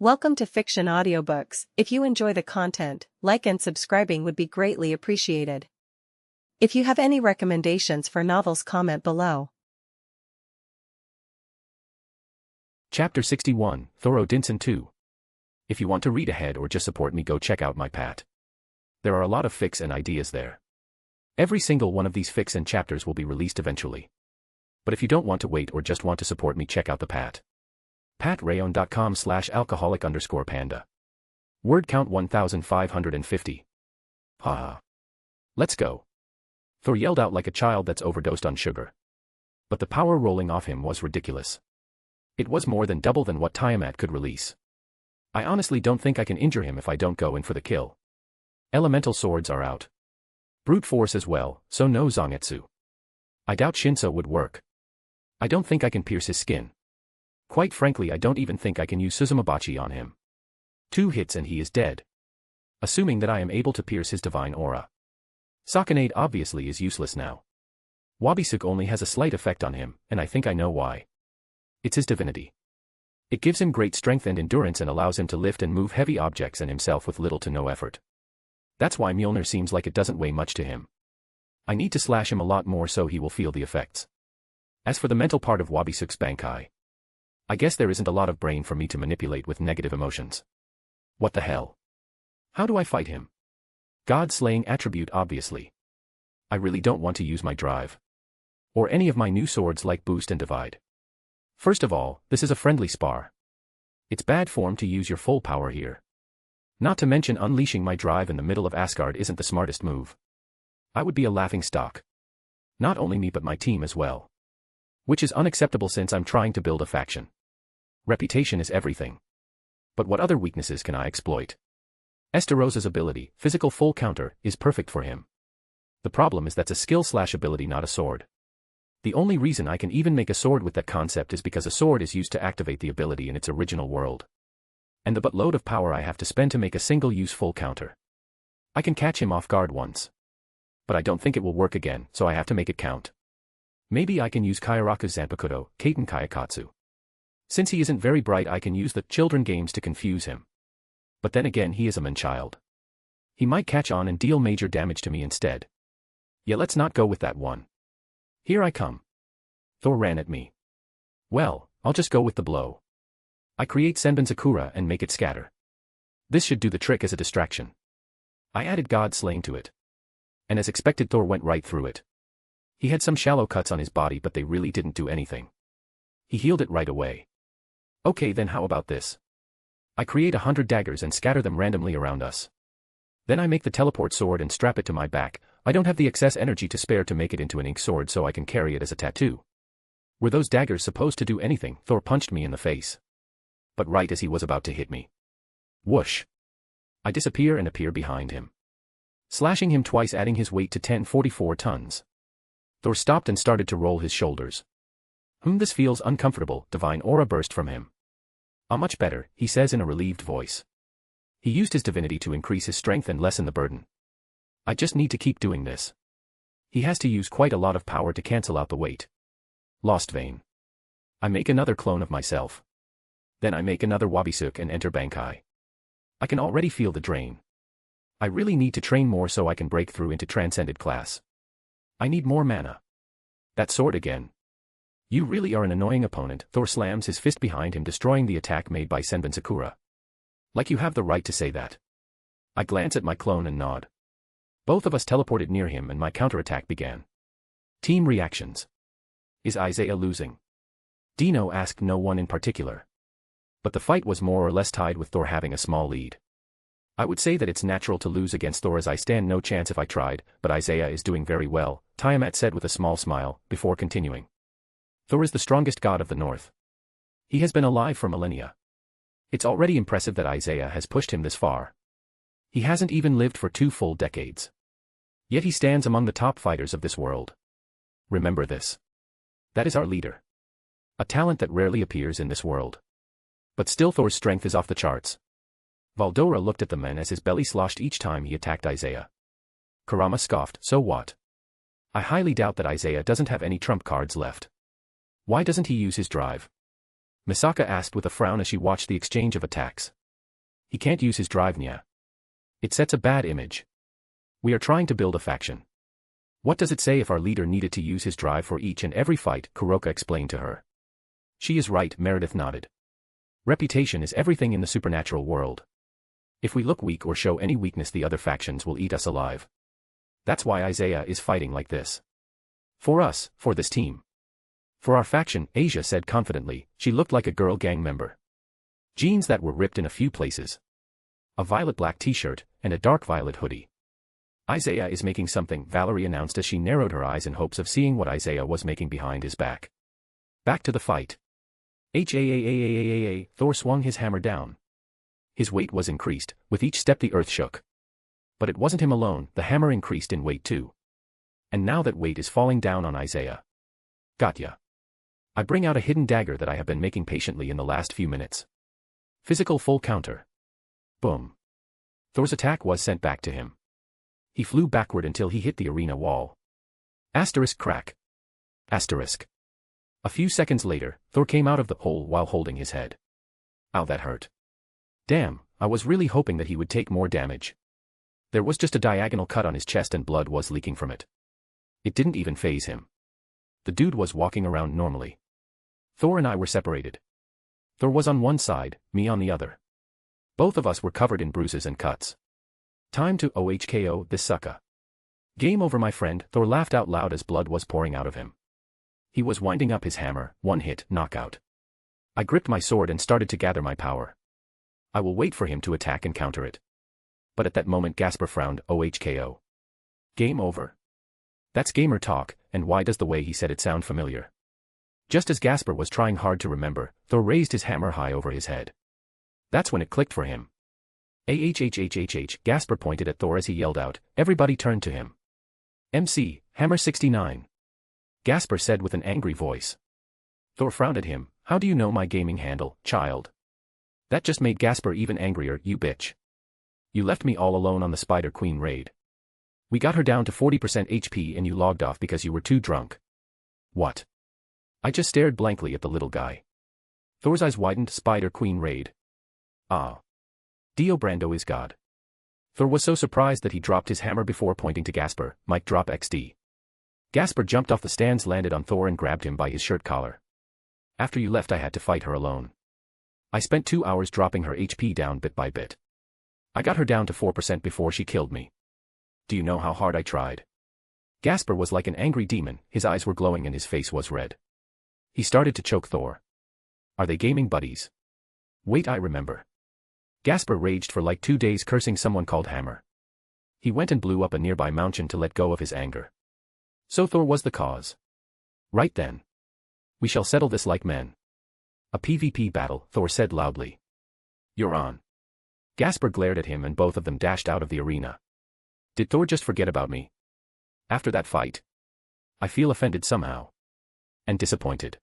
Welcome to Fiction Audiobooks. If you enjoy the content, like and subscribing would be greatly appreciated. If you have any recommendations for novels, comment below. Chapter 61, Thor Odinson 2. If you want to read ahead or just support me, go check out my Pat. There are a lot of fics and ideas there. Every single one of these fics and chapters will be released eventually. But if you don't want to wait or just want to support me, check out the Pat. patrayon.com/alcoholic_panda. Word count 1550. Haha. Let's go. Thor yelled out like a child that's overdosed on sugar. But the power rolling off him was ridiculous. It was more than double than what Tiamat could release. I honestly don't think I can injure him if I don't go in for the kill. Elemental swords are out. Brute force as well, so no Zangetsu. I doubt Shinso would work. I don't think I can pierce his skin. Quite frankly, I don't even think I can use Suzumabachi on him. 2 hits and he is dead. Assuming that I am able to pierce his divine aura. Sakanade obviously is useless now. Wabisuk only has a slight effect on him, and I think I know why. It's his divinity. It gives him great strength and endurance and allows him to lift and move heavy objects and himself with little to no effort. That's why Mjolnir seems like it doesn't weigh much to him. I need to slash him a lot more so he will feel the effects. As for the mental part of Wabisuk's Bankai, I guess there isn't a lot of brain for me to manipulate with negative emotions. What the hell? How do I fight him? God-slaying attribute obviously. I really don't want to use my drive. Or any of my new swords like Boost and Divide. First of all, this is a friendly spar. It's bad form to use your full power here. Not to mention unleashing my drive in the middle of Asgard isn't the smartest move. I would be a laughing stock. Not only me but my team as well. Which is unacceptable since I'm trying to build a faction. Reputation is everything. But what other weaknesses can I exploit? Esterosa's ability, physical full counter, is perfect for him. The problem is that's a skill/ability, not a sword. The only reason I can even make a sword with that concept is because a sword is used to activate the ability in its original world. And the buttload of power I have to spend to make a single-use full counter. I can catch him off guard once. But I don't think it will work again, so I have to make it count. Maybe I can use Kairaku's Zanpakuto, Kaiten Kayakatsu. Since he isn't very bright, I can use the children games to confuse him. But then again, he is a man-child. He might catch on and deal major damage to me instead. Yeah, let's not go with that one. Here I come. Thor ran at me. Well, I'll just go with the blow. I create Senbon Sakura and make it scatter. This should do the trick as a distraction. I added God Slaying to it. And as expected, Thor went right through it. He had some shallow cuts on his body, but they really didn't do anything. He healed it right away. Okay, then how about this? I create 100 daggers and scatter them randomly around us. Then I make the teleport sword and strap it to my back. I don't have the excess energy to spare to make it into an ink sword, so I can carry it as a tattoo. Were those daggers supposed to do anything? Thor punched me in the face. But right as he was about to hit me. Whoosh. I disappear and appear behind him. Slashing him twice, adding his weight to 1044 tons. Thor stopped and started to roll his shoulders. This feels uncomfortable. Divine aura burst from him. Much better, he says in a relieved voice. He used his divinity to increase his strength and lessen the burden. I just need to keep doing this. He has to use quite a lot of power to cancel out the weight. Lost vein. I make another clone of myself. Then I make another Wabisuk and enter Bankai. I can already feel the drain. I really need to train more so I can break through into Transcended class. I need more mana. That sword again. You really are an annoying opponent. Thor slams his fist behind him, destroying the attack made by Senbon Sakura. Like you have the right to say that. I glance at my clone and nod. Both of us teleported near him and my counterattack began. Team reactions. Is Isaiah losing? Dino asked no one in particular. But the fight was more or less tied with Thor having a small lead. I would say that it's natural to lose against Thor, as I stand no chance if I tried, but Isaiah is doing very well, Tiamat said with a small smile, before continuing. Thor is the strongest god of the North. He has been alive for millennia. It's already impressive that Isaiah has pushed him this far. He hasn't even lived for 2 full decades. Yet he stands among the top fighters of this world. Remember this. That is our leader. A talent that rarely appears in this world. But still, Thor's strength is off the charts. Valdora looked at the men as his belly sloshed each time he attacked Isaiah. Kurama scoffed, so what? I highly doubt that Isaiah doesn't have any trump cards left. Why doesn't he use his drive? Misaka asked with a frown as she watched the exchange of attacks. He can't use his drive, nya. It sets a bad image. We are trying to build a faction. What does it say if our leader needed to use his drive for each and every fight? Kuroka explained to her. She is right, Meredith nodded. Reputation is everything in the supernatural world. If we look weak or show any weakness, the other factions will eat us alive. That's why Isaiah is fighting like this. For us, for this team. For our faction, Asia said confidently. She looked like a girl gang member. Jeans that were ripped in a few places. A violet-black t-shirt, and a dark violet hoodie. Isaiah is making something, Valerie announced as she narrowed her eyes in hopes of seeing what Isaiah was making behind his back. Back to the fight. Thor swung his hammer down. His weight was increased, with each step the earth shook. But it wasn't him alone, the hammer increased in weight too. And now that weight is falling down on Isaiah. Got ya. I bring out a hidden dagger that I have been making patiently in the last few minutes. Physical full counter. Boom. Thor's attack was sent back to him. He flew backward until he hit the arena wall. Asterisk crack. Asterisk. A few seconds later, Thor came out of the hole while holding his head. Ow, that hurt. Damn, I was really hoping that he would take more damage. There was just a diagonal cut on his chest and blood was leaking from it. It didn't even faze him. The dude was walking around normally. Thor and I were separated. Thor was on one side, me on the other. Both of us were covered in bruises and cuts. Time to OHKO this sucker. Game over, my friend, Thor laughed out loud as blood was pouring out of him. He was winding up his hammer, one hit, knockout. I gripped my sword and started to gather my power. I will wait for him to attack and counter it. But at that moment Gasper frowned, OHKO. Game over. That's gamer talk, and why does the way he said it sound familiar? Just as Gasper was trying hard to remember, Thor raised his hammer high over his head. That's when it clicked for him. Gasper pointed at Thor as he yelled out, everybody turned to him. MC, Hammer 69. Gasper said with an angry voice. Thor frowned at him, how do you know my gaming handle, child? That just made Gasper even angrier, you bitch. You left me all alone on the Spider Queen raid. We got her down to 40% HP and you logged off because you were too drunk. What? I just stared blankly at the little guy. Thor's eyes widened, Spider Queen raid. Ah. Dio Brando is God. Thor was so surprised that he dropped his hammer before pointing to Gasper, mic drop XD. Gasper jumped off the stands, landed on Thor and grabbed him by his shirt collar. After you left I had to fight her alone. I spent 2 hours dropping her HP down bit by bit. I got her down to 4% before she killed me. Do you know how hard I tried? Gasper was like an angry demon, his eyes were glowing and his face was red. He started to choke Thor. Are they gaming buddies? Wait, I remember. Gasper raged for like 2 days cursing someone called Hammer. He went and blew up a nearby mountain to let go of his anger. So Thor was the cause. Right then. We shall settle this like men. A PvP battle, Thor said loudly. You're on. Gasper glared at him and both of them dashed out of the arena. Did Thor just forget about me? After that fight? I feel offended somehow. And disappointed.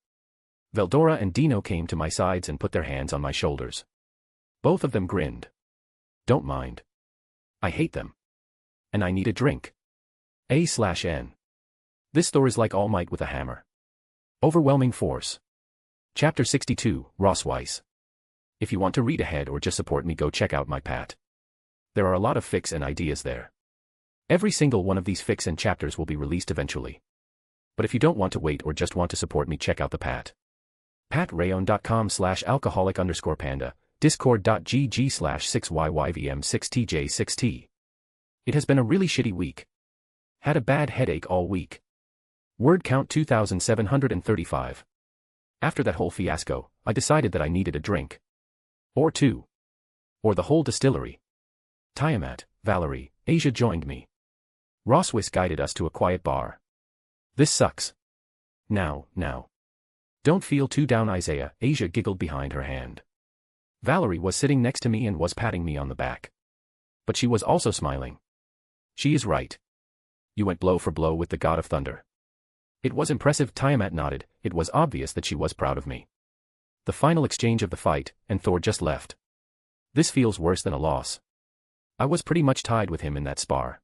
Veldora and Dino came to my sides and put their hands on my shoulders. Both of them grinned. Don't mind. I hate them. And I need a drink. A/N. This Thor is like All Might with a hammer. Overwhelming force. Chapter 62, Rossweiss. If you want to read ahead or just support me, go check out my pat. There are a lot of fics and ideas there. Every single one of these fics and chapters will be released eventually. But if you don't want to wait or just want to support me, check out the pat. Patreon.com/alcoholic_panda, discord.gg/6yyvm6tj6t. It has been a really shitty week. Had a bad headache all week. Word count 2,735. After that whole fiasco, I decided that I needed a drink. Or two. Or the whole distillery. Tiamat, Valerie, Asia joined me. Rossweiss guided us to a quiet bar. This sucks. Now. Don't feel too down, Isaiah, Asia giggled behind her hand. Valerie was sitting next to me and was patting me on the back. But she was also smiling. She is right. You went blow for blow with the God of Thunder. It was impressive, Tiamat nodded, it was obvious that she was proud of me. The final exchange of the fight, and Thor just left. This feels worse than a loss. I was pretty much tied with him in that spar.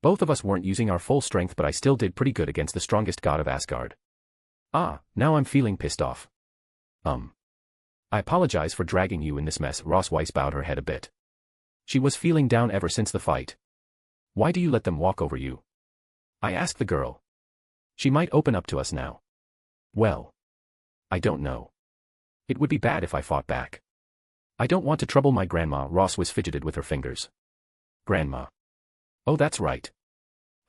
Both of us weren't using our full strength, but I still did pretty good against the strongest god of Asgard. Ah, now I'm feeling pissed off. I apologize for dragging you in this mess. Ross Weiss bowed her head a bit. She was feeling down ever since the fight. Why do you let them walk over you? I asked the girl. She might open up to us now. Well, I don't know. It would be bad if I fought back. I don't want to trouble my grandma. Ross was fidgeted with her fingers. Grandma. Oh, that's right.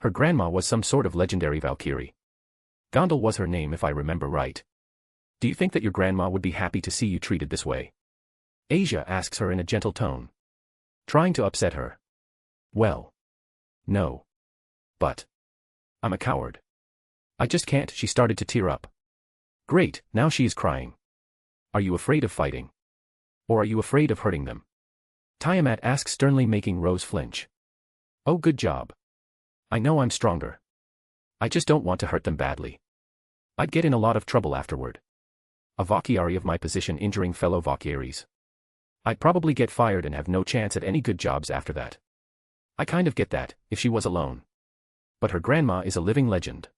Her grandma was some sort of legendary Valkyrie. Gondel was her name if I remember right. Do you think that your grandma would be happy to see you treated this way? Asia asks her in a gentle tone. Trying to upset her. Well. No. But. I'm a coward. I just can't. She started to tear up. Great, now she is crying. Are you afraid of fighting? Or are you afraid of hurting them? Tiamat asks sternly, making Rose flinch. Oh, good job. I know I'm stronger. I just don't want to hurt them badly. I'd get in a lot of trouble afterward. A Valkyrie of my position injuring fellow Valkyries. I'd probably get fired and have no chance at any good jobs after that. I kind of get that, if she was alone. But her grandma is a living legend.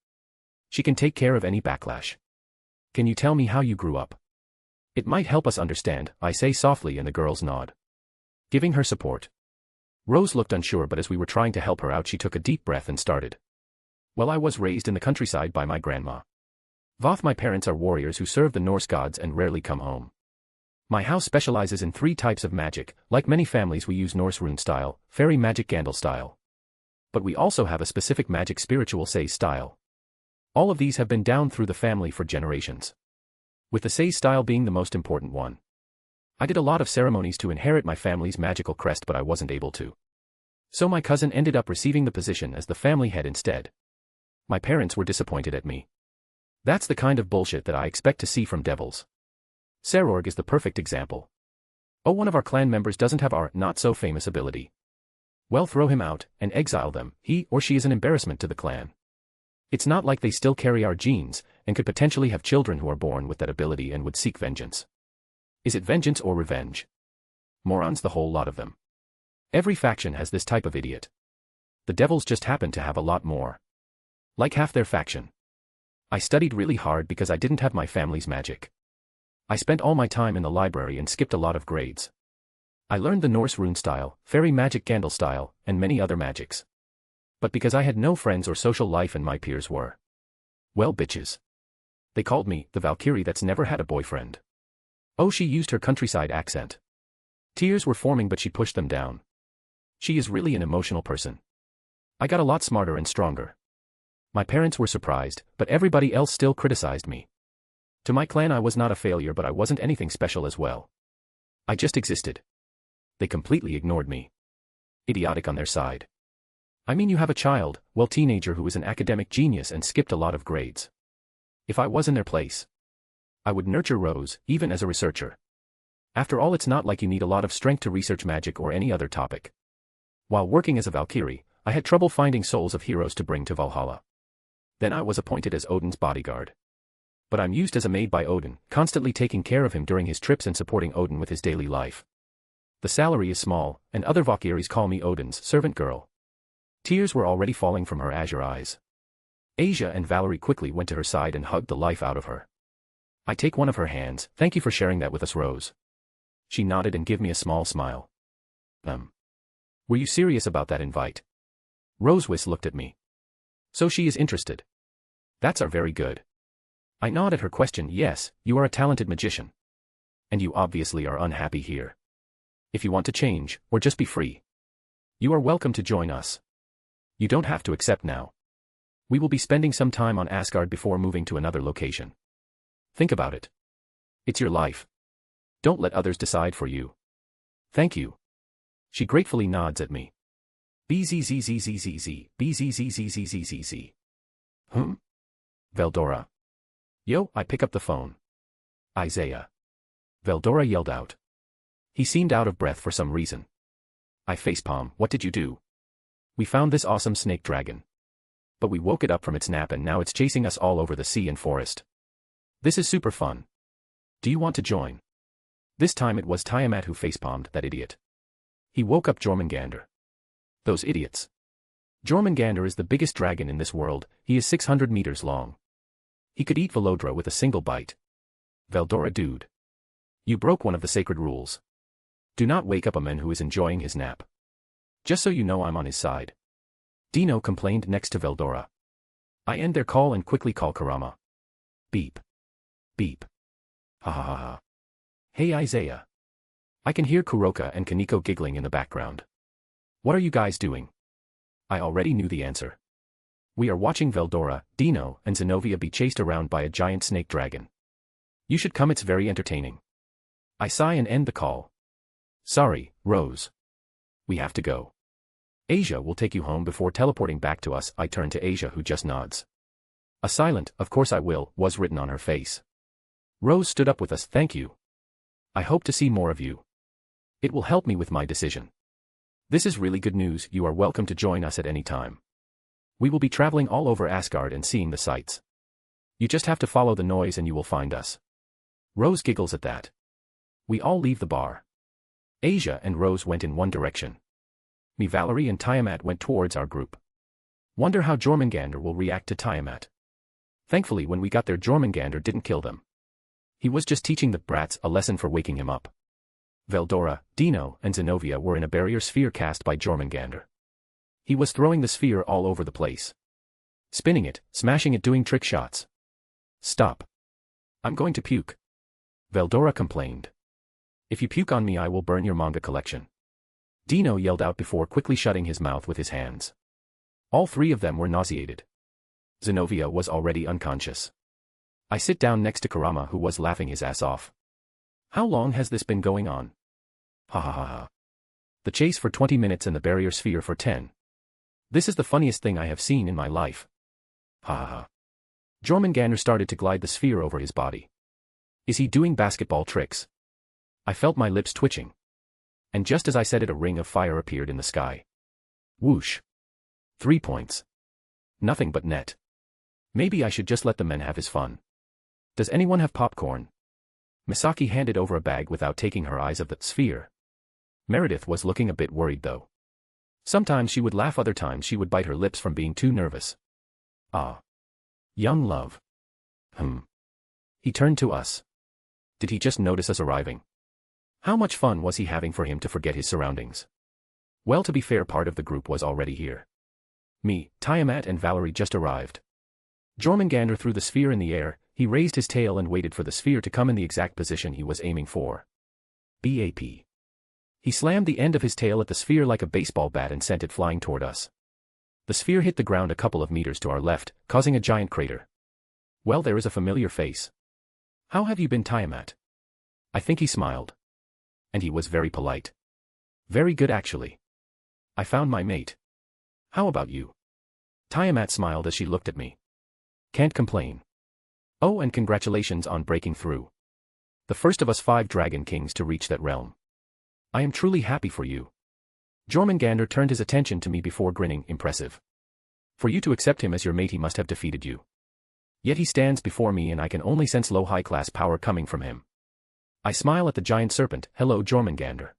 She can take care of any backlash. Can you tell me how you grew up? It might help us understand, I say softly, and the girls nod. Giving her support. Rose looked unsure, but as we were trying to help her out, she took a deep breath and started. Well, I was raised in the countryside by my grandma. Voth, my parents are warriors who serve the Norse gods and rarely come home. My house specializes in 3 types of magic. Like many families, we use Norse rune style, fairy magic Gandel style. But we also have a specific magic spiritual Sei style. All of these have been down through the family for generations, with the Sei style being the most important one. I did a lot of ceremonies to inherit my family's magical crest, but I wasn't able to. So my cousin ended up receiving the position as the family head instead. My parents were disappointed at me. That's the kind of bullshit that I expect to see from devils. Serorg is the perfect example. Oh, one of our clan members doesn't have our not-so-famous ability. Well, throw him out and exile them. He or she is an embarrassment to the clan. It's not like they still carry our genes and could potentially have children who are born with that ability and would seek vengeance. Is it vengeance or revenge? Morons, the whole lot of them. Every faction has this type of idiot. The devils just happen to have a lot more. Like half their faction. I studied really hard because I didn't have my family's magic. I spent all my time in the library and skipped a lot of grades. I learned the Norse rune style, fairy magic Gandel style, and many other magics. But because I had no friends or social life and my peers were, well, bitches. They called me the Valkyrie that's never had a boyfriend. Oh, she used her countryside accent. Tears were forming, but she pushed them down. She is really an emotional person. I got a lot smarter and stronger. My parents were surprised, but everybody else still criticized me. To my clan I was not a failure, but I wasn't anything special as well. I just existed. They completely ignored me. Idiotic on their side. I mean, you have a child, well, teenager who is an academic genius and skipped a lot of grades. If I was in their place, I would nurture Rose, even as a researcher. After all, it's not like you need a lot of strength to research magic or any other topic. While working as a Valkyrie, I had trouble finding souls of heroes to bring to Valhalla. Then I was appointed as Odin's bodyguard. But I'm used as a maid by Odin, constantly taking care of him during his trips and supporting Odin with his daily life. The salary is small, and other Valkyries call me Odin's servant girl. Tears were already falling from her azure eyes. Asia and Valerie quickly went to her side and hugged the life out of her. I take one of her hands. Thank you for sharing that with us, Rose. She nodded and gave me a small smile. Were you serious about that invite? Rosewis looked at me. So she is interested. That's very good. I nod at her question. Yes, you are a talented magician. And you obviously are unhappy here. If you want to change, or just be free, you are welcome to join us. You don't have to accept now. We will be spending some time on Asgard before moving to another location. Think about it. It's your life. Don't let others decide for you. Thank you. She gratefully nods at me. BZZZZZZ, BZZZZZZ. Veldora. Yo, I pick up the phone. Isaiah. Veldora yelled out. He seemed out of breath for some reason. I facepalm. What did you do? We found this awesome snake dragon. But we woke it up from its nap and now it's chasing us all over the sea and forest. This is super fun. Do you want to join? This time it was Tiamat who facepalmed, that idiot. He woke up Jormungandr. Those idiots. Jormungandr is the biggest dragon in this world. He is 600 meters long. He could eat Velodra with a single bite. Veldora, dude. You broke one of the sacred rules. Do not wake up a man who is enjoying his nap. Just so you know I'm on his side. Dino complained next to Veldora. I end their call and quickly call Kurama. Beep. Beep. Ha ha ha ha. Hey Isaiah. I can hear Kuroka and Kaneko giggling in the background. What are you guys doing? I already knew the answer. We are watching Veldora, Dino, and Zenobia be chased around by a giant snake dragon. You should come, it's very entertaining. I sigh and end the call. Sorry, Rose. We have to go. Asia will take you home before teleporting back to us. I turn to Asia, who just nods. A silent, of course I will, was written on her face. Rose stood up with us. Thank you. I hope to see more of you. It will help me with my decision. This is really good news. You are welcome to join us at any time. We will be traveling all over Asgard and seeing the sights. You just have to follow the noise and you will find us. Rose giggles at that. We all leave the bar. Asia and Rose went in one direction. Me, Valerie, and Tiamat went towards our group. Wonder how Jormungandr will react to Tiamat. Thankfully, when we got there, Jormungandr didn't kill them. He was just teaching the brats a lesson for waking him up. Veldora, Dino, and Zenobia were in a barrier sphere cast by Jormungandr. He was throwing the sphere all over the place. Spinning it, smashing it, doing trick shots. Stop. I'm going to puke. Veldora complained. If you puke on me, I will burn your manga collection. Dino yelled out before quickly shutting his mouth with his hands. All three of them were nauseated. Zenobia was already unconscious. I sit down next to Kurama, who was laughing his ass off. How long has this been going on? Ha ha ha ha. The chase for 20 minutes and the barrier sphere for 10. This is the funniest thing I have seen in my life. Ha ha ha. Jormungandr started to glide the sphere over his body. Is he doing basketball tricks? I felt my lips twitching. And just as I said it, a ring of fire appeared in the sky. Whoosh. 3 points. Nothing but net. Maybe I should just let the man have his fun. Does anyone have popcorn? Misaki handed over a bag without taking her eyes off the sphere. Meredith was looking a bit worried though. Sometimes she would laugh, other times she would bite her lips from being too nervous. Ah. Young love. He turned to us. Did he just notice us arriving? How much fun was he having for him to forget his surroundings? Well, to be fair, part of the group was already here. Me, Tiamat, and Valerie just arrived. Jormungandr threw the sphere in the air. He raised his tail and waited for the sphere to come in the exact position he was aiming for. BAP. He slammed the end of his tail at the sphere like a baseball bat and sent it flying toward us. The sphere hit the ground a couple of meters to our left, causing a giant crater. Well, there is a familiar face. How have you been, Tiamat? I think he smiled. And he was very polite. Very good, actually. I found my mate. How about you? Tiamat smiled as she looked at me. Can't complain. Oh, and congratulations on breaking through. The first of us 5 dragon kings to reach that realm. I am truly happy for you. Jormungandr turned his attention to me before grinning. Impressive. For you to accept him as your mate, he must have defeated you. Yet he stands before me and I can only sense low high-class power coming from him. I smile at the giant serpent. Hello, Jormungandr.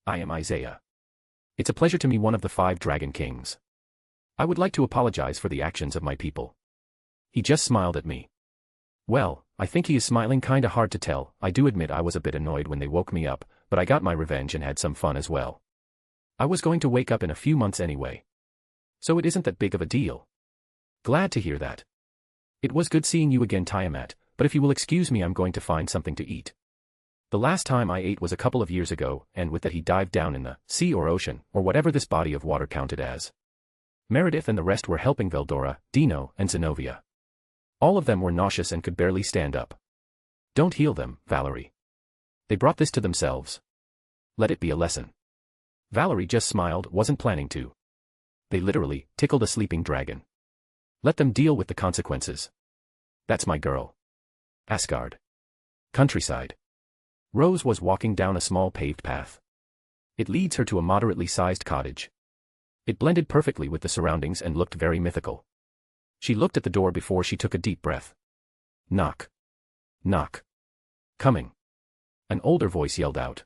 I am Isaiah. It's a pleasure to meet one of the 5 dragon kings. I would like to apologize for the actions of my people. He just smiled at me. Well, I think he is smiling kinda hard to tell. I do admit I was a bit annoyed when they woke me up, but I got my revenge and had some fun as well. I was going to wake up in a few months anyway. So it isn't that big of a deal. Glad to hear that. It was good seeing you again, Tiamat, but if you will excuse me, I'm going to find something to eat. The last time I ate was a couple of years ago, and with that he dived down in the sea or ocean, or whatever this body of water counted as. Meredith and the rest were helping Veldora, Dino, and Zenobia. All of them were nauseous and could barely stand up. Don't heal them, Valerie. They brought this to themselves. Let it be a lesson. Valerie just smiled, wasn't planning to. They literally tickled a sleeping dragon. Let them deal with the consequences. That's my girl. Asgard. Countryside. Rose was walking down a small paved path. It leads her to a moderately sized cottage. It blended perfectly with the surroundings and looked very mythical. She looked at the door before she took a deep breath. Knock. Knock. Coming. An older voice yelled out.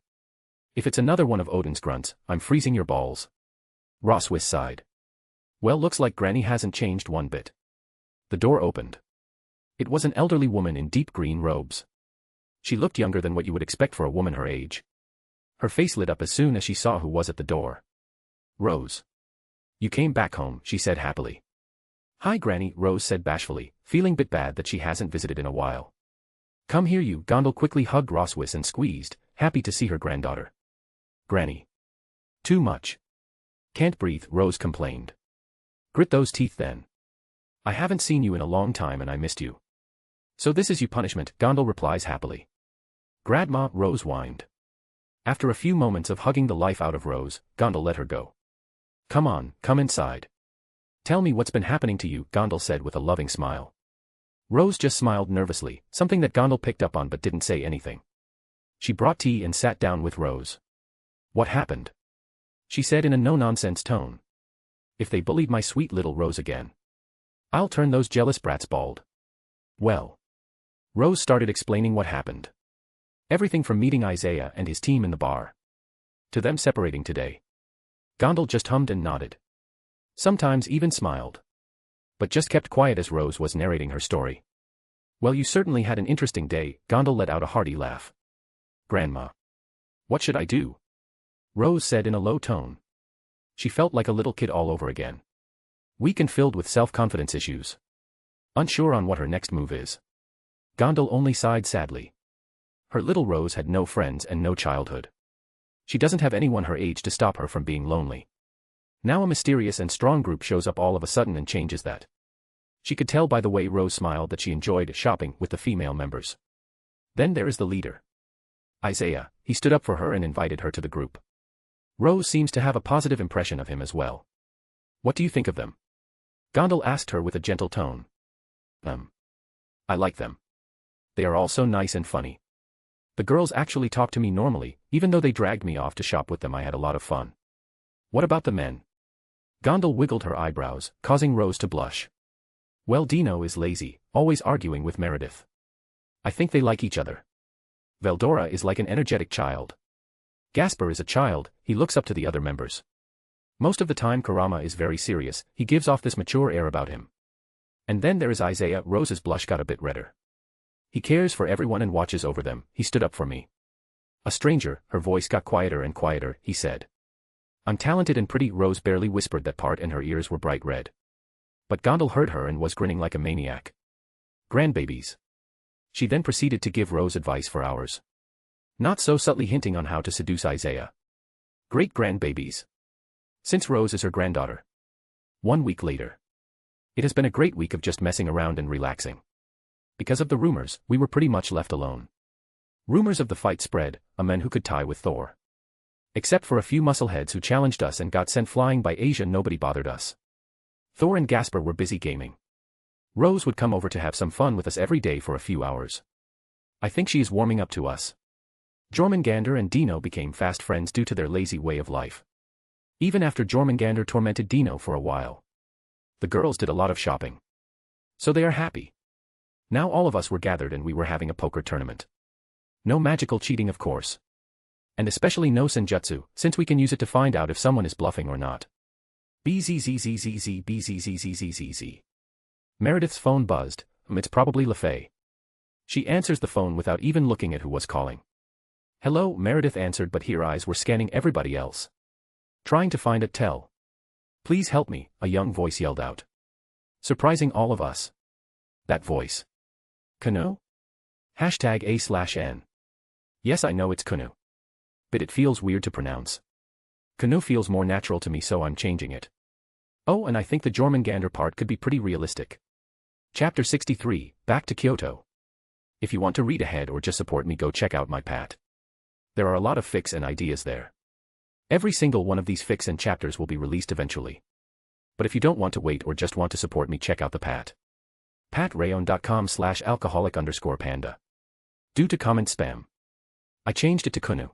If it's another one of Odin's grunts, I'm freezing your balls. Roswith sighed. Well, looks like Granny hasn't changed one bit. The door opened. It was an elderly woman in deep green robes. She looked younger than what you would expect for a woman her age. Her face lit up as soon as she saw who was at the door. Rose. You came back home, she said happily. Hi Granny, Rose said bashfully, feeling bit bad that she hasn't visited in a while. Come here you, Gondal quickly hugged Roswis and squeezed, happy to see her granddaughter. Granny. Too much. Can't breathe, Rose complained. Grit those teeth then. I haven't seen you in a long time and I missed you. So this is your punishment, Gondal replies happily. Grandma, Rose whined. After a few moments of hugging the life out of Rose, Gondal let her go. Come on, come inside. Tell me what's been happening to you, Gondal said with a loving smile. Rose just smiled nervously, something that Gondal picked up on but didn't say anything. She brought tea and sat down with Rose. What happened? She said in a no-nonsense tone. If they bullied my sweet little Rose again, I'll turn those jealous brats bald. Well. Rose started explaining what happened. Everything from meeting Isaiah and his team in the bar, to them separating today. Gondal just hummed and nodded. Sometimes even smiled. But just kept quiet as Rose was narrating her story. Well, you certainly had an interesting day, Gondal let out a hearty laugh. Grandma. What should I do? Rose said in a low tone. She felt like a little kid all over again. Weak and filled with self-confidence issues. Unsure on what her next move is. Gondal only sighed sadly. Her little Rose had no friends and no childhood. She doesn't have anyone her age to stop her from being lonely. Now a mysterious and strong group shows up all of a sudden and changes that. She could tell by the way Rose smiled that she enjoyed shopping with the female members. Then there is the leader. Isaiah, he stood up for her and invited her to the group. Rose seems to have a positive impression of him as well. What do you think of them? Gondal asked her with a gentle tone. I like them. They are all so nice and funny. The girls actually talk to me normally, even though they dragged me off to shop with them. I had a lot of fun. What about the men? Gondal wiggled her eyebrows, causing Rose to blush. Well, Dino is lazy, always arguing with Meredith. I think they like each other. Veldora is like an energetic child. Gasper is a child, he looks up to the other members. Most of the time Karama is very serious, he gives off this mature air about him. And then there is Isaiah. Rose's blush got a bit redder. He cares for everyone and watches over them. He stood up for me. A stranger, her voice got quieter and quieter, he said. I'm talented and pretty. Rose barely whispered that part and her ears were bright red. But Gondal heard her and was grinning like a maniac. Grandbabies. She then proceeded to give Rose advice for hours. Not so subtly hinting on how to seduce Isaiah. Great grandbabies. Since Rose is her granddaughter. 1 week later. It has been a great week of just messing around and relaxing. Because of the rumors, we were pretty much left alone. Rumors of the fight spread, a man who could tie with Thor. Except for a few muscleheads who challenged us and got sent flying by Asia, nobody bothered us. Thor and Gasper were busy gaming. Rose would come over to have some fun with us every day for a few hours. I think she is warming up to us. Jormungandr and Dino became fast friends due to their lazy way of life. Even after Jormungandr tormented Dino for a while. The girls did a lot of shopping. So they are happy. Now all of us were gathered and we were having a poker tournament. No magical cheating, of course. And especially no senjutsu, since we can use it to find out if someone is bluffing or not. BZZZZZ. Meredith's phone buzzed. It's probably LaFay. She answers the phone without even looking at who was calling. Hello, Meredith answered, but her eyes were scanning everybody else. Trying to find a tell. Please help me, a young voice yelled out. Surprising all of us. That voice. Kanu? #A/N. Yes, I know it's Kanu. But it feels weird to pronounce. Kanu feels more natural to me, so I'm changing it. Oh, and I think the Jormungandr part could be pretty realistic. Chapter 63, Back to Kyoto. If you want to read ahead or just support me, go check out my Pat. There are a lot of fics and ideas there. Every single one of these fics and chapters will be released eventually. But if you don't want to wait or just want to support me, check out the Pat. Patreon.com/alcoholic_panda. Due to comment spam, I changed it to Kunu.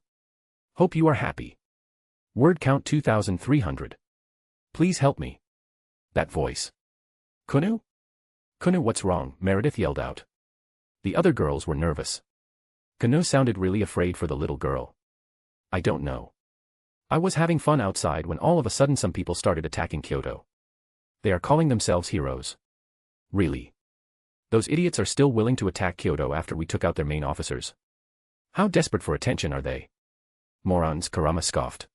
Hope you are happy. Word count 2,300. Please help me. That voice. Kunu? Kunu, what's wrong? Meredith yelled out. The other girls were nervous. Kunu sounded really afraid for the little girl. I don't know. I was having fun outside when all of a sudden some people started attacking Kyoto. They are calling themselves heroes. Really? Those idiots are still willing to attack Kyoto after we took out their main officers. How desperate for attention are they? Morons, Kurama scoffed.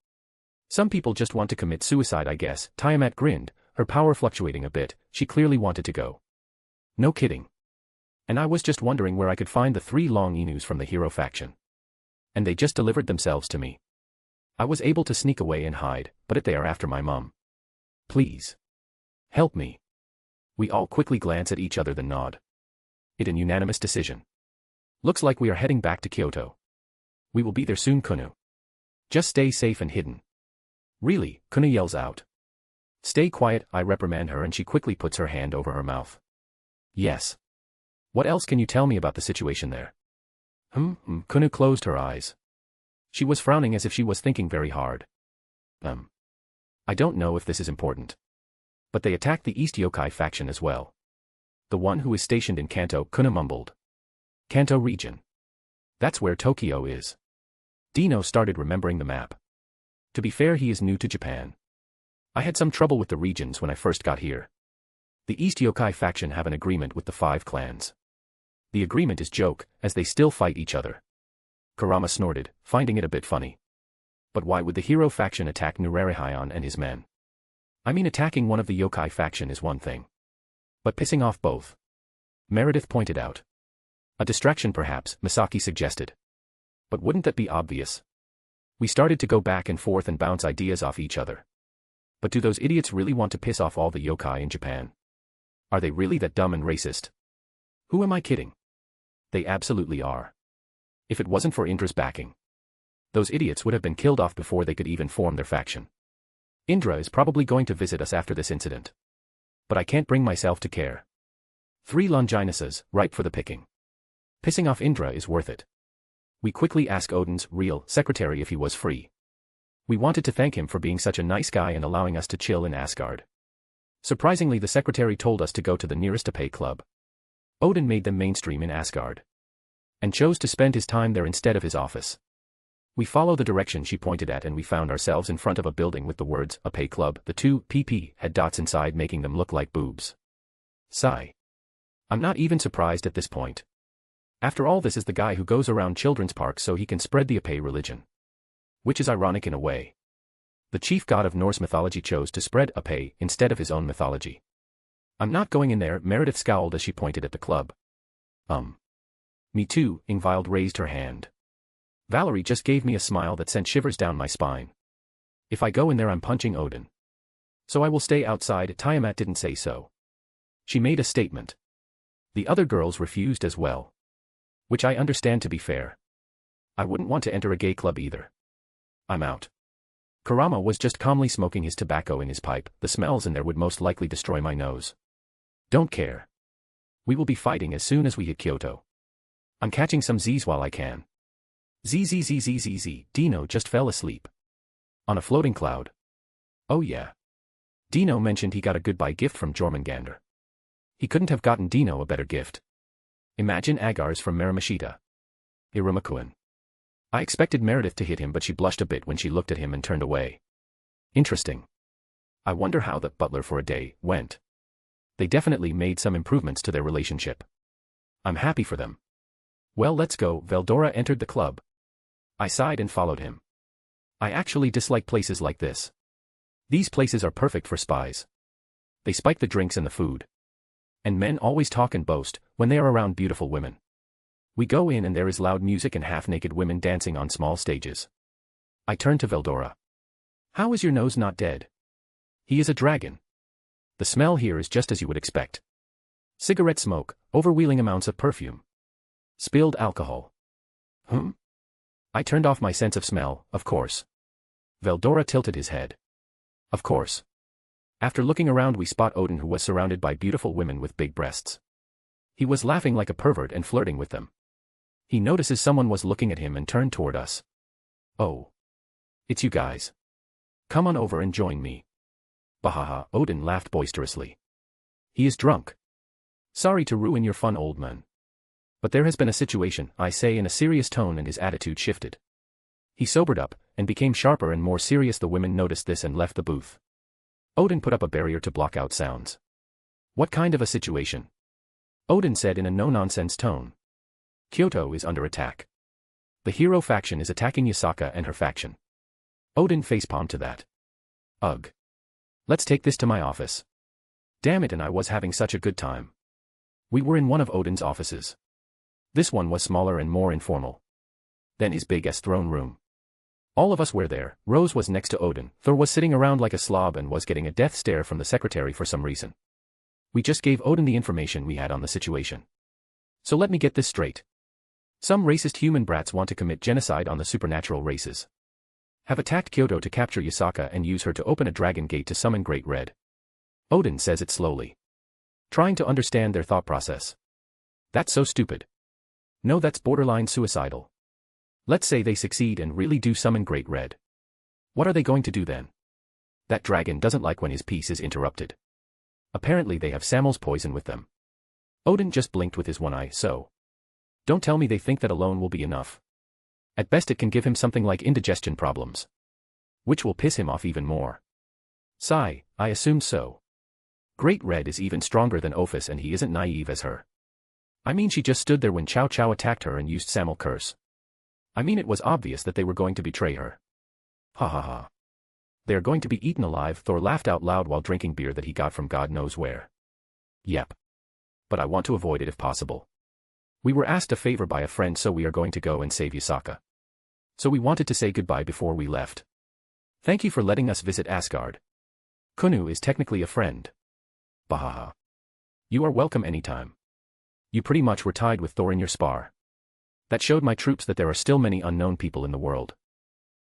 Some people just want to commit suicide, I guess. Tiamat grinned, her power fluctuating a bit. She clearly wanted to go. No kidding. And I was just wondering where I could find the 3 long Inus from the hero faction. And they just delivered themselves to me. I was able to sneak away and hide, but they are after my mom. Please. Help me. We all quickly glance at each other then nod. It an unanimous decision. Looks like we are heading back to Kyoto. We will be there soon, Kunu. Just stay safe and hidden. Really, Kunu yells out. Stay quiet, I reprimand her and she quickly puts her hand over her mouth. Yes. What else can you tell me about the situation there? Kunu closed her eyes. She was frowning as if she was thinking very hard. I don't know if this is important. But they attacked the East Yokai faction as well. The one who is stationed in Kanto, Kunu mumbled. Kanto region. That's where Tokyo is. Dino started remembering the map. To be fair, he is new to Japan. I had some trouble with the regions when I first got here. The East Yokai faction have an agreement with the 5 clans. The agreement is joke, as they still fight each other. Kurama snorted, finding it a bit funny. But why would the hero faction attack Nurarihayan and his men? I mean, attacking one of the yokai faction is one thing. But pissing off both? Meredith pointed out. A distraction perhaps, Misaki suggested. But wouldn't that be obvious? We started to go back and forth and bounce ideas off each other. But do those idiots really want to piss off all the yokai in Japan? Are they really that dumb and racist? Who am I kidding? They absolutely are. If it wasn't for Indra's backing, those idiots would have been killed off before they could even form their faction. Indra is probably going to visit us after this incident. But I can't bring myself to care. 3 Longinus's, ripe for the picking. Pissing off Indra is worth it. We quickly ask Odin's real secretary if he was free. We wanted to thank him for being such a nice guy and allowing us to chill in Asgard. Surprisingly, the secretary told us to go to the nearest Ape club. Odin made them mainstream in Asgard. And chose to spend his time there instead of his office. We follow the direction she pointed at and we found ourselves in front of a building with the words Ape Club. The 2 PP had dots inside making them look like boobs. Sigh. I'm not even surprised at this point. After all, this is the guy who goes around children's parks so he can spread the Ape religion. Which is ironic in a way. The chief god of Norse mythology chose to spread Ape instead of his own mythology. I'm not going in there, Meredith scowled as she pointed at the club. Me too, Ingvild raised her hand. Valerie just gave me a smile that sent shivers down my spine. If I go in there, I'm punching Odin. So I will stay outside. Tiamat didn't say so. She made a statement. The other girls refused as well. Which I understand, to be fair. I wouldn't want to enter a gay club either. I'm out. Kurama was just calmly smoking his tobacco in his pipe. The smells in there would most likely destroy my nose. Don't care. We will be fighting as soon as we hit Kyoto. I'm catching some Z's while I can. Zzzzzzz. Dino just fell asleep. On a floating cloud. Oh yeah. Dino mentioned he got a goodbye gift from Jormungandr. He couldn't have gotten Dino a better gift. Imagine Agars from Maramashita. Irumakuen. I expected Meredith to hit him, but she blushed a bit when she looked at him and turned away. Interesting. I wonder how the butler for a day went. They definitely made some improvements to their relationship. I'm happy for them. Well, let's go. Veldora entered the club. I sighed and followed him. I actually dislike places like this. These places are perfect for spies. They spike the drinks and the food. And men always talk and boast when they are around beautiful women. We go in and there is loud music and half-naked women dancing on small stages. I turn to Veldora. How is your nose not dead? He is a dragon. The smell here is just as you would expect. Cigarette smoke, overwhelming amounts of perfume. Spilled alcohol. I turned off my sense of smell, of course. Veldora tilted his head. Of course. After looking around, we spot Odin, who was surrounded by beautiful women with big breasts. He was laughing like a pervert and flirting with them. He notices someone was looking at him and turned toward us. Oh. It's you guys. Come on over and join me. Bahaha, Odin laughed boisterously. He is drunk. Sorry to ruin your fun, old man. But there has been a situation, I say in a serious tone, and his attitude shifted. He sobered up, and became sharper and more serious. The women noticed this and left the booth. Odin put up a barrier to block out sounds. What kind of a situation? Odin said in a no-nonsense tone. Kyoto is under attack. The hero faction is attacking Yasaka and her faction. Odin facepalmed to that. Ugh. Let's take this to my office. Damn it, and I was having such a good time. We were in one of Odin's offices. This one was smaller and more informal than his big-ass throne room. All of us were there. Rose was next to Odin. Thor was sitting around like a slob and was getting a death stare from the secretary for some reason. We just gave Odin the information we had on the situation. So let me get this straight. Some racist human brats want to commit genocide on the supernatural races. Have attacked Kyoto to capture Yasaka and use her to open a dragon gate to summon Great Red. Odin says it slowly, trying to understand their thought process. That's so stupid. No, that's borderline suicidal. Let's say they succeed and really do summon Great Red. What are they going to do then? That dragon doesn't like when his peace is interrupted. Apparently they have Samuel's poison with them. Odin just blinked with his one eye, so. Don't tell me they think that alone will be enough. At best it can give him something like indigestion problems, which will piss him off even more. Sigh, I assumed so. Great Red is even stronger than Ophis and he isn't naive as her. I mean, she just stood there when Chow Chow attacked her and used Samuel curse. I mean, it was obvious that they were going to betray her. Ha ha ha. They are going to be eaten alive, Thor laughed out loud while drinking beer that he got from God knows where. Yep. But I want to avoid it if possible. We were asked a favor by a friend, so we are going to go and save Yasaka. So we wanted to say goodbye before we left. Thank you for letting us visit Asgard. Kunu is technically a friend. Bahaha. You are welcome anytime. You pretty much were tied with Thor in your spar. That showed my troops that there are still many unknown people in the world.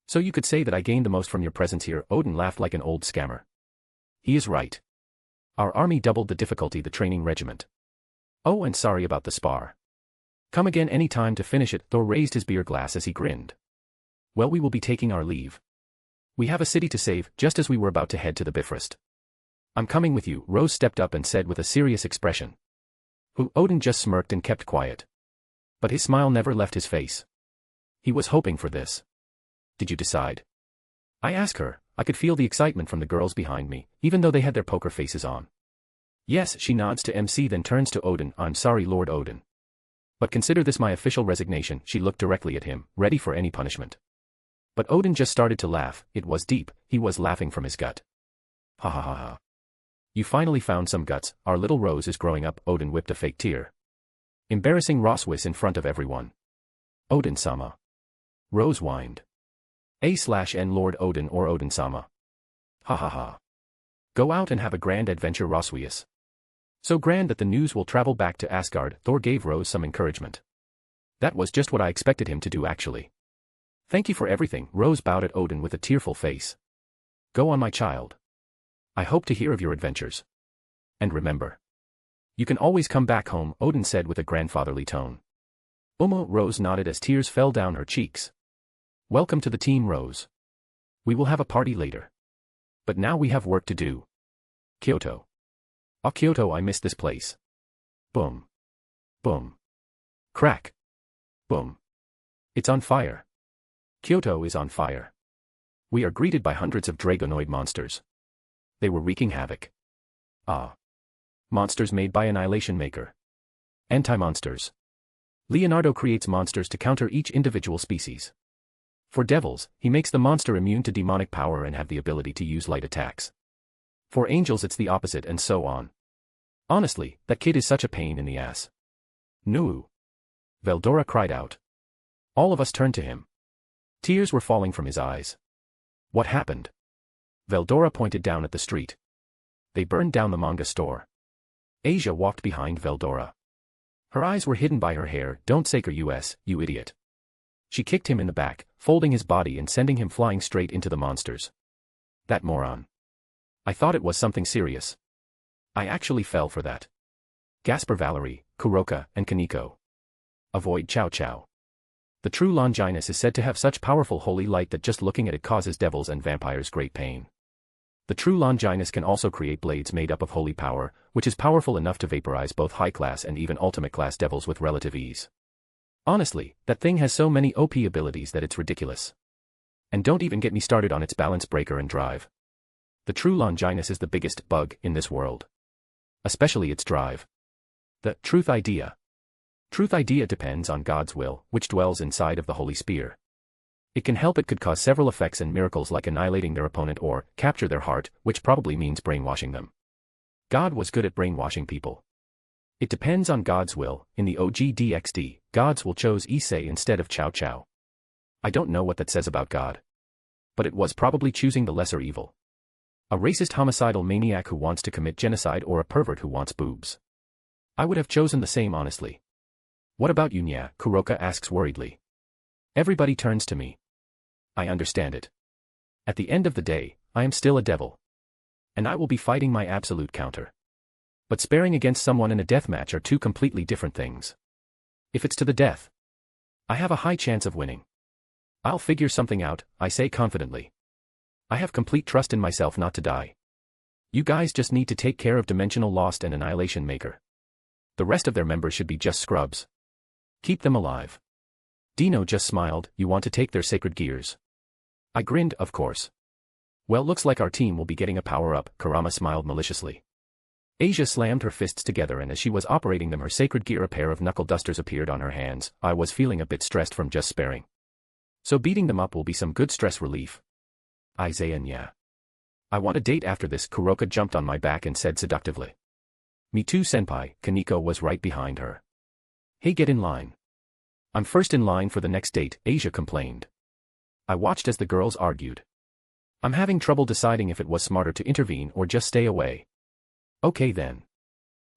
So you could say that I gained the most from your presence here. Odin laughed like an old scammer. He is right. Our army doubled the difficulty, the training regiment. Oh, and sorry about the spar. Come again any time to finish it. Thor raised his beer glass as he grinned. Well, we will be taking our leave. We have a city to save, just as we were about to head to the Bifrost. I'm coming with you, Rose stepped up and said with a serious expression. Who? Odin just smirked and kept quiet. But his smile never left his face. He was hoping for this. Did you decide? I asked her. I could feel the excitement from the girls behind me, even though they had their poker faces on. Yes, she nods to MC, then turns to Odin. I'm sorry, Lord Odin. But consider this my official resignation. She looked directly at him, ready for any punishment. But Odin just started to laugh. It was deep. He was laughing from his gut. Ha ha ha ha. You finally found some guts. Our little Rose is growing up. Odin whipped a fake tear, embarrassing Roswis in front of everyone. Odin-sama. Rose whined. A/N Lord Odin or Odin-sama. Ha ha ha. Go out and have a grand adventure, Roswius. So grand that the news will travel back to Asgard. Thor gave Rose some encouragement. That was just what I expected him to do, actually. Thank you for everything. Rose bowed at Odin with a tearful face. Go on, my child. I hope to hear of your adventures. And remember, you can always come back home, Odin said with a grandfatherly tone. Rose nodded as tears fell down her cheeks. Welcome to the team, Rose. We will have a party later. But now we have work to do. Kyoto. Ah, Kyoto, I miss this place. Boom. Boom. Crack. Boom. It's on fire. Kyoto is on fire. We are greeted by hundreds of dragonoid monsters. They were wreaking havoc. Ah. Monsters made by Annihilation Maker. Anti-monsters. Leonardo creates monsters to counter each individual species. For devils, he makes the monster immune to demonic power and have the ability to use light attacks. For angels it's the opposite, and so on. Honestly, that kid is such a pain in the ass. Nuu. Veldora cried out. All of us turned to him. Tears were falling from his eyes. What happened? Veldora pointed down at the street. They burned down the manga store. Asia walked behind Veldora. Her eyes were hidden by her hair. Don't say us, you idiot. She kicked him in the back, folding his body and sending him flying straight into the monsters. That moron. I thought it was something serious. I actually fell for that. Gasper Valerie, Kuroka, and Kaneko. Avoid Chow Chow. The true Longinus is said to have such powerful holy light that just looking at it causes devils and vampires great pain. The true Longinus can also create blades made up of holy power, which is powerful enough to vaporize both high-class and even ultimate-class devils with relative ease. Honestly, that thing has so many OP abilities that it's ridiculous. And don't even get me started on its balance breaker and drive. The true Longinus is the biggest bug in this world. Especially its drive. The truth idea. Truth idea depends on God's will, which dwells inside of the Holy Spear. It could cause several effects and miracles like annihilating their opponent or capture their heart, which probably means brainwashing them. God was good at brainwashing people. It depends on God's will. In the OG DxD, God's will chose Issei instead of Cao Cao. I don't know what that says about God. But it was probably choosing the lesser evil. A racist homicidal maniac who wants to commit genocide or a pervert who wants boobs. I would have chosen the same honestly. What about you, Nya? Kuroka asks worriedly. Everybody turns to me. I understand it. At the end of the day, I am still a devil. And I will be fighting my absolute counter. But sparing against someone in a deathmatch are two completely different things. If it's to the death, I have a high chance of winning. I'll figure something out, I say confidently. I have complete trust in myself not to die. You guys just need to take care of Dimensional Lost and Annihilation Maker. The rest of their members should be just scrubs. Keep them alive. Dino just smiled. You want to take their sacred gears? I grinned, of course. Well, looks like our team will be getting a power-up, Kurama smiled maliciously. Asia slammed her fists together and as she was operating them her sacred gear a pair of knuckle dusters appeared on her hands. I was feeling a bit stressed from just sparing. So beating them up will be some good stress relief. Isaiah, yeah. I want a date after this. Kuroka jumped on my back and said seductively. Me too, senpai. Kaneko was right behind her. Hey, get in line. I'm first in line for the next date, Asia complained. I watched as the girls argued. I'm having trouble deciding if it was smarter to intervene or just stay away. Okay then.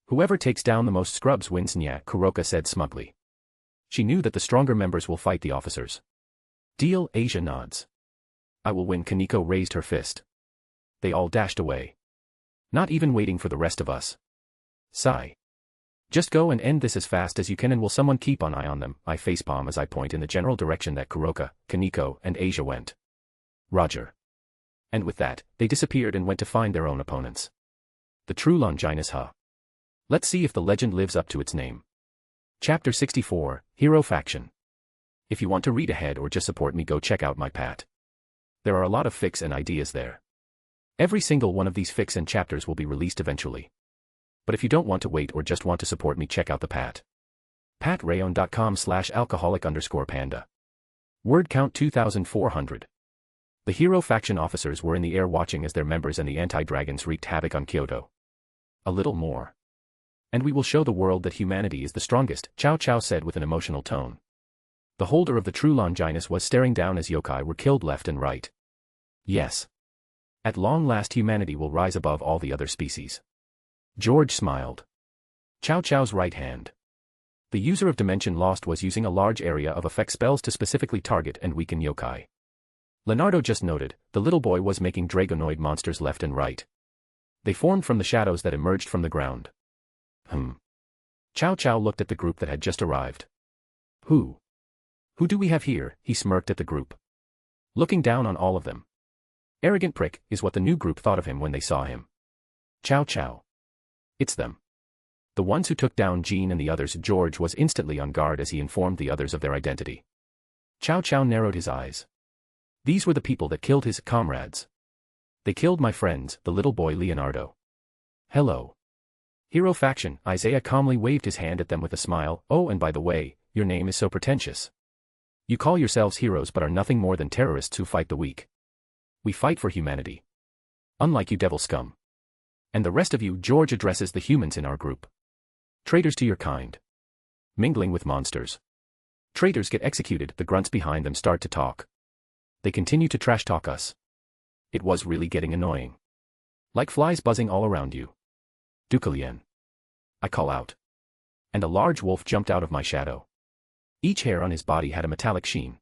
Whoever takes down the most scrubs wins, Nya, Kuroka said smugly. She knew that the stronger members will fight the officers. Deal, Asia nods. I will win. Kaneko raised her fist. They all dashed away. Not even waiting for the rest of us. Sigh. Just go and end this as fast as you can and will someone keep an eye on them? I facepalm as I point in the general direction that Kuroka, Kaneko, and Asia went. Roger. And with that, they disappeared and went to find their own opponents. The true Longinus, huh? Let's see if the legend lives up to its name. Chapter 64, Hero Faction. If you want to read ahead or just support me, go check out my Pat. There are a lot of fics and ideas there. Every single one of these fics and chapters will be released eventually. But if you don't want to wait or just want to support me, check out the Pat. patrayon.com/alcoholic_panda. Word count 2,400. The hero faction officers were in the air watching as their members and the anti-dragons wreaked havoc on Kyoto. A little more. And we will show the world that humanity is the strongest, Cao Cao said with an emotional tone. The holder of the true Longinus was staring down as yokai were killed left and right. Yes. At long last humanity will rise above all the other species. George smiled. Cao Cao's right hand. The user of Dimension Lost was using a large area of effect spells to specifically target and weaken yokai. Leonardo just noted, the little boy was making dragonoid monsters left and right. They formed from the shadows that emerged from the ground. Cao Cao looked at the group that had just arrived. Who do we have here? He smirked at the group. Looking down on all of them. Arrogant prick, is what the new group thought of him when they saw him. Cao Cao. It's them. The ones who took down Jean and the others. George was instantly on guard as he informed the others of their identity. Cao Cao narrowed his eyes. These were the people that killed his comrades. They killed my friends, the little boy Leonardo. Hello. Hero faction, Isaiah calmly waved his hand at them with a smile. Oh, and by the way, your name is so pretentious. You call yourselves heroes but are nothing more than terrorists who fight the weak. We fight for humanity. Unlike you devil scum. And the rest of you, George addresses the humans in our group. Traitors to your kind. Mingling with monsters. Traitors get executed. The grunts behind them start to talk. They continue to trash talk us. It was really getting annoying. Like flies buzzing all around you. Dukalien. I call out. And a large wolf jumped out of my shadow. Each hair on his body had a metallic sheen.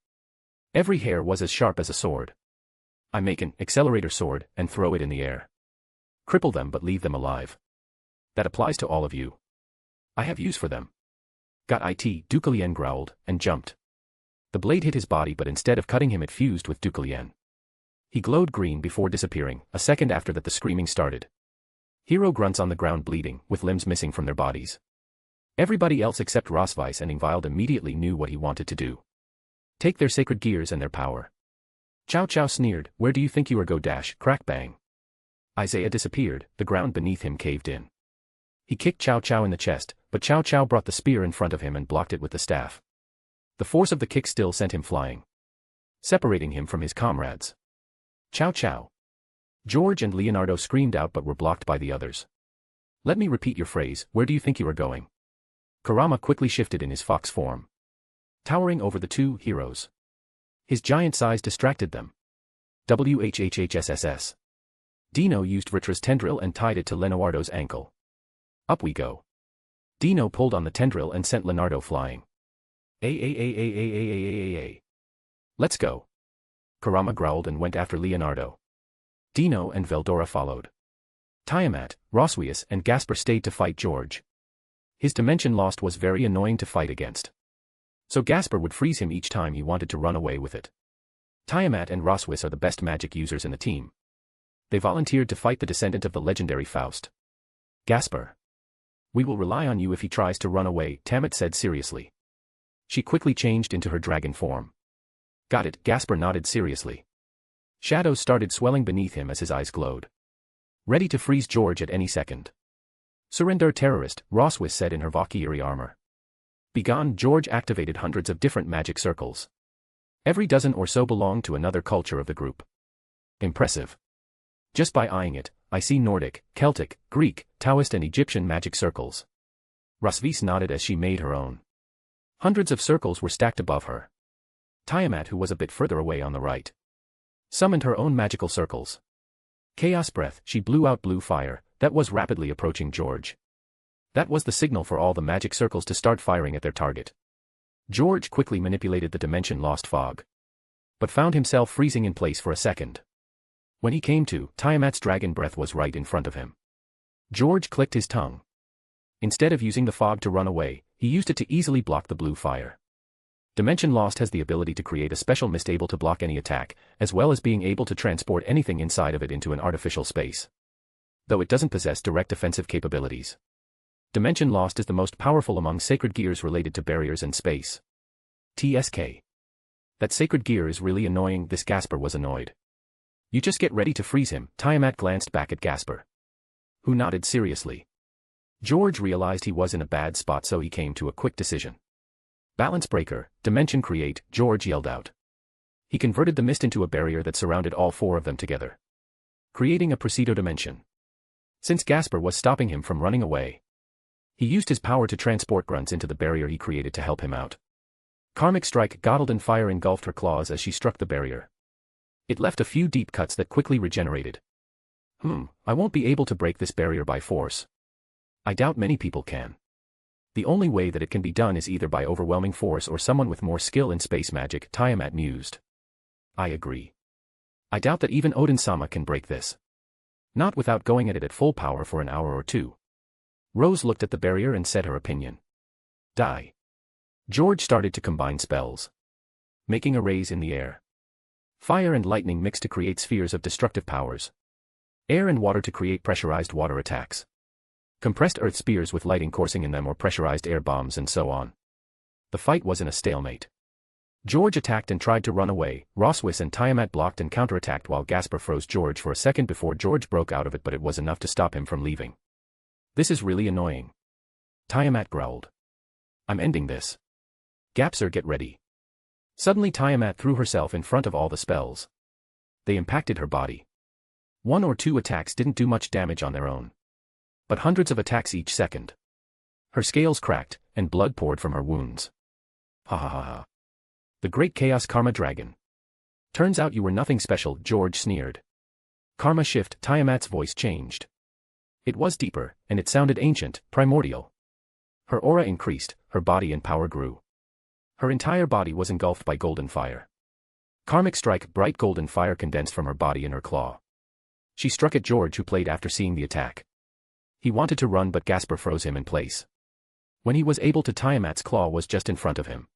Every hair was as sharp as a sword. I make an accelerator sword and throw it in the air. Cripple them but leave them alive. That applies to all of you. I have use for them. Got it, Dukalien growled, and jumped. The blade hit his body but instead of cutting him it fused with Dukalien. He glowed green before disappearing. A second after that the screaming started. Hero grunts on the ground bleeding, with limbs missing from their bodies. Everybody else except Rosvice and Ingvild immediately knew what he wanted to do. Take their sacred gears and their power. Cao Cao sneered, where do you think you are go dash, crack bang. Isaiah disappeared, the ground beneath him caved in. He kicked Cao Cao in the chest, but Chow Chow brought the spear in front of him and blocked it with the staff. The force of the kick still sent him flying, separating him from his comrades. Chow Chow. George and Leonardo screamed out but were blocked by the others. Let me repeat your phrase, where do you think you are going? Kurama quickly shifted in his fox form, towering over the two heroes. His giant size distracted them. WHHHSSS. Dino used Vitra's tendril and tied it to Leonardo's ankle. Up we go. Dino pulled on the tendril and sent Leonardo flying. A. Let's go. Kurama growled and went after Leonardo. Dino and Veldora followed. Tiamat, Rias and Gasper stayed to fight George. His dimension lost was very annoying to fight against. So Gasper would freeze him each time he wanted to run away with it. Tiamat and Rias are the best magic users in the team. They volunteered to fight the descendant of the legendary Faust. Gasper. We will rely on you if he tries to run away, Tiamat said seriously. She quickly changed into her dragon form. Got it, Gasper nodded seriously. Shadows started swelling beneath him as his eyes glowed. Ready to freeze George at any second. Surrender, terrorist, Rias said in her Valkyrie armor. Begone. George activated hundreds of different magic circles. Every dozen or so belonged to another culture of the group. Impressive. Just by eyeing it, I see Nordic, Celtic, Greek, Taoist and Egyptian magic circles. Rias nodded as she made her own. Hundreds of circles were stacked above her. Tiamat, who was a bit further away on the right, summoned her own magical circles. Chaos breath, she blew out blue fire, that was rapidly approaching George. That was the signal for all the magic circles to start firing at their target. George quickly manipulated the dimension-lost fog, but found himself freezing in place for a second. When he came to, Tiamat's dragon breath was right in front of him. George clicked his tongue. Instead of using the fog to run away, he used it to easily block the blue fire. Dimension Lost has the ability to create a special mist able to block any attack, as well as being able to transport anything inside of it into an artificial space. Though it doesn't possess direct offensive capabilities. Dimension Lost is the most powerful among sacred gears related to barriers and space. TSK. That sacred gear is really annoying, this Gasper was annoyed. You just get ready to freeze him, Tiamat glanced back at Gasper, who nodded seriously. George realized he was in a bad spot, so he came to a quick decision. Balance breaker, dimension create, George yelled out. He converted the mist into a barrier that surrounded all four of them together, creating a pseudo dimension. Since Gasper was stopping him from running away, he used his power to transport grunts into the barrier he created to help him out. Karmic strike, Godolden fire engulfed her claws as she struck the barrier. It left a few deep cuts that quickly regenerated. I won't be able to break this barrier by force. I doubt many people can. The only way that it can be done is either by overwhelming force or someone with more skill in space magic, Tiamat mused. I agree. I doubt that even Odin-sama can break this. Not without going at it at full power for an hour or two. Rose looked at the barrier and said her opinion. Die. George started to combine spells, making arrays in the air. Fire and lightning mixed to create spheres of destructive powers. Air and water to create pressurized water attacks. Compressed earth spears with lighting coursing in them or pressurized air bombs and so on. The fight was in a stalemate. George attacked and tried to run away, Rias and Tiamat blocked and counterattacked while Gasper froze George for a second before George broke out of it, but it was enough to stop him from leaving. This is really annoying. Tiamat growled. I'm ending this. Gasper, get ready. Suddenly Tiamat threw herself in front of all the spells. They impacted her body. One or two attacks didn't do much damage on their own, but hundreds of attacks each second. Her scales cracked, and blood poured from her wounds. Ha ha ha ha. The great Chaos Karma Dragon. Turns out you were nothing special, George sneered. Karma shift, Tiamat's voice changed. It was deeper, and it sounded ancient, primordial. Her aura increased, her body and power grew. Her entire body was engulfed by golden fire. Karmic strike, bright golden fire condensed from her body in her claw. She struck at George, who played after seeing the attack. He wanted to run, but Gasper froze him in place. When he was able to, Tiamat's claw was just in front of him.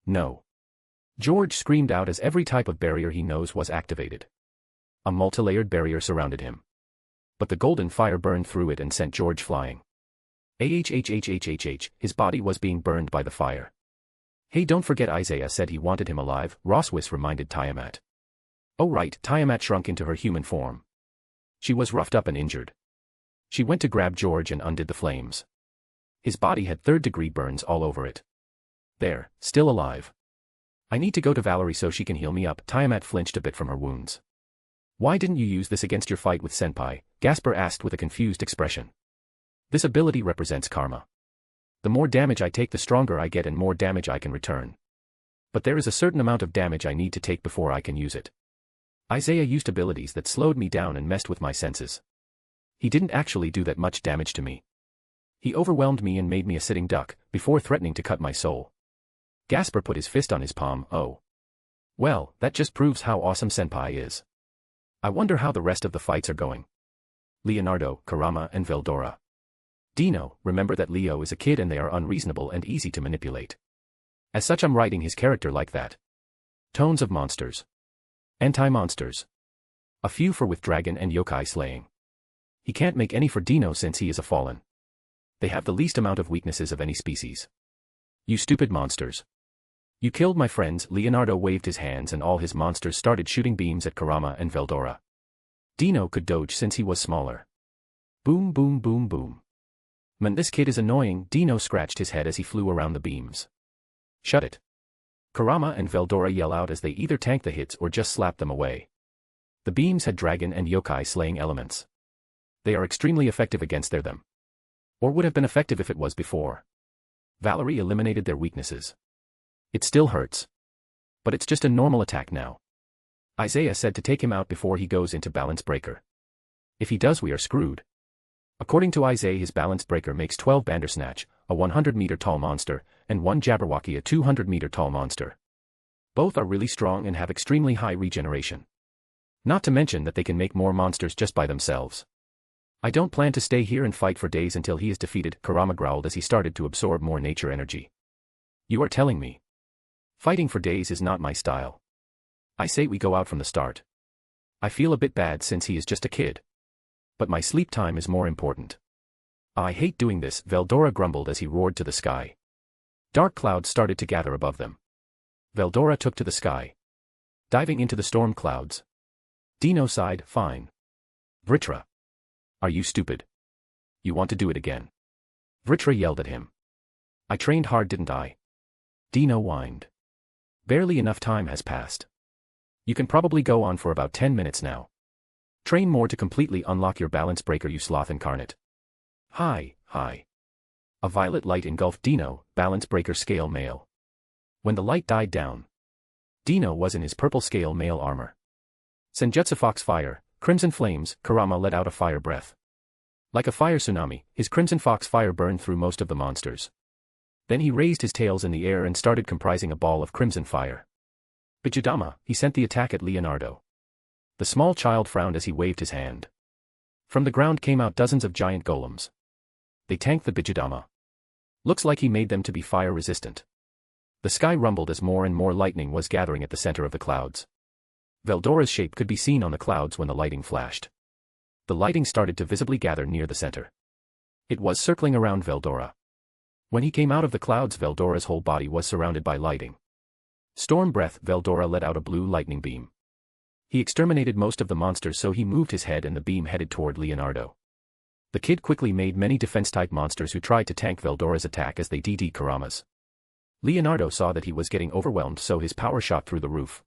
No. George screamed out as every type of barrier he knows was activated. A multi-layered barrier surrounded him. But the golden fire burned through it and sent George flying. His body was being burned by the fire. Hey, don't forget Isaiah said he wanted him alive, Rias reminded Tiamat. Oh right, Tiamat shrunk into her human form. She was roughed up and injured. She went to grab George and undid the flames. His body had third-degree burns all over it. There, still alive. I need to go to Valerie so she can heal me up. Tiamat flinched a bit from her wounds. Why didn't you use this against your fight with Senpai? Gasper asked with a confused expression. This ability represents karma. The more damage I take, the stronger I get and more damage I can return. But there is a certain amount of damage I need to take before I can use it. Isaiah used abilities that slowed me down and messed with my senses. He didn't actually do that much damage to me. He overwhelmed me and made me a sitting duck, before threatening to cut my soul. Gasper put his fist on his palm. Oh. Well, that just proves how awesome Senpai is. I wonder how the rest of the fights are going. Leonardo, Kurama and Veldora. Dino, remember that Leo is a kid and they are unreasonable and easy to manipulate. As such, I'm writing his character like that. Tones of monsters. Anti-monsters. A few for with dragon and yokai slaying. He can't make any for Dino since he is a fallen. They have the least amount of weaknesses of any species. You stupid monsters. You killed my friends. Leonardo waved his hands and all his monsters started shooting beams at Kurama and Veldora. Dino could dodge since he was smaller. Boom boom boom boom. Man, this kid is annoying. Dino scratched his head as he flew around the beams. Shut it. Kurama and Veldora yell out as they either tank the hits or just slap them away. The beams had dragon and yokai slaying elements. They are extremely effective against them. Or would have been effective if it was before. Valerie eliminated their weaknesses. It still hurts. But it's just a normal attack now. Isaiah said to take him out before he goes into balance breaker. If he does, we are screwed. According to Isaiah, his balance breaker makes 12 Bandersnatch, a 100-meter tall monster, and 1 Jabberwocky, a 200-meter tall monster. Both are really strong and have extremely high regeneration. Not to mention that they can make more monsters just by themselves. I don't plan to stay here and fight for days until he is defeated, Kurama growled as he started to absorb more nature energy. You are telling me. Fighting for days is not my style. I say we go out from the start. I feel a bit bad since he is just a kid. But my sleep time is more important. I hate doing this, Veldora grumbled as he roared to the sky. Dark clouds started to gather above them. Veldora took to the sky. Diving into the storm clouds. Dino sighed, fine. Vritra. Are you stupid? You want to do it again? Vritra yelled at him. I trained hard, didn't I? Dino whined. Barely enough time has passed. You can probably go on for about 10 minutes now. Train more to completely unlock your balance breaker, you sloth incarnate. Hi. A violet light engulfed Dino, balance breaker scale male. When the light died down, Dino was in his purple scale male armor. Senjutsu Fox Fire, Crimson Flames, Kurama let out a fire breath. Like a fire tsunami, his Crimson Fox Fire burned through most of the monsters. Then he raised his tails in the air and started comprising a ball of crimson fire. Bijidama, he sent the attack at Leonardo. The small child frowned as he waved his hand. From the ground came out dozens of giant golems. They tanked the Bijidama. Looks like he made them to be fire resistant. The sky rumbled as more and more lightning was gathering at the center of the clouds. Veldora's shape could be seen on the clouds when the lighting flashed. The lighting started to visibly gather near the center. It was circling around Veldora. When he came out of the clouds, Veldora's whole body was surrounded by lighting. Storm breath, Veldora let out a blue lightning beam. He exterminated most of the monsters, so he moved his head and the beam headed toward Leonardo. The kid quickly made many defense-type monsters who tried to tank Veldora's attack as they DD Kurama's. Leonardo saw that he was getting overwhelmed, so his power shot through the roof.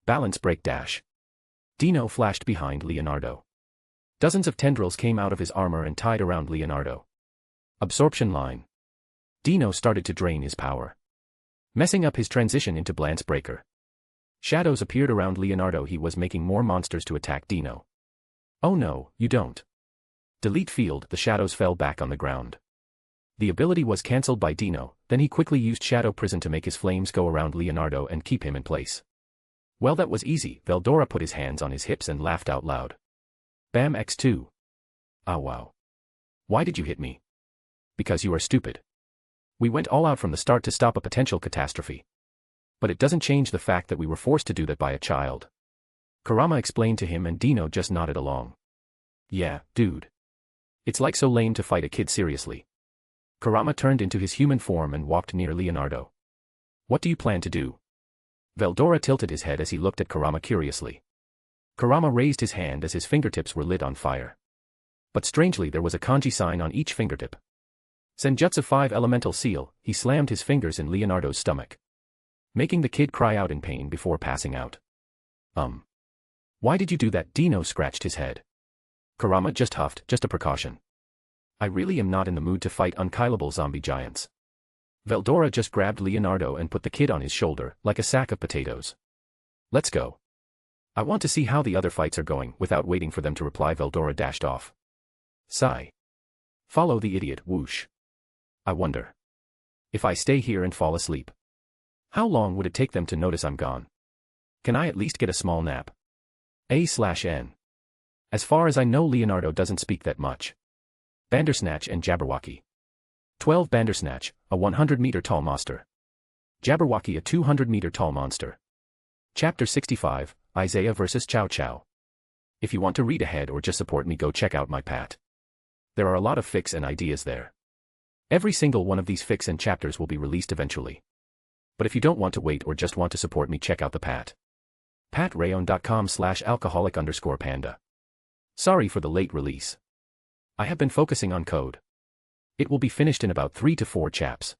Balance break dash. Dino flashed behind Leonardo. Dozens of tendrils came out of his armor and tied around Leonardo. Absorption line. Dino started to drain his power, messing up his transition into balance breaker. Shadows appeared around Leonardo. He was making more monsters to attack Dino. Oh no, you don't. Delete field. The shadows fell back on the ground. The ability was cancelled by Dino, then he quickly used Shadow Prison to make his flames go around Leonardo and keep him in place. Well, that was easy. Veldora put his hands on his hips and laughed out loud. Bam X2. Ah wow. Why did you hit me? Because you are stupid. We went all out from the start to stop a potential catastrophe. But it doesn't change the fact that we were forced to do that by a child. Kurama explained to him and Dino just nodded along. Yeah, dude. It's like so lame to fight a kid seriously. Kurama turned into his human form and walked near Leonardo. What do you plan to do? Veldora tilted his head as he looked at Kurama curiously. Kurama raised his hand as his fingertips were lit on fire. But strangely, there was a kanji sign on each fingertip. Senjutsu 5 Elemental Seal, he slammed his fingers in Leonardo's stomach, making the kid cry out in pain before passing out. Why did you do that? Dino scratched his head. Kurama just huffed, just a precaution. I really am not in the mood to fight unkillable zombie giants. Veldora just grabbed Leonardo and put the kid on his shoulder, like a sack of potatoes. Let's go. I want to see how the other fights are going. Without waiting for them to reply, Veldora dashed off. Sigh. Follow the idiot, whoosh. I wonder if I stay here and fall asleep, how long would it take them to notice I'm gone? Can I at least get a small nap? A/N. As far as I know, Leonardo doesn't speak that much. Bandersnatch and Jabberwocky. 12 Bandersnatch, a 100-meter tall monster. Jabberwocky, a 200-meter tall monster. Chapter 65, Isaiah vs. Chow Chow. If you want to read ahead or just support me, go check out my pat. There are a lot of fics and ideas there. Every single one of these fics and chapters will be released eventually. But if you don't want to wait or just want to support me, check out the pat. Patreon.com/alcoholic_panda. Sorry for the late release. I have been focusing on code. It will be finished in about 3 to 4 chaps.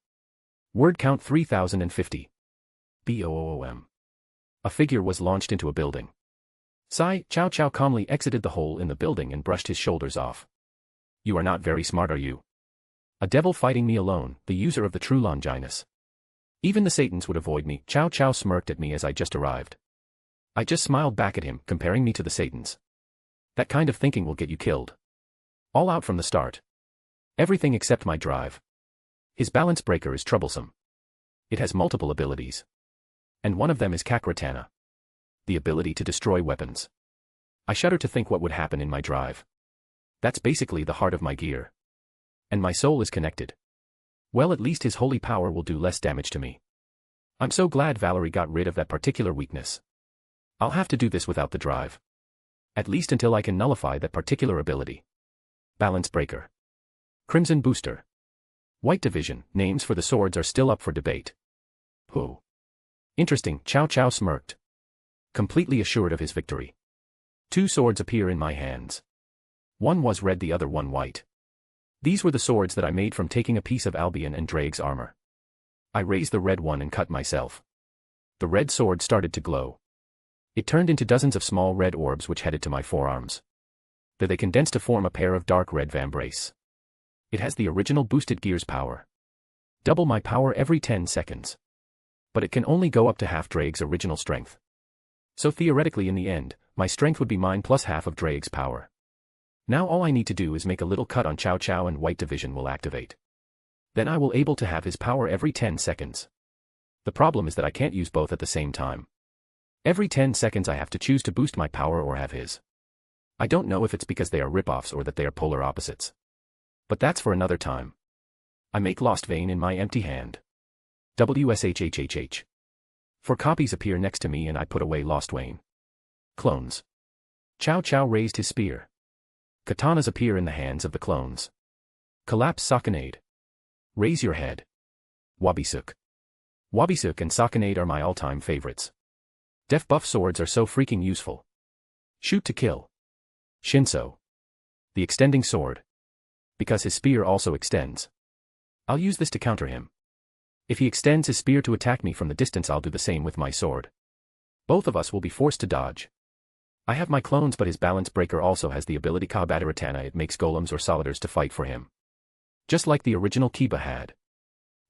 Word count 3050. BOOM. A figure was launched into a building. Sigh, Chow Chow calmly exited the hole in the building and brushed his shoulders off. You are not very smart, are you? A devil fighting me alone, the user of the true Longinus. Even the Satans would avoid me. Chow Chow smirked at me as I just arrived. I just smiled back at him, comparing me to the Satans. That kind of thinking will get you killed. All out from the start. Everything except my drive. His balance breaker is troublesome. It has multiple abilities. And one of them is Kakratana. The ability to destroy weapons. I shudder to think what would happen in my drive. That's basically the heart of my gear. And my soul is connected. Well, at least his holy power will do less damage to me. I'm so glad Valerie got rid of that particular weakness. I'll have to do this without the drive. At least until I can nullify that particular ability. Balance breaker. Crimson booster. White division, names for the swords are still up for debate. Who? Interesting, Chow Chow smirked. Completely assured of his victory. 2 swords appear in my hands. One was red, the other one white. These were the swords that I made from taking a piece of Albion and Drake's armor. I raised the red one and cut myself. The red sword started to glow. It turned into dozens of small red orbs which headed to my forearms. There they condensed to form a pair of dark red vambrace. It has the original boosted gear's power. Double my power every 10 seconds. But it can only go up to half Drake's original strength. So theoretically in the end, my strength would be mine plus half of Drake's power. Now all I need to do is make a little cut on Chow Chow and White Division will activate. Then I will able to have his power every 10 seconds. The problem is that I can't use both at the same time. Every 10 seconds I have to choose to boost my power or have his. I don't know if it's because they are ripoffs or that they are polar opposites. But that's for another time. I make Lost Vein in my empty hand. WSHHHH. 4 copies appear next to me and I put away Lost Vein. Clones. Chow Chow raised his spear. Katanas appear in the hands of the clones. Collapse Sakanade. Raise your head. Wabisuk. Wabisuk and Sakanade are my all-time favorites. Def buff swords are so freaking useful. Shoot to kill. Shinso. The extending sword. Because his spear also extends. I'll use this to counter him. If he extends his spear to attack me from the distance, I'll do the same with my sword. Both of us will be forced to dodge. I have my clones, but his balance breaker also has the ability Kabadaratana. It makes golems or solidars to fight for him. Just like the original Kiba had.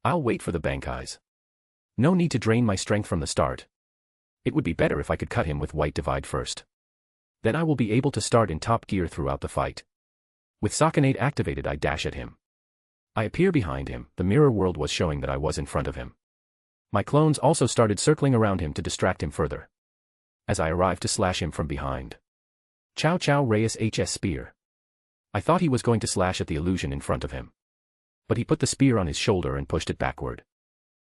I'll wait for the Bankais. No need to drain my strength from the start. It would be better if I could cut him with White Divide first. Then I will be able to start in top gear throughout the fight. With Sakanade activated, I dash at him. I appear behind him. The mirror world was showing that I was in front of him. My clones also started circling around him to distract him further. As I arrived to slash him from behind. Chow Chow Rias HS spear. I thought he was going to slash at the illusion in front of him. But he put the spear on his shoulder and pushed it backward,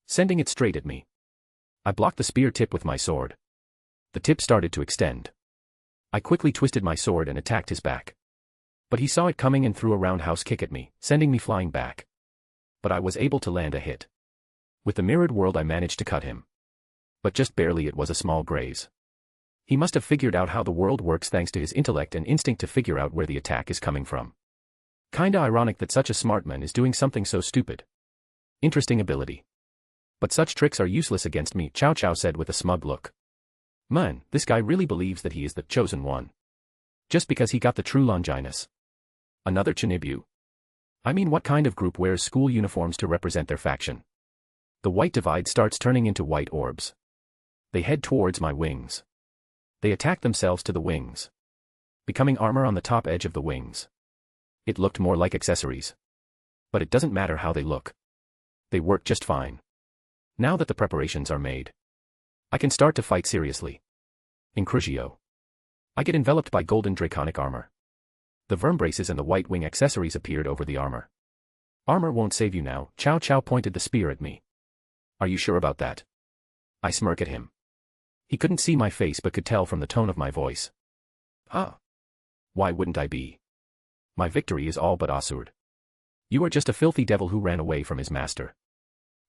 sending it straight at me. I blocked the spear tip with my sword. The tip started to extend. I quickly twisted my sword and attacked his back. But he saw it coming and threw a roundhouse kick at me, sending me flying back. But I was able to land a hit. With the mirrored world I managed to cut him. But just barely. It was a small graze. He must have figured out how the world works thanks to his intellect and instinct to figure out where the attack is coming from. Kinda ironic that such a smart man is doing something so stupid. Interesting ability. But such tricks are useless against me, Chow Chow said with a smug look. Man, this guy really believes that he is the chosen one. Just because he got the true Longinus. Another Chinibu. I mean, what kind of group wears school uniforms to represent their faction? The white divide starts turning into white orbs. They head towards my wings. They attack themselves to the wings, becoming armor on the top edge of the wings. It looked more like accessories. But it doesn't matter how they look. They work just fine. Now that the preparations are made, I can start to fight seriously. In Crucio, I get enveloped by golden draconic armor. The vermbraces and the white wing accessories appeared over the armor. Armor won't save you now, Chow Chow pointed the spear at me. Are you sure about that? I smirk at him. He couldn't see my face but could tell from the tone of my voice. Huh? Why wouldn't I be? My victory is all but assured. You are just a filthy devil who ran away from his master.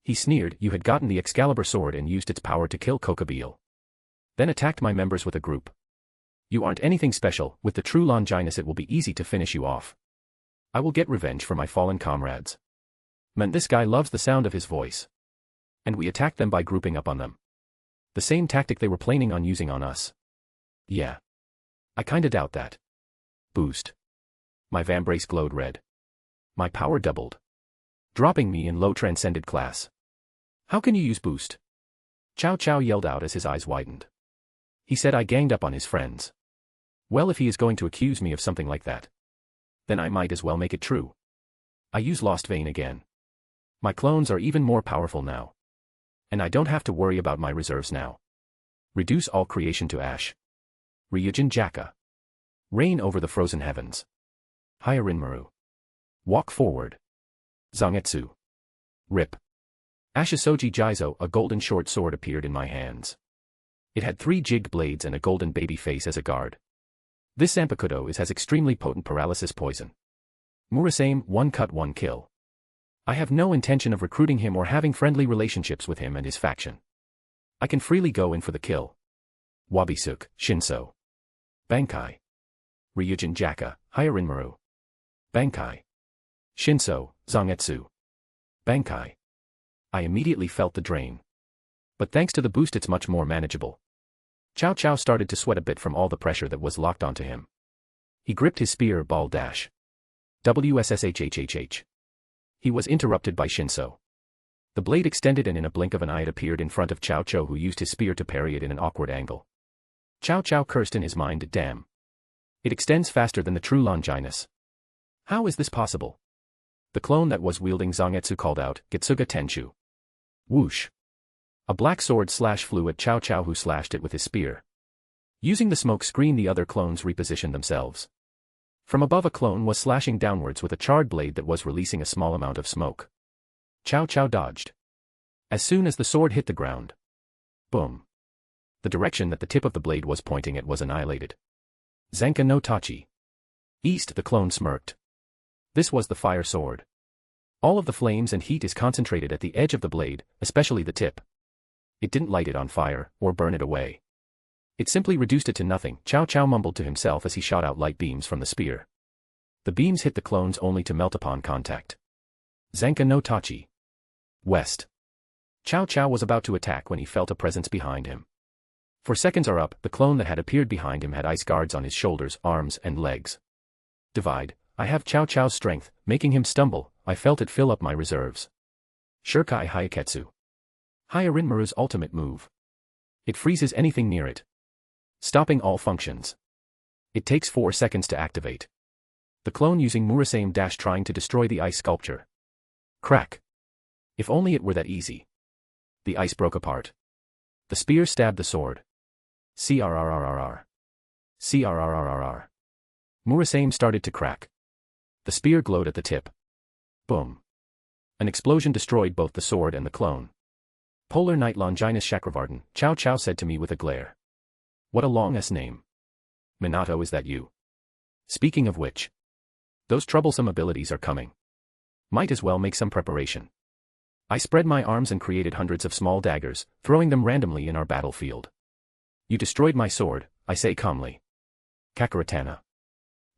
He sneered. You had gotten the Excalibur sword and used its power to kill Kokabeel. Then attacked my members with a group. You aren't anything special. With the true Longinus it will be easy to finish you off. I will get revenge for my fallen comrades. Man, this guy loves the sound of his voice. And we attacked them by grouping up on them. The same tactic they were planning on using on us. Yeah. I kinda doubt that. Boost. My vambrace glowed red. My power doubled, dropping me in low transcended class. How can you use boost? Chow Chow yelled out as his eyes widened. He said I ganged up on his friends. Well, if he is going to accuse me of something like that, then I might as well make it true. I use Lost Vein again. My clones are even more powerful now. And I don't have to worry about my reserves now. Reduce all creation to ash. Ryujin Jaka. Reign over the frozen heavens. Hyarin Maru. Walk forward. Zangetsu. Rip. Ashisoji Jizo, a golden short sword appeared in my hands. It had 3 jigged blades and a golden baby face as a guard. This Zanpakuto has extremely potent paralysis poison. Murasame, 1 cut 1 kill. I have no intention of recruiting him or having friendly relationships with him and his faction. I can freely go in for the kill. Wabisuk, Shinso. Bankai. Ryujin Jaka, Hyarin Maru. Bankai. Shinso, Zangetsu. Bankai. I immediately felt the drain. But thanks to the boost it's much more manageable. Chow Chow started to sweat a bit from all the pressure that was locked onto him. He gripped his spear ball dash. WSSHHHH. He was interrupted by Shinso. The blade extended and in a blink of an eye it appeared in front of Chow Chow, who used his spear to parry it in an awkward angle. Chow Chow cursed in his mind, damn. It extends faster than the true Longinus. How is this possible? The clone that was wielding Zangetsu called out, Getsuga Tenchu. Whoosh. A black sword slash flew at Chow Chow, who slashed it with his spear. Using the smoke screen the other clones repositioned themselves. From above a clone was slashing downwards with a charred blade that was releasing a small amount of smoke. Chow Chow dodged. As soon as the sword hit the ground. Boom. The direction that the tip of the blade was pointing at was annihilated. Zenka no Tachi. East, the clone smirked. This was the fire sword. All of the flames and heat is concentrated at the edge of the blade, especially the tip. It didn't light it on fire, or burn it away. It simply reduced it to nothing, Chow Chow mumbled to himself as he shot out light beams from the spear. The beams hit the clones only to melt upon contact. Zenka no Tachi. West. Chow Chow was about to attack when he felt a presence behind him. For seconds are up, the clone that had appeared behind him had ice guards on his shoulders, arms, and legs. Divide. I have Chow Chow's strength, making him stumble. I felt it fill up my reserves. Shurkai Hyaketsu. Hyarin Maru's ultimate move. It freezes anything near it, stopping all functions. It takes 4 seconds to activate. The clone using Murasame dash trying to destroy the ice sculpture. Crack. If only it were that easy. The ice broke apart. The spear stabbed the sword. CRRRRR. CRRRRR. Murasame started to crack. The spear glowed at the tip. Boom. An explosion destroyed both the sword and the clone. Polar Knight Longinus Chakravartin, Chow Chow said to me with a glare. What a long-ass name. Minato, is that you? Speaking of which, those troublesome abilities are coming. Might as well make some preparation. I spread my arms and created hundreds of small daggers, throwing them randomly in our battlefield. You destroyed my sword, I say calmly. Kakaratana.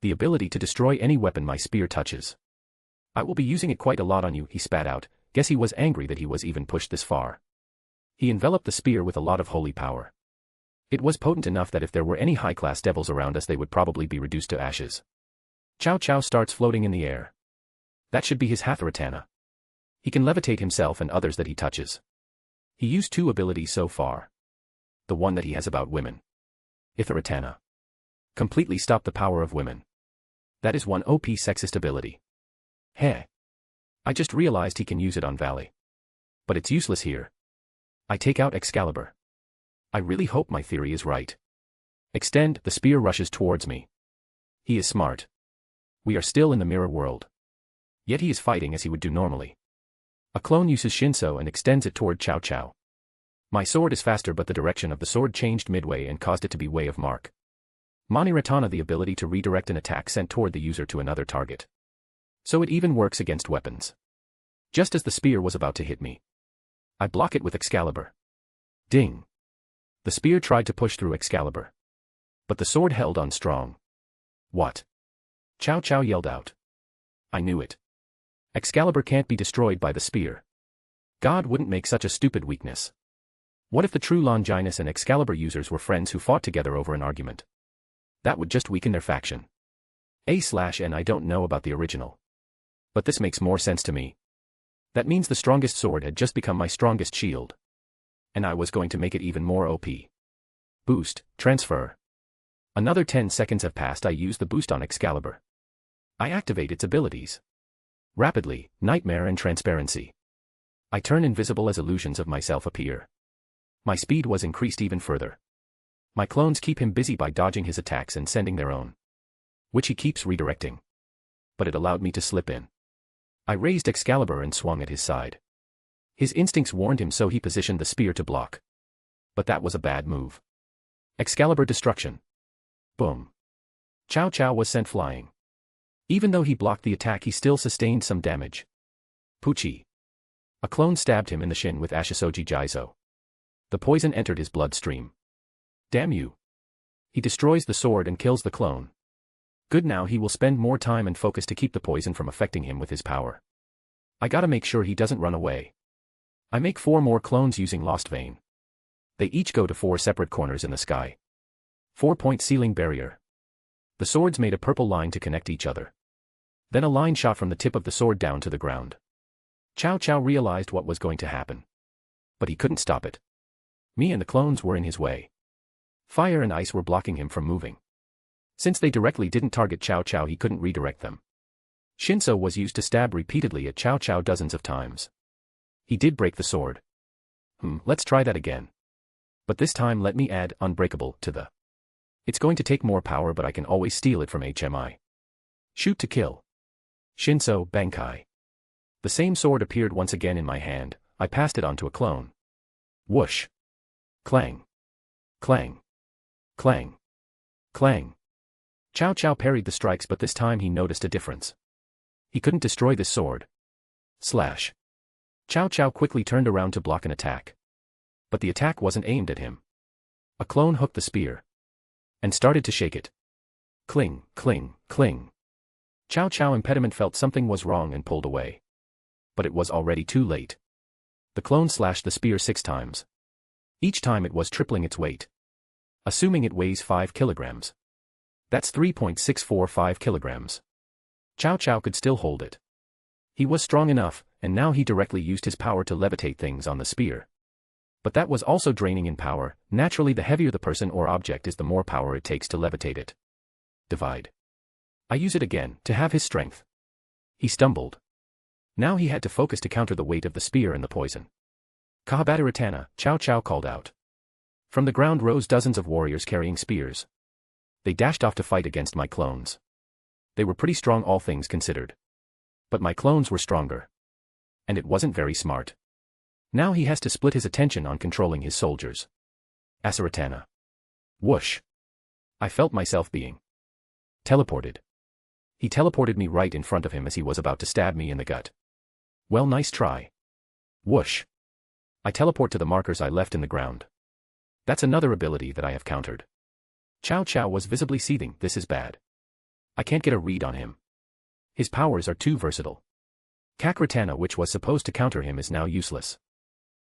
The ability to destroy any weapon my spear touches. I will be using it quite a lot on you, he spat out. Guess he was angry that he was even pushed this far. He enveloped the spear with a lot of holy power. It was potent enough that if there were any high-class devils around us they would probably be reduced to ashes. Chow Chow starts floating in the air. That should be his Hatharatana. He can levitate himself and others that he touches. He used 2 abilities so far. The one that he has about women. Itharatana. Completely stop the power of women. That is one OP sexist ability. Heh. I just realized he can use it on Valley. But it's useless here. I take out Excalibur. I really hope my theory is right. Extend, the spear rushes towards me. He is smart. We are still in the mirror world. Yet he is fighting as he would do normally. A clone uses Shinso and extends it toward Chow Chow. My sword is faster but the direction of the sword changed midway and caused it to be way of mark. Maniratana, the ability to redirect an attack sent toward the user to another target. So it even works against weapons. Just as the spear was about to hit me, I block it with Excalibur. Ding. The spear tried to push through Excalibur. But the sword held on strong. What? Chow Chow yelled out. I knew it. Excalibur can't be destroyed by the spear. God wouldn't make such a stupid weakness. What if the true Longinus and Excalibur users were friends who fought together over an argument? That would just weaken their faction. And I don't know about the original. But this makes more sense to me. That means the strongest sword had just become my strongest shield. And I was going to make it even more OP. Boost, transfer. Another 10 seconds have passed. I use the boost on Excalibur. I activate its abilities. Rapidly, Nightmare and Transparency. I turn invisible as illusions of myself appear. My speed was increased even further. My clones keep him busy by dodging his attacks and sending their own. Which he keeps redirecting. But it allowed me to slip in. I raised Excalibur and swung at his side. His instincts warned him, so he positioned the spear to block. But that was a bad move. Excalibur destruction. Boom. Chow Chow was sent flying. Even though he blocked the attack, he still sustained some damage. Poochie. A clone stabbed him in the shin with Ashisoji Jaizo. The poison entered his bloodstream. Damn you. He destroys the sword and kills the clone. Good, now he will spend more time and focus to keep the poison from affecting him with his power. I gotta make sure he doesn't run away. I make 4 more clones using Lost Vein. They each go to 4 separate corners in the sky. 4-point ceiling barrier. The swords made a purple line to connect each other. Then a line shot from the tip of the sword down to the ground. Chow Chow realized what was going to happen. But he couldn't stop it. Me and the clones were in his way. Fire and ice were blocking him from moving. Since they directly didn't target Chow Chow, he couldn't redirect them. Shinso was used to stab repeatedly at Chow Chow dozens of times. He did break the sword. Let's try that again. But this time let me add Unbreakable to the. It's going to take more power, but I can always steal it from HMI. Shoot to kill. Shinso Bankai. The same sword appeared once again in my hand. I passed it on to a clone. Whoosh. Clang. Clang. Clang. Clang. Chow Chow parried the strikes, but this time he noticed a difference. He couldn't destroy this sword. Slash. Chow Chow quickly turned around to block an attack. But the attack wasn't aimed at him. A clone hooked the spear. And started to shake it. Cling, cling, cling. Chow Chow impediment felt something was wrong and pulled away. But it was already too late. The clone slashed the spear 6 times. Each time it was tripling its weight. Assuming it weighs 5 kilograms. That's 3.645 kilograms. Chow Chow could still hold it. He was strong enough, and now he directly used his power to levitate things on the spear. But that was also draining in power. Naturally, the heavier the person or object is, the more power it takes to levitate it. Divide. I use it again, to have his strength. He stumbled. Now he had to focus to counter the weight of the spear and the poison. Kahabataratana, Chow Chow called out. From the ground rose dozens of warriors carrying spears. They dashed off to fight against my clones. They were pretty strong, all things considered. But my clones were stronger. And it wasn't very smart. Now he has to split his attention on controlling his soldiers. Asaratana. Whoosh. I felt myself being teleported. He teleported me right in front of him as he was about to stab me in the gut. Well, nice try. Whoosh. I teleport to the markers I left in the ground. That's another ability that I have countered. Chow Chow was visibly seething. This is bad. I can't get a read on him. His powers are too versatile. Kakratana, which was supposed to counter him, is now useless.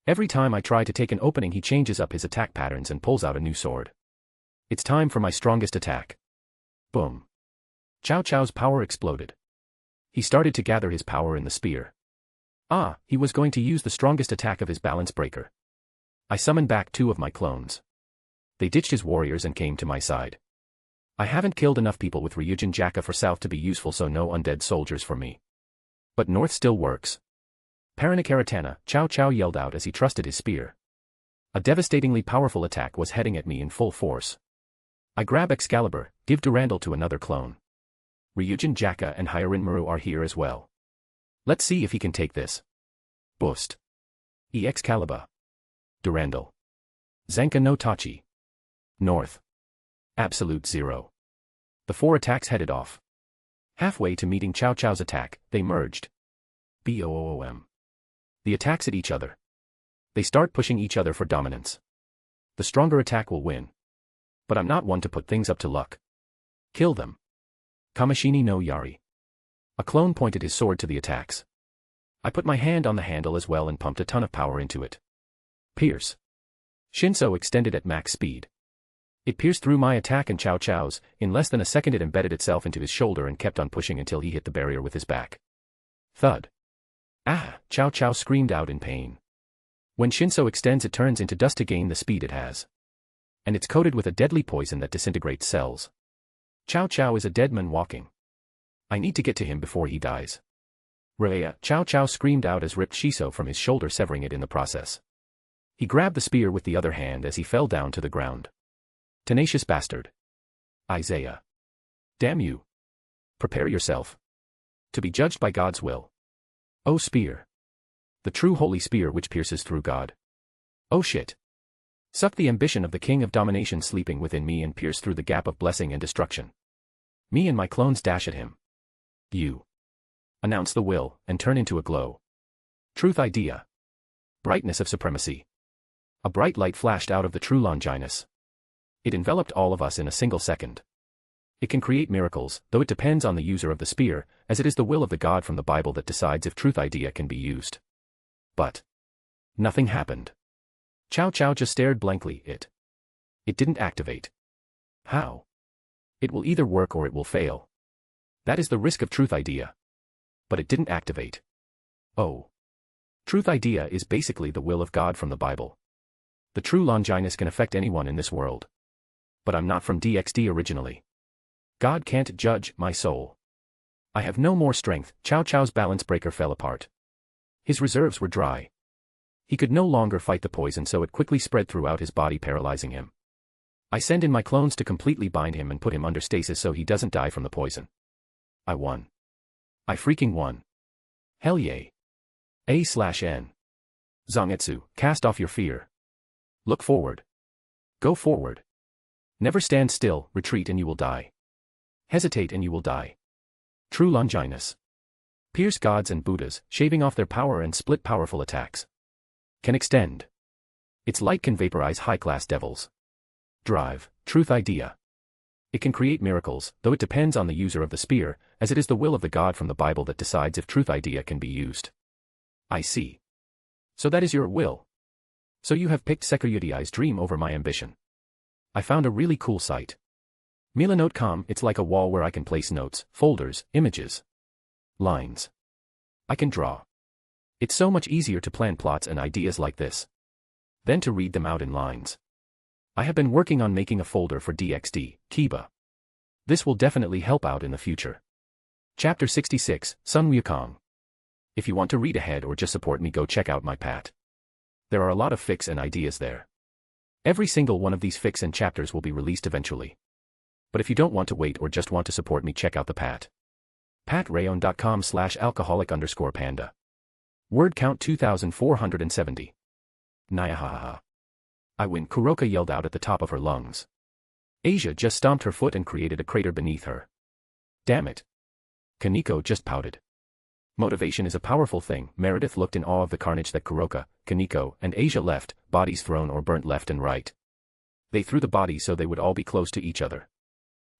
Every time I try to take an opening, he changes up his attack patterns and pulls out a new sword. It's time for my strongest attack. Boom. Cao Cao's power exploded. He started to gather his power in the spear. He was going to use the strongest attack of his balance breaker. I summoned back 2 of my clones. They ditched his warriors and came to my side. I haven't killed enough people with Ryujin Jaka for South to be useful, so no undead soldiers for me. But North still works. Paranikaratana, Cao Cao yelled out as he trusted his spear. A devastatingly powerful attack was heading at me in full force. I grab Excalibur, give Durandal to another clone. Ryujin Jaka and Hyarin Maru are here as well. Let's see if he can take this. Boost. Excalibur. Durandal. Zenka no Tachi. North. Absolute 0. The 4 attacks headed off. Halfway to meeting Cao Cao's attack, they merged. Boom. The attacks at each other. They start pushing each other for dominance. The stronger attack will win. But I'm not one to put things up to luck. Kill them. Kamishini no Yari. A clone pointed his sword to the attacks. I put my hand on the handle as well and pumped a ton of power into it. Pierce. Shinso extended at max speed. It pierced through my attack and Cao Cao's. In less than a second it embedded itself into his shoulder and kept on pushing until he hit the barrier with his back. Thud. Cao Cao screamed out in pain. When Shinso extends, it turns into dust to gain the speed it has. And it's coated with a deadly poison that disintegrates cells. Cao Cao is a dead man walking. I need to get to him before he dies. Rhea, Cao Cao screamed out as ripped Shiso from his shoulder, severing it in the process. He grabbed the spear with the other hand as he fell down to the ground. Tenacious bastard. Isaiah. Damn you. Prepare yourself. To be judged by God's will. Oh spear. The true holy spear which pierces through God. Oh shit. Suck the ambition of the king of domination sleeping within me and pierce through the gap of blessing and destruction. Me and my clones dash at him. You. Announce the will, and turn into a glow. Truth idea. Brightness of supremacy. A bright light flashed out of the true Longinus. It enveloped all of us in a single second. It can create miracles, though it depends on the user of the spear, as it is the will of the God from the Bible that decides if truth idea can be used. But nothing happened. Cao Cao just stared blankly. It didn't activate. How? It will either work or it will fail. That is the risk of truth idea. But it didn't activate. Oh. Truth idea is basically the will of God from the Bible. The true Longinus can affect anyone in this world. But I'm not from DxD originally. God can't judge my soul. I have no more strength. Cao Cao's balance breaker fell apart. His reserves were dry. He could no longer fight the poison, so it quickly spread throughout his body, paralyzing him. I send in my clones to completely bind him and put him under stasis so he doesn't die from the poison. I won. I freaking won. Hell yay. A/N. Zangetsu, cast off your fear. Look forward. Go forward. Never stand still, retreat and you will die. Hesitate and you will die. True Longinus. Pierce gods and Buddhas, shaving off their power and split powerful attacks. Can extend. Its light can vaporize high-class devils. Drive, truth idea. It can create miracles, though it depends on the user of the spear, as it is the will of the God from the Bible that decides if truth idea can be used. I see. So that is your will. So you have picked Sekuyutiai's dream over my ambition. I found a really cool site. Milanote.com, it's like a wall where I can place notes, folders, images, lines. I can draw. It's so much easier to plan plots and ideas like this than to read them out in lines. I have been working on making a folder for DxD, Kiba. This will definitely help out in the future. Chapter 66, Sun Wukong. If you want to read ahead or just support me, go check out my Pat. There are a lot of fics and ideas there. Every single one of these fics and chapters will be released eventually. But if you don't want to wait or just want to support me, check out the Pat. Patreon.com/alcoholic_panda. Word count 2,470. Nyahaha. I win, Kuroka yelled out at the top of her lungs. Asia just stomped her foot and created a crater beneath her. Damn it. Kaneko just pouted. Motivation is a powerful thing. Meredith looked in awe of the carnage that Kuroka, Kaneko, and Asia left, bodies thrown or burnt left and right. They threw the bodies so they would all be close to each other.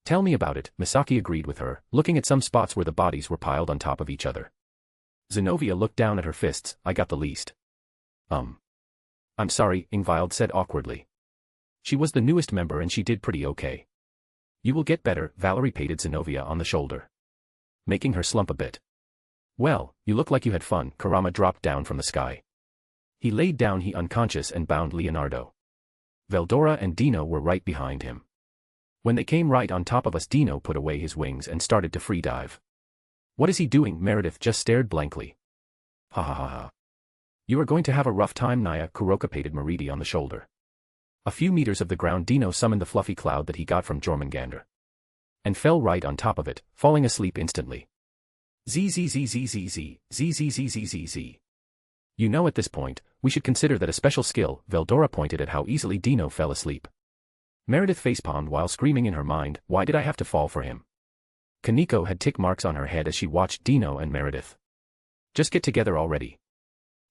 Tell me about it, Misaki agreed with her, looking at some spots where the bodies were piled on top of each other. Zenobia looked down at her fists. I got the least. I'm sorry, Ingvild said awkwardly. She was the newest member and she did pretty okay. You will get better, Valerie patted Zenobia on the shoulder, making her slump a bit. Well, you look like you had fun. Kurama dropped down from the sky. He laid down unconscious and bound Leonardo. Veldora and Dino were right behind him. When they came right on top of us, Dino put away his wings and started to free dive. What is he doing? Meredith just stared blankly. Ha ha ha ha. You are going to have a rough time, Naya, Kuroka patted Maridi on the shoulder. A few meters of the ground, Dino summoned the fluffy cloud that he got from Jormungandr. And fell right on top of it, falling asleep instantly. Z. You know, at this point, we should consider that a special skill. Veldora pointed at how easily Dino fell asleep. Meredith facepalmed while screaming in her mind, why did I have to fall for him? Kaneko had tick marks on her head as she watched Dino and Meredith. Just get together already.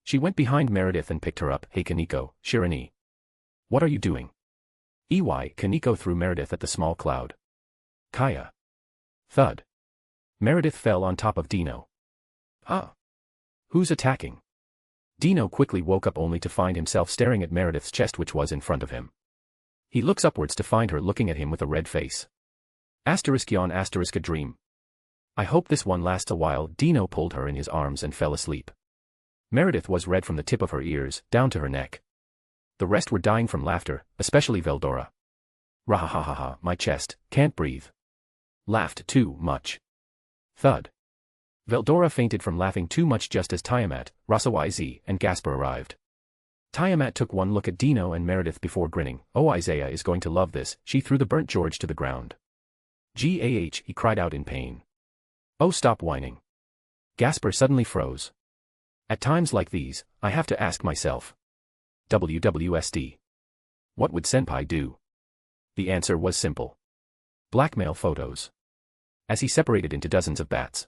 She went behind Meredith and picked her up. Hey Kaneko, Shirani. What are you doing? Kaneko threw Meredith at the small cloud. Kaya. Thud. Meredith fell on top of Dino. Who's attacking? Dino quickly woke up only to find himself staring at Meredith's chest, which was in front of him. He looks upwards to find her looking at him with a red face. Yawn a dream. I hope this one lasts a while. Dino pulled her in his arms and fell asleep. Meredith was red from the tip of her ears, down to her neck. The rest were dying from laughter, especially Veldora. Rahahaha, my chest, can't breathe. Laughed too much. Thud. Veldora fainted from laughing too much just as Tiamat, Rasawai and Gasper arrived. Tiamat took one look at Dino and Meredith before grinning. Oh, Isaiah is going to love this. She threw the burnt George to the ground. Gah, he cried out in pain. Oh, stop whining. Gasper suddenly froze. At times like these, I have to ask myself. WWSD. What would Senpai do? The answer was simple. Blackmail photos. As he separated into dozens of bats.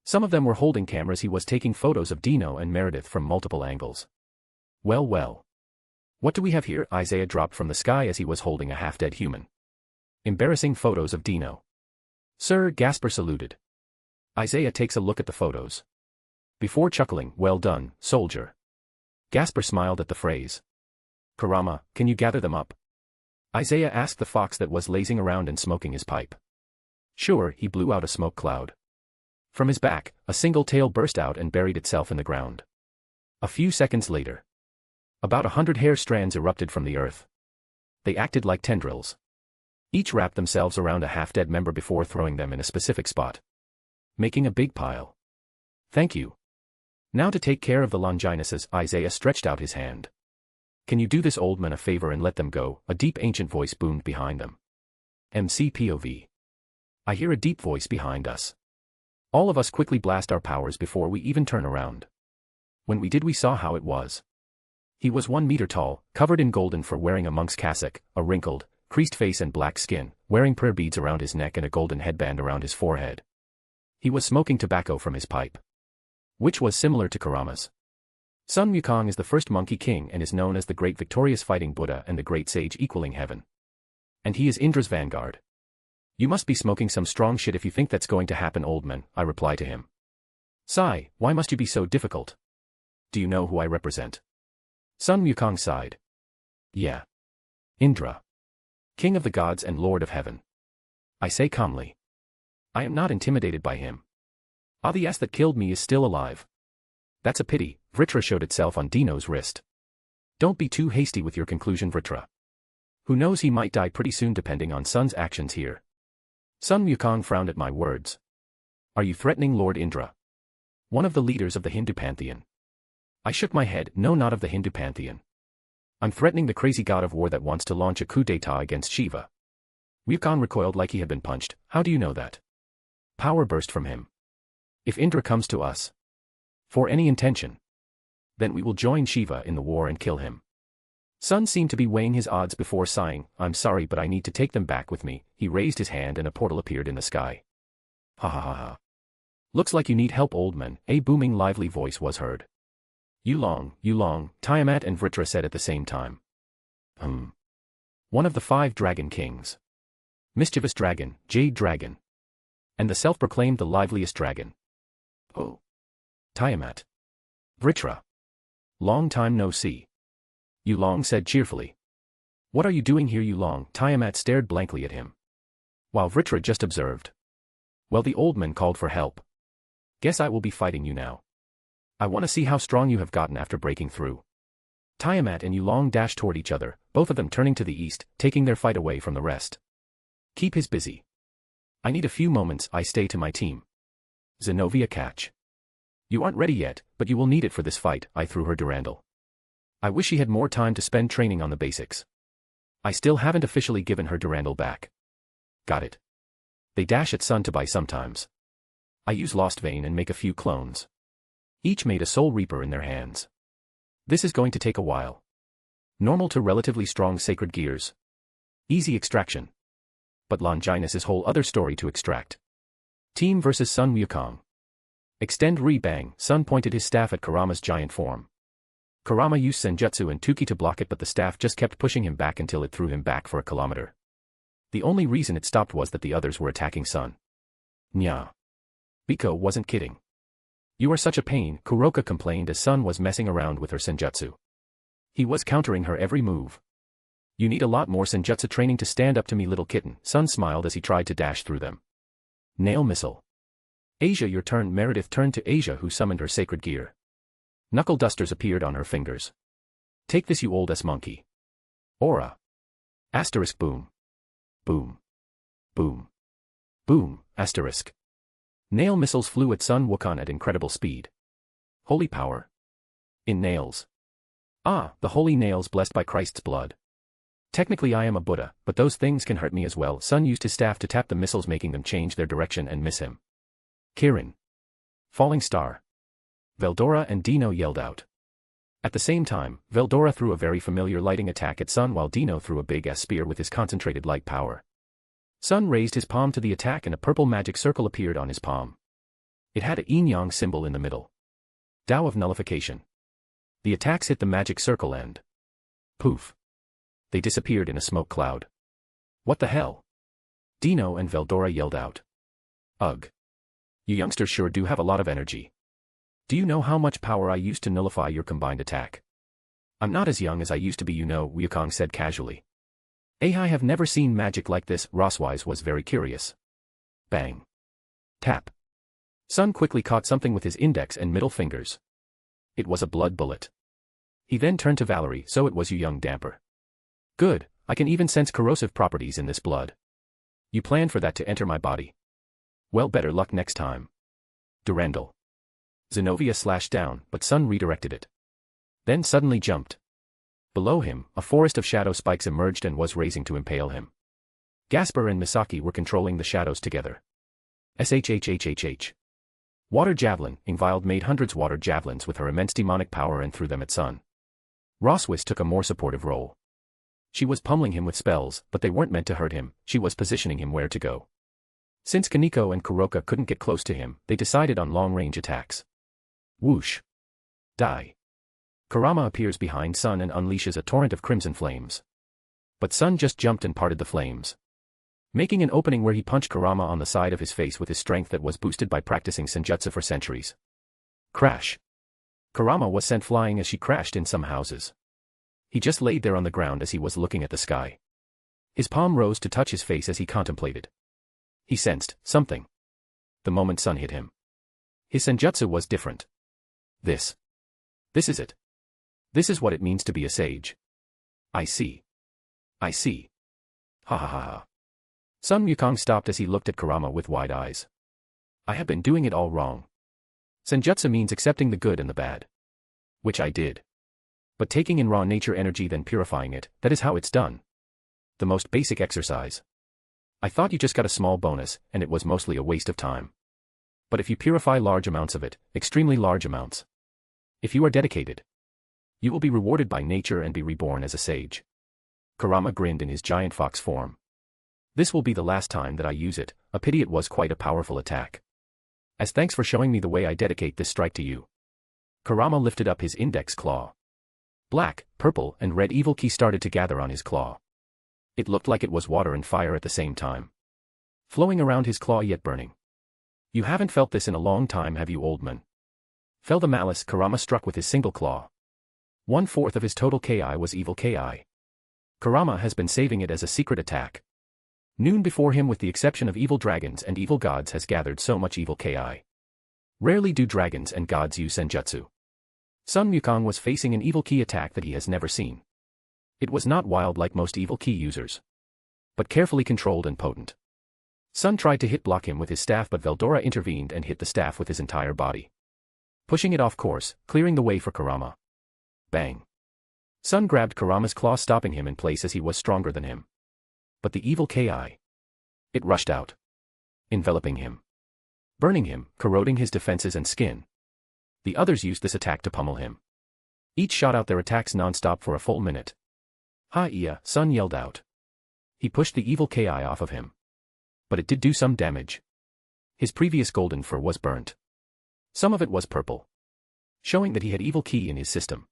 Some of them were holding cameras. He was taking photos of Dino and Meredith from multiple angles. Well. What do we have here? Isaiah dropped from the sky as he was holding a half-dead human. Embarrassing photos of Dino. Sir, Gasper saluted. Isaiah takes a look at the photos. Before chuckling, well done, soldier. Gasper smiled at the phrase. Kurama, can you gather them up? Isaiah asked the fox that was lazing around and smoking his pipe. Sure, he blew out a smoke cloud. From his back, a single tail burst out and buried itself in the ground. A few seconds later, about 100 hair strands erupted from the earth. They acted like tendrils. Each wrapped themselves around a half-dead member before throwing them in a specific spot, making a big pile. Thank you. Now to take care of the Longinuses, Isaiah stretched out his hand. Can you do this old man a favor and let them go? A deep ancient voice boomed behind them. MC POV. I hear a deep voice behind us. All of us quickly blast our powers before we even turn around. When we did, we saw how it was. He was 1 meter tall, covered in golden fur, wearing a monk's cassock, a wrinkled, creased face and black skin, wearing prayer beads around his neck and a golden headband around his forehead. He was smoking tobacco from his pipe, which was similar to Kurama's. Sun Wukong is the first monkey king and is known as the great victorious fighting Buddha and the great sage equaling heaven. And he is Indra's vanguard. You must be smoking some strong shit if you think that's going to happen, old man, I reply to him. Sigh, why must you be so difficult? Do you know who I represent? Sun Wukong sighed. Yeah. Indra. King of the gods and Lord of heaven. I say calmly. I am not intimidated by him. The ass that killed me is still alive. That's a pity. Vritra showed itself on Dino's wrist. Don't be too hasty with your conclusion, Vritra. Who knows, he might die pretty soon depending on Sun's actions here. Sun Wukong frowned at my words. Are you threatening Lord Indra? One of the leaders of the Hindu pantheon. I shook my head. No, not of the Hindu pantheon. I'm threatening the crazy god of war that wants to launch a coup d'etat against Shiva. Wukong recoiled like he had been punched. How do you know that? Power burst from him. If Indra comes to us for any intention, then we will join Shiva in the war and kill him. Sun seemed to be weighing his odds before sighing. I'm sorry, but I need to take them back with me. He raised his hand and a portal appeared in the sky. Ha ha ha ha. Looks like you need help, old man. A booming lively voice was heard. Yulong, Tiamat and Vritra said at the same time. One of the 5 dragon kings. Mischievous dragon, jade dragon. And the self-proclaimed the liveliest dragon. Oh. Tiamat. Vritra. Long time no see. Yulong said cheerfully. What are you doing here, Yulong? Tiamat stared blankly at him. While Vritra just observed. Well, the old man called for help. Guess I will be fighting you now. I want to see how strong you have gotten after breaking through. Tiamat and Yulong dashed toward each other, both of them turning to the east, taking their fight away from the rest. Keep his busy. I need a few moments, I stay to my team. Zenobia catch. You aren't ready yet, but you will need it for this fight, I threw her Durandal. I wish she had more time to spend training on the basics. I still haven't officially given her Durandal back. Got it. They dash at Sun to buy sometimes. I use Lost Vein and make a few clones. Each made a Soul Reaper in their hands. This is going to take a while. Normal to relatively strong sacred gears. Easy extraction. But Longinus is whole other story to extract. Team versus Sun Wukong. Extend Re-Bang. Sun pointed his staff at Kurama's giant form. Kurama used Senjutsu and Tuki to block it, but the staff just kept pushing him back until it threw him back for a kilometer. The only reason it stopped was that the others were attacking Sun. Nya. Biko wasn't kidding. You are such a pain, Kuroka complained as Sun was messing around with her Senjutsu. He was countering her every move. You need a lot more Senjutsu training to stand up to me, little kitten. Sun smiled as he tried to dash through them. Nail missile. Asia, your turn. Meredith turned to Asia, who summoned her sacred gear. Knuckle dusters appeared on her fingers. Take this, you old monkey. Aura. Asterisk boom. Boom. Boom. Boom, asterisk. Nail missiles flew at Sun Wukong at incredible speed. Holy power. In nails. Ah, the holy nails blessed by Christ's blood. Technically I am a Buddha, but those things can hurt me as well. Sun used his staff to tap the missiles, making them change their direction and miss him. Kirin. Falling star. Veldora and Dino yelled out. At the same time, Veldora threw a very familiar lighting attack at Sun while Dino threw a big-ass spear with his concentrated light power. Sun raised his palm to the attack and a purple magic circle appeared on his palm. It had a yin-yang symbol in the middle. Tao of nullification. The attacks hit the magic circle and... poof. They disappeared in a smoke cloud. What the hell? Dino and Veldora yelled out. Ugh. You youngsters sure do have a lot of energy. Do you know how much power I used to nullify your combined attack? I'm not as young as I used to be, you know, Wukong said casually. I have never seen magic like this. Rosswise was very curious. Bang. Tap. Sun quickly caught something with his index and middle fingers. It was a blood bullet. He then turned to Valerie. So it was you, young damper. Good, I can even sense corrosive properties in this blood. You planned for that to enter my body. Well, better luck next time. Durandal. Zenobia slashed down, but Sun redirected it. Then suddenly jumped. Below him, a forest of shadow spikes emerged and was raising to impale him. Gasper and Misaki were controlling the shadows together. SHHHHH. Water javelin. Ingvild made hundreds water javelins with her immense demonic power and threw them at Sun. Rosswis took a more supportive role. She was pummeling him with spells, but they weren't meant to hurt him. She was positioning him where to go. Since Kaneko and Kuroka couldn't get close to him, they decided on long-range attacks. Whoosh. Die. Kurama appears behind Sun and unleashes a torrent of crimson flames. But Sun just jumped and parted the flames, making an opening where he punched Kurama on the side of his face with his strength that was boosted by practicing Senjutsu for centuries. Crash. Kurama was sent flying as she crashed in some houses. He just laid there on the ground as he was looking at the sky. His palm rose to touch his face as he contemplated. He sensed something. The moment Sun hit him. His Senjutsu was different. This is it. This is what it means to be a sage. I see. I see. Ha ha ha ha. Sun Wukong stopped as he looked at Kurama with wide eyes. I have been doing it all wrong. Senjutsu means accepting the good and the bad. Which I did. But taking in raw nature energy then purifying it, that is how it's done. The most basic exercise. I thought you just got a small bonus, and it was mostly a waste of time. But if you purify large amounts of it, extremely large amounts. If you are dedicated, you will be rewarded by nature and be reborn as a sage. Kurama grinned in his giant fox form. This will be the last time that I use it. A pity, it was quite a powerful attack. As thanks for showing me the way, I dedicate this strike to you. Kurama lifted up his index claw. Black, purple, and red evil ki started to gather on his claw. It looked like it was water and fire at the same time, flowing around his claw yet burning. You haven't felt this in a long time, have you, old man? Fell the malice Kurama struck with his single claw. 1/4 of his total KI was evil KI. Kurama has been saving it as a secret attack. Noon before him, with the exception of evil dragons and evil gods, has gathered so much evil KI. Rarely do dragons and gods use senjutsu. Sun Wukong was facing an evil ki attack that he has never seen. It was not wild like most evil ki users, but carefully controlled and potent. Sun tried to hit block him with his staff, but Veldora intervened and hit the staff with his entire body, pushing it off course, clearing the way for Kurama. Bang! Sun grabbed Kurama's claw, stopping him in place as he was stronger than him. But the evil KI. It rushed out, enveloping him, burning him, corroding his defenses and skin. The others used this attack to pummel him. Each shot out their attacks non-stop for a full minute. Ha-iya, Sun yelled out. He pushed the evil KI off of him. But it did do some damage. His previous golden fur was burnt. Some of it was purple, showing that he had evil ki in his system.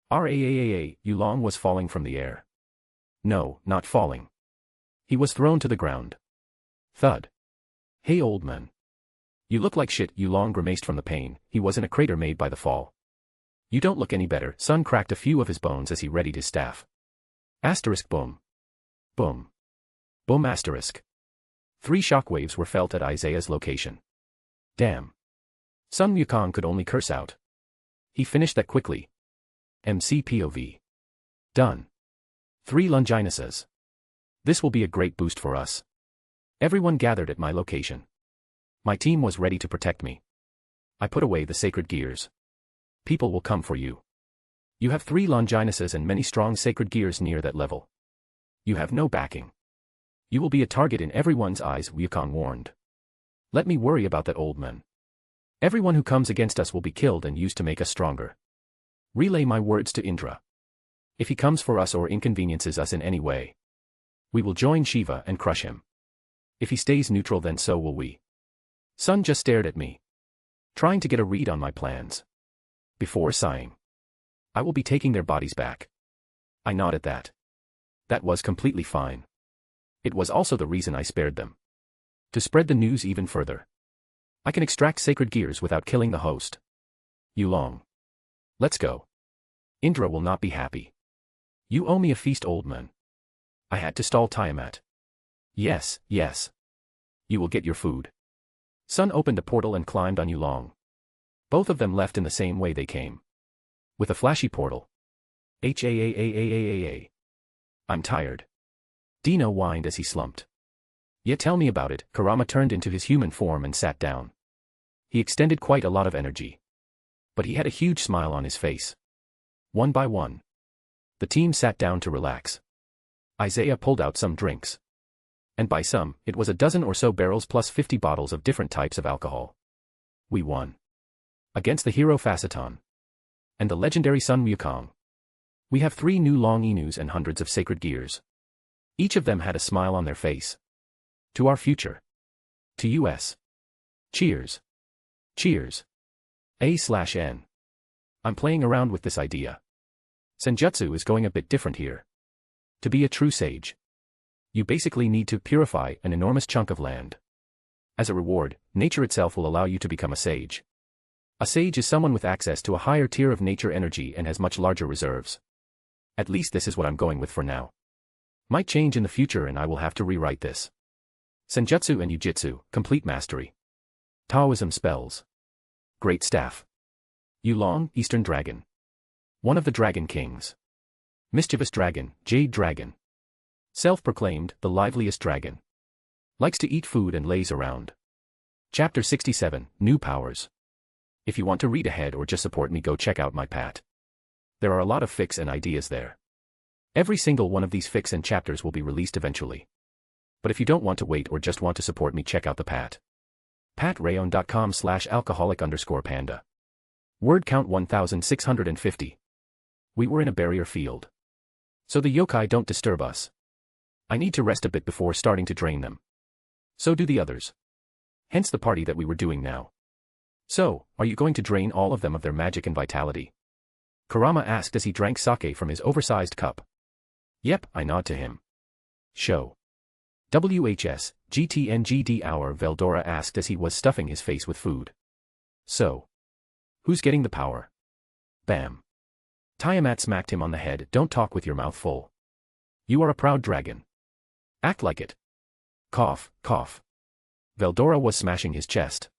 Raaa, Yulong was falling from the air. No, not falling. He was thrown to the ground. Thud. Hey, old man. You look like shit, Yulong grimaced from the pain. He was in a crater made by the fall. You don't look any better. Sun cracked a few of his bones as he readied his staff. Asterisk boom. Boom. Boom asterisk. 3 shockwaves were felt at Isaiah's location. Damn. Sun Wukong could only curse out. He finished that quickly. MCPOV. Done. 3 Longinus's. This will be a great boost for us. Everyone gathered at my location. My team was ready to protect me. I put away the sacred gears. People will come for you. You have 3 Longinuses and many strong sacred gears near that level. You have no backing. You will be a target in everyone's eyes, Wukong warned. Let me worry about that, old man. Everyone who comes against us will be killed and used to make us stronger. Relay my words to Indra. If he comes for us or inconveniences us in any way, we will join Shiva and crush him. If he stays neutral, then so will we. Sun just stared at me, trying to get a read on my plans. Before sighing. I will be taking their bodies back. I nodded that. That was completely fine. It was also the reason I spared them. To spread the news even further. I can extract sacred gears without killing the host. Yulong. Let's go. Indra will not be happy. You owe me a feast, old man. I had to stall Tiamat. Yes, yes. You will get your food. Sun opened a portal and climbed on Yulong. Both of them left in the same way they came. With a flashy portal. Haaaaaaaaa. I'm tired. Dino whined as he slumped. Yeah, tell me about it. Kurama turned into his human form and sat down. He extended quite a lot of energy. But he had a huge smile on his face. One by one, the team sat down to relax. Isaiah pulled out some drinks. And by some, it was a dozen or so barrels plus 50 bottles of different types of alcohol. We won. Against the hero Faceton. And the legendary Sun Wukong. We have 3 new long Inus and hundreds of sacred gears. Each of them had a smile on their face. To our future. To US. Cheers. Cheers. A/N. I'm playing around with this idea. Senjutsu is going a bit different here. To be a true sage, you basically need to purify an enormous chunk of land. As a reward, nature itself will allow you to become a sage. A sage is someone with access to a higher tier of nature energy and has much larger reserves. At least this is what I'm going with for now. Might change in the future and I will have to rewrite this. Senjutsu and Yujitsu, complete mastery. Taoism spells. Great staff. Yulong, Eastern Dragon. One of the Dragon Kings. Mischievous Dragon, Jade Dragon. Self-proclaimed, the liveliest dragon. Likes to eat food and lays around. Chapter 67, New Powers. If you want to read ahead or just support me, go check out my pat. There are a lot of fics and ideas there. Every single one of these fics and chapters will be released eventually. But if you don't want to wait or just want to support me, check out the pat. patrayon.com/alcoholic_panda. Word count 1650. We were in a barrier field. So the yokai don't disturb us. I need to rest a bit before starting to drain them. So do the others. Hence the party that we were doing now. So, are you going to drain all of them of their magic and vitality? Kurama asked as he drank sake from his oversized cup. Yep, I nod to him. Show. WHS, GTNGD hour, Veldora asked as he was stuffing his face with food. So. Who's getting the power? Bam. Tiamat smacked him on the head. Don't talk with your mouth full. You are a proud dragon. Act like it. Cough, cough. Veldora was smashing his chest.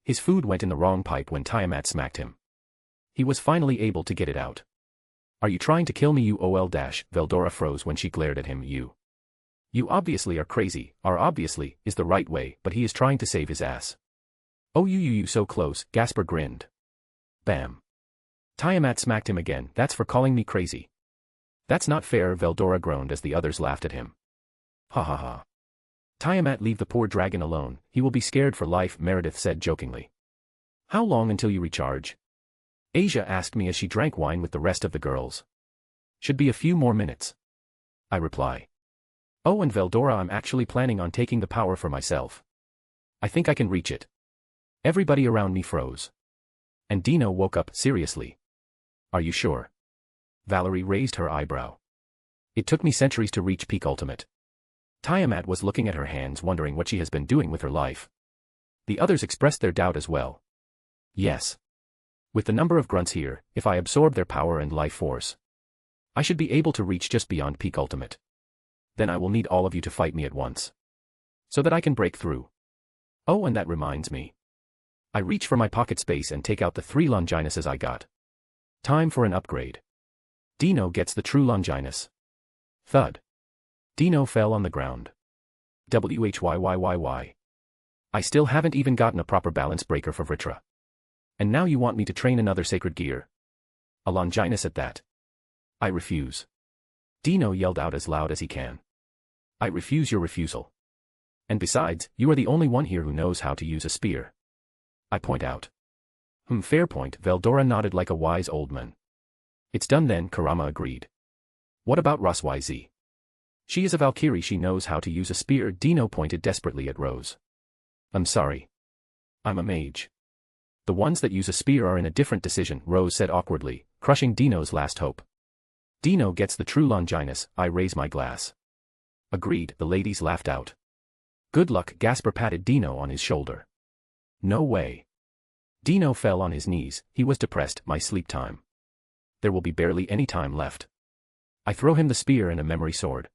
His food went in the wrong pipe when Tiamat smacked him. He was finally able to get it out. Are you trying to kill me, you ol dash? Veldora froze when she glared at him. You obviously are crazy. Obviously is the right way, but he is trying to save his ass. Oh you so close, Gasper grinned. Bam. Tiamat smacked him again. That's for calling me crazy. That's not fair, Veldora groaned as the others laughed at him. Ha ha ha. Tiamat, leave the poor dragon alone, he will be scared for life, Meredith said jokingly. How long until you recharge? Asia asked me as she drank wine with the rest of the girls. Should be a few more minutes. I reply. Oh, and Veldora, I'm actually planning on taking the power for myself. I think I can reach it. Everybody around me froze. And Dino woke up. Seriously? Are you sure? Valerie raised her eyebrow. It took me centuries to reach peak ultimate. Tiamat was looking at her hands, wondering what she has been doing with her life. The others expressed their doubt as well. Yes. With the number of grunts here, if I absorb their power and life force, I should be able to reach just beyond peak ultimate. Then I will need all of you to fight me at once, so that I can break through. Oh, and that reminds me. I reach for my pocket space and take out the 3 Longinuses I got. Time for an upgrade. Dino gets the true Longinus. Thud. Dino fell on the ground. Whyy. I still haven't even gotten a proper balance breaker for Vritra. And now you want me to train another sacred gear? A Longinus at that. I refuse. Dino yelled out as loud as he can. I refuse your refusal. And besides, you are the only one here who knows how to use a spear. I point out. Fair point, Veldora nodded like a wise old man. It's done then, Karama agreed. What about Ryas? She is a Valkyrie, she knows how to use a spear. Dino pointed desperately at Rose. I'm sorry. I'm a mage. The ones that use a spear are in a different decision, Rose said awkwardly, crushing Dino's last hope. Dino gets the true Longinus, I raise my glass. Agreed, the ladies laughed out. Good luck, Gasper patted Dino on his shoulder. No way. Dino fell on his knees, he was depressed, my sleep time. There will be barely any time left. I throw him the spear and a memory sword.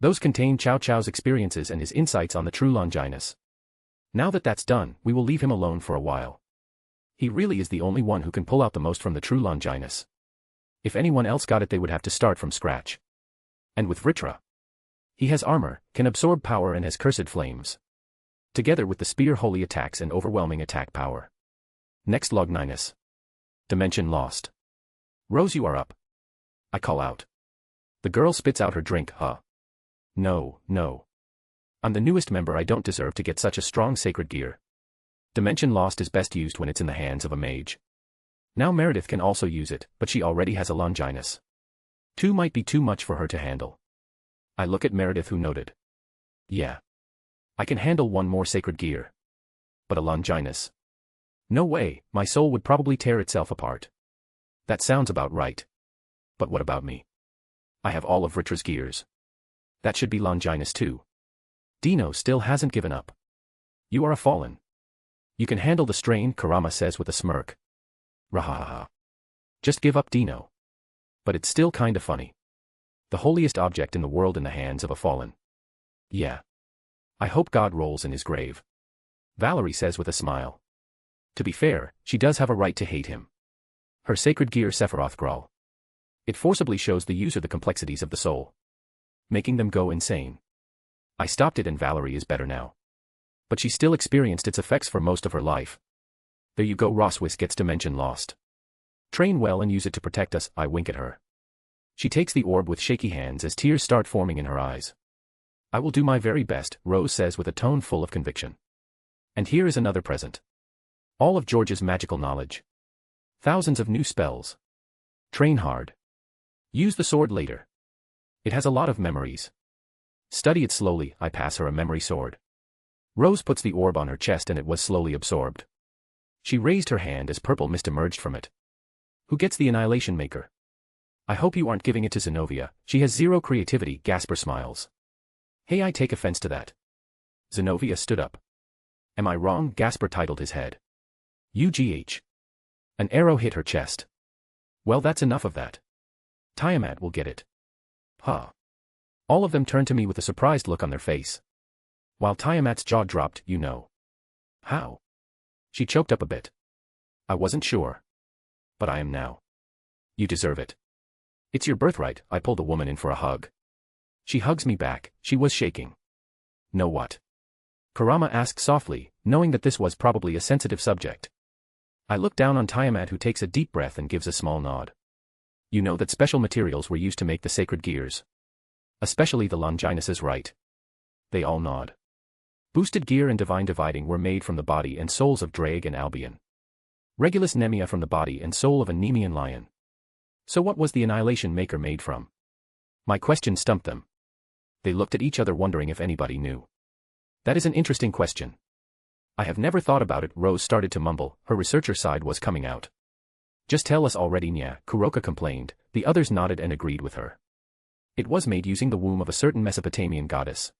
Those contain Chow Chow's experiences and his insights on the true Longinus. Now that that's done, we will leave him alone for a while. He really is the only one who can pull out the most from the true Longinus. If anyone else got it, they would have to start from scratch. And with Vritra. He has armor, can absorb power and has cursed flames. Together with the spear, holy attacks and overwhelming attack power. Next Longinus. Dimension lost. Rose, you are up. I call out. The girl spits out her drink, No. I'm the newest member, I don't deserve to get such a strong sacred gear. Dimension lost is best used when it's in the hands of a mage. Now Meredith can also use it, but she already has a Longinus. 2 might be too much for her to handle. I look at Meredith, who nodded. Yeah. I can handle 1 more sacred gear. But a Longinus? No way, my soul would probably tear itself apart. That sounds about right. But what about me? I have all of Vritra's gears. That should be Longinus too. Dino still hasn't given up. You are a fallen. You can handle the strain, Karama says with a smirk. Rahaha. Just give up, Dino. But it's still kinda funny. The holiest object in the world in the hands of a fallen. Yeah. I hope God rolls in his grave. Valerie says with a smile. To be fair, she does have a right to hate him. Her sacred gear Sephiroth Grawl. It forcibly shows the user the complexities of the soul, making them go insane. I stopped it and Valerie is better now. But she still experienced its effects for most of her life. There you go, Roswis gets dimension lost. Train well and use it to protect us, I wink at her. She takes the orb with shaky hands as tears start forming in her eyes. I will do my very best, Rose says with a tone full of conviction. And here is another present. All of George's magical knowledge. Thousands of new spells. Train hard. Use the sword later. It has a lot of memories. Study it slowly, I pass her a memory sword. Rose puts the orb on her chest and it was slowly absorbed. She raised her hand as purple mist emerged from it. Who gets the Annihilation Maker? I hope you aren't giving it to Zenobia, she has 0 creativity, Gasper smiles. Hey, I take offense to that. Zenobia stood up. Am I wrong? Gasper titled his head. UGH. An arrow hit her chest. Well, that's enough of that. Tiamat will get it. Huh. All of them turned to me with a surprised look on their face. While Tiamat's jaw dropped, you know. How? She choked up a bit. I wasn't sure. But I am now. You deserve it. It's your birthright. I pull the woman in for a hug. She hugs me back. She was shaking. Know what? Kurama asked softly, knowing that this was probably a sensitive subject. I look down on Tiamat, who takes a deep breath and gives a small nod. You know that special materials were used to make the sacred gears. Especially the Longinus's, right? They all nod. Boosted gear and divine dividing were made from the body and souls of Drake and Albion. Regulus Nemia from the body and soul of a Nemean lion. So what was the Annihilation Maker made from? My question stumped them. They looked at each other wondering if anybody knew. That is an interesting question. I have never thought about it. Rose started to mumble, her researcher side was coming out. Just tell us already, Nya, Kuroka complained. The others nodded and agreed with her. It was made using the womb of a certain Mesopotamian goddess.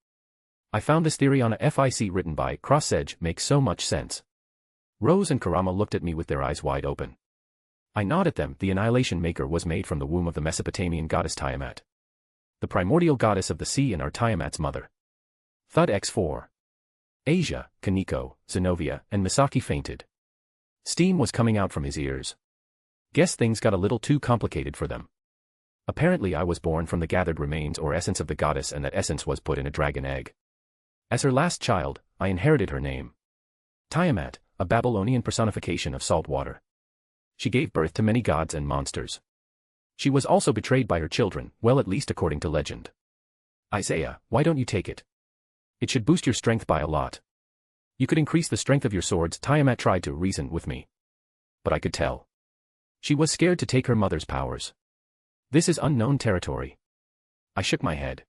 I found this theory on a FIC written by Crossedge makes so much sense. Rose and Kurama looked at me with their eyes wide open. I nod at them. The Annihilation Maker was made from the womb of the Mesopotamian goddess Tiamat. The primordial goddess of the sea and our Tiamat's mother. Thud X4. Asia, Kaneko, Zenobia, and Misaki fainted. Steam was coming out from his ears. Guess things got a little too complicated for them. Apparently I was born from the gathered remains or essence of the goddess, and that essence was put in a dragon egg. As her last child, I inherited her name. Tiamat, a Babylonian personification of salt water. She gave birth to many gods and monsters. She was also betrayed by her children, well, at least according to legend. Isaiah, why don't you take it? It should boost your strength by a lot. You could increase the strength of your swords. Tiamat tried to reason with me. But I could tell. She was scared to take her mother's powers. This is unknown territory. I shook my head.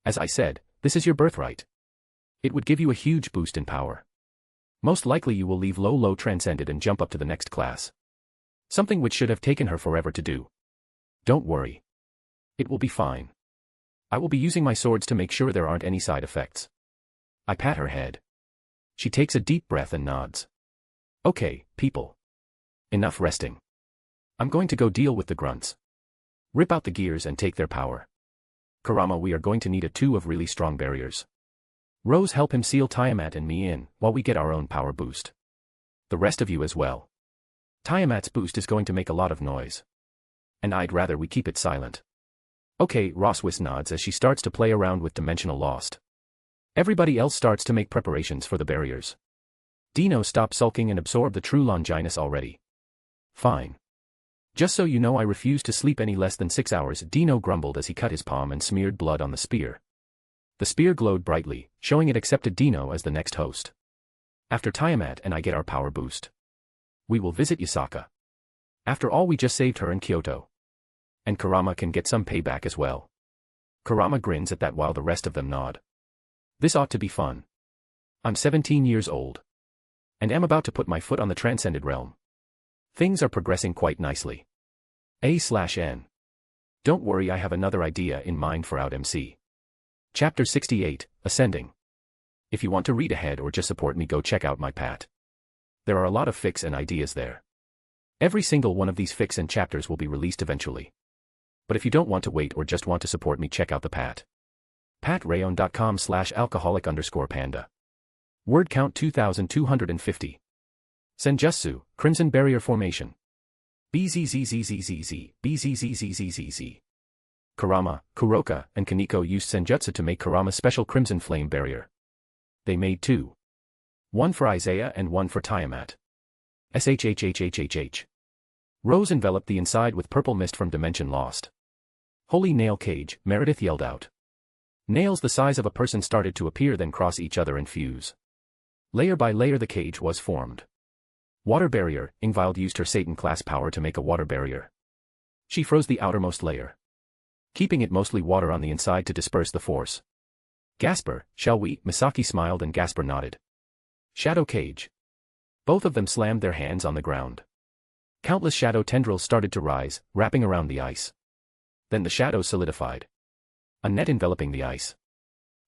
As I said, this is your birthright. It would give you a huge boost in power. Most likely you will leave low transcended and jump up to the next class. Something which should have taken her forever to do. Don't worry. It will be fine. I will be using my swords to make sure there aren't any side effects. I pat her head. She takes a deep breath and nods. Okay, people. Enough resting. I'm going to go deal with the grunts. Rip out the gears and take their power. Kurama, we are going to need a 2 of really strong barriers. Rose, help him seal Tiamat and me in, while we get our own power boost. The rest of you as well. Tiamat's boost is going to make a lot of noise. And I'd rather we keep it silent. Okay, Roswis nods as she starts to play around with Dimensional Lost. Everybody else starts to make preparations for the barriers. Dino, stop sulking and absorb the true Longinus already. Fine. Just so you know, I refuse to sleep any less than 6 hours, Dino grumbled as he cut his palm and smeared blood on the spear. The spear glowed brightly, showing it accepted Dino as the next host. After Tiamat and I get our power boost, we will visit Yasaka. After all, we just saved her in Kyoto. And Kurama can get some payback as well. Kurama grins at that while the rest of them nod. This ought to be fun. I'm 17 years old. And am about to put my foot on the transcended realm. Things are progressing quite nicely. A/N. Don't worry, I have another idea in mind for Out MC. Chapter 68, Ascending. If you want to read ahead or just support me, go check out my pat. There are a lot of fics and ideas there. Every single one of these fics and chapters will be released eventually. But if you don't want to wait or just want to support me, check out the pat. patrayon.com/alcoholic_panda. Word count 2250. Senjutsu, Crimson Barrier Formation. BZZZZZZ, BZZZZZZ. Kurama, Kuroka, and Kaneko used Senjutsu to make Kurama's special Crimson Flame Barrier. They made 2. One for Isaiah and one for Tiamat. SHHHHHH. Rose enveloped the inside with purple mist from Dimension Lost. Holy nail cage, Meredith yelled out. Nails the size of a person started to appear, then cross each other and fuse. Layer by layer the cage was formed. Water barrier, Ingvild used her Satan class power to make a water barrier. She froze the outermost layer, keeping it mostly water on the inside to disperse the force. Gasper, shall we? Misaki smiled and Gasper nodded. Shadow cage. Both of them slammed their hands on the ground. Countless shadow tendrils started to rise, wrapping around the ice. Then the shadows solidified. A net enveloping the ice.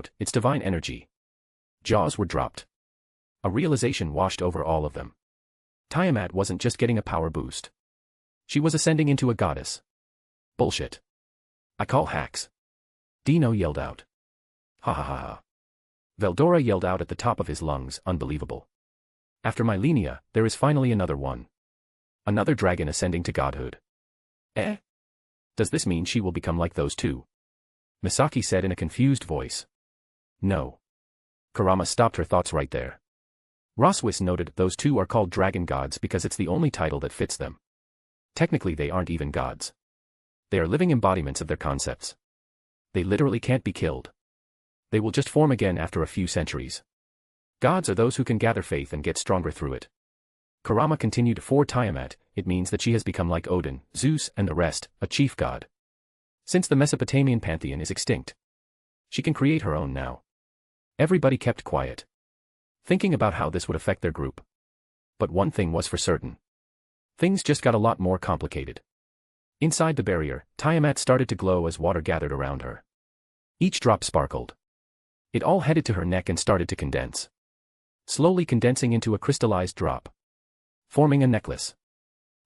out, its divine energy. Jaws were dropped. A realization washed over all of them. Tiamat wasn't just getting a power boost. She was ascending into a goddess. Bullshit. I call hacks. Dino yelled out. Ha ha ha ha. Veldora yelled out at the top of his lungs, unbelievable. After Mylenia, there is finally another one. Another dragon ascending to godhood. Eh? Does this mean she will become like those two? Misaki said in a confused voice. No. Kurama stopped her thoughts right there. Roswis noted those two are called dragon gods because it's the only title that fits them. Technically they aren't even gods. They are living embodiments of their concepts. They literally can't be killed. They will just form again after a few centuries. Gods are those who can gather faith and get stronger through it. Kurama continued, for Tiamat, it means that she has become like Odin, Zeus, and the rest, a chief god. Since the Mesopotamian pantheon is extinct, she can create her own now. Everybody kept quiet, thinking about how this would affect their group. But one thing was for certain. Things just got a lot more complicated. Inside the barrier, Tiamat started to glow as water gathered around her. Each drop sparkled. It all headed to her neck and started to condense. Slowly condensing into a crystallized drop, forming a necklace.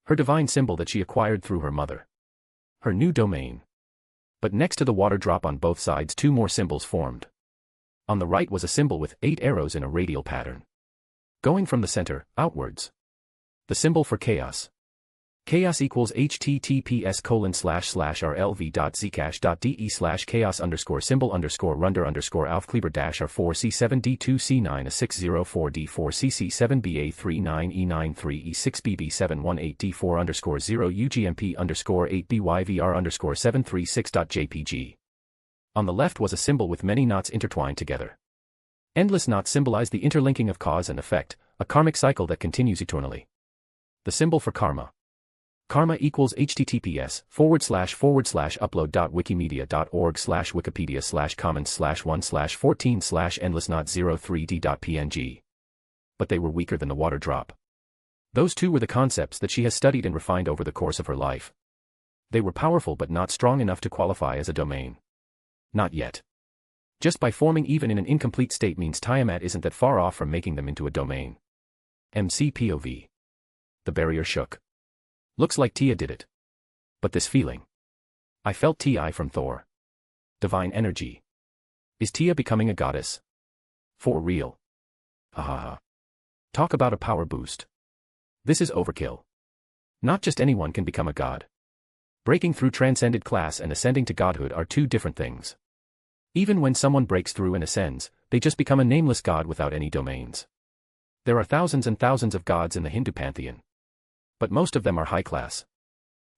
Her divine symbol that she acquired through her mother. Her new domain. But next to the water drop on both sides, two more symbols formed. On the right was a symbol with 8 arrows in a radial pattern, going from the center, outwards. The symbol for chaos. Chaos equals https://rlv.zcash.de/chaos_symbol_r/4C7D2C9A604D4C7BA39E93E6BB718D4_score0UGMP_8B5VR_736.jpg. On the left was a symbol with many knots intertwined together. Endless knots symbolize the interlinking of cause and effect, a karmic cycle that continues eternally. The symbol for karma. Karma equals https://upload.wikimedia.org/wikipedia/commons/1/14/endlessknot03d.png. But they were weaker than the water drop. Those two were the concepts that she has studied and refined over the course of her life. They were powerful but not strong enough to qualify as a domain. Not yet. Just by forming even in an incomplete state means Tiamat isn't that far off from making them into a domain. MCPOV. The barrier shook. Looks like Tia did it. But this feeling. I felt Ti from Thor. Divine energy. Is Tia becoming a goddess? For real. Hahaha. Talk about a power boost. This is overkill. Not just anyone can become a god. Breaking through transcended class and ascending to godhood are two different things. Even when someone breaks through and ascends, they just become a nameless god without any domains. There are thousands and thousands of gods in the Hindu pantheon. But most of them are high class.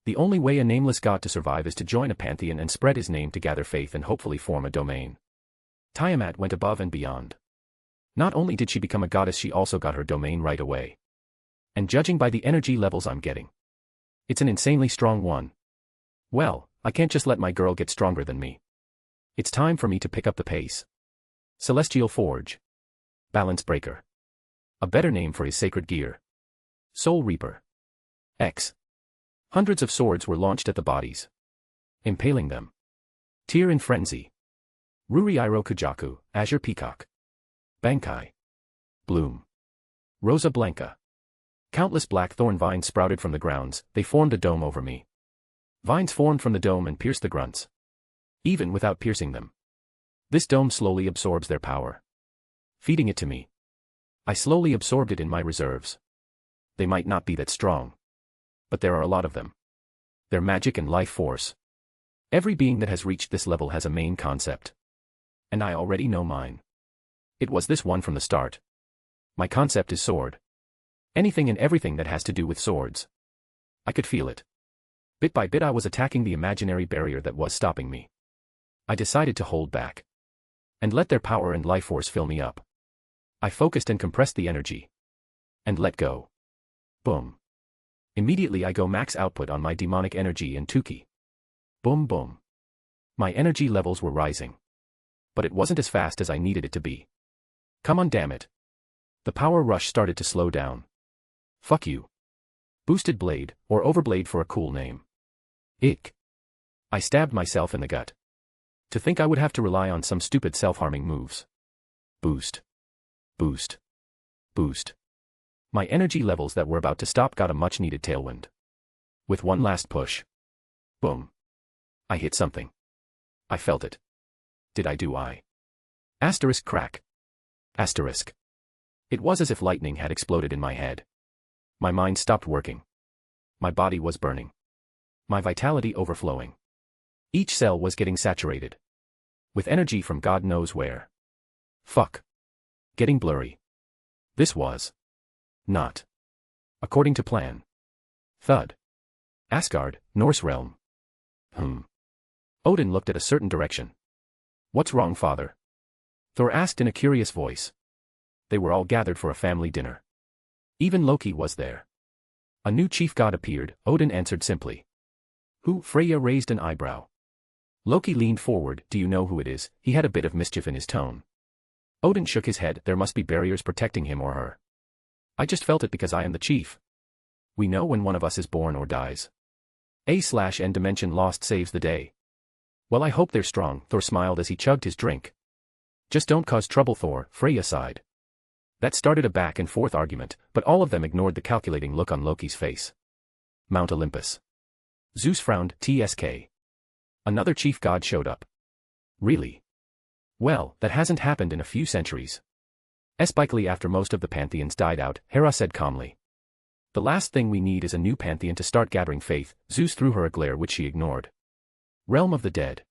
The only way a nameless god to survive is to join a pantheon and spread his name to gather faith and hopefully form a domain. Tiamat went above and beyond. Not only did she become a goddess, she also got her domain right away. And judging by the energy levels I'm getting, it's an insanely strong one. Well, I can't just let my girl get stronger than me. It's time for me to pick up the pace. Celestial Forge. Balance Breaker. A better name for his sacred gear. Soul Reaper. X. Hundreds of swords were launched at the bodies, impaling them. Tear in Frenzy. Ruriiro Kujaku, Azure Peacock. Bankai. Bloom. Rosa Blanca. Countless black thorn vines sprouted from the grounds, they formed a dome over me. Vines formed from the dome and pierced the grunts. Even without piercing them. This dome slowly absorbs their power, feeding it to me. I slowly absorbed it in my reserves. They might not be that strong, but there are a lot of them. Their magic and life force. Every being that has reached this level has a main concept. And I already know mine. It was this one from the start. My concept is sword. Anything and everything that has to do with swords. I could feel it. Bit by bit I was attacking the imaginary barrier that was stopping me. I decided to hold back. And let their power and life force fill me up. I focused and compressed the energy. And let go. Boom. Immediately I go max output on my demonic energy and Tuki. Boom boom. My energy levels were rising. But it wasn't as fast as I needed it to be. Come on, damn it. The power rush started to slow down. Fuck you. Boosted Blade, or Overblade for a cool name. Ick. I stabbed myself in the gut. To think I would have to rely on some stupid self-harming moves. Boost. Boost. Boost. My energy levels that were about to stop got a much-needed tailwind. With one last push. Boom. I hit something. I felt it. Did I do I? Asterisk crack. Asterisk. It was as if lightning had exploded in my head. My mind stopped working. My body was burning. My vitality overflowing. Each cell was getting saturated. With energy from God knows where. Fuck. Getting blurry. This was not according to plan. Thud. Asgard, Norse realm. Odin looked at a certain direction. What's wrong, father? Thor asked in a curious voice. They were all gathered for a family dinner. Even Loki was there. A new chief god appeared, Odin answered simply. Who? Freya raised an eyebrow. Loki leaned forward, do you know who it is? He had a bit of mischief in his tone. Odin shook his head, there must be barriers protecting him or her. I just felt it because I am the chief. We know when one of us is born or dies. A/N dimension lost saves the day. Well, I hope they're strong, Thor smiled as he chugged his drink. Just don't cause trouble, Thor, Freya sighed. That started a back and forth argument, but all of them ignored the calculating look on Loki's face. Mount Olympus. Zeus frowned, TSK. Another chief god showed up. Really? Well, that hasn't happened in a few centuries. Especially after most of the pantheons died out, Hera said calmly. The last thing we need is a new pantheon to start gathering faith. Zeus threw her a glare which she ignored. Realm of the dead.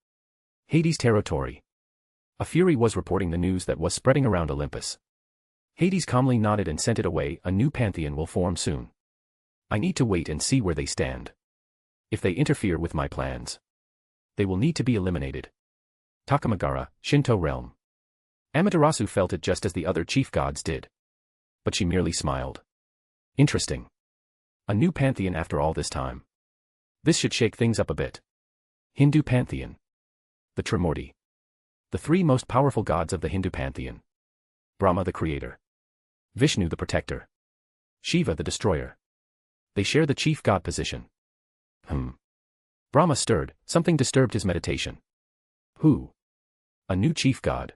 Hades territory. A Fury was reporting the news that was spreading around Olympus. Hades calmly nodded and sent it away, a new pantheon will form soon. I need to wait and see where they stand. If they interfere with my plans, they will need to be eliminated. Takamagara, Shinto realm. Amaterasu felt it just as the other chief gods did. But she merely smiled. Interesting. A new pantheon after all this time. This should shake things up a bit. Hindu pantheon. The Trimurti. The three most powerful gods of the Hindu pantheon. Brahma the creator. Vishnu the protector. Shiva the destroyer. They share the chief god position. Brahma stirred, something disturbed his meditation. Who? A new chief god.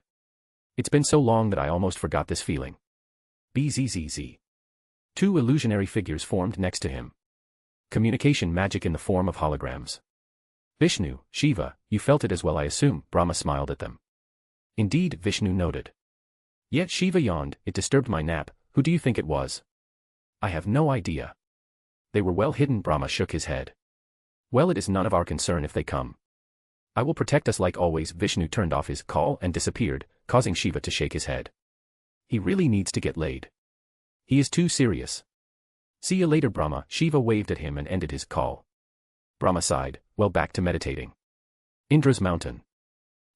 It's been so long that I almost forgot this feeling. Bzzz. Two illusionary figures formed next to him. Communication magic in the form of holograms. Vishnu, Shiva, you felt it as well I assume, Brahma smiled at them. Indeed, Vishnu noted. Yet Shiva yawned, it disturbed my nap, who do you think it was? I have no idea. They were well hidden, Brahma shook his head. Well, it is none of our concern if they come. I will protect us like always. Vishnu turned off his call and disappeared, causing Shiva to shake his head. He really needs to get laid. He is too serious. See you later, Brahma. Shiva waved at him and ended his call. Brahma sighed, well, back to meditating. Indra's mountain.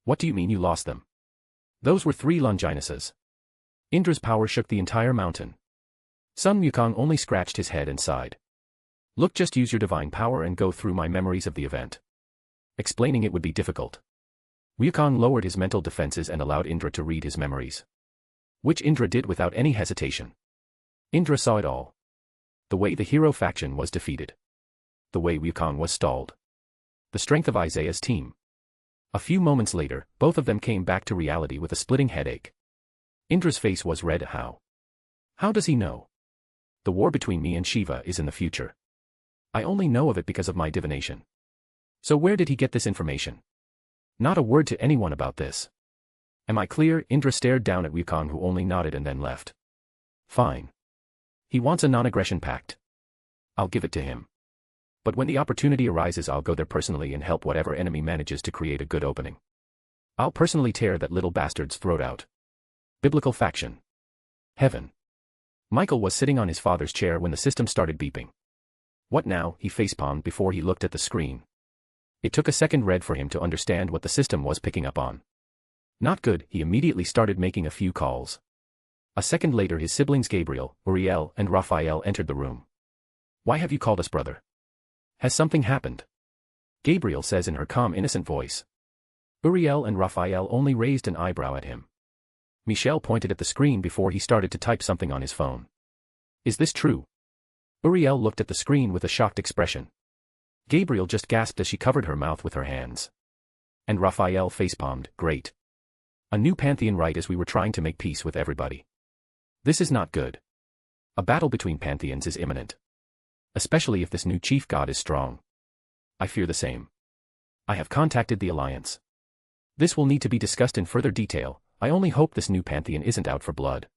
What do you mean you lost them? Those were 3 Longinus's. Indra's power shook the entire mountain. Sun Wukong only scratched his head and sighed. Look, just use your divine power and go through my memories of the event. Explaining it would be difficult. Wukong lowered his mental defenses and allowed Indra to read his memories. Which Indra did without any hesitation. Indra saw it all. The way the hero faction was defeated. The way Wukong was stalled. The strength of Isaiah's team. A few moments later, both of them came back to reality with a splitting headache. Indra's face was red. How? How does he know? The war between me and Shiva is in the future. I only know of it because of my divination. So where did he get this information? Not a word to anyone about this. Am I clear? Indra stared down at Wukong, who only nodded and then left. Fine. He wants a non-aggression pact. I'll give it to him. But when the opportunity arises, I'll go there personally and help whatever enemy manages to create a good opening. I'll personally tear that little bastard's throat out. Biblical faction. Heaven. Michael was sitting on his father's chair when the system started beeping. What now? He facepalmed before he looked at the screen. It took a second read for him to understand what the system was picking up on. Not good. He immediately started making a few calls. A second later, his siblings Gabriel, Uriel, and Raphael entered the room. Why have you called us, brother? Has something happened? Gabriel says in her calm, innocent voice. Uriel and Raphael only raised an eyebrow at him. Michel pointed at the screen before he started to type something on his phone. Is this true? Uriel looked at the screen with a shocked expression. Gabriel just gasped as she covered her mouth with her hands. And Raphael facepalmed. Great. A new pantheon right as we were trying to make peace with everybody. This is not good. A battle between pantheons is imminent. Especially if this new chief god is strong. I fear the same. I have contacted the Alliance. This will need to be discussed in further detail. I only hope this new pantheon isn't out for blood.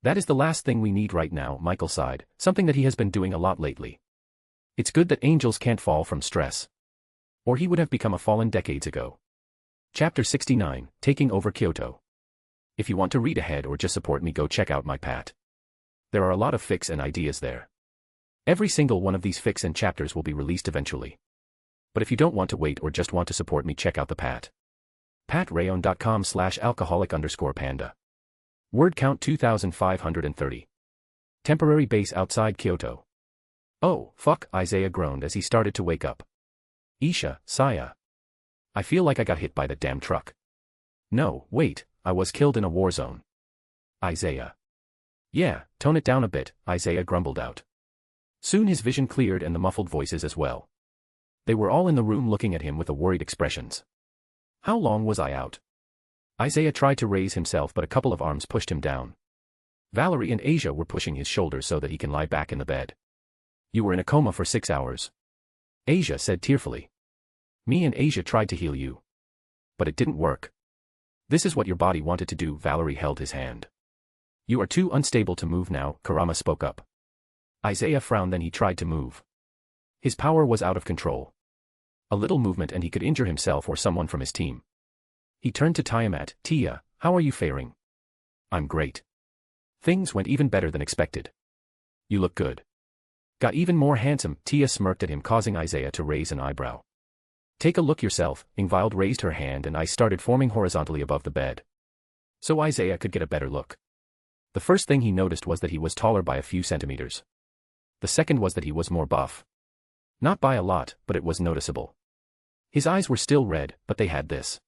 That is the last thing we need right now, Michael sighed, something that he has been doing a lot lately. It's good that angels can't fall from stress. Or he would have become a fallen decades ago. Chapter 69, Taking Over Kyoto. If you want to read ahead or just support me, go check out my Pat. There are a lot of fics and ideas there. Every single one of these fics and chapters will be released eventually. But if you don't want to wait or just want to support me, check out the Pat. Patreon.com/alcoholic_panda. Word count 2,530. Temporary base outside Kyoto. Oh, fuck, Isaiah groaned as he started to wake up. Isha, Saya. I feel like I got hit by that damn truck. No, wait, I was killed in a war zone. Isaiah. Yeah, tone it down a bit, Isaiah grumbled out. Soon his vision cleared and the muffled voices as well. They were all in the room looking at him with worried expressions. How long was I out? Isaiah tried to raise himself, but a couple of arms pushed him down. Valerie and Asia were pushing his shoulders so that he can lie back in the bed. You were in a coma for 6 hours. Asia said tearfully. Me and Asia tried to heal you. But it didn't work. This is what your body wanted to do. Valerie held his hand. You are too unstable to move now, Karama spoke up. Isaiah frowned, then he tried to move. His power was out of control. A little movement and he could injure himself or someone from his team. He turned to Tiamat. Tia, how are you faring? I'm great. Things went even better than expected. You look good. Got even more handsome. Tia smirked at him, causing Isaiah to raise an eyebrow. Take a look yourself. Ingvild raised her hand and ice started forming horizontally above the bed. So Isaiah could get a better look. The first thing he noticed was that he was taller by a few centimeters. The second was that he was more buff. Not by a lot, but it was noticeable. His eyes were still red, but they had this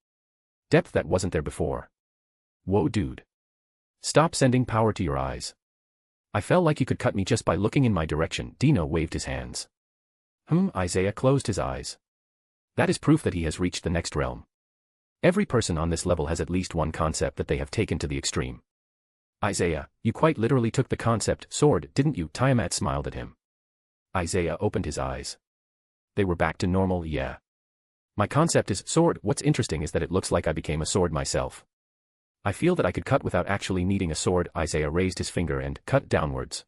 depth that wasn't there before. Whoa, dude. Stop sending power to your eyes. I felt like you could cut me just by looking in my direction. Dino waved his hands. Isaiah closed his eyes. That is proof that he has reached the next realm. Every person on this level has at least one concept that they have taken to the extreme. Isaiah, you quite literally took the concept sword, didn't you? Tiamat smiled at him. Isaiah opened his eyes. They were back to normal. Yeah. My concept is sword. What's interesting is that it looks like I became a sword myself. I feel that I could cut without actually needing a sword. Isaiah raised his finger and cut downwards.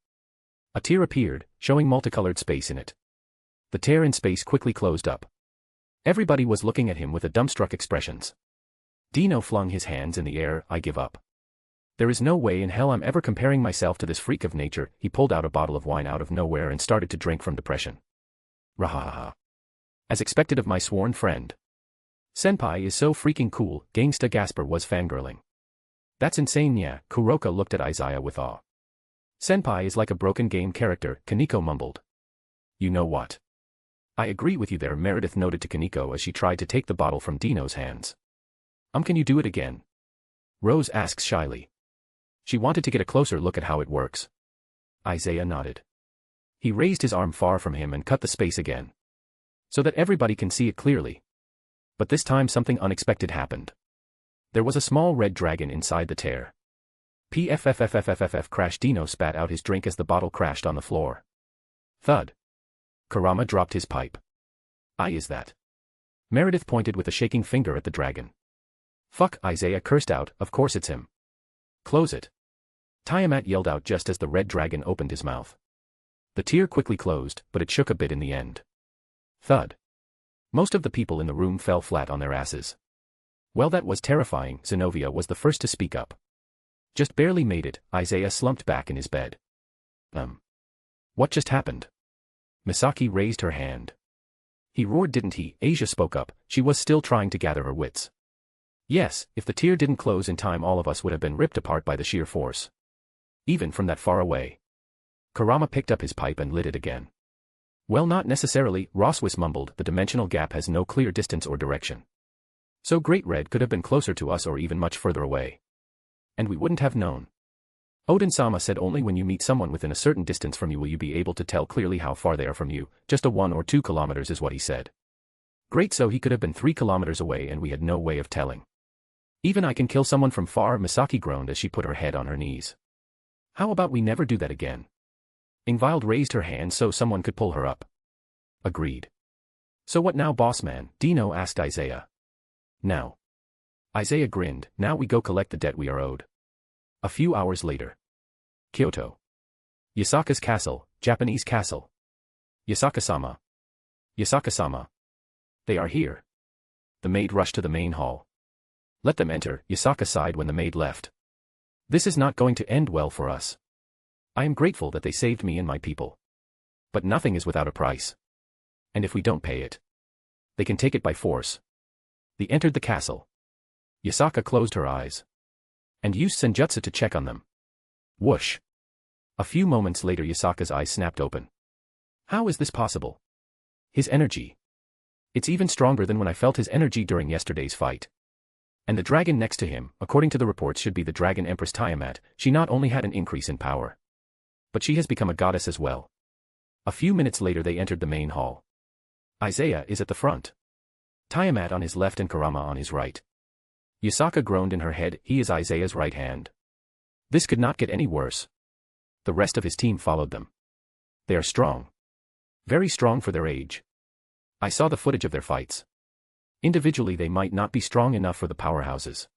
A tear appeared, showing multicolored space in it. The tear in space quickly closed up. Everybody was looking at him with a dumbstruck expressions. Dino flung his hands in the air. I give up. There is no way in hell I'm ever comparing myself to this freak of nature. He pulled out a bottle of wine out of nowhere and started to drink from depression. Rahaha. As expected of my sworn friend. Senpai is so freaking cool, Gangsta Gasper was fangirling. That's insane. Yeah, Kuroka looked at Isaiah with awe. Senpai is like a broken game character, Kaneko mumbled. You know what? I agree with you there, Meredith noted to Kaneko as she tried to take the bottle from Dino's hands. Can you do it again? Rose asks shyly. She wanted to get a closer look at how it works. Isaiah nodded. He raised his arm far from him and cut the space again. So that everybody can see it clearly. But this time something unexpected happened. There was a small red dragon inside the tear. Pffffffff crash. Dino spat out his drink as the bottle crashed on the floor. Thud. Kurama dropped his pipe. Is that? Meredith pointed with a shaking finger at the dragon. Fuck, Isaiah cursed out, of course it's him. Close it. Tiamat yelled out just as the red dragon opened his mouth. The tear quickly closed, but it shook a bit in the end. Thud. Most of the people in the room fell flat on their asses. Well, that was terrifying. Zenobia was the first to speak up. Just barely made it. Isaiah slumped back in his bed. What just happened? Misaki raised her hand. He roared, didn't he? Asia spoke up. She was still trying to gather her wits. Yes, if the tear didn't close in time, all of us would have been ripped apart by the sheer force. Even from that far away. Kurama picked up his pipe and lit it again. Well, not necessarily, Roswis mumbled. The dimensional gap has no clear distance or direction. So Great Red could have been closer to us or even much further away. And we wouldn't have known. Odin-sama said only when you meet someone within a certain distance from you will you be able to tell clearly how far they are from you. Just a 1 or 2 kilometers is what he said. Great, so he could have been 3 kilometers away and we had no way of telling. Even I can kill someone from far, Misaki groaned as she put her head on her knees. How about we never do that again? Ingvild raised her hand so someone could pull her up. Agreed. So what now, boss man? Dino asked Isaiah. Now. Isaiah grinned. Now we go collect the debt we are owed. A few hours later. Kyoto. Yasaka's castle, Japanese castle. Yasaka-sama. Yasaka-sama. They are here. The maid rushed to the main hall. Let them enter, Yasaka sighed when the maid left. This is not going to end well for us. I am grateful that they saved me and my people. But nothing is without a price. And if we don't pay it, they can take it by force. They entered the castle. Yasaka closed her eyes. And used senjutsu to check on them. Whoosh. A few moments later Yasaka's eyes snapped open. How is this possible? His energy. It's even stronger than when I felt his energy during yesterday's fight. And the dragon next to him, according to the reports, should be the Dragon Empress Tiamat. She not only had an increase in power, but she has become a goddess as well. A few minutes later they entered the main hall. Isaiah is at the front. Tiamat on his left and Kurama on his right. Yasaka groaned in her head. He is Isaiah's right hand. This could not get any worse. The rest of his team followed them. They are strong. Very strong for their age. I saw the footage of their fights. Individually they might not be strong enough for the powerhouses.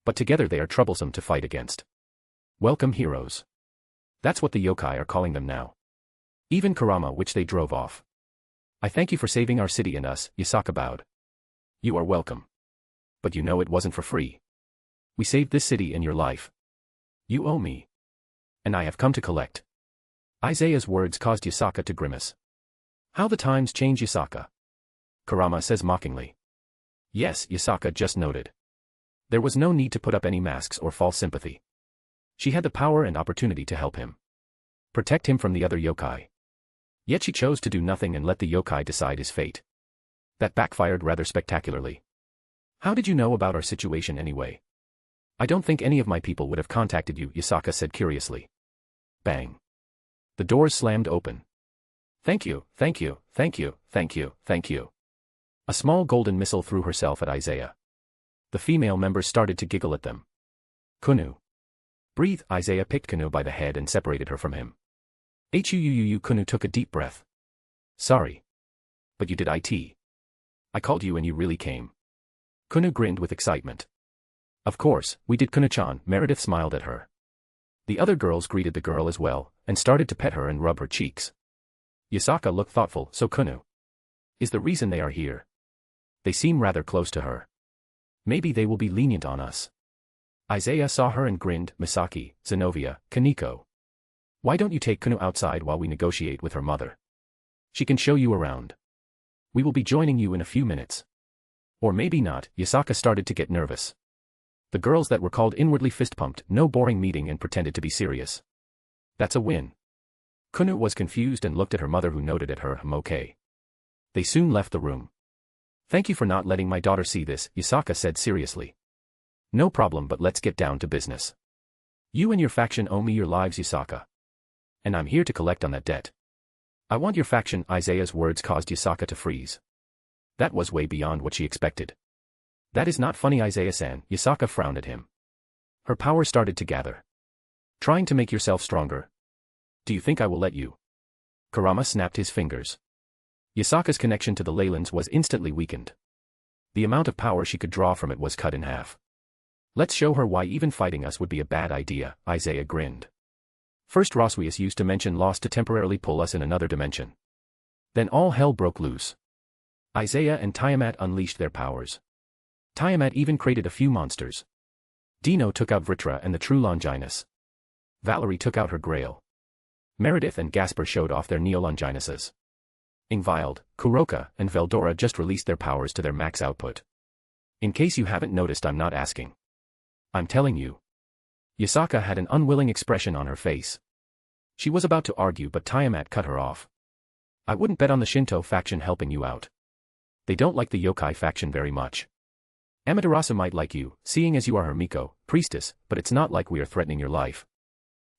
But together they are troublesome to fight against. Welcome heroes. That's what the yokai are calling them now. Even Kurama, which they drove off. I thank you for saving our city and us, Yasaka bowed. You are welcome. But you know it wasn't for free. We saved this city and your life. You owe me. And I have come to collect. Isaiah's words caused Yasaka to grimace. How the times change, Yasaka. Kurama says mockingly. Yes, Yasaka just noted. There was no need to put up any masks or false sympathy. She had the power and opportunity to help him. Protect him from the other yokai. Yet she chose to do nothing and let the yokai decide his fate. That backfired rather spectacularly. How did you know about our situation anyway? I don't think any of my people would have contacted you, Yasaka said curiously. Bang. The doors slammed open. Thank you, thank you, thank you, thank you, thank you. A small golden missile threw herself at Isaiah. The female members started to giggle at them. Kunu. Breathe. Isaiah picked Kunu by the head and separated her from him. Kunu took a deep breath. Sorry. But you did it. I called you and you really came. Kunu grinned with excitement. Of course, we did, Kunu-chan. Meredith smiled at her. The other girls greeted the girl as well, and started to pet her and rub her cheeks. Yasaka looked thoughtful. So Kunu is the reason they are here. They seem rather close to her. Maybe they will be lenient on us. Isaiah saw her and grinned. Misaki, Zenobia, Kaneko. Why don't you take Kunu outside while we negotiate with her mother? She can show you around. We will be joining you in a few minutes. Or maybe not. Yasaka started to get nervous. The girls that were called inwardly fist-pumped. No boring meeting and pretended to be serious. That's a win. Kunu was confused and looked at her mother, who noted at her. Okay. They soon left the room. Thank you for not letting my daughter see this, Yasaka said seriously. No problem, but let's get down to business. You and your faction owe me your lives, Yasaka. And I'm here to collect on that debt. I want your faction. Isaiah's words caused Yasaka to freeze. That was way beyond what she expected. That is not funny, Isaiah-san. Yasaka frowned at him. Her power started to gather. Trying to make yourself stronger? Do you think I will let you? Kurama snapped his fingers. Yasaka's connection to the Leylands was instantly weakened. The amount of power she could draw from it was cut in half. Let's show her why even fighting us would be a bad idea, Isaiah grinned. First, Rias used dimension loss to temporarily pull us in another dimension. Then all hell broke loose. Isaiah and Tiamat unleashed their powers. Tiamat even created a few monsters. Dino took out Vritra and the true Longinus. Valerie took out her Grail. Meredith and Gasper showed off their Neo-Longinuses. Ingvild, Kuroka, and Veldora just released their powers to their max output. In case you haven't noticed, I'm not asking. I'm telling you. Yasaka had an unwilling expression on her face. She was about to argue, but Tiamat cut her off. I wouldn't bet on the Shinto faction helping you out. They don't like the yokai faction very much. Amaterasu might like you, seeing as you are her Miko, priestess, but it's not like we are threatening your life.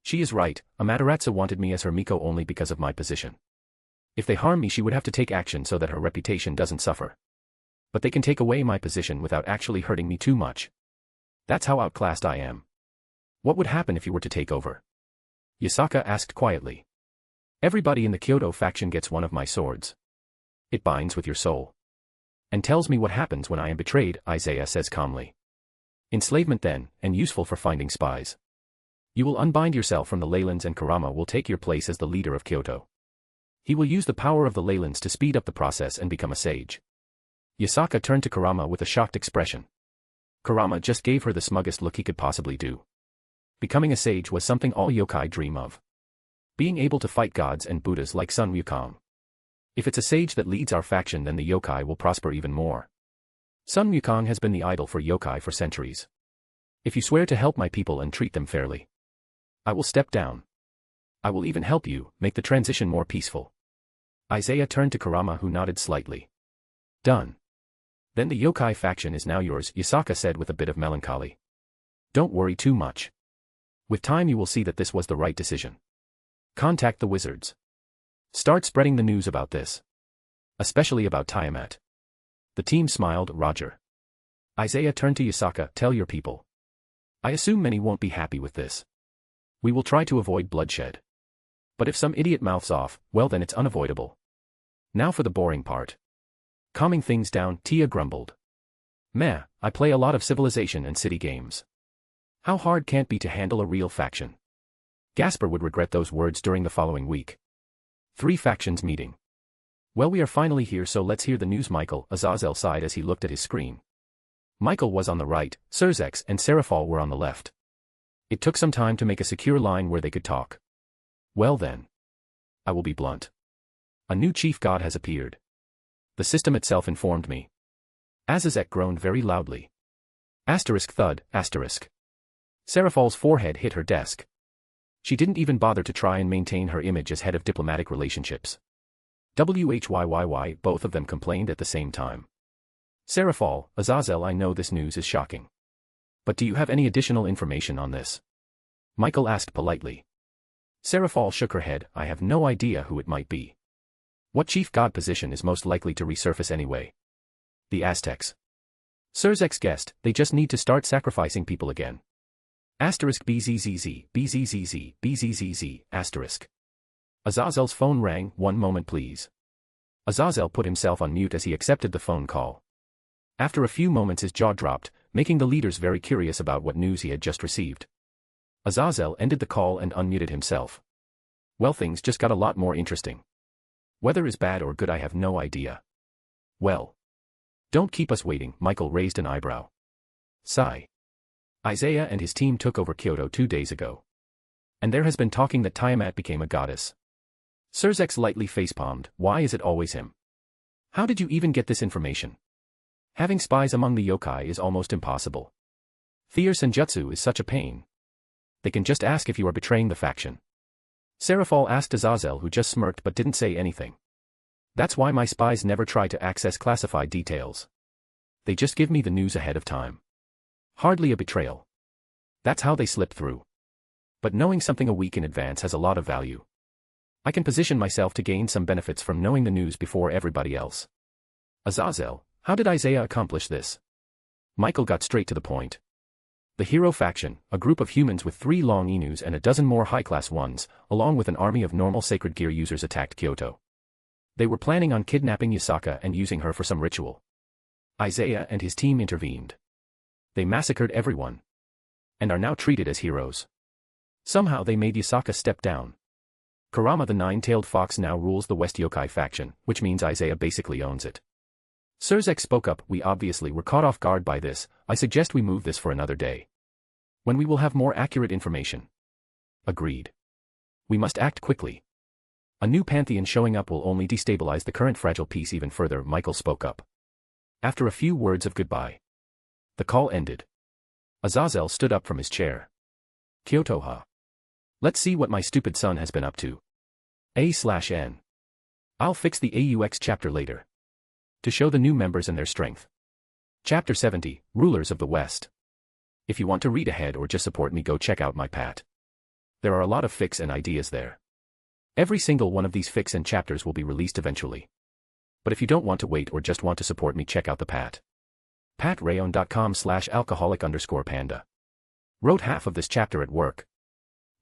She is right. Amaterasu wanted me as her Miko only because of my position. If they harm me, she would have to take action so that her reputation doesn't suffer. But they can take away my position without actually hurting me too much. That's how outclassed I am. What would happen if you were to take over? Yasaka asked quietly. Everybody in the Kyoto faction gets one of my swords. It binds with your soul. And tells me what happens when I am betrayed, Isaiah says calmly. Enslavement then, and useful for finding spies. You will unbind yourself from the Leylands and Kurama will take your place as the leader of Kyoto. He will use the power of the Leylands to speed up the process and become a sage. Yasaka turned to Kurama with a shocked expression. Kurama just gave her the smuggest look he could possibly do. Becoming a sage was something all yokai dream of. Being able to fight gods and Buddhas like Sun Wukong. If it's a sage that leads our faction, then the yokai will prosper even more. Sun Wukong has been the idol for yokai for centuries. If you swear to help my people and treat them fairly, I will step down. I will even help you make the transition more peaceful. Isaiah turned to Kurama, who nodded slightly. Done. Then the yokai faction is now yours, Yasaka said with a bit of melancholy. Don't worry too much. With time you will see that this was the right decision. Contact the wizards. Start spreading the news about this. Especially about Tiamat. The team smiled. Roger. Isaiah turned to Yasaka. Tell your people. I assume many won't be happy with this. We will try to avoid bloodshed. But if some idiot mouths off, well then it's unavoidable. Now for the boring part. Calming things down, Tia grumbled. Meh, I play a lot of civilization and city games. How hard can't be to handle a real faction? Gasper would regret those words during the following week. 3 factions meeting. Well, we are finally here, so let's hear the news. Michael, Azazel sighed as he looked at his screen. Michael was on the right, Surzex and Serafal were on the left. It took some time to make a secure line where they could talk. Well then. I will be blunt. A new chief god has appeared. The system itself informed me. Azazek groaned very loudly. Asterisk thud, asterisk. Serafal's forehead hit her desk. She didn't even bother to try and maintain her image as head of diplomatic relationships. Whyyyy, both of them complained at the same time. Serafal, Azazel, I know this news is shocking. But do you have any additional information on this? Michael asked politely. Serafal shook her head. I have no idea who it might be. What chief god position is most likely to resurface anyway? The Aztecs. Sir's ex-guest, they just need to start sacrificing people again. Asterisk BZZZ, BZZZ, BZZZ, asterisk. Azazel's phone rang. One moment please. Azazel put himself on mute as he accepted the phone call. After a few moments his jaw dropped, making the leaders very curious about what news he had just received. Azazel ended the call and unmuted himself. Well, things just got a lot more interesting. Whether is bad or good I have no idea. Well. Don't keep us waiting, Michael raised an eyebrow. Sigh. Isaiah and his team took over Kyoto 2 days ago. And there has been talking that Tiamat became a goddess. Sirzex lightly facepalmed. Why is it always him? How did you even get this information? Having spies among the yokai is almost impossible. Their senjutsu is such a pain. They can just ask if you are betraying the faction. Seraphal asked Azazel, who just smirked but didn't say anything. That's why my spies never try to access classified details. They just give me the news ahead of time. Hardly a betrayal. That's how they slip through. But knowing something a week in advance has a lot of value. I can position myself to gain some benefits from knowing the news before everybody else. Azazel, how did Isaiah accomplish this? Michael got straight to the point. The hero faction, a group of humans with 3 long Inus and a dozen more high-class ones, along with an army of normal sacred gear users attacked Kyoto. They were planning on kidnapping Yasaka and using her for some ritual. Isaiah and his team intervened. They massacred everyone. And are now treated as heroes. Somehow they made Yasaka step down. Kurama the Nine-Tailed Fox now rules the West Yokai faction, which means Isaiah basically owns it. Sirzex spoke up. We obviously were caught off guard by this. I suggest we move this for another day. When we will have more accurate information. Agreed. We must act quickly. A new pantheon showing up will only destabilize the current fragile peace even further, Michael spoke up. After a few words of goodbye. The call ended. Azazel stood up from his chair. Kyoto-ha. Let's see what my stupid son has been up to. A/N. I'll fix the AUX chapter later. To show the new members and their strength. Chapter 70, Rulers of the West. If you want to read ahead or just support me, go check out my pat. There are a lot of fics and ideas there. Every single one of these fics and chapters will be released eventually. But if you don't want to wait or just want to support me, check out the pat. patrayon.com/alcoholic_panda. Wrote half of this chapter at work.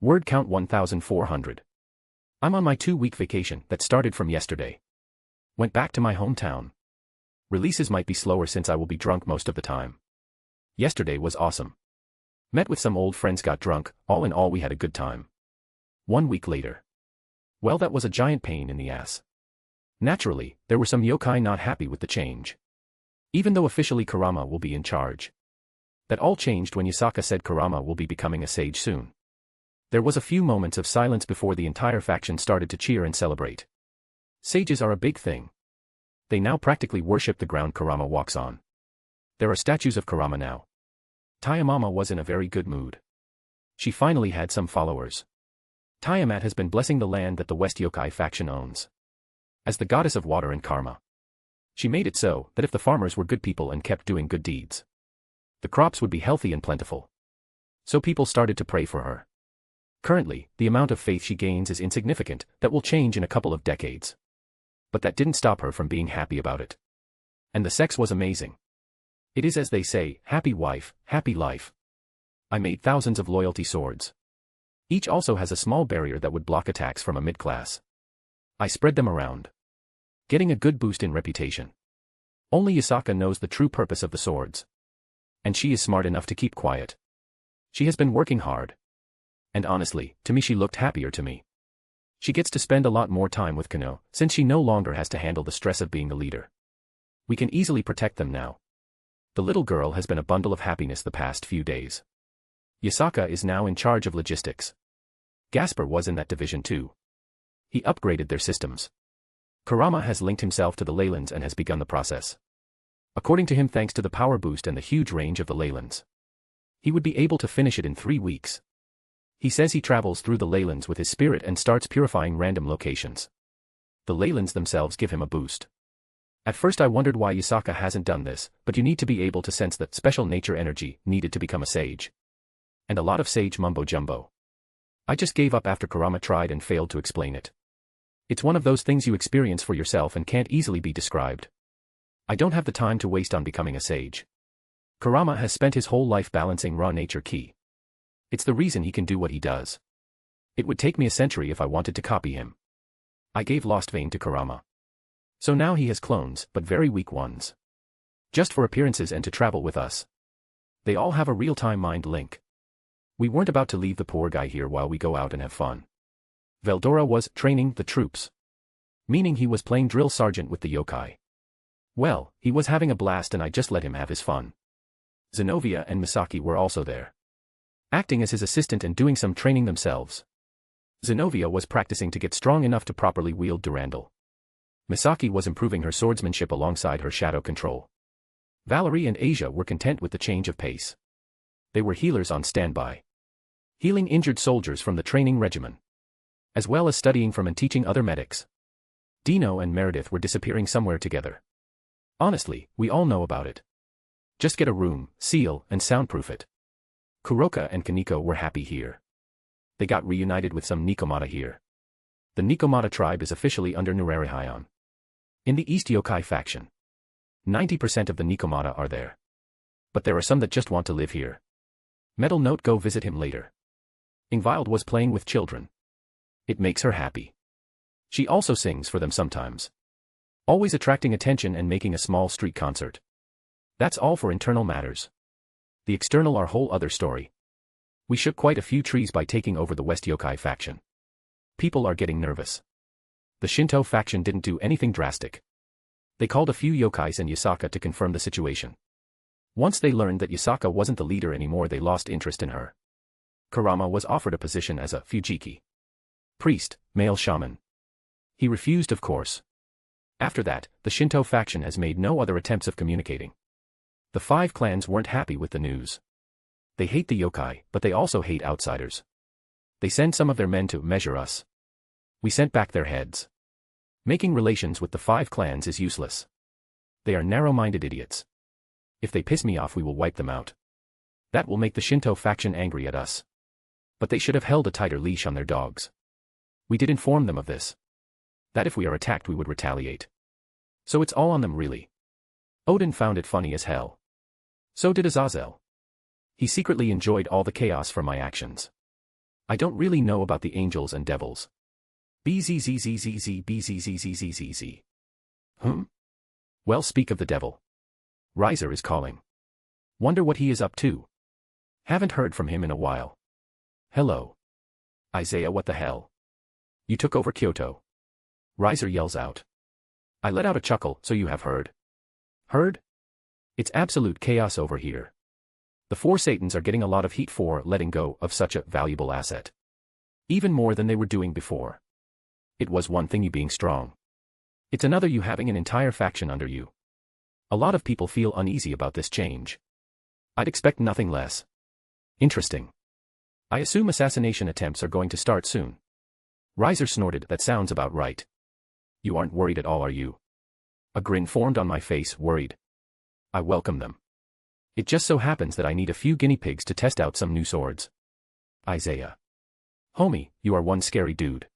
Word count 1,400. I'm on my 2-week vacation that started from yesterday. Went back to my hometown. Releases might be slower since I will be drunk most of the time. Yesterday was awesome. Met with some old friends, got drunk, all in all we had a good time. 1 week later. Well, that was a giant pain in the ass. Naturally, there were some yokai not happy with the change. Even though officially Kurama will be in charge. That all changed when Yasaka said Kurama will be becoming a sage soon. There was a few moments of silence before the entire faction started to cheer and celebrate. Sages are a big thing. They now practically worship the ground Kurama walks on. There are statues of Kurama now. Tayamama was in a very good mood. She finally had some followers. Tiamat has been blessing the land that the West Yokai faction owns. As the goddess of water and karma. She made it so that if the farmers were good people and kept doing good deeds, the crops would be healthy and plentiful. So people started to pray for her. Currently, the amount of faith she gains is insignificant. That will change in a couple of decades. But that didn't stop her from being happy about it. And the sex was amazing. It is, as they say, happy wife, happy life. I made thousands of loyalty swords. Each also has a small barrier that would block attacks from a mid-class. I spread them around. Getting a good boost in reputation. Only Yasaka knows the true purpose of the swords. And she is smart enough to keep quiet. She has been working hard. And honestly, to me she looked happier to me. She gets to spend a lot more time with Kano, since she no longer has to handle the stress of being the leader. We can easily protect them now. The little girl has been a bundle of happiness the past few days. Yasaka is now in charge of logistics. Gasper was in that division too. He upgraded their systems. Kurama has linked himself to the Leylands and has begun the process. According to him, thanks to the power boost and the huge range of the Leylands, he would be able to finish it in 3 weeks. He says he travels through the Leylands with his spirit and starts purifying random locations. The Leylands themselves give him a boost. At first I wondered why Yasaka hasn't done this, but you need to be able to sense the special nature energy needed to become a sage. And a lot of sage mumbo-jumbo. I just gave up after Kurama tried and failed to explain it. It's one of those things you experience for yourself and can't easily be described. I don't have the time to waste on becoming a sage. Kurama has spent his whole life balancing raw nature ki. It's the reason he can do what he does. It would take me a century if I wanted to copy him. I gave Lost Vein to Kurama. So now he has clones, but very weak ones. Just for appearances and to travel with us. They all have a real-time mind link. We weren't about to leave the poor guy here while we go out and have fun. Veldora was training the troops. Meaning he was playing drill sergeant with the yokai. Well, he was having a blast and I just let him have his fun. Zenobia and Misaki were also there. Acting as his assistant and doing some training themselves. Zenobia was practicing to get strong enough to properly wield Durandal. Misaki was improving her swordsmanship alongside her shadow control. Valerie and Asia were content with the change of pace. They were healers on standby. Healing injured soldiers from the training regimen. As well as studying from and teaching other medics. Dino and Meredith were disappearing somewhere together. Honestly, we all know about it. Just get a room, seal, and soundproof it. Kuroka and Kaneko were happy here. They got reunited with some Nikomata here. The Nikomata tribe is officially under Nurarihayon. In the East Yokai faction. 90% of the Nikomata are there. But there are some that just want to live here. Metal Note go visit him later. Ingvild was playing with children. It makes her happy. She also sings for them sometimes. Always attracting attention and making a small street concert. That's all for internal matters. The external are whole other story. We shook quite a few trees by taking over the West Yokai faction. People are getting nervous. The Shinto faction didn't do anything drastic. They called a few yokais and Yasaka to confirm the situation. Once they learned that Yasaka wasn't the leader anymore, they lost interest in her. Kurama was offered a position as a Fujiki priest, male shaman. He refused, of course. After that, the Shinto faction has made no other attempts of communicating. The 5 clans weren't happy with the news. They hate the yokai, but they also hate outsiders. They send some of their men to measure us. We sent back their heads. Making relations with the 5 clans is useless. They are narrow-minded idiots. If they piss me off, we will wipe them out. That will make the Shinto faction angry at us. But they should have held a tighter leash on their dogs. We did inform them of this. That if we are attacked we would retaliate. So it's all on them really. Odin found it funny as hell. So did Azazel. He secretly enjoyed all the chaos from my actions. I don't really know about the angels and devils. BZZZZZ. Well, speak of the devil. Riser is calling. Wonder what he is up to. Haven't heard from him in a while. Hello. Isaiah, what the hell? You took over Kyoto. Riser yells out. I let out a chuckle, so you have heard. Heard? It's absolute chaos over here. The 4 Satans are getting a lot of heat for letting go of such a valuable asset. Even more than they were doing before. It was one thing you being strong. It's another you having an entire faction under you. A lot of people feel uneasy about this change. I'd expect nothing less. Interesting. I assume assassination attempts are going to start soon. Riser snorted, that sounds about right. You aren't worried at all, are you? A grin formed on my face, worried. I welcome them. It just so happens that I need a few guinea pigs to test out some new swords. Isaiah. Homie, you are one scary dude.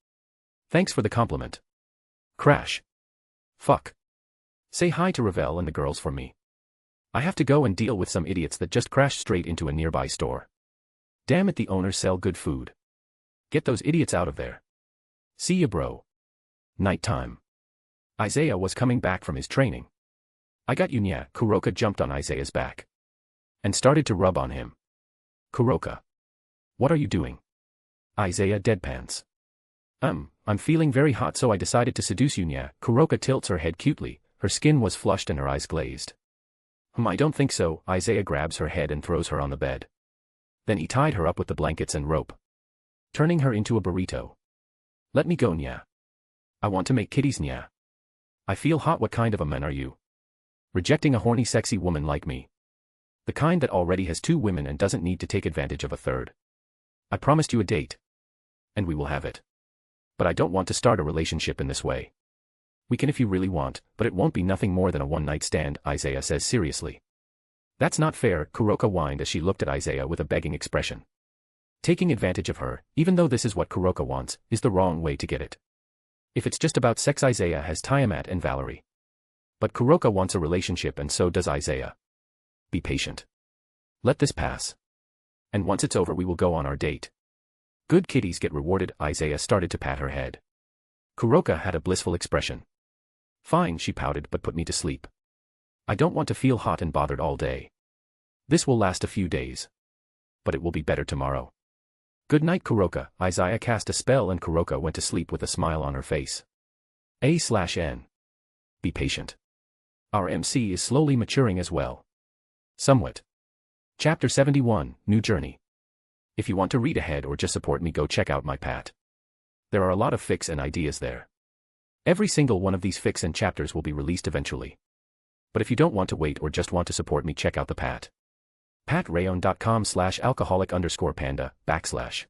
Thanks for the compliment. Crash. Fuck. Say hi to Ravel and the girls for me. I have to go and deal with some idiots that just crashed straight into a nearby store. Damn it, the owners sell good food. Get those idiots out of there. See ya, bro. Nighttime. Isaiah was coming back from his training. I got you, nya. Kuroka jumped on Isaiah's back. And started to rub on him. Kuroka. What are you doing? Isaiah deadpans. I'm feeling very hot, so I decided to seduce you, nya. Kuroka tilts her head cutely, her skin was flushed and her eyes glazed. I don't think so. Isaiah grabs her head and throws her on the bed. Then he tied her up with the blankets and rope. Turning her into a burrito. Let me go, nya. I want to make kitties, nya. I feel hot. What kind of a man are you? Rejecting a horny sexy woman like me. The kind that already has 2 women and doesn't need to take advantage of a third. I promised you a date. And we will have it. But I don't want to start a relationship in this way. We can if you really want, but it won't be nothing more than a one-night stand, Isaiah says seriously. That's not fair, Kuroka whined as she looked at Isaiah with a begging expression. Taking advantage of her, even though this is what Kuroka wants, is the wrong way to get it. If it's just about sex, Isaiah has Tiamat and Valerie. But Kuroka wants a relationship and so does Isaiah. Be patient. Let this pass. And once it's over we will go on our date. Good kitties get rewarded. Isaiah started to pat her head. Kuroka had a blissful expression. Fine, she pouted, but put me to sleep. I don't want to feel hot and bothered all day. This will last a few days. But it will be better tomorrow. Good night, Kuroka. Isaiah cast a spell and Kuroka went to sleep with a smile on her face. A/N. Be patient. Our MC is slowly maturing as well. Somewhat. Chapter 71, New Journey. If you want to read ahead or just support me, go check out my Pat. There are a lot of fics and ideas there. Every single one of these fics and chapters will be released eventually. But if you don't want to wait or just want to support me, check out the Pat. patrayon.com/alcoholic_panda /.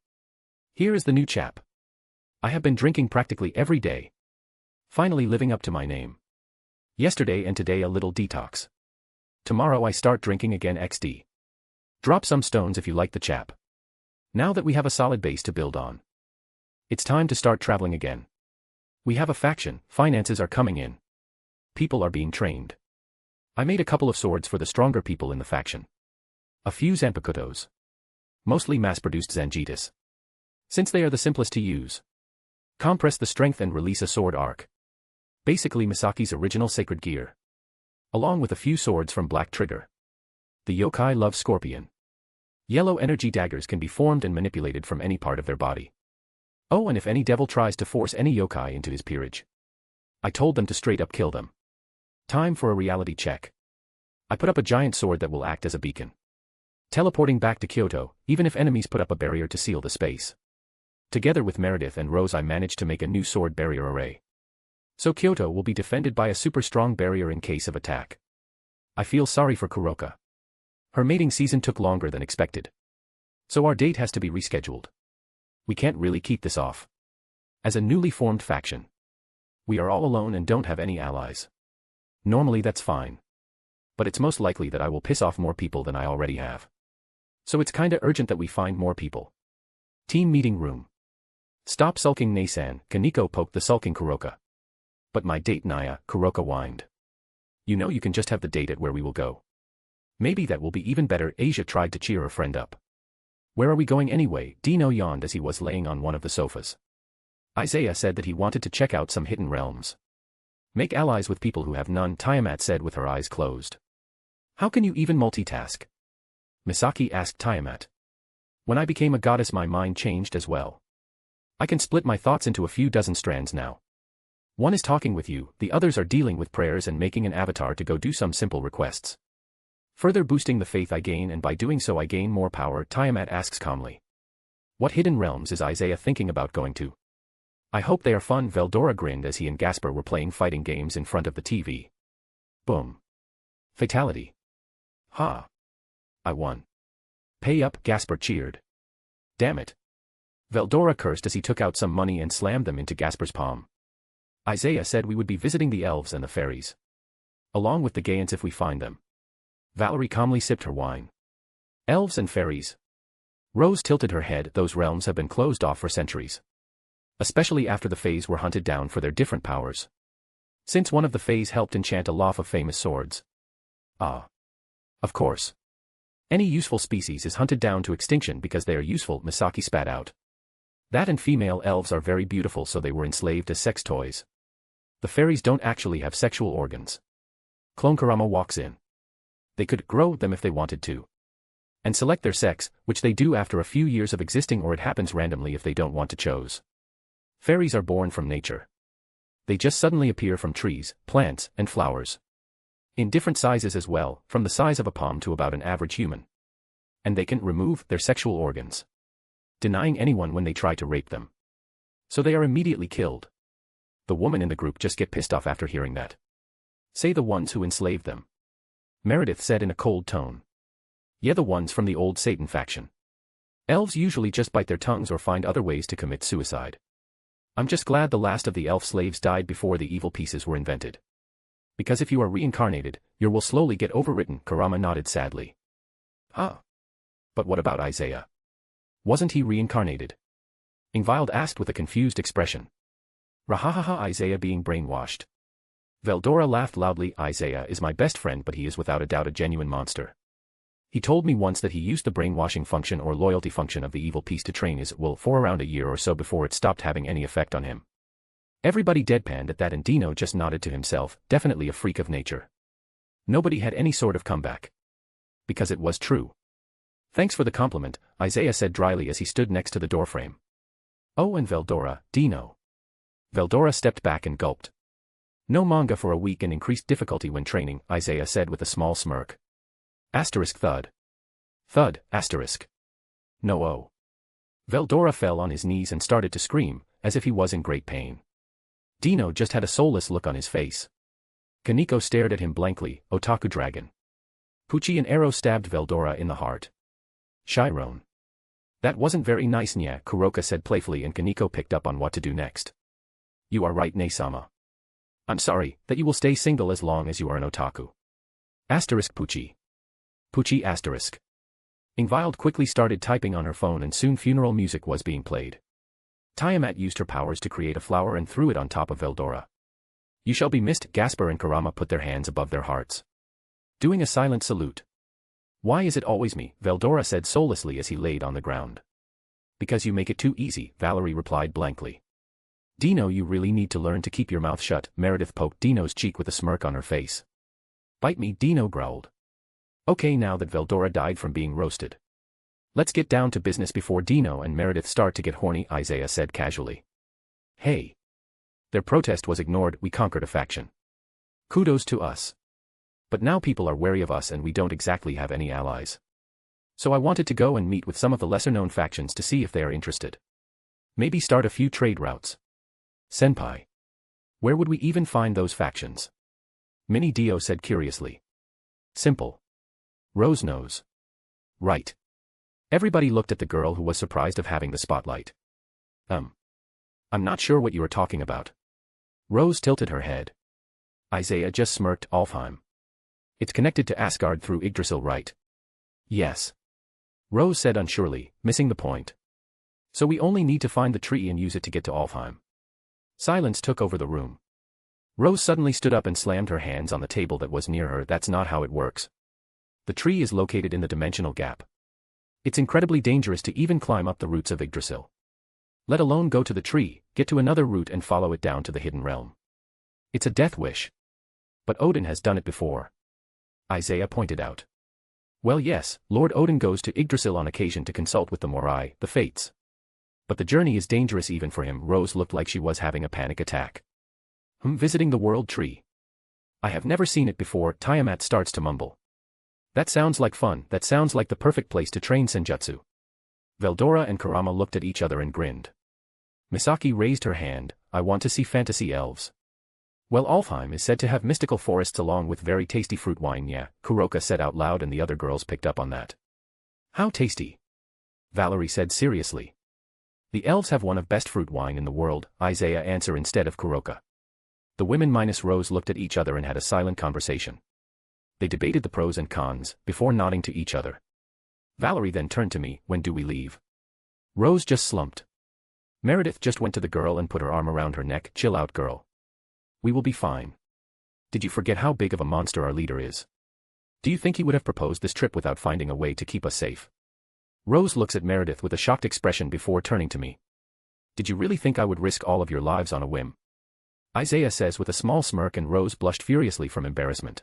Here is the new chap. I have been drinking practically every day. Finally living up to my name. Yesterday and today a little detox. Tomorrow I start drinking again XD. Drop some stones if you like the chap. Now that we have a solid base to build on. It's time to start traveling again. We have a faction, finances are coming in. People are being trained. I made a couple of swords for the stronger people in the faction. A few Zanpakutos. Mostly mass-produced Zanjitas. Since they are the simplest to use. Compress the strength and release a sword arc. Basically Misaki's original sacred gear. Along with a few swords from Black Trigger. The yokai love Scorpion. Yellow energy daggers can be formed and manipulated from any part of their body. Oh, and if any devil tries to force any yokai into his peerage, I told them to straight up kill them. Time for a reality check. I put up a giant sword that will act as a beacon. Teleporting back to Kyoto, even if enemies put up a barrier to seal the space. Together with Meredith and Rose I managed to make a new sword barrier array. So Kyoto will be defended by a super strong barrier in case of attack. I feel sorry for Kuroka. Her mating season took longer than expected. So our date has to be rescheduled. We can't really keep this off. As a newly formed faction, we are all alone and don't have any allies. Normally that's fine. But it's most likely that I will piss off more people than I already have. So it's kinda urgent that we find more people. Team meeting room. Stop sulking, Nasan, Kaneko poked the sulking Kuroka. But my date, Naya, Kuroka whined. You know you can just have the date at where we will go. Maybe that will be even better. Asia tried to cheer her friend up. Where are we going anyway? Dino yawned as he was laying on one of the sofas. Isaiah said that he wanted to check out some hidden realms. Make allies with people who have none, Tiamat said with her eyes closed. How can you even multitask? Misaki asked Tiamat. When I became a goddess my mind changed as well. I can split my thoughts into a few dozen strands now. One is talking with you, the others are dealing with prayers and making an avatar to go do some simple requests. Further boosting the faith I gain, and by doing so I gain more power, Tiamat asks calmly. What hidden realms is Isaiah thinking about going to? I hope they are fun, Veldora grinned as he and Gasper were playing fighting games in front of the TV. Boom. Fatality. Ha. I won. Pay up, Gasper cheered. Damn it. Veldora cursed as he took out some money and slammed them into Gasper's palm. Isaiah said we would be visiting the elves and the fairies. Along with the Gaians if we find them. Valerie calmly sipped her wine. Elves and fairies. Rose tilted her head. Those realms have been closed off for centuries. Especially after the Fays were hunted down for their different powers. Since one of the Fays helped enchant a lot of famous swords. Ah. Of course. Any useful species is hunted down to extinction because they are useful, Misaki spat out. That and female elves are very beautiful, so they were enslaved as sex toys. The fairies don't actually have sexual organs. Clone Karama walks in. They could grow them if they wanted to. And select their sex, which they do after a few years of existing, or it happens randomly if they don't want to choose. Fairies are born from nature. They just suddenly appear from trees, plants, and flowers. In different sizes as well, from the size of a palm to about an average human. And they can remove their sexual organs, denying anyone when they try to rape them. So they are immediately killed. The women in the group just get pissed off after hearing that. Say the ones who enslaved them. Meredith said in a cold tone. Yeah, the ones from the old Satan faction. Elves usually just bite their tongues or find other ways to commit suicide. I'm just glad the last of the elf slaves died before the evil pieces were invented. Because if you are reincarnated, your will slowly get overwritten, Karama nodded sadly. Ah. But what about Isaiah? Wasn't he reincarnated? Ingvild asked with a confused expression. Rahahaha, Isaiah being brainwashed. Veldora laughed loudly. Isaiah is my best friend, but he is without a doubt a genuine monster. He told me once that he used the brainwashing function or loyalty function of the evil piece to train his will for around a year or so before it stopped having any effect on him. Everybody deadpanned at that and Dino just nodded to himself, definitely a freak of nature. Nobody had any sort of comeback. Because it was true. Thanks for the compliment, Isaiah said dryly as he stood next to the doorframe. Oh, and Veldora, Dino. Veldora stepped back and gulped. No manga for a week and increased difficulty when training, Isaiah said with a small smirk. Asterisk thud. Thud, asterisk. No oh. Veldora fell on his knees and started to scream, as if he was in great pain. Dino just had a soulless look on his face. Kaneko stared at him blankly, otaku dragon. Pucci and arrow stabbed Veldora in the heart. Chiron. That wasn't very nice nya, Kuroka said playfully and Kaneko picked up on what to do next. You are right Ne-sama. I'm sorry, that you will stay single as long as you are an otaku. Asterisk Pucci. Pucci asterisk. Ingvild quickly started typing on her phone and soon funeral music was being played. Tiamat used her powers to create a flower and threw it on top of Veldora. You shall be missed, Gasper and Karama put their hands above their hearts. Doing a silent salute. Why is it always me, Veldora said soullessly as he laid on the ground. Because you make it too easy, Valerie replied blankly. Dino, you really need to learn to keep your mouth shut, Meredith poked Dino's cheek with a smirk on her face. Bite me, Dino growled. Okay, now that Veldora died from being roasted. Let's get down to business before Dino and Meredith start to get horny, Isaiah said casually. Hey. Their protest was ignored, we conquered a faction. Kudos to us. But now people are wary of us and we don't exactly have any allies. So I wanted to go and meet with some of the lesser-known factions to see if they are interested. Maybe start a few trade routes. Senpai. Where would we even find those factions? Mini Dio said curiously. Simple. Rose knows. Right. Everybody looked at the girl who was surprised of having the spotlight. I'm not sure what you are talking about. Rose tilted her head. Isaiah just smirked. Alfheim. It's connected to Asgard through Yggdrasil, right? Yes. Rose said unsurely, missing the point. So we only need to find the tree and use it to get to Alfheim. Silence took over the room. Rose suddenly stood up and slammed her hands on the table that was near her. That's not how it works. The tree is located in the dimensional gap. It's incredibly dangerous to even climb up the roots of Yggdrasil. Let alone go to the tree, get to another root and follow it down to the hidden realm. It's a death wish. But Odin has done it before. Isaiah pointed out. Well yes, Lord Odin goes to Yggdrasil on occasion to consult with the Morai, the Fates. But the journey is dangerous even for him. Rose looked like she was having a panic attack. Visiting the world tree. I have never seen it before, Tiamat starts to mumble. That sounds like fun, that sounds like the perfect place to train senjutsu. Veldora and Karama looked at each other and grinned. Misaki raised her hand, I want to see fantasy elves. Well, Alfheim is said to have mystical forests along with very tasty fruit wine, yeah, Kuroka said out loud and the other girls picked up on that. How tasty? Valerie said seriously. The elves have one of best fruit wine in the world, Isaiah answered instead of Kuroka. The women minus Rose looked at each other and had a silent conversation. They debated the pros and cons, before nodding to each other. Valerie then turned to me, when do we leave? Rose just slumped. Meredith just went to the girl and put her arm around her neck, chill out girl. We will be fine. Did you forget how big of a monster our leader is? Do you think he would have proposed this trip without finding a way to keep us safe? Rose looks at Meredith with a shocked expression before turning to me. Did you really think I would risk all of your lives on a whim? Isaiah says with a small smirk and Rose blushed furiously from embarrassment.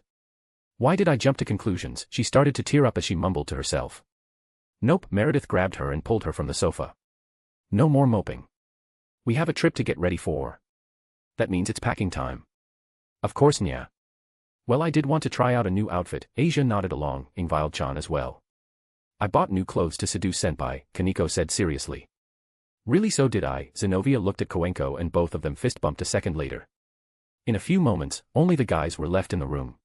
Why did I jump to conclusions? She started to tear up as she mumbled to herself. Nope, Meredith grabbed her and pulled her from the sofa. No more moping. We have a trip to get ready for. That means it's packing time. Of course, nya. Well, I did want to try out a new outfit, Asia nodded along, Ingvild-chan as well. I bought new clothes to seduce senpai, Kaneko said seriously. Really, so did I, Zenobia looked at Koenko and both of them fist-bumped a second later. In a few moments, only the guys were left in the room.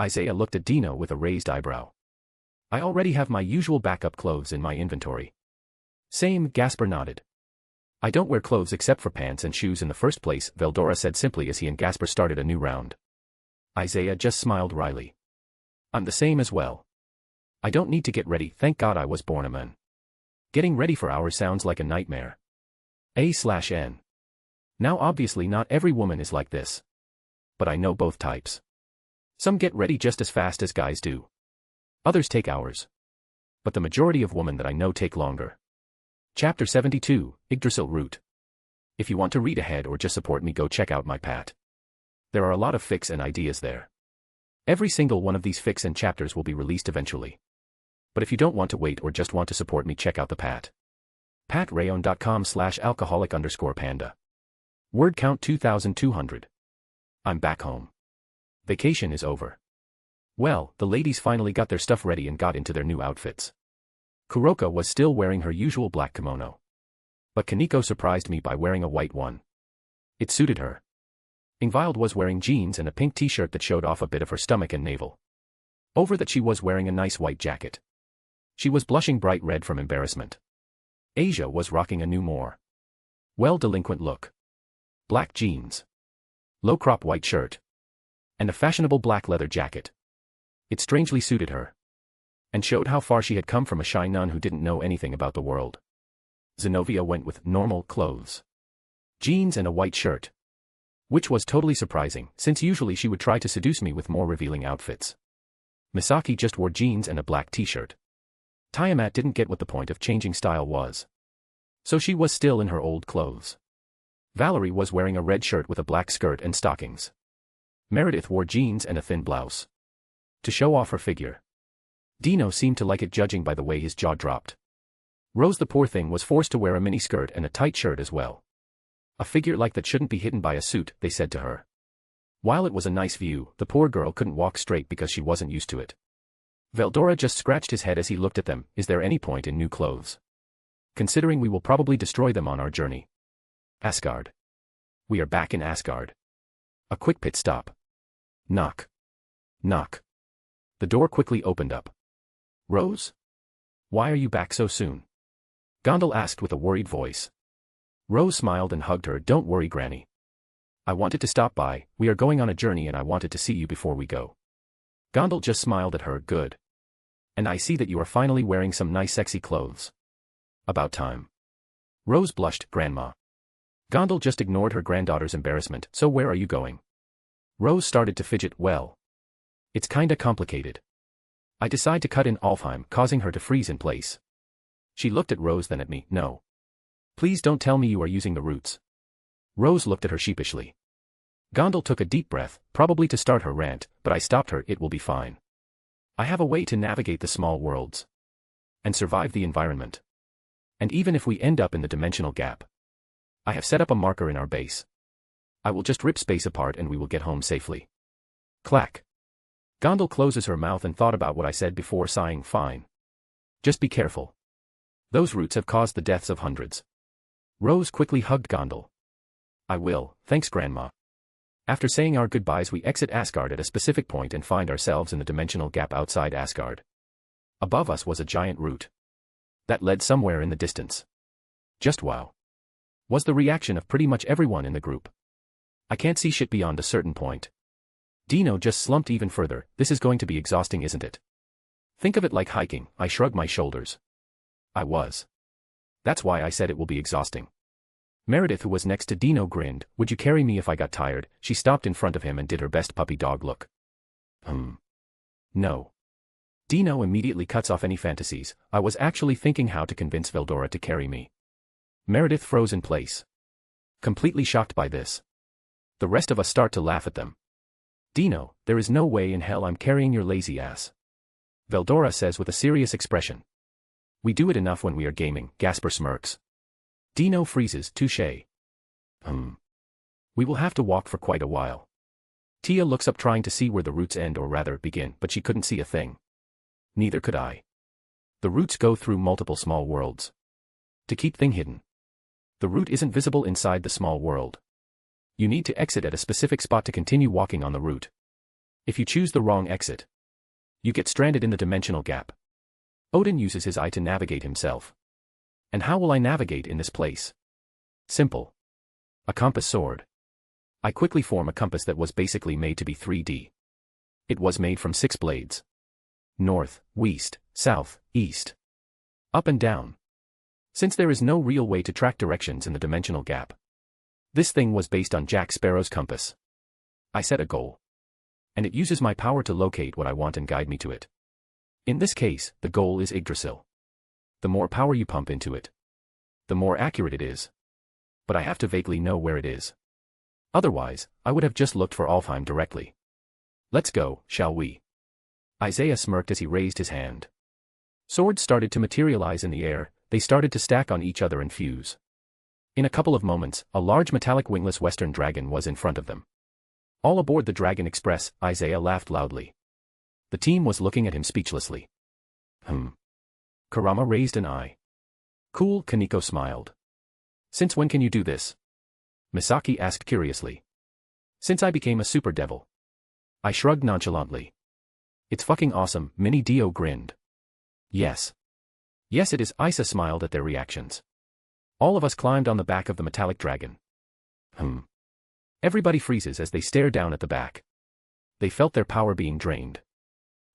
Isaiah looked at Dino with a raised eyebrow. I already have my usual backup clothes in my inventory. Same, Gasper nodded. I don't wear clothes except for pants and shoes in the first place, Veldora said simply as he and Gasper started a new round. Isaiah just smiled wryly. I'm the same as well. I don't need to get ready, thank God I was born a man. Getting ready for hours sounds like a nightmare. A/N. Now obviously not every woman is like this. But I know both types. Some get ready just as fast as guys do. Others take hours. But the majority of women that I know take longer. Chapter 72, Yggdrasil Root. If you want to read ahead or just support me, go check out my Pat. There are a lot of fics and ideas there. Every single one of these fics and chapters will be released eventually. But if you don't want to wait or just want to support me, check out the Pat. patrayon.com/alcoholic_panda. Word count 2,200. I'm back home. Vacation is over. Well, the ladies finally got their stuff ready and got into their new outfits. Kuroka was still wearing her usual black kimono. But Kaneko surprised me by wearing a white one. It suited her. Ingvild was wearing jeans and a pink t-shirt that showed off a bit of her stomach and navel. Over that she was wearing a nice white jacket. She was blushing bright red from embarrassment. Asia was rocking a new more well-delinquent look. Black jeans. Low-crop white shirt. And a fashionable black leather jacket. It strangely suited her. And showed how far she had come from a shy nun who didn't know anything about the world. Zenobia went with normal clothes. Jeans and a white shirt. Which was totally surprising, since usually she would try to seduce me with more revealing outfits. Misaki just wore jeans and a black t-shirt. Tiamat didn't get what the point of changing style was. So she was still in her old clothes. Valerie was wearing a red shirt with a black skirt and stockings. Meredith wore jeans and a thin blouse. To show off her figure. Dino seemed to like it, judging by the way his jaw dropped. Rose, the poor thing, was forced to wear a mini skirt and a tight shirt as well. A figure like that shouldn't be hidden by a suit, they said to her. While it was a nice view, the poor girl couldn't walk straight because she wasn't used to it. Veldora just scratched his head as he looked at them. Is there any point in new clothes? Considering we will probably destroy them on our journey. Asgard. We are back in Asgard. A quick pit stop. Knock. Knock. The door quickly opened up. Rose? Why are you back so soon? Gondal asked with a worried voice. Rose smiled and hugged her. Don't worry, Granny. I wanted to stop by. We are going on a journey and I wanted to see you before we go. Gondal just smiled at her. Good. And I see that you are finally wearing some nice sexy clothes. About time. Rose blushed. Grandma. Gondal just ignored her granddaughter's embarrassment. So where are you going? Rose started to fidget. Well. It's kinda complicated. I decide to cut in Alfheim, causing her to freeze in place. She looked at Rose, then at me. No. Please don't tell me you are using the roots. Rose looked at her sheepishly. Gondal took a deep breath, probably to start her rant, but I stopped her. It will be fine. I have a way to navigate the small worlds. And survive the environment. And even if we end up in the dimensional gap. I have set up a marker in our base. I will just rip space apart and we will get home safely. Clack. Gondal closes her mouth and thought about what I said before, sighing. Fine. Just be careful. Those roots have caused the deaths of hundreds. Rose quickly hugged Gondal. I will, thanks Grandma. After saying our goodbyes, we exit Asgard at a specific point and find ourselves in the dimensional gap outside Asgard. Above us was a giant root. That led somewhere in the distance. Just wow. Was the reaction of pretty much everyone in the group. I can't see shit beyond a certain point. Dino just slumped even further. This is going to be exhausting, isn't it? Think of it like hiking. I shrugged my shoulders. I was. That's why I said it will be exhausting. Meredith, who was next to Dino, grinned. Would you carry me if I got tired? She stopped in front of him and did her best puppy dog look. No. Dino immediately cuts off any fantasies. I was actually thinking how to convince Veldora to carry me. Meredith froze in place. Completely shocked by this. The rest of us start to laugh at them. Dino, there is no way in hell I'm carrying your lazy ass. Veldora says with a serious expression. We do it enough when we are gaming. Gasper smirks. Dino freezes. Touché. We will have to walk for quite a while. Tia looks up, trying to see where the roots end, or rather begin, but she couldn't see a thing. Neither could I. The roots go through multiple small worlds. To keep thing hidden. The root isn't visible inside the small world. You need to exit at a specific spot to continue walking on the route. If you choose the wrong exit, you get stranded in the dimensional gap. Odin uses his eye to navigate himself. And how will I navigate in this place? Simple. A compass sword. I quickly form a compass that was basically made to be 3D. It was made from 6 blades. North, west, south, east. Up and down. Since there is no real way to track directions in the dimensional gap. This thing was based on Jack Sparrow's compass. I set a goal. And it uses my power to locate what I want and guide me to it. In this case, the goal is Yggdrasil. The more power you pump into it, the more accurate it is. But I have to vaguely know where it is. Otherwise, I would have just looked for Alfheim directly. Let's go, shall we? Isaiah smirked as he raised his hand. Swords started to materialize in the air, they started to stack on each other and fuse. In a couple of moments, a large metallic wingless western dragon was in front of them. All aboard the Dragon Express, Isaiah laughed loudly. The team was looking at him speechlessly. Kurama raised an eye. Cool, Kaneko smiled. Since when can you do this? Misaki asked curiously. Since I became a super devil. I shrugged nonchalantly. It's fucking awesome, Mini Dio grinned. Yes. Yes it is, Isa smiled at their reactions. All of us climbed on the back of the metallic dragon. Everybody freezes as they stare down at the back. They felt their power being drained.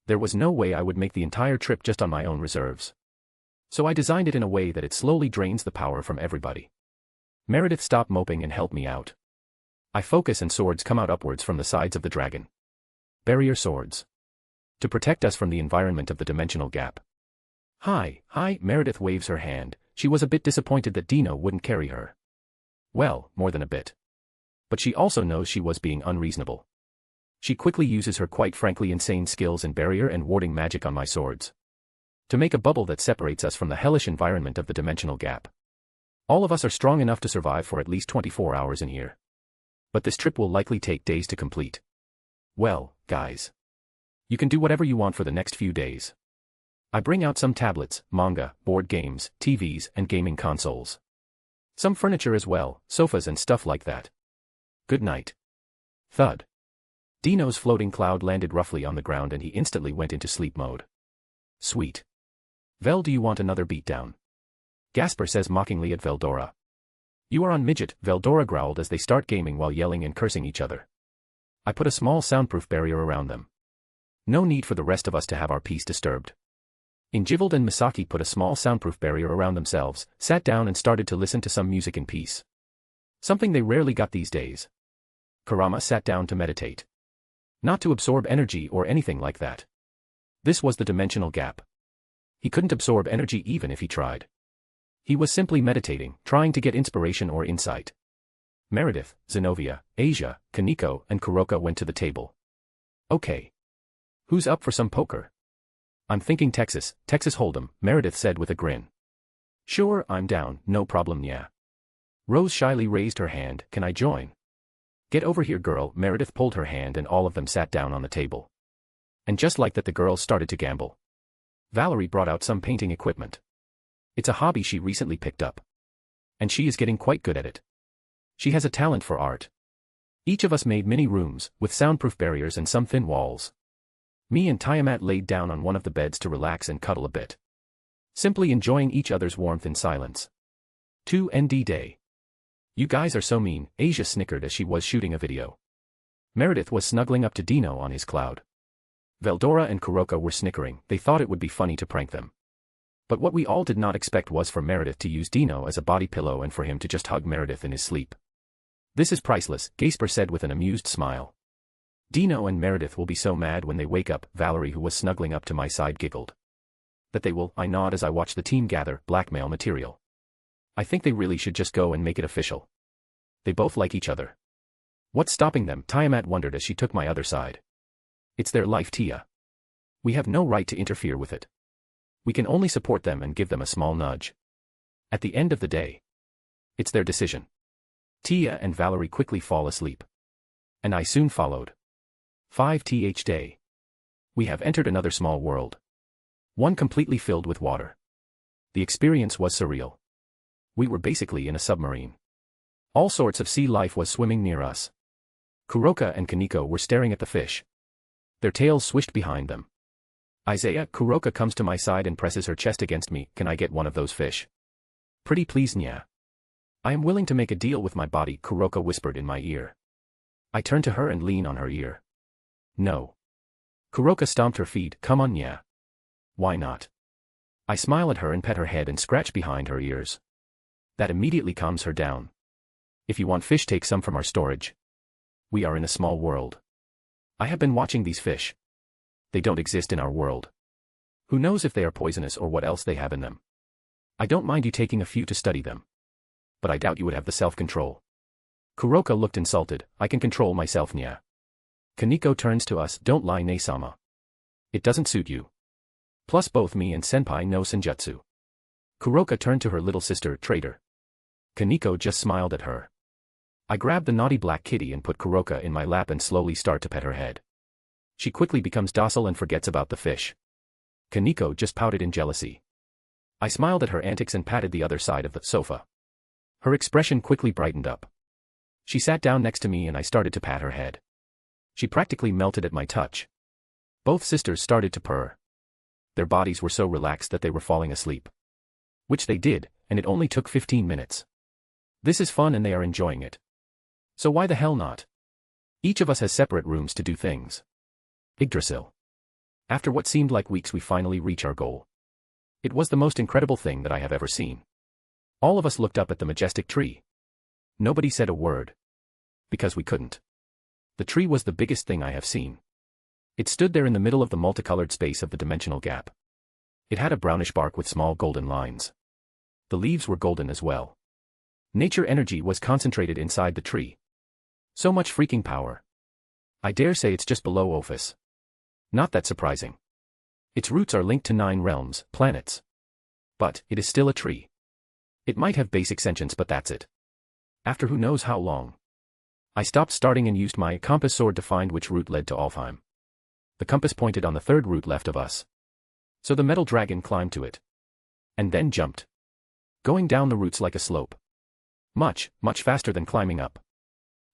There was no way I would make the entire trip just on my own reserves. So I designed it in a way that it slowly drains the power from everybody. Meredith stopped moping and helped me out. I focus and swords come out upwards from the sides of the dragon. Barrier swords. To protect us from the environment of the dimensional gap. Hi, Meredith waves her hand. She was a bit disappointed that Dino wouldn't carry her. Well, more than a bit. But she also knows she was being unreasonable. She quickly uses her quite frankly insane skills in barrier and warding magic on my swords. To make a bubble that separates us from the hellish environment of the dimensional gap. All of us are strong enough to survive for at least 24 hours in here. But this trip will likely take days to complete. Well, guys. You can do whatever you want for the next few days. I bring out some tablets, manga, board games, TVs, and gaming consoles. Some furniture as well, sofas and stuff like that. Good night. Thud. Dino's floating cloud landed roughly on the ground and he instantly went into sleep mode. Sweet. Vel, do you want another beatdown? Gasper says mockingly at Veldora. You are on midget, Veldora growled as they start gaming while yelling and cursing each other. I put a small soundproof barrier around them. No need for the rest of us to have our peace disturbed. Injivald and Misaki put a small soundproof barrier around themselves, sat down and started to listen to some music in peace. Something they rarely got these days. Kurama sat down to meditate. Not to absorb energy or anything like that. This was the dimensional gap. He couldn't absorb energy even if he tried. He was simply meditating, trying to get inspiration or insight. Meredith, Zenobia, Asia, Kaneko, and Kuroka went to the table. Okay. Who's up for some poker? I'm thinking Texas Hold'em, Meredith said with a grin. Sure, I'm down, no problem, yeah. Rose shyly raised her hand, can I join? Get over here, girl, Meredith pulled her hand and all of them sat down on the table. And just like that the girls started to gamble. Valerie brought out some painting equipment. It's a hobby she recently picked up. And she is getting quite good at it. She has a talent for art. Each of us made mini rooms, with soundproof barriers and some thin walls. Me and Tiamat laid down on one of the beds to relax and cuddle a bit. Simply enjoying each other's warmth in silence. 2ND day. You guys are so mean, Asia snickered as she was shooting a video. Meredith was snuggling up to Dino on his cloud. Veldora and Kuroka were snickering, they thought it would be funny to prank them. But what we all did not expect was for Meredith to use Dino as a body pillow and for him to just hug Meredith in his sleep. This is priceless, Gasper said with an amused smile. Dino and Meredith will be so mad when they wake up, Valerie who was snuggling up to my side giggled. That they will, I nod as I watch the team gather blackmail material. I think they really should just go and make it official. They both like each other. What's stopping them? Tiamat wondered as she took my other side. It's their life, Tia. We have no right to interfere with it. We can only support them and give them a small nudge. At the end of the day, it's their decision. Tia and Valerie quickly fall asleep. And I soon followed. 5th day. We have entered another small world. One completely filled with water. The experience was surreal. We were basically in a submarine. All sorts of sea life was swimming near us. Kuroka and Kaneko were staring at the fish. Their tails swished behind them. Isaiah, Kuroka comes to my side and presses her chest against me, can I get one of those fish? Pretty please, nya. I am willing to make a deal with my body, Kuroka whispered in my ear. I turn to her and lean on her ear. No. Kuroka stomped her feet, come on, nya. Why not? I smile at her and pet her head and scratch behind her ears. That immediately calms her down. If you want fish, take some from our storage. We are in a small world. I have been watching these fish. They don't exist in our world. Who knows if they are poisonous or what else they have in them. I don't mind you taking a few to study them. But I doubt you would have the self-control. Kuroka looked insulted. I can control myself, nya. Kaneko turns to us. Don't lie, ne-sama. It doesn't suit you. Plus both me and senpai know senjutsu. Kuroka turned to her little sister, traitor. Kaneko just smiled at her. I grabbed the naughty black kitty and put Kuroka in my lap and slowly start to pet her head. She quickly becomes docile and forgets about the fish. Kaneko just pouted in jealousy. I smiled at her antics and patted the other side of the sofa. Her expression quickly brightened up. She sat down next to me and I started to pat her head. She practically melted at my touch. Both sisters started to purr. Their bodies were so relaxed that they were falling asleep. Which they did, and it only took 15 minutes. This is fun and they are enjoying it. So why the hell not? Each of us has separate rooms to do things. Yggdrasil. After what seemed like weeks we finally reach our goal. It was the most incredible thing that I have ever seen. All of us looked up at the majestic tree. Nobody said a word. Because we couldn't. The tree was the biggest thing I have seen. It stood there in the middle of the multicolored space of the dimensional gap. It had a brownish bark with small golden lines. The leaves were golden as well. Nature energy was concentrated inside the tree. So much freaking power. I dare say it's just below Ophis. Not that surprising. Its roots are linked to 9 realms, planets. But, it is still a tree. It might have basic sentience but that's it. After who knows how long. I stopped starting and used my compass sword to find which route led to Alfheim. The compass pointed on the 3rd route left of us. So the metal dragon climbed to it. And then jumped. Going down the routes like a slope. Much faster than climbing up.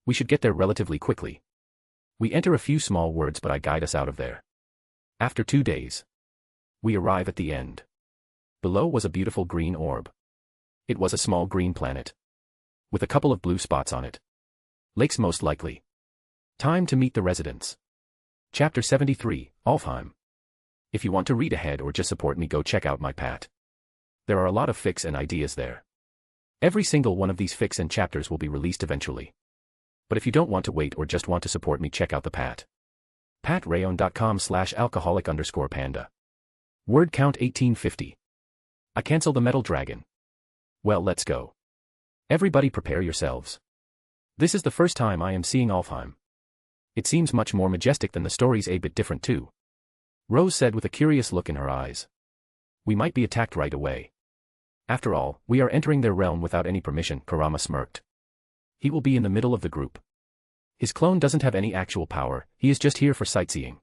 We should get there relatively quickly. We enter a few small words but I guide us out of there. After 2 days. We arrive at the end. Below was a beautiful green orb. It was a small green planet. With a couple of blue spots on it. Lakes most likely. Time to meet the residents. Chapter 73, Alfheim. If you want to read ahead or just support me, go check out my pat. There are a lot of fics and ideas there. Every single one of these fics and chapters will be released eventually. But if you don't want to wait or just want to support me, check out the pat. patrayon.com/alcoholic_panda. Word count 1850. I cancel the metal dragon. Well, let's go. Everybody prepare yourselves. This is the first time I am seeing Alfheim. It seems much more majestic than the stories, a bit different too. Rose said with a curious look in her eyes. We might be attacked right away. After all, we are entering their realm without any permission, Kurama smirked. He will be in the middle of the group. His clone doesn't have any actual power, he is just here for sightseeing.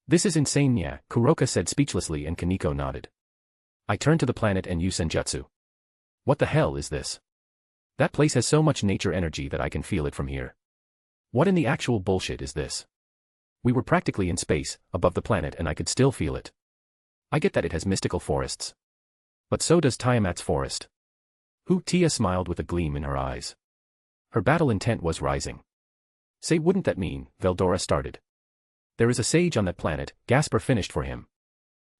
This is insane, nya, Kuroka said speechlessly and Kaneko nodded. I turned to the planet and used senjutsu. What the hell is this? That place has so much nature energy that I can feel it from here. What in the actual bullshit is this? We were practically in space, above the planet, and I could still feel it. I get that it has mystical forests. But so does Tiamat's forest. Tia smiled with a gleam in her eyes. Her battle intent was rising. Say, wouldn't that mean, Veldora started. There is a sage on that planet, Gasper finished for him.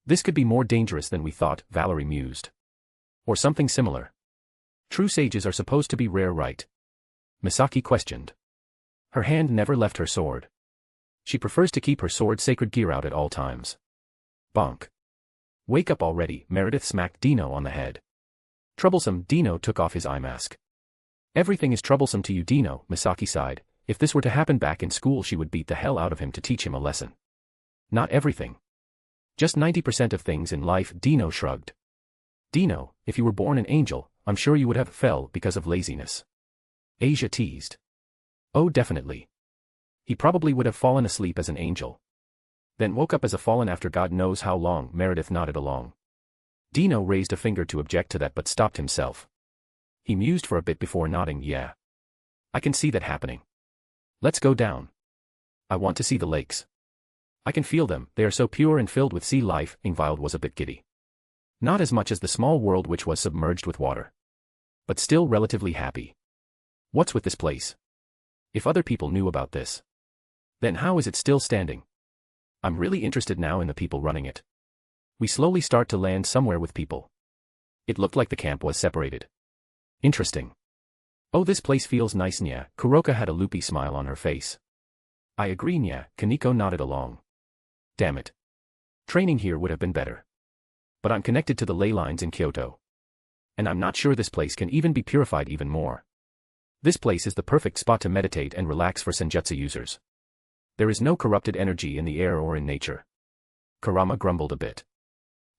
This could be more dangerous than we thought, Valerie mused. Or something similar. True sages are supposed to be rare, right? Misaki questioned. Her hand never left her sword. She prefers to keep her sword sacred gear out at all times. Bonk. Wake up already, Meredith smacked Dino on the head. Troublesome, Dino took off his eye mask. Everything is troublesome to you, Dino, Misaki sighed. If this were to happen back in school, she would beat the hell out of him to teach him a lesson. Not everything. Just 90% of things in life, Dino shrugged. Dino, if you were born an angel, I'm sure you would have fell because of laziness. Asia teased. Oh, definitely. He probably would have fallen asleep as an angel. Then woke up as a fallen after God knows how long, Meredith nodded along. Dino raised a finger to object to that but stopped himself. He mused for a bit before nodding, yeah. I can see that happening. Let's go down. I want to see the lakes. I can feel them, they are so pure and filled with sea life, Ingvild was a bit giddy. Not as much as the small world which was submerged with water. But still relatively happy. What's with this place? If other people knew about this. Then how is it still standing? I'm really interested now in the people running it. We slowly start to land somewhere with people. It looked like the camp was separated. Interesting. Oh, this place feels nice, nya, Kuroka had a loopy smile on her face. I agree, nya, Kaneko nodded along. Damn it. Training here would have been better. But I'm connected to the ley lines in Kyoto. And I'm not sure this place can even be purified even more. This place is the perfect spot to meditate and relax for senjutsu users. There is no corrupted energy in the air or in nature. Kurama grumbled a bit.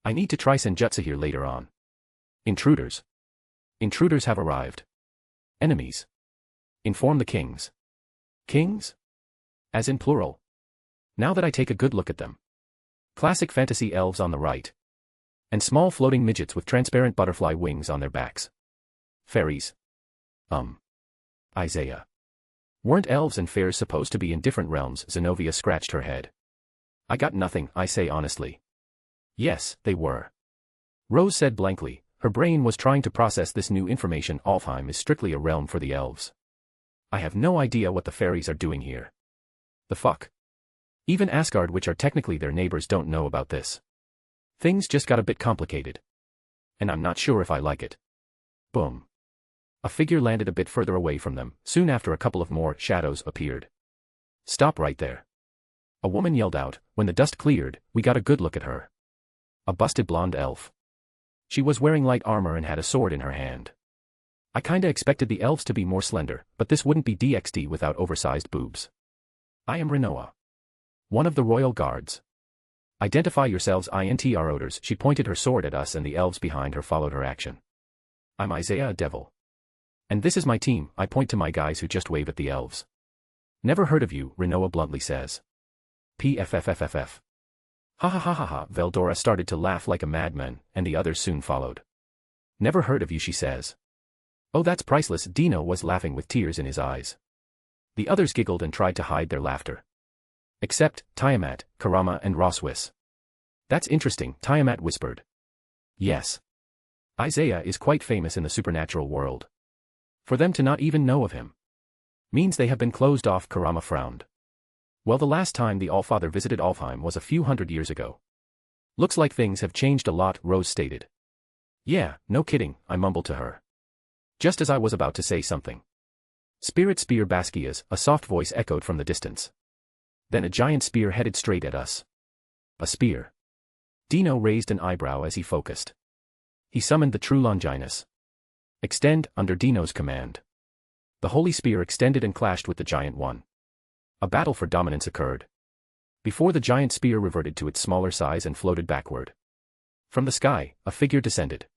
I need to try senjutsu here later on. Intruders. Intruders have arrived. Enemies. Inform the kings. Kings? As in plural. Now that I take a good look at them. Classic fantasy elves on the right. And small floating midgets with transparent butterfly wings on their backs. Fairies. Isaiah. Weren't elves and fairies supposed to be in different realms? Zenobia scratched her head. I got nothing, I say honestly. Yes, they were. Rose said blankly, her brain was trying to process this new information. Alfheim is strictly a realm for the elves. I have no idea what the fairies are doing here. The fuck? Even Asgard, which are technically their neighbors, don't know about this. Things just got a bit complicated. And I'm not sure if I like it. Boom. A figure landed a bit further away from them. Soon after, a couple of more shadows appeared. Stop right there. A woman yelled out. When the dust cleared, we got a good look at her. A busted blonde elf. She was wearing light armor and had a sword in her hand. I kinda expected the elves to be more slender, but this wouldn't be DxD without oversized boobs. I am Renoa. One of the royal guards. Identify yourselves, INTR odors. She pointed her sword at us and the elves behind her followed her action. I'm Isaiah, a devil. And this is my team. I point to my guys who just wave at the elves. Never heard of you, Renoa bluntly says. PFFFFF. Ha ha ha ha ha. Veldora started to laugh like a madman, and the others soon followed. Never heard of you, she says. Oh, that's priceless. Dino was laughing with tears in his eyes. The others giggled and tried to hide their laughter. Except Tiamat, Kurama and Roswis. That's interesting, Tiamat whispered. Yes. Isaiah is quite famous in the supernatural world. For them to not even know of him means they have been closed off. Kurama frowned. Well, the last time the Allfather visited Alfheim was a few hundred years ago. Looks like things have changed a lot, Rose stated. Yeah, no kidding, I mumbled to her. Just as I was about to say something. Spirit spear Baskias, a soft voice echoed from the distance. Then a giant spear headed straight at us. A spear. Dino raised an eyebrow as he focused. He summoned the true Longinus. Extend, under Dino's command. The holy spear extended and clashed with the giant one. A battle for dominance occurred. Before the giant spear reverted to its smaller size and floated backward. From the sky, a figure descended.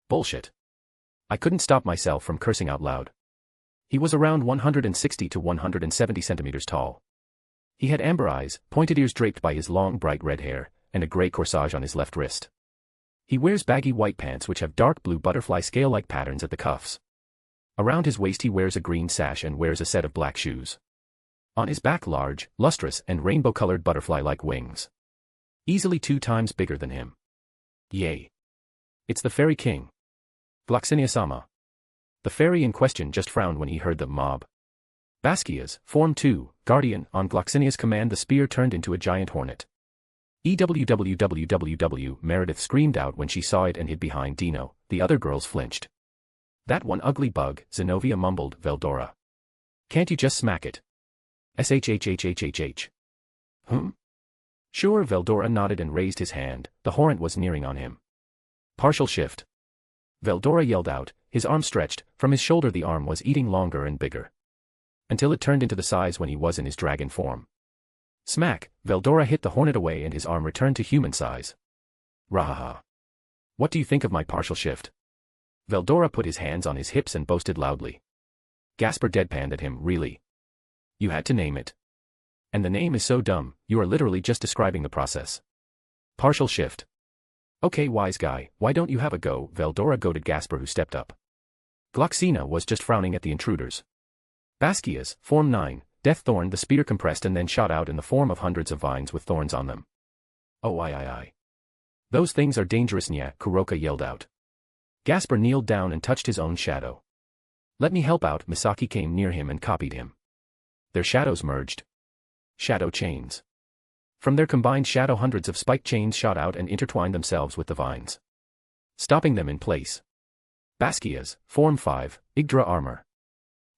Bullshit. I couldn't stop myself from cursing out loud. He was around 160 to 170 centimeters tall. He had amber eyes, pointed ears draped by his long bright red hair, and a gray corsage on his left wrist. He wears baggy white pants which have dark blue butterfly scale-like patterns at the cuffs. Around his waist he wears a green sash and wears a set of black shoes. On his back large, lustrous and rainbow-colored butterfly-like wings. Easily 2 times bigger than him. Yay. It's the Fairy King. Gloxinia-sama. The fairy in question just frowned when he heard the mob. Baskias, Form 2, Guardian. On Gloxinia's command the spear turned into a giant hornet. EWWWWW, Meredith screamed out when she saw it and hid behind Dino. The other girls flinched. That one ugly bug, Zenobia mumbled. Veldora. Can't you just smack it? SHHHHHH. Sure, Veldora nodded and raised his hand. The hornet was nearing on him. Partial shift. Veldora yelled out, his arm stretched. From his shoulder the arm was eating longer and bigger. Until it turned into the size when he was in his dragon form. Smack, Veldora hit the hornet away and his arm returned to human size. Rahaha. What do you think of my partial shift? Veldora put his hands on his hips and boasted loudly. Gasper deadpanned at him. Really? You had to name it. And the name is so dumb, you are literally just describing the process. Partial shift. Okay, wise guy, why don't you have a go? Veldora goaded Gasper, who stepped up. Gloxina was just frowning at the intruders. Baskias, Form 9, Death Thorn. The spear compressed and then shot out in the form of hundreds of vines with thorns on them. Oh, I. Those things are dangerous, nya, Kuroka yelled out. Gasper kneeled down and touched his own shadow. Let me help out. Misaki came near him and copied him. Their shadows merged. Shadow chains. From their combined shadow hundreds of spiked chains shot out and intertwined themselves with the vines, stopping them in place. Baskias, Form 5, Yggdra armor.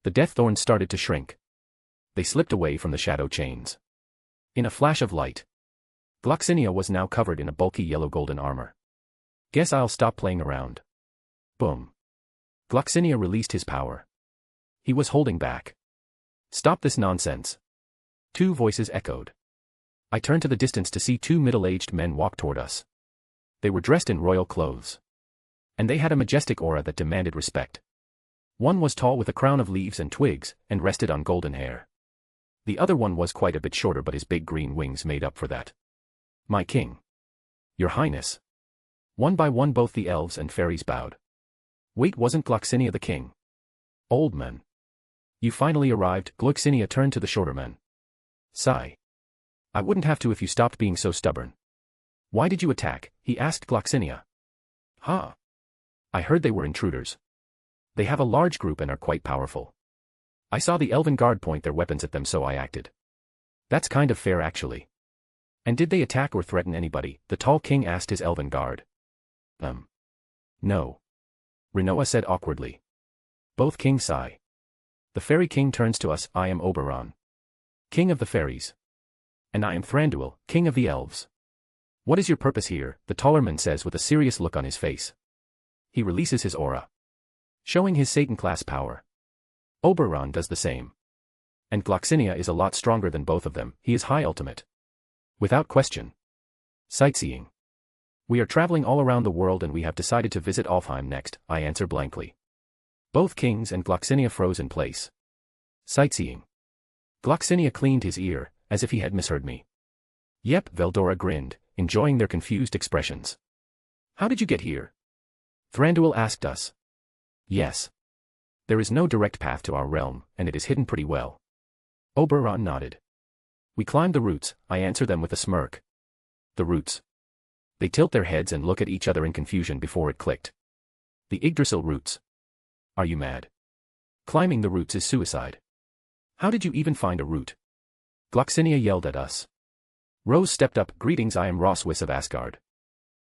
The death thorns started to shrink. They slipped away from the shadow chains. In a flash of light, Gloxinia was now covered in a bulky yellow-golden armor. Guess I'll stop playing around. Boom. Gloxinia released his power. He was holding back. Stop this nonsense. Two voices echoed. I turned to the distance to see two middle-aged men walk toward us. They were dressed in royal clothes. And they had a majestic aura that demanded respect. One was tall with a crown of leaves and twigs, and rested on golden hair. The other one was quite a bit shorter, but his big green wings made up for that. My king. Your Highness. One by one both the elves and fairies bowed. Wait, wasn't Gloxinia the king? Old man. You finally arrived. Gloxinia turned to the shorter man. Sigh. I wouldn't have to if you stopped being so stubborn. Why did you attack? He asked Gloxinia. Huh. I heard they were intruders. They have a large group and are quite powerful. I saw the elven guard point their weapons at them, so I acted. That's kind of fair, actually. And did they attack or threaten anybody? The tall king asked his elven guard. No. Rinoa said awkwardly. Both kings sigh. The fairy king turns to us. I am Oberon, king of the fairies. And I am Thranduil, king of the elves. What is your purpose here? The taller man says with a serious look on his face. He releases his aura, showing his Satan-class power. Oberon does the same. And Gloxinia is a lot stronger than both of them. He is high ultimate. Without question. Sightseeing. We are traveling all around the world and we have decided to visit Alfheim next, I answer blankly. Both kings and Gloxinia froze in place. Sightseeing. Gloxinia cleaned his ear, as if he had misheard me. Yep, Veldora grinned, enjoying their confused expressions. How did you get here? Thranduil asked us. Yes. There is no direct path to our realm, and it is hidden pretty well. Oberon nodded. We climbed the roots, I answer them with a smirk. The roots. They tilt their heads and look at each other in confusion before it clicked. The Yggdrasil roots. Are you mad? Climbing the roots is suicide. How did you even find a root? Gloxinia yelled at us. Rose stepped up. Greetings, I am Roswis of Asgard,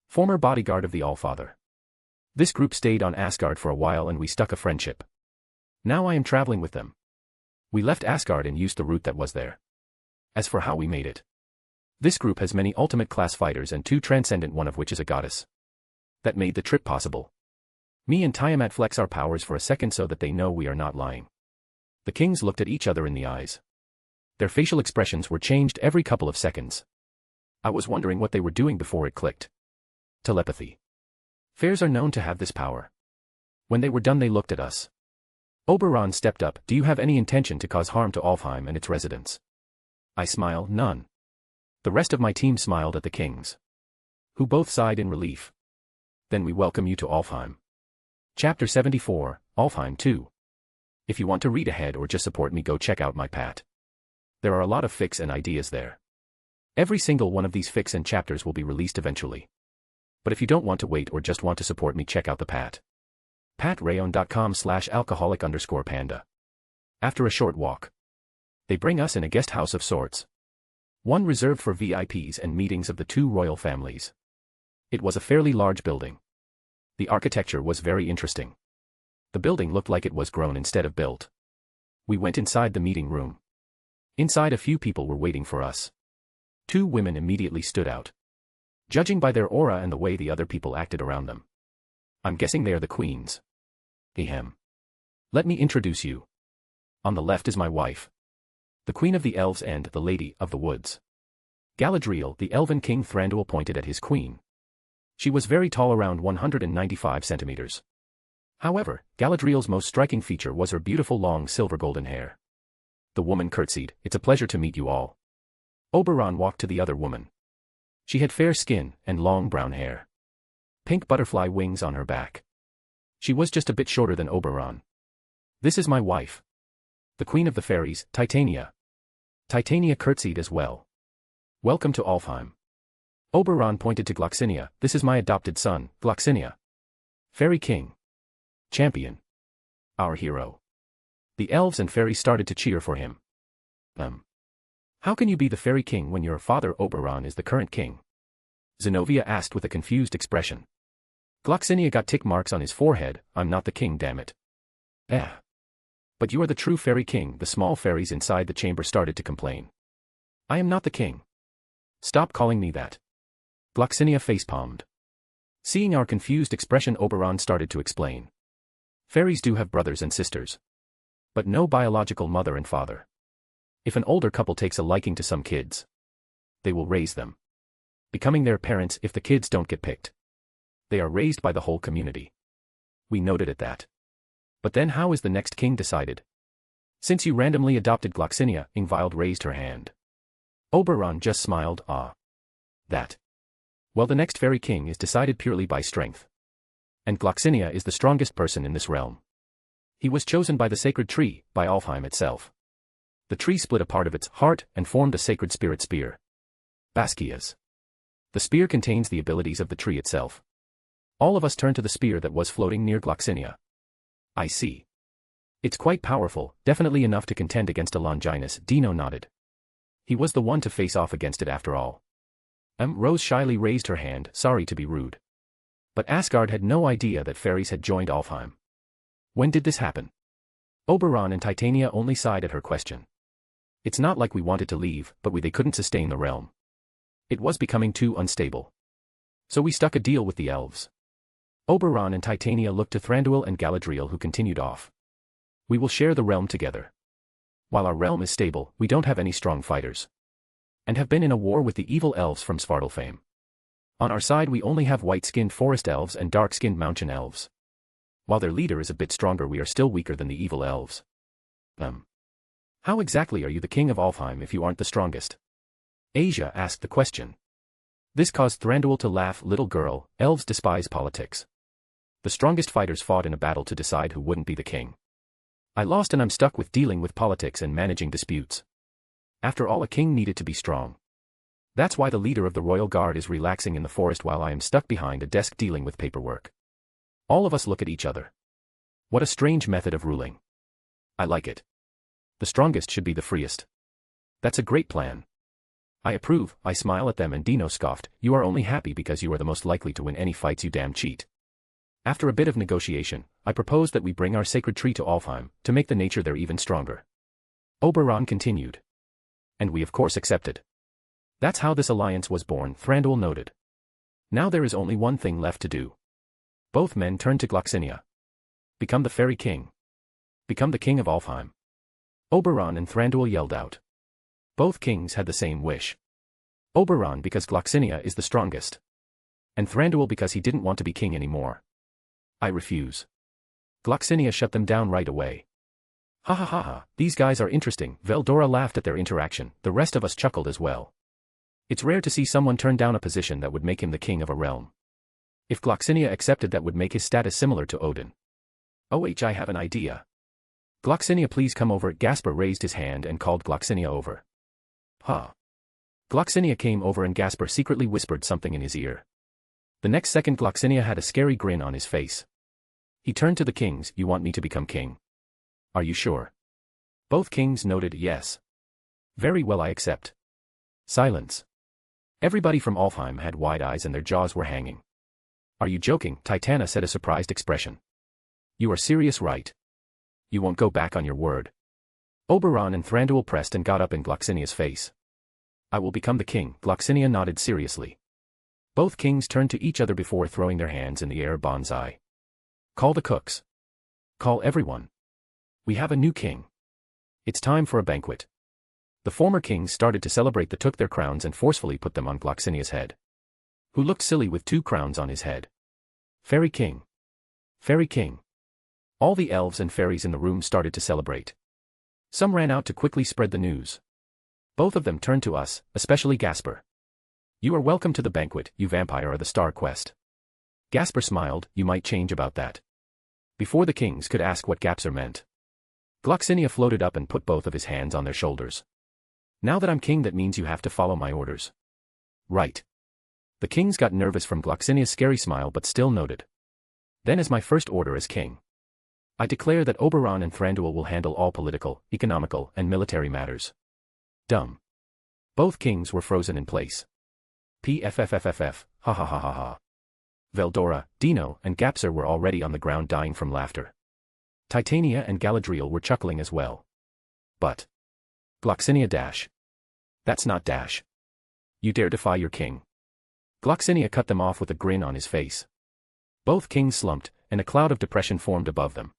former bodyguard of the Allfather. This group stayed on Asgard for a while and we stuck a friendship. Now I am traveling with them. We left Asgard and used the route that was there. As for how we made it, this group has many ultimate class fighters and two transcendent, one of which is a goddess. That made the trip possible. Me and Tiamat flex our powers for a second so that they know we are not lying. The kings looked at each other in the eyes. Their facial expressions were changed every couple of seconds. I was wondering what they were doing before it clicked. Telepathy. Fairs are known to have this power. When they were done they looked at us. Oberon stepped up. Do you have any intention to cause harm to Alfheim and its residents? I smile. None. The rest of my team smiled at the kings, who both sighed in relief. Then we welcome you to Alfheim. Chapter 74, Alfheim 2. If you want to read ahead or just support me, go check out my pat. There are a lot of fics and ideas there. Every single one of these fics and chapters will be released eventually. But if you don't want to wait or just want to support me, check out the pat. Patreon.com/alcoholic_panda. After a short walk, they bring us in a guest house of sorts. One reserved for VIPs and meetings of the two royal families. It was a fairly large building. The architecture was very interesting. The building looked like it was grown instead of built. We went inside the meeting room. Inside, a few people were waiting for us. Two women immediately stood out, judging by their aura and the way the other people acted around them. I'm guessing they are the queens. Ahem. Let me introduce you. On the left is my wife, the queen of the elves and the lady of the woods. Galadriel, the elven king. Thranduil pointed at his queen. She was very tall, around 195 centimeters. However, Galadriel's most striking feature was her beautiful long silver golden hair. The woman curtsied. It's a pleasure to meet you all. Oberon walked to the other woman. She had fair skin and long brown hair, pink butterfly wings on her back. She was just a bit shorter than Oberon. This is my wife, the queen of the fairies, Titania. Titania curtsied as well. Welcome to Alfheim. Oberon pointed to Gloxinia. This is my adopted son, Gloxinia. Fairy king. Champion. Our hero. The elves and fairies started to cheer for him. How can you be the fairy king when your father Oberon is the current king? Zenobia asked with a confused expression. Gloxinia got tick marks on his forehead. I'm not the king, damn it. But you are the true fairy king. The small fairies inside the chamber started to complain. I am not the king. Stop calling me that. Gloxinia facepalmed. Seeing our confused expression, Oberon started to explain. Fairies do have brothers and sisters. But no biological mother and father. If an older couple takes a liking to some kids, they will raise them, becoming their parents if the kids don't get picked. They are raised by the whole community. We noted at that. But then how is the next king decided? Since you randomly adopted Gloxinia, Ingvild raised her hand. Oberon just smiled, That. Well, the next fairy king is decided purely by strength. And Gloxinia is the strongest person in this realm. He was chosen by the sacred tree, by Alfheim itself. The tree split a part of its heart and formed a sacred spirit spear. Basquias. The spear contains the abilities of the tree itself. All of us turned to the spear that was floating near Gloxinia. I see. It's quite powerful, definitely enough to contend against a Longinus, Dino nodded. He was the one to face off against it after all. Rose shyly raised her hand, sorry to be rude. But Asgard had no idea that fairies had joined Alfheim. When did this happen? Oberon and Titania only sighed at her question. It's not like we wanted to leave, but they couldn't sustain the realm. It was becoming too unstable. So we stuck a deal with the elves. Oberon and Titania looked to Thranduil and Galadriel, who continued off. We will share the realm together. While our realm is stable, we don't have any strong fighters. And have been in a war with the evil elves from Svartalfheim. On our side we only have white-skinned forest elves and dark-skinned mountain elves. While their leader is a bit stronger, we are still weaker than the evil elves. How exactly are you the king of Alfheim if you aren't the strongest? Asia asked the question. This caused Thranduil to laugh. Little girl, elves despise politics. The strongest fighters fought in a battle to decide who wouldn't be the king. I lost and I'm stuck with dealing with politics and managing disputes. After all, a king needed to be strong. That's why the leader of the royal guard is relaxing in the forest while I am stuck behind a desk dealing with paperwork. All of us look at each other. What a strange method of ruling. I like it. The strongest should be the freest. That's a great plan. I approve. I smile at them and Dino scoffed, you are only happy because you are the most likely to win any fights, you damn cheat. After a bit of negotiation, I proposed that we bring our sacred tree to Alfheim, to make the nature there even stronger. Oberon continued. And we of course accepted. That's how this alliance was born, Thranduil noted. Now there is only one thing left to do. Both men turned to Gloxinia. Become the fairy king. Become the king of Alfheim. Oberon and Thranduil yelled out. Both kings had the same wish. Oberon because Gloxinia is the strongest. And Thranduil because he didn't want to be king anymore. I refuse. Gloxinia shut them down right away. Ha ha ha ha, these guys are interesting. Veldora laughed at their interaction, the rest of us chuckled as well. It's rare to see someone turn down a position that would make him the king of a realm. If Gloxinia accepted, that would make his status similar to Odin. I have an idea. Gloxinia, please come over. Gasper raised his hand and called Gloxinia over. Gloxinia came over and Gasper secretly whispered something in his ear. The next second Gloxinia had a scary grin on his face. He turned to the kings, you want me to become king? Are you sure? Both kings noted yes. Very well, I accept. Silence. Everybody from Alfheim had wide eyes and their jaws were hanging. Are you joking? Titania said, a surprised expression. You are serious, right? You won't go back on your word. Oberon and Thranduil pressed and got up in Gloxinia's face. I will become the king. Gloxinia nodded seriously. Both kings turned to each other before throwing their hands in the air. Bonsai. Call the cooks. Call everyone. We have a new king. It's time for a banquet. The former kings started to celebrate. They took their crowns and forcefully put them on Gloxinia's head, who looked silly with 2 crowns on his head. Fairy king. Fairy king. All the elves and fairies in the room started to celebrate. Some ran out to quickly spread the news. Both of them turned to us, especially Gasper. You are welcome to the banquet, you vampire of the Star Quest. Gasper smiled, you might change about that. Before the kings could ask what Gapser meant, Gloxinia floated up and put both of his hands on their shoulders. Now that I'm king, that means you have to follow my orders. Right. The kings got nervous from Gloxinia's scary smile but still noted. Then, as my first order as king, I declare that Oberon and Thranduil will handle all political, economical, and military matters. Dumb. Both kings were frozen in place. PFFFFF, ha ha ha ha ha. Veldora, Dino, and Gapser were already on the ground dying from laughter. Titania and Galadriel were chuckling as well. But Gloxinia dash. That's not dash. You dare defy your king. Gloxinia cut them off with a grin on his face. Both kings slumped, and a cloud of depression formed above them.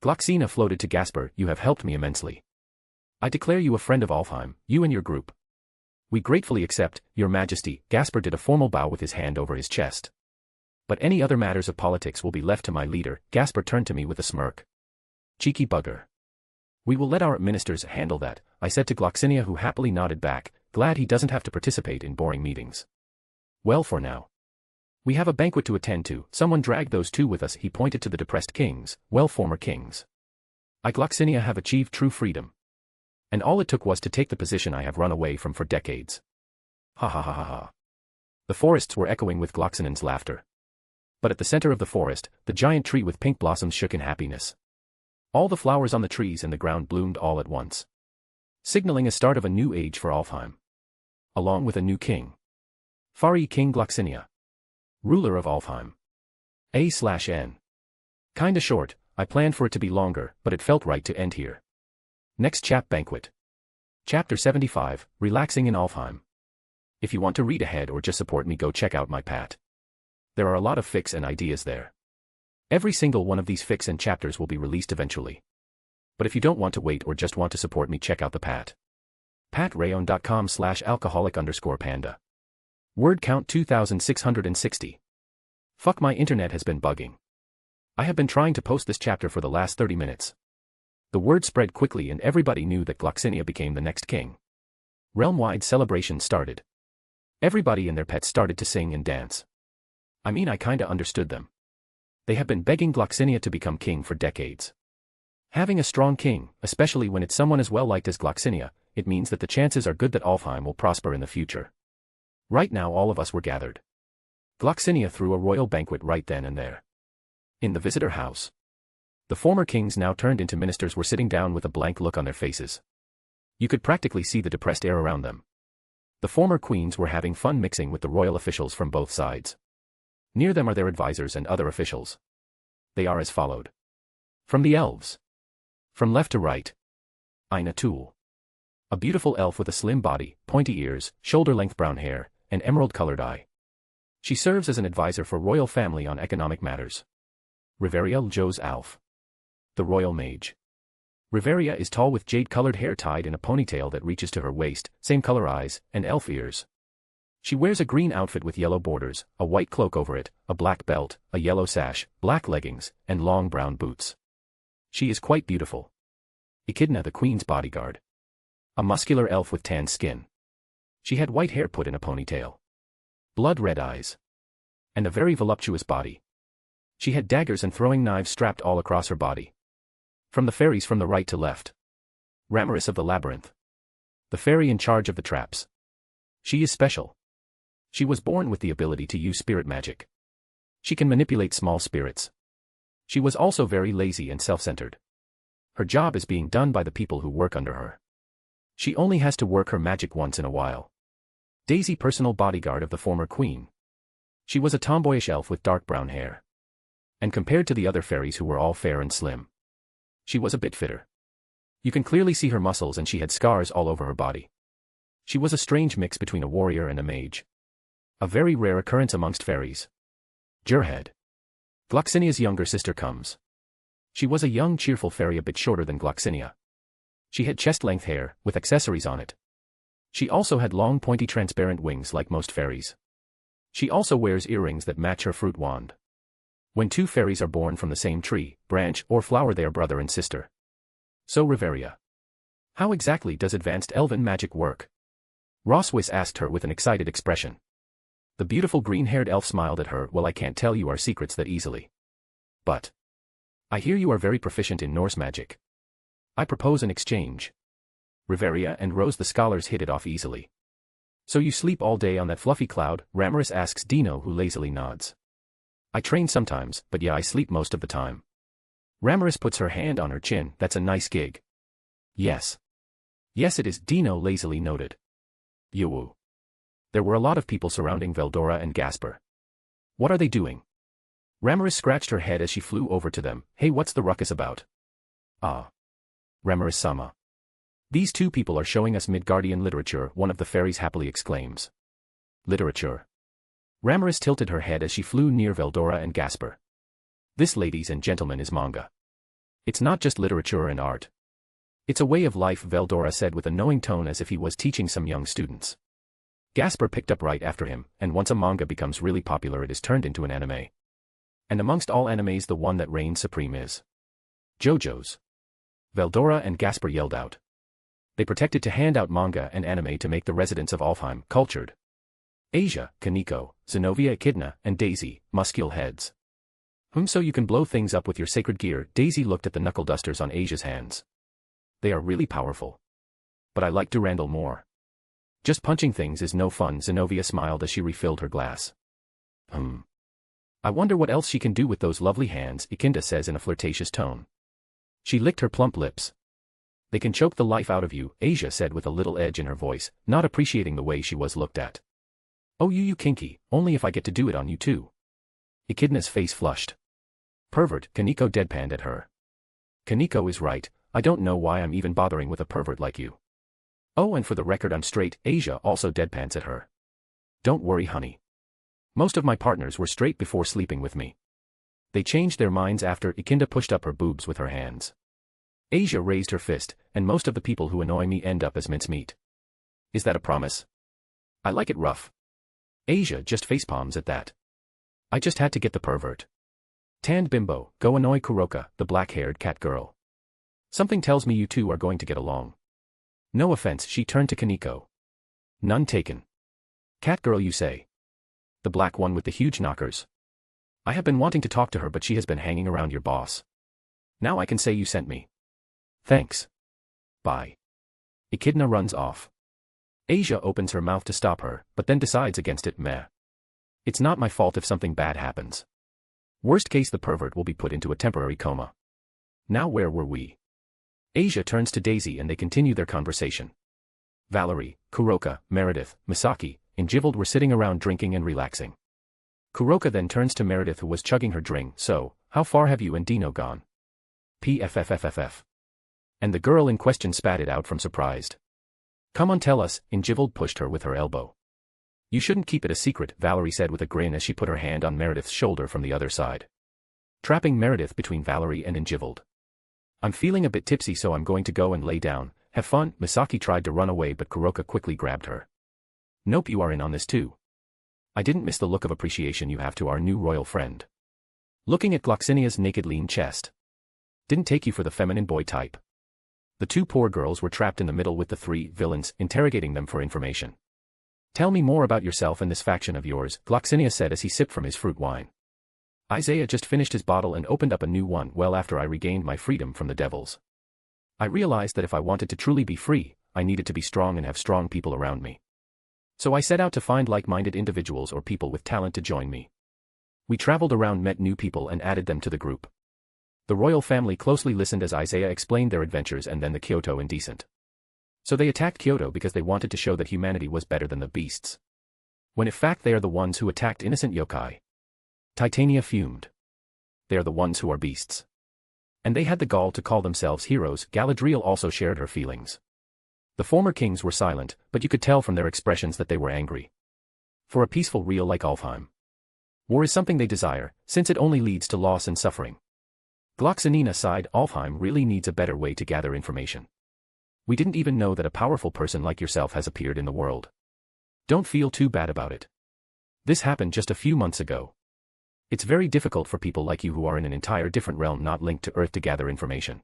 Gloxina floated to Gasper, "You have helped me immensely. I declare you a friend of Alfheim, you and your group." "We gratefully accept, Your Majesty." Gasper did a formal bow with his hand over his chest. "But any other matters of politics will be left to my leader." Gasper turned to me with a smirk. "Cheeky bugger. We will let our ministers handle that," I said to Gloxinia, who happily nodded back, glad he doesn't have to participate in boring meetings. "Well, for now. We have a banquet to attend to. Someone dragged those two with us." He pointed to the depressed kings, well, former kings. "I, Gloxinia, have achieved true freedom. And all it took was to take the position I have run away from for decades." Ha ha ha ha ha. The forests were echoing with Gloxinan's laughter. But at the center of the forest, the giant tree with pink blossoms shook in happiness. All the flowers on the trees and the ground bloomed all at once, signaling a start of a new age for Alfheim. Along with a new king. Fari King Gloxinia, ruler of Alfheim. A/N. Kinda short, I planned for it to be longer, but it felt right to end here. Next chap banquet. Chapter 75, Relaxing in Alfheim. If you want to read ahead or just support me, go check out my Pat. There are a lot of fics and ideas there. Every single one of these fics and chapters will be released eventually. But if you don't want to wait or just want to support me, check out the Pat. Patreon.com/alcoholic_panda. Word count 2660. Fuck, my internet has been bugging. I have been trying to post this chapter for the last 30 minutes. The word spread quickly and everybody knew that Gloxinia became the next king. Realm-wide celebrations started. Everybody and their pets started to sing and dance. I mean, I kinda understood them. They have been begging Gloxinia to become king for decades. Having a strong king, especially when it's someone as well liked as Gloxinia, it means that the chances are good that Alfheim will prosper in the future. Right now all of us were gathered. Gloxinia threw a royal banquet right then and there. In the visitor house. The former kings, now turned into ministers, were sitting down with a blank look on their faces. You could practically see the depressed air around them. The former queens were having fun mixing with the royal officials from both sides. Near them are their advisors and other officials. They are as followed. From the elves. From left to right. Ina Tool. A beautiful elf with a slim body, pointy ears, shoulder-length brown hair, and emerald-colored eye. She serves as an advisor for royal family on economic matters. Riveria Joe's Alf. The royal mage. Riveria is tall with jade-colored hair tied in a ponytail that reaches to her waist, same color eyes, and elf ears. She wears a green outfit with yellow borders, a white cloak over it, a black belt, a yellow sash, black leggings, and long brown boots. She is quite beautiful. Echidna, the queen's bodyguard. A muscular elf with tan skin. She had white hair put in a ponytail. Blood-red eyes. And a very voluptuous body. She had daggers and throwing knives strapped all across her body. From the fairies from the right to left. Ramaris of the Labyrinth. The fairy in charge of the traps. She is special. She was born with the ability to use spirit magic. She can manipulate small spirits. She was also very lazy and self-centered. Her job is being done by the people who work under her. She only has to work her magic once in a while. Daisy, personal bodyguard of the former queen. She was a tomboyish elf with dark brown hair. And compared to the other fairies who were all fair and slim, she was a bit fitter. You can clearly see her muscles and she had scars all over her body. She was a strange mix between a warrior and a mage. A very rare occurrence amongst fairies. Jurhead. Gloxinia's younger sister comes. She was a young cheerful fairy a bit shorter than Gloxinia. She had chest-length hair, with accessories on it. She also had long pointy transparent wings like most fairies. She also wears earrings that match her fruit wand. When two fairies are born from the same tree, branch, or flower, they are brother and sister. So Riveria. How exactly does advanced elven magic work? Roswis asked her with an excited expression. The beautiful green-haired elf smiled at her. Well, I can't tell you our secrets that easily. But I hear you are very proficient in Norse magic. I propose an exchange. Riveria and Rose the scholars hit it off easily. So you sleep all day on that fluffy cloud? Ramaris asks Dino, who lazily nods. I train sometimes, but yeah, I sleep most of the time. Ramaris puts her hand on her chin. That's a nice gig. Yes. Yes it is, Dino lazily noted. Yoo-woo. There were a lot of people surrounding Veldora and Gasper. What are they doing? Ramaris scratched her head as she flew over to them. Hey, what's the ruckus about? Ah. Ramaris-sama. These two people are showing us Midgardian literature, one of the fairies happily exclaims. Literature. Ramaris tilted her head as she flew near Veldora and Gasper. This, ladies and gentlemen, is manga. It's not just literature and art. It's a way of life, Veldora said with a knowing tone as if he was teaching some young students. Gasper picked up right after him, and once a manga becomes really popular it is turned into an anime. And amongst all animes the one that reigns supreme is JoJo's. Veldora and Gasper yelled out. They protected to hand out manga and anime to make the residents of Alfheim cultured. Asia, Kaneko, Zenobia, Echidna, and Daisy, muscular heads. So you can blow things up with your sacred gear. Daisy looked at the knuckle dusters on Asia's hands. They are really powerful. But I like Durandal more. Just punching things is no fun. Zenobia smiled as she refilled her glass. I wonder what else she can do with those lovely hands, Echidna says in a flirtatious tone. She licked her plump lips. They can choke the life out of you, Asia said with a little edge in her voice, not appreciating the way she was looked at. Oh you kinky, only if I get to do it on you too. Echidna's face flushed. Pervert, Kaneko deadpanned at her. Kaneko is right, I don't know why I'm even bothering with a pervert like you. Oh, and for the record I'm straight, Asia also deadpans at her. Don't worry honey. Most of my partners were straight before sleeping with me. They changed their minds after. Echidna pushed up her boobs with her hands. Asia raised her fist, and most of the people who annoy me end up as mincemeat. Is that a promise? I like it rough. Asia just facepalms at that. I just had to get the pervert. Tanned bimbo, go annoy Kuroka, the black-haired cat girl. Something tells me you two are going to get along. No offense, she turned to Kaneko. None taken. Cat girl you say? The black one with the huge knockers. I have been wanting to talk to her but she has been hanging around your boss. Now I can say you sent me. Thanks. Bye. Echidna runs off. Asia opens her mouth to stop her, but then decides against it. Meh. It's not my fault if something bad happens. Worst case the pervert will be put into a temporary coma. Now where were we? Asia turns to Daisy and they continue their conversation. Valerie, Kuroka, Meredith, Misaki, and Jivold were sitting around drinking and relaxing. Kuroka then turns to Meredith who was chugging her drink. So, how far have you and Dino gone? PFFFFF. And the girl in question spat it out from surprised. Come on tell us, Jivold pushed her with her elbow. You shouldn't keep it a secret, Valerie said with a grin as she put her hand on Meredith's shoulder from the other side. Trapping Meredith between Valerie and Jivold. I'm feeling a bit tipsy so I'm going to go and lay down. Have fun. Misaki tried to run away but Kuroka quickly grabbed her. Nope, you are in on this too. I didn't miss the look of appreciation you have to our new royal friend. Looking at Gloxinia's naked lean chest. Didn't take you for the feminine boy type. The two poor girls were trapped in the middle with the three villains, interrogating them for information. Tell me more about yourself and this faction of yours, Gloxinia said as he sipped from his fruit wine. Isaiah just finished his bottle and opened up a new one well after I regained my freedom from the devils. I realized that if I wanted to truly be free, I needed to be strong and have strong people around me. So I set out to find like-minded individuals or people with talent to join me. We traveled around, met new people and added them to the group. The royal family closely listened as Isaiah explained their adventures and then the Kyoto indecent. So they attacked Kyoto because they wanted to show that humanity was better than the beasts. When in fact they are the ones who attacked innocent yokai. Titania fumed. They are the ones who are beasts. And they had the gall to call themselves heroes. Galadriel also shared her feelings. The former kings were silent, but you could tell from their expressions that they were angry. For a peaceful real like Alfheim. War is something they desire, since it only leads to loss and suffering. Gloxinina sighed. Alfheim really needs a better way to gather information. We didn't even know that a powerful person like yourself has appeared in the world. Don't feel too bad about it. This happened just a few months ago. It's very difficult for people like you who are in an entire different realm not linked to Earth to gather information.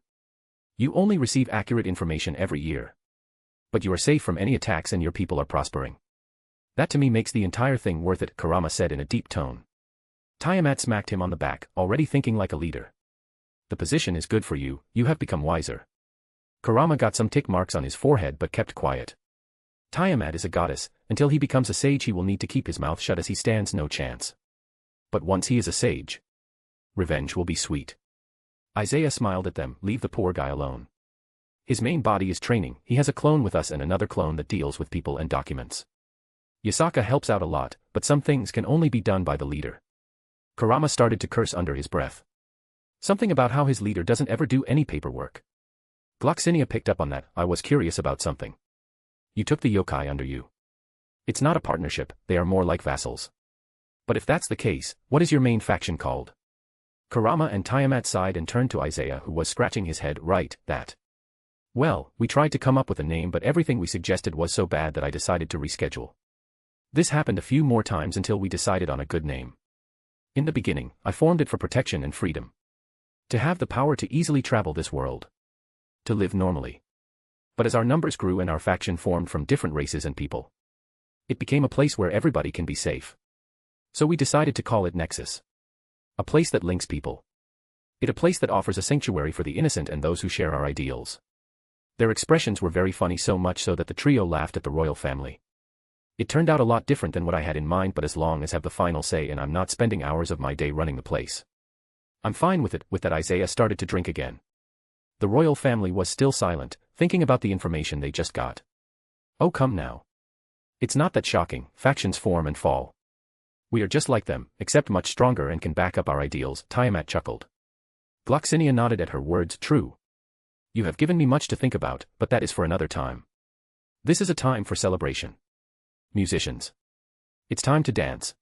You only receive accurate information every year. But you are safe from any attacks and your people are prospering. That to me makes the entire thing worth it, Karama said in a deep tone. Tiamat smacked him on the back, already thinking like a leader. The position is good for you, you have become wiser. Karama got some tick marks on his forehead but kept quiet. Tiamat is a goddess, until he becomes a sage he will need to keep his mouth shut as he stands no chance. But once he is a sage, revenge will be sweet. Isaiah smiled at them. Leave the poor guy alone. His main body is training, he has a clone with us and another clone that deals with people and documents. Yasaka helps out a lot, but some things can only be done by the leader. Karama started to curse under his breath. Something about how his leader doesn't ever do any paperwork. Gloxinia picked up on that. I was curious about something. You took the yokai under you. It's not a partnership, they are more like vassals. But if that's the case, what is your main faction called? Kurama and Tiamat sighed and turned to Isaiah, who was scratching his head. Right, that. Well, we tried to come up with a name, but everything we suggested was so bad that I decided to reschedule. This happened a few more times until we decided on a good name. In the beginning, I formed it for protection and freedom. To have the power to easily travel this world. To live normally. But as our numbers grew and our faction formed from different races and people, it became a place where everybody can be safe. So we decided to call it Nexus. A place that links people. A place that offers a sanctuary for the innocent and those who share our ideals. Their expressions were very funny, so much so that the trio laughed at the royal family. It turned out a lot different than what I had in mind, but as long as I have the final say and I'm not spending hours of my day running the place, I'm fine with it. With that, Isaiah started to drink again. The royal family was still silent, thinking about the information they just got. Oh, come now. It's not that shocking. Factions form and fall. We are just like them, except much stronger and can back up our ideals. Tiamat chuckled. Gloxinia nodded at her words. True. You have given me much to think about, but that is for another time. This is a time for celebration. Musicians. It's time to dance.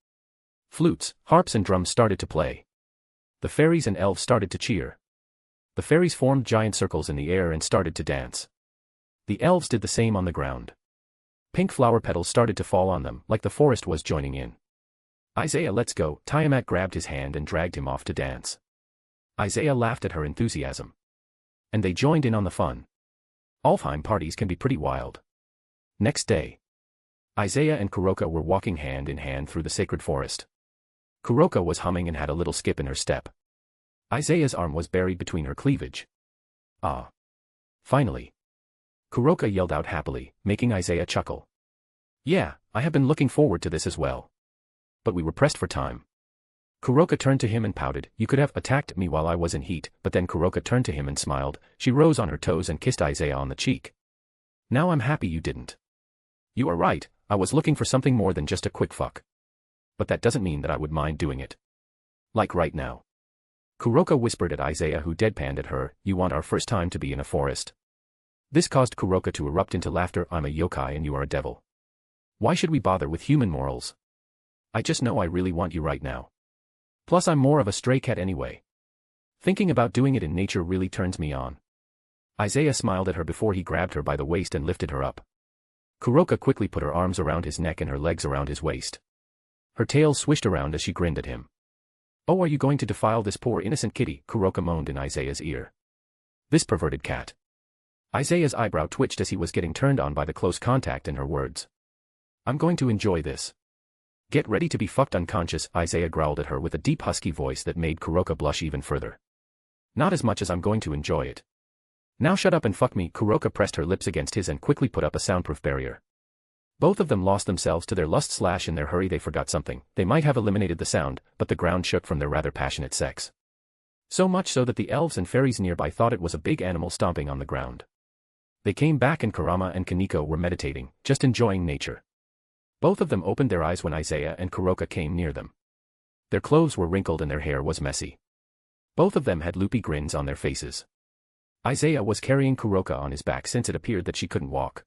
Flutes, harps and drums started to play. The fairies and elves started to cheer. The fairies formed giant circles in the air and started to dance. The elves did the same on the ground. Pink flower petals started to fall on them, like the forest was joining in. Isaiah, let's go. Tiamat grabbed his hand and dragged him off to dance. Isaiah laughed at her enthusiasm. And they joined in on the fun. Alfheim parties can be pretty wild. Next day, Isaiah and Kuroka were walking hand in hand through the sacred forest. Kuroka was humming and had a little skip in her step. Isaiah's arm was buried between her cleavage. Ah. Finally. Kuroka yelled out happily, making Isaiah chuckle. Yeah, I have been looking forward to this as well. But we were pressed for time. Kuroka turned to him and pouted. You could have attacked me while I was in heat, but then Kuroka turned to him and smiled. She rose on her toes and kissed Isaiah on the cheek. Now I'm happy you didn't. You are right, I was looking for something more than just a quick fuck. But that doesn't mean that I would mind doing it. Like right now. Kuroka whispered at Isaiah, who deadpanned at her. You want our first time to be in a forest? This caused Kuroka to erupt into laughter. I'm a yokai and you are a devil. Why should we bother with human morals? I just know I really want you right now. Plus I'm more of a stray cat anyway. Thinking about doing it in nature really turns me on. Isaiah smiled at her before he grabbed her by the waist and lifted her up. Kuroka quickly put her arms around his neck and her legs around his waist. Her tail swished around as she grinned at him. Oh, are you going to defile this poor innocent kitty? Kuroka moaned in Isaiah's ear. This perverted cat. Isaiah's eyebrow twitched as he was getting turned on by the close contact and her words. I'm going to enjoy this. Get ready to be fucked unconscious, Isaiah growled at her with a deep husky voice that made Kuroka blush even further. Not as much as I'm going to enjoy it. Now shut up and fuck me. Kuroka pressed her lips against his and quickly put up a soundproof barrier. Both of them lost themselves to their lust. In their hurry they forgot something. They might have eliminated the sound, but the ground shook from their rather passionate sex. So much so that the elves and fairies nearby thought it was a big animal stomping on the ground. They came back and Kurama and Kaneko were meditating, just enjoying nature. Both of them opened their eyes when Isaiah and Kuroka came near them. Their clothes were wrinkled and their hair was messy. Both of them had loopy grins on their faces. Isaiah was carrying Kuroka on his back since it appeared that she couldn't walk.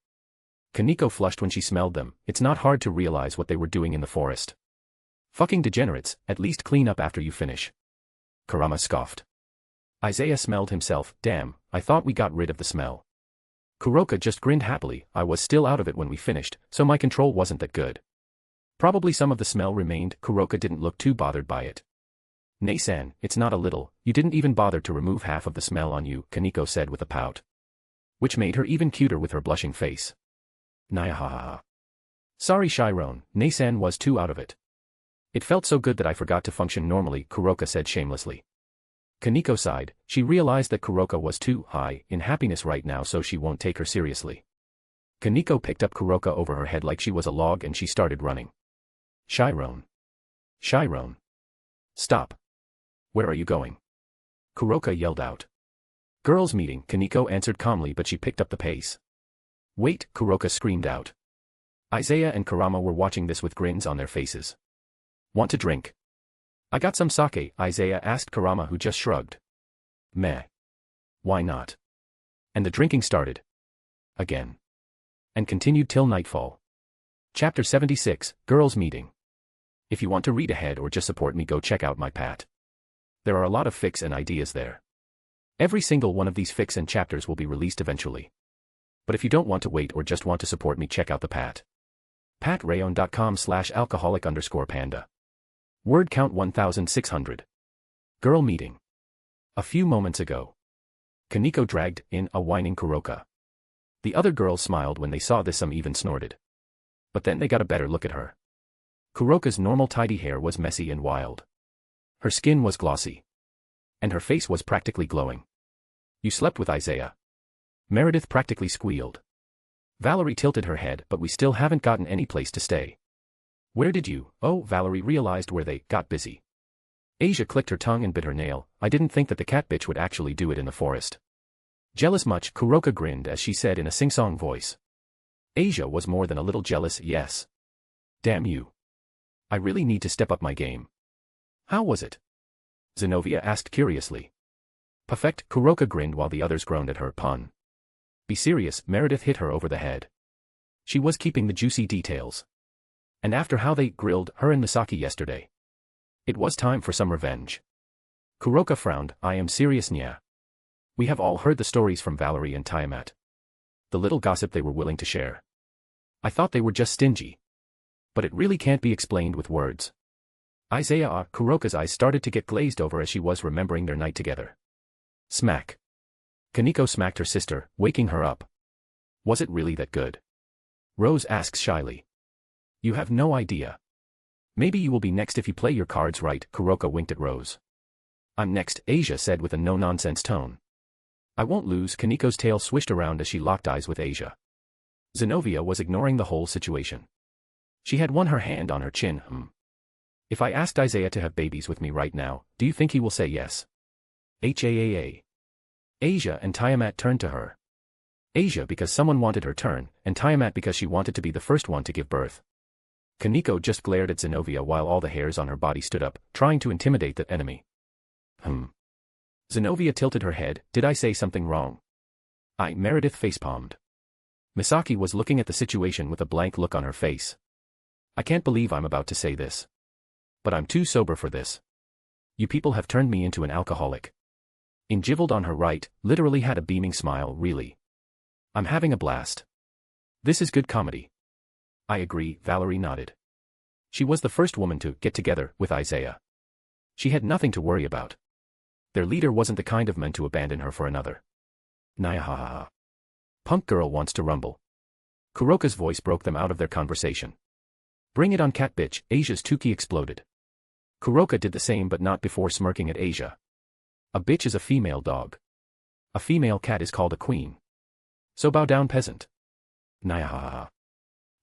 Kaneko flushed when she smelled them. It's not hard to realize what they were doing in the forest. Fucking degenerates, at least clean up after you finish. Kurama scoffed. Isaiah smelled himself. Damn, I thought we got rid of the smell. Kuroka just grinned happily. I was still out of it when we finished, so my control wasn't that good. Probably some of the smell remained. Kuroka didn't look too bothered by it. Nei-san, it's not a little, you didn't even bother to remove half of the smell on you, Kaneko said with a pout. Which made her even cuter with her blushing face. Nyahaha. Sorry Chiron, Nei-san was too out of it. It felt so good that I forgot to function normally, Kuroka said shamelessly. Kaneko sighed. She realized that Kuroka was too high in happiness right now, so she won't take her seriously. Kaneko picked up Kuroka over her head like she was a log and she started running. Chiron. Chiron. Stop. Where are you going? Kuroka yelled out. Girls' meeting, Kaneko answered calmly, but she picked up the pace. Wait, Kuroka screamed out. Isaiah and Kurama were watching this with grins on their faces. Want to drink? I got some sake, Isaiah asked Kurama, who just shrugged. Meh. Why not? And the drinking started. Again. And continued till nightfall. Chapter 76, Girls' Meeting. If you want to read ahead or just support me, go check out my Pat. There are a lot of fics and ideas there. Every single one of these fics and chapters will be released eventually. But if you don't want to wait or just want to support me, check out the Pat. Patreon.com/alcoholic_panda. Word count 1600. Girl meeting. A few moments ago. Kaneko dragged in a whining Kuroka. The other girls smiled when they saw this, some even snorted. But then they got a better look at her. Kuroka's normal tidy hair was messy and wild. Her skin was glossy. And her face was practically glowing. You slept with Isaiah? Meredith practically squealed. Valerie tilted her head, but we still haven't gotten any place to stay. Where did you? Oh, Valerie realized where they got busy. Asia clicked her tongue and bit her nail. I didn't think that the cat bitch would actually do it in the forest. Jealous much? Kuroka grinned as she said in a sing-song voice. Asia was more than a little jealous, yes. Damn you. I really need to step up my game. How was it? Zenobia asked curiously. Perfect, Kuroka grinned while the others groaned at her pun. Be serious, Meredith hit her over the head. She was keeping the juicy details. And after how they grilled her and Misaki yesterday, it was time for some revenge. Kuroka frowned. I am serious, nya. We have all heard the stories from Valerie and Tiamat. The little gossip they were willing to share. I thought they were just stingy. But it really can't be explained with words. Isaiah, Kuroka's eyes started to get glazed over as she was remembering their night together. Smack. Kaneko smacked her sister, waking her up. Was it really that good? Rose asks shyly. You have no idea. Maybe you will be next if you play your cards right, Kuroka winked at Rose. I'm next, Asia said with a no-nonsense tone. I won't lose, Kaneko's tail swished around as she locked eyes with Asia. Zenobia was ignoring the whole situation. She had her hand on her chin. If I asked Isaiah to have babies with me right now, do you think he will say yes? Haaa. Asia and Tiamat turned to her. Asia because someone wanted her turn, and Tiamat because she wanted to be the first one to give birth. Kaneko just glared at Zenobia while all the hairs on her body stood up, trying to intimidate the enemy. Zenobia tilted her head. Did I say something wrong? Meredith facepalmed. Misaki was looking at the situation with a blank look on her face. I can't believe I'm about to say this. But I'm too sober for this. You people have turned me into an alcoholic. Injiveled on her right, literally had a beaming smile, really. I'm having a blast. This is good comedy. I agree, Valerie nodded. She was the first woman to get together with Isaiah. She had nothing to worry about. Their leader wasn't the kind of man to abandon her for another. Nyahaha. Punk girl wants to rumble. Kuroka's voice broke them out of their conversation. Bring it on, cat bitch, Asia's Tuki exploded. Kuroka did the same but not before smirking at Asia. A bitch is a female dog. A female cat is called a queen. So bow down, peasant. Nyahaha.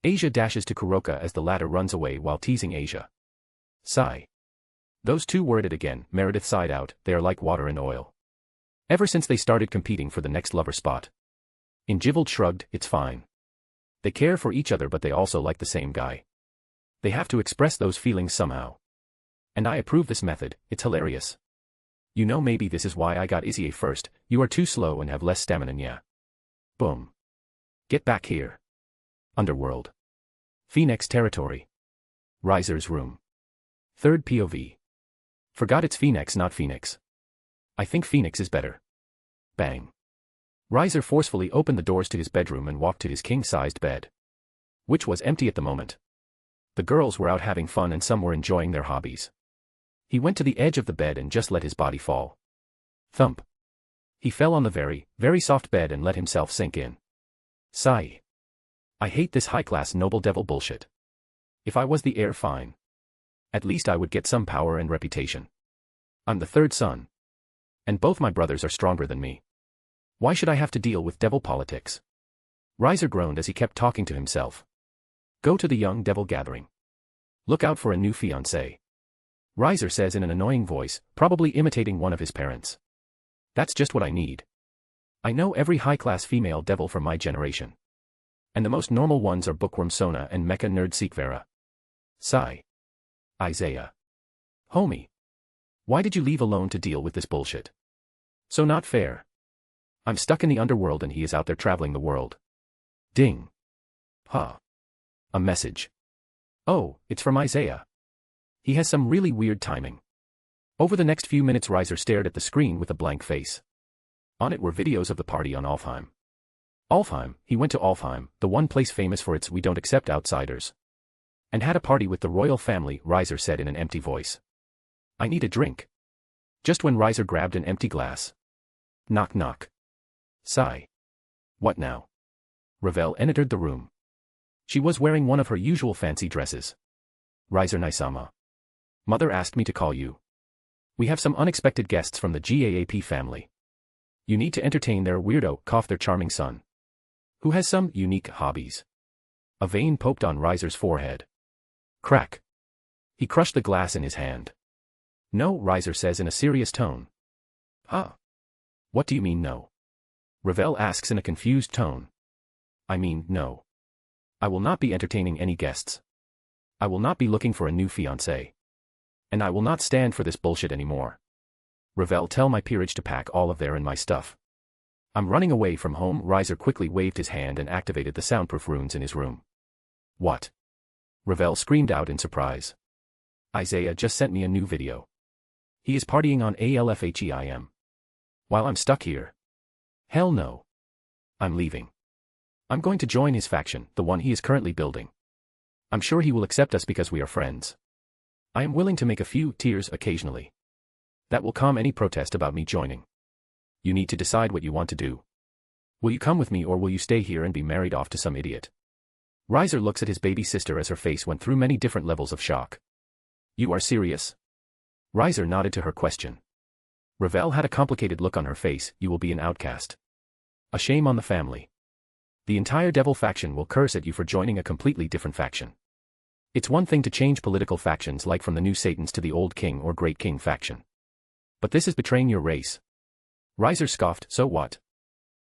Asia dashes to Kuroka as the latter runs away while teasing Asia. Sigh. Those two were at it again, Meredith sighed out, they are like water and oil. Ever since they started competing for the next lover spot. Injiveled shrugged, it's fine. They care for each other but they also like the same guy. They have to express those feelings somehow. And I approve this method, it's hilarious. You know, maybe this is why I got Izzy first, you are too slow and have less stamina, yeah. Boom. Get back here. Underworld. Phoenix territory. Riser's room. Third POV. Forgot it's Phoenix, not Phoenix. I think Phoenix is better. Bang. Riser forcefully opened the doors to his bedroom and walked to his king-sized bed. Which was empty at the moment. The girls were out having fun and some were enjoying their hobbies. He went to the edge of the bed and just let his body fall. Thump. He fell on the very, very soft bed and let himself sink in. Sigh. I hate this high-class noble devil bullshit. If I was the heir, fine. At least I would get some power and reputation. I'm the third son. And both my brothers are stronger than me. Why should I have to deal with devil politics? Riser groaned as he kept talking to himself. Go to the young devil gathering. Look out for a new fiancé. Riser says in an annoying voice, probably imitating one of his parents. That's just what I need. I know every high-class female devil from my generation. And the most normal ones are Bookworm Sona and Mecha Nerd Seekvera. Sigh. Isaiah. Homie. Why did you leave alone to deal with this bullshit? So not fair. I'm stuck in the underworld and he is out there traveling the world. Ding. Huh. A message. Oh, it's from Isaiah. He has some really weird timing. Over the next few minutes Riser stared at the screen with a blank face. On it were videos of the party on Alfheim. Alfheim, he went to Alfheim, the one place famous for its "we don't accept outsiders." And had a party with the royal family, Riser said in an empty voice. "I need a drink." Just when Riser grabbed an empty glass. Knock knock. Sigh. What now? Ravel entered the room. She was wearing one of her usual fancy dresses. Riser Nisama. Mother asked me to call you. We have some unexpected guests from the GAAP family. You need to entertain their weirdo, their charming son. Who has some unique hobbies. A vein poked on Riser's forehead. Crack. He crushed the glass in his hand. No, Riser says in a serious tone. Huh? What do you mean no? Ravel asks in a confused tone. I mean, no. I will not be entertaining any guests. I will not be looking for a new fiancé. And I will not stand for this bullshit anymore. Ravel, tell my peerage to pack all of their and my stuff. I'm running away from home. Riser quickly waved his hand and activated the soundproof runes in his room. What? Ravel screamed out in surprise. Isaiah just sent me a new video. He is partying on Alfheim. While I'm stuck here. Hell no. I'm leaving. I'm going to join his faction, the one he is currently building. I'm sure he will accept us because we are friends. I am willing to make a few tears occasionally. That will calm any protest about me joining. You need to decide what you want to do. Will you come with me or will you stay here and be married off to some idiot? Riser looks at his baby sister as her face went through many different levels of shock. You are serious? Riser nodded to her question. Ravel had a complicated look on her face. You will be an outcast. A shame on the family. The entire devil faction will curse at you for joining a completely different faction. It's one thing to change political factions like from the new Satans to the old king or great king faction. But this is betraying your race. Riser scoffed, so what?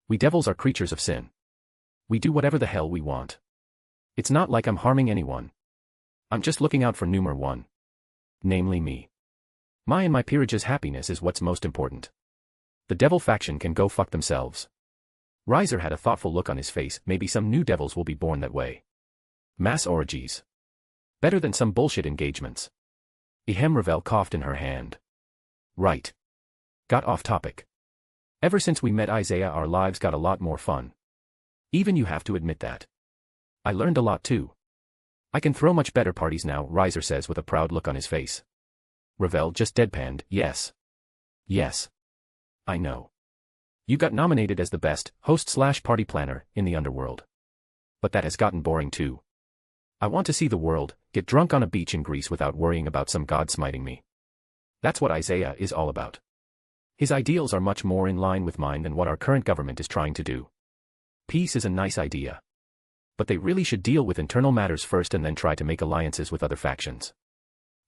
We devils are creatures of sin. We do whatever the hell we want. It's not like I'm harming anyone. I'm just looking out for number one. Namely me. My and my peerage's happiness is what's most important. The devil faction can go fuck themselves. Riser had a thoughtful look on his face. Maybe some new devils will be born that way. Mass orgies. Better than some bullshit engagements. Ravel coughed in her hand. Right. Got off topic. Ever since we met Isaiah, our lives got a lot more fun. Even you have to admit that. I learned a lot too. I can throw much better parties now, Riser says with a proud look on his face. Ravel just deadpanned, yes. Yes. I know. You got nominated as the best host/party planner in the underworld. But that has gotten boring too. I want to see the world, get drunk on a beach in Greece without worrying about some god smiting me. That's what Isaiah is all about. His ideals are much more in line with mine than what our current government is trying to do. Peace is a nice idea. But they really should deal with internal matters first and then try to make alliances with other factions.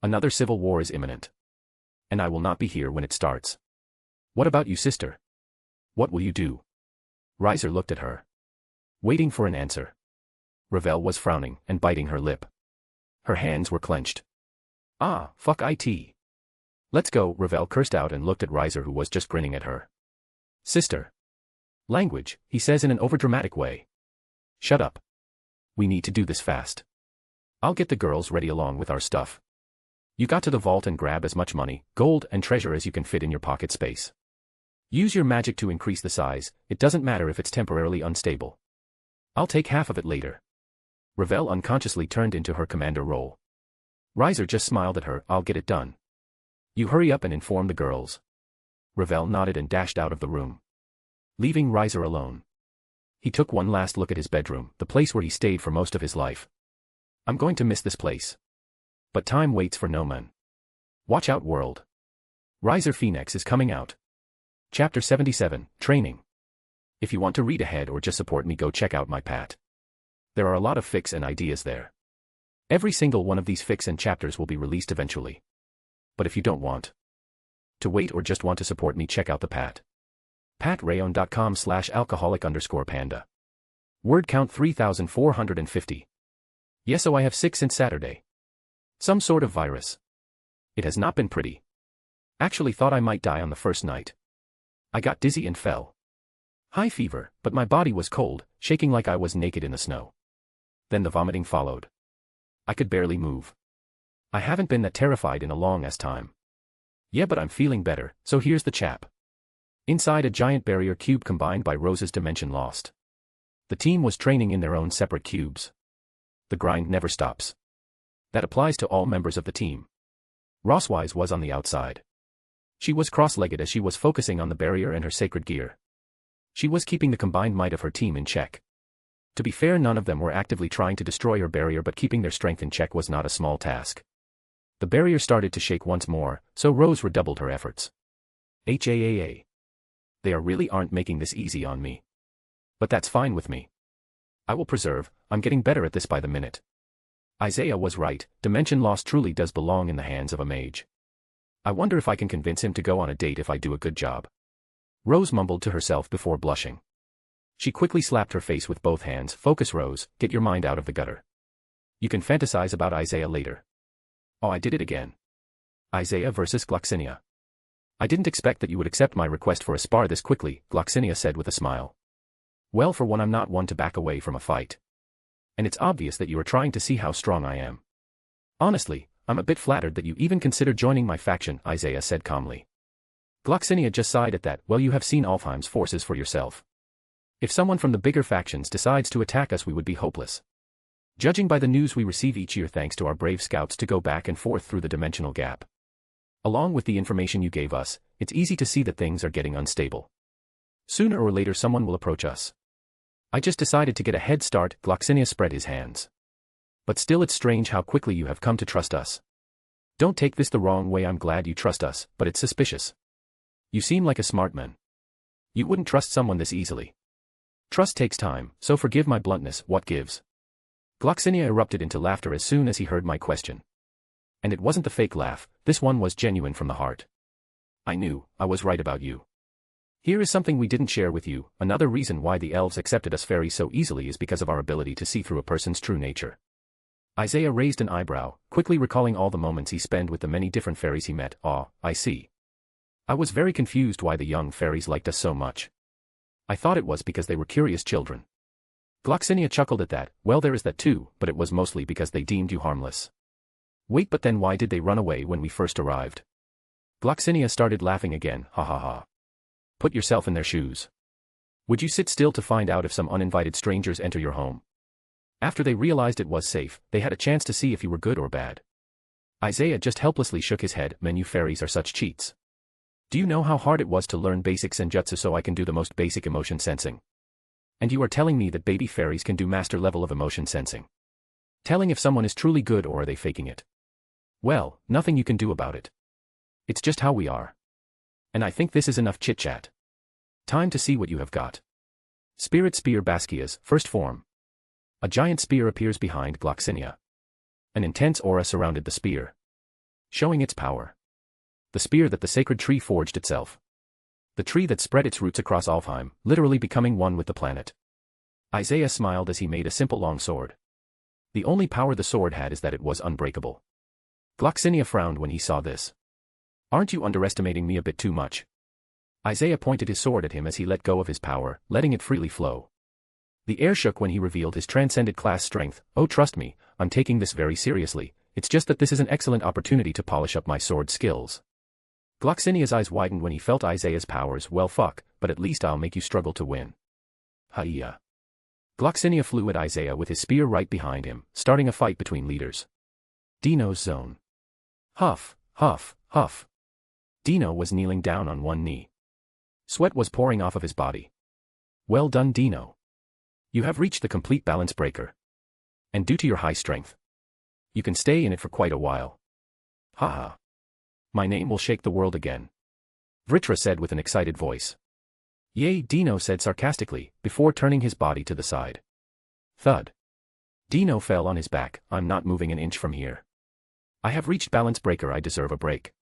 Another civil war is imminent. And I will not be here when it starts. What about you, sister? What will you do? Riser looked at her. Waiting for an answer. Ravel was frowning and biting her lip. Her hands were clenched. Ah, fuck it. Let's go, Ravel cursed out and looked at Riser who was just grinning at her. Sister. Language, he says in an overdramatic way. Shut up. We need to do this fast. I'll get the girls ready along with our stuff. You got to the vault and grab as much money, gold and treasure as you can fit in your pocket space. Use your magic to increase the size, it doesn't matter if it's temporarily unstable. I'll take half of it later. Ravel unconsciously turned into her commander role. Riser just smiled at her, I'll get it done. You hurry up and inform the girls. Ravel nodded and dashed out of the room. Leaving Riser alone. He took one last look at his bedroom, the place where he stayed for most of his life. I'm going to miss this place. But time waits for no man. Watch out, world. Riser Phoenix is coming out. Chapter 77, Training. If you want to read ahead or just support me, go check out my Pat. There are a lot of fics and ideas there. Every single one of these fics and chapters will be released eventually. But if you don't want to wait or just want to support me, check out the Pat. Patreon.com/alcoholic_panda. Word count 3,450. Yes, so I have sick since Saturday. Some sort of virus. It has not been pretty. Actually thought I might die on the first night. I got dizzy and fell. High fever, but my body was cold, shaking like I was naked in the snow. Then the vomiting followed. I could barely move. I haven't been that terrified in a long-ass time. Yeah, but I'm feeling better, so here's the chap. Inside a giant barrier cube combined by Rose's dimension lost. The team was training in their own separate cubes. The grind never stops. That applies to all members of the team. Roswise was on the outside. She was cross-legged as she was focusing on the barrier and her sacred gear. She was keeping the combined might of her team in check. To be fair, none of them were actively trying to destroy her barrier, but keeping their strength in check was not a small task. The barrier started to shake once more, so Rose redoubled her efforts. They really aren't making this easy on me. But that's fine with me. I will persevere, I'm getting better at this by the minute. Isaiah was right, dimension loss truly does belong in the hands of a mage. I wonder if I can convince him to go on a date if I do a good job. Rose mumbled to herself before blushing. She quickly slapped her face with both hands. Focus, Rose, get your mind out of the gutter. You can fantasize about Isaiah later. Oh, I did it again. Isaiah versus Gloxinia. I didn't expect that you would accept my request for a spar this quickly, Gloxinia said with a smile. Well, for one, I'm not one to back away from a fight. And it's obvious that you are trying to see how strong I am. Honestly, I'm a bit flattered that you even consider joining my faction, Isaiah said calmly. Gloxinia just sighed at that. Well, you have seen Alfheim's forces for yourself. If someone from the bigger factions decides to attack us, we would be hopeless. Judging by the news we receive each year thanks to our brave scouts to go back and forth through the dimensional gap. Along with the information you gave us, it's easy to see that things are getting unstable. Sooner or later someone will approach us. I just decided to get a head start, Gloxinia spread his hands. But still, it's strange how quickly you have come to trust us. Don't take this the wrong way, I'm glad you trust us, but it's suspicious. You seem like a smart man. You wouldn't trust someone this easily. Trust takes time, so forgive my bluntness, what gives? Gloxinia erupted into laughter as soon as he heard my question. And it wasn't the fake laugh, this one was genuine from the heart. I knew, I was right about you. Here is something we didn't share with you. Another reason why the elves accepted us fairies so easily is because of our ability to see through a person's true nature. Isaiah raised an eyebrow, quickly recalling all the moments he spent with the many different fairies he met. Ah, I see. I was very confused why the young fairies liked us so much. I thought it was because they were curious children. Gloxinia chuckled at that. Well, there is that too, but it was mostly because they deemed you harmless. Wait, but then why did they run away when we first arrived? Gloxinia started laughing again. Ha ha ha. Put yourself in their shoes. Would you sit still to find out if some uninvited strangers enter your home? After they realized it was safe, they had a chance to see if you were good or bad. Isaiah just helplessly shook his head. Men, you fairies are such cheats. Do you know how hard it was to learn basic senjutsu so I can do the most basic emotion sensing? And you are telling me that baby fairies can do master level of emotion sensing? Telling if someone is truly good or are they faking it? Well, nothing you can do about it. It's just how we are. And I think this is enough chit-chat. Time to see what you have got. Spirit Spear Basquia's first form. A giant spear appears behind Gloxinia. An intense aura surrounded the spear, showing its power. The spear that the sacred tree forged itself. The tree that spread its roots across Alfheim, literally becoming one with the planet. Isaiah smiled as he made a simple long sword. The only power the sword had is that it was unbreakable. Gloxinia frowned when he saw this. Aren't you underestimating me a bit too much? Isaiah pointed his sword at him as he let go of his power, letting it freely flow. The air shook when he revealed his transcended class strength. Oh, trust me, I'm taking this very seriously. It's just that this is an excellent opportunity to polish up my sword skills. Gloxinia's eyes widened when he felt Isaiah's powers. Well, fuck, but at least I'll make you struggle to win. Hiya. Gloxinia flew at Isaiah with his spear right behind him, starting a fight between leaders. Dino's zone. Huff, huff, huff. Dino was kneeling down on one knee. Sweat was pouring off of his body. Well done, Dino. You have reached the complete balance breaker. And due to your high strength, you can stay in it for quite a while. Haha. My name will shake the world again. Vritra said with an excited voice. Yay, Dino said sarcastically, before turning his body to the side. Thud. Dino fell on his back. I'm not moving an inch from here. I have reached balance breaker. I deserve a break.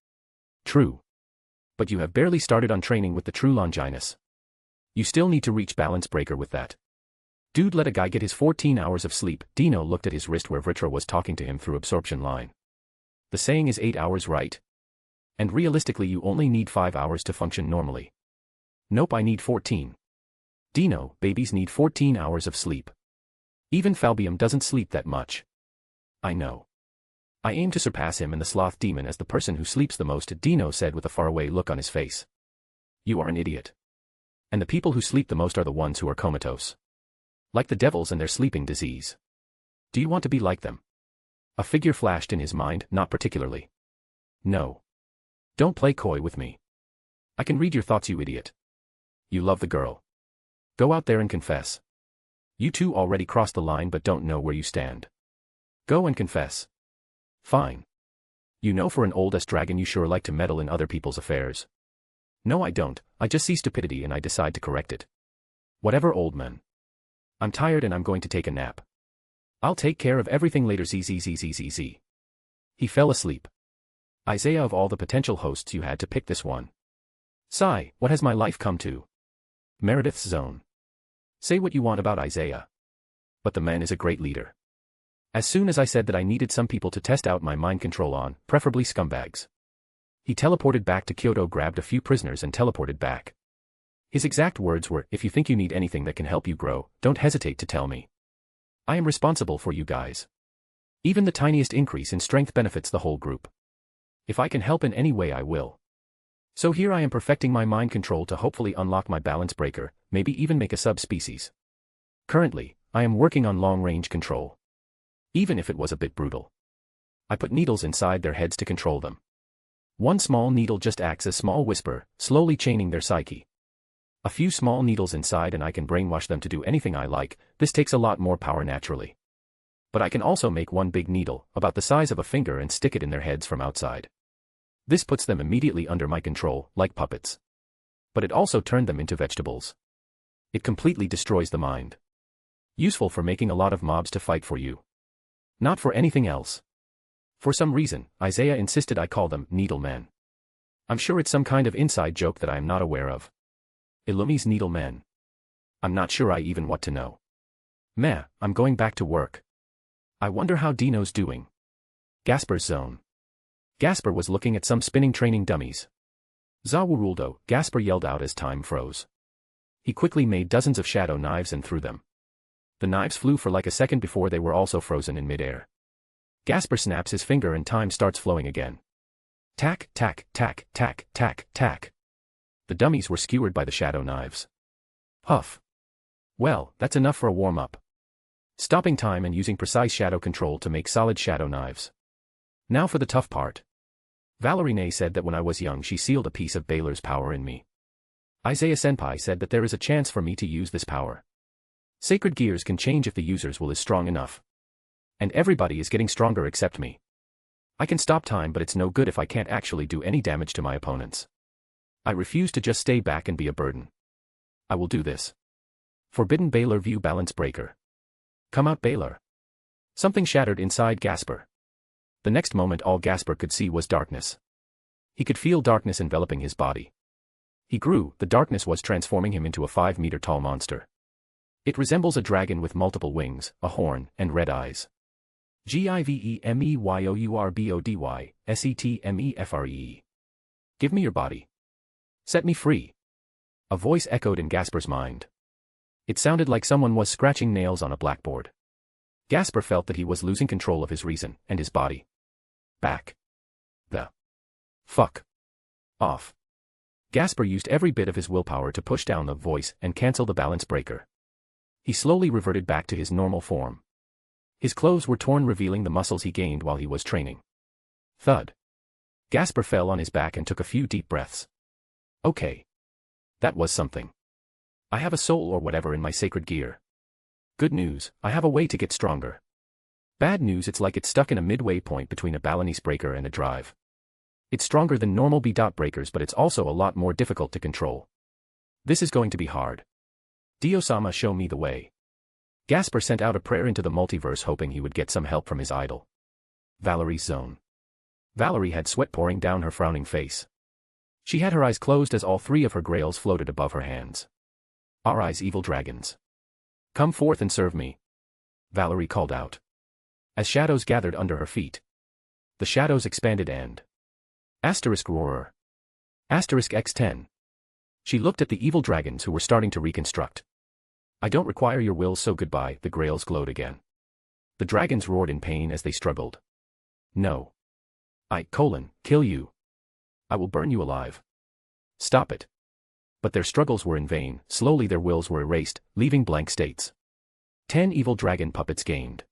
True. But you have barely started on training with the true Longinus. You still need to reach balance breaker with that. Dude, let a guy get his 14 hours of sleep. Dino looked at his wrist where Vritra was talking to him through absorption line. The saying is 8 hours, right? And realistically you only need 5 hours to function normally. Nope, I need 14. Dino, babies need 14 hours of sleep. Even Falbium doesn't sleep that much. I know. I aim to surpass him and the sloth demon as the person who sleeps the most, Dino said with a faraway look on his face. You are an idiot. And the people who sleep the most are the ones who are comatose. Like the devils and their sleeping disease. Do you want to be like them? A figure flashed in his mind, not particularly. No. Don't play coy with me. I can read your thoughts, you idiot. You love the girl. Go out there and confess. You two already crossed the line but don't know where you stand. Go and confess. Fine. You know, for an old-ass dragon you sure like to meddle in other people's affairs. No, I don't. I just see stupidity and I decide to correct it. Whatever, old man. I'm tired and I'm going to take a nap. I'll take care of everything later. Zzzzzzz. He fell asleep. Isaiah, of all the potential hosts you had to pick this one. Sigh, what has my life come to? Meredith's zone. Say what you want about Isaiah. But the man is a great leader. As soon as I said that I needed some people to test out my mind control on, preferably scumbags. He teleported back to Kyoto, grabbed a few prisoners and teleported back. His exact words were, if you think you need anything that can help you grow, don't hesitate to tell me. I am responsible for you guys. Even the tiniest increase in strength benefits the whole group. If I can help in any way, I will. So here I am perfecting my mind control to hopefully unlock my balance breaker, maybe even make a subspecies. Currently, I am working on long-range control. Even if it was a bit brutal. I put needles inside their heads to control them. One small needle just acts as small whisper, slowly chaining their psyche. A few small needles inside and I can brainwash them to do anything I like. This takes a lot more power naturally. But I can also make one big needle, about the size of a finger, and stick it in their heads from outside. This puts them immediately under my control, like puppets. But it also turned them into vegetables. It completely destroys the mind. Useful for making a lot of mobs to fight for you. Not for anything else. For some reason, Isaiah insisted I call them needle men. I'm sure it's some kind of inside joke that I am not aware of. Illumi's needle men. I'm not sure I even want to know. Meh, I'm going back to work. I wonder how Dino's doing. Gasper's zone. Gasper was looking at some spinning training dummies. Zawuruldo, Gasper yelled out as time froze. He quickly made dozens of shadow knives and threw them. The knives flew for like a second before they were also frozen in midair. Gasper snaps his finger and time starts flowing again. Tack, tack, tack, tack, tack, tack. The dummies were skewered by the shadow knives. Huff. Well, that's enough for a warm-up. Stopping time and using precise shadow control to make solid shadow knives. Now for the tough part. Valerine said that when I was young she sealed a piece of Baylor's power in me. Isaiah Senpai said that there is a chance for me to use this power. Sacred gears can change if the user's will is strong enough. And everybody is getting stronger except me. I can stop time, but it's no good if I can't actually do any damage to my opponents. I refuse to just stay back and be a burden. I will do this. Forbidden Baylor View Balance Breaker. Come out, Baylor. Something shattered inside Gasper. The next moment all Gasper could see was darkness. He could feel darkness enveloping his body. He grew, the darkness was transforming him into a 5-meter-tall monster. It resembles a dragon with multiple wings, a horn, and red eyes. GIVEMEYOURBODY, Give me your body. Set me free. A voice echoed in Gasper's mind. It sounded like someone was scratching nails on a blackboard. Gasper felt that he was losing control of his reason and his body. Back. The fuck off. Gasper used every bit of his willpower to push down the voice and cancel the balance breaker. He slowly reverted back to his normal form. His clothes were torn, revealing the muscles he gained while he was training. Thud. Gasper fell on his back and took a few deep breaths. Okay. That was something. I have a soul or whatever in my sacred gear. Good news, I have a way to get stronger. Bad news, it's like it's stuck in a midway point between a balance breaker and a drive. It's stronger than normal B-dot breakers, but it's also a lot more difficult to control. This is going to be hard. Dio-sama, show me the way. Gasper sent out a prayer into the multiverse, hoping he would get some help from his idol. Valerie's zone. Valerie had sweat pouring down her frowning face. She had her eyes closed as all three of her grails floated above her hands. Arise, evil dragons. Come forth and serve me. Valerie called out. As shadows gathered under her feet. The shadows expanded and... Asterisk roarer. Asterisk X10. She looked at the evil dragons who were starting to reconstruct. I don't require your will, so goodbye. The grails glowed again. The dragons roared in pain as they struggled. No. Kill you. I will burn you alive. Stop it. But their struggles were in vain, slowly their wills were erased, leaving blank states. 10 evil dragon puppets gained.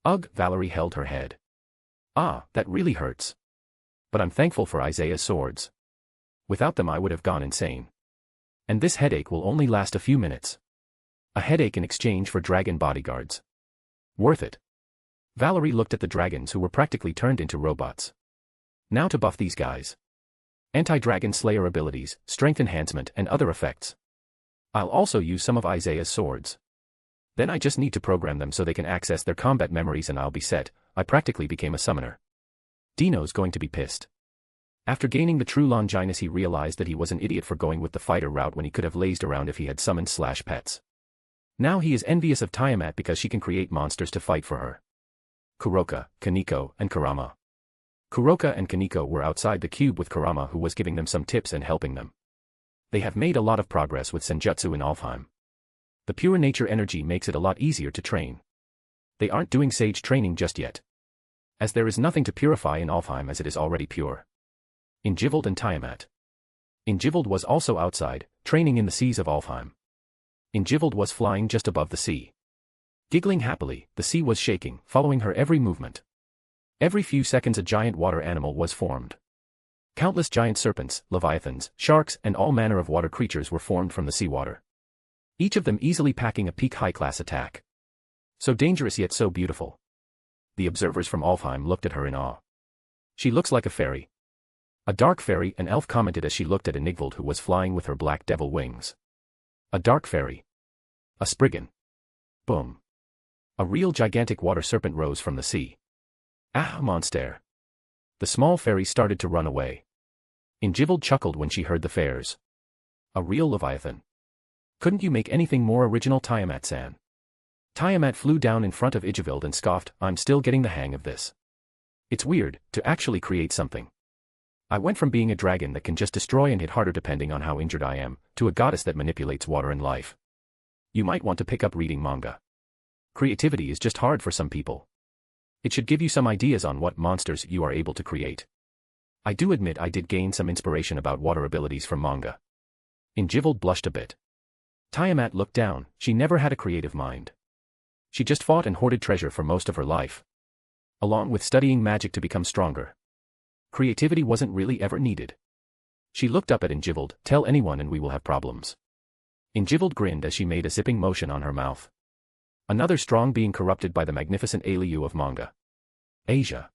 Ugh, Valerie held her head. Ah, that really hurts. But I'm thankful for Isaiah's swords. Without them I would have gone insane. And this headache will only last a few minutes. A headache in exchange for dragon bodyguards. Worth it. Valerie looked at the dragons who were practically turned into robots. Now to buff these guys. Anti-dragon slayer abilities, strength enhancement and other effects. I'll also use some of Isaiah's swords. Then I just need to program them so they can access their combat memories and I'll be set. I practically became a summoner. Dino's going to be pissed. After gaining the true Longinus he realized that he was an idiot for going with the fighter route when he could have lazed around if he had summoned/pets. Now he is envious of Tiamat because she can create monsters to fight for her. Kuroka, Kaneko, and Kurama. Kuroka and Kaneko were outside the cube with Kurama who was giving them some tips and helping them. They have made a lot of progress with Senjutsu in Alfheim. The pure nature energy makes it a lot easier to train. They aren't doing sage training just yet. As there is nothing to purify in Alfheim as it is already pure. Ingivald and Tiamat. Ingivald was also outside, training in the seas of Alfheim. Ingivald was flying just above the sea. Giggling happily, the sea was shaking, following her every movement. Every few seconds a giant water animal was formed. Countless giant serpents, leviathans, sharks, and all manner of water creatures were formed from the seawater. Each of them easily packing a peak high-class attack. So dangerous yet so beautiful. The observers from Alfheim looked at her in awe. She looks like a fairy. A dark fairy, an elf commented as she looked at Ingivald who was flying with her black devil wings. A dark fairy. A Spriggan. Boom. A real gigantic water serpent rose from the sea. Ah, monster. The small fairy started to run away. Ingivald chuckled when she heard the fares. A real leviathan. Couldn't you make anything more original, Tiamat-san? Tiamat flew down in front of Ingivald and scoffed, I'm still getting the hang of this. It's weird, to actually create something. I went from being a dragon that can just destroy and hit harder depending on how injured I am, to a goddess that manipulates water and life. You might want to pick up reading manga. Creativity is just hard for some people. It should give you some ideas on what monsters you are able to create. I do admit I did gain some inspiration about water abilities from manga. Ingivald blushed a bit. Tiamat looked down, she never had a creative mind. She just fought and hoarded treasure for most of her life. Along with studying magic to become stronger. Creativity wasn't really ever needed. She looked up at Ingivald, tell anyone and we will have problems. Ingivald grinned as she made a zipping motion on her mouth. Another strong being corrupted by the magnificent Aliu of manga. Asia.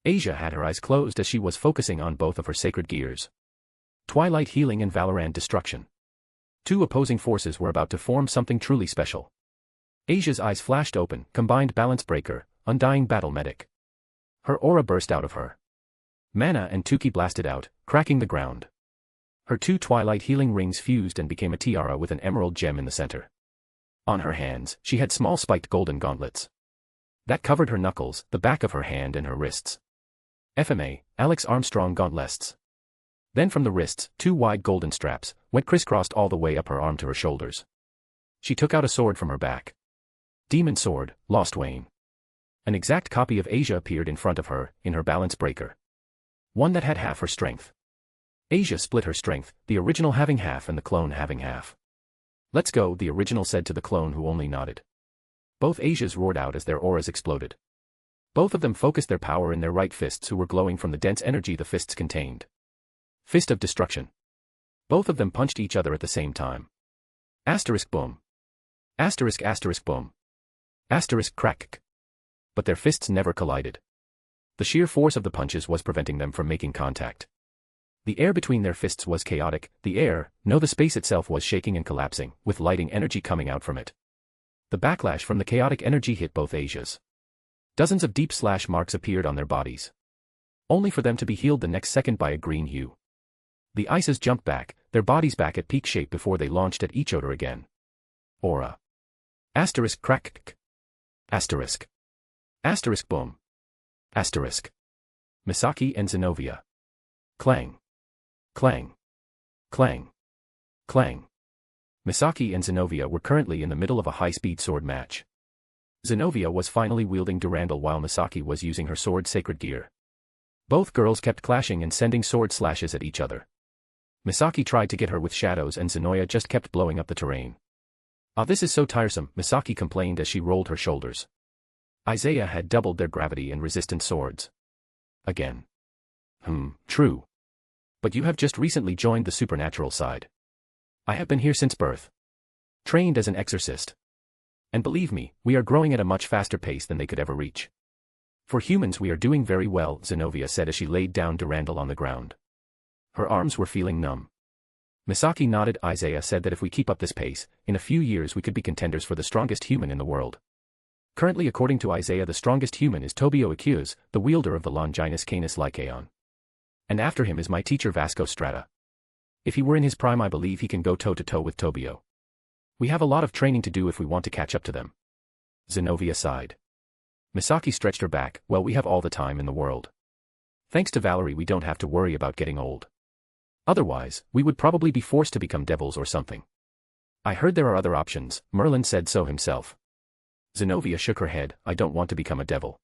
Asia had her eyes closed as she was focusing on both of her sacred gears. Twilight healing and Valorant destruction. Two opposing forces were about to form something truly special. Asia's eyes flashed open, combined balance breaker, undying battle medic. Her aura burst out of her. Mana and Tuki blasted out, cracking the ground. Her two twilight healing rings fused and became a tiara with an emerald gem in the center. On her hands, she had small spiked golden gauntlets. That covered her knuckles, the back of her hand and her wrists. FMA, Alex Armstrong gauntlets. Then from the wrists, two wide golden straps, went crisscrossed all the way up her arm to her shoulders. She took out a sword from her back. Demon sword, Lost Wayne. An exact copy of Asia appeared in front of her, in her balance breaker. One that had half her strength. Asia split her strength, the original having half and the clone having half. Let's go, the original said to the clone who only nodded. Both Asias roared out as their auras exploded. Both of them focused their power in their right fists who were glowing from the dense energy the fists contained. Fist of destruction. Both of them punched each other at the same time. Asterisk boom. Asterisk boom. Asterisk crack. But their fists never collided. The sheer force of the punches was preventing them from making contact. The air between their fists was chaotic, the space itself was shaking and collapsing, with lighting energy coming out from it. The backlash from the chaotic energy hit both Asias. Dozens of deep slash marks appeared on their bodies. Only for them to be healed the next second by a green hue. The Ices jumped back, their bodies back at peak shape before they launched at each other again. Aura. Asterisk crack. Asterisk. Asterisk boom. Asterisk. Misaki and Zenobia. Clang. Clang. Clang. Clang. Misaki and Zenobia were currently in the middle of a high-speed sword match. Zenobia was finally wielding Durandal while Misaki was using her sword Sacred Gear. Both girls kept clashing and sending sword slashes at each other. Misaki tried to get her with shadows and Zenobia just kept blowing up the terrain. "Ah, this is so tiresome," Misaki complained as she rolled her shoulders. Isaiah had doubled their gravity and resistant swords. Again. True. But you have just recently joined the supernatural side. I have been here since birth. Trained as an exorcist. And believe me, we are growing at a much faster pace than they could ever reach. For humans we are doing very well, Zenobia said as she laid down Durandal on the ground. Her arms were feeling numb. Misaki nodded. Isaiah said that if we keep up this pace, in a few years we could be contenders for the strongest human in the world. Currently, according to Isaiah, the strongest human is Tobio Akuz, the wielder of the Longinus Canis Lycaon. And after him is my teacher Vasco Strata. If he were in his prime, I believe he can go toe-to-toe with Tobio. We have a lot of training to do if we want to catch up to them. Zenobia sighed. Misaki stretched her back. Well, we have all the time in the world. Thanks to Valerie we don't have to worry about getting old. Otherwise, we would probably be forced to become devils or something. I heard there are other options, Merlin said so himself. Zenobia shook her head. I don't want to become a devil.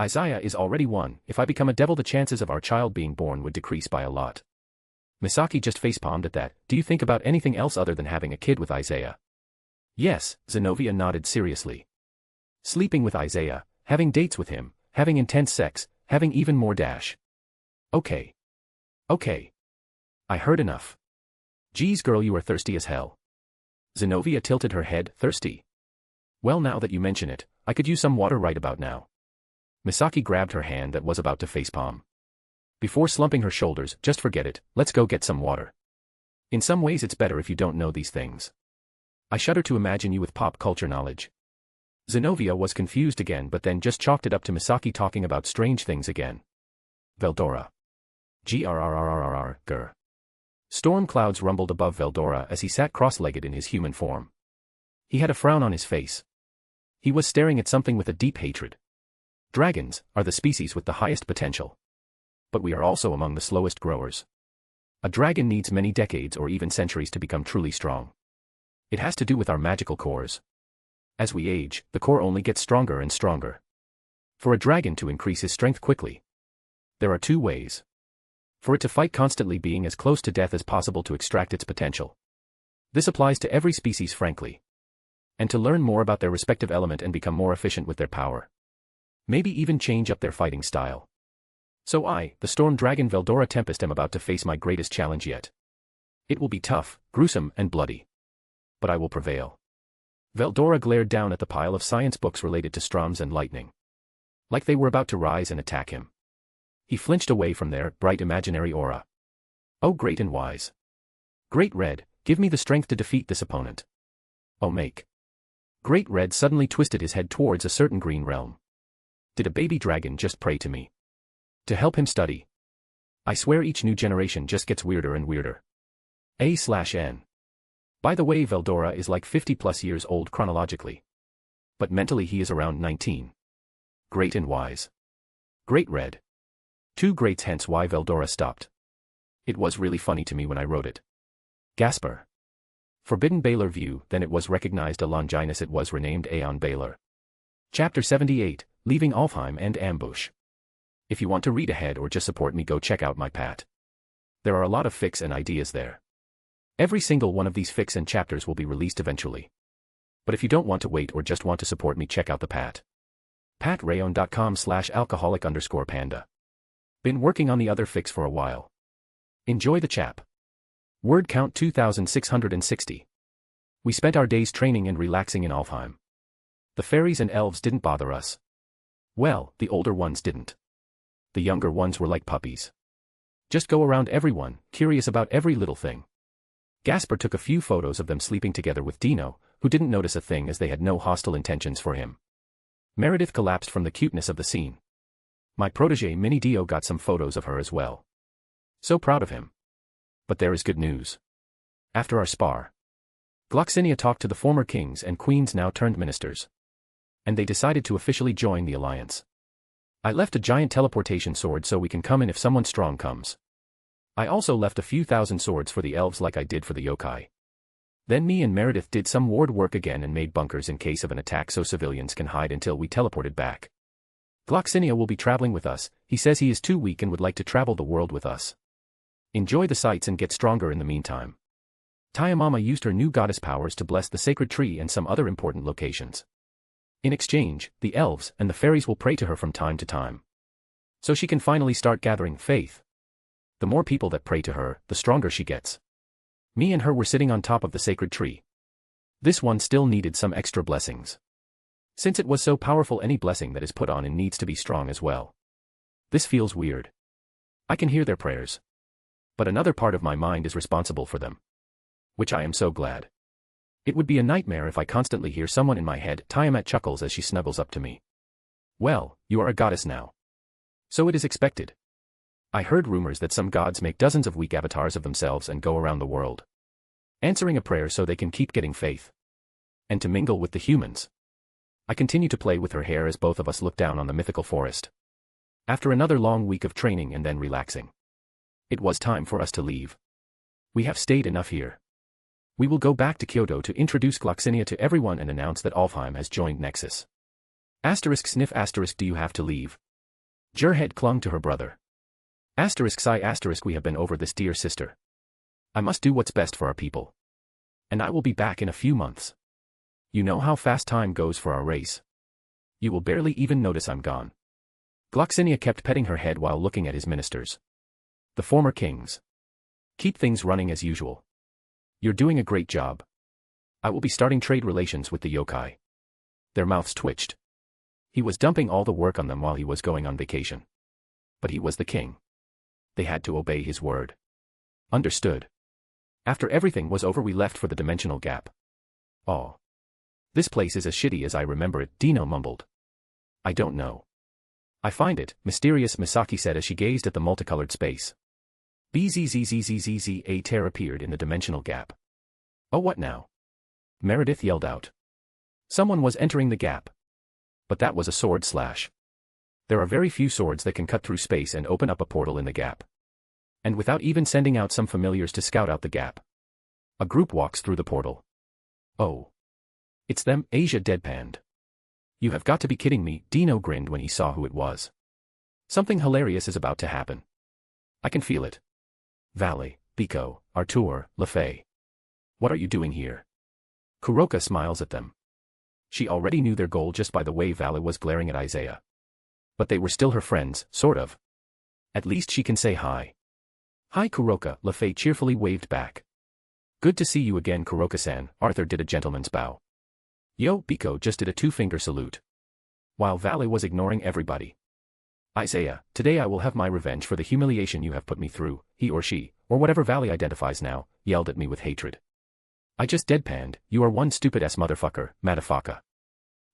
Isaiah is already one. If I become a devil the chances of our child being born would decrease by a lot. Misaki just facepalmed at that. Do you think about anything else other than having a kid with Isaiah? Yes, Zenobia nodded seriously. Sleeping with Isaiah, having dates with him, having intense sex, having even more dash. Okay. I heard enough. Geez girl, you are thirsty as hell. Zenobia tilted her head. Thirsty? Well, now that you mention it, I could use some water right about now. Misaki grabbed her hand that was about to facepalm. Before slumping her shoulders, just forget it, let's go get some water. In some ways it's better if you don't know these things. I shudder to imagine you with pop culture knowledge. Zenobia was confused again but then just chalked it up to Misaki talking about strange things again. Veldora. Grrrr. Storm clouds rumbled above Veldora as he sat cross-legged in his human form. He had a frown on his face. He was staring at something with a deep hatred. Dragons are the species with the highest potential. But we are also among the slowest growers. A dragon needs many decades or even centuries to become truly strong. It has to do with our magical cores. As we age, the core only gets stronger and stronger. For a dragon to increase his strength quickly, there are two ways. For it to fight constantly, being as close to death as possible to extract its potential. This applies to every species frankly. And to learn more about their respective element and become more efficient with their power. Maybe even change up their fighting style. So I, the storm dragon Veldora Tempest, am about to face my greatest challenge yet. It will be tough, gruesome, and bloody. But I will prevail. Veldora glared down at the pile of science books related to Stroms and lightning. Like they were about to rise and attack him. He flinched away from their bright imaginary aura. Oh, great and wise. Great Red, give me the strength to defeat this opponent. Oh, make. Great Red suddenly twisted his head towards a certain green realm. Did a baby dragon just pray to me? To help him study? I swear each new generation just gets weirder and weirder. A/N. By the way, Veldora is like 50 plus years old chronologically. But mentally he is around 19. Great and wise. Great Red. Two greats, hence why Veldora stopped. It was really funny to me when I wrote it. Gasper. Forbidden Baylor View, then it was recognized a Longinus, it was renamed Aeon Baylor. Chapter 78, Leaving Alfheim and Ambush. If you want to read ahead or just support me, go check out my Pat. There are a lot of fics and ideas there. Every single one of these fics and chapters will be released eventually. But if you don't want to wait or just want to support me, check out the Pat. Patreon.com/alcoholic_panda. Been working on the other fics for a while. Enjoy the chap. Word count 2660. We spent our days training and relaxing in Alfheim. The fairies and elves didn't bother us. Well, the older ones didn't. The younger ones were like puppies. Just go around everyone, curious about every little thing. Gasper took a few photos of them sleeping together with Dino, who didn't notice a thing as they had no hostile intentions for him. Meredith collapsed from the cuteness of the scene. My protege Mini Dio got some photos of her as well. So proud of him. But there is good news. After our spar, Gloxinia talked to the former kings and queens now turned ministers. And they decided to officially join the alliance. I left a giant teleportation sword so we can come in if someone strong comes. I also left a few thousand swords for the elves like I did for the yokai. Then me and Meredith did some ward work again and made bunkers in case of an attack so civilians can hide until we teleported back. Gloxinia will be traveling with us. He says he is too weak and would like to travel the world with us. Enjoy the sights and get stronger in the meantime. Tayamama used her new goddess powers to bless the sacred tree and some other important locations. In exchange, the elves and the fairies will pray to her from time to time. So she can finally start gathering faith. The more people that pray to her, the stronger she gets. Me and her were sitting on top of the sacred tree. This one still needed some extra blessings. Since it was so powerful, any blessing that is put on it needs to be strong as well. This feels weird. I can hear their prayers. But another part of my mind is responsible for them. Which I am so glad. It would be a nightmare if I constantly hear someone in my head. Tiamat chuckles as she snuggles up to me. Well, you are a goddess now. So it is expected. I heard rumors that some gods make dozens of weak avatars of themselves and go around the world, answering a prayer so they can keep getting faith. And to mingle with the humans. I continue to play with her hair as both of us look down on the mythical forest. After another long week of training and then relaxing. It was time for us to leave. We have stayed enough here. We will go back to Kyoto to introduce Gloxinia to everyone and announce that Alfheim has joined Nexus. Asterisk sniff asterisk, do you have to leave? Jurhead clung to her brother. Asterisk sigh asterisk, we have been over this, dear sister. I must do what's best for our people. And I will be back in a few months. You know how fast time goes for our race. You will barely even notice I'm gone. Gloxinia kept petting her head while looking at his ministers. The former kings. Keep things running as usual. You're doing a great job. I will be starting trade relations with the yokai. Their mouths twitched. He was dumping all the work on them while he was going on vacation. But he was the king. They had to obey his word. Understood. After everything was over, we left for the dimensional gap. Oh. This place is as shitty as I remember it, Dino mumbled. I don't know. I find it mysterious, Misaki said as she gazed at the multicolored space. Bzzzzzzz, a tear appeared in the dimensional gap. Oh, what now? Meredith yelled out. Someone was entering the gap. But that was a sword slash. There are very few swords that can cut through space and open up a portal in the gap. And without even sending out some familiars to scout out the gap. A group walks through the portal. Oh. It's them, Asia deadpanned. You have got to be kidding me, Dino grinned when he saw who it was. Something hilarious is about to happen. I can feel it. Valley, Biko, Artur, Lefay. What are you doing here? Kuroka smiles at them. She already knew their goal just by the way Valley was glaring at Isaiah. But they were still her friends, sort of. At least she can say hi. Hi Kuroka, Lefay cheerfully waved back. Good to see you again, Kuroka-san. Arthur did a gentleman's bow. Yo, Biko just did a two-finger salute. While Valley was ignoring everybody. Isaiah, today I will have my revenge for the humiliation you have put me through, he or she, or whatever Valley identifies now, yelled at me with hatred. I just deadpanned, you are one stupid-ass motherfucker, Madafaka.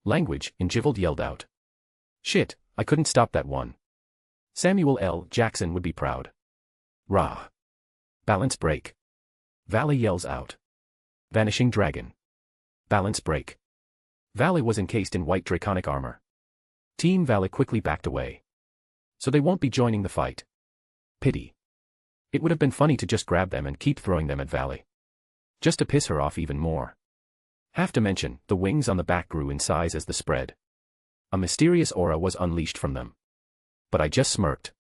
Language, Injivold yelled out. Shit, I couldn't stop that one. Samuel L. Jackson would be proud. Rah. Balance break. Valley yells out. Vanishing dragon. Balance break. Valley was encased in white draconic armor. Team Valley quickly backed away. So they won't be joining the fight. Pity. It would have been funny to just grab them and keep throwing them at Valley. Just to piss her off even more. Have to mention, the wings on the back grew in size as the spread. A mysterious aura was unleashed from them. But I just smirked.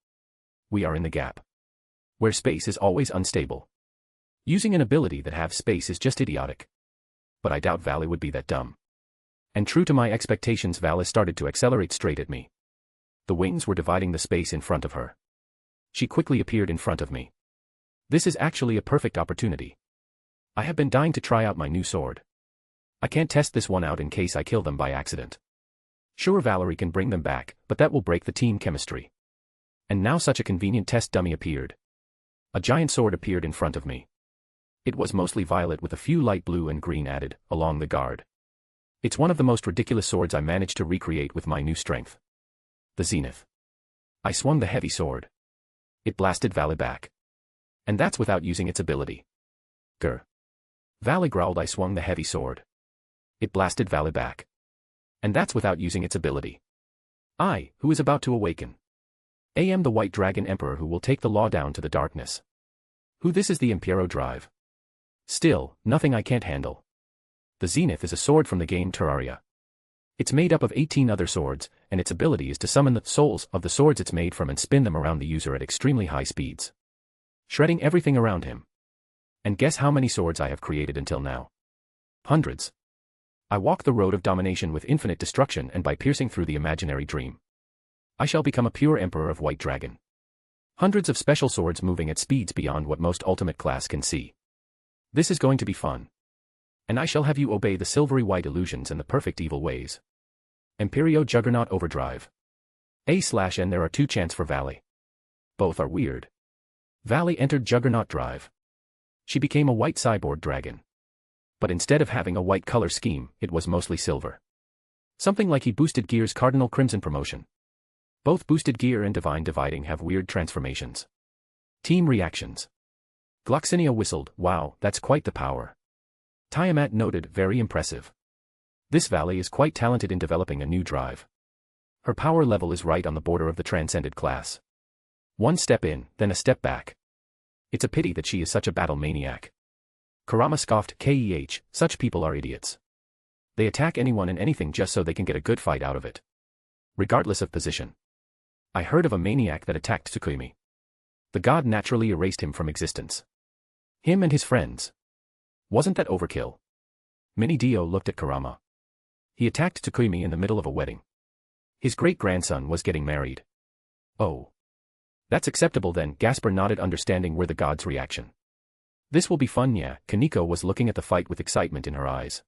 We are in the gap. Where space is always unstable. Using an ability that halves space is just idiotic. But I doubt Valley would be that dumb. And true to my expectations, Valley started to accelerate straight at me. The wings were dividing the space in front of her. She quickly appeared in front of me. This is actually a perfect opportunity. I have been dying to try out my new sword. I can't test this one out in case I kill them by accident. Sure, Valerie can bring them back, but that will break the team chemistry. And now such a convenient test dummy appeared. A giant sword appeared in front of me. It was mostly violet with a few light blue and green added, along the guard. It's one of the most ridiculous swords I managed to recreate with my new strength. The Zenith. I swung the heavy sword. It blasted Valley back. And that's without using its ability. Grr. Valley growled. I swung the heavy sword. It blasted Valley back. And that's without using its ability. I, who is about to awaken. Am the White Dragon Emperor who will take the law down to the darkness. Who this is the Impiero Drive. Still, nothing I can't handle. The Zenith is a sword from the game Terraria. It's made up of 18 other swords, and its ability is to summon the souls of the swords it's made from and spin them around the user at extremely high speeds, shredding everything around him. And guess how many swords I have created until now? Hundreds. I walk the road of domination with infinite destruction, and by piercing through the imaginary dream, I shall become a pure emperor of White Dragon. Hundreds of special swords moving at speeds beyond what most ultimate class can see. This is going to be fun. And I shall have you obey the silvery white illusions and the perfect evil ways. Imperio Juggernaut Overdrive. A/N. There are 2 chants for Valley. Both are weird. Valley entered Juggernaut Drive. She became a white cyborg dragon. But instead of having a white color scheme, it was mostly silver. Something like he boosted Gear's Cardinal Crimson promotion. Both boosted Gear and Divine Dividing have weird transformations. Team reactions. Gloxinia whistled, "Wow, that's quite the power." Tiamat noted, "Very impressive. This Valley is quite talented in developing a new drive. Her power level is right on the border of the transcended class. One step in, then a step back. It's a pity that she is such a battle maniac." Kurama scoffed, "Keh, such people are idiots. They attack anyone and anything just so they can get a good fight out of it, regardless of position. I heard of a maniac that attacked Tsukumi. The god naturally erased him from existence. Him and his friends. Wasn't that overkill?" Mini Dio looked at Kurama. He attacked Tsukumi in the middle of a wedding. His great-grandson was getting married. "Oh. That's acceptable then," Gasper nodded, understanding where the god's reaction. "This will be fun, yeah." Kaneko was looking at the fight with excitement in her eyes.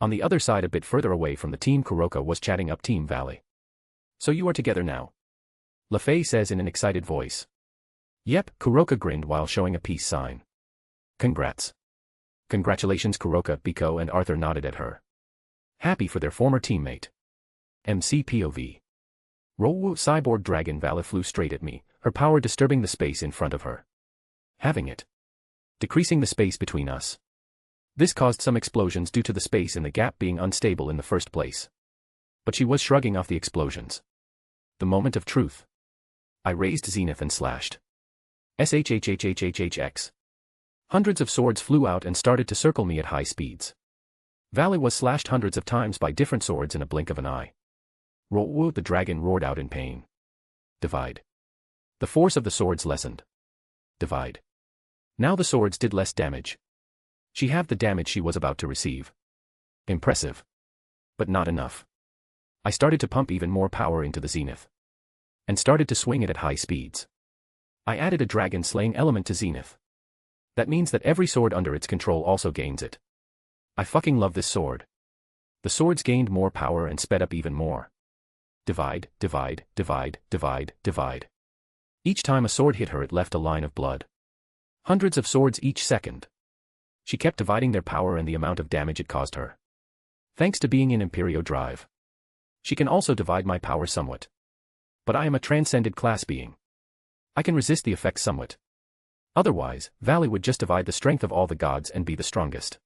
On the other side, a bit further away from the team, Kuroka was chatting up Team Valley. "So you are together now?" LaFay says in an excited voice. "Yep," Kuroka grinned while showing a peace sign. "Congrats." "Congratulations, Kuroka." Biko and Arthur nodded at her. Happy for their former teammate. MC POV. Rowu cyborg dragon Valley flew straight at me, her power disturbing the space in front of her. Having it. Decreasing the space between us. This caused some explosions due to the space in the gap being unstable in the first place. But she was shrugging off the explosions. The moment of truth. I raised Zenith and slashed. SHHHHHHX. Hundreds of swords flew out and started to circle me at high speeds. Valley was slashed hundreds of times by different swords in a blink of an eye. Rowu, the dragon roared out in pain. Divide. The force of the swords lessened. Divide. Now the swords did less damage. She halved the damage she was about to receive. Impressive. But not enough. I started to pump even more power into the Zenith. And started to swing it at high speeds. I added a dragon-slaying element to Zenith. That means that every sword under its control also gains it. I fucking love this sword. The swords gained more power and sped up even more. Divide, divide, divide, divide, divide. Each time a sword hit her, it left a line of blood. Hundreds of swords each second. She kept dividing their power and the amount of damage it caused her. Thanks to being in Imperio Drive. She can also divide my power somewhat. But I am a transcended class being. I can resist the effects somewhat. Otherwise, Valley would just divide the strength of all the gods and be the strongest.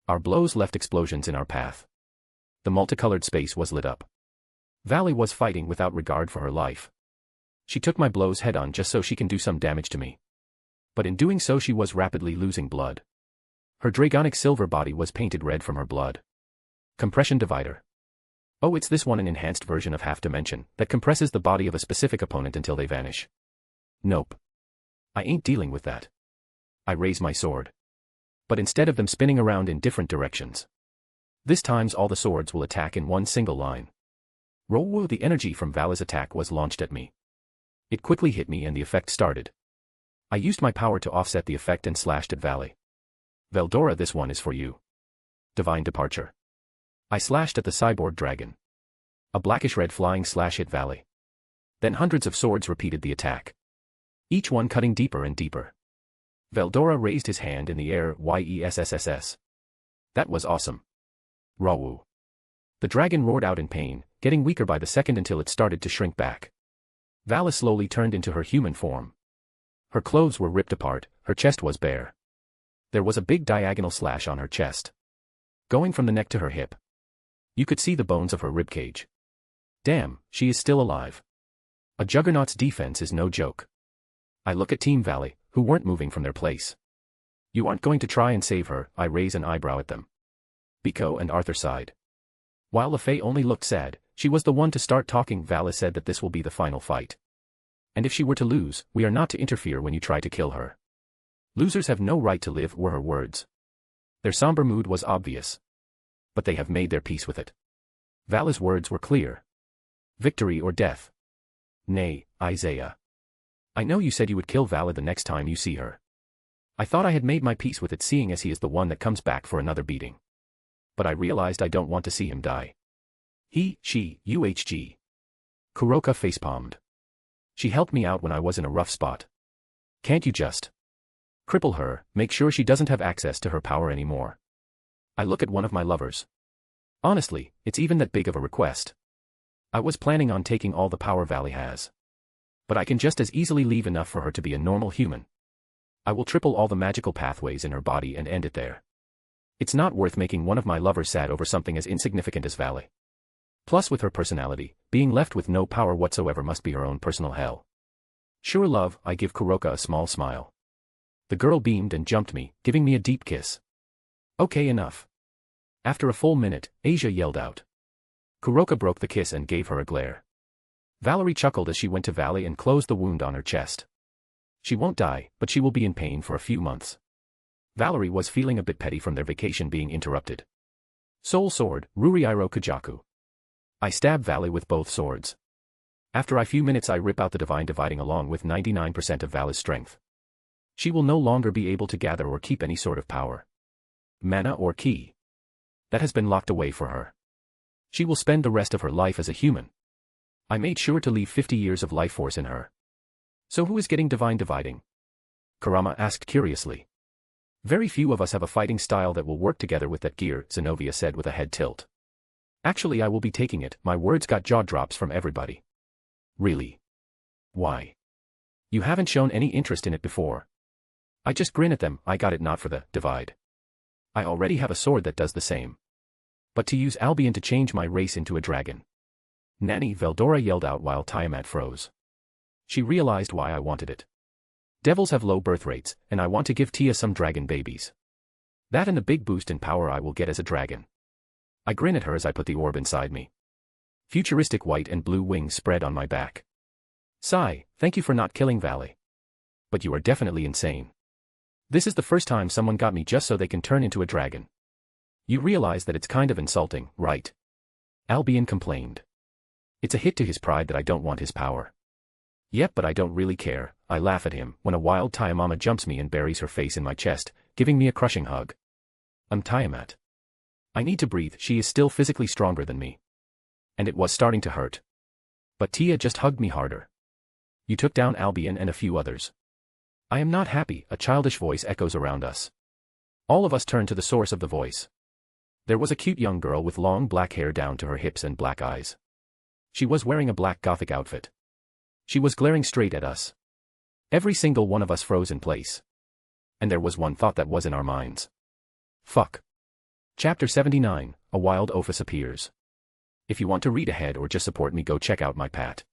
Our blows left explosions in our path. The multicolored space was lit up. Valley was fighting without regard for her life. She took my blows head-on just so she can do some damage to me. But in doing so she was rapidly losing blood. Her dragonic silver body was painted red from her blood. Compression divider. Oh, it's this one, an enhanced version of Half Dimension, that compresses the body of a specific opponent until they vanish. Nope. I ain't dealing with that. I raise my sword. But instead of them spinning around in different directions, this times all the swords will attack in one single line. Rowu, the energy from Vala's attack was launched at me. It quickly hit me and the effect started. I used my power to offset the effect and slashed at Valley. Veldora, this one is for you. Divine Departure. I slashed at the cyborg dragon. A blackish-red flying slash hit Valley. Then hundreds of swords repeated the attack. Each one cutting deeper and deeper. Veldora raised his hand in the air, YESSSS. That was awesome. Rowu. The dragon roared out in pain, getting weaker by the second until it started to shrink back. Vala slowly turned into her human form. Her clothes were ripped apart, her chest was bare. There was a big diagonal slash on her chest, going from the neck to her hip. You could see the bones of her ribcage. Damn, she is still alive. A juggernaut's defense is no joke. I look at Team Valley, who weren't moving from their place. You aren't going to try and save her, I raise an eyebrow at them. Biko and Arthur sighed. While LaFay only looked sad, she was the one to start talking. Vala said that this will be the final fight. And if she were to lose, we are not to interfere when you try to kill her. Losers have no right to live, were her words. Their somber mood was obvious. But they have made their peace with it. Vala's words were clear. Victory or death. Nay, Isaiah. I know you said you would kill Vala the next time you see her. I thought I had made my peace with it, seeing as he is the one that comes back for another beating. But I realized I don't want to see him die. He, she, UHG. Kuroka facepalmed. She helped me out when I was in a rough spot. Can't you just cripple her, make sure she doesn't have access to her power anymore? I look at one of my lovers. Honestly, it's even that big of a request. I was planning on taking all the power Valley has. But I can just as easily leave enough for her to be a normal human. I will triple all the magical pathways in her body and end it there. It's not worth making one of my lovers sad over something as insignificant as Valley. Plus with her personality, being left with no power whatsoever must be her own personal hell. Sure love, I give Kuroka a small smile. The girl beamed and jumped me, giving me a deep kiss. Okay, enough. After a full minute, Asia yelled out. Kuroka broke the kiss and gave her a glare. Valerie chuckled as she went to Valley and closed the wound on her chest. She won't die, but she will be in pain for a few months. Valerie was feeling a bit petty from their vacation being interrupted. Soul Sword, Ruriiro Kajaku. I stab Valley with both swords. After a few minutes I rip out the Divine Dividing along with 99% of Valley's strength. She will no longer be able to gather or keep any sort of power. Mana or ki. That has been locked away for her. She will spend the rest of her life as a human. I made sure to leave 50 years of life force in her. So who is getting Divine Dividing? Kurama asked curiously. Very few of us have a fighting style that will work together with that gear, Zenobia said with a head tilt. Actually I will be taking it, my words got jaw drops from everybody. Really? Why? You haven't shown any interest in it before. I just grin at them, I got it not for the divide. I already have a sword that does the same. But to use Albion to change my race into a dragon. Nanny, Veldora yelled out while Tiamat froze. She realized why I wanted it. Devils have low birth rates, and I want to give Tia some dragon babies. That and the big boost in power I will get as a dragon. I grin at her as I put the orb inside me. Futuristic white and blue wings spread on my back. Sigh, thank you for not killing Valley. But you are definitely insane. This is the first time someone got me just so they can turn into a dragon. You realize that it's kind of insulting, right? Albion complained. It's a hit to his pride that I don't want his power. Yep, but I don't really care, I laugh at him, when a wild Tiamama jumps me and buries her face in my chest, giving me a crushing hug. I'm Tiamat. I need to breathe, she is still physically stronger than me. And it was starting to hurt. But Tia just hugged me harder. You took down Albion and a few others. I am not happy, a childish voice echoes around us. All of us turn to the source of the voice. There was a cute young girl with long black hair down to her hips and black eyes. She was wearing a black gothic outfit. She was glaring straight at us. Every single one of us froze in place. And there was one thought that was in our minds. Fuck. Chapter 79, A Wild Ophis Appears. If you want to read ahead or just support me, go check out my Pat.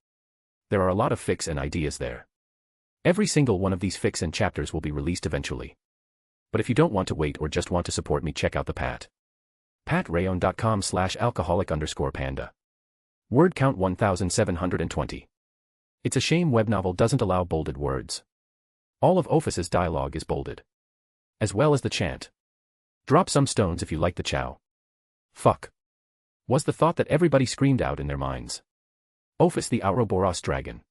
There are a lot of fics and ideas there. Every single one of these fics and chapters will be released eventually. But if you don't want to wait or just want to support me, check out the Pat. patrayon.com/alcoholic_panda. Word count 1720. It's a shame web novel doesn't allow bolded words. All of Ophis's dialogue is bolded. As well as the chant. Drop some stones if you like the chow. Fuck. Was the thought that everybody screamed out in their minds. Ophis the Ouroboros dragon.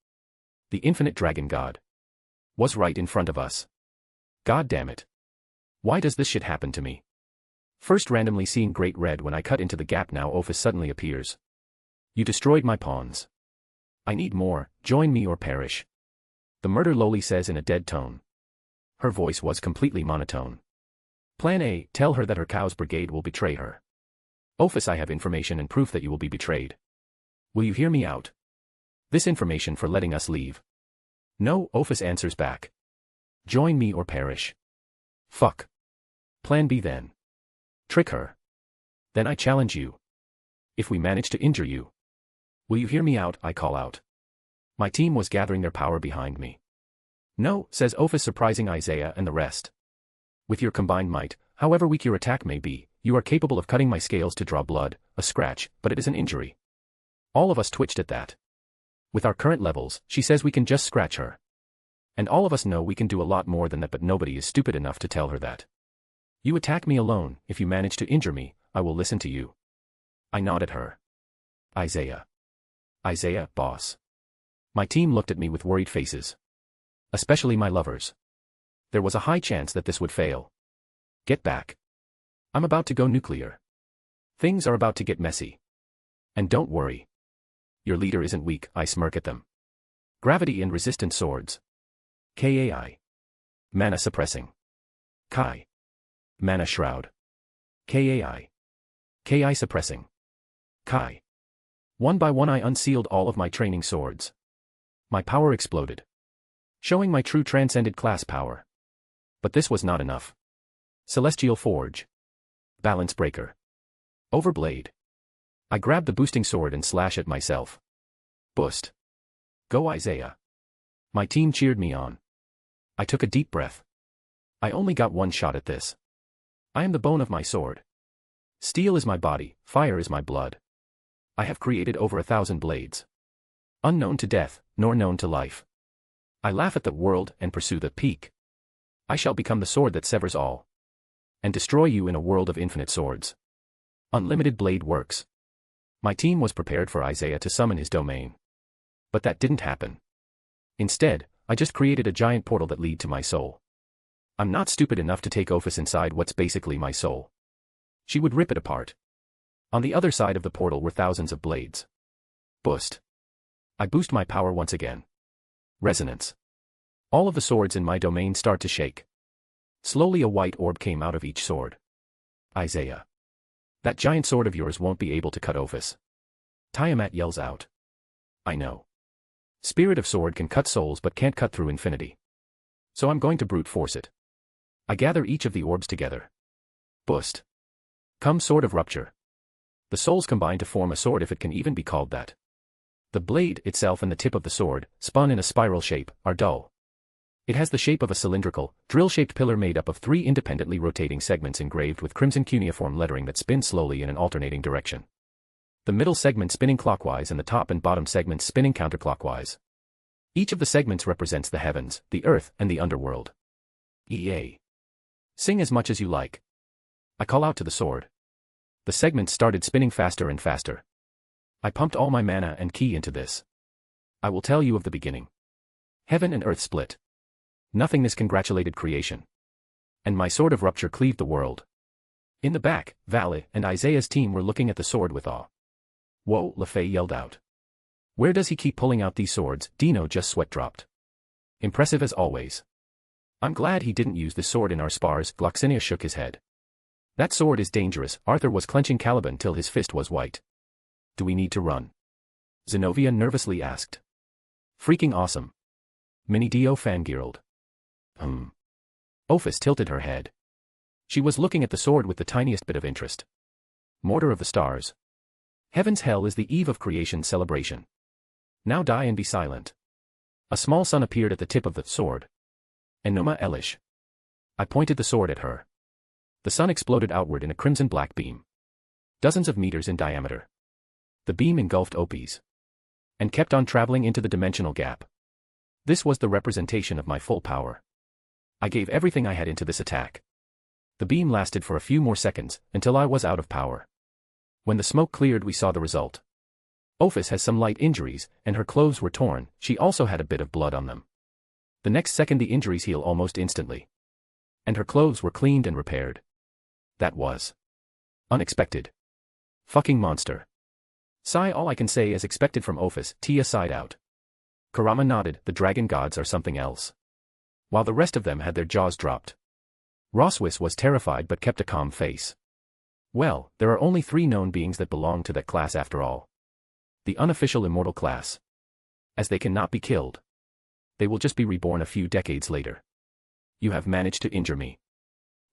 The infinite dragon god. Was right in front of us. God damn it. Why does this shit happen to me? First randomly seeing Great Red when I cut into the gap, now Ophis suddenly appears. You destroyed my pawns. I need more, join me or perish. The murder loli says in a dead tone. Her voice was completely monotone. Plan A, tell her that her cow's brigade will betray her. Ophis, I have information and proof that you will be betrayed. Will you hear me out? This information for letting us leave. No, Ophis answers back. Join me or perish. Fuck. Plan B then. Trick her. Then I challenge you. If we manage to injure you. Will you hear me out, I call out. My team was gathering their power behind me. No, says Ophis, surprising Isaiah and the rest. With your combined might, however weak your attack may be, you are capable of cutting my scales to draw blood, a scratch, but it is an injury. All of us twitched at that. With our current levels, she says we can just scratch her. And all of us know we can do a lot more than that, but nobody is stupid enough to tell her that. You attack me alone, if you manage to injure me, I will listen to you. I nod at her. Isaiah. Isaiah, boss. My team looked at me with worried faces. Especially my lovers. There was a high chance that this would fail. Get back. I'm about to go nuclear. Things are about to get messy. And don't worry. Your leader isn't weak, I smirk at them. Gravity and resistant swords. Kai. Mana suppressing. Kai. Mana shroud. Kai. Kai suppressing. Kai. One by one I unsealed all of my training swords. My power exploded. Showing my true transcended class power. But this was not enough. Celestial Forge. Balance Breaker. Overblade. I grab the boosting sword and slash at myself. Boost. Go Isaiah. My team cheered me on. I took a deep breath. I only got one shot at this. I am the bone of my sword. Steel is my body, fire is my blood. I have created over 1,000 blades. Unknown to death, nor known to life. I laugh at the world and pursue the peak. I shall become the sword that severs all. And destroy you in a world of infinite swords. Unlimited blade works. My team was prepared for Isaiah to summon his domain. But that didn't happen. Instead, I just created a giant portal that lead to my soul. I'm not stupid enough to take Ophis inside what's basically my soul. She would rip it apart. On the other side of the portal were thousands of blades. Boost. I boost my power once again. Resonance. All of the swords in my domain start to shake. Slowly a white orb came out of each sword. Isaiah. That giant sword of yours won't be able to cut Ophis. Tiamat yells out. I know. Spirit of sword can cut souls but can't cut through infinity. So I'm going to brute force it. I gather each of the orbs together. Boost. Come Sword of Rupture. The souls combine to form a sword, if it can even be called that. The blade itself and the tip of the sword, spun in a spiral shape, are dull. It has the shape of a cylindrical, drill-shaped pillar made up of 3 independently rotating segments engraved with crimson cuneiform lettering that spin slowly in an alternating direction. The middle segment spinning clockwise and the top and bottom segments spinning counterclockwise. Each of the segments represents the heavens, the earth, and the underworld. EA. Sing as much as you like. I call out to the sword. The segments started spinning faster and faster. I pumped all my mana and ki into this. I will tell you of the beginning. Heaven and earth split. Nothingness congratulated creation. And my sword of rupture cleaved the world. In the back, Valle and Isaiah's team were looking at the sword with awe. Whoa, LaFay yelled out. Where does he keep pulling out these swords? Dino just sweat dropped. Impressive as always. I'm glad he didn't use this sword in our spars. Gloxinia shook his head. That sword is dangerous. Arthur was clenching Caliban till his fist was white. Do we need to run? Zenobia nervously asked. Freaking awesome. Minnie Dio fangirled. Ophis tilted her head. She was looking at the sword with the tiniest bit of interest. Mortar of the stars. Heaven's hell is the eve of creation's celebration. Now die and be silent. A small sun appeared at the tip of the sword. Enoma Elish. I pointed the sword at her. The sun exploded outward in a crimson-black beam. Dozens of meters in diameter. The beam engulfed Opis. And kept on traveling into the dimensional gap. This was the representation of my full power. I gave everything I had into this attack. The beam lasted for a few more seconds, until I was out of power. When the smoke cleared, we saw the result. Ophis has some light injuries, and her clothes were torn. She also had a bit of blood on them. The next second the injuries heal almost instantly. And her clothes were cleaned and repaired. That was unexpected. Fucking monster. Sigh, all I can say is expected from Ophis. Tia sighed out. Karama nodded. The dragon gods are something else. While the rest of them had their jaws dropped. Roswis was terrified but kept a calm face. Well, there are only 3 known beings that belong to that class after all. The unofficial immortal class. As they cannot be killed. They will just be reborn a few decades later. You have managed to injure me.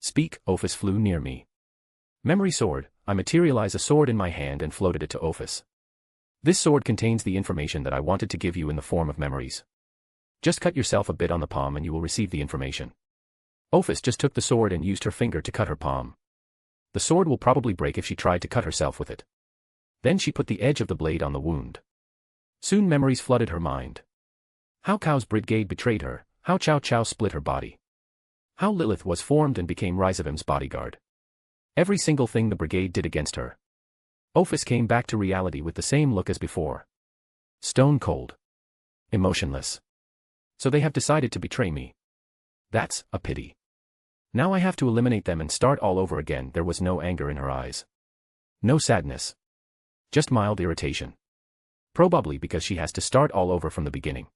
Speak. Ophis flew near me. Memory sword. I materialize a sword in my hand and floated it to Ophis. This sword contains the information that I wanted to give you in the form of memories. Just cut yourself a bit on the palm and you will receive the information. Ophis just took the sword and used her finger to cut her palm. The sword will probably break if she tried to cut herself with it. Then she put the edge of the blade on the wound. Soon memories flooded her mind. How Cow's brigade betrayed her, how Chow Chow split her body. How Lilith was formed and became Rizavim's bodyguard. Every single thing the brigade did against her. Ophis came back to reality with the same look as before. Stone cold. Emotionless. So they have decided to betray me. That's a pity. Now I have to eliminate them and start all over again. There was no anger in her eyes. No sadness. Just mild irritation. Probably because she has to start all over from the beginning.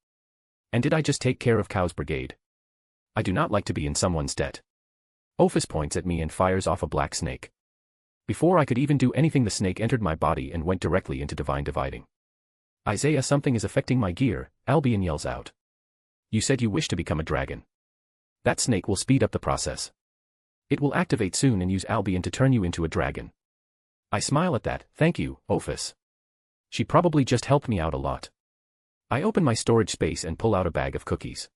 And did I just take care of Cow's brigade? I do not like to be in someone's debt. Ophis points at me and fires off a black snake. Before I could even do anything, the snake entered my body and went directly into divine dividing. Isaiah, something is affecting my gear, Albion yells out. You said you wish to become a dragon. That snake will speed up the process. It will activate soon and use Albion to turn you into a dragon. I smile at that. Thank you, Ophis. She probably just helped me out a lot. I open my storage space and pull out a bag of cookies.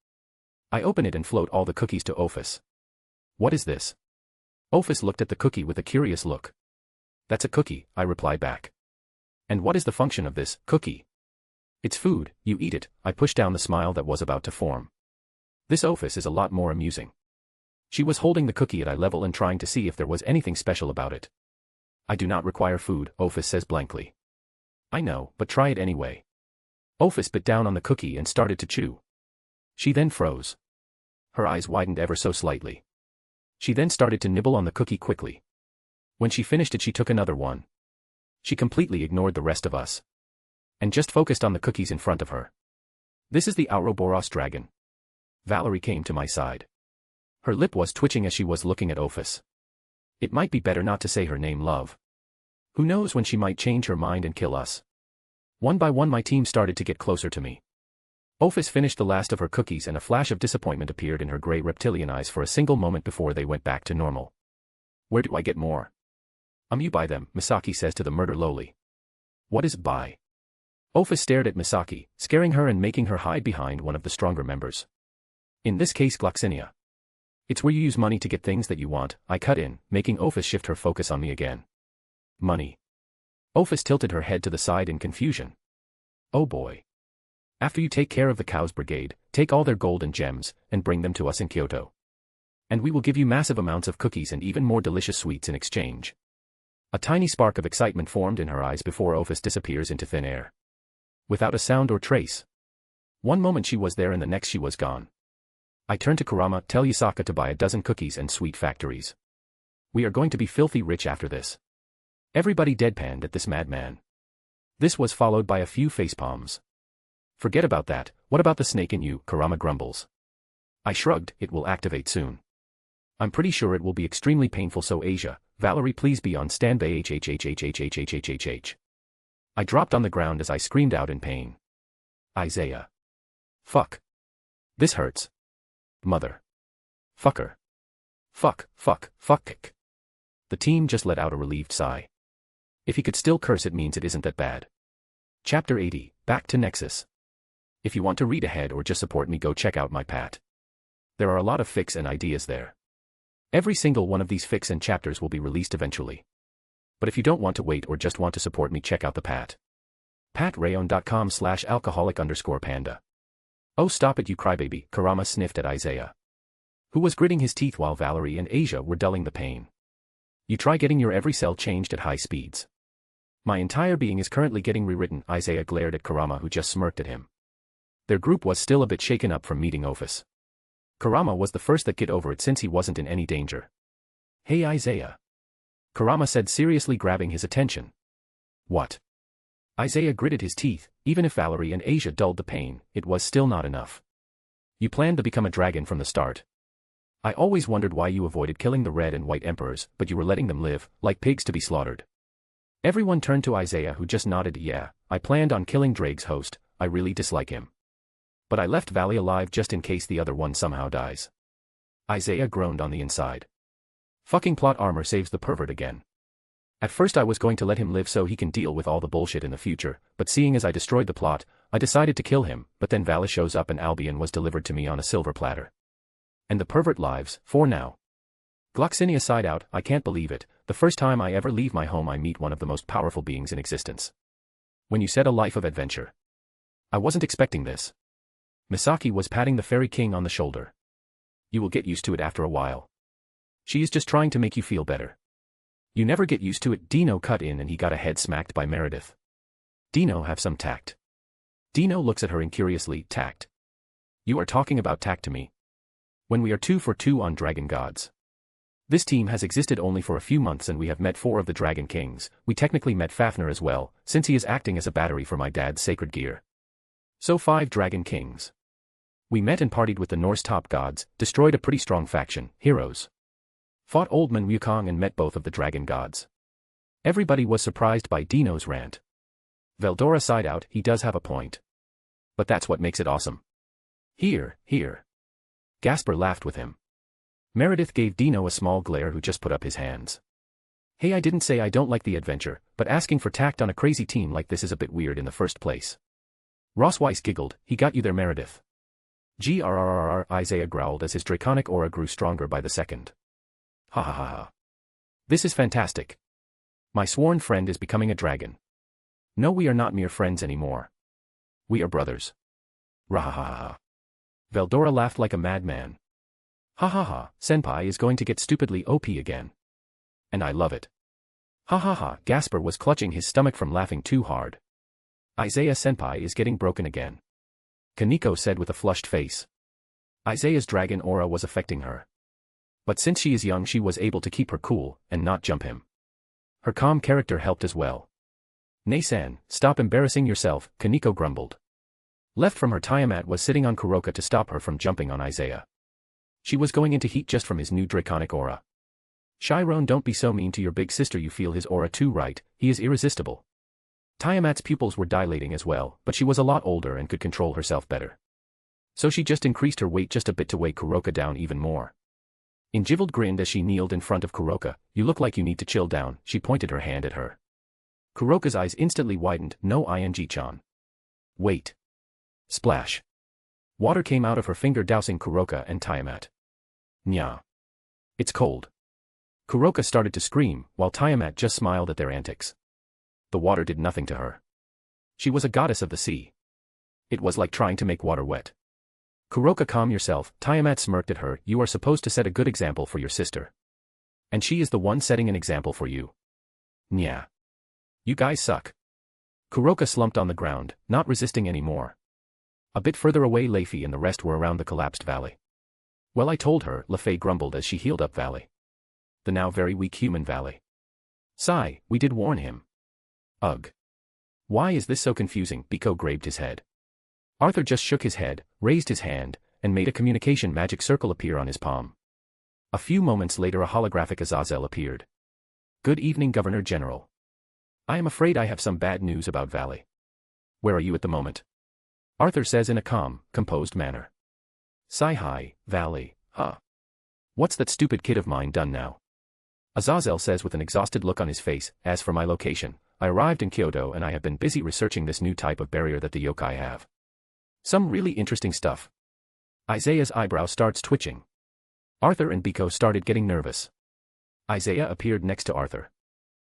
I open it and float all the cookies to Ophis. What is this? Ophis looked at the cookie with a curious look. That's a cookie, I reply back. And what is the function of this cookie? It's food, you eat it. I push down the smile that was about to form. This Ophis is a lot more amusing. She was holding the cookie at eye level and trying to see if there was anything special about it. I do not require food, Ophis says blankly. I know, but try it anyway. Ophis bit down on the cookie and started to chew. She then froze. Her eyes widened ever so slightly. She then started to nibble on the cookie quickly. When she finished it, she took another one. She completely ignored the rest of us. And just focused on the cookies in front of her. This is the Ouroboros dragon. Valerie came to my side. Her lip was twitching as she was looking at Ophis. It might be better not to say her name, love. Who knows when she might change her mind and kill us. One by one my team started to get closer to me. Ophis finished the last of her cookies and a flash of disappointment appeared in her gray reptilian eyes for a single moment before they went back to normal. Where do I get more? You buy them, Misaki says to the murder lowly. What is buy? Ophis stared at Misaki, scaring her and making her hide behind one of the stronger members. In this case, Gloxinia. It's where you use money to get things that you want, I cut in, making Ophis shift her focus on me again. Money. Ophis tilted her head to the side in confusion. Oh boy. After you take care of the Cow's brigade, take all their gold and gems, and bring them to us in Kyoto. And we will give you massive amounts of cookies and even more delicious sweets in exchange. A tiny spark of excitement formed in her eyes before Ophis disappears into thin air. Without a sound or trace. One moment she was there and the next she was gone. I turned to Kurama, tell Yasaka to buy a dozen cookies and sweet factories. We are going to be filthy rich after this. Everybody deadpanned at this madman. This was followed by a few facepalms. Forget about that, what about the snake in you, Kurama grumbles. I shrugged, it will activate soon. I'm pretty sure it will be extremely painful, so Asia, Valerie, please be on standby. I dropped on the ground as I screamed out in pain. Isaiah. Fuck. This hurts. Mother. Fucker. Fuck. The team just let out a relieved sigh. If he could still curse, it means it isn't that bad. Chapter 80, Back to Nexus. If you want to read ahead or just support me, go check out my Pat. There are a lot of fics and ideas there. Every single one of these fics and chapters will be released eventually. But if you don't want to wait or just want to support me, check out the Pat. Patreon.com/alcoholic_panda. Oh, stop it, you crybaby, Kurama sniffed at Isaiah, who was gritting his teeth while Valerie and Asia were dulling the pain. You try getting your every cell changed at high speeds. My entire being is currently getting rewritten, Isaiah glared at Kurama, who just smirked at him. Their group was still a bit shaken up from meeting Ophis. Kurama was the first that get over it since he wasn't in any danger. Hey Isaiah. Kurama said seriously, grabbing his attention. What? Isaiah gritted his teeth. Even if Valerie and Asia dulled the pain, it was still not enough. You planned to become a dragon from the start. I always wondered why you avoided killing the red and white emperors, but you were letting them live, like pigs to be slaughtered. Everyone turned to Isaiah, who just nodded. Yeah, I planned on killing Drake's host, I really dislike him. But I left Valley alive just in case the other one somehow dies. Isaiah groaned on the inside. Fucking plot armor saves the pervert again. At first I was going to let him live so he can deal with all the bullshit in the future, but seeing as I destroyed the plot, I decided to kill him, but then Valis shows up and Albion was delivered to me on a silver platter. And the pervert lives, for now. Gloxinia sighed out, I can't believe it, the first time I ever leave my home I meet one of the most powerful beings in existence. When you said a life of adventure. I wasn't expecting this. Misaki was patting the fairy king on the shoulder. You will get used to it after a while. She is just trying to make you feel better. You never get used to it. Dino cut in and he got a head smacked by Meredith. Dino, have some tact. Dino looks at her incuriously, tact. You are talking about tact to me. When we are 2 for 2 on Dragon Gods. This team has existed only for a few months and we have met 4 of the Dragon Kings. We technically met Fafnir as well, since he is acting as a battery for my dad's sacred gear. So 5 Dragon Kings. We met and partied with the Norse top gods, destroyed a pretty strong faction, heroes. Fought Oldman Wukong and met both of the Dragon Gods. Everybody was surprised by Dino's rant. Veldora sighed out, he does have a point. But that's what makes it awesome. Here. Gasper laughed with him. Meredith gave Dino a small glare who just put up his hands. Hey, I didn't say I don't like the adventure, but asking for tact on a crazy team like this is a bit weird in the first place. Ross Weiss giggled, he got you there Meredith. Grrrr, Isaiah growled as his draconic aura grew stronger by the second. Ha ha ha ha. This is fantastic. My sworn friend is becoming a dragon. No, we are not mere friends anymore. We are brothers. Rahahaha. Veldora laughed like a madman. Ha ha ha, Senpai is going to get stupidly OP again. And I love it. Ha ha ha, Gasper was clutching his stomach from laughing too hard. Isaiah Senpai is getting broken again. Kaneko said with a flushed face. Isaiah's dragon aura was affecting her. But since she is young she was able to keep her cool, and not jump him. Her calm character helped as well. Nay-san, stop embarrassing yourself, Kaneko grumbled. Left from her, Tiamat was sitting on Kuroka to stop her from jumping on Isaiah. She was going into heat just from his new draconic aura. Chiron, don't be so mean to your big sister, you feel his aura too, right? He is irresistible. Tiamat's pupils were dilating as well, but she was a lot older and could control herself better. So she just increased her weight just a bit to weigh Kuroka down even more. Injival grinned as she kneeled in front of Kuroka. You look like you need to chill down, she pointed her hand at her. Kuroka's eyes instantly widened, no ing-chan. Wait. Splash. Water came out of her finger dousing Kuroka and Tiamat. Nya. It's cold. Kuroka started to scream, while Tiamat just smiled at their antics. The water did nothing to her. She was a goddess of the sea. It was like trying to make water wet. Kuroka, calm yourself, Tiamat smirked at her, you are supposed to set a good example for your sister. And she is the one setting an example for you. Nya. You guys suck. Kuroka slumped on the ground, not resisting anymore. A bit further away Leify and the rest were around the collapsed valley. Well, I told her, Lefay grumbled as she healed up Valley. The now very weak human Valley. Sigh, we did warn him. Ugh. Why is this so confusing? Biko graved his head. Arthur just shook his head, raised his hand, and made a communication magic circle appear on his palm. A few moments later a holographic Azazel appeared. Good evening, Governor General. I am afraid I have some bad news about Valley. Where are you at the moment? Arthur says in a calm, composed manner. Sigh, hi, Valley, huh? What's that stupid kid of mine done now? Azazel says with an exhausted look on his face, as for my location, I arrived in Kyoto and I have been busy researching this new type of barrier that the yokai have. Some really interesting stuff. Isaiah's eyebrow starts twitching. Arthur and Biko started getting nervous. Isaiah appeared next to Arthur.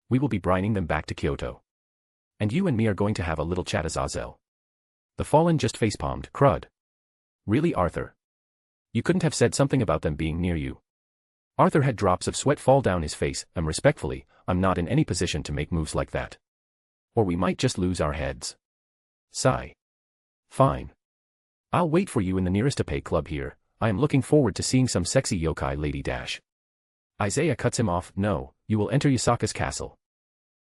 We will be brining them back to Kyoto. And you and me are going to have a little chat, Azazel. The Fallen just facepalmed, crud. Really, Arthur? You couldn't have said something about them being near you. Arthur had drops of sweat fall down his face, and respectfully, I'm not in any position to make moves like that. Or we might just lose our heads. Sigh. Fine. I'll wait for you in the nearest Ape club here, I am looking forward to seeing some sexy yokai lady dash. Isaiah cuts him off, no, you will enter Yasaka's castle.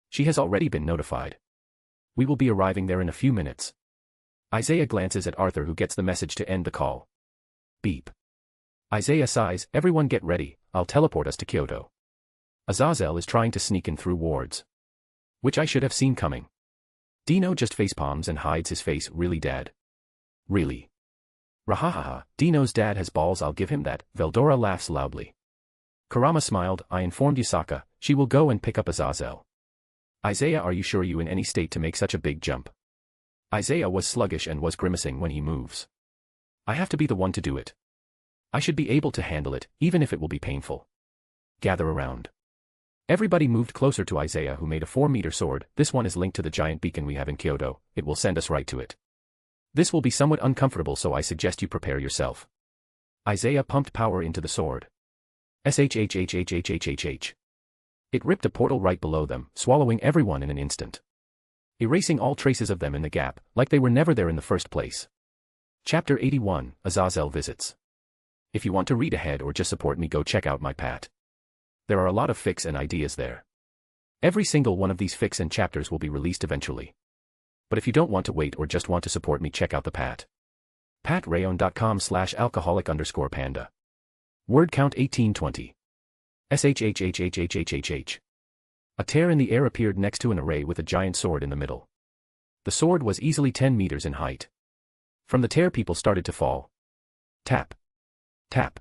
She has already been notified. We will be arriving there in a few minutes. Isaiah glances at Arthur who gets the message to end the call. Beep. Isaiah sighs, everyone get ready, I'll teleport us to Kyoto. Azazel is trying to sneak in through wards. Which I should have seen coming. Dino just facepalms and hides his face, really dad? Really? Rahahaha, Dino's dad has balls, I'll give him that, Veldora laughs loudly. Kurama smiled, I informed Yusaka, she will go and pick up Azazel. Isaiah, are you sure you in any state to make such a big jump? Isaiah was sluggish and was grimacing when he moves. I have to be the one to do it. I should be able to handle it, even if it will be painful. Gather around. Everybody moved closer to Isaiah, who made a 4-meter sword. This one is linked to the giant beacon we have in Kyoto. It will send us right to it. This will be somewhat uncomfortable, so I suggest you prepare yourself. Isaiah pumped power into the sword. Shhhhhhhhh. It ripped a portal right below them, swallowing everyone in an instant, erasing all traces of them in the gap, like they were never there in the first place. Chapter 81, Azazel Visits. If you want to read ahead or just support me, go check out my Pat. There are a lot of fics and ideas there. Every single one of these fics and chapters will be released eventually. But if you don't want to wait or just want to support me, check out the Pat. patrayon.com/alcoholic_panda. Word count 1820. Shhhhhhhhh. A tear in the air appeared next to an array with a giant sword in the middle. The sword was easily 10 meters in height. From the tear, people started to fall. Tap. Tap.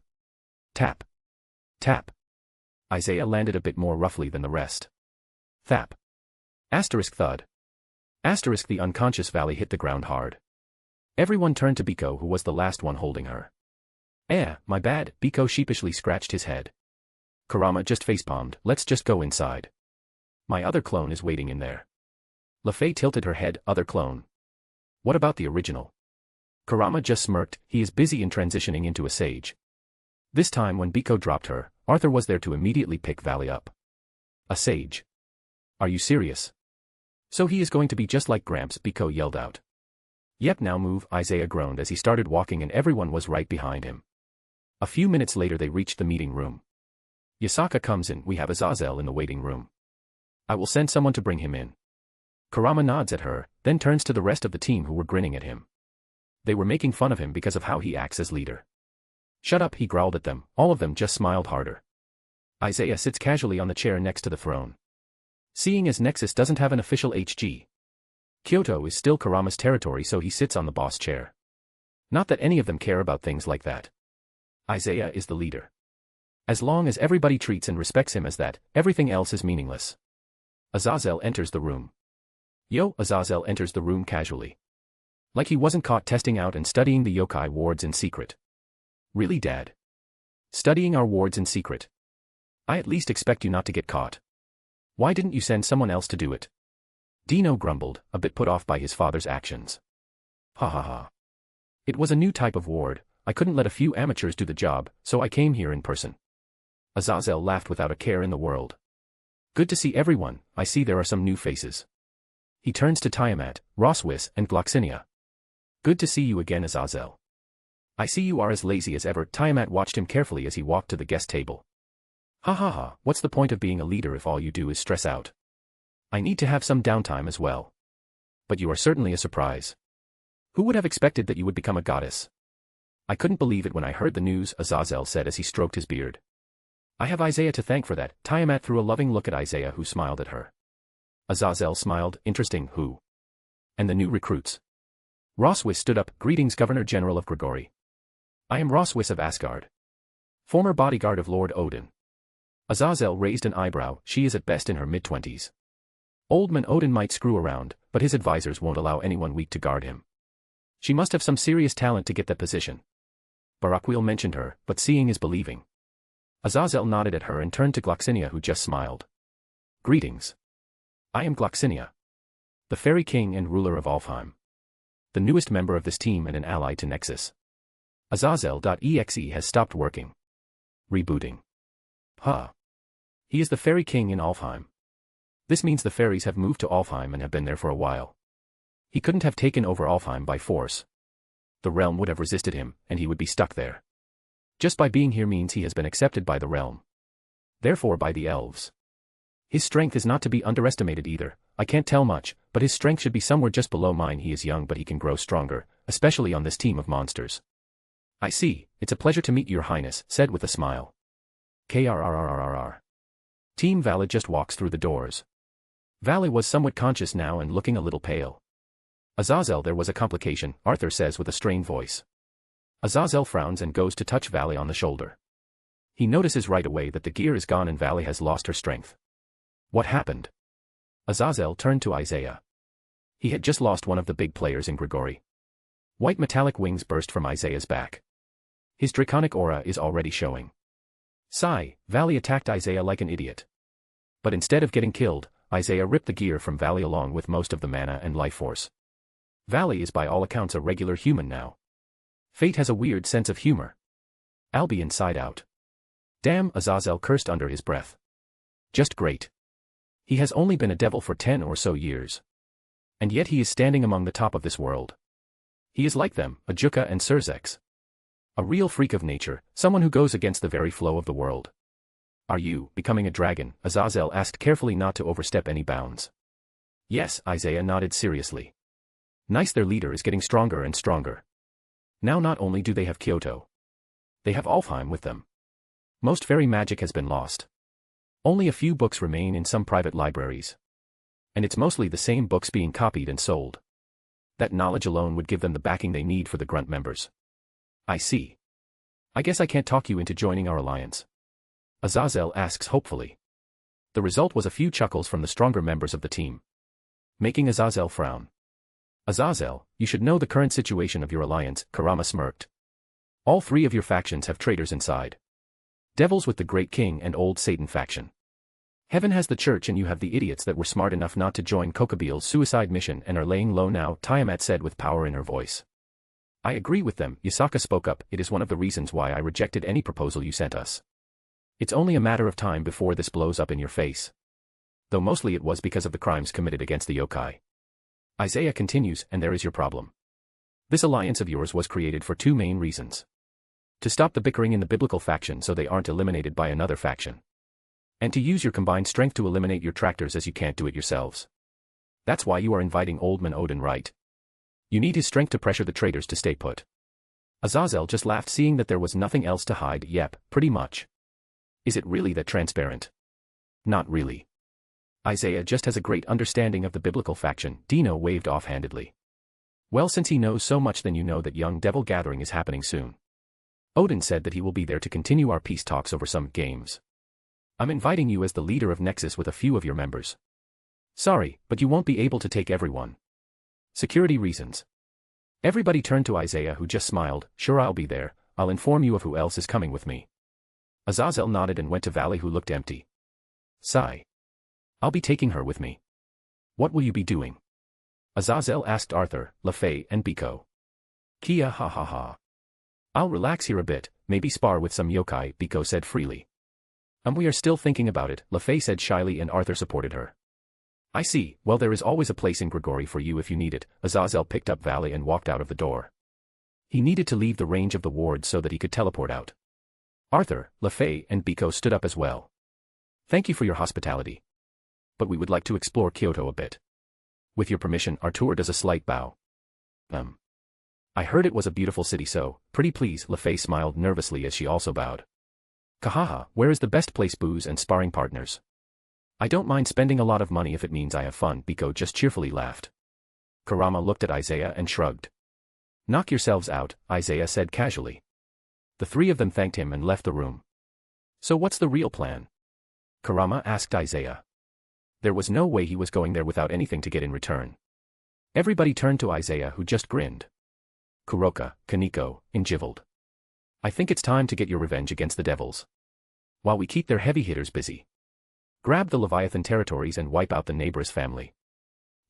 Tap. Tap. Isaiah landed a bit more roughly than the rest. Thap. Asterisk thud. Asterisk the unconscious Valley hit the ground hard. Everyone turned to Biko, who was the last one holding her. My bad, Biko sheepishly scratched his head. Kurama just facepalmed. Let's just go inside. My other clone is waiting in there. LaFay tilted her head. Other clone. What about the original? Kurama just smirked. He is busy in transitioning into a sage. This time when Biko dropped her, Arthur was there to immediately pick Valley up. A sage? Are you serious? So he is going to be just like Gramps, Biko yelled out. Yep, now move, Isaiah groaned as he started walking, and everyone was right behind him. A few minutes later they reached the meeting room. Yasaka comes in. We have Azazel in the waiting room. I will send someone to bring him in. Kurama nods at her, then turns to the rest of the team who were grinning at him. They were making fun of him because of how he acts as leader. Shut up, he growled at them. All of them just smiled harder. Isaiah sits casually on the chair next to the throne. Seeing as Nexus doesn't have an official HG, Kyoto is still Kurama's territory, so he sits on the boss chair. Not that any of them care about things like that. Isaiah is the leader. As long as everybody treats and respects him as that, everything else is meaningless. Azazel enters the room. Azazel enters the room casually. Like he wasn't caught testing out and studying the yokai wards in secret. Really, Dad? Studying our wards in secret? I at least expect you not to get caught. Why didn't you send someone else to do it? Dino grumbled, a bit put off by his father's actions. Ha ha ha. It was a new type of ward. I couldn't let a few amateurs do the job, so I came here in person. Azazel laughed without a care in the world. Good to see everyone. I see there are some new faces. He turns to Tiamat, Roswis, and Gloxinia. Good to see you again, Azazel. I see you are as lazy as ever. Tiamat watched him carefully as he walked to the guest table. Ha ha ha, what's the point of being a leader if all you do is stress out? I need to have some downtime as well. But you are certainly a surprise. Who would have expected that you would become a goddess? I couldn't believe it when I heard the news, Azazel said as he stroked his beard. I have Isaiah to thank for that. Tiamat threw a loving look at Isaiah, who smiled at her. Azazel smiled. Interesting, who? And the new recruits. Roswis stood up. Greetings, Governor General of Grigori. I am Roswis of Asgard. Former bodyguard of Lord Odin. Azazel raised an eyebrow. She is at best in her mid-20s. Old man Odin might screw around, but his advisors won't allow anyone weak to guard him. She must have some serious talent to get that position. Barakwil mentioned her, but seeing is believing. Azazel nodded at her and turned to Gloxinia, who just smiled. Greetings. I am Gloxinia, the Fairy King and ruler of Alfheim. The newest member of this team and an ally to Nexus. Azazel.exe has stopped working. Rebooting. He is the Fairy King in Alfheim. This means the fairies have moved to Alfheim and have been there for a while. He couldn't have taken over Alfheim by force. The realm would have resisted him, and he would be stuck there. Just by being here means he has been accepted by the realm. Therefore by the elves. His strength is not to be underestimated either. I can't tell much, but his strength should be somewhere just below mine. He is young, but he can grow stronger, especially on this team of monsters. I see. It's a pleasure to meet your highness, said with a smile. Krrrrrrr. Team Valley just walks through the doors. Valley was somewhat conscious now and looking a little pale. Azazel, there was a complication, Arthur says with a strained voice. Azazel frowns and goes to touch Valley on the shoulder. He notices right away that the gear is gone and Valley has lost her strength. What happened? Azazel turned to Isaiah. He had just lost one of the big players in Grigori. White metallic wings burst from Isaiah's back. His draconic aura is already showing. Sigh, Valley attacked Isaiah like an idiot. But instead of getting killed, Isaiah ripped the gear from Valley along with most of the mana and life force. Valley is by all accounts a regular human now. Fate has a weird sense of humor. Albion sighed out. Damn, Azazel cursed under his breath. Just great. He has only been a devil for 10 or so years. And yet he is standing among the top of this world. He is like them, Ajuka and Surzex. A real freak of nature, someone who goes against the very flow of the world. Are you becoming a dragon? Azazel asked, carefully not to overstep any bounds. Yes, Isaiah nodded seriously. Nice, their leader is getting stronger and stronger. Now not only do they have Kyoto. They have Alfheim with them. Most fairy magic has been lost. Only a few books remain in some private libraries. And it's mostly the same books being copied and sold. That knowledge alone would give them the backing they need for the grunt members. I see. I guess I can't talk you into joining our alliance. Azazel asks hopefully. The result was a few chuckles from the stronger members of the team, making Azazel frown. Azazel, you should know the current situation of your alliance, Kurama smirked. All three of your factions have traitors inside. Devils with the Great King and Old Satan faction. Heaven has the church and you have the idiots that were smart enough not to join Kokabil's suicide mission and are laying low now, Tiamat said with power in her voice. I agree with them, Yasaka spoke up, it is one of the reasons why I rejected any proposal you sent us. It's only a matter of time before this blows up in your face. Though mostly it was because of the crimes committed against the yokai. Isaiah continues, and there is your problem. This alliance of yours was created for two main reasons. To stop the bickering in the biblical faction so they aren't eliminated by another faction. And to use your combined strength to eliminate your tractors as you can't do it yourselves. That's why you are inviting Old Man Odin, right? You need his strength to pressure the traitors to stay put. Azazel just laughed, seeing that there was nothing else to hide. Yep, pretty much. Is it really that transparent? Not really. Isaiah just has a great understanding of the biblical faction, Dino waved offhandedly. Well, since he knows so much, then you know that Young Devil Gathering is happening soon. Odin said that he will be there to continue our peace talks over some games. I'm inviting you as the leader of Nexus with a few of your members. Sorry, but you won't be able to take everyone. Security reasons. Everybody turned to Isaiah, who just smiled. Sure, I'll be there, I'll inform you of who else is coming with me. Azazel nodded and went to Valley, who looked empty. Sigh. I'll be taking her with me. What will you be doing? Azazel asked Arthur, LaFay, and Biko. Kia, ha ha ha. I'll relax here a bit, maybe spar with some yokai, Biko said freely. We are still thinking about it, LaFay said shyly, and Arthur supported her. I see, well, there is always a place in Grigori for you if you need it. Azazel picked up Valley and walked out of the door. He needed to leave the range of the ward so that he could teleport out. Arthur, LaFay, and Biko stood up as well. Thank you for your hospitality. But we would like to explore Kyoto a bit. With your permission, Artur does a slight bow. I heard it was a beautiful city, so, pretty please, LaFay smiled nervously as she also bowed. Kahaha, where is the best place, booze and sparring partners? I don't mind spending a lot of money if it means I have fun, Biko just cheerfully laughed. Kurama looked at Isaiah and shrugged. Knock yourselves out, Isaiah said casually. The three of them thanked him and left the room. So what's the real plan? Kurama asked Isaiah. There was no way he was going there without anything to get in return. Everybody turned to Isaiah, who just grinned. Kuroka, Kaneko, Injivaled. I think it's time to get your revenge against the devils. While we keep their heavy hitters busy. Grab the Leviathan territories and wipe out the neighbor's family.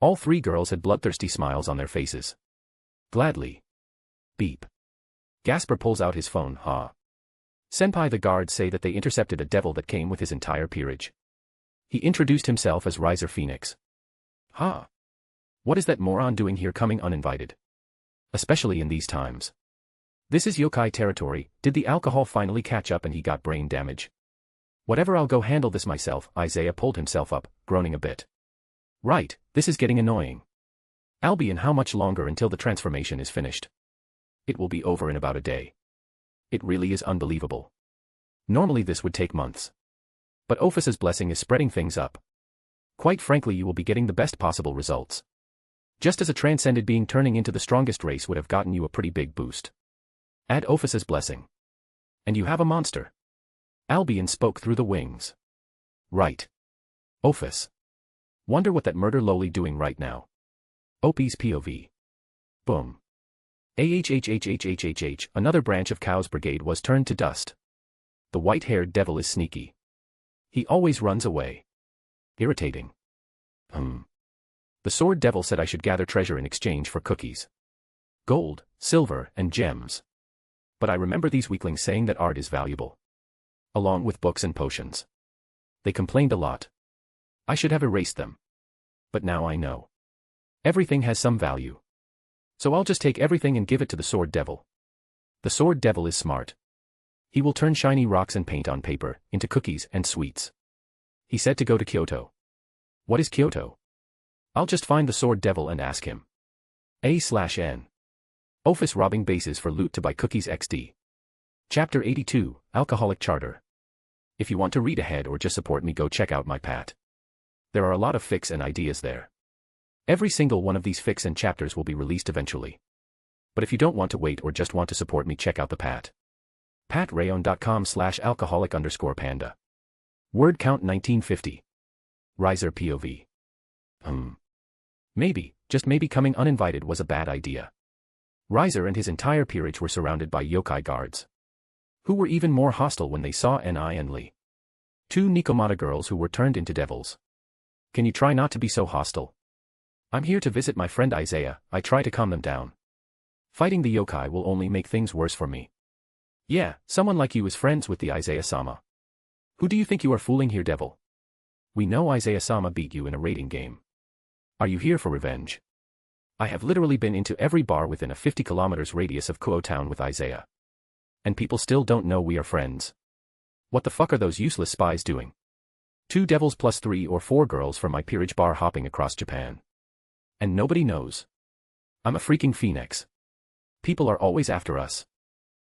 All three girls had bloodthirsty smiles on their faces. Gladly. Beep. Gasper pulls out his phone. Senpai, the guards say that they intercepted a devil that came with his entire peerage. He introduced himself as Riser Phoenix. What is that moron doing here, coming uninvited? Especially in these times. This is yokai territory. Did the alcohol finally catch up and he got brain damage? Whatever, I'll go handle this myself. Isaiah pulled himself up, groaning a bit. Right, this is getting annoying. Albion, how much longer until the transformation is finished? It will be over in about a day. It really is unbelievable. Normally this would take months. But Ophus's blessing is spreading things up. Quite frankly, you will be getting the best possible results. Just as a transcended being turning into the strongest race would have gotten you a pretty big boost. Add Ophus's blessing. And you have a monster. Albion spoke through the wings. Right. Ophus. Wonder what that murder loli doing right now. OP's POV. Boom. Another branch of Cow's brigade was turned to dust. The white-haired devil is sneaky. He always runs away. Irritating. The sword devil said I should gather treasure in exchange for cookies. Gold, silver, and gems. But I remember these weaklings saying that art is valuable. Along with books and potions. They complained a lot. I should have erased them. But now I know. Everything has some value. So I'll just take everything and give it to the sword devil. The sword devil is smart. He will turn shiny rocks and paint on paper into cookies and sweets. He said to go to Kyoto. What is Kyoto? I'll just find the sword devil and ask him. A/N. Office robbing bases for loot to buy cookies XD. Chapter 82, Alcoholic Charter. If you want to read ahead or just support me, go check out my Pat. There are a lot of fics and ideas there. Every single one of these fics and chapters will be released eventually. But if you don't want to wait or just want to support me, check out the Pat. Patreon.com/alcoholic_panda. Word count 1950. Riser POV. Maybe, just maybe coming uninvited was a bad idea. Riser and his entire peerage were surrounded by yokai guards, who were even more hostile when they saw Ni and Lee, two Nikomata girls who were turned into devils. Can you try not to be so hostile? I'm here to visit my friend Isaiah. I try to calm them down. Fighting the yokai will only make things worse for me. Yeah, someone like you is friends with the Isaiah-sama. Who do you think you are fooling here, devil? We know Isaiah-sama beat you in a raiding game. Are you here for revenge? I have literally been into every bar within a 50 kilometers radius of Kuo town with Isaiah. And people still don't know we are friends. What the fuck are those useless spies doing? 2 devils plus 3 or 4 girls from my peerage bar hopping across Japan. And nobody knows. I'm a freaking phoenix. People are always after us.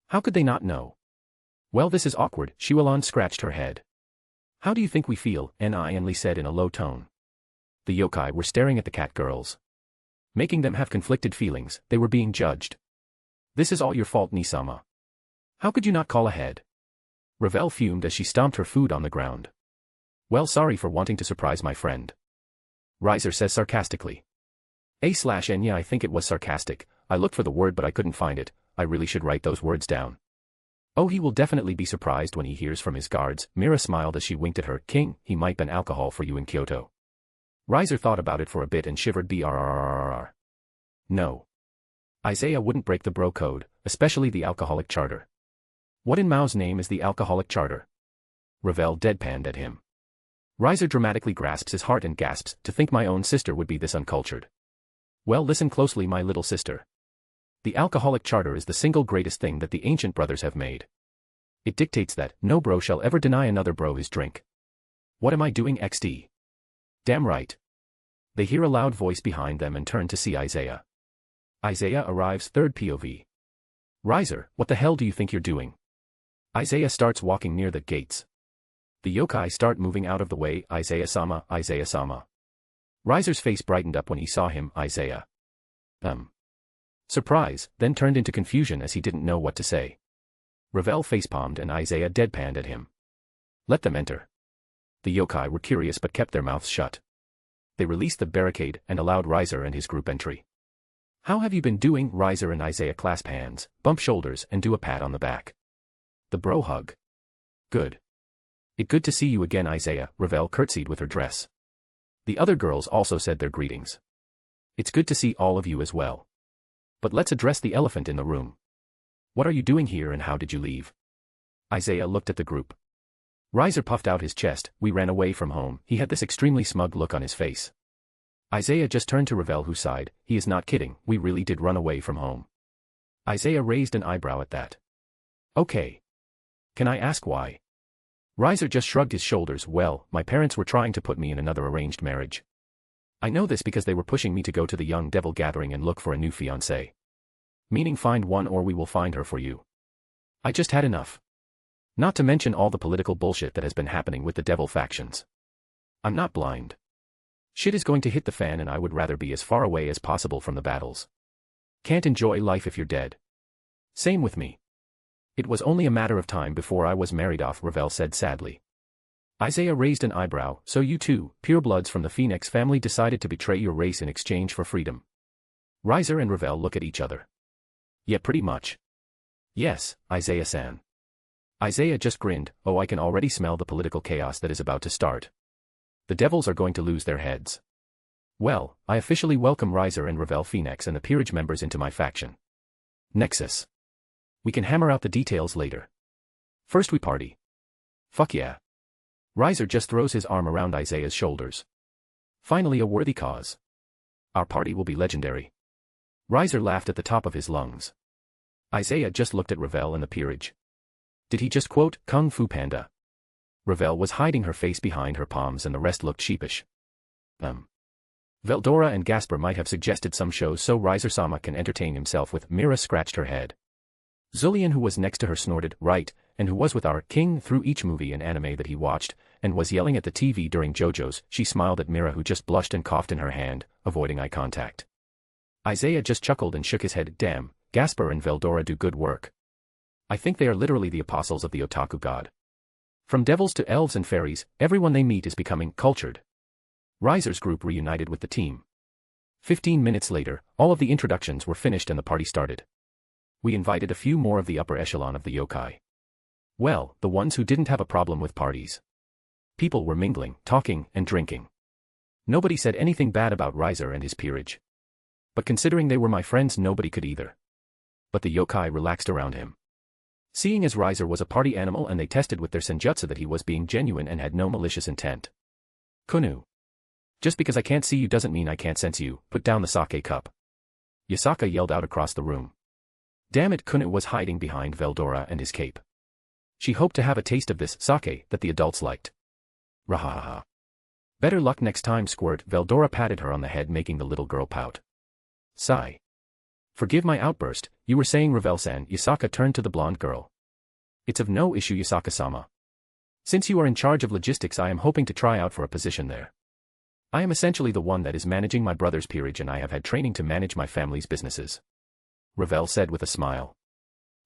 How could they not know? Well, this is awkward. Shiwalon scratched her head. How do you think we feel? Ni and Lee said in a low tone. The yokai were staring at the cat girls, making them have conflicted feelings. They were being judged. This is all your fault, Nisama. How could you not call ahead? Ravel fumed as she stomped her food on the ground. Well, sorry for wanting to surprise my friend. Riser says sarcastically. A/N. Yeah, I think it was sarcastic. I looked for the word but I couldn't find it. I really should write those words down. Oh, he will definitely be surprised when he hears from his guards. Mira smiled as she winked at her. King, he might ban alcohol for you in Kyoto. Riser thought about it for a bit and shivered. Brrrr. No. Isaiah wouldn't break the bro code, especially the alcoholic charter. What in Mao's name is the alcoholic charter? Ravel deadpanned at him. Riser dramatically grasps his heart and gasps, to think my own sister would be this uncultured. Well, listen closely, my little sister. The alcoholic charter is the single greatest thing that the ancient brothers have made. It dictates that no bro shall ever deny another bro his drink. What am I doing, XD? Damn right. They hear a loud voice behind them and turn to see Isaiah. Isaiah arrives, third POV. Riser, what the hell do you think you're doing? Isaiah starts walking near the gates. The yokai start moving out of the way. Isaiah-sama, Isaiah-sama. Riser's face brightened up when he saw him. Isaiah. Surprise, then turned into confusion as he didn't know what to say. Ravel facepalmed and Isaiah deadpanned at him. Let them enter. The yokai were curious but kept their mouths shut. They released the barricade and allowed Riser and his group entry. How have you been doing? Riser and Isaiah clasp hands, bump shoulders and do a pat on the back. The bro hug. Good. It good to see you again, Isaiah. Ravel curtsied with her dress. The other girls also said their greetings. It's good to see all of you as well. But let's address the elephant in the room. What are you doing here and how did you leave? Isaiah looked at the group. Riser puffed out his chest. We ran away from home. He had this extremely smug look on his face. Isaiah just turned to Ravel, who sighed. He is not kidding, we really did run away from home. Isaiah raised an eyebrow at that. Okay. Can I ask why? Riser just shrugged his shoulders. Well, my parents were trying to put me in another arranged marriage. I know this because they were pushing me to go to the young devil gathering and look for a new fiancé. Meaning find one or we will find her for you. I just had enough. Not to mention all the political bullshit that has been happening with the devil factions. I'm not blind. Shit is going to hit the fan and I would rather be as far away as possible from the battles. Can't enjoy life if you're dead. Same with me. It was only a matter of time before I was married off, Ravel said sadly. Isaiah raised an eyebrow. So you two, purebloods from the Phoenix family, decided to betray your race in exchange for freedom. Riser and Ravel look at each other. Yeah, pretty much. Yes, Isaiah-san. Isaiah just grinned. Oh, I can already smell the political chaos that is about to start. The devils are going to lose their heads. Well, I officially welcome Riser and Revel Phoenix and the peerage members into my faction. Nexus. We can hammer out the details later. First we party. Fuck yeah. Riser just throws his arm around Isaiah's shoulders. Finally a worthy cause. Our party will be legendary. Riser laughed at the top of his lungs. Isaiah just looked at Revel and the peerage. Did he just quote Kung Fu Panda? Revel was hiding her face behind her palms and the rest looked sheepish. Veldora and Gasper might have suggested some shows so Riser-sama can entertain himself with. Mira scratched her head. Zulian, who was next to her, snorted, right, and who was with our king through each movie and anime that he watched, and was yelling at the TV during JoJo's. She smiled at Mira, who just blushed and coughed in her hand, avoiding eye contact. Isaiah just chuckled and shook his head. Damn, Gasper and Veldora do good work. I think they are literally the apostles of the otaku god. From devils to elves and fairies, everyone they meet is becoming cultured. Riser's group reunited with the team. 15 minutes later, all of the introductions were finished and the party started. We invited a few more of the upper echelon of the yokai. Well, the ones who didn't have a problem with parties. People were mingling, talking, and drinking. Nobody said anything bad about Riser and his peerage. But considering they were my friends, nobody could either. But the yokai relaxed around him. Seeing as Riser was a party animal and they tested with their senjutsu that he was being genuine and had no malicious intent. Kunu. Just because I can't see you doesn't mean I can't sense you. Put down the sake cup. Yasaka yelled out across the room. Damn it, Kunu was hiding behind Veldora and his cape. She hoped to have a taste of this sake that the adults liked. Rahaha. Better luck next time, Squirt. Veldora patted her on the head, making the little girl pout. Sigh. Forgive my outburst, you were saying, Revel-san. Yasaka turned to the blonde girl. It's of no issue, Yasaka-sama. Since you are in charge of logistics, I am hoping to try out for a position there. I am essentially the one that is managing my brother's peerage and I have had training to manage my family's businesses. Revel said with a smile.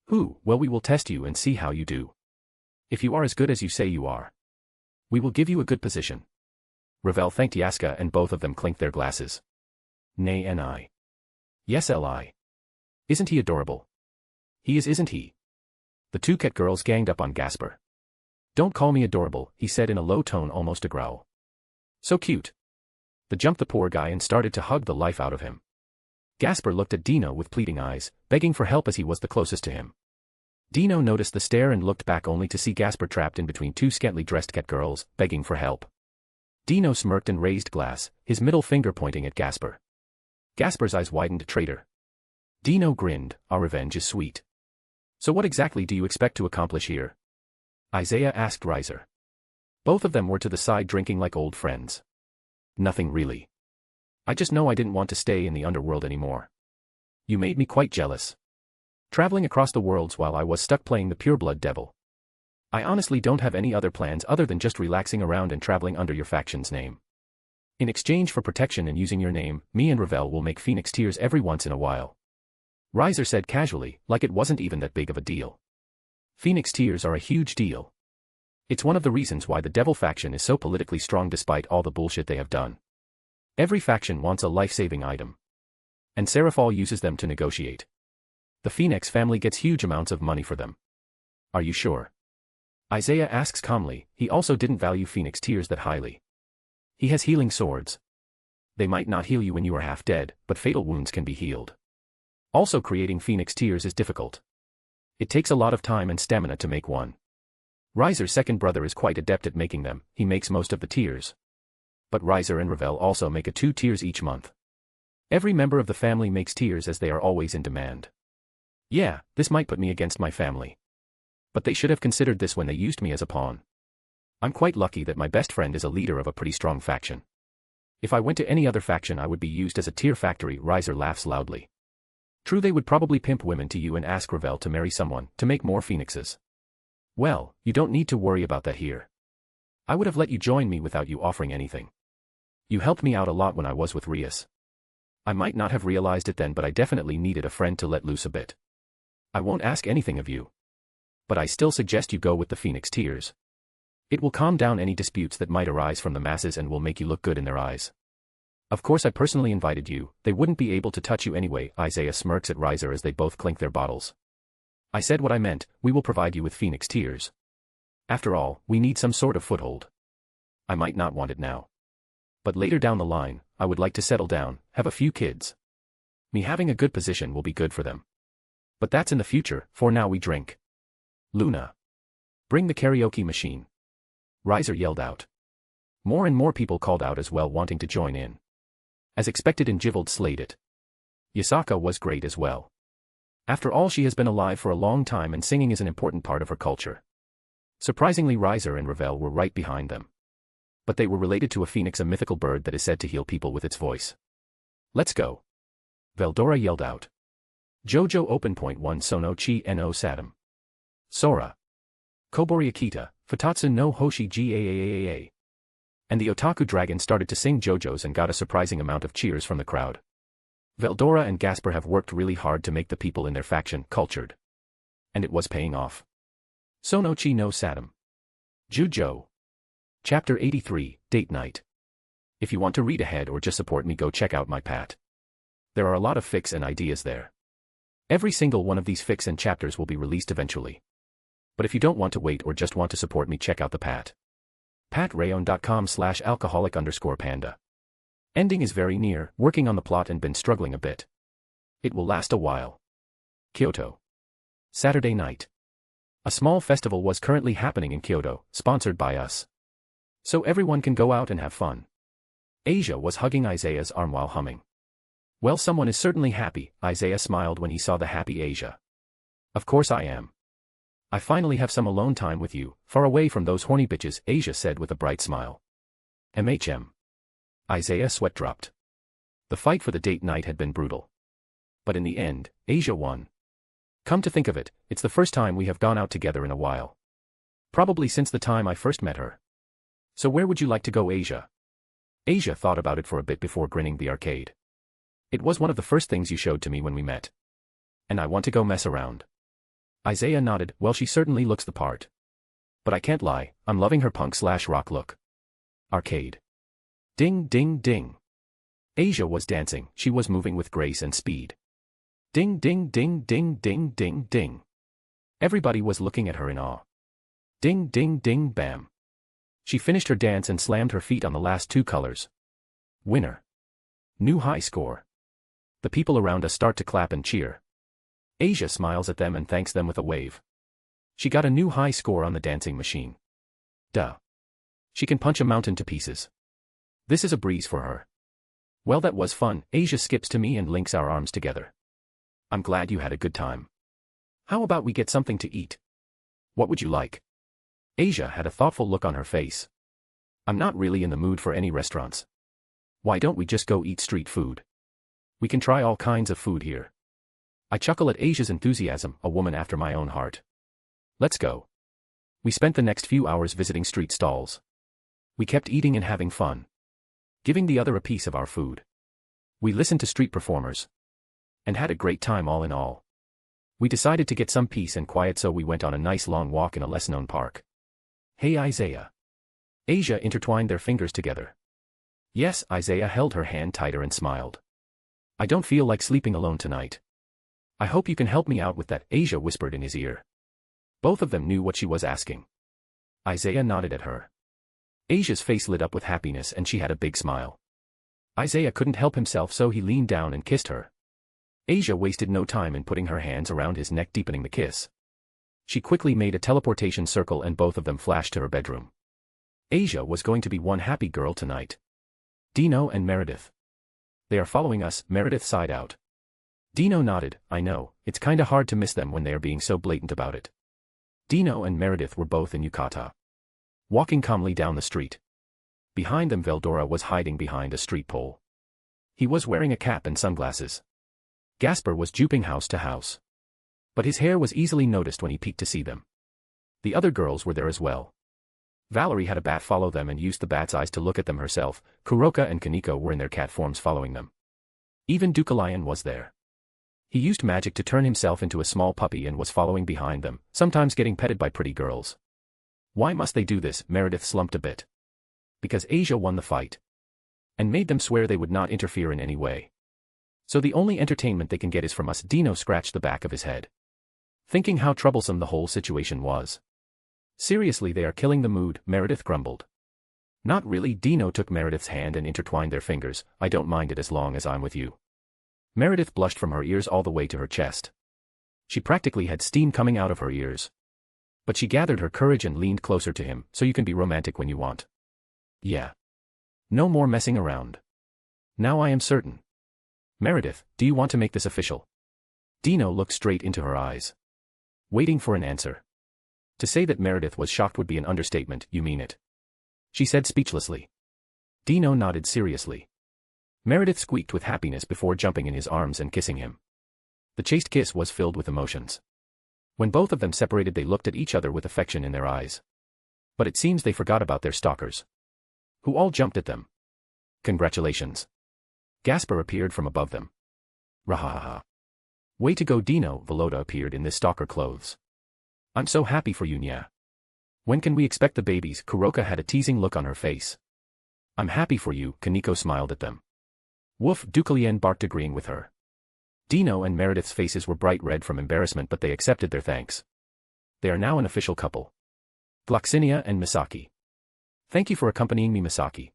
Well, we will test you and see how you do. If you are as good as you say you are, we will give you a good position. Revel thanked Yaska and both of them clinked their glasses. Nay and I. Yes, Li. Isn't he adorable? He is, isn't he? The two cat girls ganged up on Gasper. Don't call me adorable, he said in a low tone, almost a growl. So cute. They jumped the poor guy and started to hug the life out of him. Gasper looked at Dino with pleading eyes, begging for help as he was the closest to him. Dino noticed the stare and looked back only to see Gasper trapped in between two scantily dressed cat girls, begging for help. Dino smirked and raised glass, his middle finger pointing at Gasper. Gasper's eyes widened. Traitor. Dino grinned. Our revenge is sweet. So what exactly do you expect to accomplish here? Isaiah asked Riser. Both of them were to the side drinking like old friends. Nothing really. I just know I didn't want to stay in the underworld anymore. You made me quite jealous. Traveling across the worlds while I was stuck playing the pureblood devil. I honestly don't have any other plans other than just relaxing around and traveling under your faction's name. In exchange for protection and using your name, me and Revel will make Phoenix Tears every once in a while. Riser said casually, like it wasn't even that big of a deal. Phoenix Tears are a huge deal. It's one of the reasons why the Devil faction is so politically strong despite all the bullshit they have done. Every faction wants a life-saving item. And Seraphol uses them to negotiate. The Phoenix family gets huge amounts of money for them. Are you sure? Isaiah asks calmly. He also didn't value Phoenix Tears that highly. He has healing swords. They might not heal you when you are half dead, but fatal wounds can be healed. Also, creating Phoenix Tears is difficult. It takes a lot of time and stamina to make one. Riser's second brother is quite adept at making them. He makes most of the tears. But Riser and Revel also make 2 tears each month. Every member of the family makes tears as they are always in demand. Yeah, this might put me against my family. But they should have considered this when they used me as a pawn. I'm quite lucky that my best friend is a leader of a pretty strong faction. If I went to any other faction I would be used as a tear factory. Riser laughs loudly. True, they would probably pimp women to you and ask Revel to marry someone to make more phoenixes. Well, you don't need to worry about that here. I would have let you join me without you offering anything. You helped me out a lot when I was with Rias. I might not have realized it then, but I definitely needed a friend to let loose a bit. I won't ask anything of you. But I still suggest you go with the Phoenix Tears. It will calm down any disputes that might arise from the masses and will make you look good in their eyes. Of course I personally invited you, they wouldn't be able to touch you anyway. Isaiah smirks at Riser as they both clink their bottles. I said what I meant, we will provide you with phoenix tears. After all, we need some sort of foothold. I might not want it now. But later down the line, I would like to settle down, have a few kids. Me having a good position will be good for them. But that's in the future, for now we drink. Luna. Bring the karaoke machine. Riser yelled out. More and more people called out as well, wanting to join in. As expected, Injivold slayed it. Yasaka was great as well. After all, she has been alive for a long time and singing is an important part of her culture. Surprisingly, Riser and Ravel were right behind them. But they were related to a phoenix, a mythical bird that is said to heal people with its voice. Let's go. Veldora yelled out. Jojo open point 1 Sono Chi no Satam. Sora. Kobori Akita, Futatsu no Hoshi Gaaa. And the Otaku Dragon started to sing JoJo's and got a surprising amount of cheers from the crowd. Veldora and Gasper have worked really hard to make the people in their faction cultured. And it was paying off. Sono Chi no Satam. Jujo. Chapter 83, Date Night. If you want to read ahead or just support me, go check out my Pat. There are a lot of fics and ideas there. Every single one of these fics and chapters will be released eventually. But if you don't want to wait or just want to support me, check out the Pat. patrayon.com/alcoholic_panda. Ending is very near, working on the plot and been struggling a bit. It will last a while. Kyoto. Saturday night. A small festival was currently happening in Kyoto, sponsored by us. So everyone can go out and have fun. Asia was hugging Isaiah's arm while humming. Well, someone is certainly happy, Isaiah smiled when he saw the happy Asia. Of course I am. I finally have some alone time with you, far away from those horny bitches, Asia said with a bright smile. Isaiah's sweat dropped. The fight for the date night had been brutal. But in the end, Asia won. Come to think of it, it's the first time we have gone out together in a while. Probably since the time I first met her. So where would you like to go, Asia? Asia thought about it for a bit before grinning. The arcade. It was one of the first things you showed to me when we met. And I want to go mess around. Isaiah nodded. Well, she certainly looks the part. But I can't lie, I'm loving her punk/rock look. Arcade. Ding ding ding. Asia was dancing, she was moving with grace and speed. Ding ding ding ding ding ding ding. Everybody was looking at her in awe. Ding ding ding bam. She finished her dance and slammed her feet on the last two colors. Winner. New high score. The people around us start to clap and cheer. Asia smiles at them and thanks them with a wave. She got a new high score on the dancing machine. Duh. She can punch a mountain to pieces. This is a breeze for her. Well, that was fun. Asia skips to me and links our arms together. I'm glad you had a good time. How about we get something to eat? What would you like? Asia had a thoughtful look on her face. I'm not really in the mood for any restaurants. Why don't we just go eat street food? We can try all kinds of food here. I chuckle at Asia's enthusiasm, a woman after my own heart. Let's go. We spent the next few hours visiting street stalls. We kept eating and having fun. Giving the other a piece of our food. We listened to street performers. And had a great time all in all. We decided to get some peace and quiet, so we went on a nice long walk in a less-known park. Hey Isaiah. Asia intertwined their fingers together. Yes, Isaiah held her hand tighter and smiled. I don't feel like sleeping alone tonight. I hope you can help me out with that, Asia whispered in his ear. Both of them knew what she was asking. Isaiah nodded at her. Asia's face lit up with happiness and she had a big smile. Isaiah couldn't help himself, so he leaned down and kissed her. Asia wasted no time in putting her hands around his neck, deepening the kiss. She quickly made a teleportation circle and both of them flashed to her bedroom. Asia was going to be one happy girl tonight. Dino and Meredith. They are following us, Meredith sighed out. Dino nodded. I know, it's kinda hard to miss them when they are being so blatant about it. Dino and Meredith were both in yukata. Walking calmly down the street. Behind them Veldora was hiding behind a street pole. He was wearing a cap and sunglasses. Gasper was juping house to house. But his hair was easily noticed when he peeked to see them. The other girls were there as well. Valerie had a bat follow them and used the bat's eyes to look at them herself. Kuroka and Kaneko were in their cat forms following them. Even Dukalion was there. He used magic to turn himself into a small puppy and was following behind them, sometimes getting petted by pretty girls. Why must they do this? Meredith slumped a bit. Because Asia won the fight. and made them swear they would not interfere in any way. So the only entertainment they can get is from us. Dino scratched the back of his head, thinking how troublesome the whole situation was. Seriously, they are killing the mood, Meredith grumbled. Not really. Dino took Meredith's hand and intertwined their fingers. I don't mind it as long as I'm with you. Meredith blushed from her ears all the way to her chest. She practically had steam coming out of her ears. But she gathered her courage and leaned closer to him. So you can be romantic when you want. Yeah. No more messing around. Now I am certain. Meredith, do you want to make this official? Dino looked straight into her eyes, waiting for an answer. To say that Meredith was shocked would be an understatement. You mean it? She said speechlessly. Dino nodded seriously. Meredith squeaked with happiness before jumping in his arms and kissing him. The chaste kiss was filled with emotions. When both of them separated, they looked at each other with affection in their eyes. But it seems they forgot about their stalkers, who all jumped at them. Congratulations. Gasper appeared from above them. Rahahaha. Way to go, Dino. Volota appeared in this stalker clothes. I'm so happy for you, Nya. When can we expect the babies? Kuroka had a teasing look on her face. I'm happy for you, Kaneko smiled at them. Woof, Dukalien barked, agreeing with her. Dino and Meredith's faces were bright red from embarrassment, but they accepted their thanks. They are now an official couple. Gloxinia and Misaki. Thank you for accompanying me, Misaki.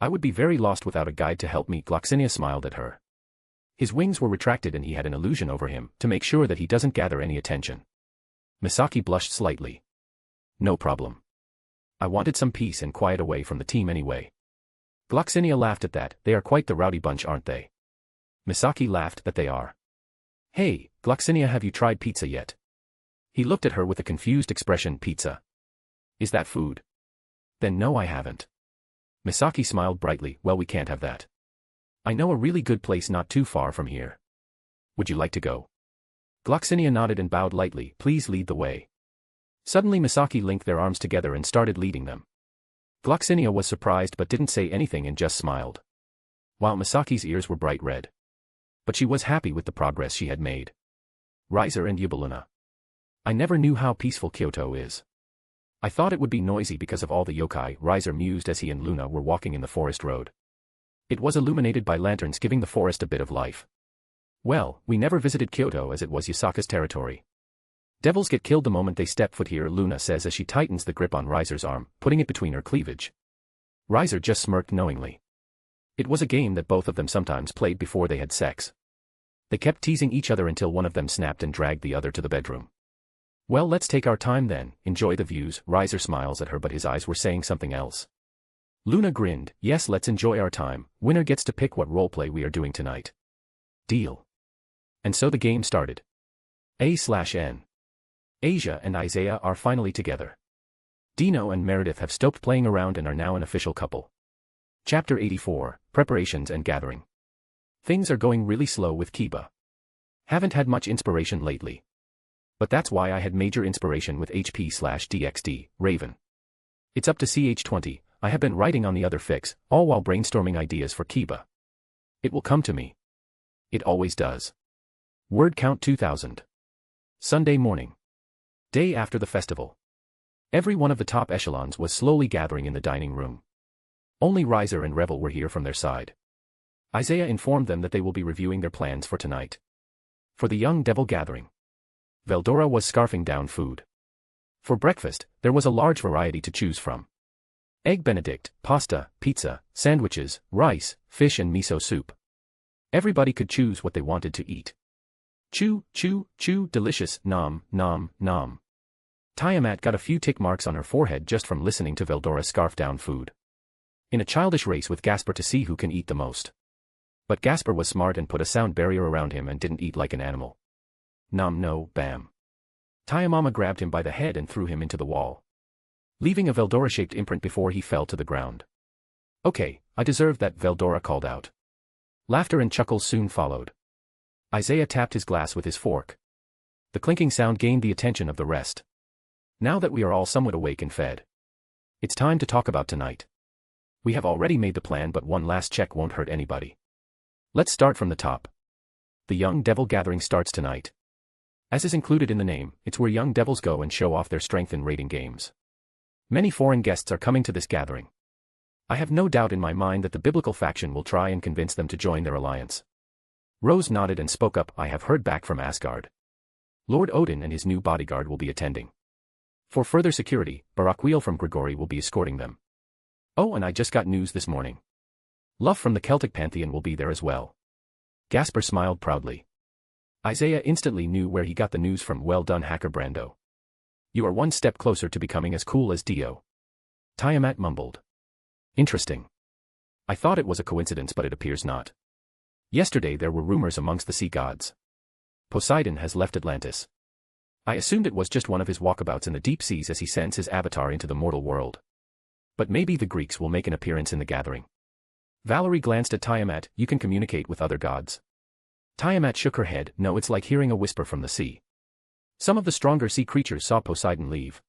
I would be very lost without a guide to help me. Gloxinia smiled at her. His wings were retracted and he had an illusion over him to make sure that he doesn't gather any attention. Misaki blushed slightly. No problem. I wanted some peace and quiet away from the team anyway. Gloxinia laughed at that. They are quite the rowdy bunch, aren't they? Misaki laughed that they are. Hey, Gloxinia, have you tried pizza yet? He looked at her with a confused expression. Pizza? Is that food? Then no, I haven't. Misaki smiled brightly. Well, we can't have that. I know a really good place not too far from here. Would you like to go? Gloxinia nodded and bowed lightly. Please lead the way. Suddenly Misaki linked their arms together and started leading them. Gloxinia was surprised but didn't say anything and just smiled, while Misaki's ears were bright red. But she was happy with the progress she had made. Riser and Yubaluna. I never knew how peaceful Kyoto is. I thought it would be noisy because of all the yokai, Riser mused as he and Luna were walking in the forest road. It was illuminated by lanterns, giving the forest a bit of life. Well, we never visited Kyoto as it was Yasaka's territory. Devils get killed the moment they step foot here, Luna says as she tightens the grip on Riser's arm, putting it between her cleavage. Riser just smirked knowingly. It was a game that both of them sometimes played before they had sex. They kept teasing each other until one of them snapped and dragged the other to the bedroom. Well, let's take our time then, enjoy the views. Riser smiles at her, but his eyes were saying something else. Luna grinned. Yes, let's enjoy our time. Winner gets to pick what roleplay we are doing tonight. Deal. And so the game started. A/N. Asia and Isaiah are finally together. Dino and Meredith have stopped playing around and are now an official couple. Chapter 84, Preparations and Gathering. Things are going really slow with Kiba. Haven't had much inspiration lately. But that's why I had major inspiration with HP/DxD, Raven. It's up to CH20, I have been writing on the other fics, all while brainstorming ideas for Kiba. It will come to me. It always does. Word count 2000. Sunday morning. Day after the festival. Every one of the top echelons was slowly gathering in the dining room. Only Riser and Revel were here from their side. Isaiah informed them that they will be reviewing their plans for tonight. For the young devil gathering, Veldora was scarfing down food. For breakfast, there was a large variety to choose from. Egg Benedict, pasta, pizza, sandwiches, rice, fish and miso soup. Everybody could choose what they wanted to eat. Chew, chew, chew, delicious, nom, nom, nom. Tiamat got a few tick marks on her forehead just from listening to Veldora scarf down food. In a childish race with Gasper to see who can eat the most. But Gasper was smart and put a sound barrier around him and didn't eat like an animal. Nom no, bam. Tiamama grabbed him by the head and threw him into the wall, leaving a Veldora-shaped imprint before he fell to the ground. Okay, I deserve that, Veldora called out. Laughter and chuckles soon followed. Isaiah tapped his glass with his fork. The clinking sound gained the attention of the rest. Now that we are all somewhat awake and fed, it's time to talk about tonight. We have already made the plan, but one last check won't hurt anybody. Let's start from the top. The Young Devil Gathering starts tonight. As is included in the name, it's where young devils go and show off their strength in raiding games. Many foreign guests are coming to this gathering. I have no doubt in my mind that the biblical faction will try and convince them to join their alliance. Rose nodded and spoke up. I have heard back from Asgard. Lord Odin and his new bodyguard will be attending. For further security, Barakweel from Grigori will be escorting them. Oh, and I just got news this morning. Luff from the Celtic Pantheon will be there as well. Gasper smiled proudly. Isaiah instantly knew where he got the news from. Well done, Hacker Brando. You are one step closer to becoming as cool as Dio. Tiamat mumbled. Interesting. I thought it was a coincidence, but it appears not. Yesterday there were rumors amongst the sea gods. Poseidon has left Atlantis. I assumed it was just one of his walkabouts in the deep seas as he sends his avatar into the mortal world. But maybe the Greeks will make an appearance in the gathering. Valerie glanced at Tiamat. You can communicate with other gods. Tiamat shook her head. No, it's like hearing a whisper from the sea. Some of the stronger sea creatures saw Poseidon leave.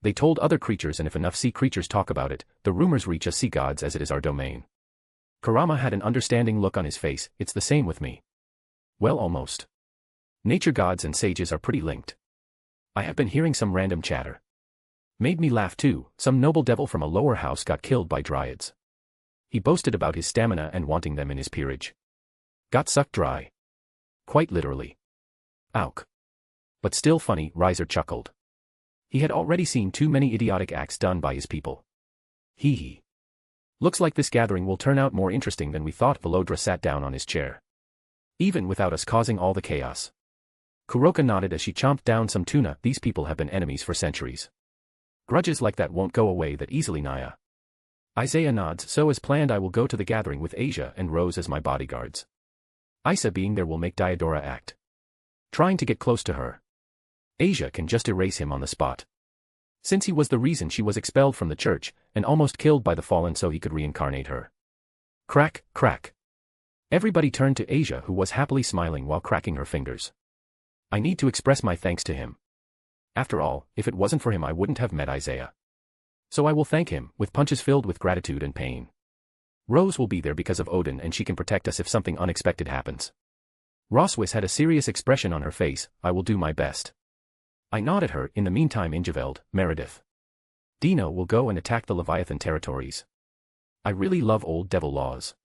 They told other creatures, and if enough sea creatures talk about it, the rumors reach us sea gods as it is our domain. Kurama had an understanding look on his face. It's the same with me. Well, almost. Nature gods and sages are pretty linked. I have been hearing some random chatter. Made me laugh too. Some noble devil from a lower house got killed by dryads. He boasted about his stamina and wanting them in his peerage. Got sucked dry. Quite literally. Auk. But still funny, Riser chuckled. He had already seen too many idiotic acts done by his people. Hee hee. Looks like this gathering will turn out more interesting than we thought. Velodra sat down on his chair. Even without us causing all the chaos. Kuroka nodded as she chomped down some tuna. These people have been enemies for centuries. Grudges like that won't go away that easily, Naya. Isaiah nods. So as planned, I will go to the gathering with Asia and Rose as my bodyguards. Isa being there will make Diodora act. Trying to get close to her. Asia can just erase him on the spot. Since he was the reason she was expelled from the church, and almost killed by the fallen so he could reincarnate her. Crack, crack. Everybody turned to Asia, who was happily smiling while cracking her fingers. I need to express my thanks to him. After all, if it wasn't for him I wouldn't have met Isaiah. So I will thank him, with punches filled with gratitude and pain. Rose will be there because of Odin and she can protect us if something unexpected happens. Roswis had a serious expression on her face. I will do my best. I nod at her. In the meantime, Ingeveld, Meredith. Dino will go and attack the Leviathan territories. I really love old devil laws.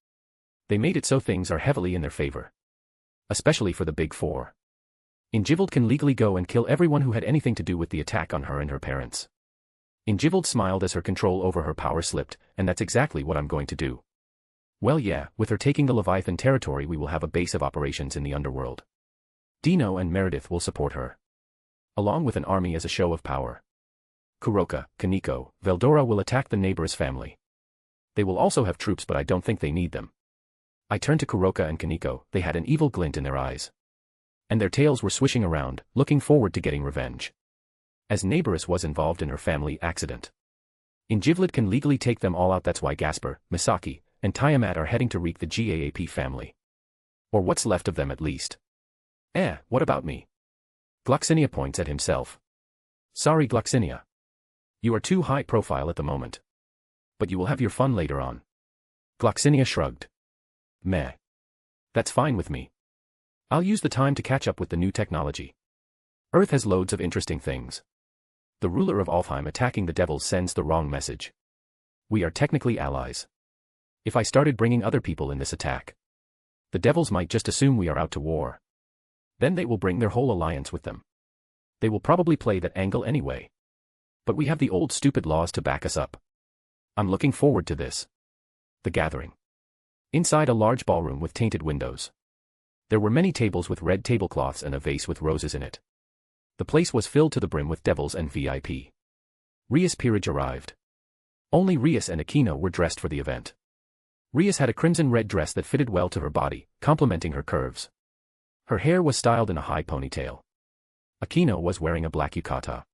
They made it so things are heavily in their favor. Especially for the Big Four. Ingeveld can legally go and kill everyone who had anything to do with the attack on her and her parents. Ingeveld smiled as her control over her power slipped, and that's exactly what I'm going to do. Well yeah, with her taking the Leviathan territory we will have a base of operations in the underworld. Dino and Meredith will support her. Along with an army as a show of power. Kuroka, Kaneko, Veldora will attack the neighbor's family. They will also have troops, but I don't think they need them. I turned to Kuroka and Kaneko. They had an evil glint in their eyes. And their tails were swishing around, looking forward to getting revenge. As Neighboress was involved in her family accident. Ingeveld can legally take them all out. That's why Gasper, Misaki, and Tiamat are heading to wreak the GAAP family. Or what's left of them at least. What about me? Gloxinia points at himself. Sorry, Gloxinia. You are too high profile at the moment. But you will have your fun later on. Gloxinia shrugged. Meh. That's fine with me. I'll use the time to catch up with the new technology. Earth has loads of interesting things. The ruler of Alfheim attacking the devils sends the wrong message. We are technically allies. If I started bringing other people in this attack, the devils might just assume we are out to war. Then they will bring their whole alliance with them. They will probably play that angle anyway. But we have the old stupid laws to back us up. I'm looking forward to this. The gathering. Inside a large ballroom with tainted windows. There were many tables with red tablecloths and a vase with roses in it. The place was filled to the brim with devils and VIP. Rias' peerage arrived. Only Rias and Aquino were dressed for the event. Rias had a crimson-red dress that fitted well to her body, complementing her curves. Her hair was styled in a high ponytail. Aquino was wearing a black yukata.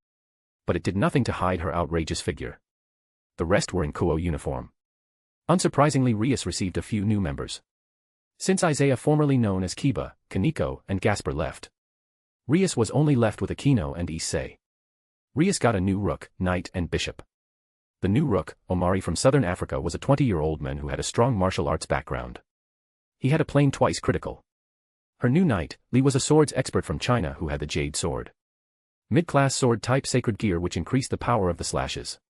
But it did nothing to hide her outrageous figure. The rest were in Kuo uniform. Unsurprisingly, Rias received a few new members. Since Isaiah, formerly known as Kiba, Kaneko, and Gasper left, Rias was only left with Aquino and Issei. Rias got a new rook, knight, and bishop. The new rook, Omari from southern Africa, was a 20-year-old man who had a strong martial arts background. He had a plane twice critical. Her new knight, Li, was a swords expert from China who had the jade sword. Mid-class sword type sacred gear which increased the power of the slashes.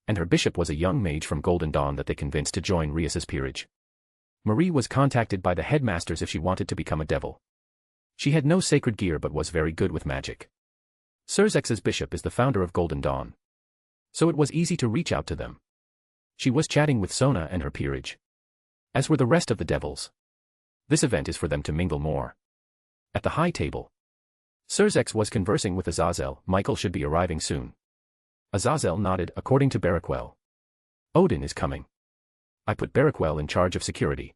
and her bishop was a young mage from Golden Dawn that they convinced to join Rias's peerage. Marie was contacted by the headmasters if she wanted to become a devil. She had no sacred gear but was very good with magic. Surzex's bishop is the founder of Golden Dawn. So it was easy to reach out to them. She was chatting with Sona and her peerage. As were the rest of the devils. This event is for them to mingle more. At the high table, Surzex was conversing with Azazel. Michael should be arriving soon. Azazel nodded, according to Barakwell. Odin is coming. I put Barakwell in charge of security.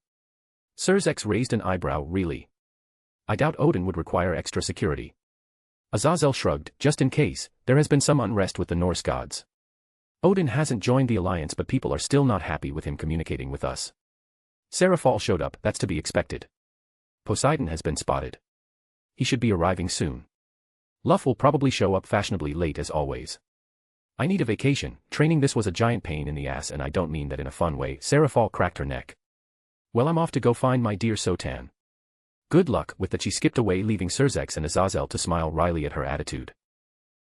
Surzex raised an eyebrow. Really? I doubt Odin would require extra security. Azazel shrugged. Just in case, there has been some unrest with the Norse gods. Odin hasn't joined the alliance but people are still not happy with him communicating with us. Serafall showed up. That's to be expected. Poseidon has been spotted. He should be arriving soon. Luff will probably show up fashionably late as always. I need a vacation. Training this was a giant pain in the ass and I don't mean that in a fun way. Serafall cracked her neck. Well, I'm off to go find my dear Sotan. Good luck. With that she skipped away, leaving Surzex and Azazel to smile wryly at her attitude.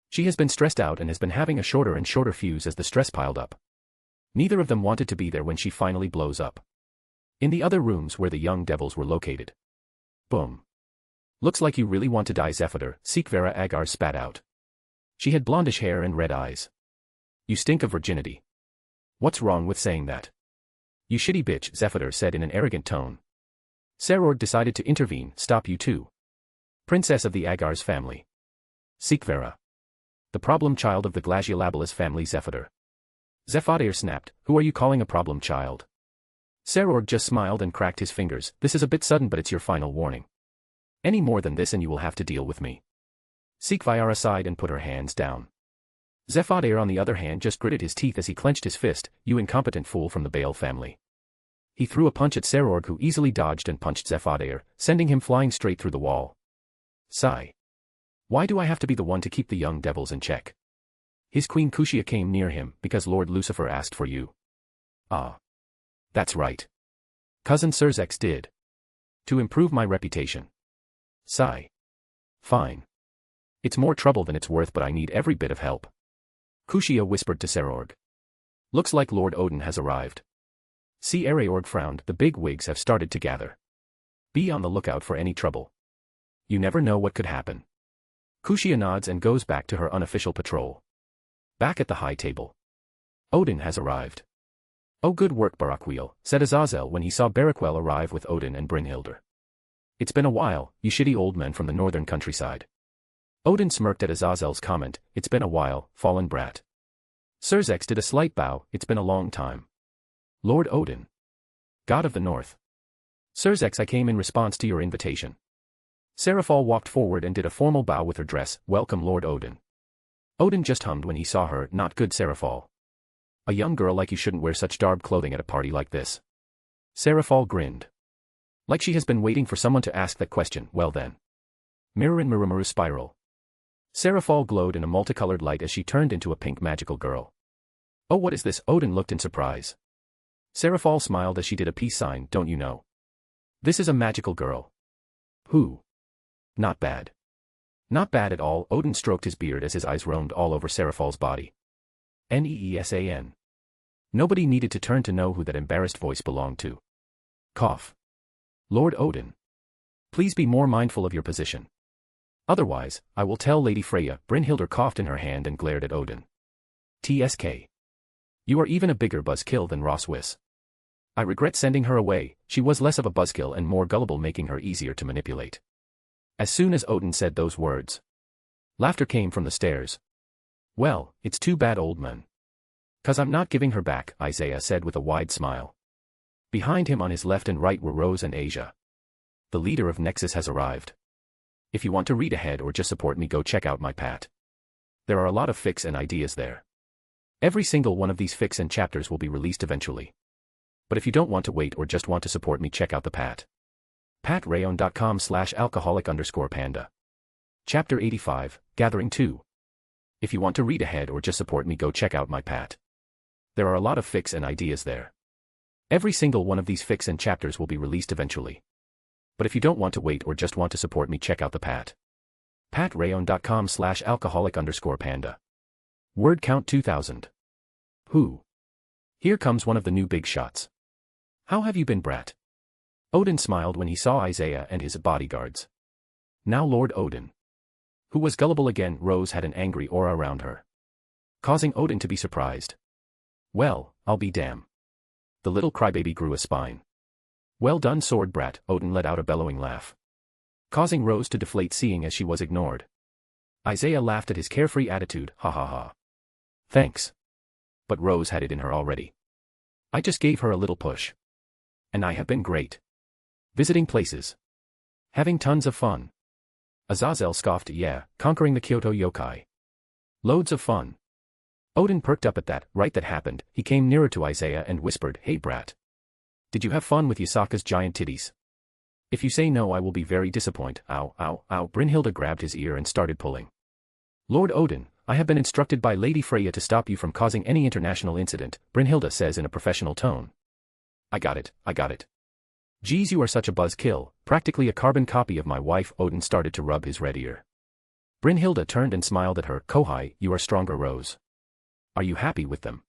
She has been stressed out and has been having a shorter and shorter fuse as the stress piled up. Neither of them wanted to be there when she finally blows up. In the other rooms where the young devils were located. Boom. Looks like you really want to die, Zephyr, Sikvera Agar spat out. She had blondish hair and red eyes. You stink of virginity. What's wrong with saying that? You shitty bitch, Zephyr said in an arrogant tone. Sarord decided to intervene. Stop you too. Princess of the Agar's family. Sikvera. The problem child of the Glaciolabalus family. Zephyr. Zephyr snapped. Who are you calling a problem child? Sarord just smiled and cracked his fingers. This is a bit sudden but it's your final warning. Any more than this and you will have to deal with me. Sikvira sighed and put her hands down. Zephyr on the other hand just gritted his teeth as he clenched his fist. You incompetent fool from the Bale family. He threw a punch at Sarord who easily dodged and punched Zephyr, sending him flying straight through the wall. Sigh. Why do I have to be the one to keep the young devils in check? His queen Kushia came near him because Lord Lucifer asked for you. Ah. That's right. Cousin Surzex did. To improve my reputation. Sigh. Fine. It's more trouble than it's worth but I need every bit of help. Kushia whispered to Sarord. Looks like Lord Odin has arrived. See, Areorg frowned. The big wigs have started to gather. Be on the lookout for any trouble. You never know what could happen. Kushia nods and goes back to her unofficial patrol. Back at the high table. Odin has arrived. Oh, good work, Barakweel, said Azazel when he saw Barakwell arrive with Odin and Brynhildr. It's been a while, you shitty old men from the northern countryside. Odin smirked at Azazel's comment. It's been a while, fallen brat. Surzex did a slight bow. It's been a long time. Lord Odin. God of the North. Surzex, I came in response to your invitation. Serafall walked forward and did a formal bow with her dress. Welcome, Lord Odin. Odin just hummed when he saw her. Not good, Serafall. A young girl like you shouldn't wear such dark clothing at a party like this. Serafall grinned. Like she has been waiting for someone to ask that question. Well then. Mirror in Mirror spiral. Serafall glowed in a multicolored light as she turned into a pink magical girl. Oh, what is this? Odin looked in surprise. Serafall smiled as she did a peace sign. Don't you know? This is a magical girl. Who? Not bad. Not bad at all. Odin stroked his beard as his eyes roamed all over Serafall's body. Neesan. Nobody needed to turn to know who that embarrassed voice belonged to. Cough. Lord Odin. Please be more mindful of your position. Otherwise, I will tell Lady Freya. Brynhildr coughed in her hand and glared at Odin. TSK. You are even a bigger buzzkill than Ross Wiss. I regret sending her away. She was less of a buzzkill and more gullible, making her easier to manipulate. As soon as Odin said those words, laughter came from the stairs. Well, it's too bad, old man. 'Cause I'm not giving her back, Isaiah said with a wide smile. Behind him on his left and right were Rose and Asia. The leader of Nexus has arrived. If you want to read ahead or just support me, go check out my pat. There are a lot of fics and ideas there. Every single one of these fics and chapters will be released eventually. But if you don't want to wait or just want to support me, check out the pat. patrayon.com/alcoholic_panda. Chapter 85, Gathering 2. If you want to read ahead or just support me, go check out my pat. There are a lot of fics and ideas there. Every single one of these fics and chapters will be released eventually. But if you don't want to wait or just want to support me, check out the pat. patrayon.com/alcoholic_panda. Chapter 85, Gathering 2. Gathering 2. If you want to read ahead or just support me, go check out my pat. There are a lot of fics and ideas there. Every single one of these fics and chapters will be released eventually. But if you don't want to wait or just want to support me, check out the pat. patrayon.com/alcoholic_panda. Word count 2000. Who? Here comes one of the new big shots. How have you been, brat? Odin smiled when he saw Isaiah and his bodyguards. Now Lord Odin, who was gullible again, Rose had an angry aura around her, causing Odin to be surprised. Well, I'll be damn. The little crybaby grew a spine. Well done, sword brat, Odin let out a bellowing laugh, causing Rose to deflate seeing as she was ignored. Isaiah laughed at his carefree attitude, ha ha ha. Thanks. But Rose had it in her already. I just gave her a little push. And I have been great. Visiting places. Having tons of fun. Azazel scoffed, yeah, conquering the Kyoto yokai. Loads of fun. Odin perked up at that, right that happened. He came nearer to Isaiah and whispered, hey brat. Did you have fun with Yasaka's giant titties? If you say no I will be very disappointed. Ow, ow, ow. Brynhilda grabbed his ear and started pulling. Lord Odin, I have been instructed by Lady Freya to stop you from causing any international incident, Brynhilda says in a professional tone. I got it. Geez, you are such a buzzkill, practically a carbon copy of my wife. Odin started to rub his red ear. Brynhilda turned and smiled at her. Kohai, you are stronger, Rose. Are you happy with them?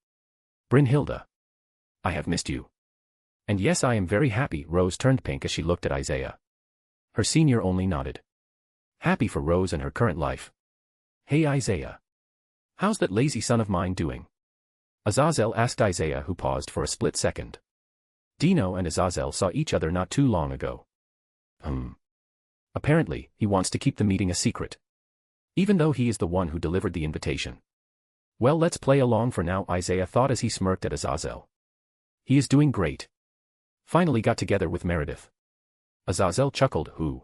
Brynhilda. I have missed you. And yes, I am very happy. Rose turned pink as she looked at Isaiah. Her senior only nodded. Happy for Rose and her current life. Hey Isaiah. How's that lazy son of mine doing? Azazel asked Isaiah, who paused for a split second. Dino and Azazel saw each other not too long ago. Apparently, he wants to keep the meeting a secret. Even though he is the one who delivered the invitation. Well, let's play along for now, Isaiah thought as he smirked at Azazel. He is doing great. Finally got together with Meredith. Azazel chuckled, who?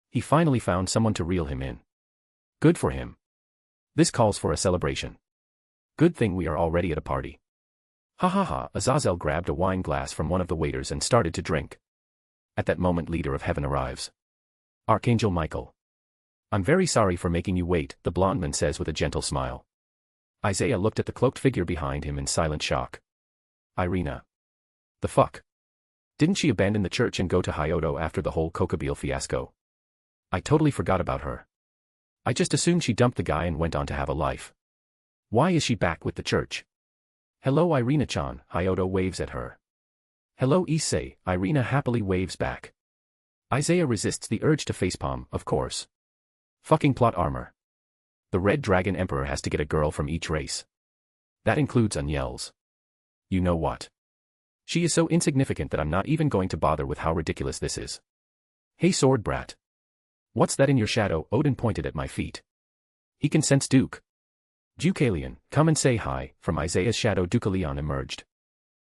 He finally found someone to reel him in. Good for him. This calls for a celebration. Good thing we are already at a party. Ha ha ha. Azazel grabbed a wine glass from one of the waiters and started to drink. At that moment, Leader of Heaven arrives. Archangel Michael. I'm very sorry for making you wait, the blonde man says with a gentle smile. Isaiah looked at the cloaked figure behind him in silent shock. Irina. The fuck? Didn't she abandon the church and go to Hyoto after the whole Kokobile fiasco? I totally forgot about her. I just assumed she dumped the guy and went on to have a life. Why is she back with the church? Hello Irina-chan, Hyoto waves at her. Hello Issei, Irina happily waves back. Isaiah resists the urge to facepalm, of course. Fucking plot armor. The Red Dragon Emperor has to get a girl from each race. That includes Aniel's. You know what? She is so insignificant that I'm not even going to bother with how ridiculous this is. Hey sword brat. What's that in your shadow? Odin pointed at my feet. He can sense Duke. Deucalion, come and say hi. From Isaiah's shadow Deucalion emerged.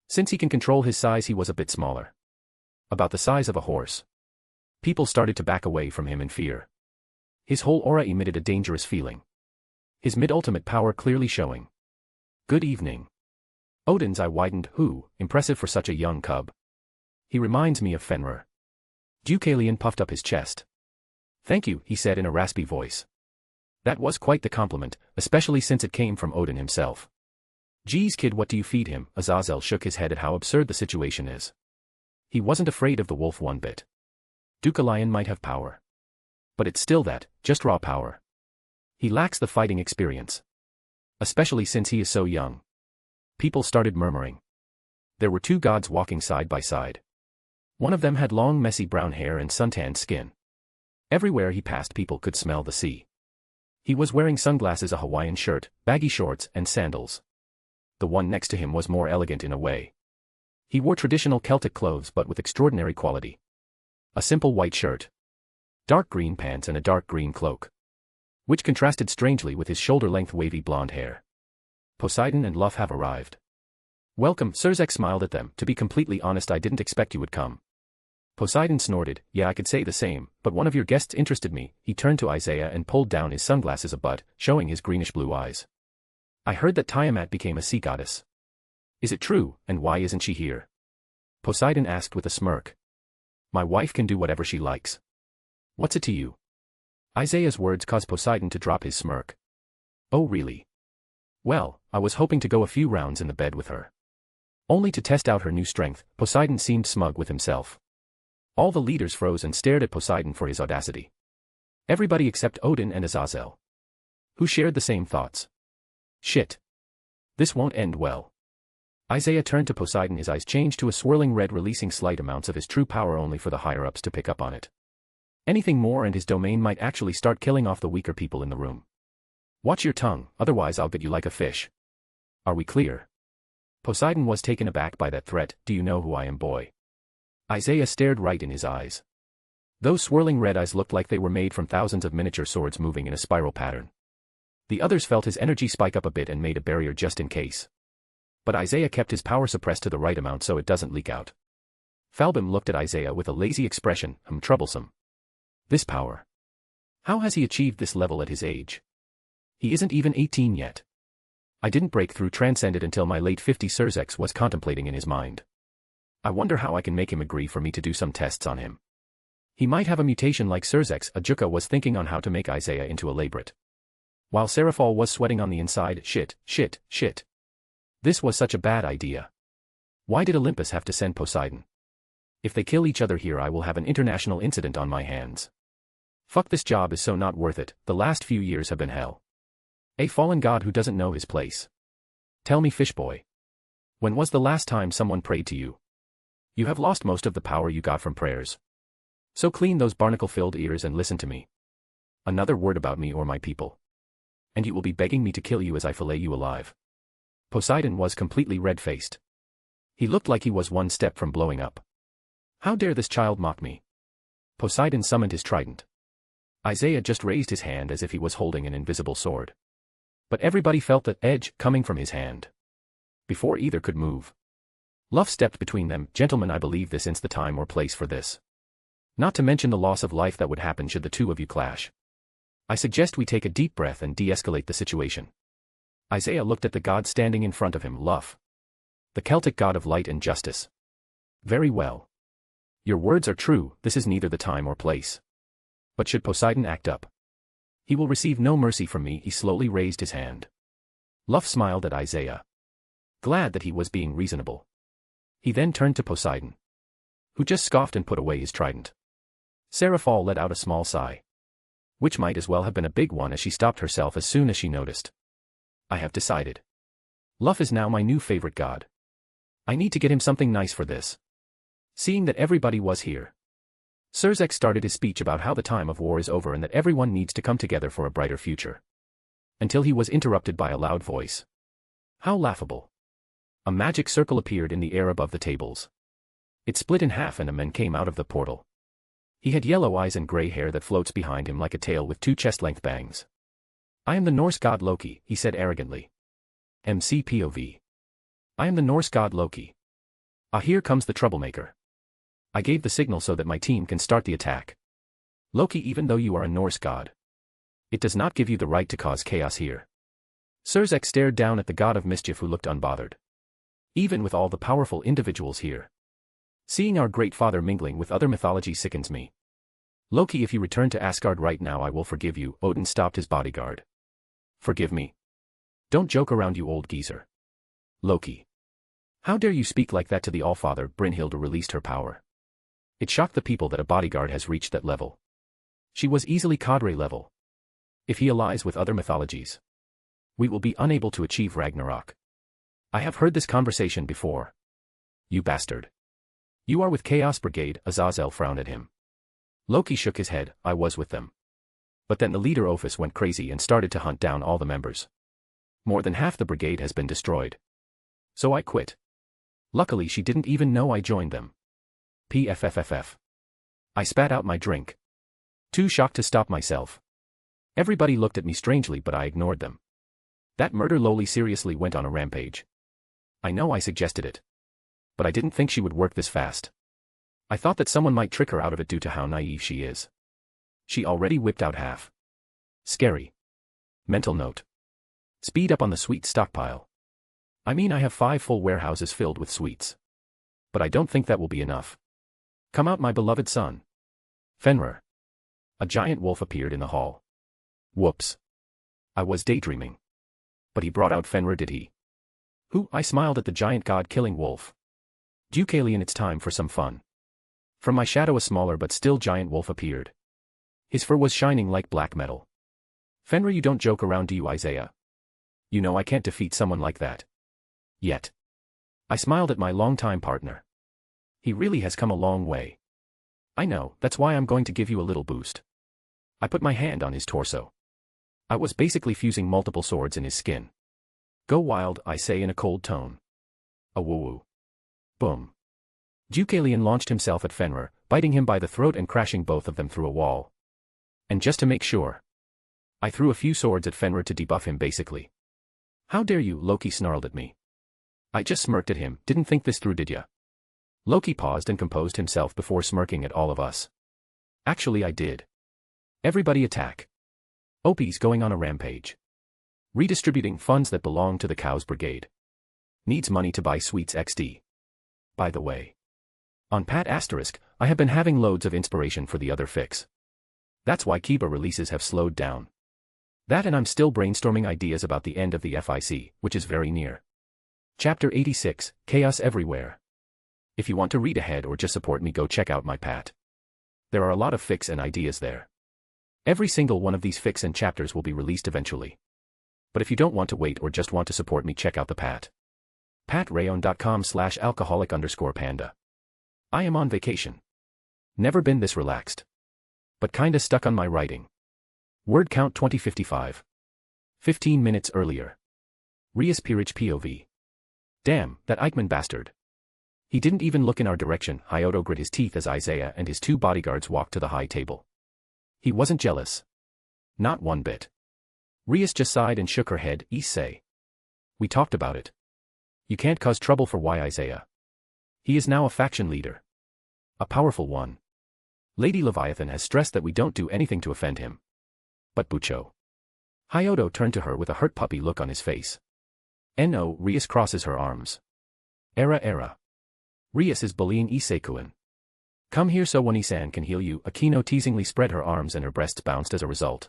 Since he can control his size, he was a bit smaller. About the size of a horse. People started to back away from him in fear. His whole aura emitted a dangerous feeling. His mid-ultimate power clearly showing. Good evening. Odin's eye widened. Who, impressive for such a young cub. He reminds me of Fenrir. Deucalion puffed up his chest. Thank you, he said in a raspy voice. That was quite the compliment, especially since it came from Odin himself. Geez kid, what do you feed him? Azazel shook his head at how absurd the situation is. He wasn't afraid of the wolf one bit. Deucalion might have power. But it's still that, just raw power. He lacks the fighting experience. Especially since he is so young. People started murmuring. There were two gods walking side by side. One of them had long messy brown hair and suntanned skin. Everywhere he passed people could smell the sea. He was wearing sunglasses, a Hawaiian shirt, baggy shorts, and sandals. The one next to him was more elegant in a way. He wore traditional Celtic clothes but with extraordinary quality. A simple white shirt, dark green pants and a dark green cloak, which contrasted strangely with his shoulder-length wavy blonde hair. Poseidon and Luff have arrived. Welcome, Sirzek smiled at them. To be completely honest, I didn't expect you would come. Poseidon snorted. Yeah, I could say the same, but one of your guests interested me. He turned to Isaiah and pulled down his sunglasses a butt, showing his greenish-blue eyes. I heard that Tiamat became a sea goddess. Is it true, and why isn't she here? Poseidon asked with a smirk. My wife can do whatever she likes. What's it to you? Isaiah's words caused Poseidon to drop his smirk. Oh really? Well, I was hoping to go a few rounds in the bed with her. Only to test out her new strength. Poseidon seemed smug with himself. All the leaders froze and stared at Poseidon for his audacity. Everybody except Odin and Azazel, who shared the same thoughts. Shit. This won't end well. Isaiah turned to Poseidon, his eyes changed to a swirling red, releasing slight amounts of his true power only for the higher-ups to pick up on it. Anything more and his domain might actually start killing off the weaker people in the room. Watch your tongue, otherwise I'll get you like a fish. Are we clear? Poseidon was taken aback by that threat. Do you know who I am, boy? Isaiah stared right in his eyes. Those swirling red eyes looked like they were made from thousands of miniature swords moving in a spiral pattern. The others felt his energy spike up a bit and made a barrier just in case. But Isaiah kept his power suppressed to the right amount so it doesn't leak out. Falbim looked at Isaiah with a lazy expression, troublesome. This power. How has he achieved this level at his age? He isn't even 18 yet. I didn't break through transcended until my late 50s, Surzex was contemplating in his mind. I wonder how I can make him agree for me to do some tests on him. He might have a mutation like Surzex. Ajuka was thinking on how to make Isaiah into a labret. While Seraphol was sweating on the inside, shit. This was such a bad idea. Why did Olympus have to send Poseidon? If they kill each other here I will have an international incident on my hands. Fuck, this job is so not worth it. The last few years have been hell. A fallen god who doesn't know his place. Tell me, Fishboy. When was the last time someone prayed to you? You have lost most of the power you got from prayers. So clean those barnacle-filled ears and listen to me. Another word about me or my people. And you will be begging me to kill you as I fillet you alive. Poseidon was completely red-faced. He looked like he was one step from blowing up. How dare this child mock me? Poseidon summoned his trident. Isaiah just raised his hand as if he was holding an invisible sword. But everybody felt that edge coming from his hand. Before either could move, Luff stepped between them. Gentlemen, I believe this is the time or place for this. Not to mention the loss of life that would happen should the two of you clash. I suggest we take a deep breath and de-escalate the situation. Isaiah looked at the god standing in front of him, Luff. The Celtic god of light and justice. Very well. Your words are true, this is neither the time or place. But should Poseidon act up, he will receive no mercy from me. He slowly raised his hand. Luff smiled at Isaiah, glad that he was being reasonable. He then turned to Poseidon, who just scoffed and put away his trident. Seraphol let out a small sigh, which might as well have been a big one, as she stopped herself as soon as she noticed. I have decided. Luff is now my new favorite god. I need to get him something nice for this. Seeing that everybody was here, Surzex started his speech about how the time of war is over and that everyone needs to come together for a brighter future. Until he was interrupted by a loud voice. How laughable. A magic circle appeared in the air above the tables. It split in half and a man came out of the portal. He had yellow eyes and gray hair that floats behind him like a tail with two chest-length bangs. I am the Norse god Loki, he said arrogantly. MCPOV. I am the Norse god Loki. Ah, here comes the troublemaker. I gave the signal so that my team can start the attack. Loki, even though you are a Norse god, it does not give you the right to cause chaos here. Surzex stared down at the god of mischief, who looked unbothered. Even with all the powerful individuals here, seeing our great father mingling with other mythology sickens me. Loki, if you return to Asgard right now I will forgive you. Odin stopped his bodyguard. Forgive me? Don't joke around, you old geezer. Loki. How dare you speak like that to the Allfather? Brynhilde released her power. It shocked the people that a bodyguard has reached that level. She was easily cadre level. If he allies with other mythologies, we will be unable to achieve Ragnarok. I have heard this conversation before. You bastard. You are with Chaos Brigade. Azazel frowned at him. Loki shook his head. I was with them. But then the leader Ophis went crazy and started to hunt down all the members. More than half the brigade has been destroyed. So I quit. Luckily she didn't even know I joined them. PFFFF. I spat out my drink. Too shocked to stop myself. Everybody looked at me strangely, but I ignored them. That murder Loli seriously went on a rampage. I know I suggested it, but I didn't think she would work this fast. I thought that someone might trick her out of it due to how naive she is. She already whipped out half. Scary. Mental note. Speed up on the sweet stockpile. I mean, I have 5 full warehouses filled with sweets. But I don't think that will be enough. Come out, my beloved son. Fenrir. A giant wolf appeared in the hall. Whoops. I was daydreaming. But he brought out Fenrir, did he? Who? I smiled at the giant god-killing wolf. Deucalion, it's time for some fun. From my shadow a smaller but still giant wolf appeared. His fur was shining like black metal. Fenrir, you don't joke around, do you, Isaiah? You know I can't defeat someone like that. Yet. I smiled at my longtime partner. He really has come a long way. I know, that's why I'm going to give you a little boost. I put my hand on his torso. I was basically fusing multiple swords in his skin. Go wild, I say in a cold tone. A woo-woo. Boom. Deucalion launched himself at Fenrir, biting him by the throat and crashing both of them through a wall. And just to make sure, I threw a few swords at Fenrir to debuff him basically. How dare you, Loki snarled at me. I just smirked at him, didn't think this through did ya? Loki paused and composed himself before smirking at all of us. Actually I did. Everybody attack. OP's going on a rampage. Redistributing funds that belong to the Cows Brigade. Needs money to buy sweets XD. By the way. On Pat asterisk, I have been having loads of inspiration for the other fix. That's why Kiba releases have slowed down. That and I'm still brainstorming ideas about the end of the FIC, which is very near. Chapter 86, Chaos Everywhere. If you want to read ahead or just support me, go check out my Pat. There are a lot of fics and ideas there. Every single one of these fics and chapters will be released eventually. But if you don't want to wait or just want to support me, check out the Pat. patrayon.com/alcoholic_panda. I am on vacation. Never been this relaxed. But kinda stuck on my writing. Word count 2055. 15 minutes earlier. Rias Peerage POV. Damn, that Eichmann bastard. He didn't even look in our direction. Hyoto grit his teeth as Isaiah and his two bodyguards walked to the high table. He wasn't jealous. Not one bit. Rias just sighed and shook her head. Say. We talked about it. You can't cause trouble for why Isaiah. He is now a faction leader. A powerful one. Lady Leviathan has stressed that we don't do anything to offend him. But Bucho. Hyoto turned to her with a hurt puppy look on his face. No, Rias crosses her arms. Era. Rias is bullying Issei-kun. Come here so Wani-san can heal you. Akino teasingly spread her arms and her breasts bounced as a result.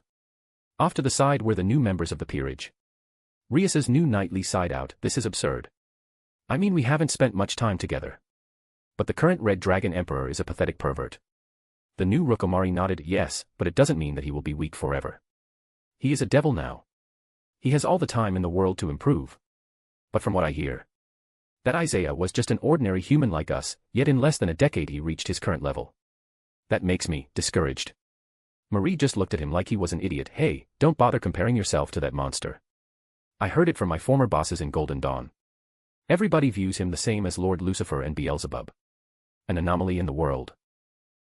Off to the side were the new members of the peerage. Rias's new knightly sighed out, this is absurd. I mean we haven't spent much time together. But the current Red Dragon Emperor is a pathetic pervert. The new Rokomari nodded, yes, but it doesn't mean that he will be weak forever. He is a devil now. He has all the time in the world to improve. But from what I hear, that Isaiah was just an ordinary human like us, yet in less than a decade he reached his current level. That makes me discouraged. Marie just looked at him like he was an idiot. Hey, don't bother comparing yourself to that monster. I heard it from my former bosses in Golden Dawn. Everybody views him the same as Lord Lucifer and Beelzebub. An anomaly in the world.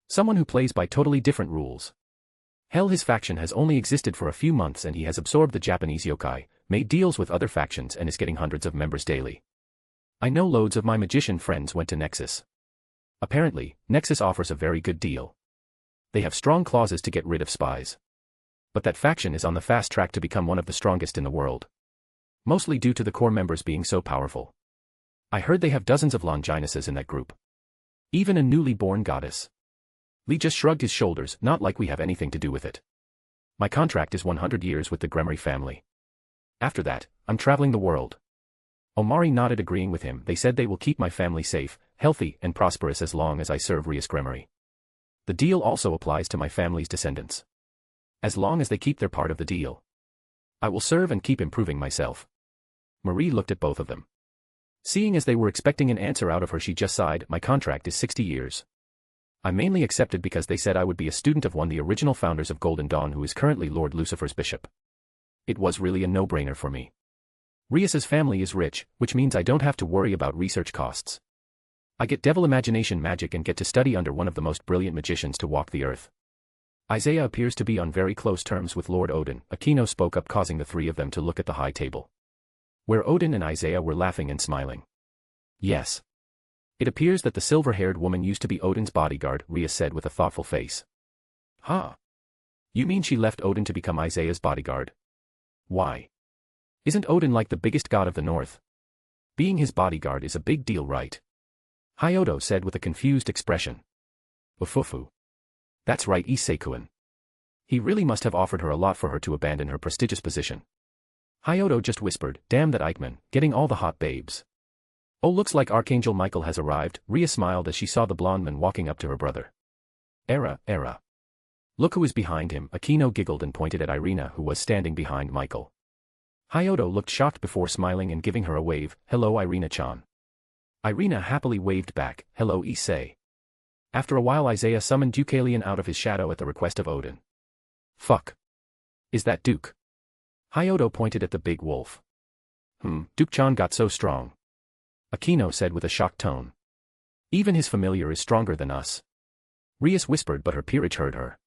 Someone who plays by totally different rules. Hell, his faction has only existed for a few months and he has absorbed the Japanese yokai, made deals with other factions and is getting hundreds of members daily. I know loads of my magician friends went to Nexus. Apparently, Nexus offers a very good deal. They have strong clauses to get rid of spies. But that faction is on the fast track to become one of the strongest in the world. Mostly due to the core members being so powerful. I heard they have dozens of Longinuses in that group. Even a newly born goddess. Lee just shrugged his shoulders, not like we have anything to do with it. My contract is 100 years with the Gremory family. After that, I'm traveling the world. Omari nodded, agreeing with him. They said they will keep my family safe, healthy, and prosperous as long as I serve Rias Gremory. The deal also applies to my family's descendants. As long as they keep their part of the deal. I will serve and keep improving myself. Marie looked at both of them. Seeing as they were expecting an answer out of her, she just sighed. My contract is 60 years. I mainly accepted because they said I would be a student of one of the original founders of Golden Dawn who is currently Lord Lucifer's bishop. It was really a no-brainer for me. Rias's family is rich, which means I don't have to worry about research costs. I get devil imagination magic and get to study under one of the most brilliant magicians to walk the earth. Isaiah appears to be on very close terms with Lord Odin. Akino spoke up, causing the three of them to look at the high table. Where Odin and Isaiah were laughing and smiling. Yes. It appears that the silver-haired woman used to be Odin's bodyguard, Rias said with a thoughtful face. Huh? You mean she left Odin to become Isaiah's bodyguard? Why? Isn't Odin like the biggest god of the north? Being his bodyguard is a big deal, right? Hyoto said with a confused expression. Ufufu. That's right, Issei-kun. He really must have offered her a lot for her to abandon her prestigious position. Hyoto just whispered, damn that Eichmann, getting all the hot babes. Oh, looks like Archangel Michael has arrived. Ria smiled as she saw the blonde man walking up to her brother. Era. Look who is behind him. Akino giggled and pointed at Irina, who was standing behind Michael. Hyodo looked shocked before smiling and giving her a wave. "Hello, Irina-chan." Irina happily waved back. "Hello, Issei." After a while Isaiah summoned Deucalion out of his shadow at the request of Odin. "Fuck. Is that Duke?" Hyodo pointed at the big wolf. Duke-chan got so strong," Akino said with a shocked tone. "Even his familiar is stronger than us." Rias whispered, but her peerage heard her.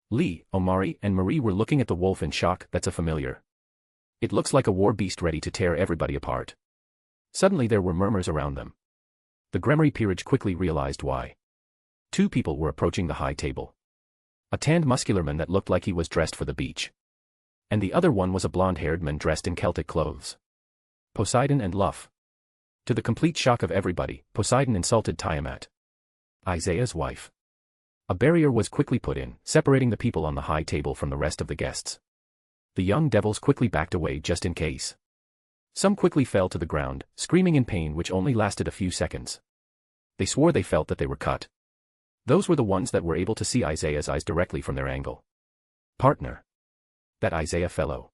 Lee, Omari, and Marie were looking at the wolf in shock. "That's a familiar. It looks like a war beast ready to tear everybody apart." Suddenly there were murmurs around them. The Gremory peerage quickly realized why. Two people were approaching the high table. A tanned muscular man that looked like he was dressed for the beach. And the other one was a blonde-haired man dressed in Celtic clothes. Poseidon and Luff. To the complete shock of everybody, Poseidon insulted Tiamat, Isaiah's wife. A barrier was quickly put in, separating the people on the high table from the rest of the guests. The young devils quickly backed away just in case. Some quickly fell to the ground, screaming in pain, which only lasted a few seconds. They swore they felt that they were cut. Those were the ones that were able to see Isaiah's eyes directly from their angle. "Partner. That Isaiah fellow.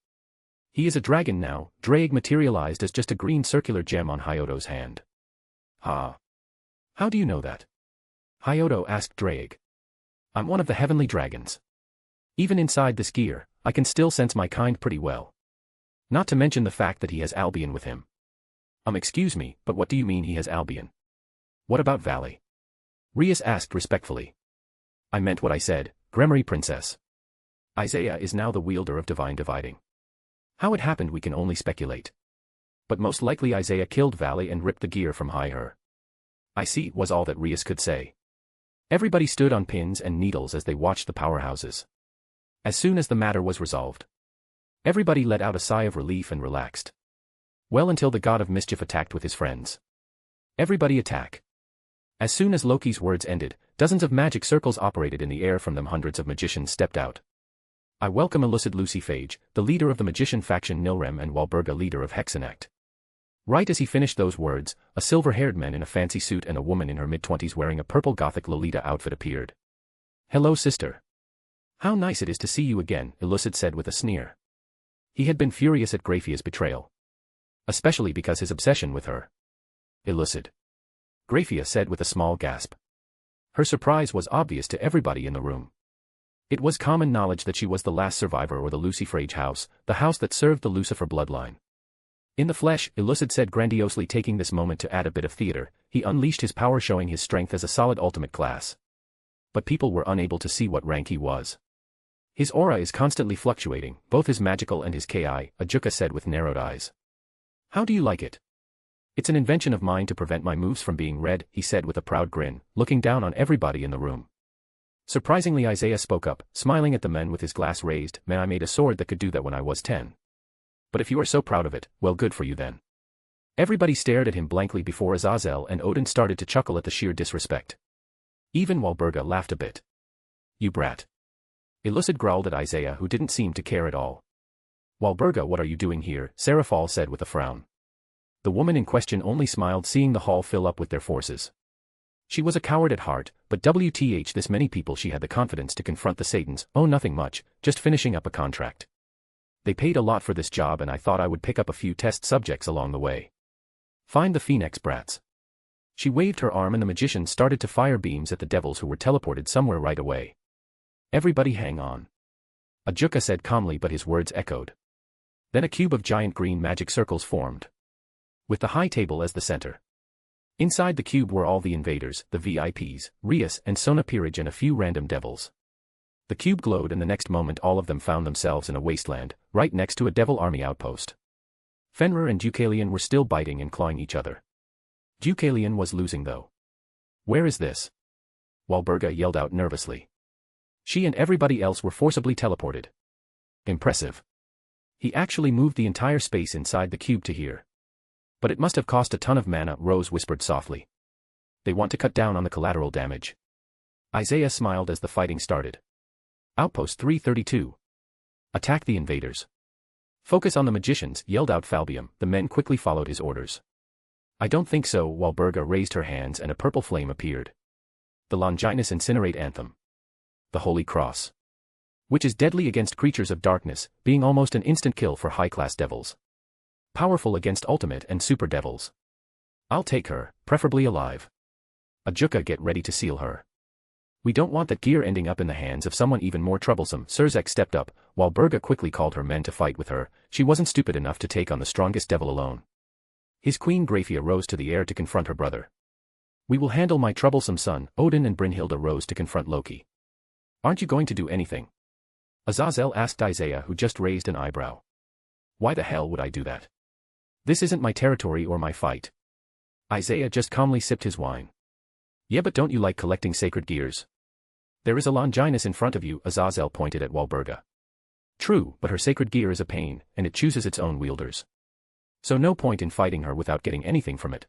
He is a dragon now." Drake materialized as just a green circular gem on Hyodo's hand. "Ha. How do you know that?" Hyodo asked Drake. "I'm one of the heavenly dragons. Even inside this gear, I can still sense my kind pretty well. Not to mention the fact that he has Albion with him." Excuse me, but what do you mean he has Albion? What about Valley?" Rias asked respectfully. "I meant what I said, Gremory princess. Isaiah is now the wielder of divine dividing. How it happened we can only speculate. But most likely Isaiah killed Valley and ripped the gear from her." "I see," was all that Rias could say. Everybody stood on pins and needles as they watched the powerhouses. As soon as the matter was resolved, everybody let out a sigh of relief and relaxed. Well, until the god of mischief attacked with his friends. "Everybody attack." As soon as Loki's words ended, dozens of magic circles operated in the air from them. Hundreds of magicians stepped out. I welcome Elucid Luciphage, the leader of the magician faction Nilrem, and Walburga, leader of Hexenact. Right as he finished those words, a silver-haired man in a fancy suit and a woman in her mid-20s wearing a purple gothic Lolita outfit appeared. "Hello, sister. How nice it is to see you again," Elucid said with a sneer. He had been furious at Graphia's betrayal. Especially because his obsession with her. "Elucid," Graphia said with a small gasp. Her surprise was obvious to everybody in the room. It was common knowledge that she was the last survivor of the Lucifrage house, the house that served the Lucifer bloodline. In the flesh, Elucid said grandiosely, taking this moment to add a bit of theater. He unleashed his power, showing his strength as a solid ultimate class. But people were unable to see what rank he was. "His aura is constantly fluctuating, both his magical and his ki," Ajuka said with narrowed eyes. "How do you like it?" "It's an invention of mine to prevent my moves from being read," he said with a proud grin, looking down on everybody in the room. Surprisingly, Isaiah spoke up, smiling at the men with his glass raised. "Man, I made a sword that could do that when I was 10. But if you are so proud of it, well, good for you then." Everybody stared at him blankly before Azazel and Odin started to chuckle at the sheer disrespect. Even Walburga laughed a bit. "You brat." Elucid growled at Isaiah, who didn't seem to care at all. "Walburga, what are you doing here?" Seraphal said with a frown. The woman in question only smiled, seeing the hall fill up with their forces. She was a coward at heart, but WTH this many people she had the confidence to confront the Satans. "Oh, nothing much, just finishing up a contract. They paid a lot for this job and I thought I would pick up a few test subjects along the way. Find the Phoenix brats." She waved her arm and the magician started to fire beams at the devils who were teleported somewhere right away. "Everybody hang on," Ajuka said calmly, but his words echoed. Then a cube of giant green magic circles formed, with the high table as the center. Inside the cube were all the invaders, the VIPs, Rias and Sona Peerage, and a few random devils. The cube glowed and the next moment all of them found themselves in a wasteland, right next to a devil army outpost. Fenrir and Deucalion were still biting and clawing each other. Deucalion was losing though. "Where is this?" Walburga yelled out nervously. She and everybody else were forcibly teleported. "Impressive. He actually moved the entire space inside the cube to here. But it must have cost a ton of mana," Rose whispered softly. "They want to cut down on the collateral damage." Isaiah smiled as the fighting started. "Outpost 332. Attack the invaders. Focus on the magicians," yelled out Falbium. The men quickly followed his orders. "I don't think so." Walburga raised her hands and a purple flame appeared. The Longinus Incinerate Anthem. The Holy Cross. which is deadly against creatures of darkness, being almost an instant kill for high-class devils. Powerful against ultimate and super devils. I'll take her, preferably alive. Ajuka, get ready to seal her. We don't want that gear ending up in the hands of someone even more troublesome. Surzek stepped up, while Burga quickly called her men to fight with her. She wasn't stupid enough to take on the strongest devil alone. His queen Grafia rose to the air to confront her brother. We will handle my troublesome son. Odin and Brynhilda rose to confront Loki. Aren't you going to do anything? Azazel asked Isaiah, who just raised an eyebrow. Why the hell would I do that? This isn't my territory or my fight. Isaiah just calmly sipped his wine. Yeah, but don't you like collecting sacred gears? There is a Longinus in front of you, Azazel pointed at Walburga. True, but her sacred gear is a pain, and it chooses its own wielders. So no point in fighting her without getting anything from it.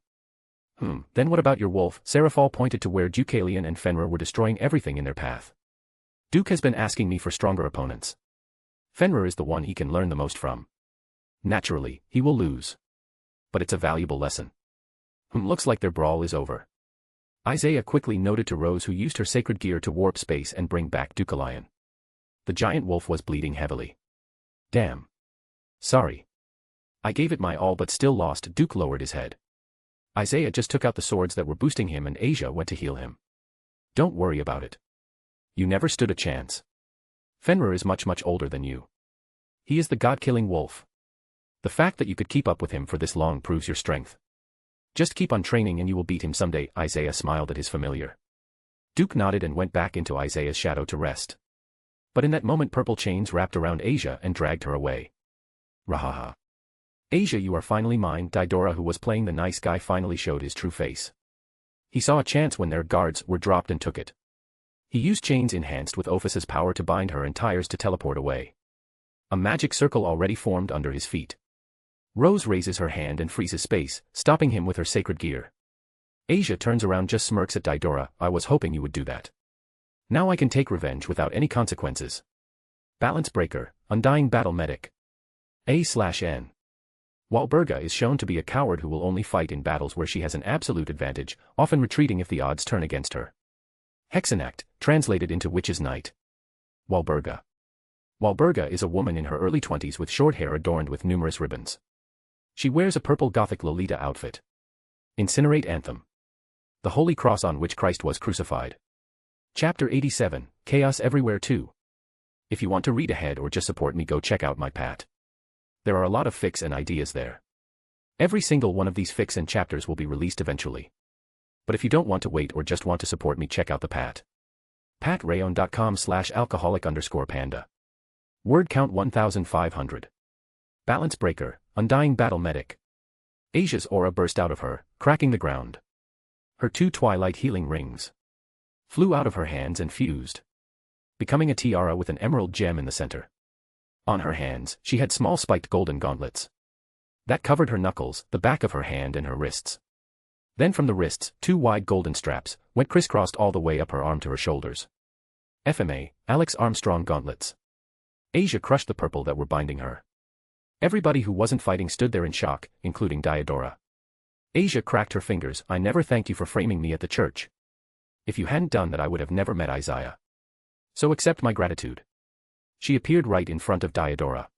Then what about your wolf? Seraphol pointed to where Deucalion and Fenrir were destroying everything in their path. Duke has been asking me for stronger opponents. Fenrir is the one he can learn the most from. Naturally, he will lose. But it's a valuable lesson. Looks like their brawl is over. Isaiah quickly noted to Rose, who used her sacred gear to warp space and bring back Deucalion. The giant wolf was bleeding heavily. Damn. Sorry. I gave it my all but still lost. Duke lowered his head. Isaiah just took out the swords that were boosting him and Asia went to heal him. Don't worry about it. You never stood a chance. Fenrir is much older than you. He is the god-killing wolf. The fact that you could keep up with him for this long proves your strength. Just keep on training and you will beat him someday. Isaiah smiled at his familiar. Duke nodded and went back into Isaiah's shadow to rest. But in that moment purple chains wrapped around Asia and dragged her away. Rahaha. Asia, you are finally mine. Didora, who was playing the nice guy, finally showed his true face. He saw a chance when their guards were dropped and took it. He used chains enhanced with Ophus's power to bind her and tires to teleport away. A magic circle already formed under his feet. Rose raises her hand and freezes space, stopping him with her sacred gear. Asia turns around, just smirks at Didora. I was hoping you would do that. Now I can take revenge without any consequences. Balance breaker, undying battle medic. A/N. Walburga is shown to be a coward who will only fight in battles where she has an absolute advantage, often retreating if the odds turn against her. Hexenact, translated into Witch's Night. Walburga. Walburga is a woman in her early 20s with short hair adorned with numerous ribbons. She wears a purple Gothic Lolita outfit. Incinerate Anthem. The Holy Cross on which Christ was crucified. Chapter 87, Chaos Everywhere 2. If you want to read ahead or just support me, go check out my Pat. There are a lot of fics and ideas there. Every single one of these fics and chapters will be released eventually. But if you don't want to wait or just want to support me, check out the Pat. patrayon.com/alcoholic_panda. Word count 1500. Balance breaker, undying battle medic. Asia's aura burst out of her, cracking the ground. Her 2 twilight healing rings flew out of her hands and fused, becoming a tiara with an emerald gem in the center. On her hands, she had small spiked golden gauntlets that covered her knuckles, the back of her hand and her wrists. Then from the wrists, 2 wide golden straps went crisscrossed all the way up her arm to her shoulders. FMA, Alex Armstrong gauntlets. Asia crushed the purple that were binding her. Everybody who wasn't fighting stood there in shock, including Didora. Asia cracked her fingers. I never thanked you for framing me at the church. If you hadn't done that, I would have never met Isaiah. So accept my gratitude. She appeared right in front of Didora.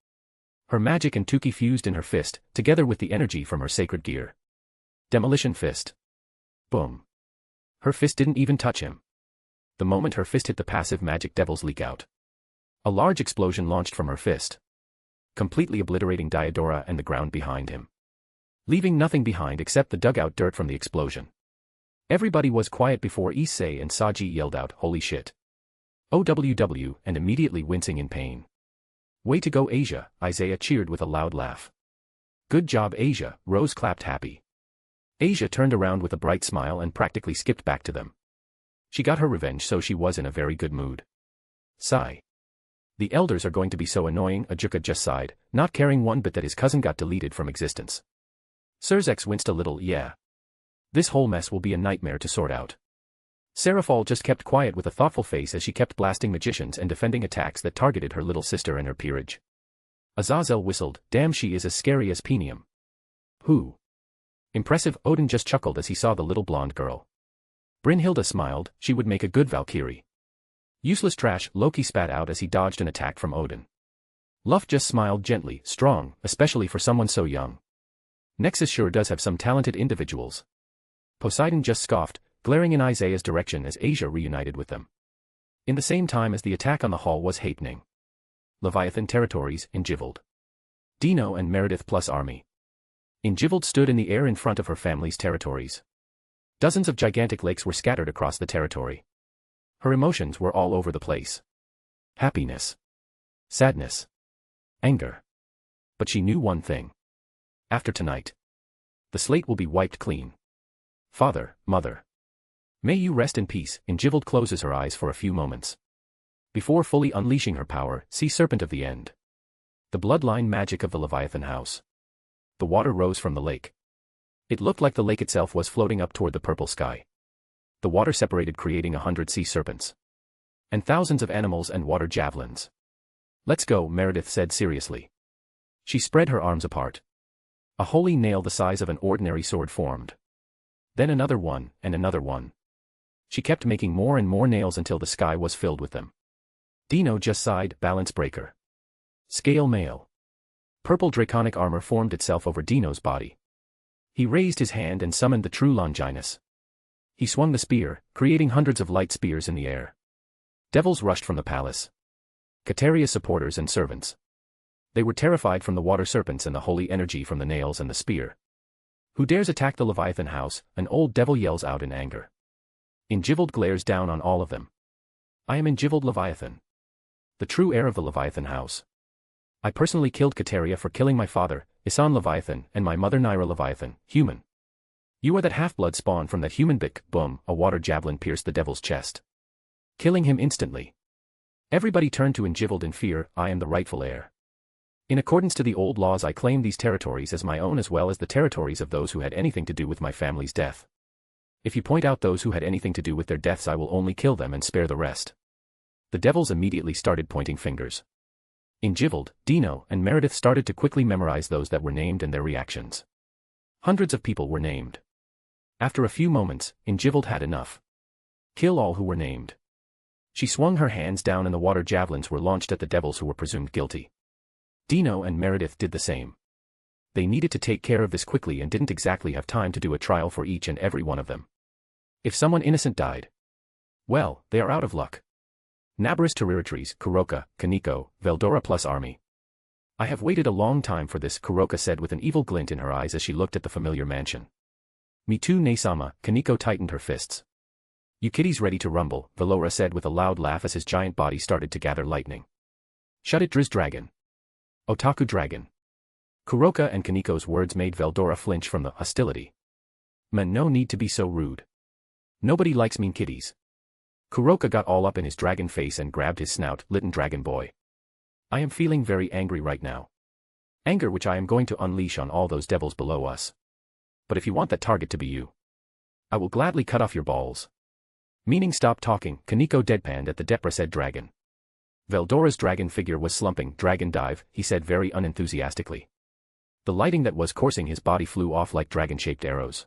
Her magic and Tuki fused in her fist, together with the energy from her sacred gear. Demolition fist. Boom. Her fist didn't even touch him. The moment her fist hit the passive magic devils leak out. A large explosion launched from her fist, completely obliterating Didora and the ground behind him, leaving nothing behind except the dugout dirt from the explosion. Everybody was quiet before Issei and Saji yelled out, "Holy shit. OWW," and immediately wincing in pain. Way to go, Asia, Isaiah cheered with a loud laugh. Good job, Asia, Rose clapped happy. Asia turned around with a bright smile and practically skipped back to them. She got her revenge, so she was in a very good mood. Sigh. The elders are going to be so annoying, Ajuka just sighed, not caring one bit that his cousin got deleted from existence. Surzex winced a little. Yeah. This whole mess will be a nightmare to sort out. Seraphol just kept quiet with a thoughtful face as she kept blasting magicians and defending attacks that targeted her little sister and her peerage. Azazel whistled, damn, she is as scary as Penium. Who? Impressive, Odin just chuckled as he saw the little blonde girl. Brynhilda smiled, she would make a good Valkyrie. Useless trash, Loki spat out as he dodged an attack from Odin. Luff just smiled gently, strong, especially for someone so young. Nexus sure does have some talented individuals. Poseidon just scoffed, glaring in Isaiah's direction as Asia reunited with them. In the same time as the attack on the hall was happening. Leviathan territories, Injivold. Dino and Meredith plus army. Injivold stood in the air in front of her family's territories. Dozens of gigantic lakes were scattered across the territory. Her emotions were all over the place. Happiness. Sadness. Anger. But she knew one thing. After tonight, the slate will be wiped clean. Father, Mother. May you rest in peace. Injivold closes her eyes for a few moments. Before fully unleashing her power, Sea Serpent of the End. The bloodline magic of the Leviathan house. The water rose from the lake. It looked like the lake itself was floating up toward the purple sky. The water separated, creating 100 sea serpents. And thousands of animals and water javelins. Let's go, Meredith said seriously. She spread her arms apart. A holy nail the size of an ordinary sword formed. Then another one, and another one. She kept making more and more nails until the sky was filled with them. Dino just sighed, balance breaker. Scale mail. Purple draconic armor formed itself over Dino's body. He raised his hand and summoned the true Longinus. He swung the spear, creating hundreds of light spears in the air. Devils rushed from the palace. Kateria's supporters and servants. They were terrified from the water serpents and the holy energy from the nails and the spear. Who dares attack the Leviathan house? An old devil yells out in anger. Injivold glares down on all of them. I am Injivold Leviathan. The true heir of the Leviathan house. I personally killed Kateria for killing my father, Isan Leviathan, and my mother Naira Leviathan, human. You are that half-blood spawn from that human bick. Boom, a water javelin pierced the devil's chest, killing him instantly. Everybody turned to Injivold in fear. I am the rightful heir. In accordance to the old laws, I claim these territories as my own as well as the territories of those who had anything to do with my family's death. If you point out those who had anything to do with their deaths, I will only kill them and spare the rest. The devils immediately started pointing fingers. Injivold, Dino, and Meredith started to quickly memorize those that were named and their reactions. Hundreds of people were named. After a few moments, Injivold had enough. Kill all who were named. She swung her hands down and the water javelins were launched at the devils who were presumed guilty. Dino and Meredith did the same. They needed to take care of this quickly and didn't exactly have time to do a trial for each and every one of them. If someone innocent died, well, they are out of luck. Nabaris Territories, Kuroka, Kaneko, Veldora plus army. I have waited a long time for this, Kuroka said with an evil glint in her eyes as she looked at the familiar mansion. Me too, Nesama, Kaneko tightened her fists. You kiddies ready to rumble, Velora said with a loud laugh as his giant body started to gather lightning. Shut it, Driz Dragon. Otaku Dragon. Kuroka and Kaneko's words made Veldora flinch from the hostility. Man, no need to be so rude. Nobody likes mean kiddies. Kuroka got all up in his dragon face and grabbed his snout, Litten Dragon Boy. I am feeling very angry right now. Anger which I am going to unleash on all those devils below us. But if you want that target to be you, I will gladly cut off your balls. Meaning stop talking, Kaneko deadpanned at the Depressed dragon. Veldora's dragon figure was slumping. Dragon dive, he said very unenthusiastically. The lighting that was coursing his body flew off like dragon-shaped arrows,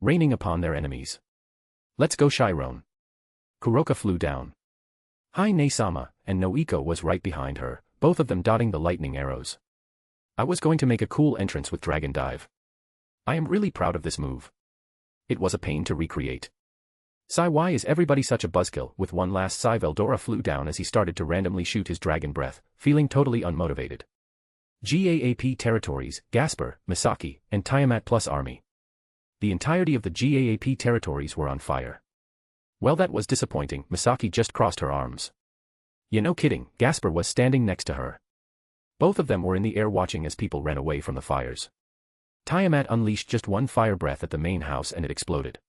raining upon their enemies. Let's go, Chiron. Kuroka flew down. Hi Nesama, and Noiko was right behind her, both of them dotting the lightning arrows. I was going to make a cool entrance with Dragon Dive. I am really proud of this move. It was a pain to recreate. Sigh, why is everybody such a buzzkill? With one last sigh, Veldora flew down as he started to randomly shoot his dragon breath, feeling totally unmotivated. GAAP territories, Gasper, Misaki, and Tiamat plus army. The entirety of the GAAP territories were on fire. Well, that was disappointing. Misaki just crossed her arms. You no kidding, Gasper was standing next to her. Both of them were in the air watching as people ran away from the fires. Tiamat unleashed just one fire breath at the main house and it exploded.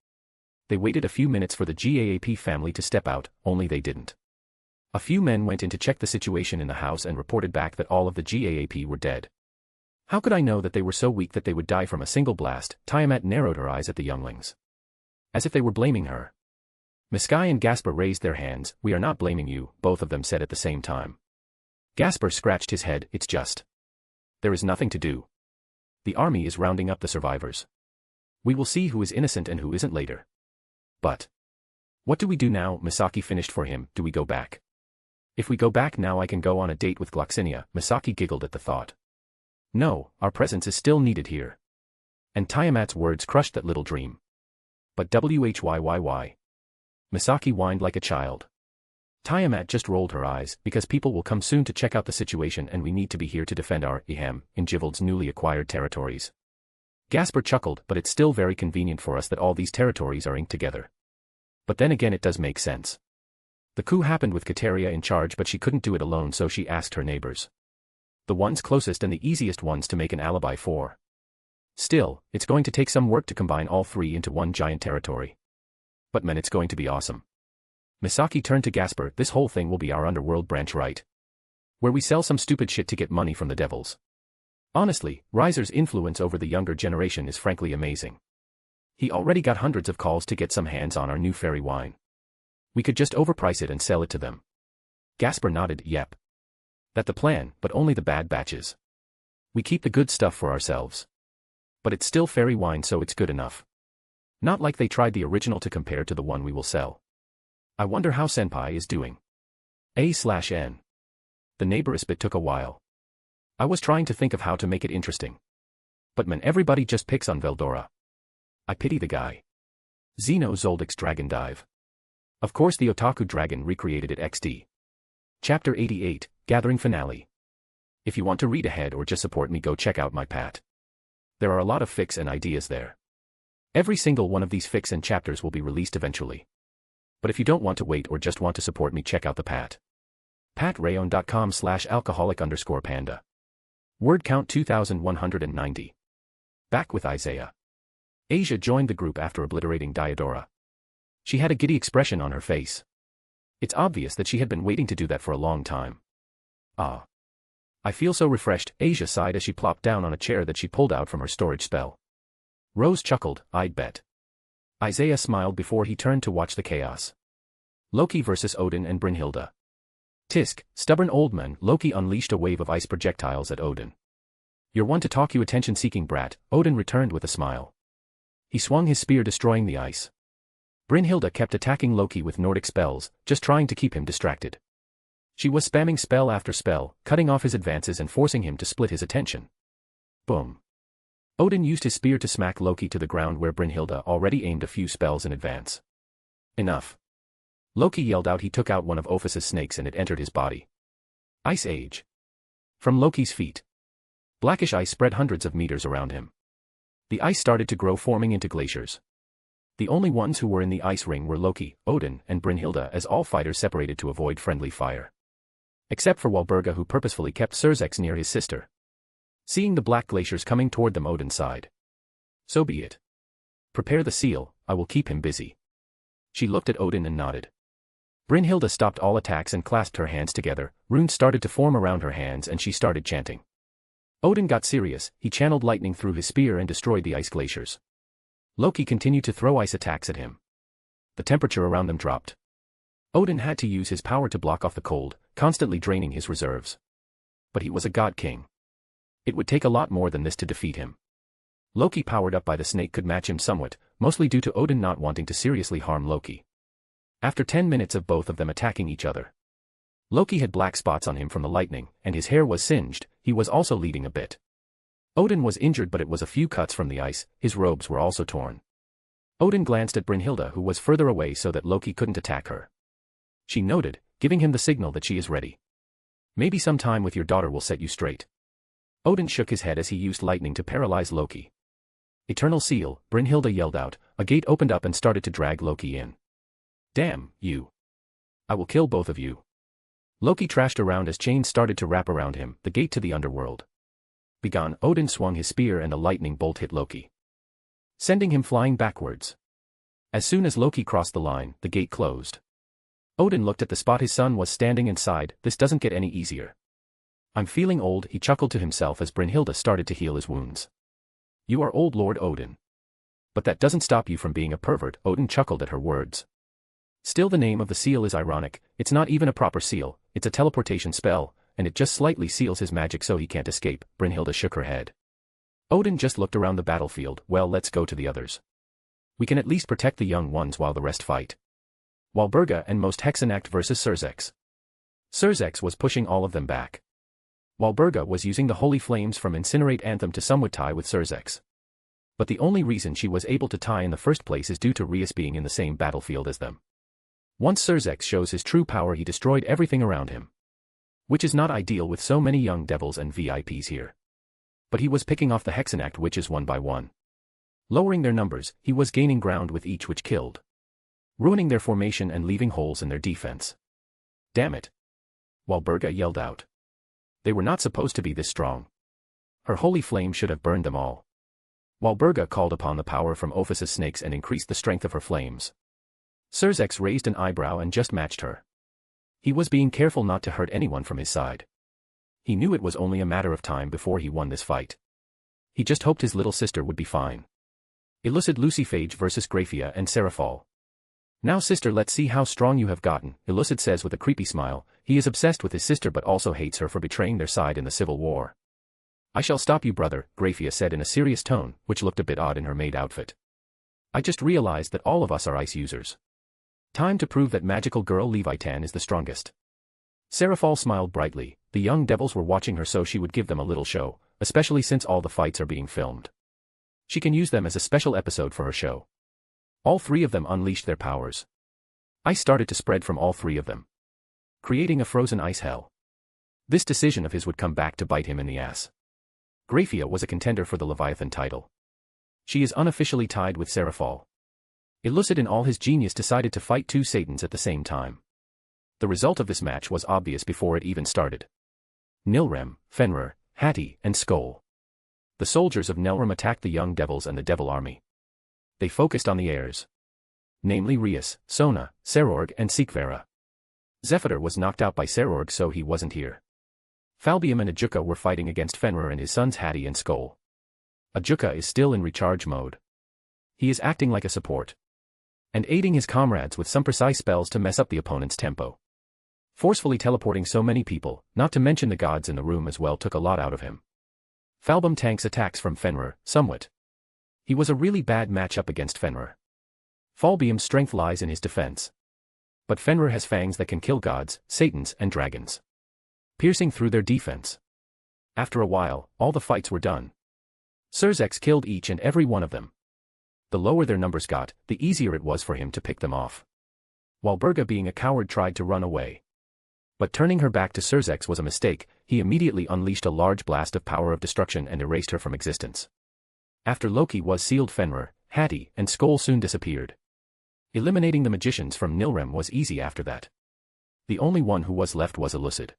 They waited a few minutes for the GAAP family to step out, only they didn't. A few men went in to check the situation in the house and reported back that all of the GAAP were dead. How could I know that they were so weak that they would die from a single blast? Tiamat narrowed her eyes at the younglings. As if they were blaming her. Miskai and Gasper raised their hands. We are not blaming you, both of them said at the same time. Gasper scratched his head. It's just. There is nothing to do. The army is rounding up the survivors. We will see who is innocent and who isn't later. But What do we do now? Misaki finished for him. Do we go back? If we go back now I can go on a date with Gloxinia. Misaki giggled at the thought. No, our presence is still needed here. And Tiamat's words crushed that little dream. But whyy? Misaki whined like a child. Tiamat just rolled her eyes, because people will come soon to check out the situation and we need to be here to defend our Ehem in Jivold's newly acquired territories. Gasper chuckled, but it's still very convenient for us that all these territories are inked together. But then again it does make sense. The coup happened with Kateria in charge but she couldn't do it alone so she asked her neighbors. The ones closest and the easiest ones to make an alibi for. Still, it's going to take some work to combine all three into one giant territory. But man, it's going to be awesome. Misaki turned to Gasper. This whole thing will be our underworld branch, right? Where we sell some stupid shit to get money from the devils. Honestly, Riser's influence over the younger generation is frankly amazing. He already got hundreds of calls to get some hands on our new fairy wine. We could just overprice it and sell it to them. Gasper nodded. Yep. That's the plan, but only the bad batches. We keep the good stuff for ourselves. But it's still fairy wine so it's good enough. Not like they tried the original to compare to the one we will sell. I wonder how Senpai is doing. A/N. The neighbor's bit took a while. I was trying to think of how to make it interesting. But man, everybody just picks on Veldora. I pity the guy. Xeno Zoldik's Dragon Dive. Of course the Otaku Dragon recreated it XD. Chapter 88, Gathering Finale. If you want to read ahead or just support me, go check out my Pat. There are a lot of fics and ideas there. Every single one of these fics and chapters will be released eventually. But if you don't want to wait or just want to support me, check out the Pat. patrayon.com/alcoholic_panda. Word count 2190. Back with Isaiah. Asia joined the group after obliterating Diodora. She had a giddy expression on her face. It's obvious that she had been waiting to do that for a long time. Ah. I feel so refreshed, Asia sighed as she plopped down on a chair that she pulled out from her storage spell. Rose chuckled, I'd bet. Isaiah smiled before he turned to watch the chaos. Loki versus Odin and Brynhilda. Tisk, stubborn old man. Loki unleashed a wave of ice projectiles at Odin. You're one to talk, you attention-seeking brat, Odin returned with a smile. He swung his spear, destroying the ice. Brynhilda kept attacking Loki with Nordic spells, just trying to keep him distracted. She was spamming spell after spell, cutting off his advances and forcing him to split his attention. Boom. Odin used his spear to smack Loki to the ground where Brynhilda already aimed a few spells in advance. Enough. Loki yelled out. He took out one of Ophus's snakes and it entered his body. Ice Age. From Loki's feet. Blackish ice spread hundreds of meters around him. The ice started to grow, forming into glaciers. The only ones who were in the ice ring were Loki, Odin, and Brynhilda, as all fighters separated to avoid friendly fire. Except for Walburga, who purposefully kept Surzex near his sister. Seeing the black glaciers coming toward them, Odin sighed. So be it. Prepare the seal, I will keep him busy. She looked at Odin and nodded. Brynhilda stopped all attacks and clasped her hands together. Runes started to form around her hands and she started chanting. Odin got serious. He channeled lightning through his spear and destroyed the ice glaciers. Loki continued to throw ice attacks at him. The temperature around them dropped. Odin had to use his power to block off the cold, constantly draining his reserves. But he was a god king. It would take a lot more than this to defeat him. Loki, powered up by the snake, could match him somewhat, mostly due to Odin not wanting to seriously harm Loki. After 10 minutes of both of them attacking each other, Loki had black spots on him from the lightning, and his hair was singed. He was also bleeding a bit. Odin was injured, but it was a few cuts from the ice. His robes were also torn. Odin glanced at Brynhilda, who was further away so that Loki couldn't attack her. She noted, giving him the signal that she is ready. Maybe some time with your daughter will set you straight. Odin shook his head as he used lightning to paralyze Loki. Eternal seal, Brynhilda yelled out. A gate opened up and started to drag Loki in. Damn, you. I will kill both of you. Loki trashed around as chains started to wrap around him, the gate to the underworld. Begone, Odin swung his spear and a lightning bolt hit Loki, sending him flying backwards. As soon as Loki crossed the line, the gate closed. Odin looked at the spot his son was standing and sighed. This doesn't get any easier. I'm feeling old, he chuckled to himself as Brynhilda started to heal his wounds. You are old, Lord Odin. But that doesn't stop you from being a pervert, Odin chuckled at her words. Still, the name of the seal is ironic. It's not even a proper seal, it's a teleportation spell, and it just slightly seals his magic so he can't escape. Brynhilda shook her head. Odin just looked around the battlefield. Well, let's go to the others. We can at least protect the young ones while the rest fight. Walburga and most Hexenact versus Surzex. Surzex was pushing all of them back. Walburga was using the holy flames from Incinerate Anthem to somewhat tie with Surzex. But the only reason she was able to tie in the first place is due to Rias being in the same battlefield as them. Once Surzex shows his true power, he destroyed everything around him. Which is not ideal with so many young devils and VIPs here. But he was picking off the Hexenact witches one by one. Lowering their numbers, he was gaining ground with each witch killed. Ruining their formation and leaving holes in their defense. Damn it! Walburga yelled out. They were not supposed to be this strong. Her holy flame should have burned them all. Walburga called upon the power from Ophus's snakes and increased the strength of her flames. Surzex raised an eyebrow and just matched her. He was being careful not to hurt anyone from his side. He knew it was only a matter of time before he won this fight. He just hoped his little sister would be fine. Illicit Luciphage versus Graphia and Seraphol. Now sister, let's see how strong you have gotten, Illicit says with a creepy smile. He is obsessed with his sister but also hates her for betraying their side in the civil war. I shall stop you, brother, Graphia said in a serious tone, which looked a bit odd in her maid outfit. I just realized that all of us are ice users. Time to prove that magical girl Leviathan is the strongest. Seraphol smiled brightly. The young devils were watching her, so she would give them a little show, especially since all the fights are being filmed. She can use them as a special episode for her show. All three of them unleashed their powers. Ice started to spread from all three of them, creating a frozen ice hell. This decision of his would come back to bite him in the ass. Graphia was a contender for the Leviathan title. She is unofficially tied with Seraphol. Illicit in all his genius decided to fight two Satans at the same time. The result of this match was obvious before it even started. Nilrem, Fenrir, Hati, and Skoll. The soldiers of Nelrem attacked the young devils and the devil army. They focused on the heirs. Namely Rias, Sona, Serorg and Sikvera. Zephyr was knocked out by Serorg, so he wasn't here. Falbium and Ajuka were fighting against Fenrir and his sons Hati and Skoll. Ajuka is still in recharge mode. He is acting like a support. And aiding his comrades with some precise spells to mess up the opponent's tempo. Forcefully teleporting so many people, not to mention the gods in the room as well, took a lot out of him. Falbum tanks attacks from Fenrir, somewhat. He was a really bad matchup against Fenrir. Falbium's strength lies in his defense. But Fenrir has fangs that can kill gods, satans, and dragons, piercing through their defense. After a while, all the fights were done. Surzex killed each and every one of them. The lower their numbers got, the easier it was for him to pick them off. Walburga, being a coward, tried to run away. But turning her back to Surzex was a mistake. He immediately unleashed a large blast of power of destruction and erased her from existence. After Loki was sealed, Fenrir, Hati, and Skoll soon disappeared. Eliminating the magicians from Nilrem was easy after that. The only one who was left was Illicit.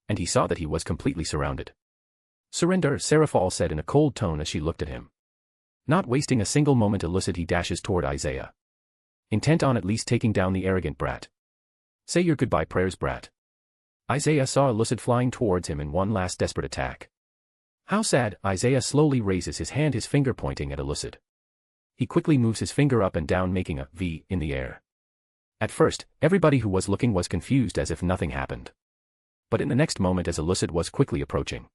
And he saw that he was completely surrounded. Surrender, Seraphol said in a cold tone as she looked at him. Not wasting a single moment, Illicit, he dashes toward Isaiah. Intent on at least taking down the arrogant brat. Say your goodbye prayers, brat. Isaiah saw Illicit flying towards him in one last desperate attack. How sad. Isaiah slowly raises his hand, his finger pointing at Illicit. He quickly moves his finger up and down, making a V in the air. At first, everybody who was looking was confused as if nothing happened. But in the next moment, as Illicit was quickly approaching,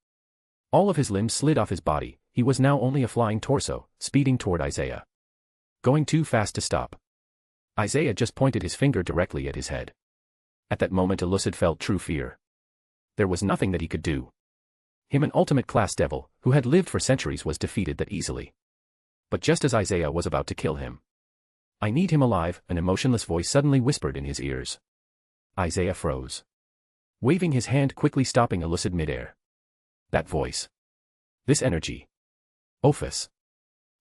all of his limbs slid off his body. He was now only a flying torso, speeding toward Isaiah. Going too fast to stop. Isaiah just pointed his finger directly at his head. At that moment, Illicit felt true fear. There was nothing that he could do. Him, an ultimate class devil, who had lived for centuries, was defeated that easily. But just as Isaiah was about to kill him, I need him alive, an emotionless voice suddenly whispered in his ears. Isaiah froze, waving his hand, quickly stopping Illicit midair. That voice. This energy. Ophus.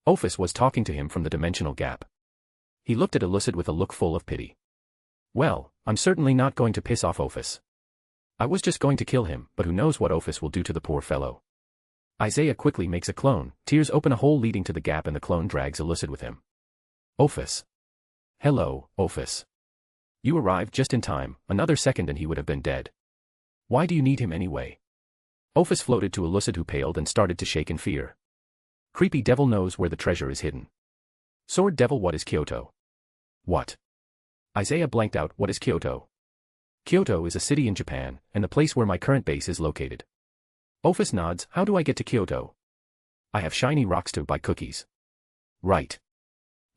Ophus was talking to him from the dimensional gap. He looked at Illicit with a look full of pity. Well, I'm certainly not going to piss off Ophus. I was just going to kill him, but who knows what Ophus will do to the poor fellow. Isaiah quickly makes a clone, tears open a hole leading to the gap, and the clone drags Illicit with him. Ophus. Hello, Ophus. You arrived just in time, another second and he would have been dead. Why do you need him anyway? Ophus floated to Illicit, who paled and started to shake in fear. Creepy devil knows where the treasure is hidden. Sword devil, what is Kyoto? What? Isaiah blanked out. What is Kyoto? Kyoto is a city in Japan, and the place where my current base is located. Ophus nods. How do I get to Kyoto? I have shiny rocks to buy cookies. Right.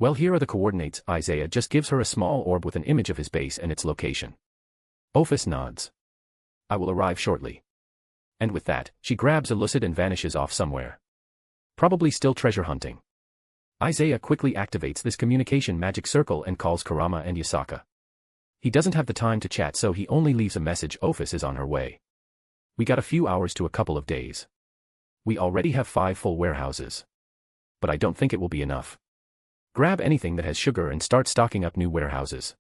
Well, here are the coordinates. Isaiah just gives her a small orb with an image of his base and its location. Ophis nods. I will arrive shortly. And with that, she grabs a lucid and vanishes off somewhere. Probably still treasure hunting. Isaiah quickly activates this communication magic circle and calls Kurama and Yasaka. He doesn't have the time to chat, so he only leaves a message. Ophis is on her way. We got a few hours to a couple of days. We already have 5 full warehouses. But I don't think it will be enough. Grab anything that has sugar and start stocking up new warehouses.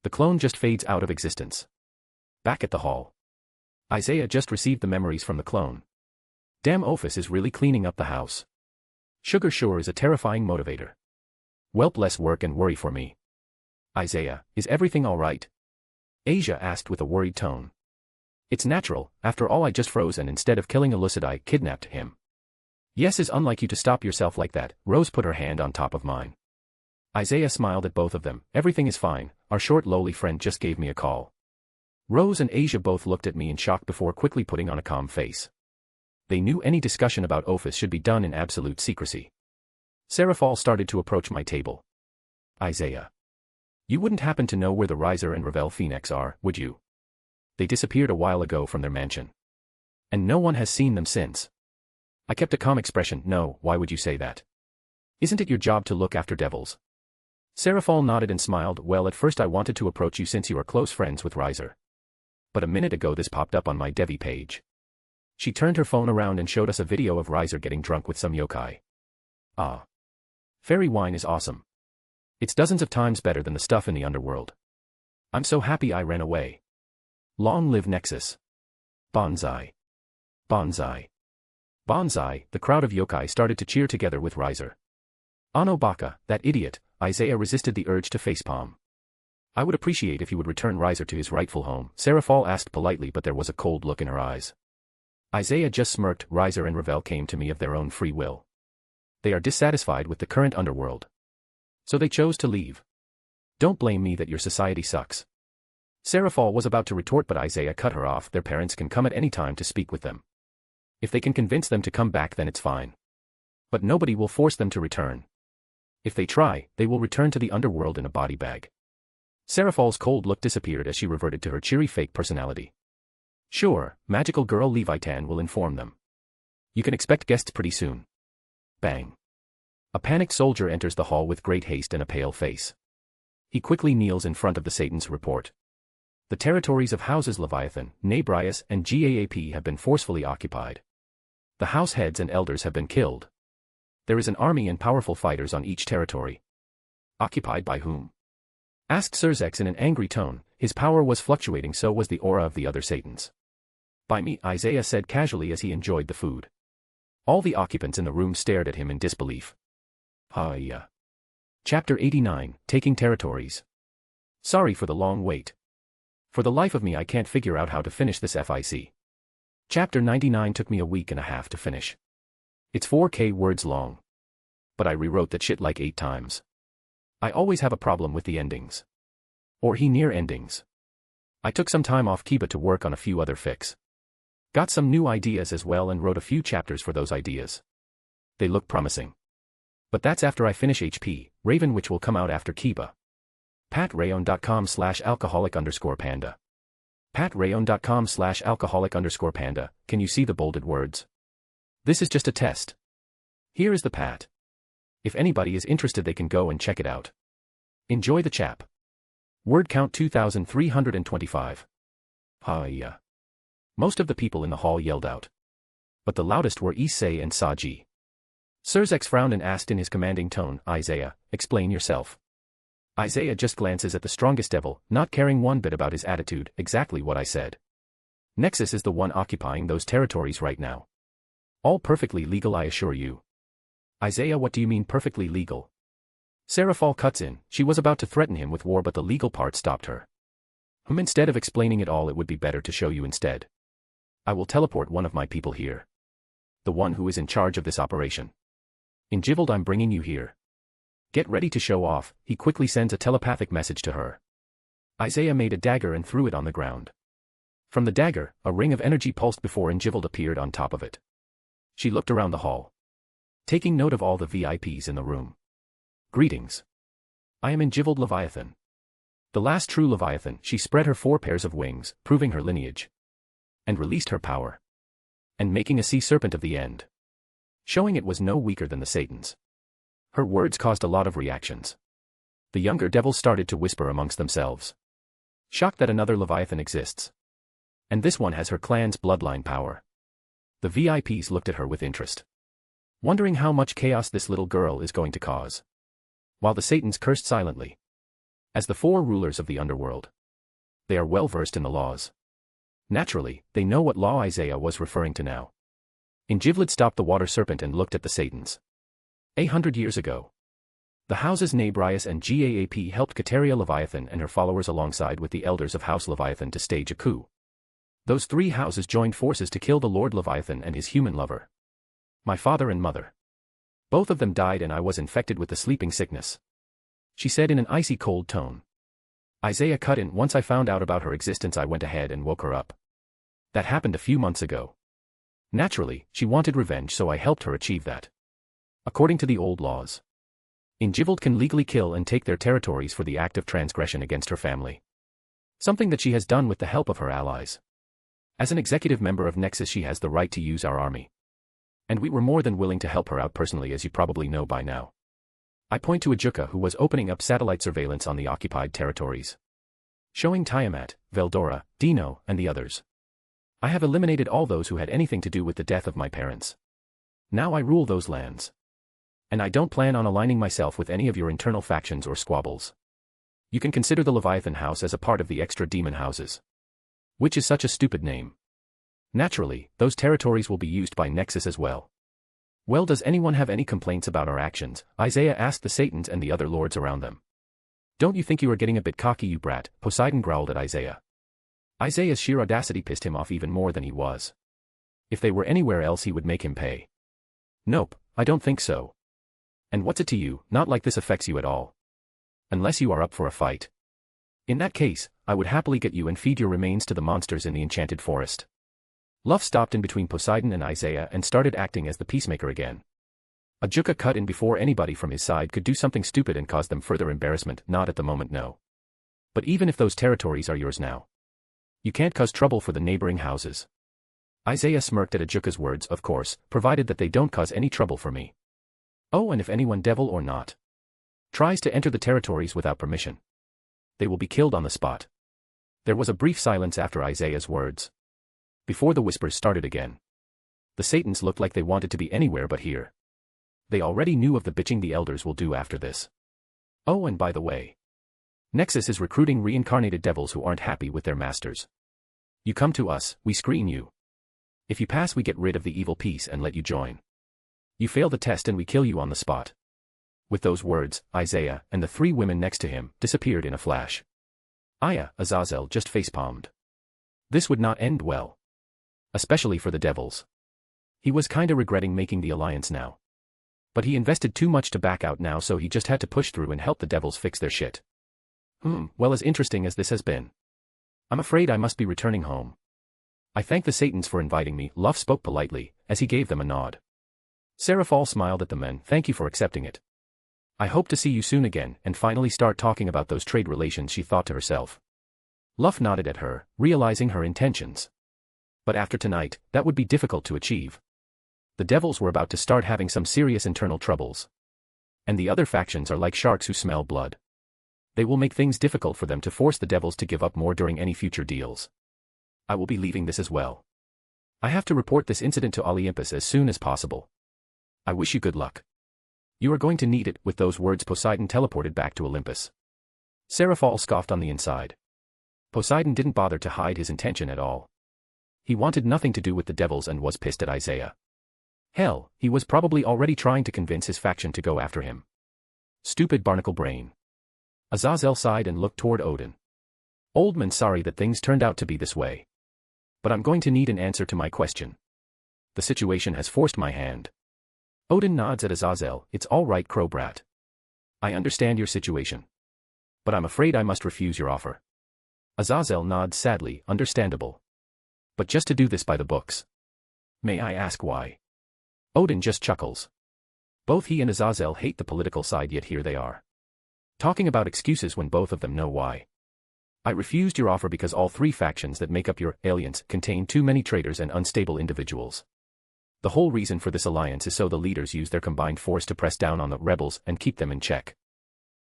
The clone just fades out of existence. Back at the hall. Isaiah just received the memories from the clone. Damn, Ophis is really cleaning up the house. Sugar sure is a terrifying motivator. Welp, less work and worry for me. Isaiah, is everything alright? Asia asked with a worried tone. It's natural, after all I just froze and instead of killing Elucid I kidnapped him. Yes, is unlike you to stop yourself like that. Rose put her hand on top of mine. Isaiah smiled at both of them. Everything is fine, our short lowly friend just gave me a call. Rose and Asia both looked at me in shock before quickly putting on a calm face. They knew any discussion about Ophis should be done in absolute secrecy. Seraphal started to approach my table. Isaiah. You wouldn't happen to know where the Riser and Ravel Phoenix are, would you? They disappeared a while ago from their mansion. And no one has seen them since. I kept a calm expression. No, why would you say that? Isn't it your job to look after devils? Seraphal nodded and smiled. Well, at first I wanted to approach you since you are close friends with Riser. But a minute ago this popped up on my Devi page. She turned her phone around and showed us a video of Riser getting drunk with some yokai. Ah. Fairy wine is awesome. It's dozens of times better than the stuff in the underworld. I'm so happy I ran away. Long live Nexus. Bonsai. Bonsai. Bonsai. The crowd of yokai started to cheer together with Riser. Ano Baka, that idiot. Isaiah resisted the urge to facepalm. I would appreciate if you would return Riser to his rightful home, Seraphal asked politely, but there was a cold look in her eyes. Isaiah just smirked. Riser and Ravel came to me of their own free will. They are dissatisfied with the current underworld. So they chose to leave. Don't blame me that your society sucks. Seraphal was about to retort, but Isaiah cut her off. Their parents can come at any time to speak with them. If they can convince them to come back, then it's fine. But nobody will force them to return. If they try, they will return to the underworld in a body bag. Seraphal's cold look disappeared as she reverted to her cheery fake personality. Sure, magical girl Levitan will inform them. You can expect guests pretty soon. Bang. A panicked soldier enters the hall with great haste and a pale face. He quickly kneels in front of the Satan's report. The territories of houses Leviathan, Rias, and GAAP have been forcefully occupied. The house heads and elders have been killed. There is an army and powerful fighters on each territory. Occupied by whom? Asked Surzex in an angry tone. His power was fluctuating, so was the aura of the other Satans. By me, Isaiah said casually as he enjoyed the food. All the occupants in the room stared at him in disbelief. Yeah. Chapter 89, Taking Territories. Sorry for the long wait. For the life of me I can't figure out how to finish this FIC. Chapter 99 took me a week and a half to finish. It's 4K words long. But I rewrote that shit like 8 times. I always have a problem with the endings. Or near endings. I took some time off Kiba to work on a few other fics. Got some new ideas as well and wrote a few chapters for those ideas. They look promising. But that's after I finish HP, Raven, which will come out after Kiba. Patrayon.com/alcoholic_panda. Patrayon.com/alcoholic_panda, can you see the bolded words? This is just a test. Here is the pat. If anybody is interested they can go and check it out. Enjoy the chap. Word count 2325. Yeah. Most of the people in the hall yelled out. But the loudest were Issei and Saji. Surzex frowned and asked in his commanding tone, Isaiah, explain yourself. Isaiah just glances at the strongest devil, not caring one bit about his attitude. Exactly what I said. Nexus is the one occupying those territories right now. All perfectly legal, I assure you. Isaiah, what do you mean perfectly legal? Seraphal cuts in. She was about to threaten him with war, but the legal part stopped her. Instead of explaining it all, it would be better to show you instead. I will teleport one of my people here. The one who is in charge of this operation. In Jivold, I'm bringing you here. Get ready to show off. He quickly sends a telepathic message to her. Isaiah made a dagger and threw it on the ground. From the dagger, a ring of energy pulsed before Injivold appeared on top of it. She looked around the hall, taking note of all the VIPs in the room. Greetings. I am Enjivaled Leviathan. The last true Leviathan. She spread her 4 pairs of wings, proving her lineage. And released her power. And making a sea serpent of the end. Showing it was no weaker than the Satans. Her words caused a lot of reactions. The younger devils started to whisper amongst themselves. Shocked that another Leviathan exists. And this one has her clan's bloodline power. The VIPs looked at her with interest. Wondering how much chaos this little girl is going to cause. While the Satans cursed silently. As the 4 rulers of the underworld. They are well versed in the laws. Naturally, they know what law Isaiah was referring to now. Enjivaled stopped the water serpent and looked at the Satans. 100 years ago. The houses Nab Rias and Gaap helped Kateria Leviathan and her followers alongside with the elders of House Leviathan to stage a coup. Those 3 houses joined forces to kill the Lord Leviathan and his human lover. My father and mother. Both of them died and I was infected with the sleeping sickness. She said in an icy cold tone. Isaiah cut in. Once I found out about her existence I went ahead and woke her up. That happened a few months ago. Naturally, she wanted revenge so I helped her achieve that. According to the old laws. Enjivaled can legally kill and take their territories for the act of transgression against her family. Something that she has done with the help of her allies. As an executive member of Nexus she has the right to use our army. And we were more than willing to help her out personally as you probably know by now. I point to Ajuka who was opening up satellite surveillance on the occupied territories. Showing Tiamat, Veldora, Dino, and the others. I have eliminated all those who had anything to do with the death of my parents. Now I rule those lands. And I don't plan on aligning myself with any of your internal factions or squabbles. You can consider the Leviathan House as a part of the extra demon houses. Which is such a stupid name. Naturally, those territories will be used by Nexus as well. Well, does anyone have any complaints about our actions? Isaiah asked the Satans and the other lords around them. Don't you think you are getting a bit cocky, you brat? Poseidon growled at Isaiah. Isaiah's sheer audacity pissed him off even more than he was. If they were anywhere else he would make him pay. Nope, I don't think so. And what's it to you? Not like this affects you at all. Unless you are up for a fight. In that case, I would happily get you and feed your remains to the monsters in the enchanted forest. Luff stopped in between Poseidon and Isaiah and started acting as the peacemaker again. Ajuka cut in before anybody from his side could do something stupid and cause them further embarrassment. Not at the moment, no. But even if those territories are yours now. You can't cause trouble for the neighboring houses. Isaiah smirked at Ajuka's words, of course, provided that they don't cause any trouble for me. Oh, and if anyone, devil or not, tries to enter the territories without permission, they will be killed on the spot. There was a brief silence after Isaiah's words. Before the whispers started again. The Satans looked like they wanted to be anywhere but here. They already knew of the bitching the elders will do after this. Oh, and by the way, Nexus is recruiting reincarnated devils who aren't happy with their masters. You come to us, we screen you. If you pass we get rid of the evil piece and let you join. You fail the test and we kill you on the spot. With those words, Isaiah and the 3 women next to him disappeared in a flash. Azazel just facepalmed. This would not end well. Especially for the devils. He was kinda regretting making the alliance now. But he invested too much to back out now, so he just had to push through and help the devils fix their shit. Well, as interesting as this has been, I'm afraid I must be returning home. I thank the Satans for inviting me. Luff spoke politely, as he gave them a nod. Seraphal smiled at the men. Thank you for accepting it. I hope to see you soon again and finally start talking about those trade relations, she thought to herself. Luff nodded at her, realizing her intentions. But after tonight, that would be difficult to achieve. The devils were about to start having some serious internal troubles. And the other factions are like sharks who smell blood. They will make things difficult for them to force the devils to give up more during any future deals. I will be leaving this as well. I have to report this incident to Olympus as soon as possible. I wish you good luck. You are going to need it. With those words Poseidon teleported back to Olympus. Seraphal scoffed on the inside. Poseidon didn't bother to hide his intention at all. He wanted nothing to do with the devils and was pissed at Isaiah. Hell, he was probably already trying to convince his faction to go after him. Stupid barnacle brain. Azazel sighed and looked toward Odin. Old man, sorry that things turned out to be this way. But I'm going to need an answer to my question. The situation has forced my hand. Odin nods at Azazel. It's all right, Crow Brat. I understand your situation. But I'm afraid I must refuse your offer. Azazel nods sadly, understandable. But just to do this by the books. May I ask why? Odin just chuckles. Both he and Azazel hate the political side, yet here they are, talking about excuses when both of them know why. I refused your offer because all three factions that make up your alliance contain too many traitors and unstable individuals. The whole reason for this alliance is so the leaders use their combined force to press down on the rebels and keep them in check.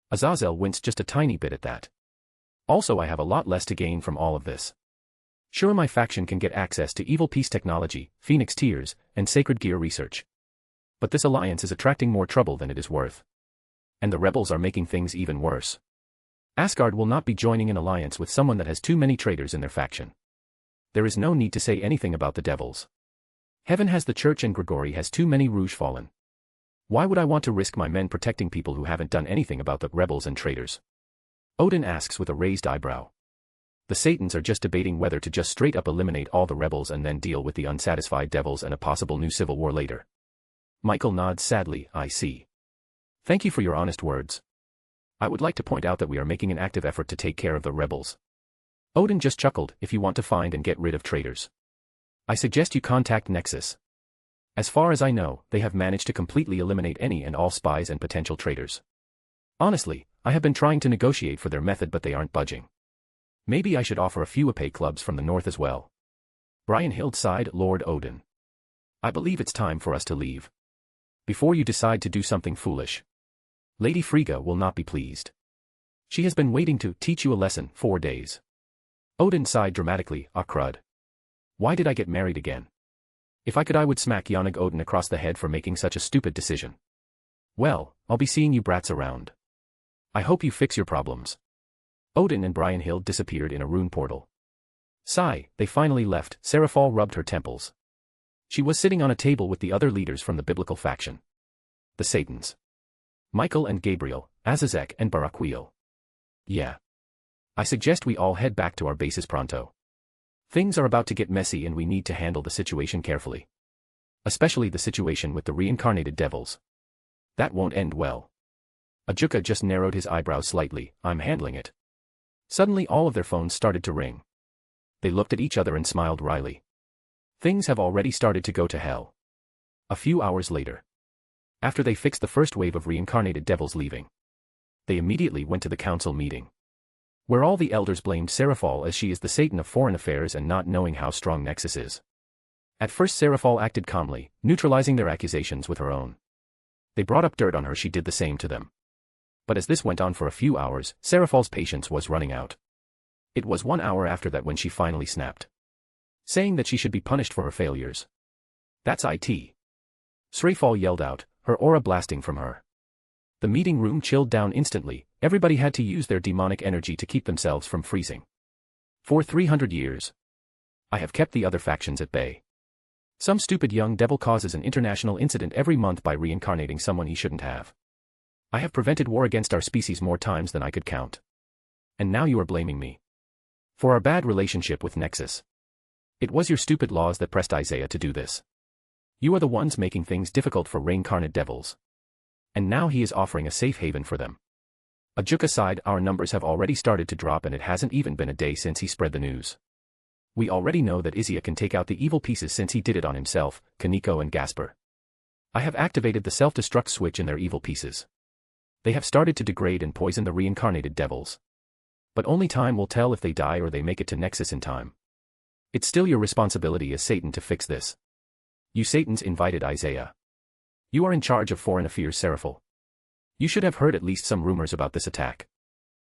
Azazel winced just a tiny bit at that. Also, I have a lot less to gain from all of this. Sure, my faction can get access to evil peace technology, phoenix tears, and sacred gear research. But this alliance is attracting more trouble than it is worth. And the rebels are making things even worse. Asgard will not be joining an alliance with someone that has too many traitors in their faction. There is no need to say anything about the devils. Heaven has the church and Grigori has too many Rouge Fallen. Why would I want to risk my men protecting people who haven't done anything about the rebels and traitors? Odin asks with a raised eyebrow. The Satans are just debating whether to just straight up eliminate all the rebels and then deal with the unsatisfied devils and a possible new civil war later. Michael nods sadly. I see. Thank you for your honest words. I would like to point out that we are making an active effort to take care of the rebels. Odin just chuckled. If you want to find and get rid of traitors, I suggest you contact Nexus. As far as I know, they have managed to completely eliminate any and all spies and potential traitors. Honestly, I have been trying to negotiate for their method, but they aren't budging. Maybe I should offer a few Epee clubs from the north as well. Brynhild sighed. Lord Odin, I believe it's time for us to leave. Before you decide to do something foolish. Lady Frigga will not be pleased. She has been waiting to teach you a lesson 4 days. Odin sighed dramatically. Ah crud. Why did I get married again? If I could, I would smack Yonag Odin across the head for making such a stupid decision. Well, I'll be seeing you brats around. I hope you fix your problems. Odin and Brynhild disappeared in a rune portal. Sigh, they finally left. Seraphal rubbed her temples. She was sitting on a table with the other leaders from the biblical faction. The Satans. Michael and Gabriel, Azazek and Baraquiel. Yeah. I suggest we all head back to our bases pronto. Things are about to get messy and we need to handle the situation carefully. Especially the situation with the reincarnated devils. That won't end well. Ajuka just narrowed his eyebrows slightly. I'm handling it. Suddenly all of their phones started to ring. They looked at each other and smiled wryly. Things have already started to go to hell. A few hours later. After they fixed the first wave of reincarnated devils leaving, they immediately went to the council meeting, where all the elders blamed Seraphal as she is the Satan of foreign affairs and not knowing how strong Nexus is. At first Seraphal acted calmly, neutralizing their accusations with her own. They brought up dirt on her, she did the same to them. But as this went on for a few hours, Seraphal's patience was running out. It was 1 hour after that when she finally snapped, saying that she should be punished for her failures. That's it. Seraphal yelled out, her aura blasting from her. The meeting room chilled down instantly. Everybody had to use their demonic energy to keep themselves from freezing. For 300 years, I have kept the other factions at bay. Some stupid young devil causes an international incident every month by reincarnating someone he shouldn't have. I have prevented war against our species more times than I could count. And now you are blaming me for our bad relationship with Nexus. It was your stupid laws that pressed Isaiah to do this. You are the ones making things difficult for reincarnated devils. And now he is offering a safe haven for them. Ajuka sighed. Our numbers have already started to drop and it hasn't even been a day since he spread the news. We already know that Izia can take out the evil pieces since he did it on himself, Kaneko and Gasper. I have activated the self-destruct switch in their evil pieces. They have started to degrade and poison the reincarnated devils. But only time will tell if they die or they make it to Nexus in time. It's still your responsibility as Satan to fix this. You Satans invited Isaiah. You are in charge of foreign affairs, Seraphal. You should have heard at least some rumors about this attack.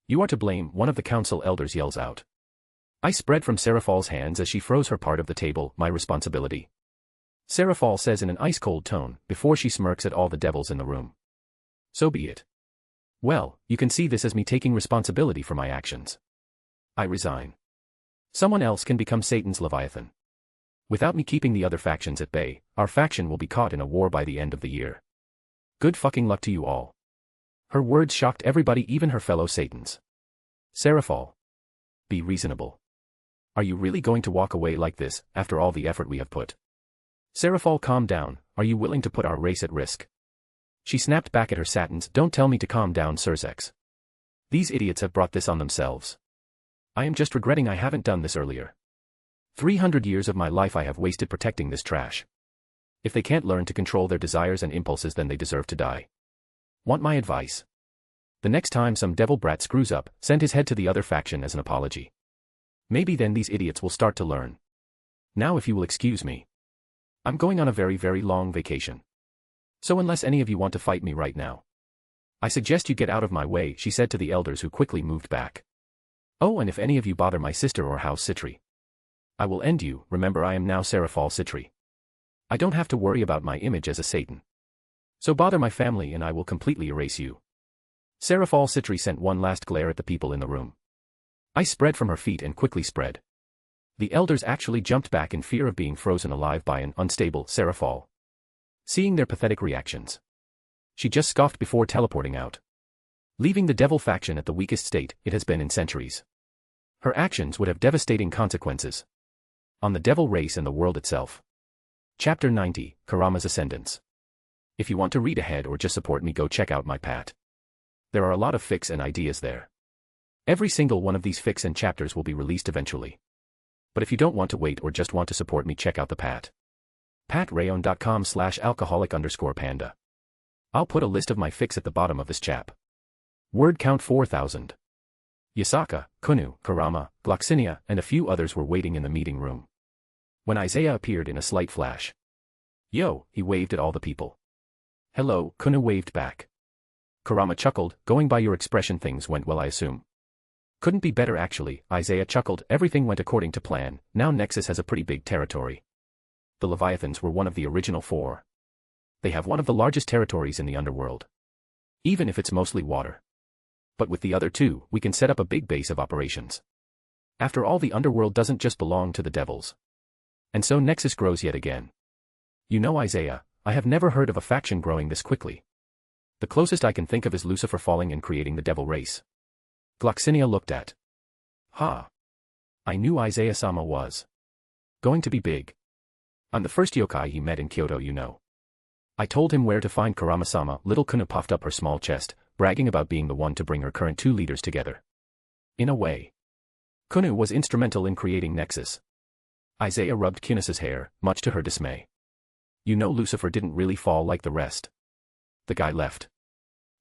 You are to blame, one of the council elders yells out. I spread from Seraphal's hands as she froze her part of the table. My responsibility. Seraphal says in an ice-cold tone, before she smirks at all the devils in the room. So be it. Well, you can see this as me taking responsibility for my actions. I resign. Someone else can become Satan's Leviathan. Without me keeping the other factions at bay, our faction will be caught in a war by the end of the year. Good fucking luck to you all. Her words shocked everybody, even her fellow Satans. Seraphal. Be reasonable. Are you really going to walk away like this, after all the effort we have put? Seraphal, calm down. Are you willing to put our race at risk? She snapped back at her Satans. Don't tell me to calm down, Sursex. These idiots have brought this on themselves. I am just regretting I haven't done this earlier. 300 years of my life I have wasted protecting this trash. If they can't learn to control their desires and impulses, then they deserve to die. Want my advice? The next time some devil brat screws up, send his head to the other faction as an apology. Maybe then these idiots will start to learn. Now if you will excuse me. I'm going on a very, very long vacation. So unless any of you want to fight me right now, I suggest you get out of my way, she said to the elders, who quickly moved back. Oh, and if any of you bother my sister or House Citri, I will end you. Remember, I am now Serafal Citri. I don't have to worry about my image as a Satan. So bother my family and I will completely erase you. Serafal Citri sent one last glare at the people in the room. Ice spread from her feet and quickly spread. The elders actually jumped back in fear of being frozen alive by an unstable Serafal. Seeing their pathetic reactions, she just scoffed before teleporting out, leaving the devil faction at the weakest state it has been in centuries. Her actions would have devastating consequences on the devil race and the world itself. Chapter 90, Kurama's Ascendance. If you want to read ahead or just support me, go check out my Pat. There are a lot of fics and ideas there. Every single one of these fics and chapters will be released eventually. But if you don't want to wait or just want to support me, check out the Pat. patrayon.com/alcoholic_panda. I'll put a list of my fics at the bottom of this chap. Word count 4,000. Yasaka, Kunu, Kurama, Gloxinia, and a few others were waiting in the meeting room when Isaiah appeared in a slight flash. Yo, he waved at all the people. Hello, Kunu waved back. Kurama chuckled, going by your expression things went well, I assume. Couldn't be better actually, Isaiah chuckled, everything went according to plan. Now Nexus has a pretty big territory. The Leviathans were one of the original 4. They have one of the largest territories in the underworld, even if it's mostly water. But with the other 2, we can set up a big base of operations. After all, the underworld doesn't just belong to the devils. And so Nexus grows yet again. You know, Isaiah, I have never heard of a faction growing this quickly. The closest I can think of is Lucifer falling and creating the devil race. Gloxinia looked at. Ha! I knew Isaiah-sama was going to be big. I'm the first yokai he met in Kyoto, you know. I told him where to find Kurama-sama. Little Kunu puffed up her small chest, bragging about being the one to bring her current 2 leaders together. In a way, Kunu was instrumental in creating Nexus. Isaiah rubbed Kunus's hair, much to her dismay. You know, Lucifer didn't really fall like the rest. The guy left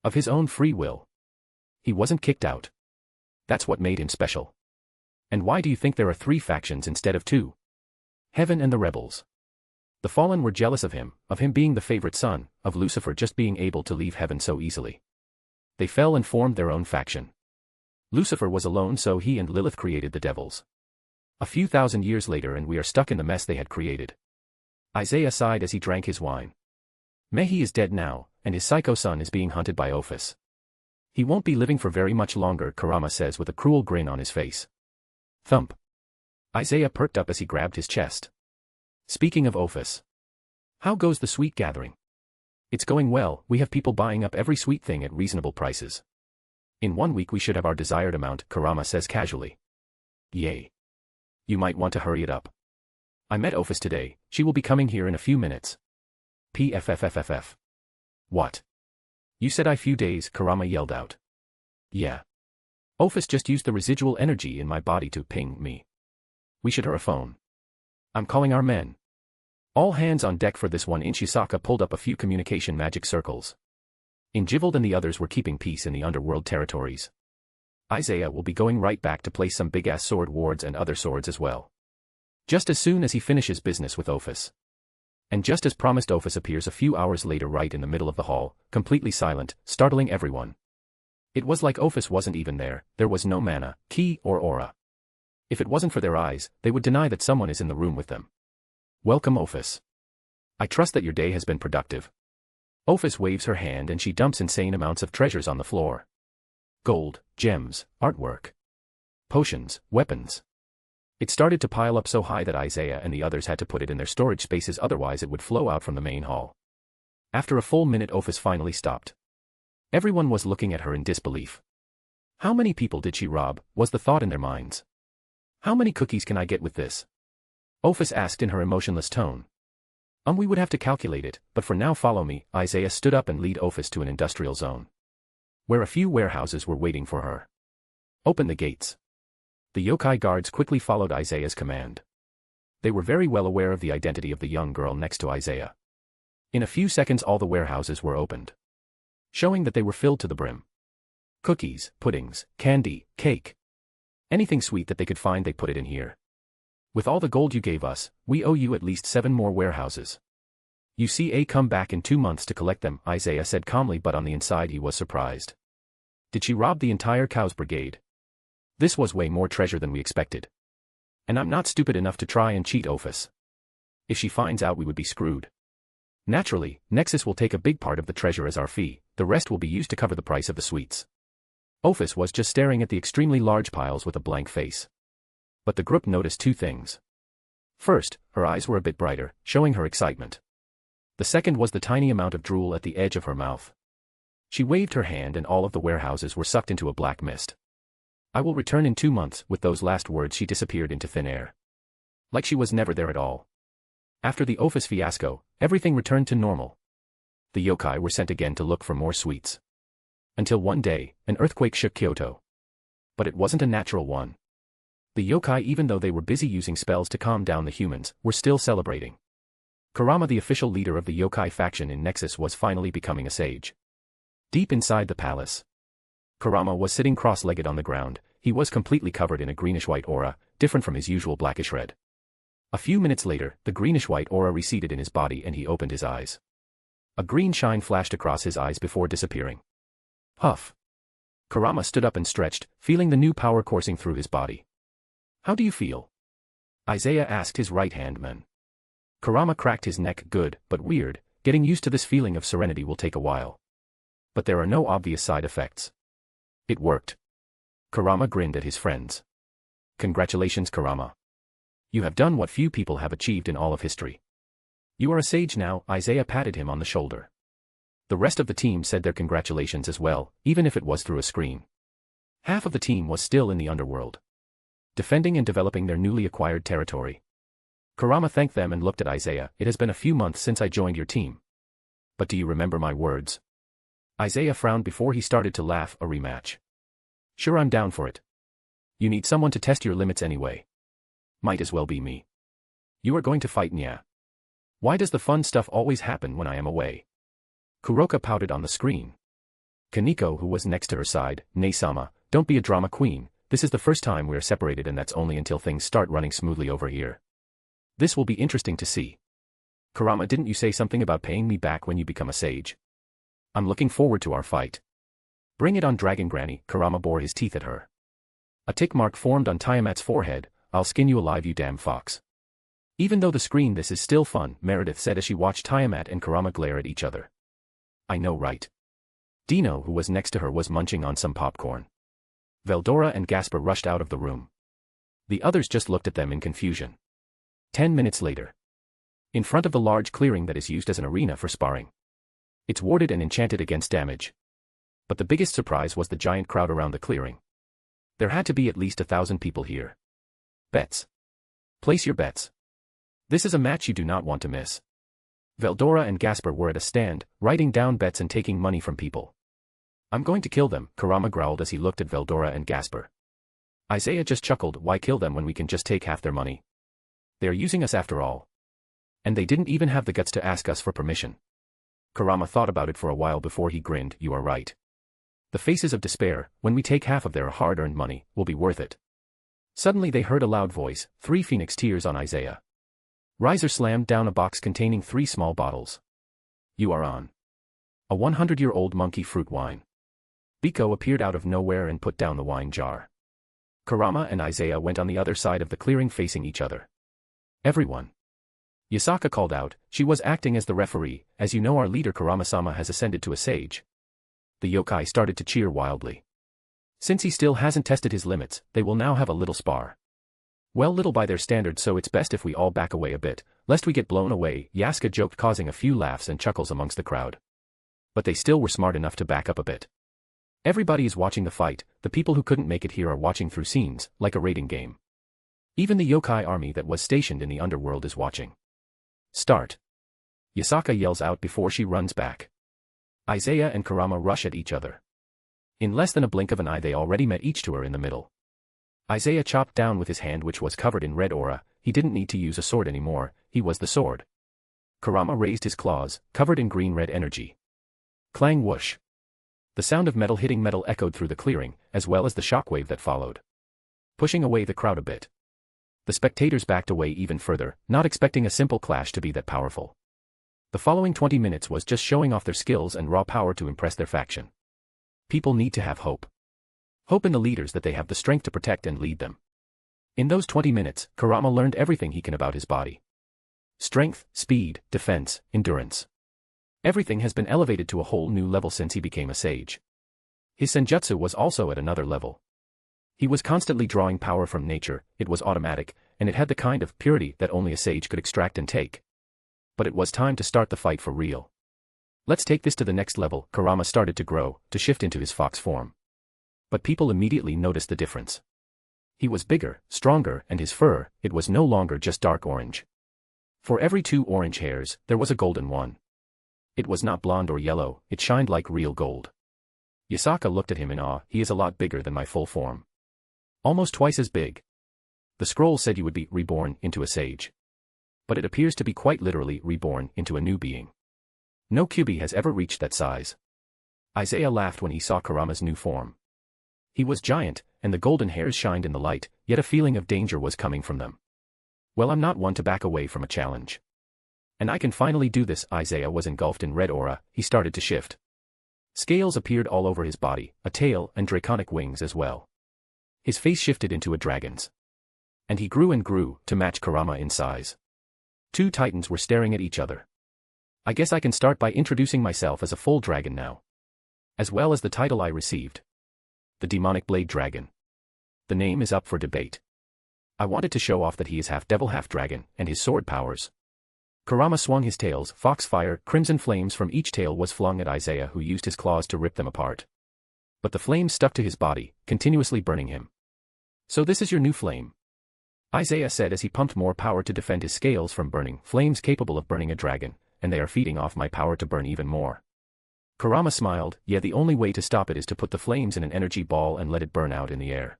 of his own free will. He wasn't kicked out. That's what made him special. And why do you think there are 3 factions instead of 2? Heaven and the rebels. The fallen were jealous of him being the favorite son, of Lucifer just being able to leave heaven so easily. They fell and formed their own faction. Lucifer was alone, so he and Lilith created the devils. A few thousand years later and we are stuck in the mess they had created. Isaiah sighed as he drank his wine. Mehi is dead now, and his psycho son is being hunted by Ophis. He won't be living for very much longer, Kurama says with a cruel grin on his face. Thump. Isaiah perked up as he grabbed his chest. Speaking of Ophis, how goes the sweet gathering? It's going well, we have people buying up every sweet thing at reasonable prices. In 1 week we should have our desired amount, Kurama says casually. Yay. You might want to hurry it up. I met Ophis today, she will be coming here in a few minutes. PFFFFF. What? You said I few days, Kurama yelled out. Yeah. Ophis just used the residual energy in my body to ping me. We should her a phone. I'm calling our men. All hands on deck for this one. Yasaka pulled up a few communication magic circles. Ingivald and the others were keeping peace in the underworld territories. Isaiah will be going right back to place some big-ass sword wards and other swords as well. Just as soon as he finishes business with Ophis. And just as promised, Ophis appears a few hours later right in the middle of the hall, completely silent, startling everyone. It was like Ophis wasn't even there, there was no mana, ki, or aura. If it wasn't for their eyes, they would deny that someone is in the room with them. Welcome, Ophis. I trust that your day has been productive. Ophis waves her hand and she dumps insane amounts of treasures on the floor. Gold, gems, artwork, potions, weapons. It started to pile up so high that Isaiah and the others had to put it in their storage spaces, otherwise it would flow out from the main hall. After a full minute, Ophis finally stopped. Everyone was looking at her in disbelief. How many people did she rob, was the thought in their minds. How many cookies can I get with this? Ophis asked in her emotionless tone. We would have to calculate it, but for now follow me. Isaiah stood up and led Ophis to an industrial zone, where a few warehouses were waiting for her. Open the gates. The yokai guards quickly followed Isaiah's command. They were very well aware of the identity of the young girl next to Isaiah. In a few seconds all the warehouses were opened, showing that they were filled to the brim. Cookies, puddings, candy, cake. Anything sweet that they could find they put it in here. With all the gold you gave us, we owe you at least 7 more warehouses. You see, come back in 2 months to collect them, Isaiah said calmly, but on the inside he was surprised. Did she rob the entire cows brigade? This was way more treasure than we expected. And I'm not stupid enough to try and cheat Ophis. If she finds out, we would be screwed. Naturally, Nexus will take a big part of the treasure as our fee, the rest will be used to cover the price of the sweets. Ophis was just staring at the extremely large piles with a blank face. But the group noticed 2 things. First, her eyes were a bit brighter, showing her excitement. The second was the tiny amount of drool at the edge of her mouth. She waved her hand and all of the warehouses were sucked into a black mist. I will return in 2 months. With those last words she disappeared into thin air. Like she was never there at all. After the Ophis fiasco, everything returned to normal. The yokai were sent again to look for more sweets. Until one day, an earthquake shook Kyoto. But it wasn't a natural one. The yokai, even though they were busy using spells to calm down the humans, were still celebrating. Kurama, the official leader of the yokai faction in Nexus, was finally becoming a sage. Deep inside the palace, Kurama was sitting cross-legged on the ground. He was completely covered in a greenish-white aura, different from his usual blackish red. A few minutes later, the greenish-white aura receded in his body and he opened his eyes. A green shine flashed across his eyes before disappearing. Huff. Kurama stood up and stretched, feeling the new power coursing through his body. How do you feel? Isaiah asked his right-hand man. Kurama cracked his neck. Good, but weird. Getting used to this feeling of serenity will take a while. But there are no obvious side effects. It worked. Kurama grinned at his friends. Congratulations, Kurama. You have done what few people have achieved in all of history. You are a sage now. Isaiah patted him on the shoulder. The rest of the team said their congratulations as well, even if it was through a screen. Half of the team was still in the underworld, defending and developing their newly acquired territory. Kurama thanked them and looked at Isaiah. It has been a few months since I joined your team. But do you remember my words? Isaiah frowned before he started to laugh. A rematch. Sure, I'm down for it. You need someone to test your limits anyway. Might as well be me. You are going to fight Nya. Why does the fun stuff always happen when I am away? Kuroka pouted on the screen. Kaneko, who was next to her, sighed. Nei-sama, don't be a drama queen. This is the first time we are separated, and that's only until things start running smoothly over here. This will be interesting to see. Kurama, didn't you say something about paying me back when you become a sage? I'm looking forward to our fight. Bring it on, Dragon Granny. Kurama bore his teeth at her. A tick mark formed on Tiamat's forehead. I'll skin you alive, you damn fox. Even though the screen, this is still fun, Meredith said as she watched Tiamat and Kurama glare at each other. I know, right? Dino, who was next to her, was munching on some popcorn. Veldora and Gasper rushed out of the room. The others just looked at them in confusion. 10 minutes later. In front of the large clearing that is used as an arena for sparring. It's warded and enchanted against damage. But the biggest surprise was the giant crowd around the clearing. There had to be at least 1,000 people here. Bets. Place your bets. This is a match you do not want to miss. Veldora and Gasper were at a stand, writing down bets and taking money from people. I'm going to kill them, Kurama growled as he looked at Veldora and Gasper. Isaiah just chuckled. Why kill them when we can just take half their money? They are using us after all. And they didn't even have the guts to ask us for permission. Kurama thought about it for a while before he grinned. You are right. The faces of despair, when we take half of their hard-earned money, will be worth it. Suddenly they heard a loud voice, 3 phoenix tears on Isaiah. Riser slammed down a box containing 3 small bottles. You are on. A 100-year-old monkey fruit wine. Biko appeared out of nowhere and put down the wine jar. Kurama and Isaiah went on the other side of the clearing facing each other. Everyone. Yasaka called out. She was acting as the referee. As you know, our leader Kurama-sama has ascended to a sage. The yokai started to cheer wildly. Since he still hasn't tested his limits, they will now have a little spar. Well, little by their standards, so it's best if we all back away a bit, lest we get blown away, Yasuka joked, causing a few laughs and chuckles amongst the crowd. But they still were smart enough to back up a bit. Everybody is watching the fight. The people who couldn't make it here are watching through scenes, like a rating game. Even the yokai army that was stationed in the underworld is watching. Start. Yasaka yells out before she runs back. Isaiah and Kurama rush at each other. In less than a blink of an eye they already met each to her in the middle. Isaiah chopped down with his hand, which was covered in red aura. He didn't need to use a sword anymore, he was the sword. Kurama raised his claws, covered in green-red energy. Clang whoosh. The sound of metal hitting metal echoed through the clearing, as well as the shockwave that followed, pushing away the crowd a bit. The spectators backed away even further, not expecting a simple clash to be that powerful. The following 20 minutes was just showing off their skills and raw power to impress their faction. People need to have hope. Hope in the leaders that they have the strength to protect and lead them. In those 20 minutes, Kurama learned everything he can about his body. Strength, speed, defense, endurance. Everything has been elevated to a whole new level since he became a sage. His senjutsu was also at another level. He was constantly drawing power from nature, it was automatic, and it had the kind of purity that only a sage could extract and take. But it was time to start the fight for real. Let's take this to the next level. Kurama started to grow, to shift into his fox form. But people immediately noticed the difference. He was bigger, stronger, and his fur, it was no longer just dark orange. For every 2 orange hairs, there was a golden one. It was not blonde or yellow, it shined like real gold. Yasaka looked at him in awe. He is a lot bigger than my full form. Almost twice as big. The scroll said you would be reborn into a sage. But it appears to be quite literally reborn into a new being. No Kyubi has ever reached that size. Isaiah laughed when he saw Kurama's new form. He was giant, and the golden hairs shined in the light, yet a feeling of danger was coming from them. Well, I'm not one to back away from a challenge. And I can finally do this. Isaiah was engulfed in red aura. He started to shift. Scales appeared all over his body, a tail and draconic wings as well. His face shifted into a dragon's. And he grew and grew, to match Kurama in size. 2 titans were staring at each other. I guess I can start by introducing myself as a full dragon now. As well as the title I received. The Demonic Blade Dragon. The name is up for debate. I wanted to show off that he is half devil half dragon, and his sword powers. Kurama swung his tails, foxfire, crimson flames from each tail was flung at Isaiah, who used his claws to rip them apart. But the flames stuck to his body, continuously burning him. So this is your new flame? Isaiah said as he pumped more power to defend his scales from burning, flames capable of burning a dragon, and they are feeding off my power to burn even more. Kurama smiled. Yeah, the only way to stop it is to put the flames in an energy ball and let it burn out in the air.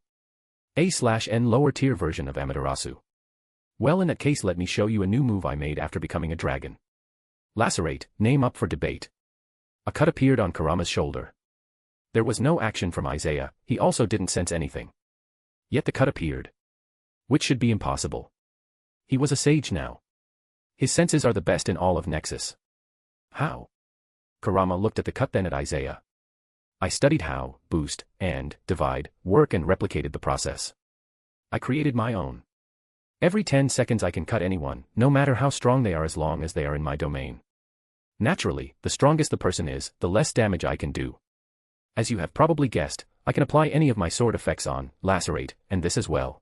A/N lower tier version of Amaterasu. Well, in that case, let me show you a new move I made after becoming a dragon. Lacerate, name up for debate. A cut appeared on Kurama's shoulder. There was no action from Isaiah, he also didn't sense anything. Yet the cut appeared. Which should be impossible. He was a sage now. His senses are the best in all of Nexus. How? Kurama looked at the cut, then at Isaiah. I studied how, boost, and, divide, work and replicated the process. I created my own. Every 10 seconds I can cut anyone, no matter how strong they are, as long as they are in my domain. Naturally, the strongest the person is, the less damage I can do. As you have probably guessed, I can apply any of my sword effects on, lacerate, and this as well.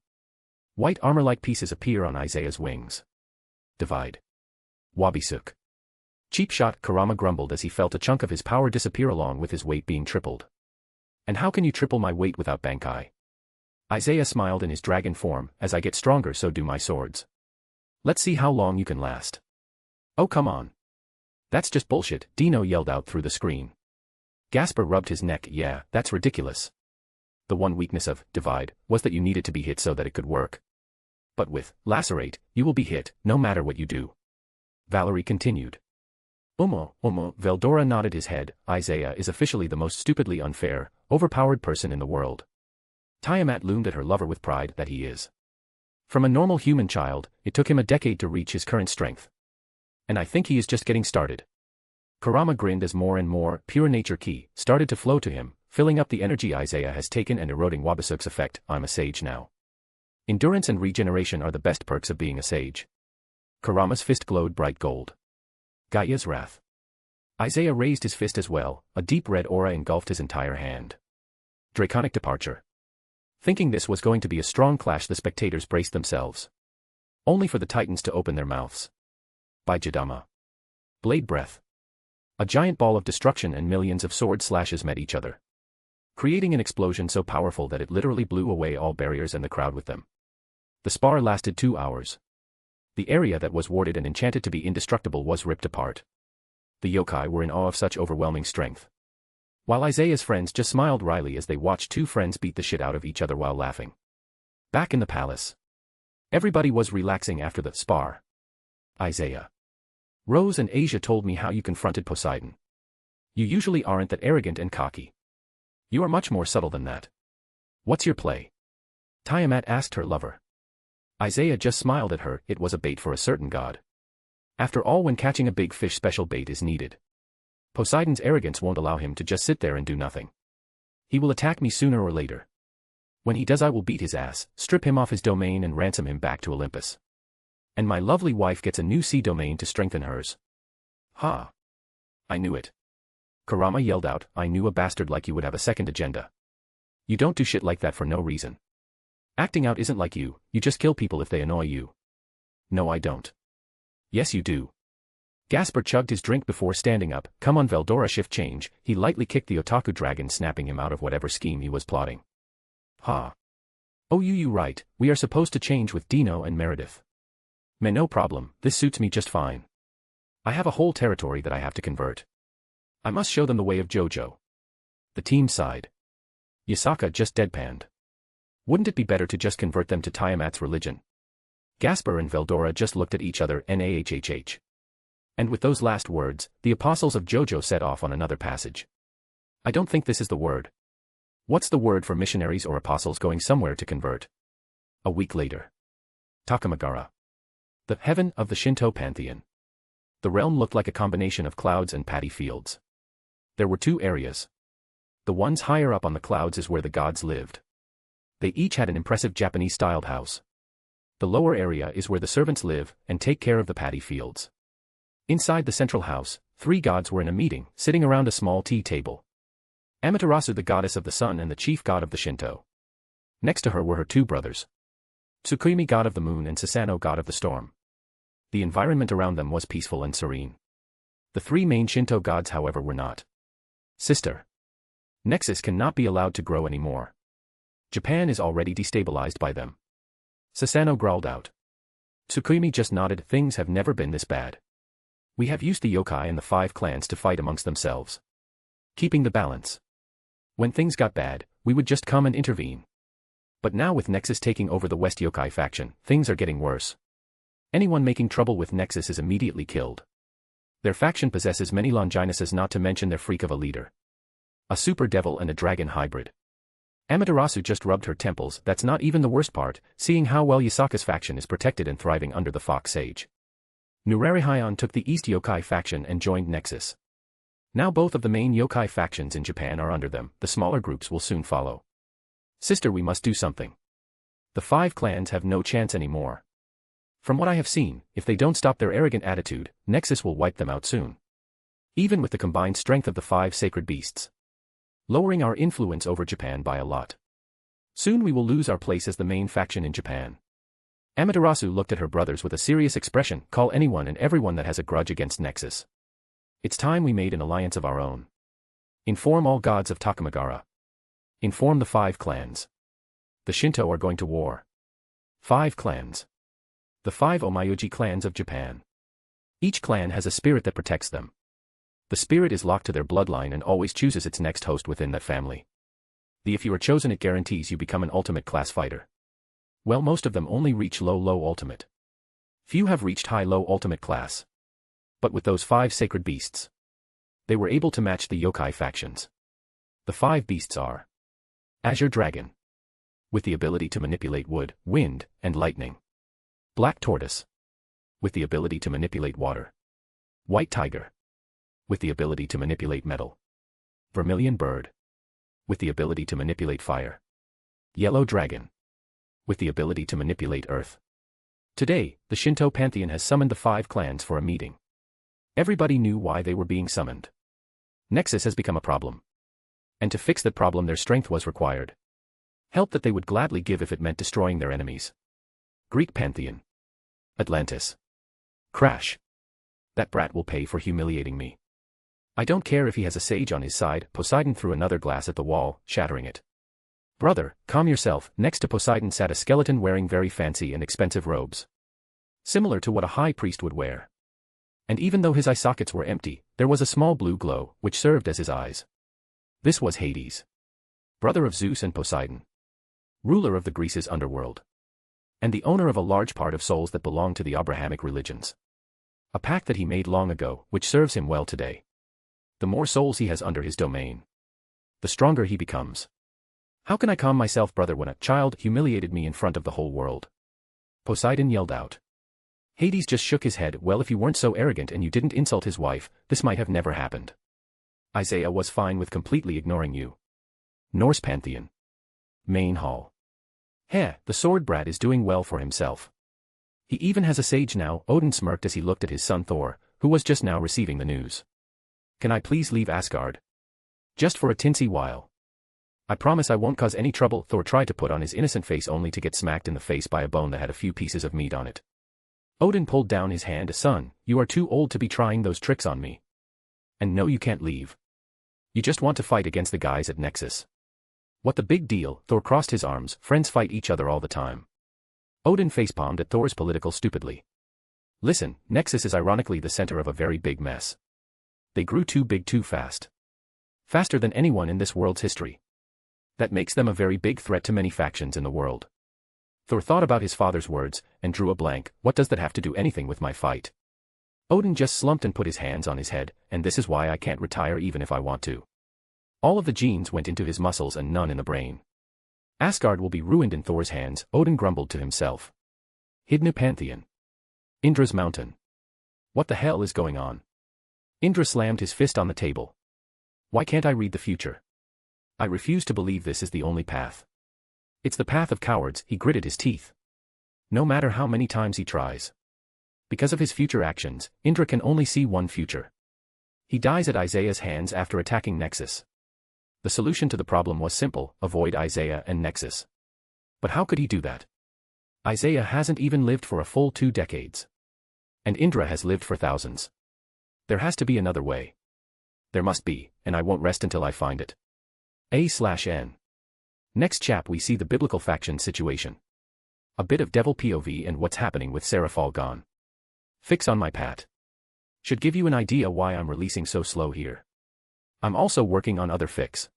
White armor-like pieces appear on Isaiah's wings. Divide. Wabisuk. Cheap shot, Kurama grumbled as he felt a chunk of his power disappear along with his weight being tripled. And how can you triple my weight without Bankai? Isaiah smiled in his dragon form. As I get stronger, so do my swords. Let's see how long you can last. Oh, come on. That's just bullshit, Dino yelled out through the screen. Gasper rubbed his neck. Yeah, that's ridiculous. The one weakness of divide was that you needed to be hit so that it could work. But with lacerate, you will be hit, no matter what you do. Valerie continued. Veldora nodded his head. Isaiah is officially the most stupidly unfair, overpowered person in the world. Tiamat loomed at her lover with pride that he is. From a normal human child, it took him a decade to reach his current strength. And I think he is just getting started. Kurama grinned as more and more pure nature ki started to flow to him, filling up the energy Isaiah has taken and eroding Wabisuk's effect. I'm a sage now. Endurance and regeneration are the best perks of being a sage. Kurama's fist glowed bright gold. Gaia's wrath. Isaiah raised his fist as well, a deep red aura engulfed his entire hand. Draconic departure. Thinking this was going to be a strong clash, the spectators braced themselves. Only for the titans to open their mouths. By Jidama. Blade breath. A giant ball of destruction and millions of sword slashes met each other, creating an explosion so powerful that it literally blew away all barriers and the crowd with them. The spar lasted 2 hours. The area that was warded and enchanted to be indestructible was ripped apart. The yokai were in awe of such overwhelming strength. While Isaiah's friends just smiled wryly as they watched 2 friends beat the shit out of each other while laughing. Back in the palace. Everybody was relaxing after the spar. Isaiah. Rose and Asia told me how you confronted Poseidon. You usually aren't that arrogant and cocky. You are much more subtle than that. What's your play? Tiamat asked her lover. Isaiah just smiled at her. It was a bait for a certain god. After all, when catching a big fish, special bait is needed. Poseidon's arrogance won't allow him to just sit there and do nothing. He will attack me sooner or later. When he does, I will beat his ass, strip him off his domain and ransom him back to Olympus. And my lovely wife gets a new sea domain to strengthen hers. Ha! I knew it. Kurama yelled out, I knew a bastard like you would have a second agenda. You don't do shit like that for no reason. Acting out isn't like you, you just kill people if they annoy you. No, I don't. Yes, you do. Gasper chugged his drink before standing up. Come on, Veldora, shift change. He lightly kicked the otaku dragon, snapping him out of whatever scheme he was plotting. Ha! Oh, you right, we are supposed to change with Dino and Meredith. Me, no problem, this suits me just fine. I have a whole territory that I have to convert. I must show them the way of JoJo. The team sighed. Yasaka just deadpanned. Wouldn't it be better to just convert them to Tiamat's religion? Gasper and Veldora just looked at each other. Nahhh. And with those last words, the apostles of JoJo set off on another passage. I don't think this is the word. What's the word for missionaries or apostles going somewhere to convert? A week later. Takamagara. The heaven of the Shinto pantheon. The realm looked like a combination of clouds and paddy fields. There were two areas. The ones higher up on the clouds is where the gods lived. They each had an impressive Japanese-styled house. The lower area is where the servants live and take care of the paddy fields. Inside the central house, three gods were in a meeting, sitting around a small tea table. Amaterasu, the goddess of the sun and the chief god of the Shinto. Next to her were her two brothers. Tsukuyomi, god of the moon, and Susanoo, god of the storm. The environment around them was peaceful and serene. The three main Shinto gods, however, were not. Sister. Nexus cannot be allowed to grow anymore. Japan is already destabilized by them. Susanoo growled out. Tsukuyomi just nodded. Things have never been this bad. We have used the yokai and the 5 clans to fight amongst themselves. Keeping the balance. When things got bad, we would just come and intervene. But now with Nexus taking over the West Yokai faction, things are getting worse. Anyone making trouble with Nexus is immediately killed. Their faction possesses many Longinuses, not to mention their freak of a leader. A super devil and a dragon hybrid. Amaterasu just rubbed her temples. That's not even the worst part, seeing how well Yasaka's faction is protected and thriving under the Fox Sage. Nurarihion took the East Yokai faction and joined Nexus. Now both of the main yokai factions in Japan are under them. The smaller groups will soon follow. Sister, we must do something. The 5 clans have no chance anymore. From what I have seen, if they don't stop their arrogant attitude, Nexus will wipe them out soon. Even with the combined strength of the 5 sacred beasts. Lowering our influence over Japan by a lot. Soon we will lose our place as the main faction in Japan. Amaterasu looked at her brothers with a serious expression. Call anyone and everyone that has a grudge against Nexus. It's time we made an alliance of our own. Inform all gods of Takamagara. Inform the 5 clans. The Shinto are going to war. 5 clans. The 5 Omayoji clans of Japan. Each clan has a spirit that protects them. The spirit is locked to their bloodline and always chooses its next host within that family. If you are chosen, it guarantees you become an ultimate class fighter. Well, most of them only reach low ultimate. Few have reached high-low ultimate class. But with those 5 sacred beasts, they were able to match the yokai factions. The 5 beasts are Azure Dragon, with the ability to manipulate wood, wind, and lightning. Black Tortoise, with the ability to manipulate water. White Tiger, with the ability to manipulate metal. Vermilion Bird, with the ability to manipulate fire. Yellow Dragon, with the ability to manipulate earth. Today, the Shinto pantheon has summoned the 5 clans for a meeting. Everybody knew why they were being summoned. Nexus has become a problem. And to fix that problem, their strength was required. Help that they would gladly give if it meant destroying their enemies. Greek pantheon. Atlantis. Crash. That brat will pay for humiliating me. I don't care if he has a sage on his side. Poseidon threw another glass at the wall, shattering it. Brother, calm yourself. Next to Poseidon sat a skeleton wearing very fancy and expensive robes. Similar to what a high priest would wear. And even though his eye sockets were empty, there was a small blue glow, which served as his eyes. This was Hades. Brother of Zeus and Poseidon. Ruler of the Greece's underworld. And the owner of a large part of souls that belonged to the Abrahamic religions. A pact that he made long ago, which serves him well today. The more souls he has under his domain, the stronger he becomes. How can I calm myself, brother, when a child humiliated me in front of the whole world? Poseidon yelled out. Hades just shook his head. Well, if you weren't so arrogant and you didn't insult his wife, this might have never happened. Isaiah was fine with completely ignoring you. Norse Pantheon. Main Hall. Heh, the sword brat is doing well for himself. He even has a sage now. Odin smirked as he looked at his son Thor, who was just now receiving the news. Can I please leave Asgard? Just for a tinsy while. I promise I won't cause any trouble. Thor tried to put on his innocent face only to get smacked in the face by a bone that had a few pieces of meat on it. Odin pulled down his hand. Son, you are too old to be trying those tricks on me. And no, you can't leave. You just want to fight against the guys at Nexus. What the big deal? Thor crossed his arms. Friends fight each other all the time. Odin facepalmed at Thor's political stupidly. Listen, Nexus is ironically the center of a very big mess. They grew too big too fast. Faster than anyone in this world's history. That makes them a very big threat to many factions in the world. Thor thought about his father's words, and drew a blank. What does that have to do anything with my fight? Odin just slumped and put his hands on his head, and this is why I can't retire even if I want to. All of the genes went into his muscles and none in the brain. Asgard will be ruined in Thor's hands, Odin grumbled to himself. Hidnu Pantheon. Indra's mountain. What the hell is going on? Indra slammed his fist on the table. Why can't I read the future? I refuse to believe this is the only path. It's the path of cowards. He gritted his teeth. No matter how many times he tries. Because of his future actions, Indra can only see one future. He dies at Isaiah's hands after attacking Nexus. The solution to the problem was simple: avoid Isaiah and Nexus. But how could he do that? Isaiah hasn't even lived for a full 2 decades. And Indra has lived for thousands. There has to be another way. There must be, and I won't rest until I find it. A/N. Next chap we see the biblical faction situation. A bit of devil POV and what's happening with Sarah Falgon. Fix on my pat. Should give you an idea why I'm releasing so slow here. I'm also working on other fics.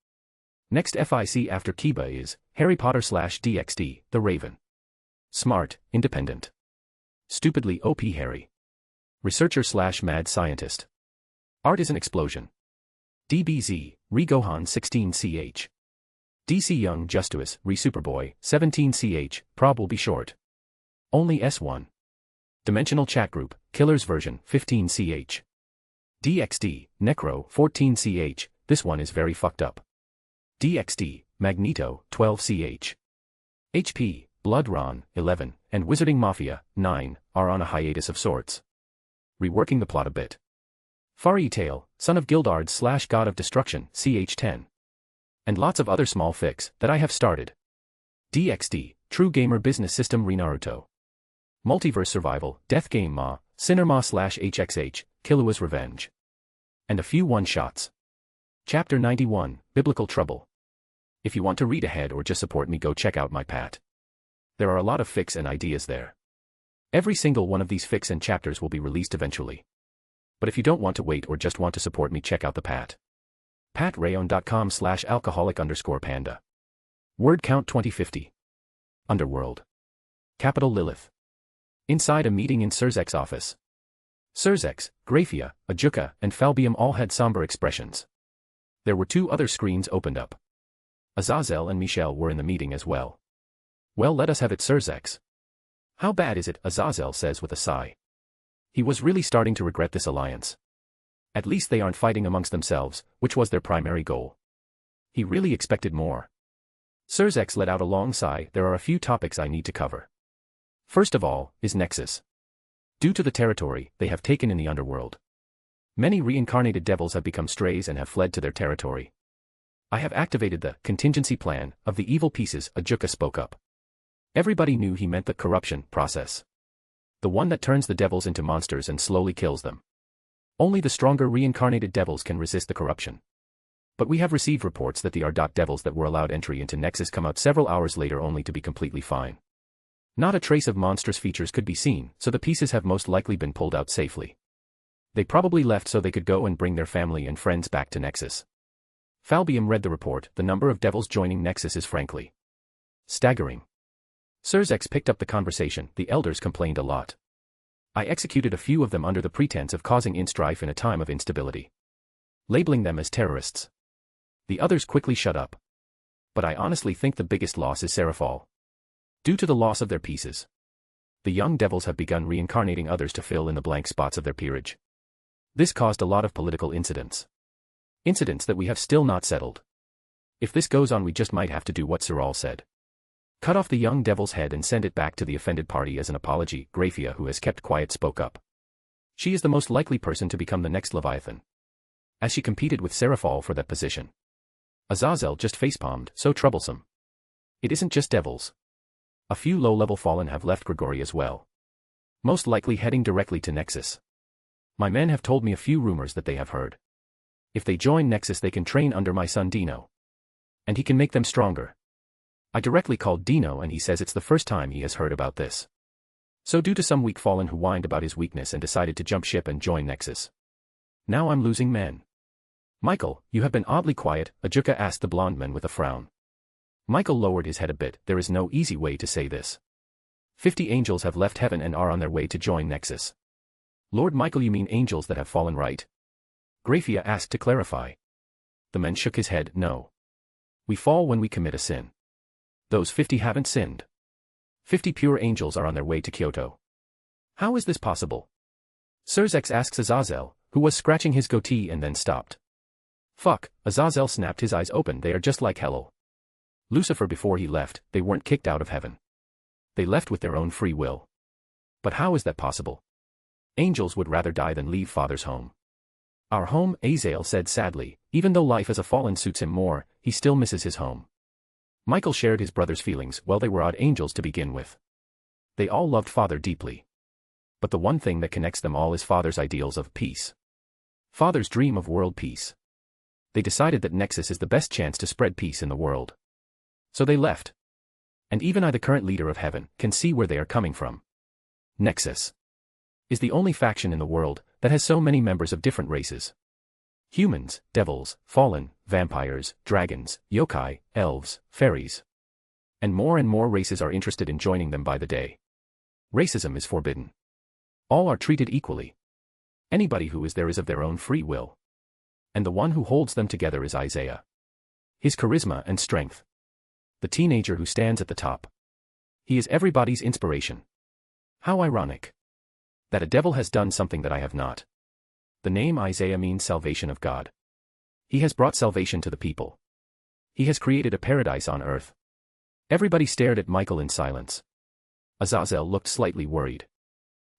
Next FIC after Kiba is Harry Potter/DxD, the Raven. Smart, independent. Stupidly OP Harry. Researcher/mad scientist. Art is an explosion. DBZ, Re-Gohan 16ch. DC Young Justice, Re-Superboy 17ch, prob will be short. Only S1. Dimensional Chat Group, Killers version 15ch. DxD, Necro 14ch, this one is very fucked up. DxD, Magneto 12ch. HP, Blood Ron 11, and Wizarding Mafia 9, are on a hiatus of sorts. Reworking the plot a bit. Fari Tale, Son of Gildard/God of Destruction, ch10. And lots of other small fics that I have started. DxD, True Gamer Business System Re-Naruto. Multiverse Survival, Death Game Ma, Sinner Ma/HXH, Killua's Revenge. And a few one-shots. Chapter 91, Biblical Trouble. If you want to read ahead or just support me, go check out my pat. There are a lot of fics and ideas there. Every single one of these fics and chapters will be released eventually. But if you don't want to wait or just want to support me, check out the pat. Patreon.com/alcoholic_panda. Word count 2050. Underworld. Capital Lilith. Inside a meeting in Surzek's office. Surzek, Graphia, Ajuka, and Falbium all had somber expressions. There were 2 other screens opened up. Azazel and Michelle were in the meeting as well. Well, let us have it, Surzek. How bad is it? Azazel says with a sigh. He was really starting to regret this alliance. At least they aren't fighting amongst themselves, which was their primary goal. He really expected more. Surzek let out a long sigh. There are a few topics I need to cover. First of all, is Nexus. Due to the territory they have taken in the underworld. Many reincarnated devils have become strays and have fled to their territory. I have activated the contingency plan of the evil pieces, Ajuka spoke up. Everybody knew he meant the corruption process. The one that turns the devils into monsters and slowly kills them. Only the stronger reincarnated devils can resist the corruption. But we have received reports that the R. devils that were allowed entry into Nexus come out several hours later only to be completely fine. Not a trace of monstrous features could be seen, so the pieces have most likely been pulled out safely. They probably left so they could go and bring their family and friends back to Nexus. Falbium read the report. The number of devils joining Nexus is frankly staggering. Surzek picked up the conversation. The elders complained a lot. I executed a few of them under the pretense of causing strife in a time of instability, labeling them as terrorists. The others quickly shut up. But I honestly think the biggest loss is Seraphol. Due to the loss of their pieces, the young devils have begun reincarnating others to fill in the blank spots of their peerage. This caused a lot of political incidents. Incidents that we have still not settled. If this goes on, we just might have to do what Sirral said. Cut off the young devil's head and send it back to the offended party as an apology. Grafia, who has kept quiet, spoke up. She is the most likely person to become the next Leviathan, as she competed with Seraphol for that position. Azazel just facepalmed, so troublesome. It isn't just devils. A few low-level fallen have left Grigori as well, most likely heading directly to Nexus. My men have told me a few rumors that they have heard. If they join Nexus, they can train under my son Dino, and he can make them stronger. I directly called Dino and he says it's the first time he has heard about this. So due to some weak fallen who whined about his weakness and decided to jump ship and join Nexus. Now I'm losing men. Michael, you have been oddly quiet, Ajuka asked the blonde man with a frown. Michael lowered his head a bit. There is no easy way to say this. 50 angels have left heaven and are on their way to join Nexus. Lord Michael, you mean angels that have fallen, right? Grafia asked to clarify. The man shook his head. No. We fall when we commit a sin. Those 50 haven't sinned. 50 pure angels are on their way to Kyoto. How is this possible? Sirzex asks Azazel, who was scratching his goatee and then stopped. Fuck, Azazel snapped his eyes open. They are just like Hello. Lucifer before he left, they weren't kicked out of heaven. They left with their own free will. But how is that possible? Angels would rather die than leave Father's home. Our home, Azazel said sadly, even though life as a fallen suits him more, he still misses his home. Michael shared his brother's feelings. Well, they were odd angels to begin with. They all loved Father deeply. But the one thing that connects them all is Father's ideals of peace. Father's dream of world peace. They decided that Nexus is the best chance to spread peace in the world. So they left. And even I, the current leader of heaven, can see where they are coming from. Nexus is the only faction in the world that has so many members of different races. Humans, devils, fallen, vampires, dragons, yokai, elves, fairies. And more races are interested in joining them by the day. Racism is forbidden. All are treated equally. Anybody who is there is of their own free will. And the one who holds them together is Isaiah. His charisma and strength. The teenager who stands at the top. He is everybody's inspiration. How ironic. That a devil has done something that I have not. The name Isaiah means salvation of God. He has brought salvation to the people. He has created a paradise on earth. Everybody stared at Michael in silence. Azazel looked slightly worried.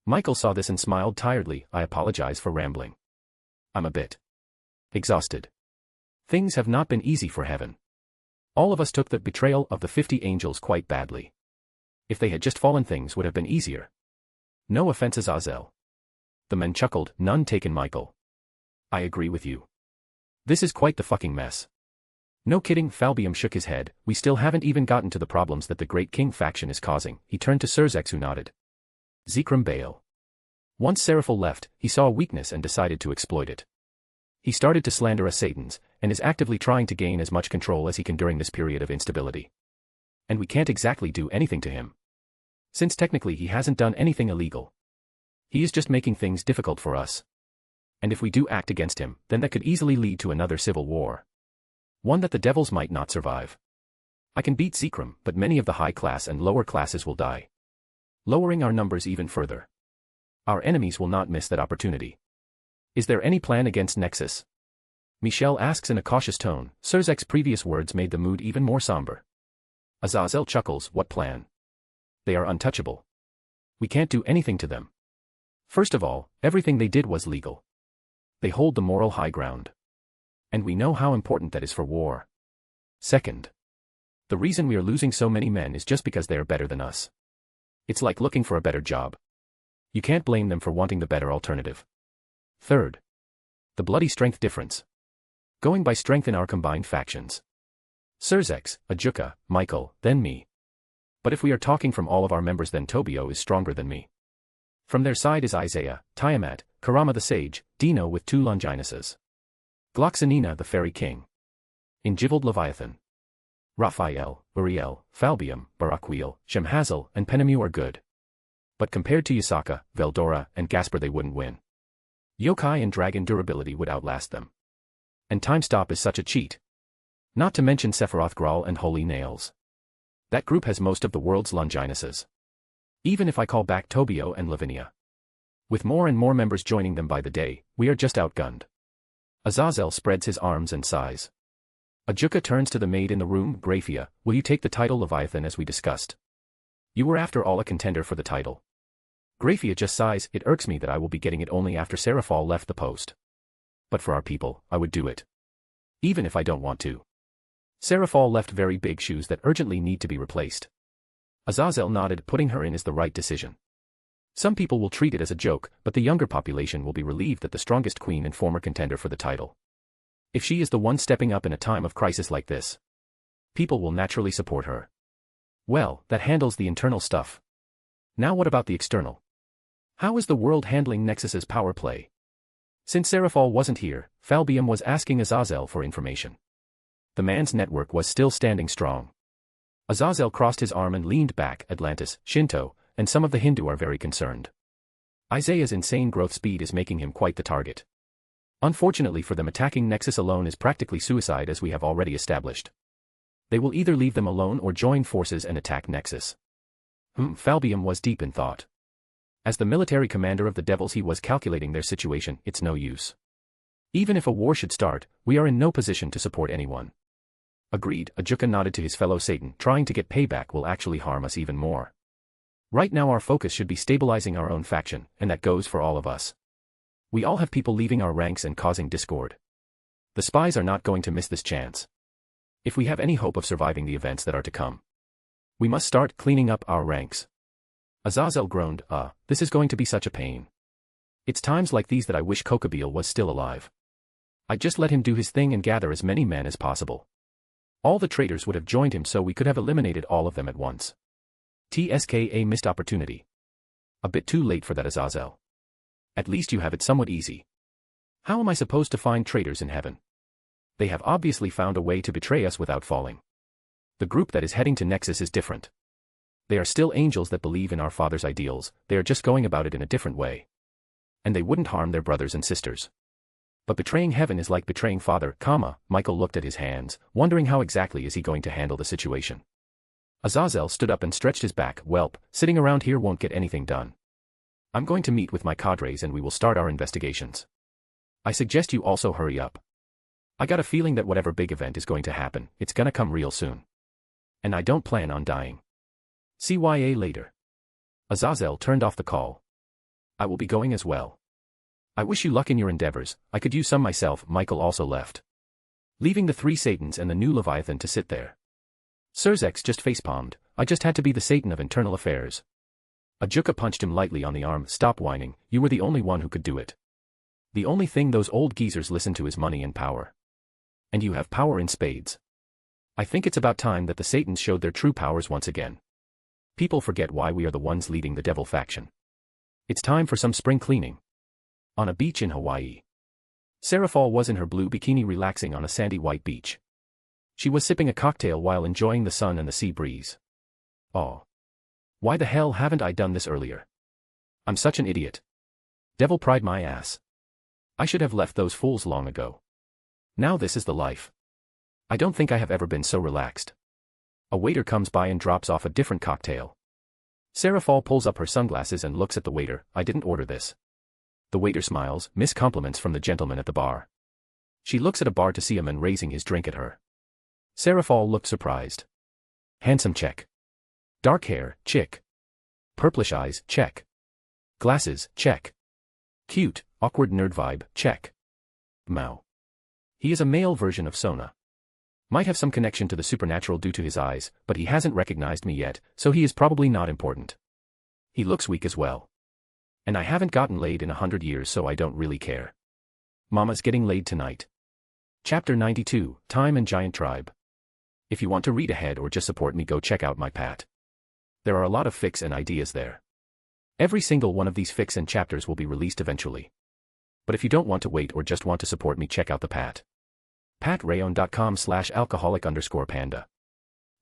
Michael saw this and smiled tiredly. I apologize for rambling. I'm a bit exhausted. Things have not been easy for heaven. All of us took the betrayal of the 50 angels quite badly. If they had just fallen, things would have been easier. No offense, Azazel. The men chuckled. None taken, Michael. I agree with you. This is quite the fucking mess. No kidding, Falbium shook his head. We still haven't even gotten to the problems that the Great King faction is causing. He turned to Sirzex, who nodded. Zekrom Baal. Once Seraphol left, he saw a weakness and decided to exploit it. He started to slander us Satans, and is actively trying to gain as much control as he can during this period of instability. And we can't exactly do anything to him. Since technically he hasn't done anything illegal. He is just making things difficult for us. And if we do act against him, then that could easily lead to another civil war. One that the devils might not survive. I can beat Zekrom, but many of the high class and lower classes will die. Lowering our numbers even further. Our enemies will not miss that opportunity. Is there any plan against Nexus? Michelle asks in a cautious tone. Sirzek's previous words made the mood even more somber. Azazel chuckles. What plan? They are untouchable. We can't do anything to them. First of all, everything they did was legal. They hold the moral high ground. And we know how important that is for war. Second, the reason we are losing so many men is just because they are better than us. It's like looking for a better job. You can't blame them for wanting the better alternative. Third, the bloody strength difference. Going by strength in our combined factions. Sirzex, Ajuka, Michael, then me. But if we are talking from all of our members, then Tobio is stronger than me. From their side is Isaiah, Tiamat, Karama the Sage, Dino with 2 Longinuses. Gloxanina the Fairy King. Injivaled Leviathan. Raphael, Uriel, Falbium, Baraquiel, Shemhazel, and Penemu are good. But compared to Yasaka, Veldora, and Gasper they wouldn't win. Yokai and dragon durability would outlast them. And time stop is such a cheat. Not to mention Sephiroth Grawl and Holy Nails. That group has most of the world's Longinuses. Even if I call back Tobio and Lavinia. With more and more members joining them by the day, we are just outgunned. Azazel spreads his arms and sighs. Ajuka turns to the maid in the room. Graphia, will you take the title Leviathan as we discussed? You were after all a contender for the title. Graphia just sighs. It irks me that I will be getting it only after Seraphol left the post. But for our people, I would do it. Even if I don't want to. Seraphol left very big shoes that urgently need to be replaced. Azazel nodded. Putting her in is the right decision. Some people will treat it as a joke, but the younger population will be relieved that the strongest queen and former contender for the title. If she is the one stepping up in a time of crisis like this, people will naturally support her. Well, that handles the internal stuff. Now what about the external? How is the world handling Nexus's power play? Since Seraphol wasn't here, Falbium was asking Azazel for information. The man's network was still standing strong. Azazel crossed his arm and leaned back. Atlantis, Shinto, and some of the Hindu are very concerned. Isaiah's insane growth speed is making him quite the target. Unfortunately for them, attacking Nexus alone is practically suicide, as we have already established. They will either leave them alone or join forces and attack Nexus. Falbium was deep in thought. As the military commander of the Devils, he was calculating their situation. It's no use. Even if a war should start, we are in no position to support anyone. Agreed. Ajuka nodded to his fellow Satan. Trying to get payback will actually harm us even more. Right now our focus should be stabilizing our own faction, and that goes for all of us. We all have people leaving our ranks and causing discord. The spies are not going to miss this chance. If we have any hope of surviving the events that are to come, we must start cleaning up our ranks. Azazel groaned. This is going to be such a pain. It's times like these that I wish Kokobile was still alive. I'd just let him do his thing and gather as many men as possible. All the traitors would have joined him, so we could have eliminated all of them at once. TSKA missed opportunity. A bit too late for that, Azazel. At least you have it somewhat easy. How am I supposed to find traitors in heaven? They have obviously found a way to betray us without falling. The group that is heading to Nexus is different. They are still angels that believe in our Father's ideals, they are just going about it in a different way. And they wouldn't harm their brothers and sisters. But betraying heaven is like betraying Father, Michael looked at his hands, wondering how exactly is he going to handle the situation. Azazel stood up and stretched his back. Welp, sitting around here won't get anything done. I'm going to meet with my cadres and we will start our investigations. I suggest you also hurry up. I got a feeling that whatever big event is going to happen, it's gonna come real soon. And I don't plan on dying. CYA later. Azazel turned off the call. I will be going as well. I wish you luck in your endeavors. I could use some myself. Michael also left, leaving the three Satans and the new Leviathan to sit there. Surzex just facepalmed. I just had to be the Satan of internal affairs. Ajuka punched him lightly on the arm. Stop whining, you were the only one who could do it. The only thing those old geezers listen to is money and power. And you have power in spades. I think it's about time that the Satans showed their true powers once again. People forget why we are the ones leading the devil faction. It's time for some spring cleaning. On a beach in Hawaii. Seraphol was in her blue bikini relaxing on a sandy white beach. She was sipping a cocktail while enjoying the sun and the sea breeze. Oh. Why the hell haven't I done this earlier? I'm such an idiot. Devil pride my ass. I should have left those fools long ago. Now this is the life. I don't think I have ever been so relaxed. A waiter comes by and drops off a different cocktail. Seraphol pulls up her sunglasses and looks at the waiter. I didn't order this. The waiter smiles, miss compliments from the gentleman at the bar. She looks at a bar to see a man raising his drink at her. Seraphol looked surprised. Handsome, check. Dark hair, chick. Purplish eyes, check. Glasses, check. Cute, awkward nerd vibe, check. Mao. He is a male version of Sona. Might have some connection to the supernatural due to his eyes, but he hasn't recognized me yet, so he is probably not important. He looks weak as well. And I haven't gotten laid in 100 years, so I don't really care. Mama's getting laid tonight. Chapter 92, Time and Giant Tribe. If you want to read ahead or just support me, go check out my Pat. There are a lot of fics and ideas there. Every single one of these fics and chapters will be released eventually. But if you don't want to wait or just want to support me, check out the Pat. patrayon.com/alcoholic_panda.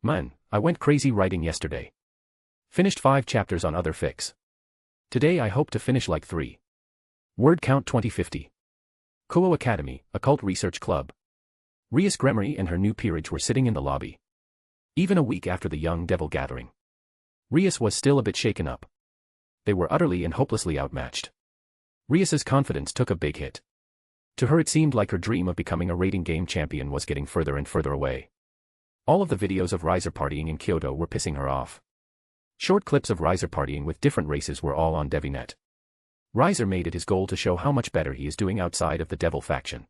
Man, I went crazy writing yesterday. Finished 5 chapters on other fics. Today I hope to finish like 3. Word count 2050. Kuo Academy, Occult Research Club. Rias Gremory and her new peerage were sitting in the lobby. Even a week after the young devil gathering, Rias was still a bit shaken up. They were utterly and hopelessly outmatched. Rias's confidence took a big hit. To her it seemed like her dream of becoming a rating game champion was getting further and further away. All of the videos of Riser partying in Kyoto were pissing her off. Short clips of Riser partying with different races were all on DeviNet. Riser made it his goal to show how much better he is doing outside of the devil faction.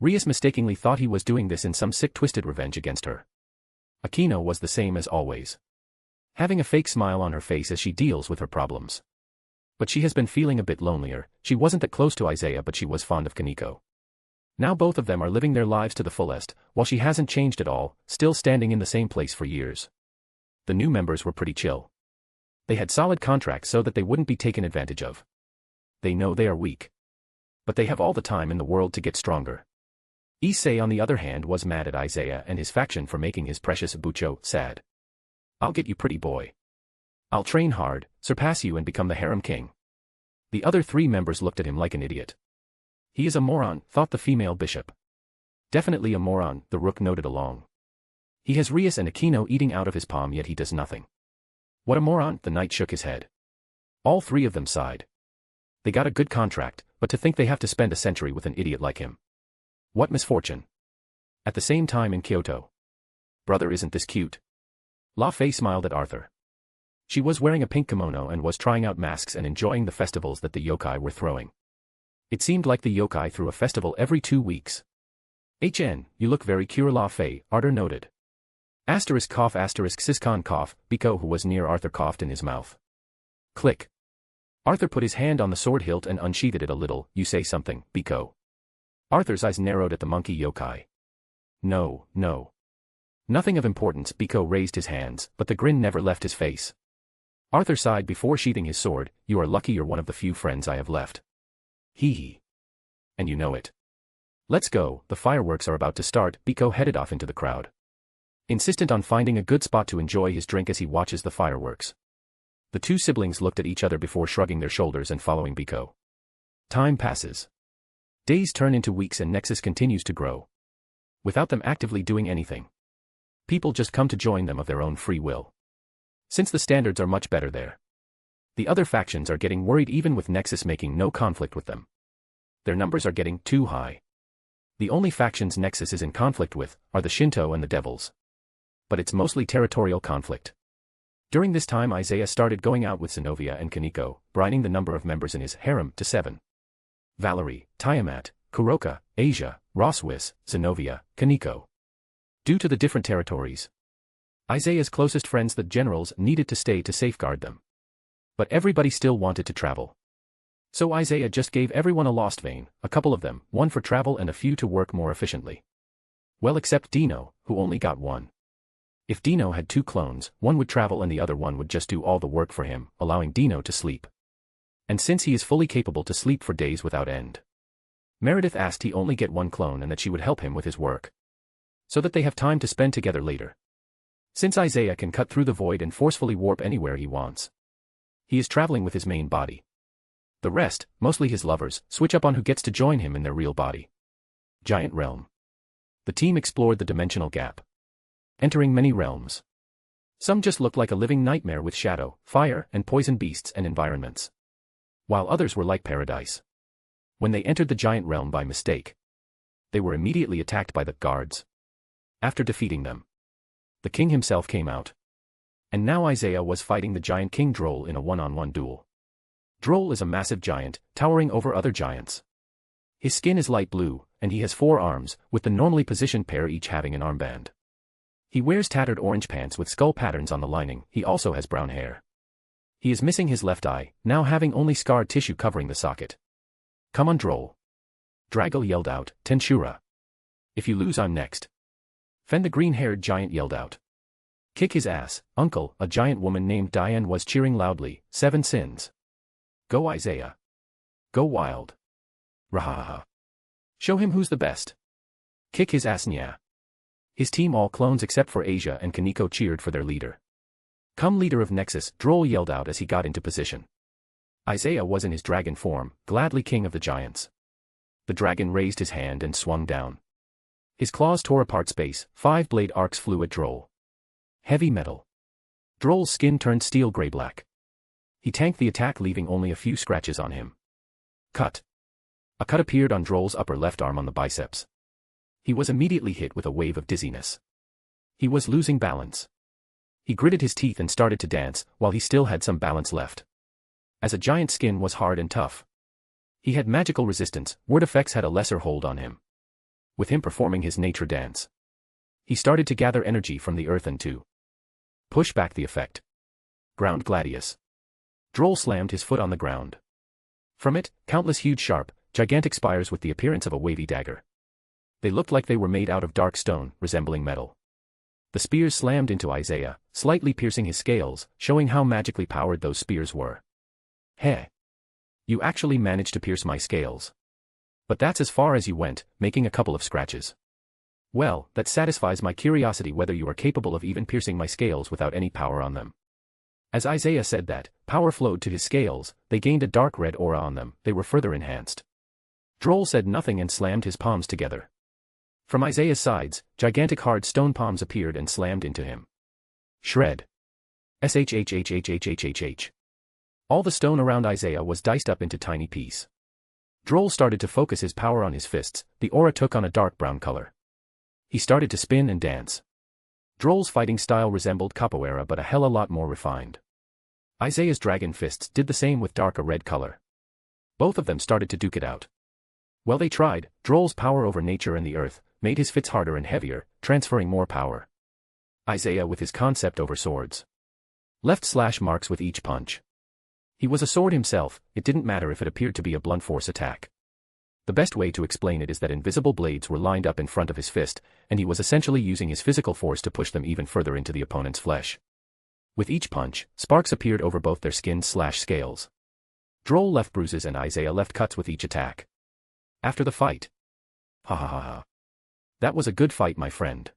Rias mistakenly thought he was doing this in some sick twisted revenge against her. Akino was the same as always, having a fake smile on her face as she deals with her problems. But she has been feeling a bit lonelier. She wasn't that close to Isaiah, but she was fond of Kaneko. Now both of them are living their lives to the fullest, while she hasn't changed at all, still standing in the same place for years. The new members were pretty chill. They had solid contracts so that they wouldn't be taken advantage of. They know they are weak, but they have all the time in the world to get stronger. Issei on the other hand was mad at Isaiah and his faction for making his precious Bucho sad. I'll get you, pretty boy. I'll train hard, surpass you and become the harem king. The other 3 members looked at him like an idiot. He is a moron, thought the female bishop. Definitely a moron, the rook noted along. He has Rias and Akino eating out of his palm yet he does nothing. What a moron, the knight shook his head. All 3 of them sighed. They got a good contract, but to think they have to spend a century with an idiot like him. What misfortune. At the same time in Kyoto. Brother, isn't this cute? La Fei smiled at Arthur. She was wearing a pink kimono and was trying out masks and enjoying the festivals that the yokai were throwing. It seemed like the yokai threw a festival every 2 weeks. HN, you look very cute, La Fei, Arthur noted. Asterisk cough asterisk Siscon cough, Biko who was near Arthur coughed in his mouth. Click. Arthur put his hand on the sword hilt and unsheathed it a little. You say something, Biko. Arthur's eyes narrowed at the monkey yokai. No, no. Nothing of importance, Biko raised his hands, but the grin never left his face. Arthur sighed before sheathing his sword. You are lucky you're one of the few friends I have left. Hee hee. And you know it. Let's go, the fireworks are about to start. Biko headed off into the crowd, insistent on finding a good spot to enjoy his drink as he watches the fireworks. The 2 siblings looked at each other before shrugging their shoulders and following Biko. Time passes. Days turn into weeks and Nexus continues to grow. Without them actively doing anything. People just come to join them of their own free will. Since the standards are much better there. The other factions are getting worried even with Nexus making no conflict with them. Their numbers are getting too high. The only factions Nexus is in conflict with are the Shinto and the Devils. But it's mostly territorial conflict. During this time Isaiah started going out with Zenobia and Kaneko, brightening the number of members in his harem to 7. Valerie, Tiamat, Kuroka, Asia, Roswis, Zenobia, Kaneko. Due to the different territories, Isaiah's closest friends, the generals, needed to stay to safeguard them. But everybody still wanted to travel. So Isaiah just gave everyone a lost vein, a couple of them, one for travel and a few to work more efficiently. Well, except Dino, who only got 1. If Dino had 2 clones, one would travel and the other one would just do all the work for him, allowing Dino to sleep. And since he is fully capable to sleep for days without end, Meredith asked he only get 1 clone and that she would help him with his work, so that they have time to spend together later. Since Isaiah can cut through the void and forcefully warp anywhere he wants, he is traveling with his main body. The rest, mostly his lovers, switch up on who gets to join him in their real body. Giant Realm. The team explored the dimensional gap, entering many realms. Some just looked like a living nightmare with shadow, fire, and poison beasts and environments, while others were like paradise. When they entered the giant realm by mistake, they were immediately attacked by the guards. After defeating them, the king himself came out. And now Isaiah was fighting the giant King Droll in a one-on-one duel. Droll is a massive giant, towering over other giants. His skin is light blue, and he has 4 arms, with the normally positioned pair each having an armband. He wears tattered orange pants with skull patterns on the lining. He also has brown hair. He is missing his left eye, now having only scarred tissue covering the socket. Come on, Droll. Draggle yelled out, Tenshura. If you lose, I'm next. Fen the green-haired giant yelled out. Kick his ass, uncle. A giant woman named Diane was cheering loudly, 7 sins. Go Isaiah. Go wild. Rahaha. Show him who's the best. Kick his ass, nya. His team, all clones except for Asia and Kaneko, cheered for their leader. Come leader of Nexus, Droll yelled out as he got into position. Isaiah was in his dragon form, gladly king of the giants. The dragon raised his hand and swung down. His claws tore apart space, 5 blade arcs flew at Droll. Heavy metal. Droll's skin turned steel gray-black. He tanked the attack, leaving only a few scratches on him. Cut. A cut appeared on Droll's upper left arm on the biceps. He was immediately hit with a wave of dizziness. He was losing balance. He gritted his teeth and started to dance, while he still had some balance left. As a giant's skin was hard and tough. He had magical resistance, word effects had a lesser hold on him. With him performing his nature dance, he started to gather energy from the earth and to push back the effect. Ground Gladius. Droll slammed his foot on the ground. From it, countless huge sharp, gigantic spires with the appearance of a wavy dagger. They looked like they were made out of dark stone, resembling metal. The spears slammed into Isaiah, slightly piercing his scales, showing how magically powered those spears were. Heh. You actually managed to pierce my scales. But that's as far as you went, making a couple of scratches. Well, that satisfies my curiosity whether you are capable of even piercing my scales without any power on them. As Isaiah said that, power flowed to his scales, they gained a dark red aura on them, they were further enhanced. Droll said nothing and slammed his palms together. From Isaiah's sides, gigantic hard stone palms appeared and slammed into him. Shred. Shhhhhhhhh. All the stone around Isaiah was diced up into tiny pieces. Droll started to focus his power on his fists, the aura took on a dark brown color. He started to spin and dance. Droll's fighting style resembled capoeira but a hella lot more refined. Isaiah's dragon fists did the same with darker red color. Both of them started to duke it out. Well, they tried. Droll's power over nature and the earth made his fists harder and heavier, transferring more power. Isaiah with his concept over swords. Left slash marks with each punch. He was a sword himself, it didn't matter if it appeared to be a blunt force attack. The best way to explain it is that invisible blades were lined up in front of his fist, and he was essentially using his physical force to push them even further into the opponent's flesh. With each punch, sparks appeared over both their skins/scales. Droll left bruises and Isaiah left cuts with each attack. After the fight. Ha ha ha ha. That was a good fight, my friend.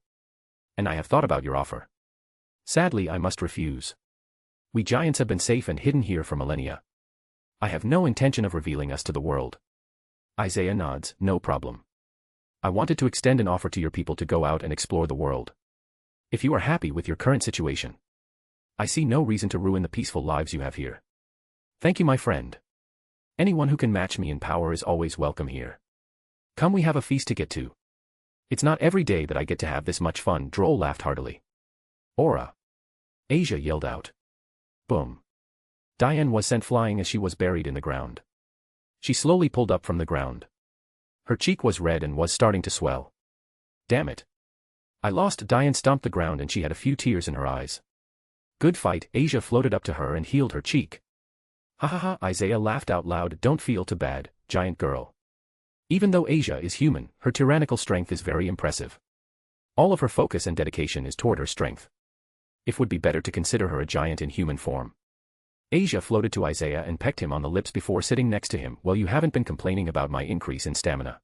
And I have thought about your offer. Sadly, I must refuse. We giants have been safe and hidden here for millennia. I have no intention of revealing us to the world. Isaiah nods, no problem. I wanted to extend an offer to your people to go out and explore the world. If you are happy with your current situation, I see no reason to ruin the peaceful lives you have here. Thank you, my friend. Anyone who can match me in power is always welcome here. Come, we have a feast to get to. It's not every day that I get to have this much fun. Droll laughed heartily. Aura. Asia yelled out. Boom. Diane was sent flying as she was buried in the ground. She slowly pulled up from the ground. Her cheek was red and was starting to swell. Damn it. I lost. Diane stomped the ground and she had a few tears in her eyes. Good fight. Asia floated up to her and healed her cheek. Ha ha ha. Isaiah laughed out loud. Don't feel too bad, giant girl. Even though Asia is human, her tyrannical strength is very impressive. All of her focus and dedication is toward her strength. It would be better to consider her a giant in human form. Asia floated to Isaiah and pecked him on the lips before sitting next to him. Well, you haven't been complaining about my increase in stamina.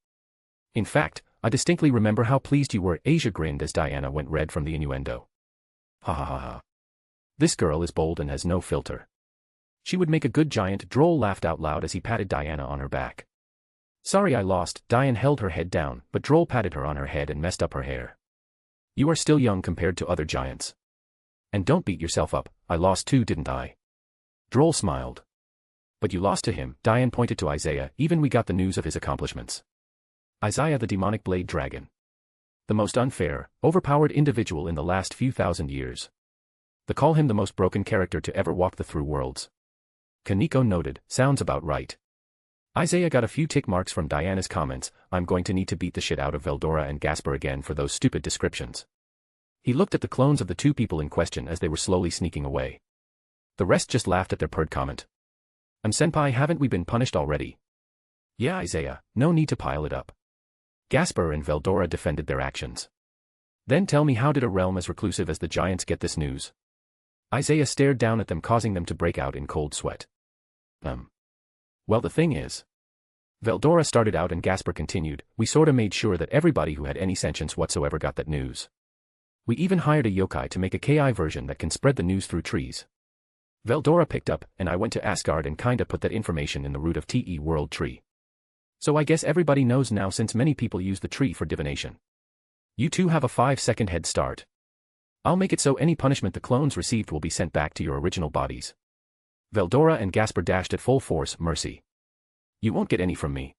In fact, I distinctly remember how pleased you were. Asia grinned as Diana went red from the innuendo. Ha ha ha ha. This girl is bold and has no filter. She would make a good giant. Droll laughed out loud as he patted Diana on her back. Sorry I lost. Diane held her head down, but Droll patted her on her head and messed up her hair. You are still young compared to other giants. And don't beat yourself up, I lost too, didn't I? Droll smiled. But you lost to him. Diane pointed to Isaiah. Even we got the news of his accomplishments. Isaiah the demonic blade dragon. The most unfair, overpowered individual in the last few thousand years. They call him the most broken character to ever walk the through worlds. Kaneko noted, sounds about right. Isaiah got a few tick marks from Diana's comments. I'm going to need to beat the shit out of Veldora and Gasper again for those stupid descriptions. He looked at the clones of the two people in question as they were slowly sneaking away. The rest just laughed at their purred comment. Senpai, haven't we been punished already? Yeah, Isaiah, no need to pile it up. Gasper and Veldora defended their actions. Then tell me, how did a realm as reclusive as the giants get this news? Isaiah stared down at them, causing them to break out in cold sweat. Well, the thing is. Veldora started out and Gasper continued, we sorta made sure that everybody who had any sentience whatsoever got that news. We even hired a yokai to make a KI version that can spread the news through trees. Veldora picked up, and I went to Asgard and kinda put that information in the root of TE World Tree. So I guess everybody knows now since many people use the tree for divination. You two have a 5-second head start. I'll make it so any punishment the clones received will be sent back to your original bodies. Veldora and Gasper dashed at full force, mercy. You won't get any from me.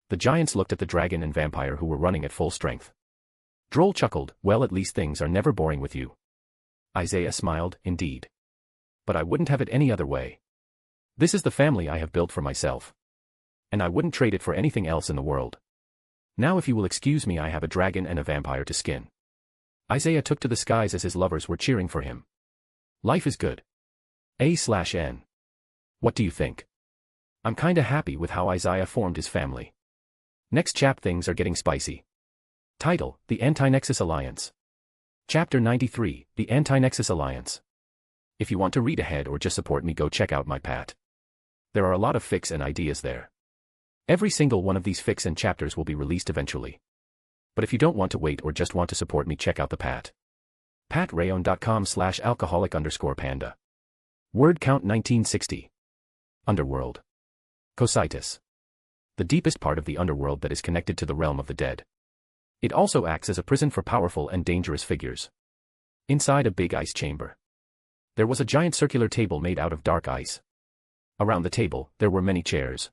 The giants looked at the dragon and vampire who were running at full strength. Droll chuckled, well, at least things are never boring with you. Isaiah smiled, indeed. But I wouldn't have it any other way. This is the family I have built for myself. And I wouldn't trade it for anything else in the world. Now if you will excuse me, I have a dragon and a vampire to skin. Isaiah took to the skies as his lovers were cheering for him. Life is good. A/N. What do you think? I'm kinda happy with how Isaiah formed his family. Next chap, things are getting spicy. Title, The Anti-Nexus Alliance. Chapter 93, The Anti-Nexus Alliance. If you want to read ahead or just support me, go check out my Pat. There are a lot of fics and ideas there. Every single one of these fics and chapters will be released eventually. But if you don't want to wait or just want to support me, check out the Pat. Patreon.com/alcoholic_panda. Word count 1960. Underworld. Cocytus. The deepest part of the underworld that is connected to the realm of the dead. It also acts as a prison for powerful and dangerous figures. Inside a big ice chamber. There was a giant circular table made out of dark ice. Around the table, there were many chairs.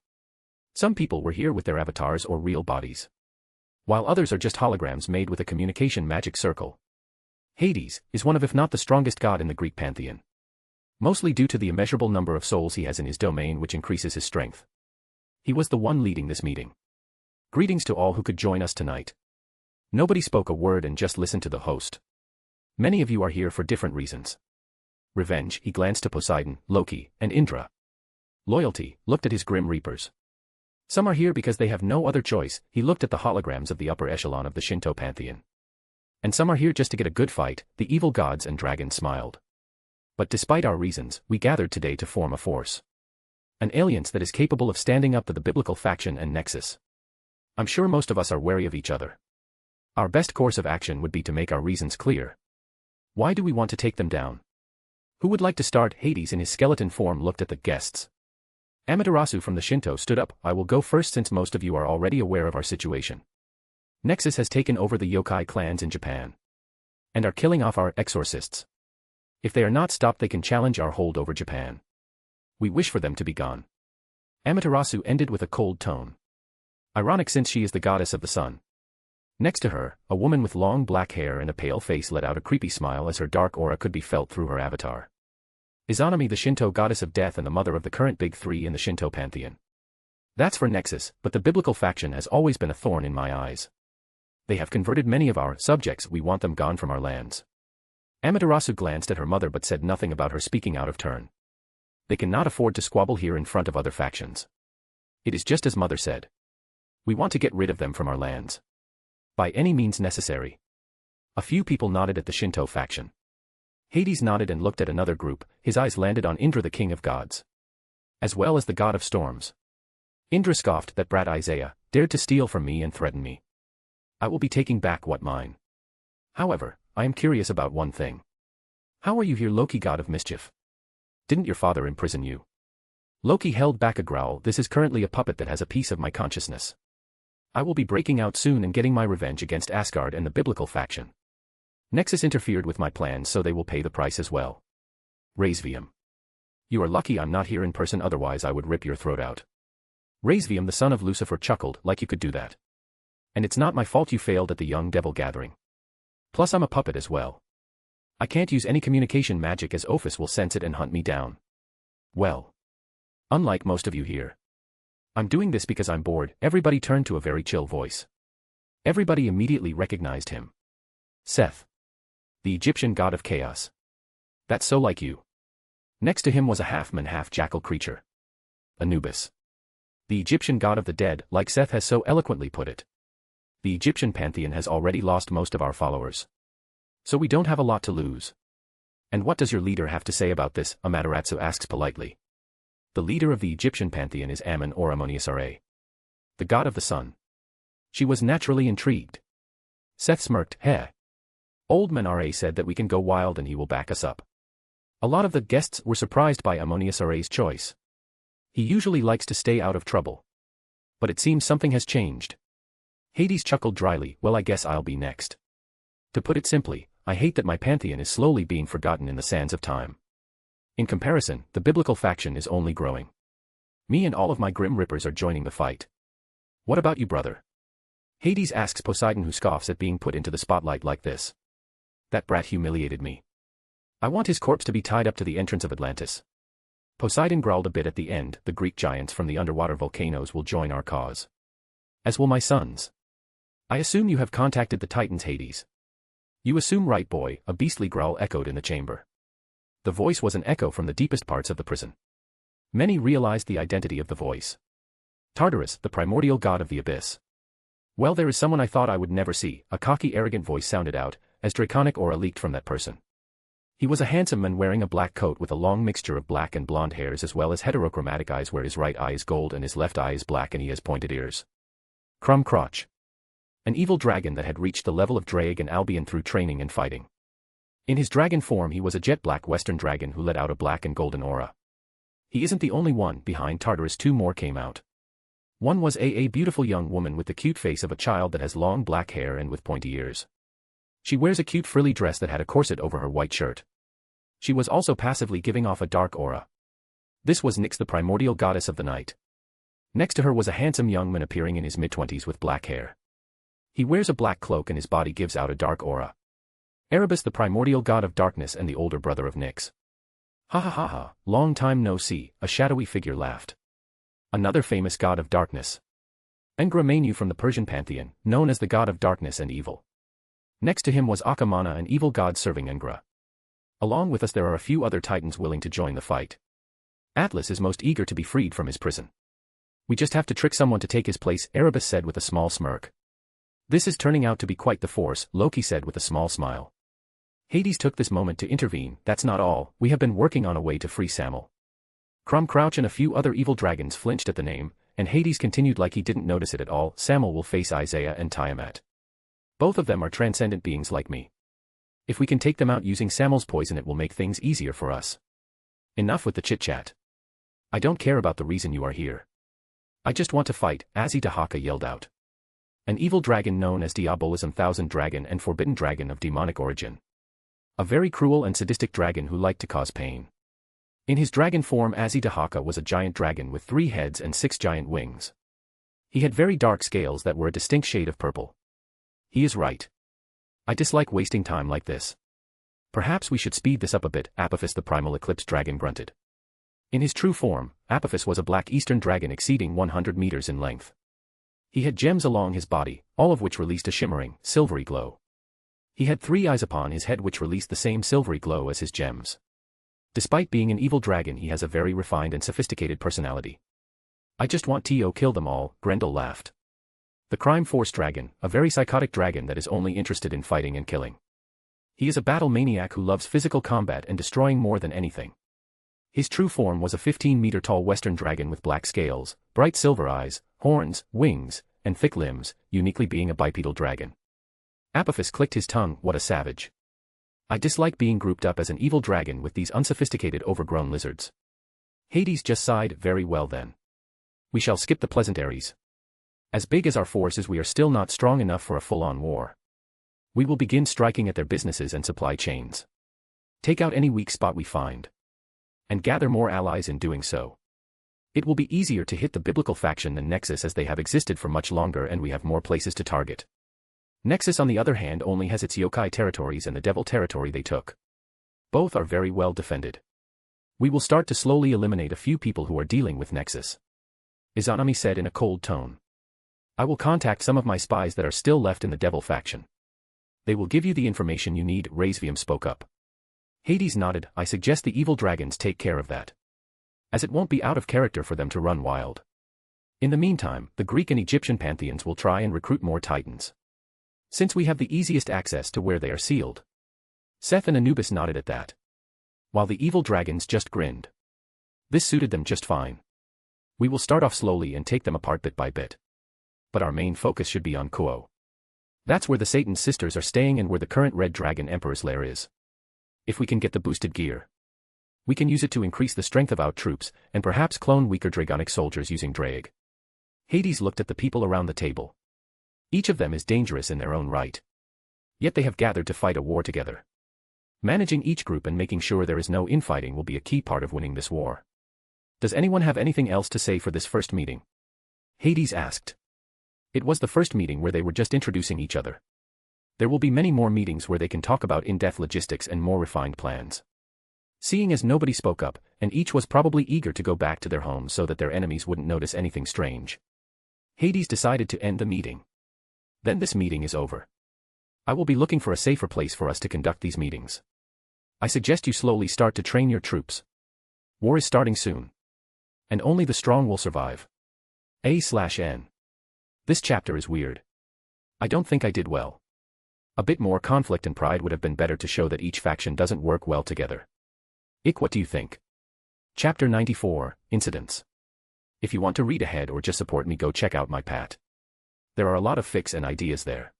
Some people were here with their avatars or real bodies, while others are just holograms made with a communication magic circle. Hades is one of, if not the strongest god in the Greek pantheon. Mostly due to the immeasurable number of souls he has in his domain, which increases his strength. He was the one leading this meeting. Greetings to all who could join us tonight. Nobody spoke a word and just listened to the host. Many of you are here for different reasons. Revenge, he glanced to Poseidon, Loki, and Indra. Loyalty, looked at his grim reapers. Some are here because they have no other choice, he looked at the holograms of the upper echelon of the Shinto pantheon. And some are here just to get a good fight, the evil gods and dragons smiled. But despite our reasons, we gathered today to form a force. An alliance that is capable of standing up to the biblical faction and nexus. I'm sure most of us are wary of each other. Our best course of action would be to make our reasons clear. Why do we want to take them down? Who would like to start? Hades in his skeleton form looked at the guests. Amaterasu from the Shinto stood up. I will go first since most of you are already aware of our situation. Nexus has taken over the yokai clans in Japan. And are killing off our exorcists. If they are not stopped, they can challenge our hold over Japan. We wish for them to be gone. Amaterasu ended with a cold tone. Ironic since she is the goddess of the sun. Next to her, a woman with long black hair and a pale face let out a creepy smile as her dark aura could be felt through her avatar. Izanami, the Shinto goddess of death and the mother of the current big three in the Shinto pantheon. That's for Nexus, but the biblical faction has always been a thorn in my eyes. They have converted many of our subjects. We want them gone from our lands. Amaterasu glanced at her mother but said nothing about her speaking out of turn. They cannot afford to squabble here in front of other factions. It is just as mother said. We want to get rid of them from our lands. By any means necessary. A few people nodded at the Shinto faction. Hades nodded and looked at another group. His eyes landed on Indra, the king of gods. As well as the god of storms. Indra scoffed. That brat Isaiah dared to steal from me and threaten me. I will be taking back what mine. However, I am curious about one thing. How are you here, Loki, god of mischief? Didn't your father imprison you? Loki held back a growl. This is currently a puppet that has a piece of my consciousness. I will be breaking out soon and getting my revenge against Asgard and the biblical faction. Nexus interfered with my plans, so they will pay the price as well. Razvium. You are lucky I'm not here in person, otherwise I would rip your throat out. Razvium, the son of Lucifer, chuckled. Like you could do that. And it's not my fault you failed at the young devil gathering. Plus I'm a puppet as well. I can't use any communication magic as Ophis will sense it and hunt me down. Well. Unlike most of you here. I'm doing this because I'm bored. Everybody turned to a very chill voice. Everybody immediately recognized him. Seth. The Egyptian god of chaos. That's so like you. Next to him was a half-man half-jackal creature. Anubis. The Egyptian god of the dead, like Seth has so eloquently put it. The Egyptian pantheon has already lost most of our followers. So we don't have a lot to lose. And what does your leader have to say about this? Amaterasu asks politely. The leader of the Egyptian pantheon is Ammon or Ammonius Ra. The god of the sun. She was naturally intrigued. Seth smirked. Heh. Old man Ra said that we can go wild and he will back us up. A lot of the guests were surprised by Ammonius Aray's choice. He usually likes to stay out of trouble. But it seems something has changed. Hades chuckled dryly, well, I guess I'll be next. To put it simply, I hate that my pantheon is slowly being forgotten in the sands of time. In comparison, the biblical faction is only growing. Me and all of my Grim Rippers are joining the fight. What about you, brother? Hades asks Poseidon, who scoffs at being put into the spotlight like this. That brat humiliated me. I want his corpse to be tied up to the entrance of Atlantis. Poseidon growled a bit at the end. The Greek giants from the underwater volcanoes will join our cause. As will my sons. I assume you have contacted the Titans, Hades. You assume right, boy, a beastly growl echoed in the chamber. The voice was an echo from the deepest parts of the prison. Many realized the identity of the voice. Tartarus, the primordial god of the abyss. Well, there is someone I thought I would never see, a cocky, arrogant voice sounded out, as draconic aura leaked from that person. He was a handsome man wearing a black coat with a long mixture of black and blonde hairs, as well as heterochromatic eyes where his right eye is gold and his left eye is black, and he has pointed ears. Crumb Crotch. An evil dragon that had reached the level of Drake and Albion through training and fighting. In his dragon form he was a jet black western dragon who let out a black and golden aura. He isn't the only one. Behind Tartarus 2 more came out. One was a beautiful young woman with the cute face of a child that has long black hair and with pointy ears. She wears a cute frilly dress that had a corset over her white shirt. She was also passively giving off a dark aura. This was Nyx, the primordial goddess of the night. Next to her was a handsome young man appearing in his mid-20s with black hair. He wears a black cloak and his body gives out a dark aura. Erebus, the primordial god of darkness and the older brother of Nyx. Ha ha ha ha, long time no see, a shadowy figure laughed. Another famous god of darkness. Engra Mainyu from the Persian pantheon, known as the god of darkness and evil. Next to him was Akamana, an evil god serving Engra. Along with us there are a few other titans willing to join the fight. Atlas is most eager to be freed from his prison. We just have to trick someone to take his place, Erebus said with a small smirk. This is turning out to be quite the force, Loki said with a small smile. Hades took this moment to intervene. That's not all, we have been working on a way to free Samel. Crumb Crouch and a few other evil dragons flinched at the name, and Hades continued like he didn't notice it at all. Samel will face Isaiah and Tiamat. Both of them are transcendent beings like me. If we can take them out using Samel's poison, it will make things easier for us. Enough with the chit-chat. I don't care about the reason you are here. I just want to fight, Azidahaka yelled out. An evil dragon known as Diabolism, Thousand Dragon and Forbidden Dragon of demonic origin. A very cruel and sadistic dragon who liked to cause pain. In his dragon form, Azidahaka was a giant dragon with 3 heads and 6 giant wings. He had very dark scales that were a distinct shade of purple. He is right. I dislike wasting time like this. Perhaps we should speed this up a bit, Apophis the primal eclipse dragon grunted. In his true form, Apophis was a black eastern dragon exceeding 100 meters in length. He had gems along his body, all of which released a shimmering, silvery glow. He had 3 eyes upon his head which released the same silvery glow as his gems. Despite being an evil dragon, he has a very refined and sophisticated personality. I just want to kill them all, Grendel laughed. The Crime Force dragon, a very psychotic dragon that is only interested in fighting and killing. He is a battle maniac who loves physical combat and destroying more than anything. His true form was a 15-meter-tall western dragon with black scales, bright silver eyes, horns, wings, and thick limbs, uniquely being a bipedal dragon. Apophis clicked his tongue. What a savage. I dislike being grouped up as an evil dragon with these unsophisticated overgrown lizards. Hades just sighed. Very well then. We shall skip the pleasantries. As big as our force is, we are still not strong enough for a full-on war. We will begin striking at their businesses and supply chains. Take out any weak spot we find. And gather more allies in doing so. It will be easier to hit the biblical faction than Nexus, as they have existed for much longer and we have more places to target. Nexus on the other hand only has its yokai territories and the devil territory they took. Both are very well defended. We will start to slowly eliminate a few people who are dealing with Nexus. Izanami said in a cold tone. I will contact some of my spies that are still left in the devil faction. They will give you the information you need, Razvium spoke up. Hades nodded. I suggest the evil dragons take care of that. As it won't be out of character for them to run wild. In the meantime, the Greek and Egyptian pantheons will try and recruit more titans. Since we have the easiest access to where they are sealed. Seth and Anubis nodded at that. While the evil dragons just grinned. This suited them just fine. We will start off slowly and take them apart bit by bit. But our main focus should be on Kuo. That's where the Satan's sisters are staying and where the current Red Dragon Emperor's lair is. If we can get the boosted gear. We can use it to increase the strength of our troops, and perhaps clone weaker dragonic soldiers using drag. Hades looked at the people around the table. Each of them is dangerous in their own right. Yet they have gathered to fight a war together. Managing each group and making sure there is no infighting will be a key part of winning this war. Does anyone have anything else to say for this first meeting? Hades asked. It was the first meeting where they were just introducing each other. There will be many more meetings where they can talk about in-depth logistics and more refined plans. Seeing as nobody spoke up, and each was probably eager to go back to their homes so that their enemies wouldn't notice anything strange, Hades decided to end the meeting. Then this meeting is over. I will be looking for a safer place for us to conduct these meetings. I suggest you slowly start to train your troops. War is starting soon. And only the strong will survive. A/N. This chapter is weird. I don't think I did well. A bit more conflict and pride would have been better to show that each faction doesn't work well together. What do you think? Chapter 94, Incidents. If you want to read ahead or just support me, go check out my pat. There are a lot of fics and ideas there.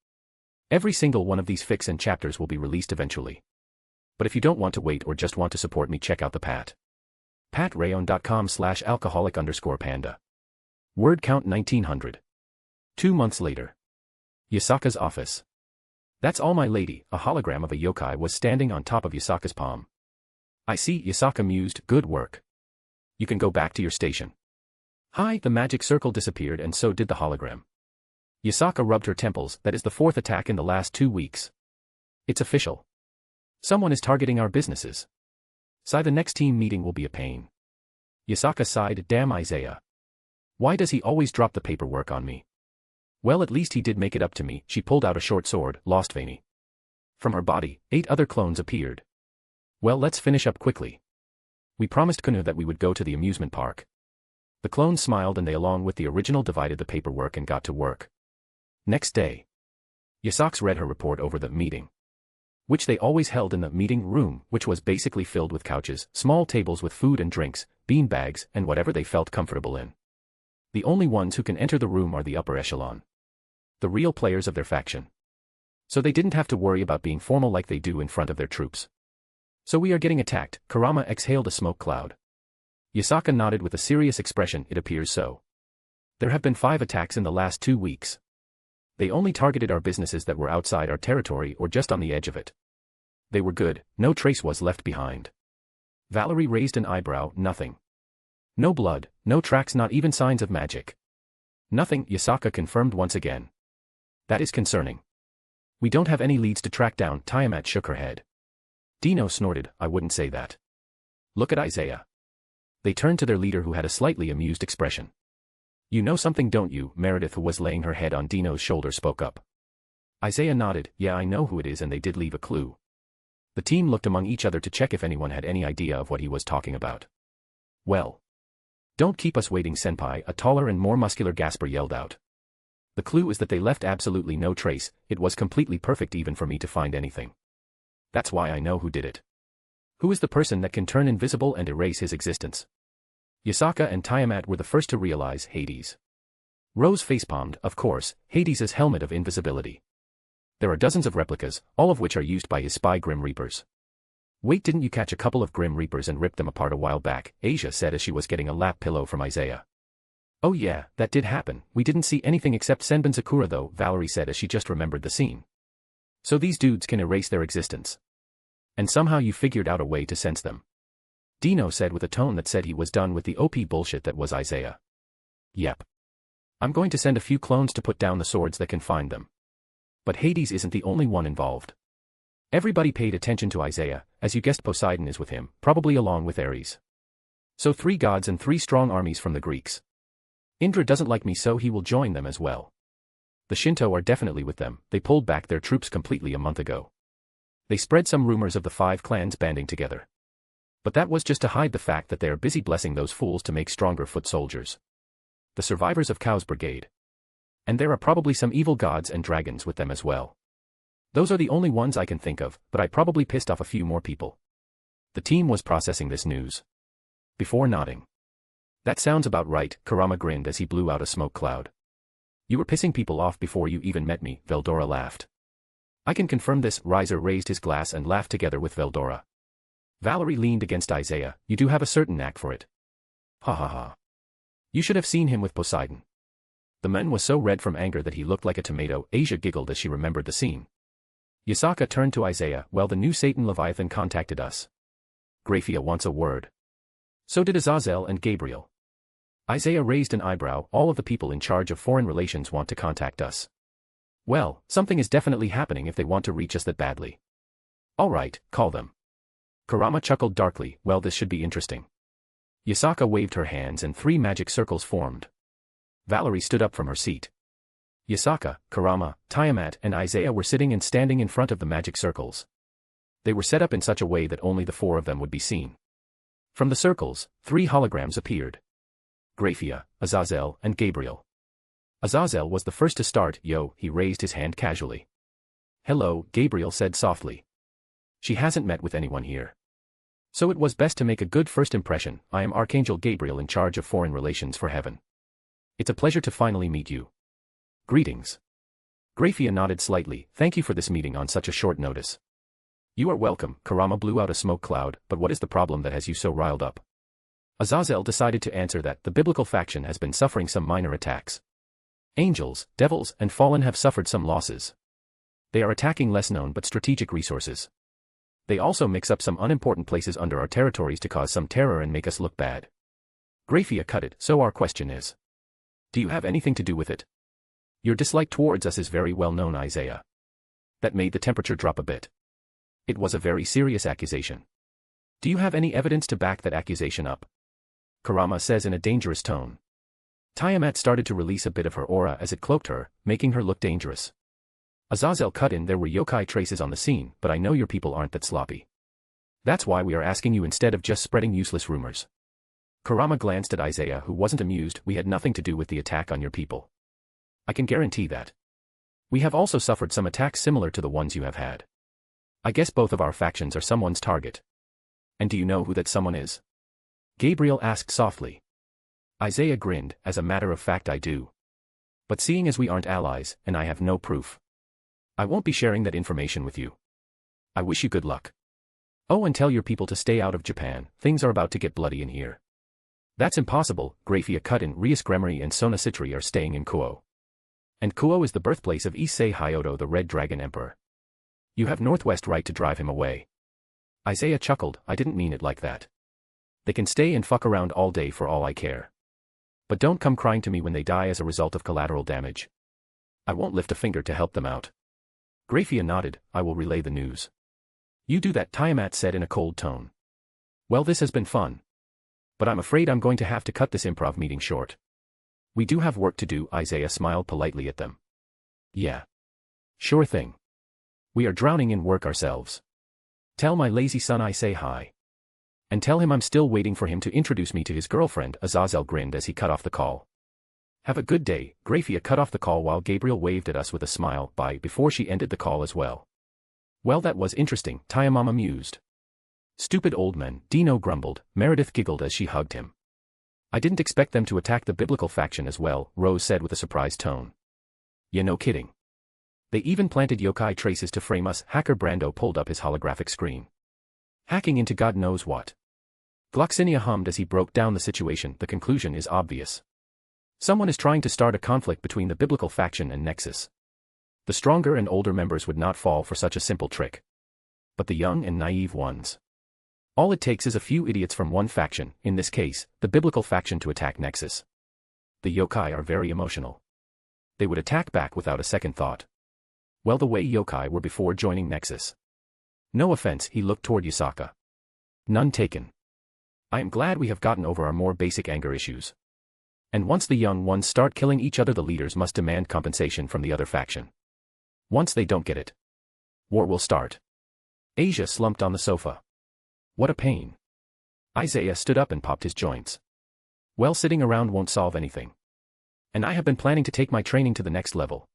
Every single one of these fics and chapters will be released eventually. But if you don't want to wait or just want to support me, check out the pat. patrayon.com/alcoholic_panda. Word count 1900. 2 months later. Yasaka's office. That's all, my lady. A hologram of a yokai was standing on top of Yasaka's palm. I see, Yasaka mused. Good work. You can go back to your station. Hi, the magic circle disappeared and so did the hologram. Yasaka rubbed her temples. That is the 4th attack in the last 2 weeks. It's official. Someone is targeting our businesses. Sigh, the next team meeting will be a pain. Yasaka sighed. Damn Isaiah. Why does he always drop the paperwork on me? Well, at least he did make it up to me. She pulled out a short sword, lost Vani. From her body, 8 other clones appeared. Well, let's finish up quickly. We promised Kunu that we would go to the amusement park. The clones smiled and they along with the original divided the paperwork and got to work. Next day. Yasaka read her report over the meeting, which they always held in the meeting room, which was basically filled with couches, small tables with food and drinks, bean bags, and whatever they felt comfortable in. The only ones who can enter the room are the upper echelon. The real players of their faction. So they didn't have to worry about being formal like they do in front of their troops. So we are getting attacked. Kurama exhaled a smoke cloud. Yasaka nodded with a serious expression. It appears so. There have been 5 attacks in the last 2 weeks. They only targeted our businesses that were outside our territory or just on the edge of it. They were good, no trace was left behind. Valerie raised an eyebrow. Nothing. No blood, no tracks, not even signs of magic. Nothing, Yasaka confirmed once again. That is concerning. We don't have any leads to track down. Tiamat shook her head. Dino snorted. I wouldn't say that. Look at Isaiah. They turned to their leader who had a slightly amused expression. You know something, don't you? Meredith, who was laying her head on Dino's shoulder, spoke up. Isaiah nodded. Yeah, I know who it is, and they did leave a clue. The team looked among each other to check if anyone had any idea of what he was talking about. Well. Don't keep us waiting, senpai, a taller and more muscular Gasper yelled out. The clue is that they left absolutely no trace. It was completely perfect even for me to find anything. That's why I know who did it. Who is the person that can turn invisible and erase his existence? Yasaka and Tiamat were the first to realize. Hades. Rose facepalmed. Of course, Hades' helmet of invisibility. There are dozens of replicas, all of which are used by his spy Grim Reapers. Wait, didn't you catch a couple of Grim Reapers and rip them apart a while back? Asia said as she was getting a lap pillow from Isaiah. Oh yeah, that did happen. We didn't see anything except Senbin Sakura though, Valerie said as she just remembered the scene. So these dudes can erase their existence. And somehow you figured out a way to sense them. Dino said with a tone that said he was done with the OP bullshit that was Isaiah. Yep. I'm going to send a few clones to put down the swords that can find them. But Hades isn't the only one involved. Everybody paid attention to Isaiah. As you guessed, Poseidon is with him, probably along with Ares. So 3 gods and 3 strong armies from the Greeks. Indra doesn't like me, so he will join them as well. The Shinto are definitely with them. They pulled back their troops completely a month ago. They spread some rumors of the 5 clans banding together. But that was just to hide the fact that they are busy blessing those fools to make stronger foot soldiers. The survivors of Chaos Brigade. And there are probably some evil gods and dragons with them as well. Those are the only ones I can think of, but I probably pissed off a few more people. The team was processing this news. Before nodding. That sounds about right, Kurama grinned as he blew out a smoke cloud. You were pissing people off before you even met me, Veldora laughed. I can confirm this. Riser raised his glass and laughed together with Veldora. Valerie leaned against Isaiah. You do have a certain knack for it. Ha ha ha. You should have seen him with Poseidon. The man was so red from anger that he looked like a tomato. Asia giggled as she remembered the scene. Yasaka turned to Isaiah. Well, the new Satan Leviathan contacted us. Graphia wants a word. So did Azazel and Gabriel. Isaiah raised an eyebrow. All of the people in charge of foreign relations want to contact us. Well, something is definitely happening if they want to reach us that badly. All right, call them. Kurama chuckled darkly. Well, this should be interesting. Yasaka waved her hands and 3 magic circles formed. Valerie stood up from her seat. Yasaka, Kurama, Tiamat and Isaiah were sitting and standing in front of the magic circles. They were set up in such a way that only the 4 of them would be seen. From the circles, 3 holograms appeared. Graphia, Azazel and Gabriel. Azazel was the first to start. Yo, he raised his hand casually. Hello, Gabriel said softly. She hasn't met with anyone here. So it was best to make a good first impression. I am Archangel Gabriel in charge of foreign relations for heaven. It's a pleasure to finally meet you. Greetings. Graphia nodded slightly. Thank you for this meeting on such a short notice. You are welcome. Kurama blew out a smoke cloud. But what is the problem that has you so riled up? Azazel decided to answer that the biblical faction has been suffering some minor attacks. Angels, devils, and fallen have suffered some losses. They are attacking less known but strategic resources. They also mix up some unimportant places under our territories to cause some terror and make us look bad. Graphia cut it. So our question is, do you have anything to do with it? Your dislike towards us is very well known, Isaiah. That made the temperature drop a bit. It was a very serious accusation. Do you have any evidence to back that accusation up? Kurama says in a dangerous tone. Tiamat started to release a bit of her aura as it cloaked her, making her look dangerous. Azazel cut in. There were yokai traces on the scene, but I know your people aren't that sloppy. That's why we are asking you instead of just spreading useless rumors. Kurama glanced at Isaiah, who wasn't amused. We had nothing to do with the attack on your people. I can guarantee that. We have also suffered some attacks similar to the ones you have had. I guess both of our factions are someone's target. And do you know who that someone is? Gabriel asked softly. Isaiah grinned. As a matter of fact, I do. But seeing as we aren't allies, and I have no proof, I won't be sharing that information with you. I wish you good luck. Oh, and tell your people to stay out of Japan. Things are about to get bloody in here. That's impossible. Graphia cut in. Rias Gremory and Sona Citri are staying in Kuo. And Kuo is the birthplace of Issei Hyoto, the Red Dragon Emperor. You have northwest right to drive him away. Isaiah chuckled. I didn't mean it like that. They can stay and fuck around all day for all I care. But don't come crying to me when they die as a result of collateral damage. I won't lift a finger to help them out. Graphia nodded. I will relay the news. You do that, Tiamat said in a cold tone. Well, this has been fun. But I'm afraid I'm going to have to cut this improv meeting short. We do have work to do. Isaiah smiled politely at them. Yeah. Sure thing. We are drowning in work ourselves. Tell my lazy son I say hi. And tell him I'm still waiting for him to introduce me to his girlfriend. Azazel grinned as he cut off the call. Have a good day. Graphia cut off the call while Gabriel waved at us with a smile. Bye before she ended the call as well. Well, that was interesting, Tiamama mused. Stupid old men, Dino grumbled. Meredith giggled as she hugged him. I didn't expect them to attack the biblical faction as well, Rose said with a surprised tone. Yeah, no kidding. They even planted yokai traces to frame us. Hacker Brando pulled up his holographic screen. Hacking into God knows what. Gloxinia hummed as he broke down the situation. The conclusion is obvious. Someone is trying to start a conflict between the biblical faction and Nexus. The stronger and older members would not fall for such a simple trick. But the young and naive ones. All it takes is a few idiots from one faction, in this case, the biblical faction, to attack Nexus. The yokai are very emotional. They would attack back without a second thought. Well, the way yokai were before joining Nexus. No offense, he looked toward Yasaka. None taken. I am glad we have gotten over our more basic anger issues. And once the young ones start killing each other, the leaders must demand compensation from the other faction. Once they don't get it, war will start. Asia slumped on the sofa. What a pain. Isaiah stood up and popped his joints. Well, sitting around won't solve anything. And I have been planning to take my training to the next level.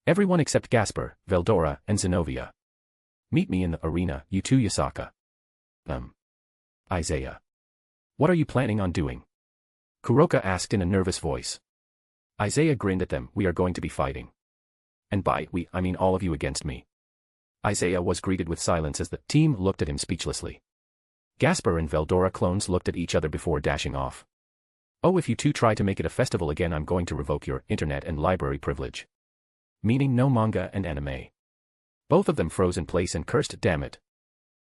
Everyone except Gasper, Veldora, and Zenobia. Meet me in the arena, you two. Yasaka. Isaiah. What are you planning on doing? Kuroka asked in a nervous voice. Isaiah grinned at them. We are going to be fighting. And by we, I mean all of you against me. Isaiah was greeted with silence as the team looked at him speechlessly. Gasper and Veldora clones looked at each other before dashing off. Oh, if you two try to make it a festival again, I'm going to revoke your internet and library privilege. Meaning no manga and anime. Both of them froze in place and cursed, damn it.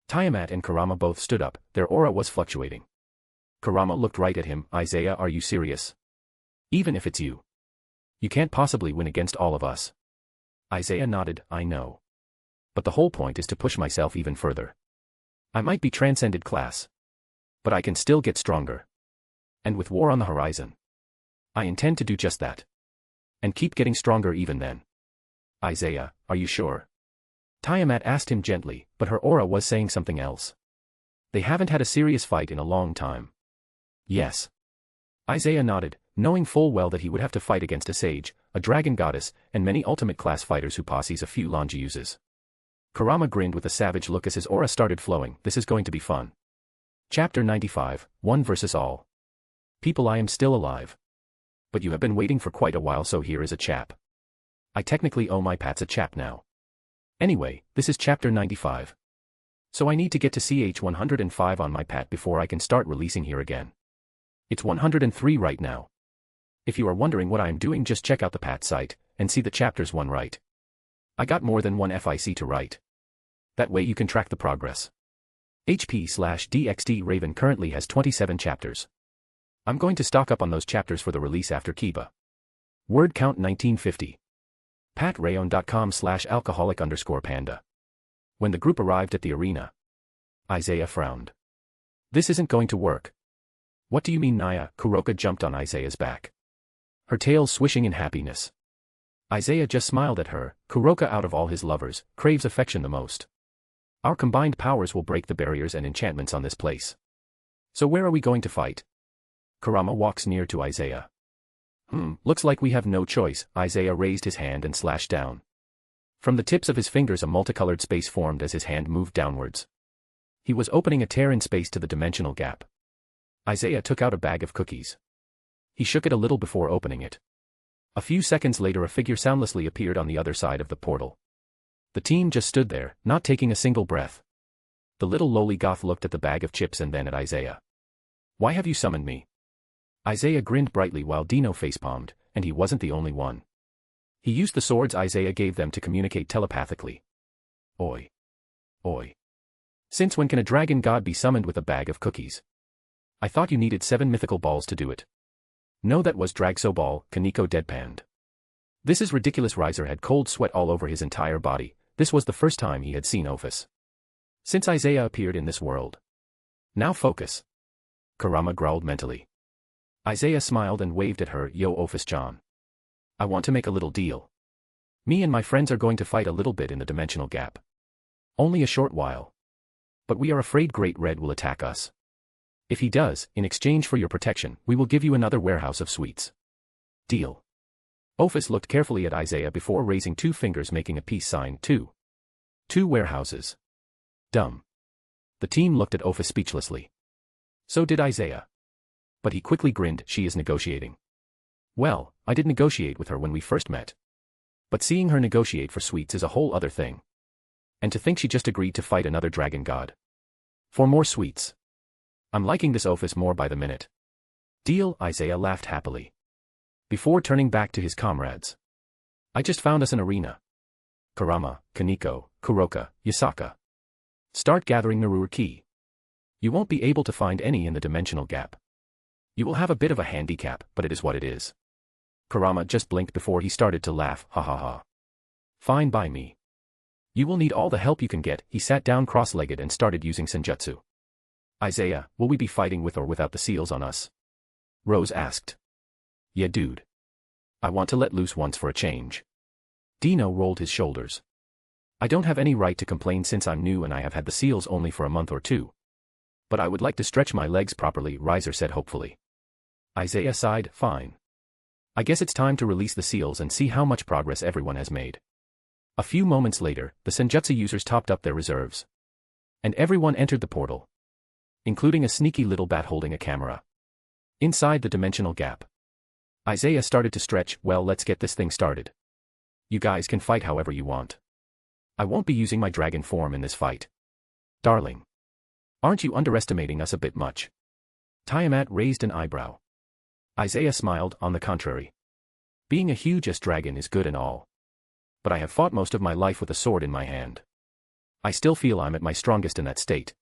Tiamat and Kurama both stood up, their aura was fluctuating. Kurama looked right at him. Isaiah, are you serious? Even if it's you. You can't possibly win against all of us. Isaiah nodded, I know. But the whole point is to push myself even further. I might be transcended class. But I can still get stronger. And with war on the horizon, I intend to do just that. And keep getting stronger even then. Isaiah, are you sure? Tiamat asked him gently, but her aura was saying something else. They haven't had a serious fight in a long time. Yes. Isaiah nodded, knowing full well that he would have to fight against a sage, a dragon goddess, and many ultimate class fighters who posses a few Longi uses. Kurama grinned with a savage look as his aura started flowing. This is going to be fun. Chapter 95, One versus All. People, I am still alive. But you have been waiting for quite a while, so here is a chap. I technically owe my pats a chap now. Anyway, this is chapter 95. So I need to get to CH 105 on my pat before I can start releasing here again. It's 103 right now. If you are wondering what I am doing, just check out the pat site, and see the chapters one right. I got more than one FIC to write. That way you can track the progress. HP/DxD Raven currently has 27 chapters. I'm going to stock up on those chapters for the release after Kiba. Word count 1950. patrayon.com/alcoholic_panda. When the group arrived at the arena, Isaiah frowned. This isn't going to work. What do you mean, Naya? Kuroka jumped on Isaiah's back, her tail swishing in happiness. Isaiah just smiled at her. Kuroka, out of all his lovers, craves affection the most. Our combined powers will break the barriers and enchantments on this place. So where are we going to fight? Kurama walks near to Isaiah. Looks like we have no choice. Isaiah raised his hand and slashed down. From the tips of his fingers a multicolored space formed as his hand moved downwards. He was opening a tear in space to the dimensional gap. Isaiah took out a bag of cookies. He shook it a little before opening it. A few seconds later a figure soundlessly appeared on the other side of the portal. The team just stood there, not taking a single breath. The little lowly goth looked at the bag of chips and then at Isaiah. Why have you summoned me? Isaiah grinned brightly while Dino facepalmed, and he wasn't the only one. He used the swords Isaiah gave them to communicate telepathically. Oi. Oi. Since when can a dragon god be summoned with a bag of cookies? I thought you needed 7 mythical balls to do it. No, that was Dragso Ball, Kaneko deadpanned. This is ridiculous. Riser had cold sweat all over his entire body. This was the first time he had seen Ophis since Isaiah appeared in this world. Now focus. Kurama growled mentally. Isaiah smiled and waved at her. Yo, Ophis-chan. I want to make a little deal. Me and my friends are going to fight a little bit in the dimensional gap. Only a short while. But we are afraid Great Red will attack us. If he does, in exchange for your protection, we will give you another warehouse of sweets. Deal. Ophis looked carefully at Isaiah before raising 2 fingers, making a peace sign. 2 warehouses. Dumb. The team looked at Ophis speechlessly. So did Isaiah. But he quickly grinned. She is negotiating. Well, I did negotiate with her when we first met. But seeing her negotiate for sweets is a whole other thing. And to think she just agreed to fight another dragon god. For more sweets. I'm liking this Ophis more by the minute. Deal, Isaiah laughed happily. Before turning back to his comrades. I just found us an arena. Kurama, Kaneko, Kuroka, Yasaka. Start gathering Narur Ki. You won't be able to find any in the dimensional gap. You will have a bit of a handicap, but it is what it is. Kurama just blinked before he started to laugh. Ha ha ha. Fine by me. You will need all the help you can get. He sat down cross-legged and started using senjutsu. Isaiah, will we be fighting with or without the seals on us? Rose asked. Yeah, dude. I want to let loose once for a change. Dino rolled his shoulders. I don't have any right to complain since I'm new and I have had the seals only for a month or 2. But I would like to stretch my legs properly, Riser said hopefully. Isaiah sighed. Fine. I guess it's time to release the seals and see how much progress everyone has made. A few moments later, the senjutsu users topped up their reserves. And everyone entered the portal. Including a sneaky little bat holding a camera. Inside the dimensional gap. Isaiah started to stretch. Well, let's get this thing started. You guys can fight however you want. I won't be using my dragon form in this fight. Darling. Aren't you underestimating us a bit much? Tiamat raised an eyebrow. Isaiah smiled, on the contrary. Being a huge dragon is good and all. But I have fought most of my life with a sword in my hand. I still feel I'm at my strongest in that state.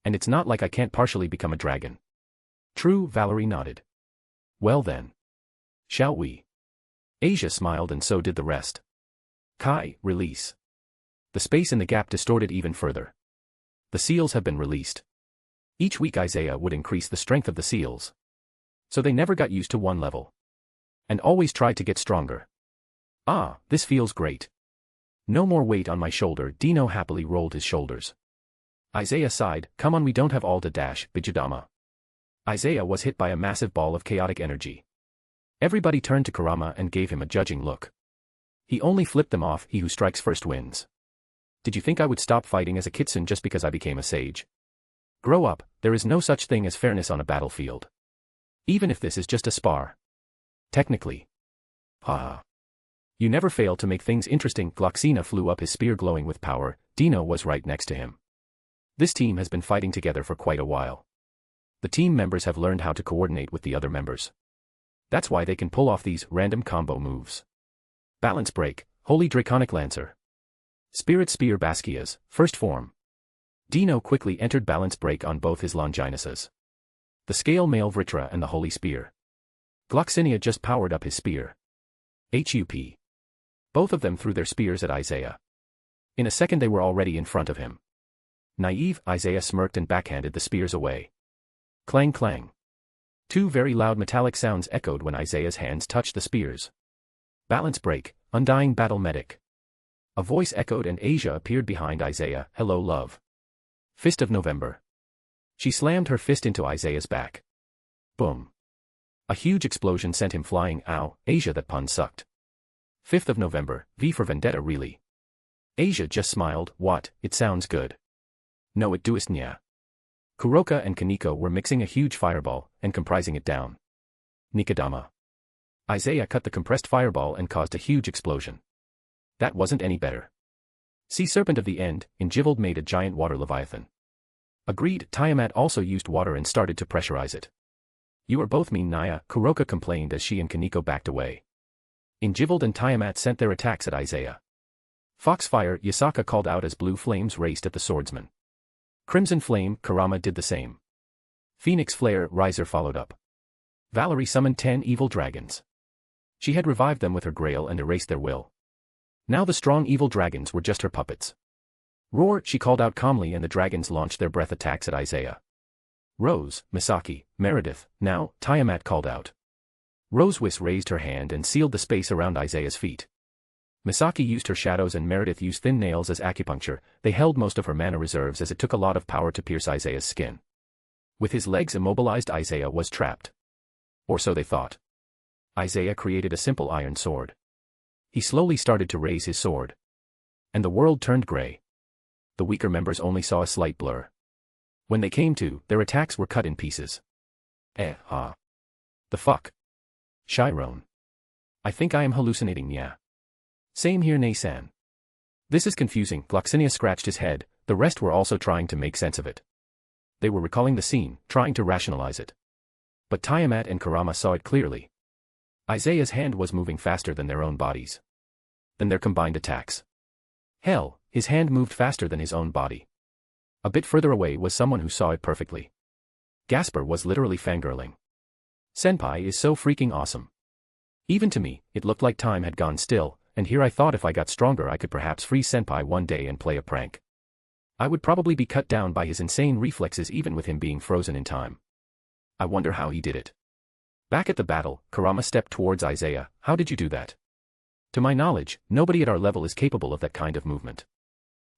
And it's not like I can't partially become a dragon. True, Valerie nodded. Well then. Shall we? Asia smiled and so did the rest. Kai, release. The space in the gap distorted even further. The seals have been released. Each week Isaiah would increase the strength of the seals. So they never got used to one level. And always tried to get stronger. Ah, this feels great. No more weight on my shoulder. Dino happily rolled his shoulders. Isaiah sighed, come on, we don't have all to dash, Bijadama. Isaiah was hit by a massive ball of chaotic energy. Everybody turned to Kurama and gave him a judging look. He only flipped them off, he who strikes first wins. Did you think I would stop fighting as a kitsune just because I became a sage? Grow up, there is no such thing as fairness on a battlefield. Even if this is just a spar. Technically. Ha. You never fail to make things interesting. Gloxina flew up, his spear glowing with power. Dino was right next to him. This team has been fighting together for quite a while. The team members have learned how to coordinate with the other members. That's why they can pull off these random combo moves. Balance Break, Holy Draconic Lancer. Spirit Spear Basquias, first form. Dino quickly entered Balance Break on both his Longinus's. The Scale Male Vritra and the Holy Spear. Gloxinia just powered up his spear. HUP. Both of them threw their spears at Isaiah. In a second they were already in front of him. Naive, Isaiah smirked and backhanded the spears away. Clang clang. Two very loud metallic sounds echoed when Isaiah's hands touched the spears. Balance Break, Undying Battle Medic. A voice echoed and Asia appeared behind Isaiah, hello love. Fist of November. She slammed her fist into Isaiah's back. Boom. A huge explosion sent him flying. Ow, Asia, that pun sucked. 5th of November, V for Vendetta really. Asia just smiled, what, it sounds good. No it doest nya. Kuroka and Kaneko were mixing a huge fireball, and comprising it down. Nikodama. Isaiah cut the compressed fireball and caused a huge explosion. That wasn't any better. Sea Serpent of the End, Injivold made a giant water leviathan. Agreed, Tiamat also used water and started to pressurize it. You are both mean, Naya, Kuroka complained as she and Kaneko backed away. Injivold and Tiamat sent their attacks at Isaiah. Foxfire, Yasaka called out as blue flames raced at the swordsman. Crimson Flame, Kurama did the same. Phoenix Flare, Riser followed up. Valerie summoned 10 evil dragons. She had revived them with her grail and erased their will. Now the strong evil dragons were just her puppets. Roar, she called out calmly and the dragons launched their breath attacks at Isaiah. Rose, Misaki, Meredith, now, Tiamat called out. Rosewis raised her hand and sealed the space around Isaiah's feet. Misaki used her shadows and Meredith used thin nails as acupuncture. They held most of her mana reserves as it took a lot of power to pierce Isaiah's skin. With his legs immobilized, Isaiah was trapped. Or so they thought. Isaiah created a simple iron sword. He slowly started to raise his sword. And the world turned gray. The weaker members only saw a slight blur. When they came to, their attacks were cut in pieces. The fuck? Chiron. I think I am hallucinating, yeah. Same here, Nay-san. This is confusing. Gloxinia scratched his head, the rest were also trying to make sense of it. They were recalling the scene, trying to rationalize it. But Tiamat and Kurama saw it clearly. Isaiah's hand was moving faster than their own bodies. Than their combined attacks. Hell, his hand moved faster than his own body. A bit further away was someone who saw it perfectly. Gasper was literally fangirling. Senpai is so freaking awesome. Even to me, it looked like time had gone still, and here I thought if I got stronger I could perhaps freeze Senpai one day and play a prank. I would probably be cut down by his insane reflexes even with him being frozen in time. I wonder how he did it. Back at the battle, Kurama stepped towards Isaiah. How did you do that? To my knowledge, nobody at our level is capable of that kind of movement.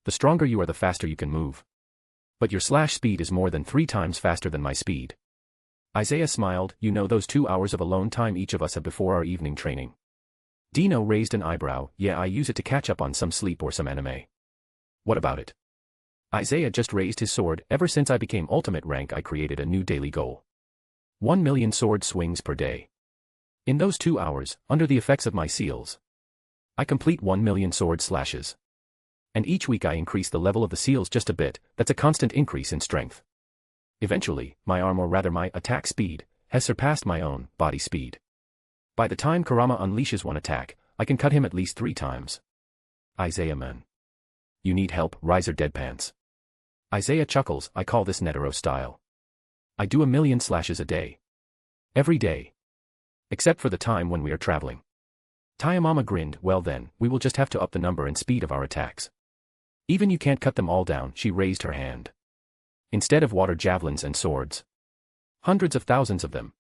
The stronger you are, the faster you can move. But your slash speed is more than 3 times faster than my speed. Isaiah smiled. You know those 2 hours of alone time each of us have before our evening training. Dino raised an eyebrow. Yeah, I use it to catch up on some sleep or some anime. What about it? Isaiah just raised his sword. Ever since I became ultimate rank I created a new daily goal. 1 million sword swings per day. In those 2 hours, under the effects of my seals, I complete 1 million sword slashes. And each week I increase the level of the seals just a bit. That's a constant increase in strength. Eventually, my arm, or rather my attack speed, has surpassed my own body speed. By the time Kurama unleashes one attack, I can cut him at least 3 times. Isaiah, man. You need help, Riser deadpans. Isaiah chuckles. I call this Netero style. I do 1,000,000 slashes a day. Every day. Except for the time when we are traveling. Tayamama grinned. Well then, we will just have to up the number and speed of our attacks. Even you can't cut them all down. She raised her hand. Instead of water javelins and swords. Hundreds of thousands of them.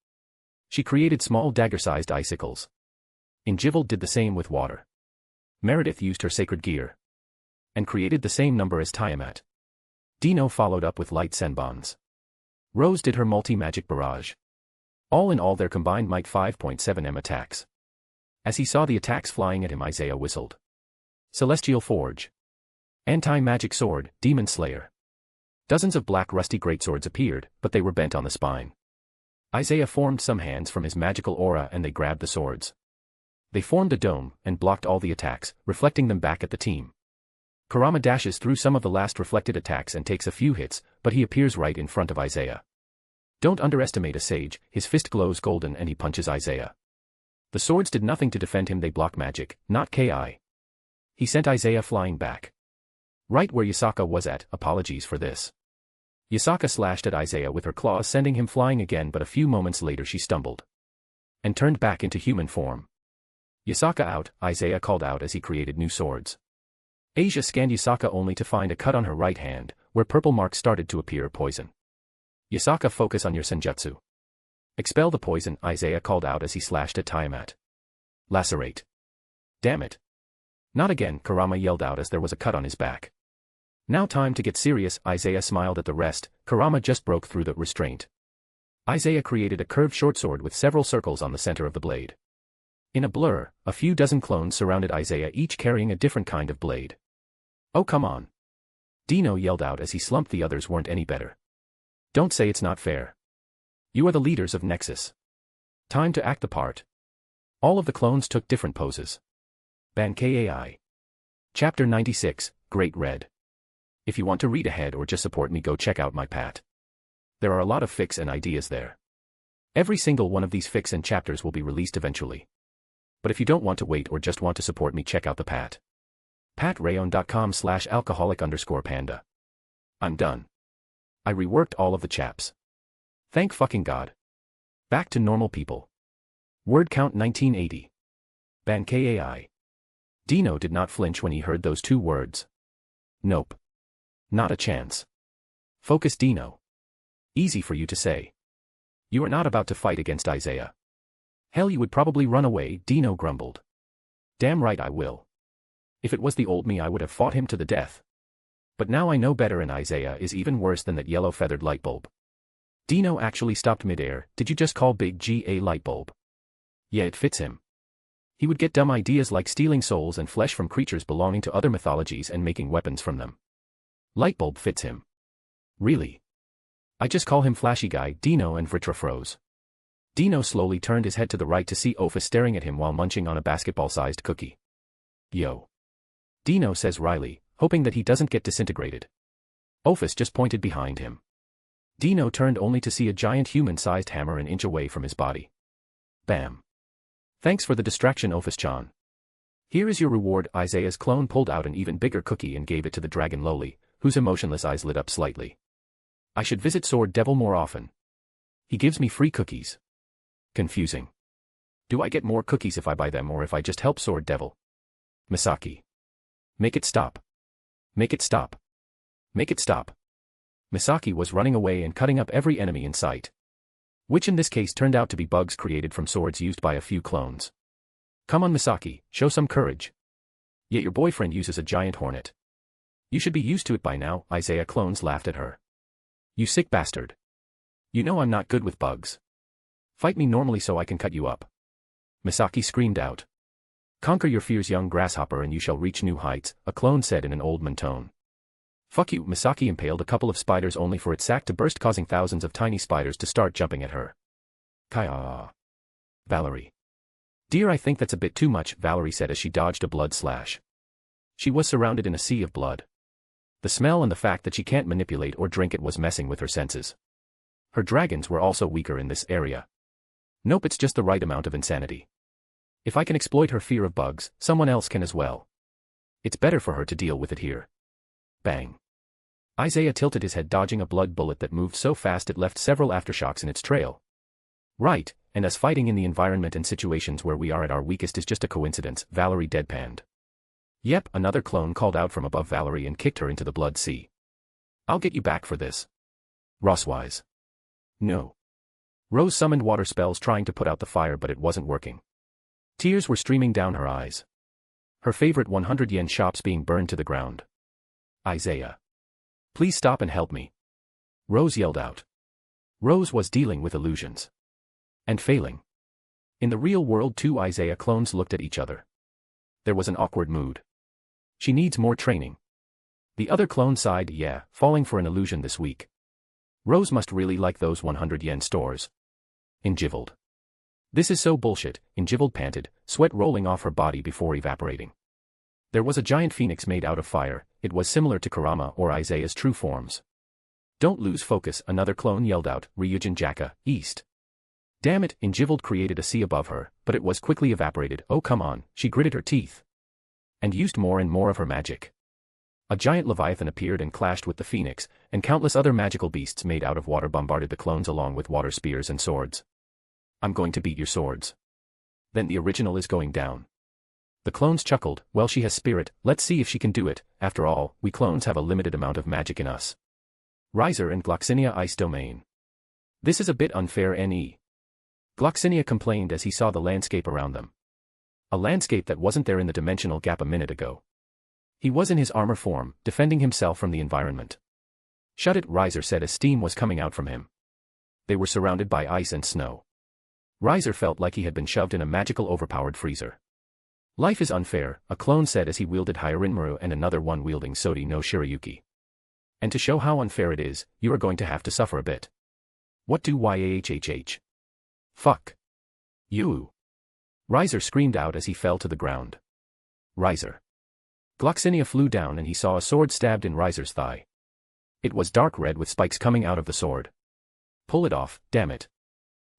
She created small dagger-sized icicles. Injival did the same with water. Meredith used her sacred gear. And created the same number as Tiamat. Dino followed up with light senbons. Rose did her multi-magic barrage. All in all their combined might 5.7m attacks. As he saw the attacks flying at him, Isaiah whistled. Celestial Forge. Anti-magic sword, Demon Slayer. Dozens of black rusty greatswords appeared, but they were bent on the spine. Isaiah formed some hands from his magical aura and they grabbed the swords. They formed a dome and blocked all the attacks, reflecting them back at the team. Kurama dashes through some of the last reflected attacks and takes a few hits, but he appears right in front of Isaiah. Don't underestimate a sage. His fist glows golden and he punches Isaiah. The swords did nothing to defend him. They block magic, not Ki. He sent Isaiah flying back. Right where Yasaka was at. Apologies for this. Yasaka slashed at Isaiah with her claws, sending him flying again, but a few moments later she stumbled. And turned back into human form. Yasaka out, Isaiah called out as he created new swords. Asia scanned Yasaka only to find a cut on her right hand, where purple marks started to appear. Poison. Yasaka, focus on your senjutsu. Expel the poison, Isaiah called out as he slashed at Tiamat. Lacerate. Damn it. Not again, Kurama yelled out as there was a cut on his back. Now time to get serious, Isaiah smiled at the rest. Kurama just broke through the restraint. Isaiah created a curved short sword with several circles on the center of the blade. In a blur, a few dozen clones surrounded Isaiah, each carrying a different kind of blade. Oh come on. Dino yelled out as he slumped. The others weren't any better. Don't say it's not fair. You are the leaders of Nexus. Time to act the part. All of the clones took different poses. Ban-Kai. Chapter 96, Great Red. If you want to read ahead or just support me, go check out my Pat. There are a lot of fics and ideas there. Every single one of these fics and chapters will be released eventually. But if you don't want to wait or just want to support me, check out the Pat. Patreon.com/alcoholic_panda. I'm done. I reworked all of the chaps. Thank fucking God. Back to normal people. Word count 1980. Ban-Kai. Dino did not flinch when he heard those 2 words. Nope. Not a chance. Focus, Dino. Easy for you to say. You are not about to fight against Isaiah. Hell, you would probably run away, Dino grumbled. Damn right I will. If it was the old me, I would have fought him to the death. But now I know better, and Isaiah is even worse than that yellow feathered light bulb. Dino actually stopped midair. Did you just call Big G a light bulb? Yeah, it fits him. He would get dumb ideas like stealing souls and flesh from creatures belonging to other mythologies and making weapons from them. Light bulb fits him. Really? I just call him flashy guy. Dino and Vritra froze. Dino slowly turned his head to the right to see Ophis staring at him while munching on a basketball-sized cookie. Yo. Dino says wryly, hoping that he doesn't get disintegrated. Ophis just pointed behind him. Dino turned only to see a giant human-sized hammer an inch away from his body. Bam. Thanks for the distraction, Ophis-chan. Here is your reward. Isaiah's clone pulled out an even bigger cookie and gave it to the dragon Loli, whose emotionless eyes lit up slightly. I should visit Sword Devil more often. He gives me free cookies. Confusing. Do I get more cookies if I buy them or if I just help Sword Devil? Misaki. Make it stop. Make it stop. Make it stop. Misaki was running away and cutting up every enemy in sight. Which in this case turned out to be bugs created from swords used by a few clones. Come on, Misaki, show some courage. Yet your boyfriend uses a giant hornet. You should be used to it by now. Isaiah clones laughed at her. You sick bastard. You know I'm not good with bugs. Fight me normally so I can cut you up. Misaki screamed out. Conquer your fears, young grasshopper, and you shall reach new heights, a clone said in an old man tone. Fuck you. Misaki impaled a couple of spiders only for its sack to burst, causing thousands of tiny spiders to start jumping at her. Kaya. Valerie. Dear, I think that's a bit too much, Valerie said as she dodged a blood slash. She was surrounded in a sea of blood. The smell and the fact that she can't manipulate or drink it was messing with her senses. Her dragons were also weaker in this area. Nope, it's just the right amount of insanity. If I can exploit her fear of bugs, someone else can as well. It's better for her to deal with it here. Bang. Isaiah tilted his head, dodging a blood bullet that moved so fast it left several aftershocks in its trail. Right, and us fighting in the environment and situations where we are at our weakest is just a coincidence, Valerie deadpanned. Yep, another clone called out from above Valerie and kicked her into the blood sea. I'll get you back for this. Rosswise. No. Rose summoned water spells trying to put out the fire, but it wasn't working. Tears were streaming down her eyes. Her favorite 100 yen shops being burned to the ground. Isaiah. Please stop and help me. Rose yelled out. Rose was dealing with illusions. And failing. In the real world, two Isaiah clones looked at each other. There was an awkward mood. She needs more training. The other clone sighed, yeah, falling for an illusion this week. Rose must really like those 100 yen stores. Injiveled. This is so bullshit, Injiveled panted, sweat rolling off her body before evaporating. There was a giant phoenix made out of fire. It was similar to Kurama or Isaiah's true forms. Don't lose focus, another clone yelled out, Ryujin Jaka, east. Damn it, Injiveled created a sea above her, but it was quickly evaporated. Oh come on, she gritted her teeth. And used more and more of her magic. A giant leviathan appeared and clashed with the phoenix, and countless other magical beasts made out of water bombarded the clones along with water spears and swords. I'm going to beat your swords. Then the original is going down. The clones chuckled, well, she has spirit, let's see if she can do it. After all, we clones have a limited amount of magic in us. Riser and Gloxinia Ice Domain. This is a bit unfair, NE. Gloxinia complained as he saw the landscape around them. A landscape that wasn't there in the dimensional gap a minute ago. He was in his armor form, defending himself from the environment. Shut it, Riser said as steam was coming out from him. They were surrounded by ice and snow. Riser felt like he had been shoved in a magical overpowered freezer. Life is unfair, a clone said as he wielded Hyarinmaru and another one wielding Sodi no Shirayuki. And to show how unfair it is, you are going to have to suffer a bit. What do YAHHH? Fuck. You. Riser screamed out as he fell to the ground. Riser. Gloxinia flew down and he saw a sword stabbed in Riser's thigh. It was dark red with spikes coming out of the sword. Pull it off, damn it.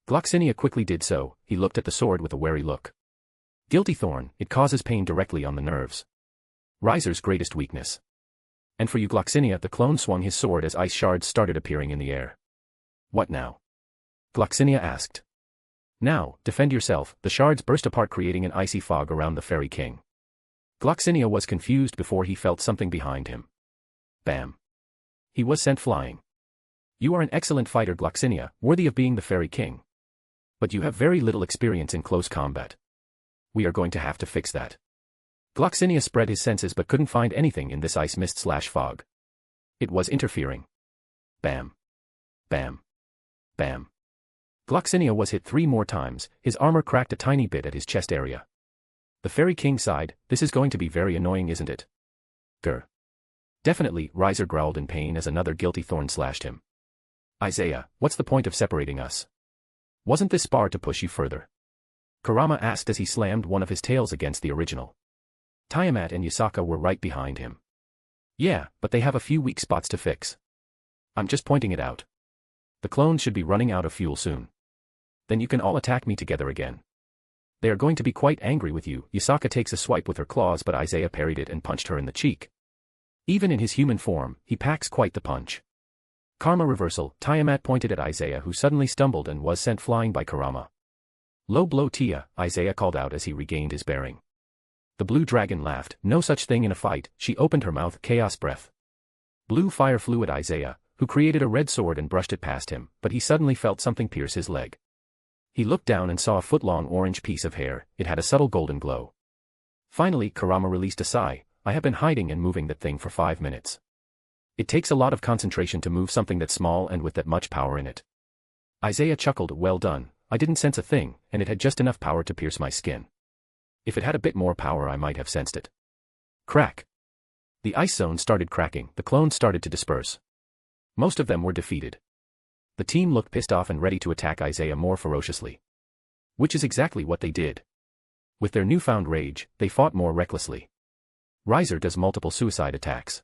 Gloxinia quickly did so. He looked at the sword with a wary look. Guilty thorn, it causes pain directly on the nerves. Riser's greatest weakness. And for you, Gloxinia, the clone swung his sword as ice shards started appearing in the air. What now? Gloxinia asked. Now, defend yourself. The shards burst apart creating an icy fog around the Fairy King. Gloxinia was confused before he felt something behind him. Bam. He was sent flying. You are an excellent fighter, Gloxinia, worthy of being the Fairy King. But you have very little experience in close combat. We are going to have to fix that. Gloxinia spread his senses but couldn't find anything in this ice mist/fog. It was interfering. Bam. Bam. Bam. Gloxinia was hit 3 more times, his armor cracked a tiny bit at his chest area. The Fairy King sighed, this is going to be very annoying, isn't it? Grr. Definitely, Riser growled in pain as another guilty thorn slashed him. Isaiah, what's the point of separating us? Wasn't this spar to push you further? Kurama asked as he slammed one of his tails against the original. Tiamat and Yasaka were right behind him. Yeah, but they have a few weak spots to fix. I'm just pointing it out. The clones should be running out of fuel soon. Then you can all attack me together again. They are going to be quite angry with you. Yasaka takes a swipe with her claws, but Isaiah parried it and punched her in the cheek. Even in his human form, he packs quite the punch. Karma reversal, Tiamat pointed at Isaiah, who suddenly stumbled and was sent flying by Kurama. Low blow Tia, Isaiah called out as he regained his bearing. The blue dragon laughed, no such thing in a fight. She opened her mouth, chaos breath. Blue fire flew at Isaiah, who created a red sword and brushed it past him, but he suddenly felt something pierce his leg. He looked down and saw a foot-long orange piece of hair. It had a subtle golden glow. Finally, Kurama released a sigh. I have been hiding and moving that thing for 5 minutes. It takes a lot of concentration to move something that small and with that much power in it. Isaiah chuckled, well done. I didn't sense a thing, and it had just enough power to pierce my skin. If it had a bit more power, I might have sensed it. Crack. The ice zone started cracking, the clones started to disperse. Most of them were defeated. The team looked pissed off and ready to attack Isaiah more ferociously. Which is exactly what they did. With their newfound rage, they fought more recklessly. Riser does multiple suicide attacks.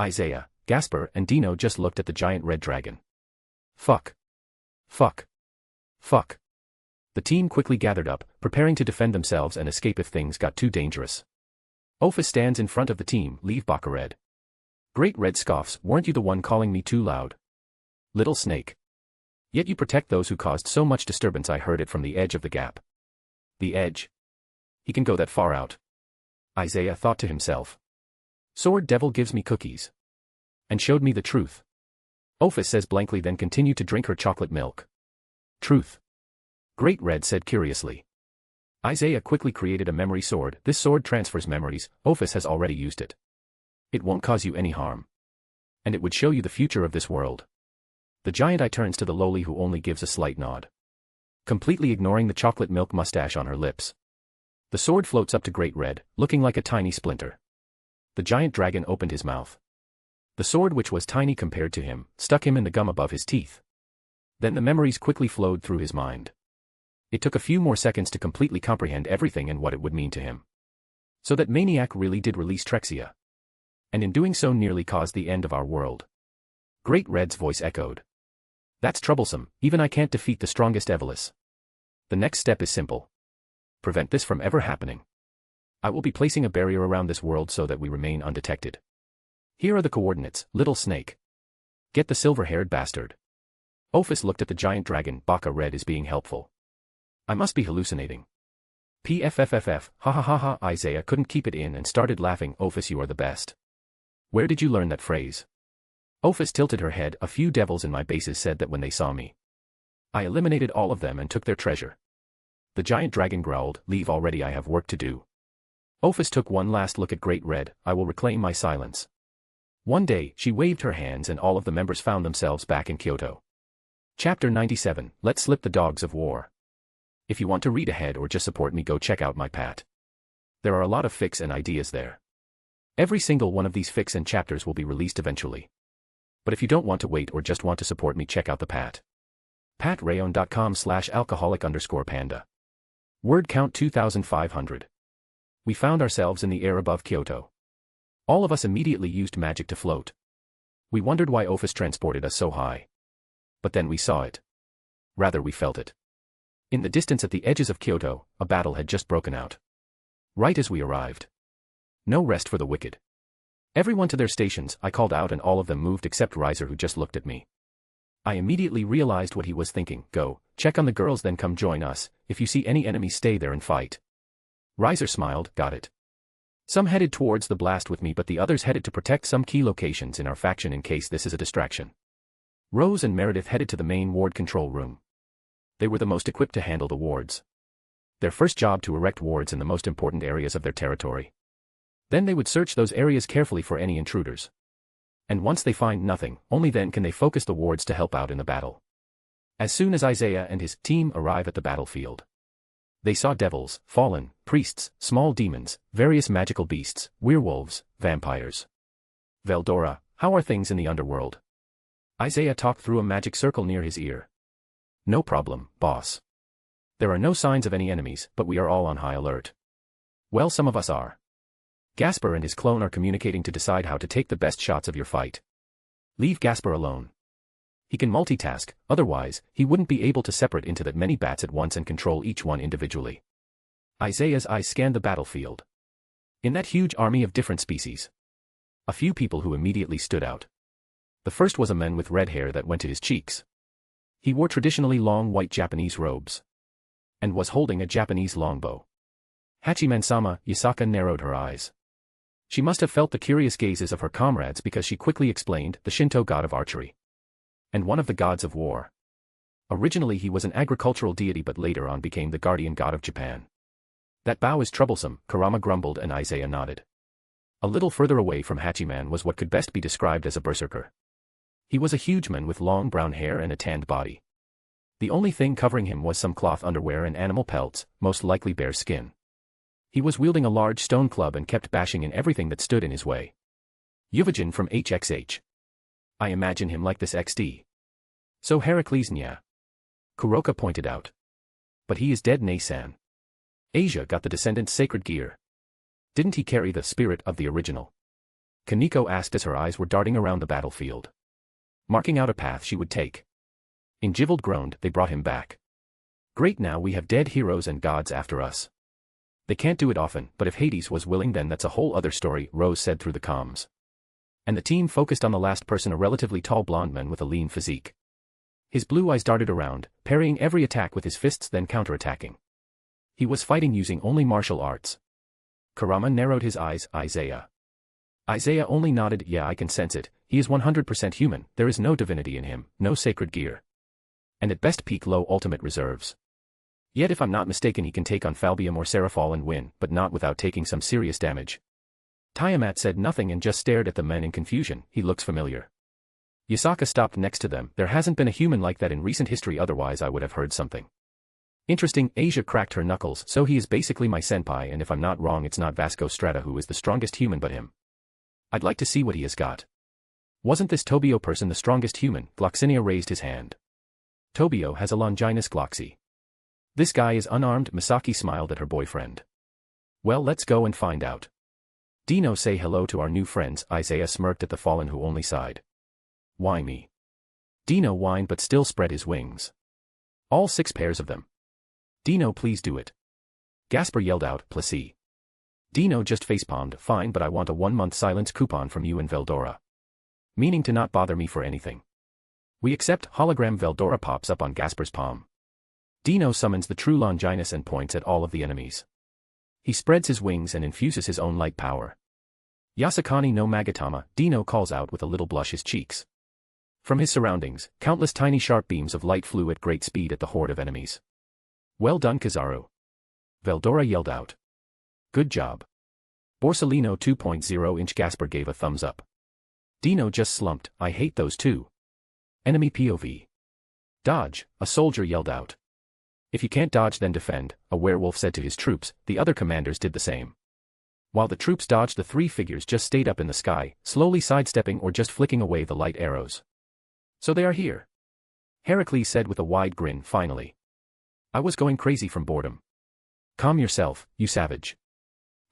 Isaiah, Gasper, and Dino just looked at the giant red dragon. Fuck. Fuck. Fuck. The team quickly gathered up, preparing to defend themselves and escape if things got too dangerous. Ophis stands in front of the team, leave Baka Red. Great Red scoffs, weren't you the one calling me too loud? Little snake. Yet you protect those who caused so much disturbance. I heard it from the edge of the gap. The edge? He can go that far out. Isaiah thought to himself. Sword Devil gives me cookies. And showed me the truth. Ophis says blankly, then continued to drink her chocolate milk. Truth. Great Red said curiously. Isaiah quickly created a memory sword. This sword transfers memories. Ophis has already used it. It won't cause you any harm. And it would show you the future of this world. The giant eye turns to the lowly, who only gives a slight nod, completely ignoring the chocolate milk mustache on her lips. The sword floats up to Great Red, looking like a tiny splinter. The giant dragon opened his mouth. The sword, which was tiny compared to him, stuck him in the gum above his teeth. Then the memories quickly flowed through his mind. It took a few more seconds to completely comprehend everything and what it would mean to him. So that maniac really did release Trexia. And in doing so nearly caused the end of our world. Great Red's voice echoed. That's troublesome, even I can't defeat the strongest Evolus. The next step is simple. Prevent this from ever happening. I will be placing a barrier around this world so that we remain undetected. Here are the coordinates, little snake. Get the silver-haired bastard. Ophis looked at the giant dragon. Baka Red is being helpful. I must be hallucinating. PFFFF, ha ha ha ha. Isaiah couldn't keep it in and started laughing. Ophis, you are the best. Where did you learn that phrase? Ophis tilted her head. A few devils in my bases said that when they saw me. I eliminated all of them and took their treasure. The giant dragon growled, leave already, I have work to do. Ophis took one last look at Great Red. I will reclaim my silence. One day, she waved her hands and all of the members found themselves back in Kyoto. Chapter 97, Let's Slip the Dogs of War. If you want to read ahead or just support me, go check out my Pat. There are a lot of fics and ideas there. Every single one of these fics and chapters will be released eventually. But if you don't want to wait or just want to support me, check out the Pat. patrayon.com/alcoholic_panda. Word count 2,500. We found ourselves in the air above Kyoto. All of us immediately used magic to float. We wondered why Ophis transported us so high. But then we saw it. Rather, we felt it. In the distance at the edges of Kyoto, a battle had just broken out. Right as we arrived. No rest for the wicked. Everyone to their stations, I called out, and all of them moved except Riser, who just looked at me. I immediately realized what he was thinking. Go, check on the girls, then come join us. If you see any enemies, stay there and fight. Riser smiled, got it. Some headed towards the blast with me, but the others headed to protect some key locations in our faction in case this is a distraction. Rose and Meredith headed to the main ward control room. They were the most equipped to handle the wards. Their first job to erect wards in the most important areas of their territory. Then they would search those areas carefully for any intruders. And once they find nothing, only then can they focus the wards to help out in the battle. As soon as Isaiah and his team arrive at the battlefield, they saw devils, fallen, priests, small demons, various magical beasts, werewolves, vampires. Veldora, how are things in the underworld? Isaiah talked through a magic circle near his ear. No problem, boss. There are no signs of any enemies, but we are all on high alert. Well, some of us are. Gasper and his clone are communicating to decide how to take the best shots of your fight. Leave Gasper alone. He can multitask, otherwise, he wouldn't be able to separate into that many bats at once and control each one individually. Isaiah's eyes scanned the battlefield. In that huge army of different species. A few people who immediately stood out. The first was a man with red hair that went to his cheeks. He wore traditionally long white Japanese robes. And was holding a Japanese longbow. Hachiman-sama, Yasaka narrowed her eyes. She must have felt the curious gazes of her comrades because she quickly explained, the Shinto god of archery. And one of the gods of war. Originally he was an agricultural deity but later on became the guardian god of Japan. That bow is troublesome, Kurama grumbled and Isaiah nodded. A little further away from Hachiman was what could best be described as a berserker. He was a huge man with long brown hair and a tanned body. The only thing covering him was some cloth underwear and animal pelts, most likely bear skin. He was wielding a large stone club and kept bashing in everything that stood in his way. Yuvajin from HXH. I imagine him like this XD. So Heracles nya. Kuroka pointed out. But he is dead Nay-san. Asia got the descendant's sacred gear. Didn't he carry the spirit of the original? Kaneko asked as her eyes were darting around the battlefield. Marking out a path she would take. Injivold groaned, they brought him back. Great, now we have dead heroes and gods after us. They can't do it often, but if Hades was willing then that's a whole other story, Rose said through the comms. And the team focused on the last person, a relatively tall blonde man with a lean physique. His blue eyes darted around, parrying every attack with his fists then counterattacking. He was fighting using only martial arts. Kurama narrowed his eyes, Isaiah. Isaiah only nodded, yeah, I can sense it, he is 100% human, there is no divinity in him, no sacred gear. And at best peak low ultimate reserves. Yet if I'm not mistaken he can take on Falbium or Seraphol and win, but not without taking some serious damage. Tiamat said nothing and just stared at the men in confusion, he looks familiar. Yasaka stopped next to them, there hasn't been a human like that in recent history, otherwise I would have heard something. Interesting, Asia cracked her knuckles, so he is basically my senpai, and if I'm not wrong it's not Vasco Strata who is the strongest human but him. I'd like to see what he has got. Wasn't this Tobio person the strongest human? Gloxinia raised his hand. Tobio has a Longinus Gloxy. This guy is unarmed, Misaki smiled at her boyfriend. Well, let's go and find out. Dino, say hello to our new friends, Isaiah smirked at the fallen who only sighed. Why me? Dino whined but still spread his wings. All 6 pairs of them. Dino, please do it. Gasper yelled out, Plessy. Dino just facepalmed, fine, but I want a 1-month silence coupon from you and Veldora. Meaning to not bother me for anything. We accept. Hologram Veldora pops up on Gasper's palm. Dino summons the true Longinus and points at all of the enemies. He spreads his wings and infuses his own light power. Yasakani no Magatama, Dino calls out with a little blush his cheeks. From his surroundings, countless tiny sharp beams of light flew at great speed at the horde of enemies. Well done, Kizaru. Veldora yelled out. Good job. Borsellino 2.0 Gasper gave a thumbs up. Dino just slumped, I hate those two. Enemy POV. Dodge, a soldier yelled out. If you can't dodge then defend, a werewolf said to his troops, the other commanders did the same. While the troops dodged, the 3 figures just stayed up in the sky, slowly sidestepping or just flicking away the light arrows. So they are here. Heracles said with a wide grin, finally. I was going crazy from boredom. Calm yourself, you savage.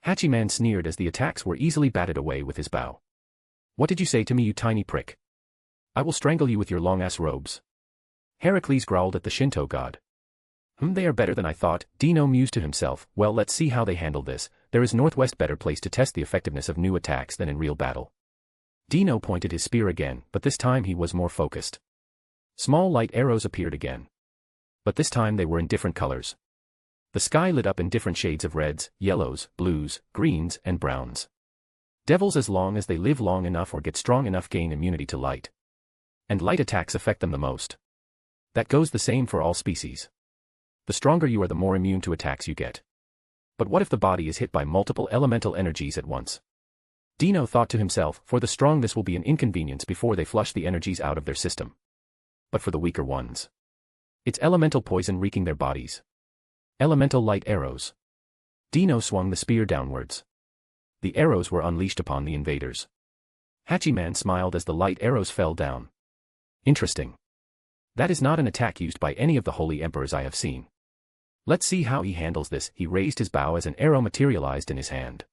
Hachiman sneered as the attacks were easily batted away with his bow. What did you say to me, you tiny prick? I will strangle you with your long-ass robes. Heracles growled at the Shinto god. They are better than I thought, Dino mused to himself. Well, let's see how they handle this. There is Northwest better place to test the effectiveness of new attacks than in real battle. Dino pointed his spear again, but this time he was more focused. Small light arrows appeared again. But this time they were in different colors. The sky lit up in different shades of reds, yellows, blues, greens, and browns. Devils, as long as they live long enough or get strong enough, gain immunity to light. And light attacks affect them the most. That goes the same for all species. The stronger you are, the more immune to attacks you get. But what if the body is hit by multiple elemental energies at once? Dino thought to himself, for the strong this will be an inconvenience before they flush the energies out of their system. But for the weaker ones, it's elemental poison wreaking their bodies. Elemental light arrows. Dino swung the spear downwards. The arrows were unleashed upon the invaders. Hachiman smiled as the light arrows fell down. Interesting. That is not an attack used by any of the holy emperors I have seen. Let's see how he handles this. He raised his bow as an arrow materialized in his hand.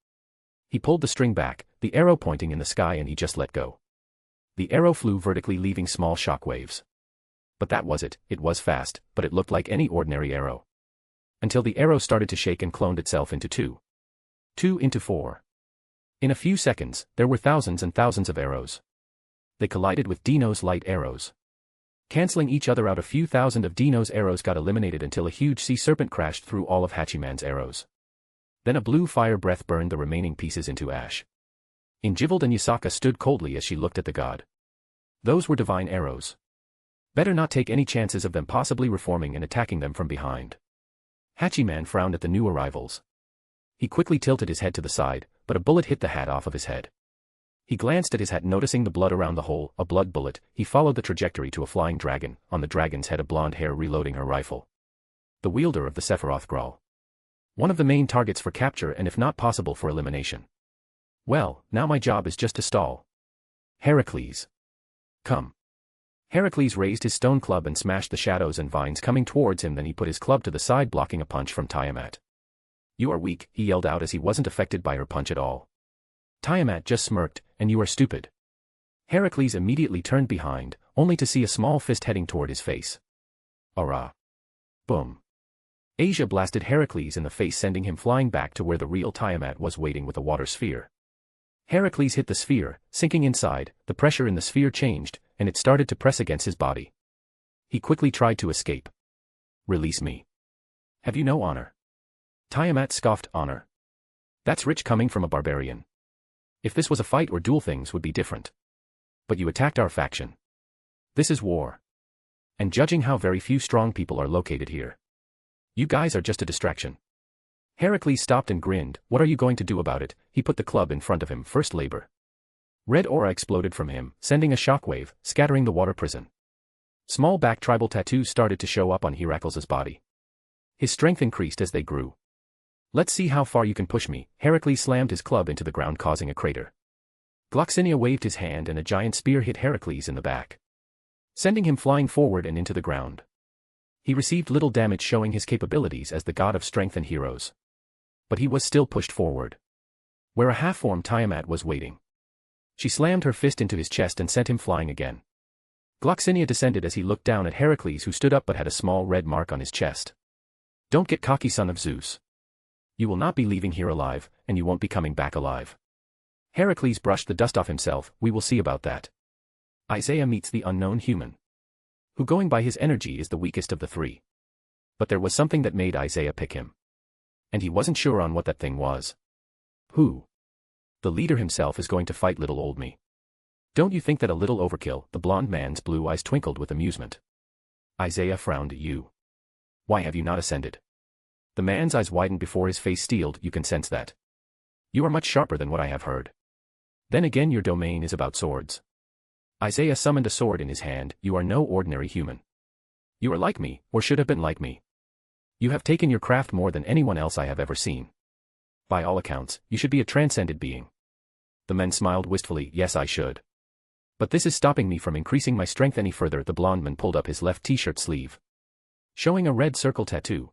He pulled the string back, the arrow pointing in the sky, and he just let go. The arrow flew vertically, leaving small shock waves. But that was it. It was fast, but it looked like any ordinary arrow. Until the arrow started to shake and cloned itself into 2. 2 into 4. In a few seconds, there were thousands and thousands of arrows. They collided with Dino's light arrows. Canceling each other out, a few thousand of Dino's arrows got eliminated until a huge sea serpent crashed through all of Hachiman's arrows. Then a blue fire breath burned the remaining pieces into ash. Injivald and Yasaka stood coldly as she looked at the god. Those were divine arrows. Better not take any chances of them possibly reforming and attacking them from behind. Hachiman frowned at the new arrivals. He quickly tilted his head to the side, but a bullet hit the hat off of his head. He glanced at his hat, noticing the blood around the hole, a blood bullet. He followed the trajectory to a flying dragon, on the dragon's head a blonde hair reloading her rifle. The wielder of the Sephiroth Grawl. One of the main targets for capture and if not possible for elimination. Well, now my job is just to stall. Heracles. Come. Heracles raised his stone club and smashed the shadows and vines coming towards him, then he put his club to the side, blocking a punch from Tiamat. You are weak, he yelled out as he wasn't affected by her punch at all. Tiamat just smirked, and you are stupid. Heracles immediately turned behind, only to see a small fist heading toward his face. Arrah. Boom. Asia blasted Heracles in the face, sending him flying back to where the real Tiamat was waiting with a water sphere. Heracles hit the sphere, sinking inside. The pressure in the sphere changed, and it started to press against his body. He quickly tried to escape. Release me. Have you no honor? Tiamat scoffed. Honor? That's rich coming from a barbarian. If this was a fight or duel, things would be different. But you attacked our faction. This is war. And judging how very few strong people are located here, you guys are just a distraction. Heracles stopped and grinned. What are you going to do about it? He put the club in front of him. First labor. Red aura exploded from him, sending a shockwave, scattering the water prison. Small back tribal tattoos started to show up on Heracles' body. His strength increased as they grew. Let's see how far you can push me. Heracles slammed his club into the ground, causing a crater. Gloxinia waved his hand and a giant spear hit Heracles in the back, sending him flying forward and into the ground. He received little damage, showing his capabilities as the god of strength and heroes. But he was still pushed forward, where a half-formed Tiamat was waiting. She slammed her fist into his chest and sent him flying again. Gloxinia descended as he looked down at Heracles, who stood up but had a small red mark on his chest. Don't get cocky, son of Zeus. You will not be leaving here alive, and you won't be coming back alive. Heracles brushed the dust off himself. We will see about that. Isaiah meets the unknown human, who going by his energy is the weakest of the three. But there was something that made Isaiah pick him. And he wasn't sure on what that thing was. Who? The leader himself is going to fight little old me. Don't you think that a little overkill? The blonde man's blue eyes twinkled with amusement. Isaiah frowned at you. Why have you not ascended? The man's eyes widened before his face steeled. You can sense that. You are much sharper than what I have heard. Then again, your domain is about swords. Isaiah summoned a sword in his hand. You are no ordinary human. You are like me, or should have been like me. You have taken your craft more than anyone else I have ever seen. By all accounts, you should be a transcended being. The man smiled wistfully. Yes, I should. But this is stopping me from increasing my strength any further. The blonde man pulled up his left t-shirt sleeve, showing a red circle tattoo.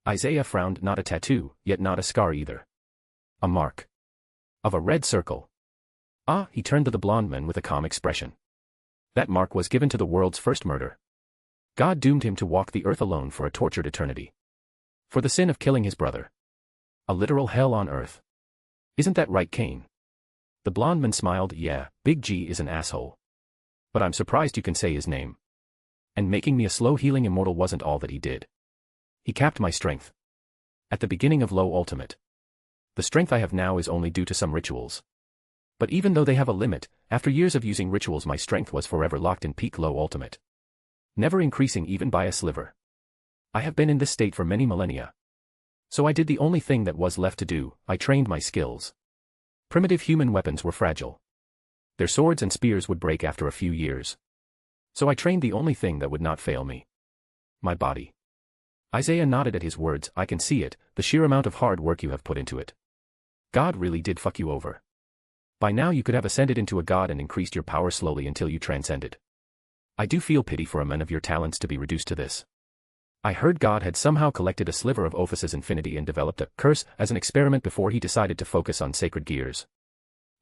Isaiah frowned. Not a tattoo, yet not a scar either. A mark of a red circle. Ah, he turned to the blonde man with a calm expression. That mark was given to the world's first murder. God doomed him to walk the earth alone for a tortured eternity. For the sin of killing his brother. A literal hell on earth. Isn't that right, Cain? The blonde man smiled. Yeah, Big G is an asshole. But I'm surprised you can say his name. And making me a slow healing immortal wasn't all that he did. He capped my strength. At the beginning of low ultimate. The strength I have now is only due to some rituals. But even though they have a limit, after years of using rituals my strength was forever locked in peak low ultimate. Never increasing even by a sliver. I have been in this state for many millennia. So I did the only thing that was left to do. I trained my skills. Primitive human weapons were fragile. Their swords and spears would break after a few years. So I trained the only thing that would not fail me. My body. Isaiah nodded at his words. I can see it, the sheer amount of hard work you have put into it. God really did fuck you over. By now you could have ascended into a god and increased your power slowly until you transcended. I do feel pity for a man of your talents to be reduced to this. I heard God had somehow collected a sliver of Ophus's infinity and developed a curse as an experiment before he decided to focus on sacred gears.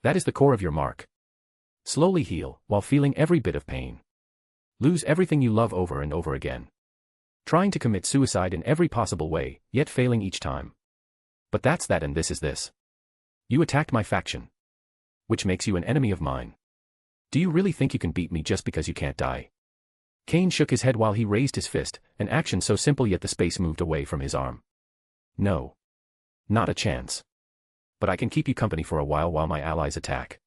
That is the core of your mark. Slowly heal, while feeling every bit of pain. Lose everything you love over and over again. Trying to commit suicide in every possible way, yet failing each time. But that's that and this is this. You attacked my faction. Which makes you an enemy of mine. Do you really think you can beat me just because you can't die? Cain shook his head while he raised his fist, an action so simple yet the space moved away from his arm. No. Not a chance. But I can keep you company for a while my allies attack.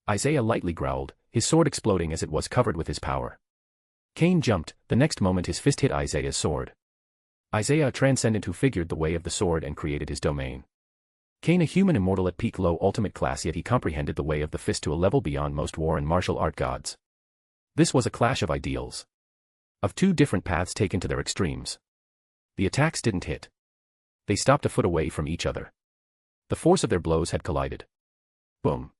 Isaiah lightly growled, his sword exploding as it was covered with his power. Cain jumped, the next moment his fist hit Isaiah's sword. Isaiah a transcendent who figured the way of the sword and created his domain. Cain a human immortal at peak low ultimate class, yet he comprehended the way of the fist to a level beyond most war and martial art gods. This was a clash of ideals. Of two different paths taken to their extremes. The attacks didn't hit. They stopped a foot away from each other. The force of their blows had collided. Boom.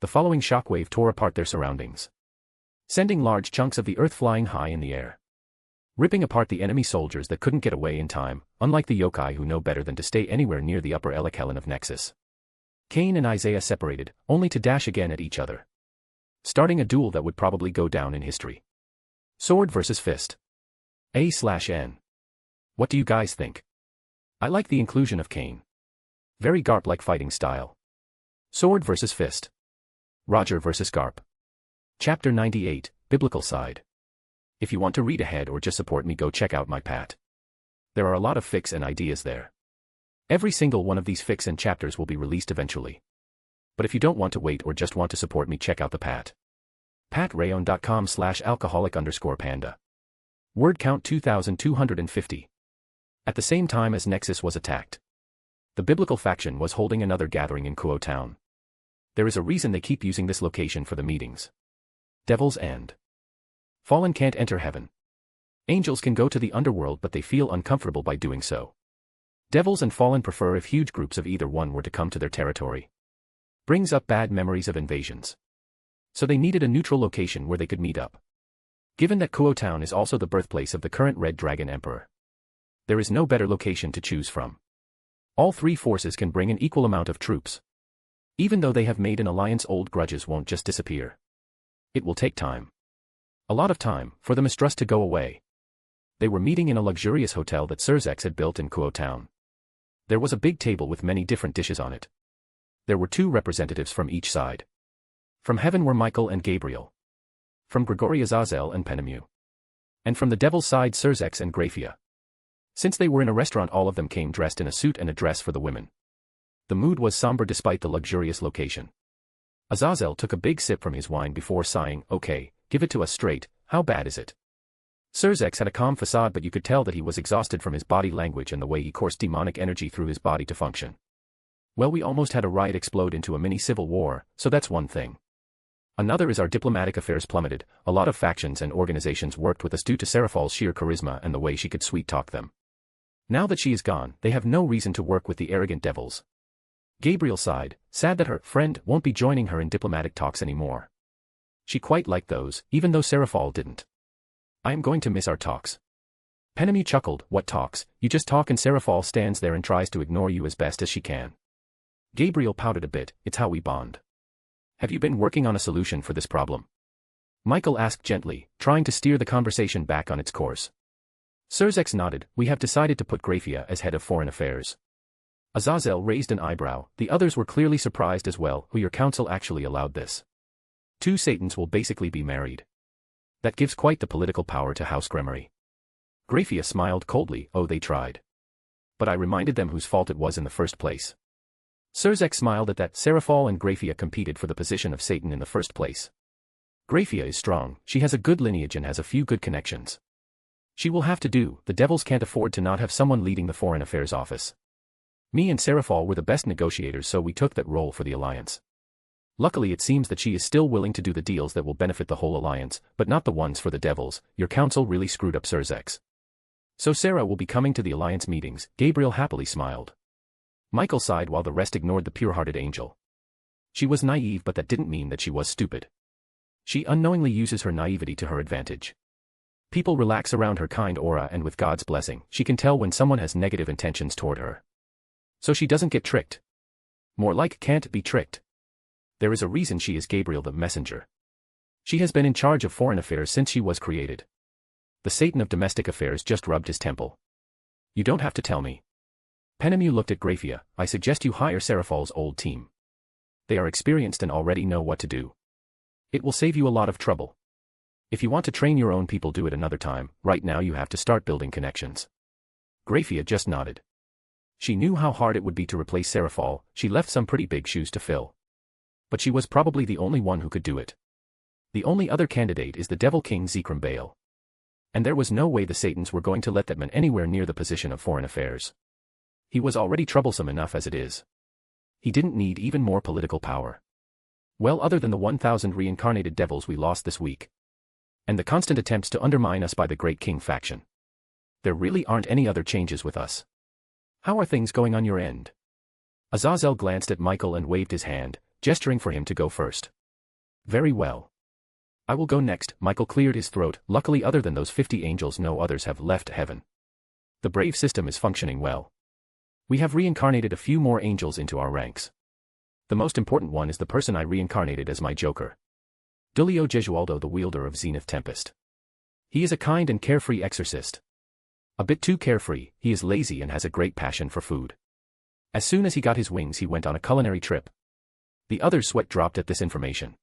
The following shockwave tore apart their surroundings, sending large chunks of the earth flying high in the air, ripping apart the enemy soldiers that couldn't get away in time, unlike the yokai who know better than to stay anywhere near the upper Elekhelon of Nexus. Cain and Isaiah separated, only to dash again at each other, starting a duel that would probably go down in history. Sword versus fist. A/N. What do you guys think? I like the inclusion of Cain. Very Garp-like fighting style. Sword versus fist. Roger versus Garp. Chapter 98, Biblical Side. If you want to read ahead or just support me, go check out my Pat. There are a lot of fics and ideas there. Every single one of these fics and chapters will be released eventually. But if you don't want to wait or just want to support me, check out the Pat. patrayon.com/alcoholic_panda. Word count 2250. At the same time as Nexus was attacked, the biblical faction was holding another gathering in Kuo Town. There is a reason they keep using this location for the meetings. Devils and fallen can't enter heaven. Angels can go to the underworld, but they feel uncomfortable by doing so. Devils and fallen prefer if huge groups of either one were to come to their territory. Brings up bad memories of invasions. So they needed a neutral location where they could meet up. Given that Kuo Town is also the birthplace of the current Red Dragon Emperor, there is no better location to choose from. All three forces can bring an equal amount of troops. Even though they have made an alliance, old grudges won't just disappear. It will take time. A lot of time, for the mistrust to go away. They were meeting in a luxurious hotel that Surzex had built in Kuo Town. There was a big table with many different dishes on it. There were two representatives from each side. From heaven were Michael and Gabriel. From Gregory Azazel and Penemu. And from the devil's side Surzex and Graphia. Since they were in a restaurant, all of them came dressed in a suit and a dress for the women. The mood was somber despite the luxurious location. Azazel took a big sip from his wine before sighing, "Okay, give it to us straight, how bad is it?" Surzex had a calm facade, but you could tell that he was exhausted from his body language and the way he coursed demonic energy through his body to function. Well, we almost had a riot explode into a mini civil war, so that's one thing. Another is our diplomatic affairs plummeted. A lot of factions and organizations worked with us due to Seraphal's sheer charisma and the way she could sweet-talk them. Now that she is gone, they have no reason to work with the arrogant devils. Gabriel sighed, sad that her friend won't be joining her in diplomatic talks anymore. She quite liked those, even though Seraphal didn't. "I am going to miss our talks." Penemu chuckled, "What talks? You just talk," and Seraphal stands there and tries to ignore you as best as she can. Gabriel pouted a bit, "It's how we bond." "Have you been working on a solution for this problem?" Michael asked gently, trying to steer the conversation back on its course. Surzex nodded, "We have decided to put Graphia as head of foreign affairs." Azazel raised an eyebrow, the others were clearly surprised as well. "Who, your council actually allowed this? Two Satans will basically be married. That gives quite the political power to House Gremory." Graphia smiled coldly, "Oh, they tried. But I reminded them whose fault it was in the first place." Surzex smiled at that. Seraphal and Graphia competed for the position of Satan in the first place. Graphia is strong, she has a good lineage and has a few good connections. She will have to do, the devils can't afford to not have someone leading the foreign affairs office. Me and Seraphal were the best negotiators, so we took that role for the alliance. Luckily it seems that she is still willing to do the deals that will benefit the whole alliance, but not the ones for the devils. Your council really screwed up, Surzex. So Sarah will be coming to the alliance meetings. Gabriel happily smiled. Michael sighed while the rest ignored the pure-hearted angel. She was naive, but that didn't mean that she was stupid. She unknowingly uses her naivety to her advantage. People relax around her kind aura, and with God's blessing, she can tell when someone has negative intentions toward her. So she doesn't get tricked. More like can't be tricked. There is a reason she is Gabriel the messenger. She has been in charge of foreign affairs since she was created. The Satan of domestic affairs just rubbed his temple. "You don't have to tell me." Penemu looked at Grafia. I suggest you hire Serafal's old team. They are experienced and already know what to do. It will save you a lot of trouble. If you want to train your own people, do it another time. Right now you have to start building connections. Grafia just nodded. She knew how hard it would be to replace Serafal. She left some pretty big shoes to fill. But she was probably the only one who could do it. The only other candidate is the Devil King Zekrom Baal. And there was no way the Satans were going to let that man anywhere near the position of foreign affairs. He was already troublesome enough as it is. He didn't need even more political power. Well, other than the 1,000 reincarnated devils we lost this week. And the constant attempts to undermine us by the Great King faction. There really aren't any other changes with us. How are things going on your end? Azazel glanced at Michael and waved his hand, gesturing for him to go first. Very well. I will go next. Michael cleared his throat. Luckily, other than those 50 angels, no others have left heaven. The Brave system is functioning well. We have reincarnated a few more angels into our ranks. The most important one is the person I reincarnated as my Joker. Dulio Gesualdo, the wielder of Zenith Tempest. He is a kind and carefree exorcist. A bit too carefree. He is lazy and has a great passion for food. As soon as he got his wings, he went on a culinary trip. The other's sweat dropped at this information.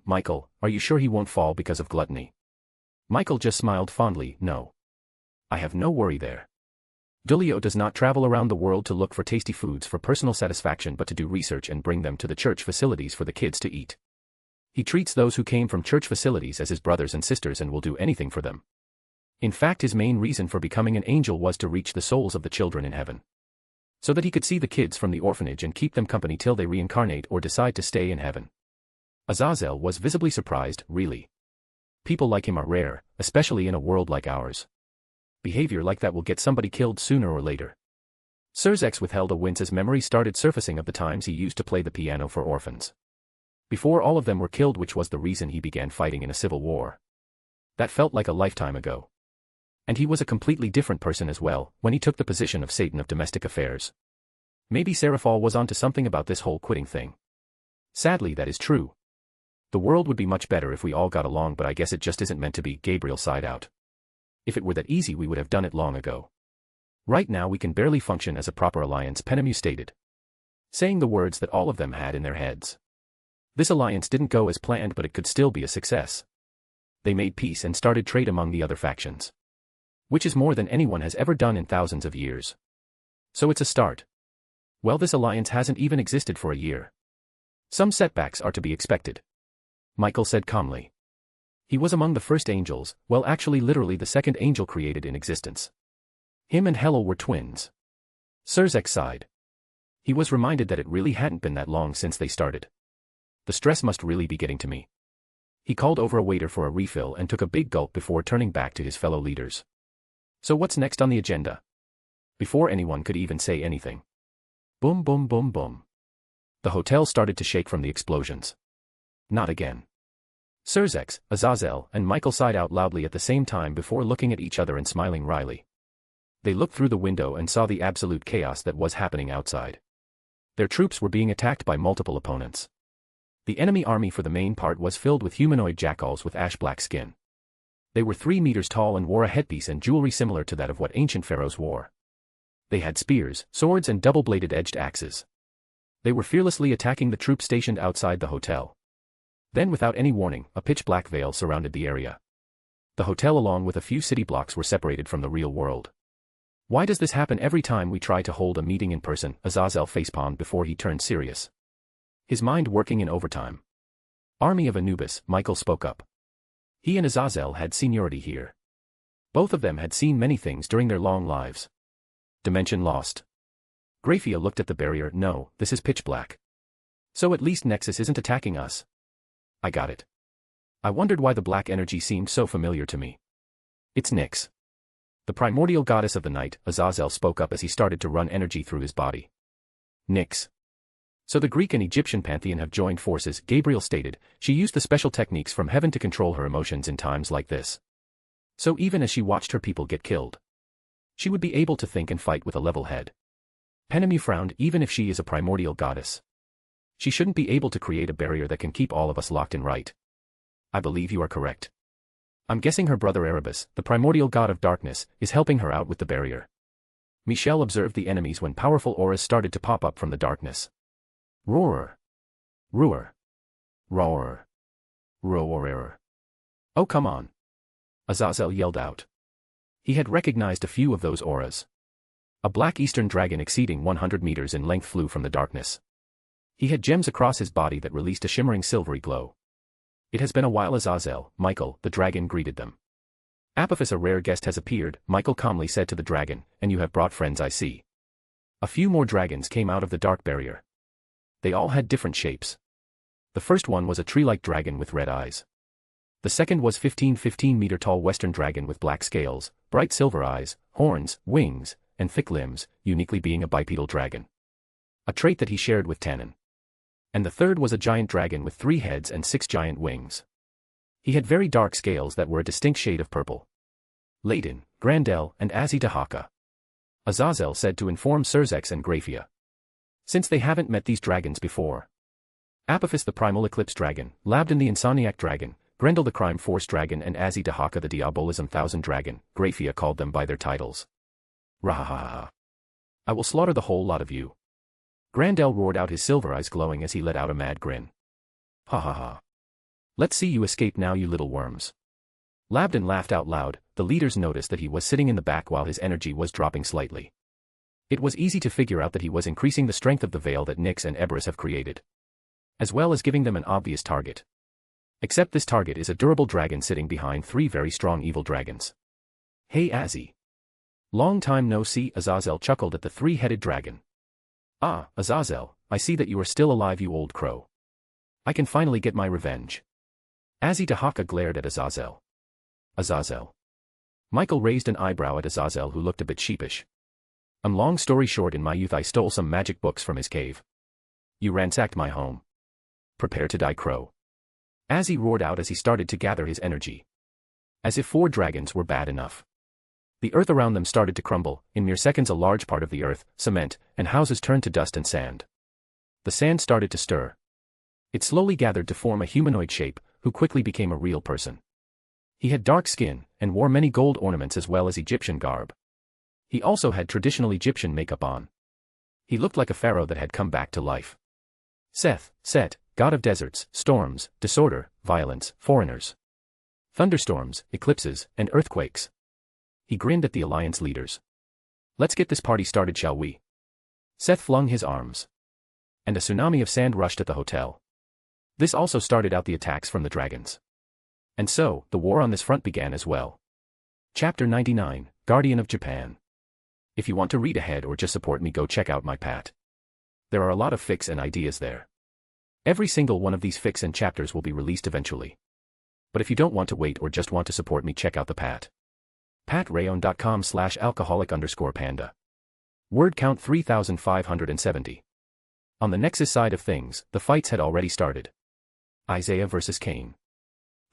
Michael, are you sure he won't fall because of gluttony? Michael just smiled fondly. No. I have no worry there. Dulio does not travel around the world to look for tasty foods for personal satisfaction, but to do research and bring them to the church facilities for the kids to eat. He treats those who came from church facilities as his brothers and sisters and will do anything for them. In fact, his main reason for becoming an angel was to reach the souls of the children in heaven. So that he could see the kids from the orphanage and keep them company till they reincarnate or decide to stay in heaven. Azazel was visibly surprised. Really? People like him are rare, especially in a world like ours. Behavior like that will get somebody killed sooner or later. Serzex withheld a wince as memory started surfacing of the times he used to play the piano for orphans. Before all of them were killed, which was the reason he began fighting in a civil war. That felt like a lifetime ago. And he was a completely different person as well, when he took the position of Satan of domestic affairs. Maybe Serafal was onto something about this whole quitting thing. Sadly, that is true. The world would be much better if we all got along, but I guess it just isn't meant to be. Gabriel sighed out. If it were that easy, we would have done it long ago. Right now we can barely function as a proper alliance, Penemu stated. Saying the words that all of them had in their heads. This alliance didn't go as planned, but it could still be a success. They made peace and started trade among the other factions. Which is more than anyone has ever done in thousands of years. So it's a start. Well, this alliance hasn't even existed for a year. Some setbacks are to be expected. Michael said calmly. He was among the first angels, well, actually literally the second angel created in existence. Him and Hello were twins. Serzex sighed. He was reminded that it really hadn't been that long since they started. The stress must really be getting to me. He called over a waiter for a refill and took a big gulp before turning back to his fellow leaders. So what's next on the agenda? Before anyone could even say anything. Boom, boom, boom, boom. The hotel started to shake from the explosions. Not again. Serzex, Azazel, and Michael sighed out loudly at the same time before looking at each other and smiling wryly. They looked through the window and saw the absolute chaos that was happening outside. Their troops were being attacked by multiple opponents. The enemy army for the main part was filled with humanoid jackals with ash-black skin. They were 3 meters tall and wore a headpiece and jewelry similar to that of what ancient pharaohs wore. They had spears, swords, and double-bladed edged axes. They were fearlessly attacking the troops stationed outside the hotel. Then, without any warning, a pitch-black veil surrounded the area. The hotel along with a few city blocks were separated from the real world. Why does this happen every time we try to hold a meeting in person? Azazel facepalmed before he turned serious. His mind working in overtime. Army of Anubis, Michael spoke up. He and Azazel had seniority here. Both of them had seen many things during their long lives. Dimension lost. Grafia looked at the barrier. No, this is pitch black. So at least Nexus isn't attacking us. I got it. I wondered why the black energy seemed so familiar to me. It's Nyx. The primordial goddess of the night, Azazel spoke up as he started to run energy through his body. Nyx. So the Greek and Egyptian pantheon have joined forces, Gabriel stated. She used the special techniques from heaven to control her emotions in times like this. So even as she watched her people get killed, she would be able to think and fight with a level head. Penemu frowned. Even if she is a primordial goddess, she shouldn't be able to create a barrier that can keep all of us locked in, right? I believe you are correct. I'm guessing her brother Erebus, the primordial god of darkness, is helping her out with the barrier. Michelle observed the enemies when powerful auras started to pop up from the darkness. Roar. Roar. Roar. Roar. Oh, come on. Azazel yelled out. He had recognized a few of those auras. A black eastern dragon exceeding 100 meters in length flew from the darkness. He had gems across his body that released a shimmering silvery glow. It has been a while. Azazel, Michael, the dragon greeted them. Apophis, a rare guest has appeared, Michael calmly said to the dragon, and you have brought friends, I see. A few more dragons came out of the dark barrier. They all had different shapes. The first one was a tree-like dragon with red eyes. The second was 15-meter tall western dragon with black scales, bright silver eyes, horns, wings, and thick limbs, uniquely being a bipedal dragon. A trait that he shared with Tannen. And the third was a giant dragon with 3 heads and 6 giant wings. He had very dark scales that were a distinct shade of purple. Layden, Grandel, and Azitahaka. Azazel said to inform Surzex and Graphia. Since they haven't met these dragons before. Apophis the primal eclipse dragon, Labden the insomniac dragon, Grendel the crime force dragon, and Azitahaka the diabolism thousand dragon, Graphia called them by their titles. Rahahaha. I will slaughter the whole lot of you. Grandel roared out, his silver eyes glowing as he let out a mad grin. Ha ha ha. Let's see you escape now, you little worms. Labden laughed out loud. The leaders noticed that he was sitting in the back while his energy was dropping slightly. It was easy to figure out that he was increasing the strength of the veil that Nyx and Eberus have created, as well as giving them an obvious target. Except this target is a durable dragon sitting behind 3 very strong evil dragons. Hey Azzy. Long time no see, Azazel chuckled at the 3-headed dragon. Ah, Azazel, I see that you are still alive, you old crow. I can finally get my revenge. Azitahaka glared at Azazel. Azazel. Michael raised an eyebrow at Azazel, who looked a bit sheepish. Long story short, in my youth I stole some magic books from his cave. You ransacked my home. Prepare to die, crow. Azzy roared out as he started to gather his energy. As if 4 dragons were bad enough. The earth around them started to crumble. In mere seconds a large part of the earth, cement, and houses turned to dust and sand. The sand started to stir. It slowly gathered to form a humanoid shape, who quickly became a real person. He had dark skin, and wore many gold ornaments as well as Egyptian garb. He also had traditional Egyptian makeup on. He looked like a pharaoh that had come back to life. Set, god of deserts, storms, disorder, violence, foreigners. Thunderstorms, eclipses, and earthquakes. He grinned at the alliance leaders. Let's get this party started, shall we? Seth flung his arms. And a tsunami of sand rushed at the hotel. This also started out the attacks from the dragons. And so, the war on this front began as well. Chapter 99, Guardian of Japan. If you want to read ahead or just support me, go check out my Pat. There are a lot of fics and ideas there. Every single one of these fics and chapters will be released eventually. But if you don't want to wait or just want to support me, check out the Pat. patrayon.com/alcoholic_panda. Word count 3,570. On the Nexus side of things, the fights had already started. Isaiah versus Cain.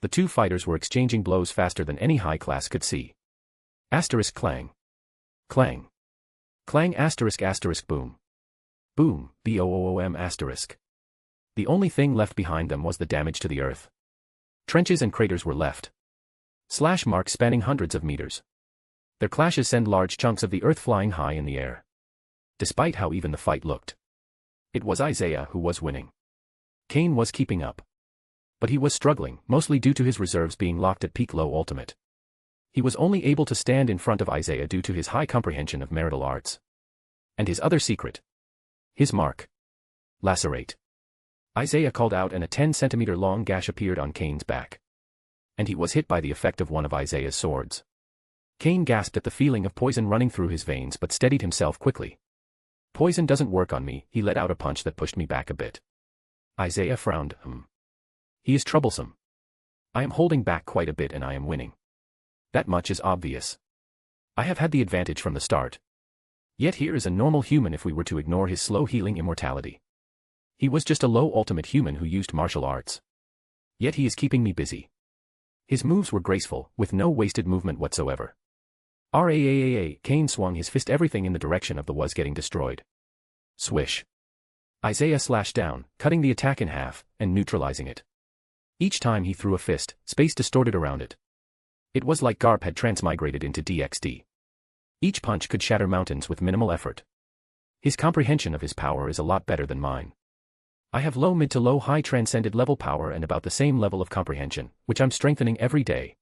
The 2 fighters were exchanging blows faster than any high class could see. Asterisk clang. Clang. Clang asterisk asterisk boom. Boom, boom asterisk. The only thing left behind them was the damage to the earth. Trenches and craters were left. Slash marks spanning hundreds of meters. Their clashes send large chunks of the earth flying high in the air. Despite how even the fight looked, it was Isaiah who was winning. Cain was keeping up. But he was struggling, mostly due to his reserves being locked at peak low ultimate. He was only able to stand in front of Isaiah due to his high comprehension of marital arts. And his other secret. His mark. Lacerate. Isaiah called out and a 10-centimeter long gash appeared on Cain's back. And he was hit by the effect of one of Isaiah's swords. Cain gasped at the feeling of poison running through his veins but steadied himself quickly. Poison doesn't work on me, he let out a punch that pushed me back a bit. Isaiah frowned. He is troublesome. I am holding back quite a bit and I am winning. That much is obvious. I have had the advantage from the start. Yet here is a normal human if we were to ignore his slow healing immortality. He was just a low ultimate human who used martial arts. Yet he is keeping me busy. His moves were graceful, with no wasted movement whatsoever. Cain swung his fist everything in the direction of the was getting destroyed. Swish. Isaiah slashed down, cutting the attack in half, and neutralizing it. Each time he threw a fist, space distorted around it. It was like Garp had transmigrated into DxD. Each punch could shatter mountains with minimal effort. His comprehension of his power is a lot better than mine. I have low mid to low high transcended level power and about the same level of comprehension, which I'm strengthening every day.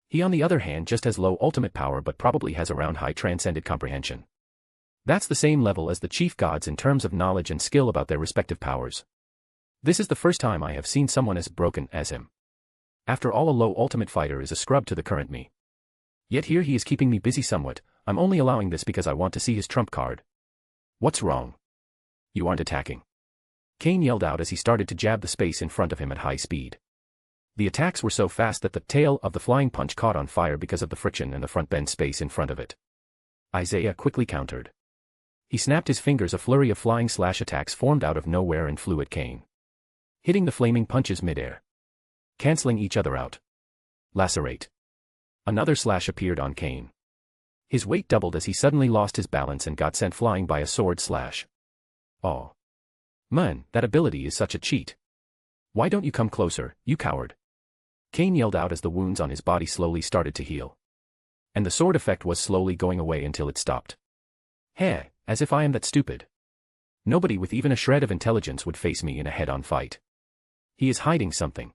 He on the other hand just has low ultimate power but probably has around high transcended comprehension. That's the same level as the chief gods in terms of knowledge and skill about their respective powers. This is the first time I have seen someone as broken as him. After all, a low ultimate fighter is a scrub to the current me. Yet here he is keeping me busy somewhat. I'm only allowing this because I want to see his trump card. What's wrong? You aren't attacking. Cain yelled out as he started to jab the space in front of him at high speed. The attacks were so fast that the tail of the flying punch caught on fire because of the friction and the front bend space in front of it. Isaiah quickly countered. He snapped his fingers. A flurry of flying slash attacks formed out of nowhere and flew at Cain, hitting the flaming punches midair, canceling each other out. Lacerate. Another slash appeared on Cain. His weight doubled as he suddenly lost his balance and got sent flying by a sword slash. Oh. Man, that ability is such a cheat. Why don't you come closer, you coward? Cain yelled out as the wounds on his body slowly started to heal. And the sword effect was slowly going away until it stopped. Heh, as if I am that stupid. Nobody with even a shred of intelligence would face me in a head-on fight. He is hiding something.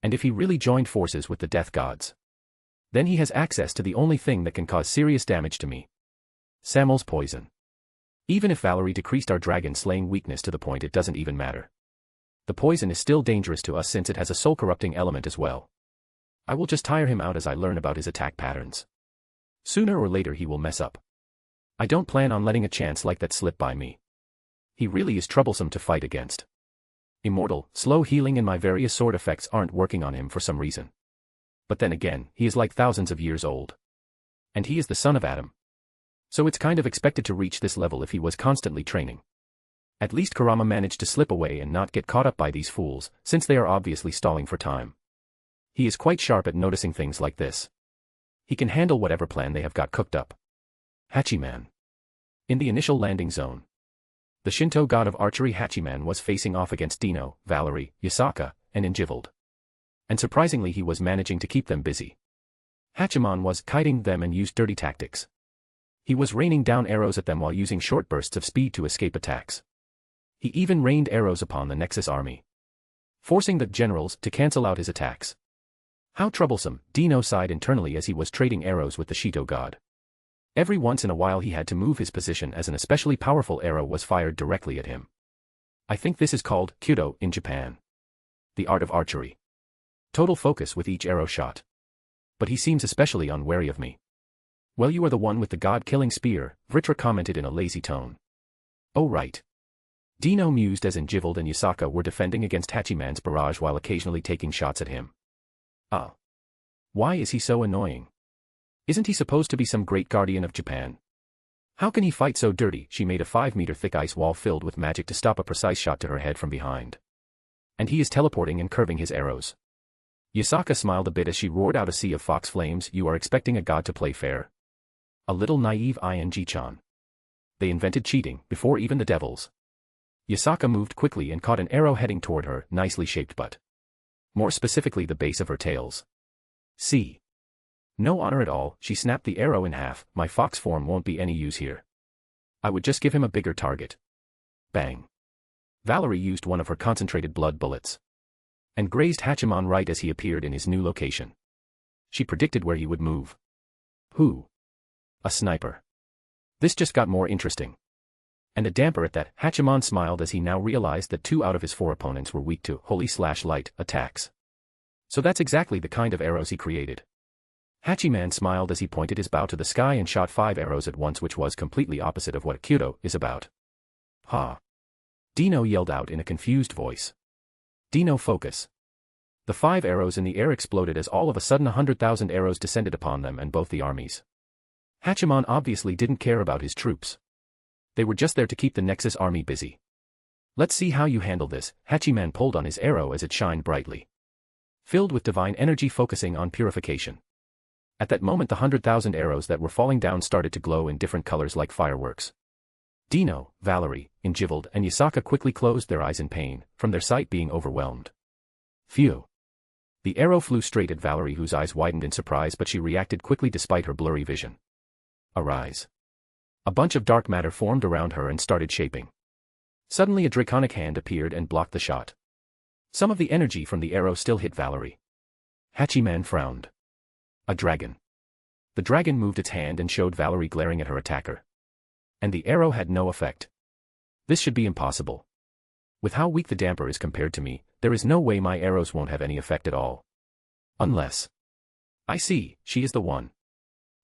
And if he really joined forces with the death gods, then he has access to the only thing that can cause serious damage to me. Samuel's poison. Even if Valerie decreased our dragon-slaying weakness to the point it doesn't even matter, the poison is still dangerous to us since it has a soul-corrupting element as well. I will just tire him out as I learn about his attack patterns. Sooner or later he will mess up. I don't plan on letting a chance like that slip by me. He really is troublesome to fight against. Immortal, slow healing and my various sword effects aren't working on him for some reason. But then again, he is like thousands of years old. And he is the son of Adam. So it's kind of expected to reach this level if he was constantly training. At least Kurama managed to slip away and not get caught up by these fools, since they are obviously stalling for time. He is quite sharp at noticing things like this. He can handle whatever plan they have got cooked up. Hachiman. In the initial landing zone, the Shinto god of archery Hachiman was facing off against Dino, Valerie, Yasaka, and Injivold. And surprisingly he was managing to keep them busy. Hachiman was kiting them and used dirty tactics. He was raining down arrows at them while using short bursts of speed to escape attacks. He even rained arrows upon the Nexus army, forcing the generals to cancel out his attacks. How troublesome, Dino sighed internally as he was trading arrows with the Shito god. Every once in a while he had to move his position as an especially powerful arrow was fired directly at him. I think this is called Kyudo in Japan. The art of archery. Total focus with each arrow shot. But he seems especially unwary of me. Well, you are the one with the god-killing spear, Vritra commented in a lazy tone. Oh right. Dino mused as Injivold and Yasaka were defending against Hachiman's barrage while occasionally taking shots at him. Ah. Why is he so annoying? Isn't he supposed to be some great guardian of Japan? How can he fight so dirty? She made a 5-meter thick ice wall filled with magic to stop a precise shot to her head from behind. And he is teleporting and curving his arrows. Yasaka smiled a bit as she roared out a sea of fox flames. You are expecting a god to play fair? A little naive ing-chan. They invented cheating before even the devils. Yasaka moved quickly and caught an arrow heading toward her nicely shaped butt. More specifically the base of her tails. See. No honor at all, she snapped the arrow in half. My fox form won't be any use here. I would just give him a bigger target. Bang. Valerie used one of her concentrated blood bullets and grazed Hachiman right as he appeared in his new location. She predicted where he would move. Who? A sniper. This just got more interesting. And a damper at that, Hachiman smiled as he now realized that 2 out of his 4 opponents were weak to holy/light attacks. So that's exactly the kind of arrows he created. Hachiman smiled as he pointed his bow to the sky and shot 5 arrows at once, which was completely opposite of what Kyudo is about. Ha! Dino yelled out in a confused voice. Dino, focus. The 5 arrows in the air exploded as all of a sudden 100,000 arrows descended upon them and both the armies. Hachiman obviously didn't care about his troops. They were just there to keep the Nexus army busy. Let's see how you handle this. Hachiman pulled on his arrow as it shined brightly, filled with divine energy focusing on purification. At that moment the 100,000 arrows that were falling down started to glow in different colors like fireworks. Dino, Valerie, Injivold and Yasaka quickly closed their eyes in pain, from their sight being overwhelmed. Phew. The arrow flew straight at Valerie, whose eyes widened in surprise, but she reacted quickly despite her blurry vision. Arise. A bunch of dark matter formed around her and started shaping. Suddenly a draconic hand appeared and blocked the shot. Some of the energy from the arrow still hit Valerie. Hachiman frowned. A dragon. The dragon moved its hand and showed Valerie glaring at her attacker. And the arrow had no effect. This should be impossible. With how weak the damper is compared to me, there is no way my arrows won't have any effect at all. Unless. I see, she is the one.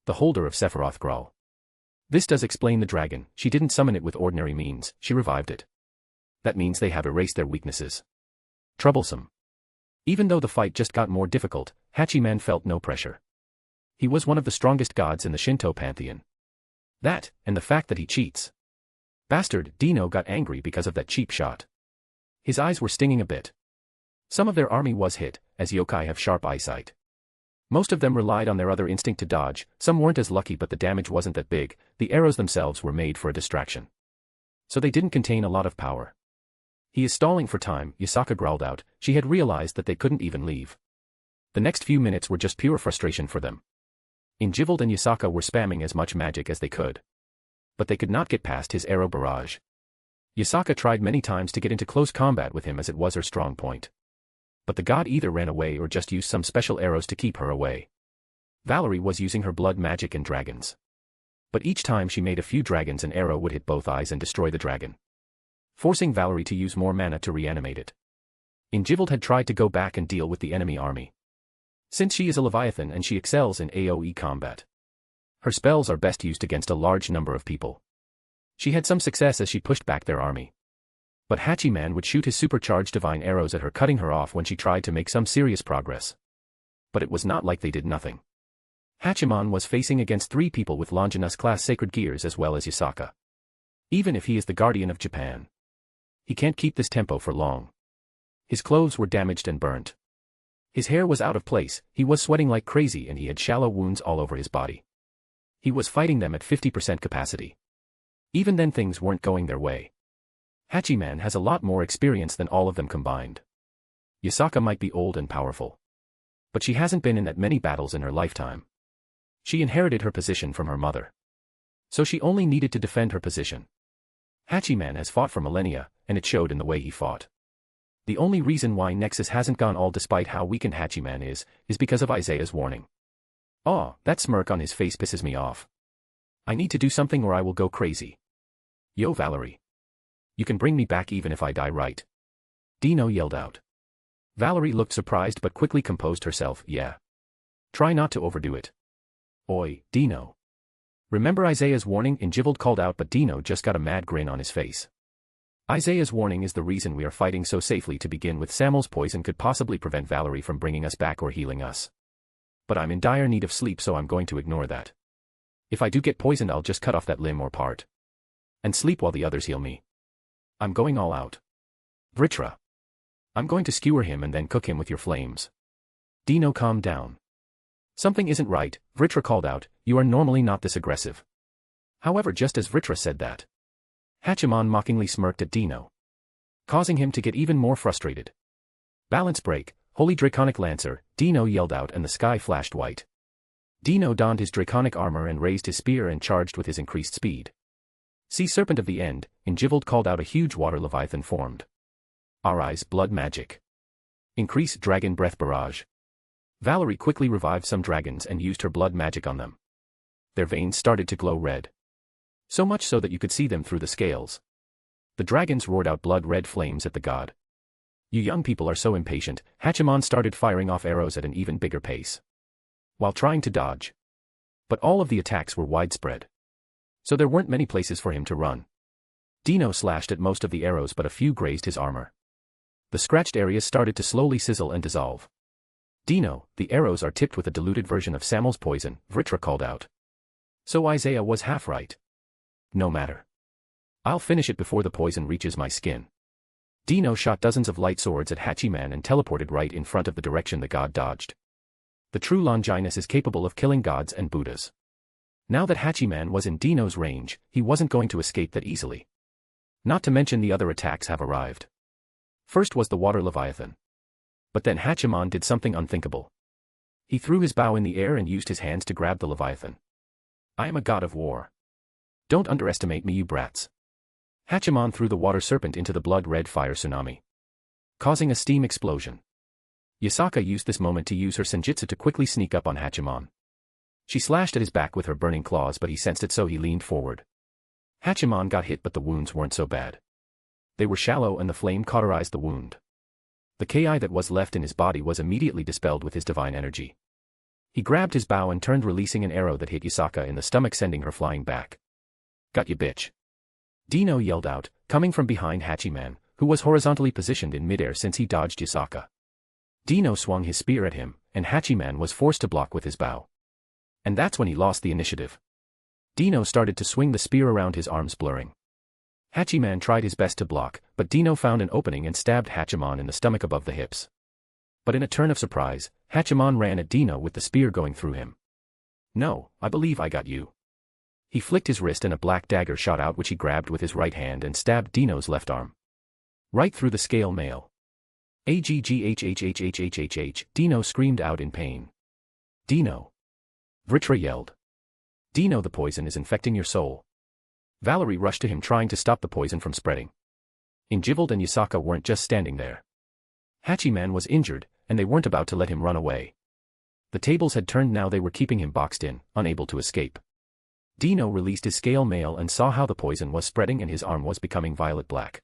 The holder of Sephiroth Grawl. This does explain the dragon. She didn't summon it with ordinary means, she revived it. That means they have erased their weaknesses. Troublesome. Even though the fight just got more difficult, Hachiman felt no pressure. He was one of the strongest gods in the Shinto pantheon. That, and the fact that he cheats. Bastard, Dino got angry because of that cheap shot. His eyes were stinging a bit. Some of their army was hit, as yokai have sharp eyesight. Most of them relied on their other instinct to dodge, some weren't as lucky but the damage wasn't that big, the arrows themselves were made for a distraction. So they didn't contain a lot of power. He is stalling for time, Yasaka growled out. She had realized that they couldn't even leave. The next few minutes were just pure frustration for them. Injivold and Yasaka were spamming as much magic as they could. But they could not get past his arrow barrage. Yasaka tried many times to get into close combat with him as it was her strong point. But the god either ran away or just used some special arrows to keep her away. Valerie was using her blood magic and dragons. But each time she made a few dragons, an arrow would hit both eyes and destroy the dragon, forcing Valerie to use more mana to reanimate it. Injivold had tried to go back and deal with the enemy army. Since she is a Leviathan and she excels in AoE combat, her spells are best used against a large number of people. She had some success as she pushed back their army. But Hachiman would shoot his supercharged divine arrows at her, cutting her off when she tried to make some serious progress. But it was not like they did nothing. Hachiman was facing against 3 people with Longinus-class sacred gears as well as Yasaka. Even if he is the guardian of Japan, he can't keep this tempo for long. His clothes were damaged and burnt. His hair was out of place, he was sweating like crazy and he had shallow wounds all over his body. He was fighting them at 50% capacity. Even then things weren't going their way. Hachiman has a lot more experience than all of them combined. Yasaka might be old and powerful, but she hasn't been in that many battles in her lifetime. She inherited her position from her mother, so she only needed to defend her position. Hachiman has fought for millennia, and it showed in the way he fought. The only reason why Nexus hasn't gone all despite how weakened Hachiman is because of Isaiah's warning. Aw, that smirk on his face pisses me off. I need to do something or I will go crazy. Yo Valerie. You can bring me back even if I die, right? Dino yelled out. Valerie looked surprised but quickly composed herself. Yeah. Try not to overdo it. Oi, Dino. Remember Isaiah's warning? Injivold called out, but Dino just got a mad grin on his face. Isaiah's warning is the reason we are fighting so safely to begin with. Samuel's poison could possibly prevent Valerie from bringing us back or healing us. But I'm in dire need of sleep, so I'm going to ignore that. If I do get poisoned, I'll just cut off that limb or part and sleep while the others heal me. I'm going all out. Vritra. I'm going to skewer him and then cook him with your flames. Dino calmed down. Something isn't right, Vritra called out. You are normally not this aggressive. However, just as Vritra said that, Hachiman mockingly smirked at Dino, causing him to get even more frustrated. Balance break, holy draconic lancer, Dino yelled out, and the sky flashed white. Dino donned his draconic armor and raised his spear and charged with his increased speed. Sea Serpent of the End, Injivold called out. A huge water leviathan formed. Arise, blood magic. Increase dragon breath barrage. Valerie quickly revived some dragons and used her blood magic on them. Their veins started to glow red, so much so that you could see them through the scales. The dragons roared out blood red flames at the god. You young people are so impatient. Hachiman started firing off arrows at an even bigger pace, while trying to dodge. But all of the attacks were widespread, so there weren't many places for him to run. Dino slashed at most of the arrows, but a few grazed his armor. The scratched areas started to slowly sizzle and dissolve. Dino, the arrows are tipped with a diluted version of Samuel's poison, Vritra called out. So Isaiah was half right. No matter. I'll finish it before the poison reaches my skin. Dino shot dozens of light swords at Hachiman and teleported right in front of the direction the god dodged. The true Longinus is capable of killing gods and Buddhas. Now that Hachiman was in Dino's range, he wasn't going to escape that easily. Not to mention the other attacks have arrived. First was the water leviathan. But then Hachiman did something unthinkable. He threw his bow in the air and used his hands to grab the leviathan. I am a god of war. Don't underestimate me, you brats. Hachiman threw the water serpent into the blood-red fire tsunami, causing a steam explosion. Yasaka used this moment to use her senjutsu to quickly sneak up on Hachiman. She slashed at his back with her burning claws, but he sensed it, so he leaned forward. Hachiman got hit, but the wounds weren't so bad. They were shallow and the flame cauterized the wound. The ki that was left in his body was immediately dispelled with his divine energy. He grabbed his bow and turned, releasing an arrow that hit Yasaka in the stomach, sending her flying back. Got you, bitch. Dino yelled out, coming from behind Hachiman, who was horizontally positioned in midair since he dodged Yasaka. Dino swung his spear at him, and Hachiman was forced to block with his bow. And that's when he lost the initiative. Dino started to swing the spear around, his arms blurring. Hachiman tried his best to block, but Dino found an opening and stabbed Hachiman in the stomach above the hips. But in a turn of surprise, Hachiman ran at Dino with the spear going through him. No, I believe I got you. He flicked his wrist and a black dagger shot out, which he grabbed with his right hand and stabbed Dino's left arm. Right through the scale mail. Aggghhhhhhh, Dino screamed out in pain. Dino. Vritra yelled. Dino, the poison is infecting your soul. Valerie rushed to him, trying to stop the poison from spreading. Injivald and Yasaka weren't just standing there. Hachiman was injured, and they weren't about to let him run away. The tables had turned now, they were keeping him boxed in, unable to escape. Dino released his scale mail and saw how the poison was spreading and his arm was becoming violet-black.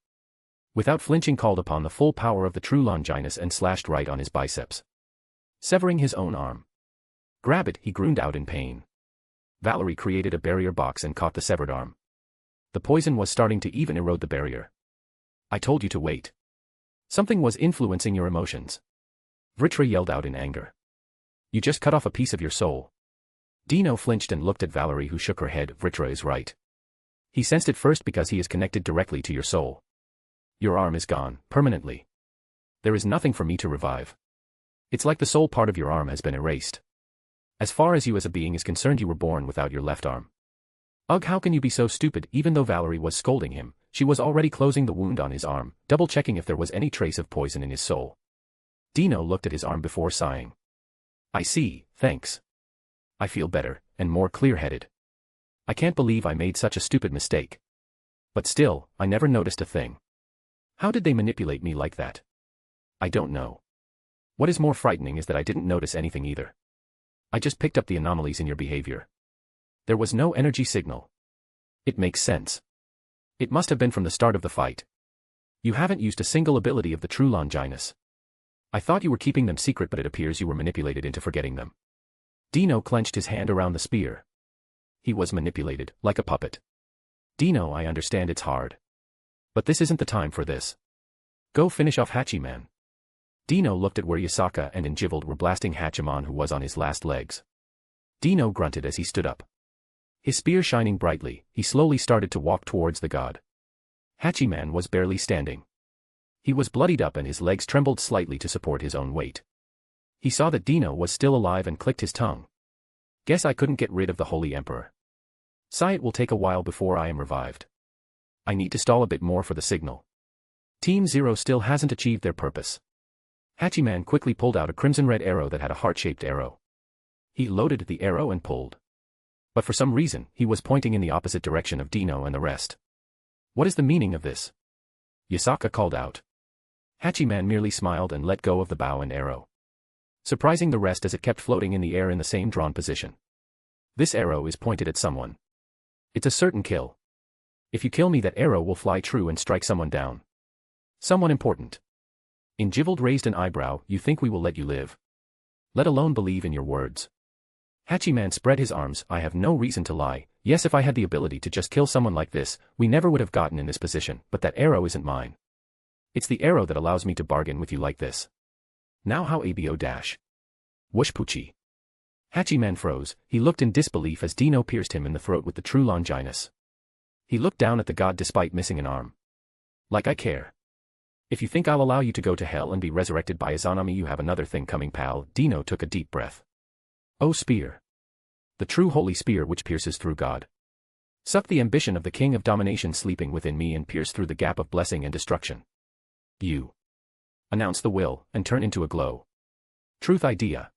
Without flinching, called upon the full power of the true Longinus and slashed right on his biceps, severing his own arm. Grab it, he groaned out in pain. Valerie created a barrier box and caught the severed arm. The poison was starting to even erode the barrier. I told you to wait. Something was influencing your emotions. Vritra yelled out in anger. You just cut off a piece of your soul. Dino flinched and looked at Valerie, who shook her head. Vritra is right. He sensed it first because he is connected directly to your soul. Your arm is gone, permanently. There is nothing for me to revive. It's like the soul part of your arm has been erased. As far as you as a being is concerned, you were born without your left arm. Ugh, how can you be so stupid? Even though Valerie was scolding him, she was already closing the wound on his arm, double-checking if there was any trace of poison in his soul. Dino looked at his arm before sighing. I see, thanks. I feel better, and more clear-headed. I can't believe I made such a stupid mistake. But still, I never noticed a thing. How did they manipulate me like that? I don't know. What is more frightening is that I didn't notice anything either. I just picked up the anomalies in your behavior. There was no energy signal. It makes sense. It must have been from the start of the fight. You haven't used a single ability of the true Longinus. I thought you were keeping them secret, but it appears you were manipulated into forgetting them. Dino clenched his hand around the spear. He was manipulated, like a puppet. Dino, I understand it's hard. But this isn't the time for this. Go finish off Hachiman. Dino looked at where Yasaka and Injivald were blasting Hachiman, who was on his last legs. Dino grunted as he stood up. His spear shining brightly, he slowly started to walk towards the god. Hachiman was barely standing. He was bloodied up and his legs trembled slightly to support his own weight. He saw that Dino was still alive and clicked his tongue. Guess I couldn't get rid of the Holy Emperor. Sigh, it will take a while before I am revived. I need to stall a bit more for the signal. Team Zero still hasn't achieved their purpose. Hachiman quickly pulled out a crimson-red arrow that had a heart-shaped arrow. He loaded the arrow and pulled. But for some reason, he was pointing in the opposite direction of Dino and the rest. What is the meaning of this? Yasaka called out. Hachiman merely smiled and let go of the bow and arrow, surprising the rest as it kept floating in the air in the same drawn position. This arrow is pointed at someone. It's a certain kill. If you kill me, that arrow will fly true and strike someone down. Someone important. Injivald raised an eyebrow. You think we will let you live? Let alone believe in your words. Hachiman spread his arms. I have no reason to lie. Yes, if I had the ability to just kill someone like this, we never would have gotten in this position, but that arrow isn't mine. It's the arrow that allows me to bargain with you like this. Now how abo dash. Whoosh poochie. Hachiman froze. He looked in disbelief as Dino pierced him in the throat with the true Longinus. He looked down at the god despite missing an arm. Like I care. If you think I'll allow you to go to hell and be resurrected by Izanami, you have another thing coming, pal. Dino took a deep breath. Oh, spear. The true holy spear which pierces through God. Suck the ambition of the king of domination sleeping within me and pierce through the gap of blessing and destruction. You. Announce the will, and turn into a glow. Truth idea.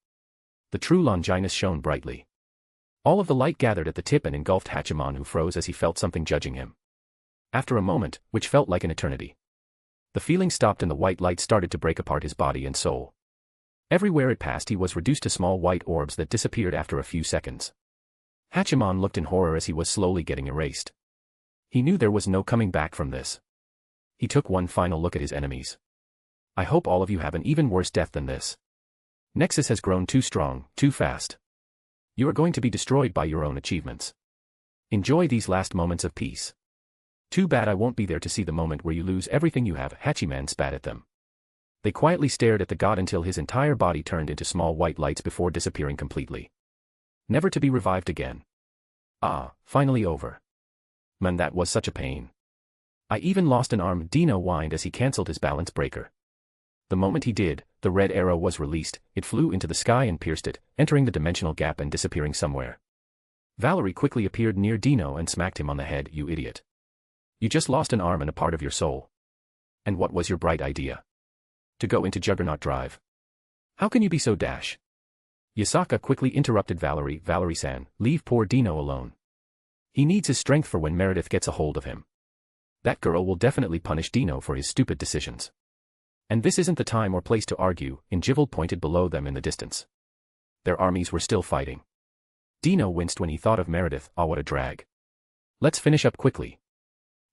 The true Longinus shone brightly. All of the light gathered at the tip and engulfed Hachiman, who froze as he felt something judging him. After a moment, which felt like an eternity, the feeling stopped and the white light started to break apart his body and soul. Everywhere it passed he was reduced to small white orbs that disappeared after a few seconds. Hachiman looked in horror as he was slowly getting erased. He knew there was no coming back from this. He took one final look at his enemies. I hope all of you have an even worse death than this. Nexus has grown too strong, too fast. You are going to be destroyed by your own achievements. Enjoy these last moments of peace. Too bad I won't be there to see the moment where you lose everything you have. Hachiman spat at them. They quietly stared at the god until his entire body turned into small white lights before disappearing completely. Never to be revived again. Ah, finally over. Man, that was such a pain. I even lost an arm, Dino whined as he cancelled his balance breaker. The moment he did, the red arrow was released, it flew into the sky and pierced it, entering the dimensional gap and disappearing somewhere. Valerie quickly appeared near Dino and smacked him on the head. You idiot. You just lost an arm and a part of your soul. And what was your bright idea? To go into Juggernaut Drive. How can you be so dash? Yasaka quickly interrupted Valerie. Valerie-san, leave poor Dino alone. He needs his strength for when Meredith gets a hold of him. That girl will definitely punish Dino for his stupid decisions. And this isn't the time or place to argue. Injival pointed below them in the distance. Their armies were still fighting. Dino winced when he thought of Meredith. Ah, what a drag. Let's finish up quickly.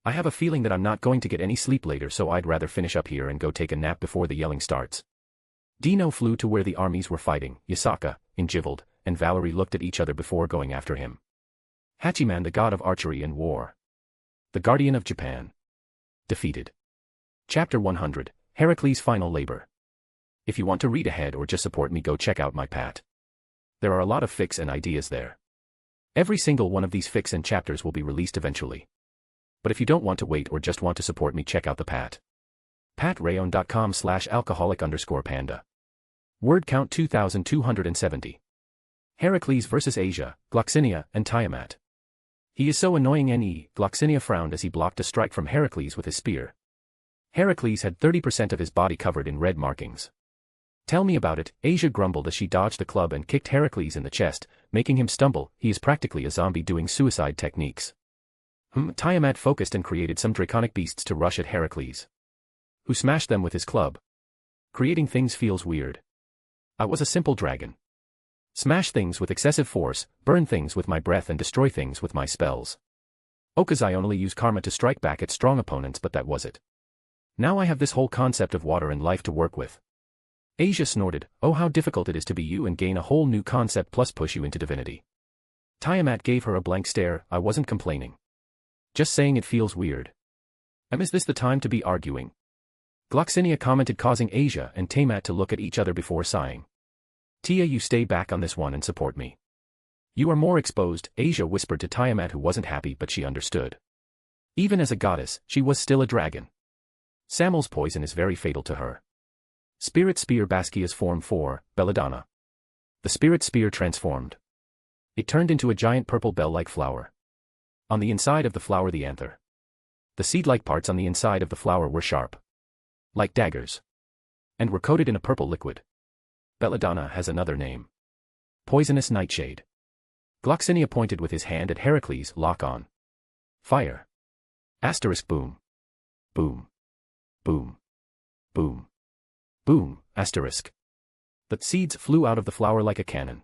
I have a feeling that I'm not going to get any sleep later, so I'd rather finish up here and go take a nap before the yelling starts. Dino flew to where the armies were fighting. Yasaka, Injivaled, and Valerie looked at each other before going after him. Hachiman, the god of archery and war. The guardian of Japan. Defeated. Chapter 100, Heracles' Final Labor. If you want to read ahead or just support me, go check out my Pat. There are a lot of fics and ideas there. Every single one of these fics and chapters will be released eventually. But if you don't want to wait or just want to support me, check out the Pat. patrayon.com/alcoholic_panda. Word count 2270. Heracles vs. Asia, Gloxinia, and Tiamat. He is so annoying. Gloxinia frowned as he blocked a strike from Heracles with his spear. Heracles had 30% of his body covered in red markings. Tell me about it, Asia grumbled as she dodged the club and kicked Heracles in the chest, making him stumble. He is practically a zombie doing suicide techniques. Tiamat focused and created some draconic beasts to rush at Heracles, who smashed them with his club. Creating things feels weird. I was a simple dragon. Smash things with excessive force, burn things with my breath and destroy things with my spells. I only use karma to strike back at strong opponents, but that was it. Now I have this whole concept of water and life to work with. Asia snorted, oh how difficult it is to be you and gain a whole new concept plus push you into divinity. Tiamat gave her a blank stare. I wasn't complaining. Just saying it feels weird. Is this the time to be arguing? Gloxinia commented, causing Asia and Tiamat to look at each other before sighing. Tia, you stay back on this one and support me. You are more exposed, Asia whispered to Tiamat, who wasn't happy but she understood. Even as a goddess, she was still a dragon. Samuel's poison is very fatal to her. Spirit Spear Baskia's Form 4, Belladonna. The Spirit Spear transformed. It turned into a giant purple bell-like flower. On the inside of the flower the anther. The seed-like parts on the inside of the flower were sharp, like daggers, and were coated in a purple liquid. Belladonna has another name. Poisonous Nightshade. Gloxinia pointed with his hand at Heracles. Lock on. Fire. Asterisk boom. Boom. Boom. Boom. Boom, asterisk. The seeds flew out of the flower like a cannon.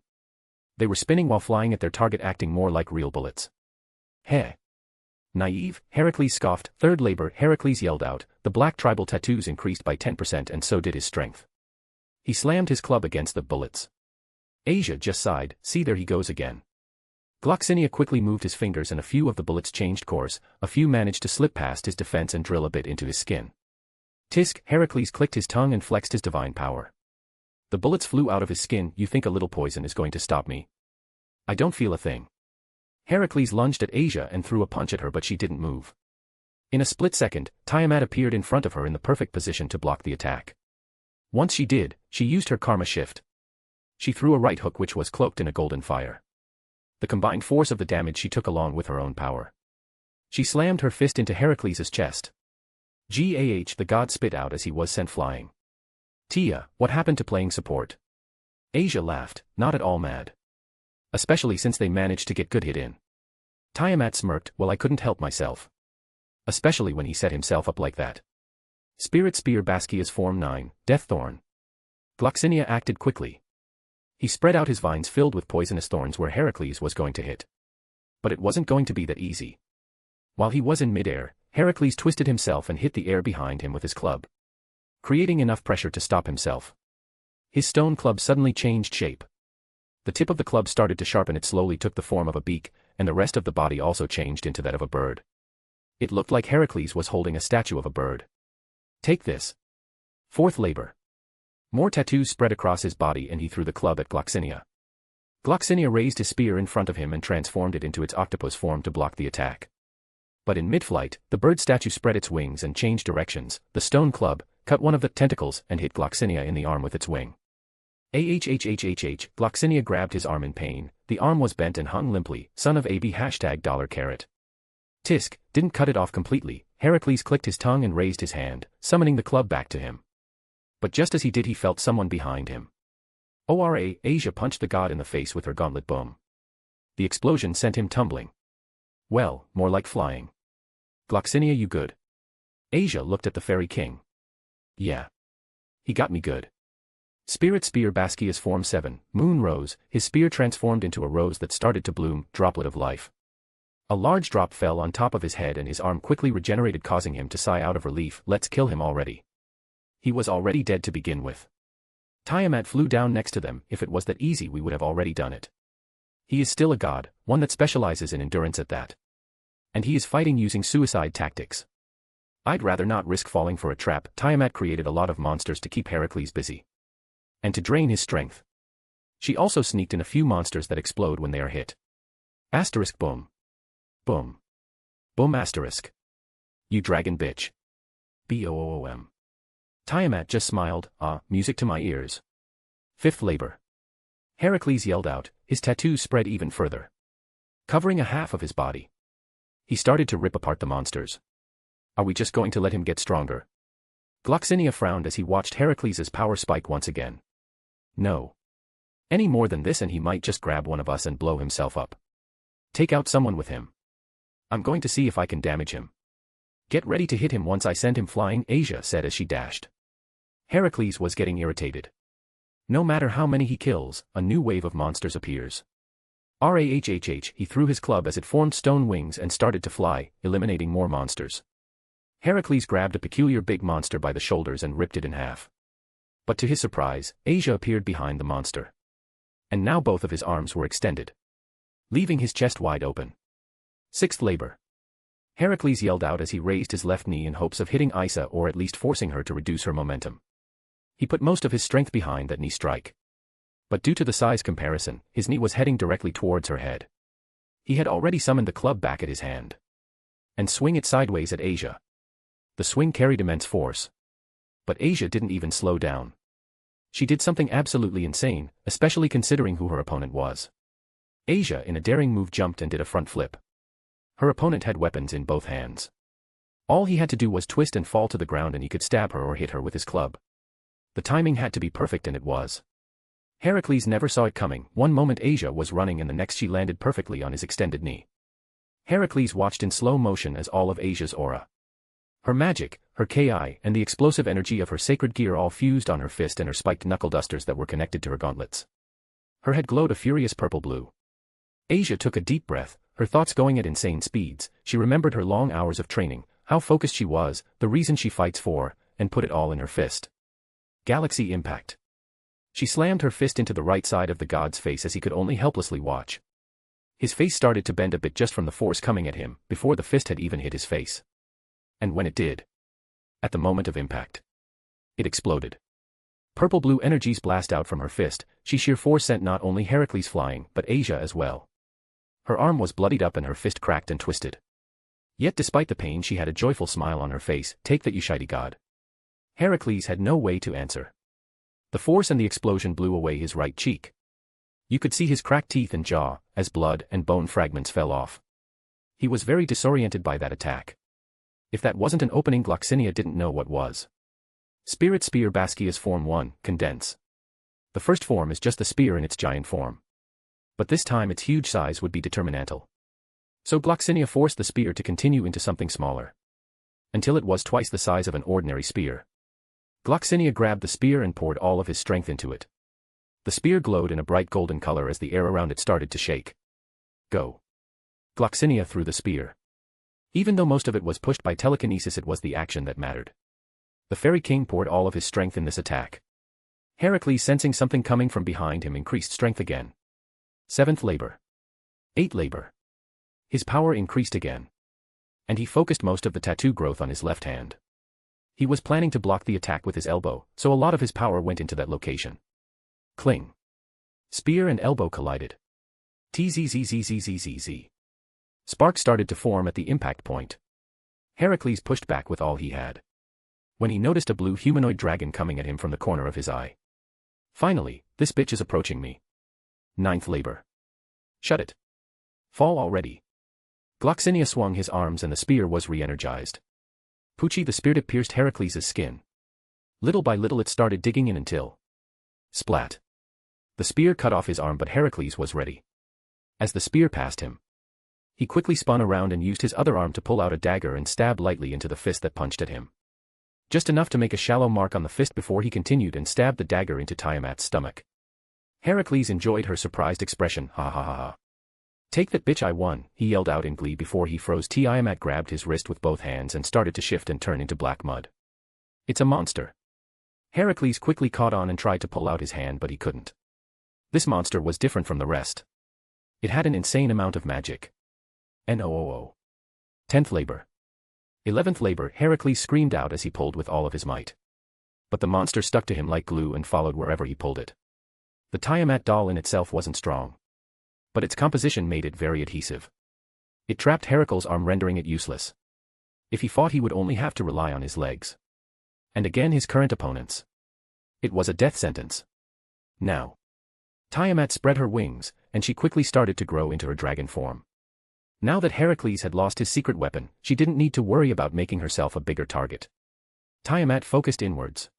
They were spinning while flying at their target, acting more like real bullets. Heh. Naive, Heracles scoffed. Third labor, Heracles yelled out. The black tribal tattoos increased by 10% and so did his strength. He slammed his club against the bullets. Asia just sighed. See, there he goes again. Gloxinia quickly moved his fingers and a few of the bullets changed course, a few managed to slip past his defense and drill a bit into his skin. Tisk, Heracles clicked his tongue and flexed his divine power. The bullets flew out of his skin. You think a little poison is going to stop me? I don't feel a thing. Heracles lunged at Asia and threw a punch at her, but she didn't move. In a split second, Tiamat appeared in front of her in the perfect position to block the attack. Once she did, she used her karma shift. She threw a right hook which was cloaked in a golden fire. The combined force of the damage she took along with her own power. She slammed her fist into Heracles' chest. Gah, the god spit out as he was sent flying. Tia, what happened to playing support? Asia laughed, not at all mad. especially since they managed to get good hit in. Tiamat smirked, well I couldn't help myself. Especially when he set himself up like that. Spirit Spear Basquia's Form 9, Death Thorn. Gloxinia acted quickly. He spread out his vines filled with poisonous thorns where Heracles was going to hit. But it wasn't going to be that easy. While he was in midair, Heracles twisted himself and hit the air behind him with his club, creating enough pressure to stop himself. His stone club suddenly changed shape. The tip of the club started to sharpen, it slowly took the form of a beak, and the rest of the body also changed into that of a bird. It looked like Heracles was holding a statue of a bird. Take this. Fourth labor. More tattoos spread across his body and he threw the club at Gloxinia. Gloxinia raised his spear in front of him and transformed it into its octopus form to block the attack. But in mid-flight, the bird statue spread its wings and changed directions. The stone club cut one of the tentacles and hit Gloxinia in the arm with its wing. Gloxinia grabbed his arm in pain. The arm was bent and hung limply. Son of AB $. Tisk didn't cut it off completely. Heracles clicked his tongue and raised his hand, summoning the club back to him. But just as he did, he felt someone behind him. Asia punched the god in the face with her gauntlet. Boom. The explosion sent him tumbling. Well, more like flying. Gloxinia, you good? Asia looked at the fairy king. Yeah. He got me good. Spirit Spear Basquia's Form 7, Moon Rose. His spear transformed into a rose that started to bloom, droplet of life. A large drop fell on top of his head and his arm quickly regenerated, causing him to sigh out of relief. Let's kill him already. He was already dead to begin with. Tiamat flew down next to them. If it was that easy, we would have already done it. He is still a god, one that specializes in endurance at that. And he is fighting using suicide tactics. I'd rather not risk falling for a trap. Tiamat created a lot of monsters to keep Heracles busy. And to drain his strength. She also sneaked in a few monsters that explode when they are hit. Asterisk boom. Boom. Boom asterisk. You dragon bitch. BOOM. Tiamat just smiled, music to my ears. Fifth labor. Heracles yelled out, his tattoos spread even further, covering a half of his body. He started to rip apart the monsters. Are we just going to let him get stronger? Gloxinia frowned as he watched Heracles' power spike once again. No. Any more than this and he might just grab one of us and blow himself up. Take out someone with him. I'm going to see if I can damage him. Get ready to hit him once I send him flying, Asia said as she dashed. Heracles was getting irritated. No matter how many he kills, a new wave of monsters appears. He threw his club as it formed stone wings and started to fly, eliminating more monsters. Heracles grabbed a peculiar big monster by the shoulders and ripped it in half. But to his surprise, Asia appeared behind the monster. And now both of his arms were extended, leaving his chest wide open. Sixth labor. Heracles yelled out as he raised his left knee in hopes of hitting Isa or at least forcing her to reduce her momentum. He put most of his strength behind that knee strike. But due to the size comparison, his knee was heading directly towards her head. He had already summoned the club back at his hand. And swing it sideways at Asia. The swing carried immense force. But Asia didn't even slow down. She did something absolutely insane, especially considering who her opponent was. Asia in a daring move jumped and did a front flip. Her opponent had weapons in both hands. All he had to do was twist and fall to the ground and he could stab her or hit her with his club. The timing had to be perfect and it was. Heracles never saw it coming. One moment Asia was running and the next she landed perfectly on his extended knee. Heracles watched in slow motion as all of Asia's aura, her magic, her Ki, and the explosive energy of her sacred gear all fused on her fist and her spiked knuckle dusters that were connected to her gauntlets. Her head glowed a furious purple-blue. Asia took a deep breath, her thoughts going at insane speeds. She remembered her long hours of training, how focused she was, the reason she fights for, and put it all in her fist. Galaxy impact. She slammed her fist into the right side of the god's face as he could only helplessly watch. His face started to bend a bit just from the force coming at him, before the fist had even hit his face. And when it did, at the moment of impact, it exploded. Purple-blue energies blast out from her fist. She sheer force sent not only Heracles flying, but Asia as well. Her arm was bloodied up and her fist cracked and twisted. Yet despite the pain she had a joyful smile on her face. Take that, you shitey god. Heracles had no way to answer. The force and the explosion blew away his right cheek. You could see his cracked teeth and jaw, as blood and bone fragments fell off. He was very disoriented by that attack. If that wasn't an opening, Gloxinia didn't know what was. Spirit Spear Basquia's Form 1, Condense. The first form is just the spear in its giant form. But this time its huge size would be determinantal. So Gloxinia forced the spear to continue into something smaller. Until it was twice the size of an ordinary spear. Gloxinia grabbed the spear and poured all of his strength into it. The spear glowed in a bright golden color as the air around it started to shake. Go. Gloxinia threw the spear. Even though most of it was pushed by telekinesis, it was the action that mattered. The Fairy King poured all of his strength in this attack. Heracles, sensing something coming from behind him, increased strength again. 7th labor. 8th labor. His power increased again. And he focused most of the tattoo growth on his left hand. He was planning to block the attack with his elbow, so a lot of his power went into that location. Cling. Spear and elbow collided. Tzzzzzzzzzz. Sparks started to form at the impact point. Heracles pushed back with all he had. When he noticed a blue humanoid dragon coming at him from the corner of his eye. Finally, this bitch is approaching me. 9th labor. Shut it. Fall already. Gloxinia swung his arms and the spear was re-energized. Poochie, the spear tip pierced Heracles' skin. Little by little it started digging in until... Splat. The spear cut off his arm, but Heracles was ready. As the spear passed him, he quickly spun around and used his other arm to pull out a dagger and stab lightly into the fist that punched at him. Just enough to make a shallow mark on the fist before he continued and stabbed the dagger into Tiamat's stomach. Heracles enjoyed her surprised expression. Ha ha ha ha. Take that, bitch, I won, he yelled out in glee before he froze. Tiamat grabbed his wrist with both hands and started to shift and turn into black mud. It's a monster. Heracles quickly caught on and tried to pull out his hand, but he couldn't. This monster was different from the rest. It had an insane amount of magic. No. 10th labor. 11th labor. Heracles screamed out as he pulled with all of his might. But the monster stuck to him like glue and followed wherever he pulled it. The Tiamat doll in itself wasn't strong. But its composition made it very adhesive. It trapped Heracles' arm, rendering it useless. If he fought, he would only have to rely on his legs. And again his current opponents. It was a death sentence. Now. Tiamat spread her wings, and she quickly started to grow into her dragon form. Now that Heracles had lost his secret weapon, she didn't need to worry about making herself a bigger target. Tiamat focused inwards.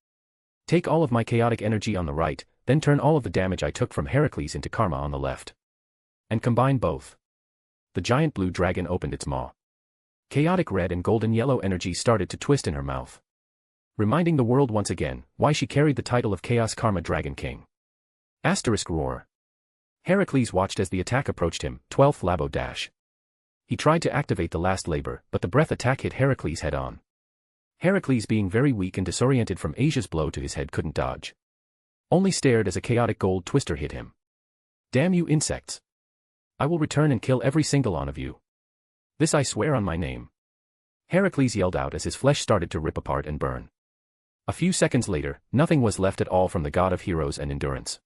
Take all of my chaotic energy on the right, then turn all of the damage I took from Heracles into karma on the left. And combine both. The giant blue dragon opened its maw. Chaotic red and golden yellow energy started to twist in her mouth. Reminding the world once again why she carried the title of Chaos Karma Dragon King. Asterisk roar. Heracles watched as the attack approached him. 12th labo dash. He tried to activate the last labor, but the breath attack hit Heracles head on. Heracles, being very weak and disoriented from Asia's blow to his head, couldn't dodge. Only stared as a chaotic gold twister hit him. Damn you insects. I will return and kill every single one of you. This I swear on my name. Heracles yelled out as his flesh started to rip apart and burn. A few seconds later, nothing was left at all from the god of heroes and endurance.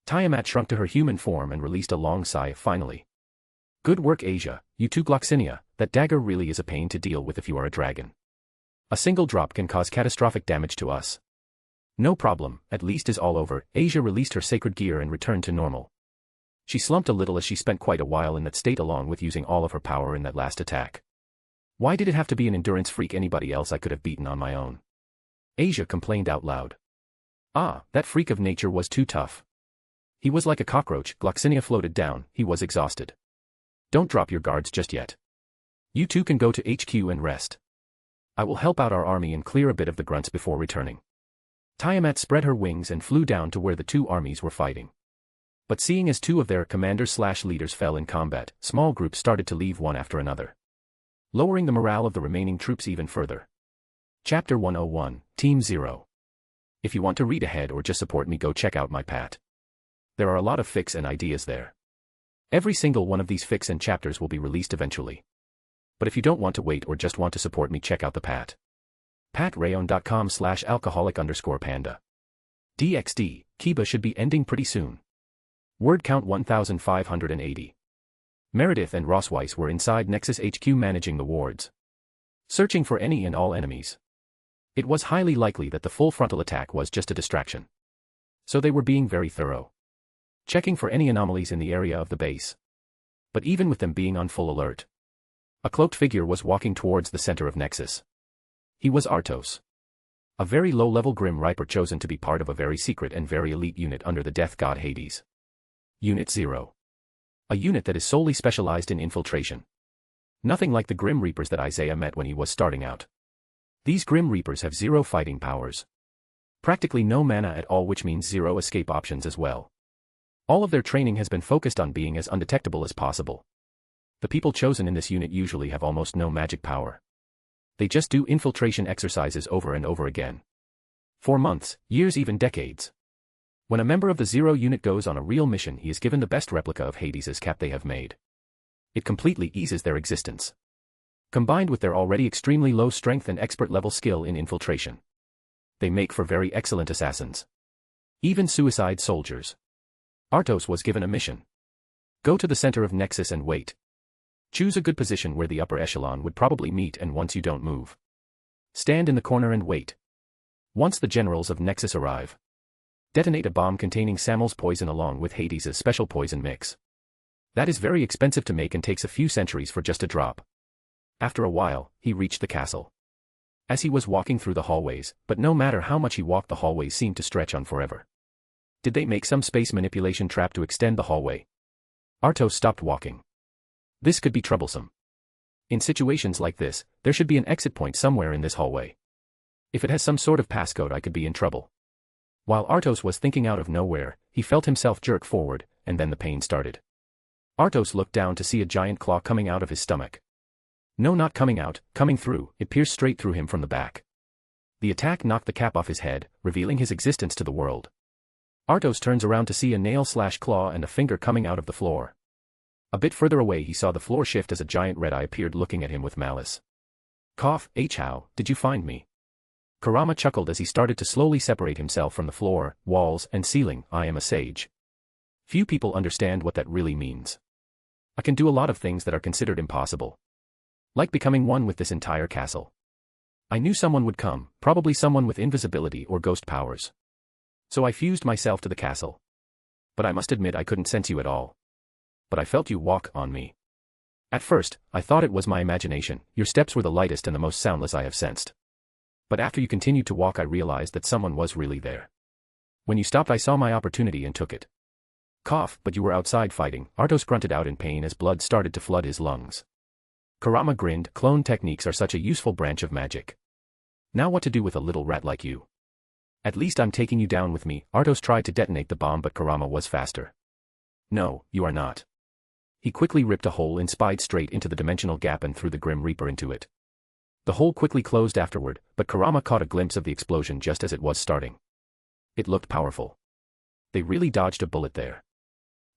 Tiamat shrunk to her human form and released a long sigh. Finally. Good work, Asia. You too, Gloxinia. That dagger really is a pain to deal with if you are a dragon. A single drop can cause catastrophic damage to us. No problem, at least is all over. Asia released her sacred gear and returned to normal. She slumped a little as she spent quite a while in that state along with using all of her power in that last attack. Why did it have to be an endurance freak? Anybody else I could have beaten on my own. Asia complained out loud. Ah, that freak of nature was too tough. He was like a cockroach. Gloxinia floated down. He was exhausted. Don't drop your guards just yet. You two can go to HQ and rest. I will help out our army and clear a bit of the grunts before returning. Tiamat spread her wings and flew down to where the two armies were fighting. But seeing as two of their commanders/leaders fell in combat, small groups started to leave one after another, lowering the morale of the remaining troops even further. Chapter 101, Team 0. If you want to read ahead or just support me, go check out my Pat. There are a lot of fics and ideas there. Every single one of these fics and chapters will be released eventually. But if you don't want to wait or just want to support me, check out the Pat. patrayon.com/alcoholic_panda. DxD, Kiba should be ending pretty soon. Word count 1,580. Meredith and Rossweiss were inside Nexus HQ managing the wards, searching for any and all enemies. It was highly likely that the full frontal attack was just a distraction. So they were being very thorough, checking for any anomalies in the area of the base. But even with them being on full alert, a cloaked figure was walking towards the center of Nexus. He was Artos, a very low-level Grim Reaper chosen to be part of a very secret and very elite unit under the death god Hades. Unit 0. A unit that is solely specialized in infiltration. Nothing like the Grim Reapers that Isaiah met when he was starting out. These Grim Reapers have zero fighting powers. Practically no mana at all, which means zero escape options as well. All of their training has been focused on being as undetectable as possible. The people chosen in this unit usually have almost no magic power. They just do infiltration exercises over and over again. For months, years, even decades. When a member of the Zero unit goes on a real mission, he is given the best replica of Hades' cap they have made. It completely eases their existence. Combined with their already extremely low strength and expert level skill in infiltration, they make for very excellent assassins. Even suicide soldiers. Artos was given a mission. Go to the center of Nexus and wait. Choose a good position where the upper echelon would probably meet, and once you don't move, stand in the corner and wait. Once the generals of Nexus arrive, detonate a bomb containing Samuel's poison along with Hades' special poison mix. That is very expensive to make and takes a few centuries for just a drop. After a while, he reached the castle. As he was walking through the hallways, but no matter how much he walked, the hallways seemed to stretch on forever. Did they make some space manipulation trap to extend the hallway? Artos stopped walking. This could be troublesome. In situations like this, there should be an exit point somewhere in this hallway. If it has some sort of passcode, I could be in trouble. While Artos was thinking, out of nowhere, he felt himself jerk forward, and then the pain started. Artos looked down to see a giant claw coming out of his stomach. No, not coming out, coming through. It pierced straight through him from the back. The attack knocked the cap off his head, revealing his existence to the world. Artos turns around to see a nail/claw and a finger coming out of the floor. A bit further away, he saw the floor shift as a giant red eye appeared, looking at him with malice. Cough. How did you find me? Kurama chuckled as he started to slowly separate himself from the floor, walls, and ceiling. I am a sage. Few people understand what that really means. I can do a lot of things that are considered impossible. Like becoming one with this entire castle. I knew someone would come, probably someone with invisibility or ghost powers. So I fused myself to the castle. But I must admit I couldn't sense you at all. But I felt you walk on me. At first, I thought it was my imagination. Your steps were the lightest and the most soundless I have sensed. But after you continued to walk, I realized that someone was really there. When you stopped, I saw my opportunity and took it. Cough. But you were outside fighting. Artos grunted out in pain as blood started to flood his lungs. Kurama grinned. Clone techniques are such a useful branch of magic. Now what to do with a little rat like you? At least I'm taking you down with me. Artos tried to detonate the bomb, but Kurama was faster. No, you are not. He quickly ripped a hole and spied straight into the dimensional gap and threw the Grim Reaper into it. The hole quickly closed afterward, but Kurama caught a glimpse of the explosion just as it was starting. It looked powerful. They really dodged a bullet there.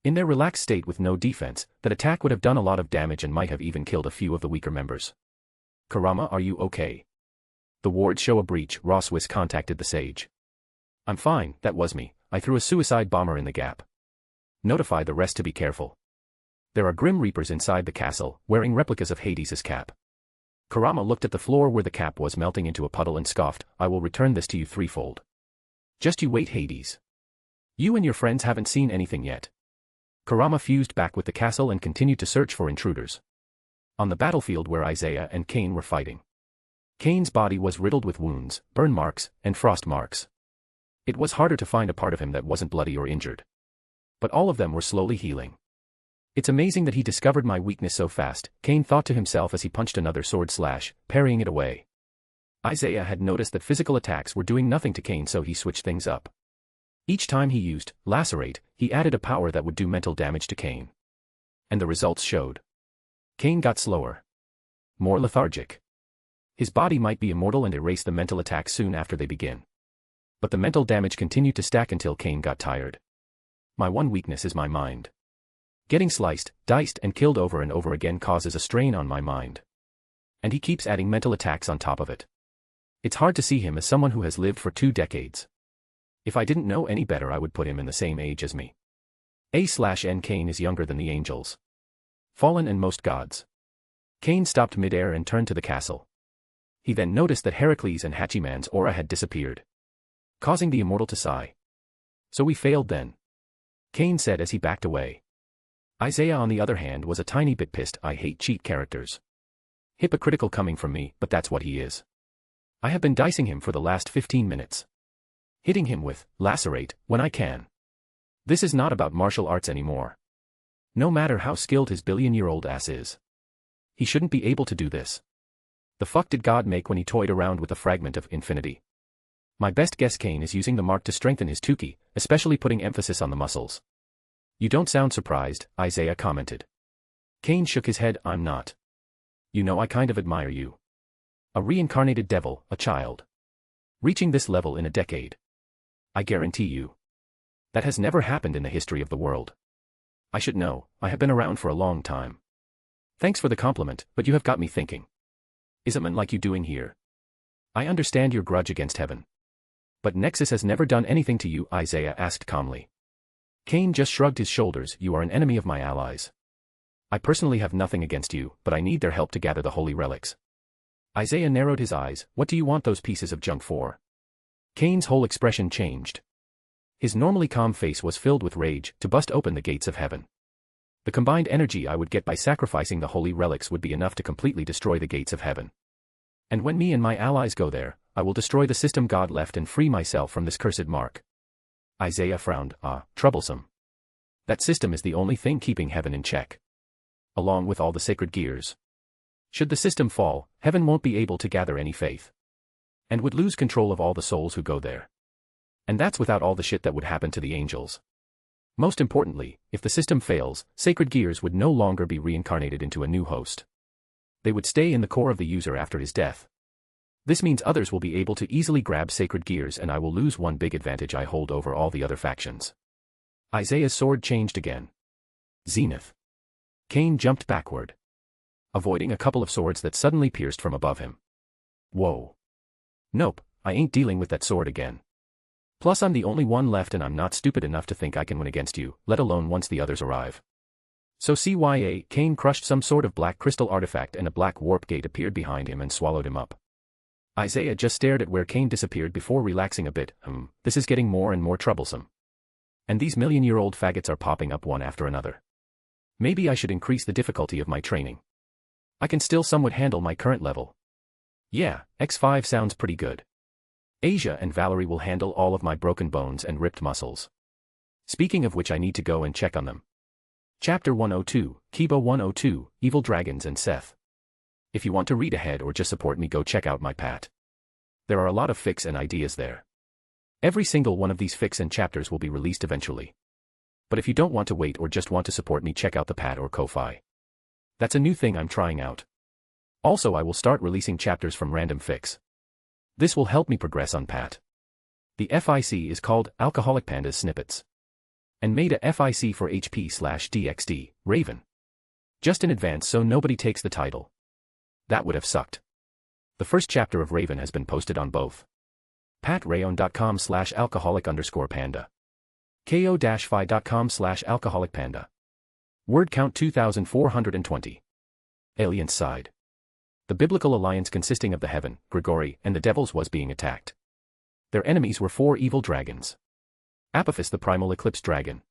In their relaxed state with no defense, that attack would have done a lot of damage and might have even killed a few of the weaker members. Kurama, are you okay? The wards show a breach. Rias contacted the sage. I'm fine, that was me. I threw a suicide bomber in the gap. Notify the rest to be careful. There are Grim Reapers inside the castle, wearing replicas of Hades' cap. Kurama looked at the floor where the cap was melting into a puddle and scoffed. I will return this to you threefold. Just you wait, Hades. You and your friends haven't seen anything yet. Kurama fused back with the castle and continued to search for intruders. On the battlefield where Isaiah and Cain were fighting, Cain's body was riddled with wounds, burn marks, and frost marks. It was harder to find a part of him that wasn't bloody or injured. But all of them were slowly healing. It's amazing that he discovered my weakness so fast, Cain thought to himself as he punched another sword slash, parrying it away. Isaiah had noticed that physical attacks were doing nothing to Cain, so he switched things up. Each time he used lacerate, he added a power that would do mental damage to Cain. And the results showed. Cain got slower. More lethargic. His body might be immortal and erase the mental attacks soon after they begin. But the mental damage continued to stack until Cain got tired. My one weakness is my mind. Getting sliced, diced, and killed over and over again causes a strain on my mind. And he keeps adding mental attacks on top of it. It's hard to see him as someone who has lived for 2 decades. If I didn't know any better, I would put him in the same age as me. A/N Cain is younger than the angels. Fallen and most gods. Cain stopped midair and turned to the castle. He then noticed that Heracles and Hachiman's aura had disappeared, causing the immortal to sigh. So we failed then, Cain said as he backed away. Isaiah on the other hand was a tiny bit pissed. I hate cheat characters. Hypocritical coming from me, but that's what he is. I have been dicing him for the last 15 minutes. Hitting him with lacerate when I can. This is not about martial arts anymore. No matter how skilled his billion-year-old ass is. He shouldn't be able to do this. The fuck did God make when he toyed around with a fragment of infinity? My best guess Cain is using the mark to strengthen his Tukey, especially putting emphasis on the muscles. You don't sound surprised, Isaiah commented. Cain shook his head. I'm not. You know, I kind of admire you. A reincarnated devil, a child. Reaching this level in a decade. I guarantee you. That has never happened in the history of the world. I should know, I have been around for a long time. Thanks for the compliment, but you have got me thinking. Is a man like you doing here? I understand your grudge against heaven. But Nexus has never done anything to you, Isaiah asked calmly. Cain just shrugged his shoulders. You are an enemy of my allies. I personally have nothing against you, but I need their help to gather the holy relics. Isaiah narrowed his eyes. What do you want those pieces of junk for? Cain's whole expression changed. His normally calm face was filled with rage. To bust open the gates of heaven. The combined energy I would get by sacrificing the holy relics would be enough to completely destroy the gates of heaven. And when me and my allies go there, I will destroy the system God left and free myself from this cursed mark. Isaiah frowned. Troublesome. That system is the only thing keeping heaven in check. Along with all the sacred gears. Should the system fall, heaven won't be able to gather any faith. And would lose control of all the souls who go there. And that's without all the shit that would happen to the angels. Most importantly, if the system fails, sacred gears would no longer be reincarnated into a new host. They would stay in the core of the user after his death. This means others will be able to easily grab sacred gears and I will lose one big advantage I hold over all the other factions. Isaiah's sword changed again. Zenith. Cain jumped backward, avoiding a couple of swords that suddenly pierced from above him. Whoa. Nope, I ain't dealing with that sword again. Plus I'm the only one left and I'm not stupid enough to think I can win against you, let alone once the others arrive. So CYA, Cain crushed some sort of black crystal artifact and a black warp gate appeared behind him and swallowed him up. Isaiah just stared at where Cain disappeared before relaxing a bit. This is getting more and more troublesome. And these million-year-old faggots are popping up one after another. Maybe I should increase the difficulty of my training. I can still somewhat handle my current level. Yeah, X5 sounds pretty good. Asia and Valerie will handle all of my broken bones and ripped muscles. Speaking of which I need to go and check on them. Chapter 102, Kiba 102, Evil Dragons and Seth. If you want to read ahead or just support me, go check out my Pat. There are a lot of fics and ideas there. Every single one of these fics and chapters will be released eventually. But if you don't want to wait or just want to support me, check out the Pat or Ko-Fi. That's a new thing I'm trying out. Also, I will start releasing chapters from random fics. This will help me progress on Pat. The FIC is called Alcoholic Panda's Snippets. And made a FIC for HP/DxD, Raven. Just in advance so nobody takes the title. That would have sucked. The first chapter of Raven has been posted on both patrayon.com/alcoholic_panda. ko-fi.com/alcoholicpanda. Word count 2420. Aliens side. The biblical alliance consisting of the heaven, Grigori, and the devils was being attacked. Their enemies were 4 evil dragons. Apophis the primal eclipse dragon.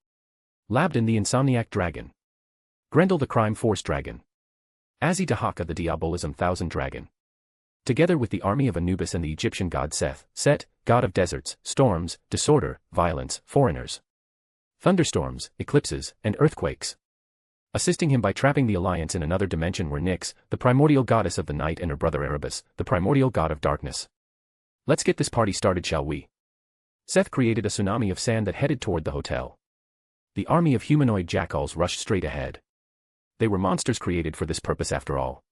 Labdin the insomniac dragon. Grendel the crime force dragon. Azzy-Dahaka the diabolism thousand dragon. Together with the army of Anubis and the Egyptian god Seth, Set, god of deserts, storms, disorder, violence, foreigners. Thunderstorms, eclipses, and earthquakes. Assisting him by trapping the alliance in another dimension were Nyx, the primordial goddess of the night, and her brother Erebus, the primordial god of darkness. Let's get this party started, shall we? Seth created a tsunami of sand that headed toward the hotel. The army of humanoid jackals rushed straight ahead. They were monsters created for this purpose after all.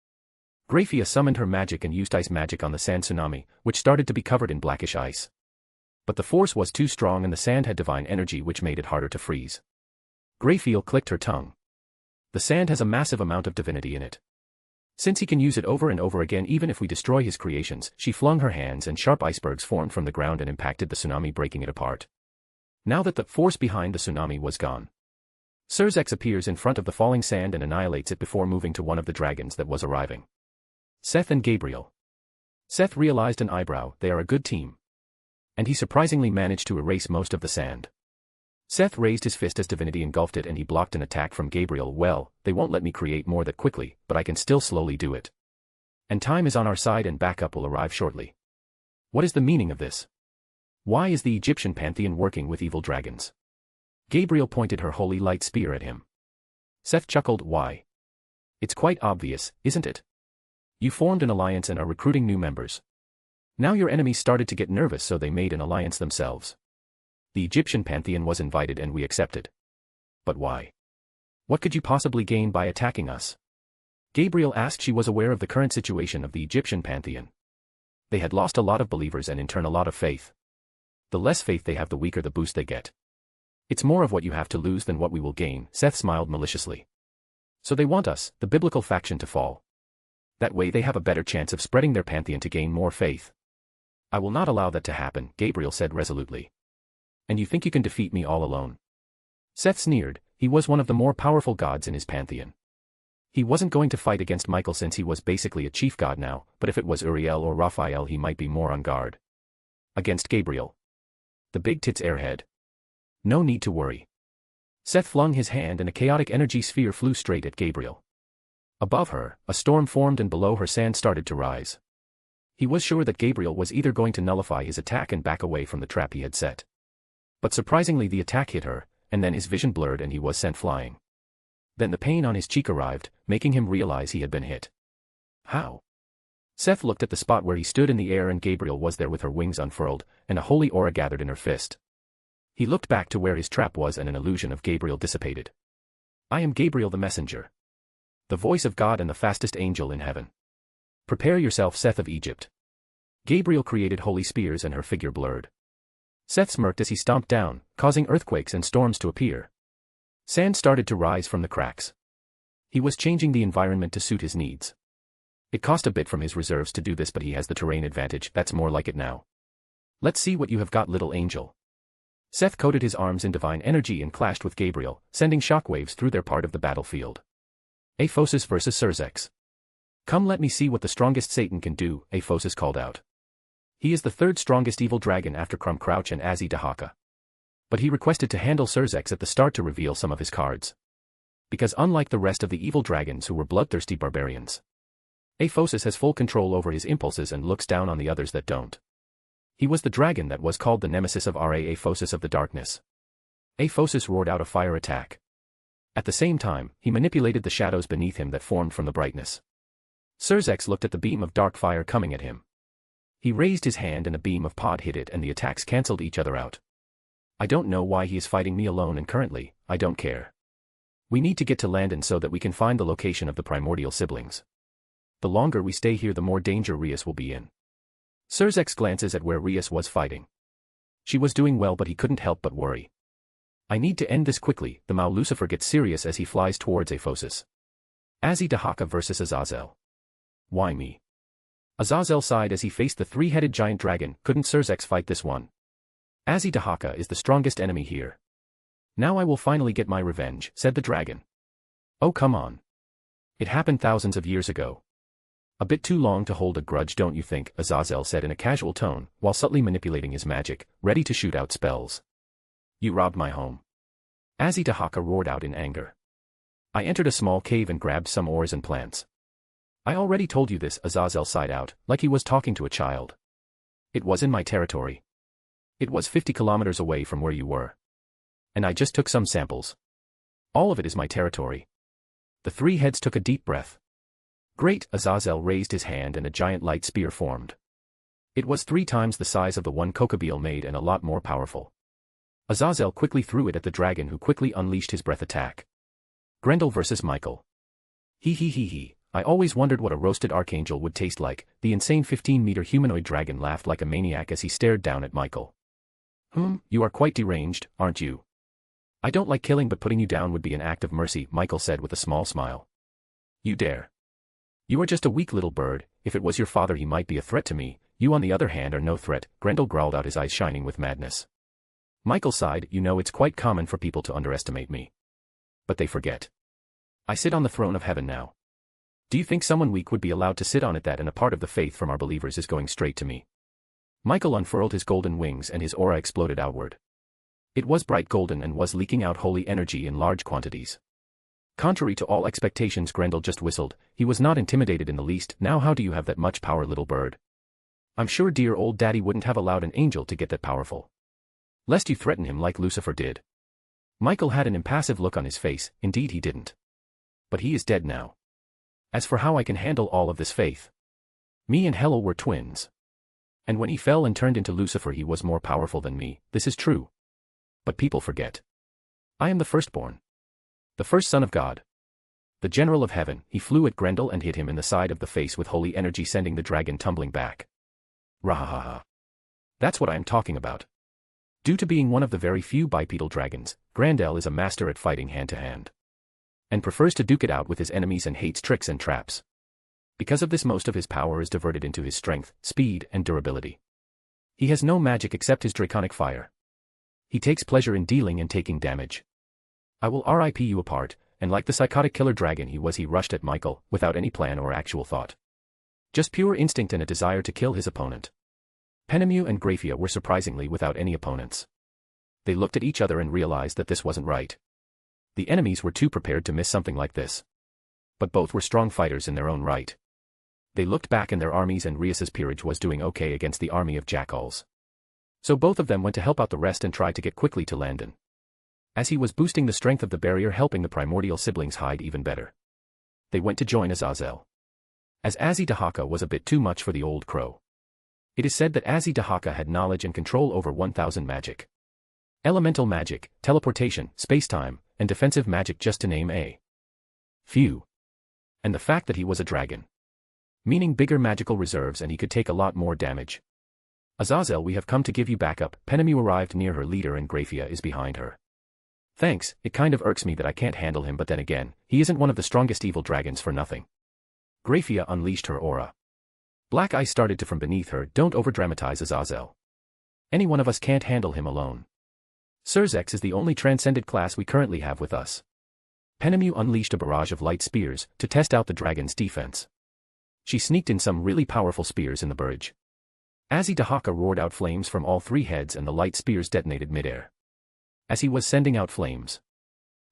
Graphia summoned her magic and used ice magic on the sand tsunami, which started to be covered in blackish ice. But the force was too strong and the sand had divine energy which made it harder to freeze. Graphiel clicked her tongue. The sand has a massive amount of divinity in it. Since he can use it over and over again even if we destroy his creations, she flung her hands and sharp icebergs formed from the ground and impacted the tsunami, breaking it apart. Now that the force behind the tsunami was gone, Serzex appears in front of the falling sand and annihilates it before moving to one of the dragons that was arriving. Seth and Gabriel. Seth realized an eyebrow, they are a good team. And he surprisingly managed to erase most of the sand. Seth raised his fist as divinity engulfed it and he blocked an attack from Gabriel. Well, they won't let me create more that quickly, but I can still slowly do it. And time is on our side and backup will arrive shortly. What is the meaning of this? Why is the Egyptian pantheon working with evil dragons? Gabriel pointed her holy light spear at him. Seth chuckled. Why? It's quite obvious, isn't it? You formed an alliance and are recruiting new members. Now your enemies started to get nervous, so they made an alliance themselves. The Egyptian pantheon was invited and we accepted. But why? What could you possibly gain by attacking us? Gabriel asked. She was aware of the current situation of the Egyptian pantheon. They had lost a lot of believers and in turn a lot of faith. The less faith they have, the weaker the boost they get. It's more of what you have to lose than what we will gain. Seth smiled maliciously. So they want us, the biblical faction, to fall. That way they have a better chance of spreading their pantheon to gain more faith. I will not allow that to happen, Gabriel said resolutely. And you think you can defeat me all alone? Seth sneered. He was one of the more powerful gods in his pantheon. He wasn't going to fight against Michael since he was basically a chief god now, but if it was Uriel or Raphael he might be more on guard. Against Gabriel, the big tits airhead. No need to worry. Seth flung his hand and a chaotic energy sphere flew straight at Gabriel. Above her, a storm formed and below her sand started to rise. He was sure that Gabriel was either going to nullify his attack and back away from the trap he had set. But surprisingly the attack hit her, and then his vision blurred and he was sent flying. Then the pain on his cheek arrived, making him realize he had been hit. How? Seth looked at the spot where he stood in the air and Gabriel was there with her wings unfurled, and a holy aura gathered in her fist. He looked back to where his trap was and an illusion of Gabriel dissipated. I am Gabriel the messenger. The voice of God and the fastest angel in heaven. Prepare yourself, Seth of Egypt. Gabriel created holy spears and her figure blurred. Seth smirked as he stomped down, causing earthquakes and storms to appear. Sand started to rise from the cracks. He was changing the environment to suit his needs. It cost a bit from his reserves to do this, but he has the terrain advantage. That's more like it now. Let's see what you have got, little angel. Seth coated his arms in divine energy and clashed with Gabriel, sending shockwaves through their part of the battlefield. Aphosis versus Serzex. Come, let me see what the strongest Satan can do, Aphosis called out. He is the third strongest evil dragon after Crumb Crouch and Azzy Dahaka. But he requested to handle Serzex at the start to reveal some of his cards. Because unlike the rest of the evil dragons who were bloodthirsty barbarians, Aphosis has full control over his impulses and looks down on the others that don't. He was the dragon that was called the nemesis of Ra, Aphosis of the darkness. Aphosis roared out a fire attack. At the same time, he manipulated the shadows beneath him that formed from the brightness. Serzex looked at the beam of dark fire coming at him. He raised his hand and a beam of pod hit it and the attacks cancelled each other out. I don't know why he is fighting me alone, and currently, I don't care. We need to get to Landon so that we can find the location of the primordial siblings. The longer we stay here, the more danger Rias will be in. Serzex glances at where Rias was fighting. She was doing well, but he couldn't help but worry. I need to end this quickly. The Mao Lucifer gets serious as he flies towards Aphosis. Azzy Dahaka versus Azazel. Why me? Azazel sighed as he faced the three-headed giant dragon. Couldn't Serzex fight this one? Azzy Dahaka is the strongest enemy here. Now I will finally get my revenge, said the dragon. Oh, come on. It happened thousands of years ago. A bit too long to hold a grudge, don't you think? Azazel said in a casual tone, while subtly manipulating his magic, ready to shoot out spells. You robbed my home. Azzy Dahaka roared out in anger. I entered a small cave and grabbed some ores and plants. I already told you this, Azazel sighed out, like he was talking to a child. It was in my territory. It was 50 kilometers away from where you were. And I just took some samples. All of it is my territory. The three heads took a deep breath. Great, Azazel raised his hand and a giant light spear formed. It was 3 times the size of the one Kokabeel made and a lot more powerful. Azazel quickly threw it at the dragon, who quickly unleashed his breath attack. Grendel versus Michael. He. I always wondered what a roasted archangel would taste like. The insane 15-meter humanoid dragon laughed like a maniac as he stared down at Michael. You are quite deranged, aren't you? I don't like killing, but putting you down would be an act of mercy, Michael said with a small smile. You dare. You are just a weak little bird. If it was your father, he might be a threat to me. You on the other hand are no threat, Grendel growled out, his eyes shining with madness. Michael sighed. You know, it's quite common for people to underestimate me. But they forget. I sit on the throne of heaven now. Do you think someone weak would be allowed to sit on it? That and a part of the faith from our believers is going straight to me. Michael unfurled his golden wings and his aura exploded outward. It was bright golden and was leaking out holy energy in large quantities. Contrary to all expectations, Grendel just whistled. He was not intimidated in the least. Now how do you have that much power, little bird? I'm sure dear old daddy wouldn't have allowed an angel to get that powerful. Lest you threaten him like Lucifer did. Michael had an impassive look on his face. Indeed he didn't. But he is dead now. As for how I can handle all of this faith. Me and Hell were twins. And when he fell and turned into Lucifer he was more powerful than me, this is true. But people forget. I am the firstborn. The first son of God. The general of heaven. He flew at Grendel and hit him in the side of the face with holy energy, sending the dragon tumbling back. Rahahaha. That's what I am talking about. Due to being one of the very few bipedal dragons, Grendel is a master at fighting hand-to-hand. And prefers to duke it out with his enemies and hates tricks and traps. Because of this, most of his power is diverted into his strength, speed, and durability. He has no magic except his draconic fire. He takes pleasure in dealing and taking damage. I will rip you apart, and like the psychotic killer dragon he rushed at Michael, without any plan or actual thought. Just pure instinct and a desire to kill his opponent. Penemu and Grafia were surprisingly without any opponents. They looked at each other and realized that this wasn't right. The enemies were too prepared to miss something like this. But both were strong fighters in their own right. They looked back in their armies and Rias's peerage was doing okay against the army of jackals. So both of them went to help out the rest and tried to get quickly to Landon. As he was boosting the strength of the barrier, helping the primordial siblings hide even better. They went to join Azazel. As Azidahaka was a bit too much for the old crow. It is said that Azidahaka had knowledge and control over 1,000 magic. Elemental magic, teleportation, space-time, and defensive magic, just to name a few. And the fact that he was a dragon. Meaning bigger magical reserves and he could take a lot more damage. Azazel, we have come to give you backup. Penemu arrived near her leader and Grafia is behind her. Thanks, it kind of irks me that I can't handle him, but then again, he isn't one of the strongest evil dragons for nothing. Grafia unleashed her aura. Black ice started to from beneath her. Don't overdramatize Azazel. Any one of us can't handle him alone. Surzex is the only transcended class we currently have with us. Penemu unleashed a barrage of light spears to test out the dragon's defense. She sneaked in some really powerful spears in the bridge. Azidahaka roared out flames from all three heads and the light spears detonated midair. As he was sending out flames,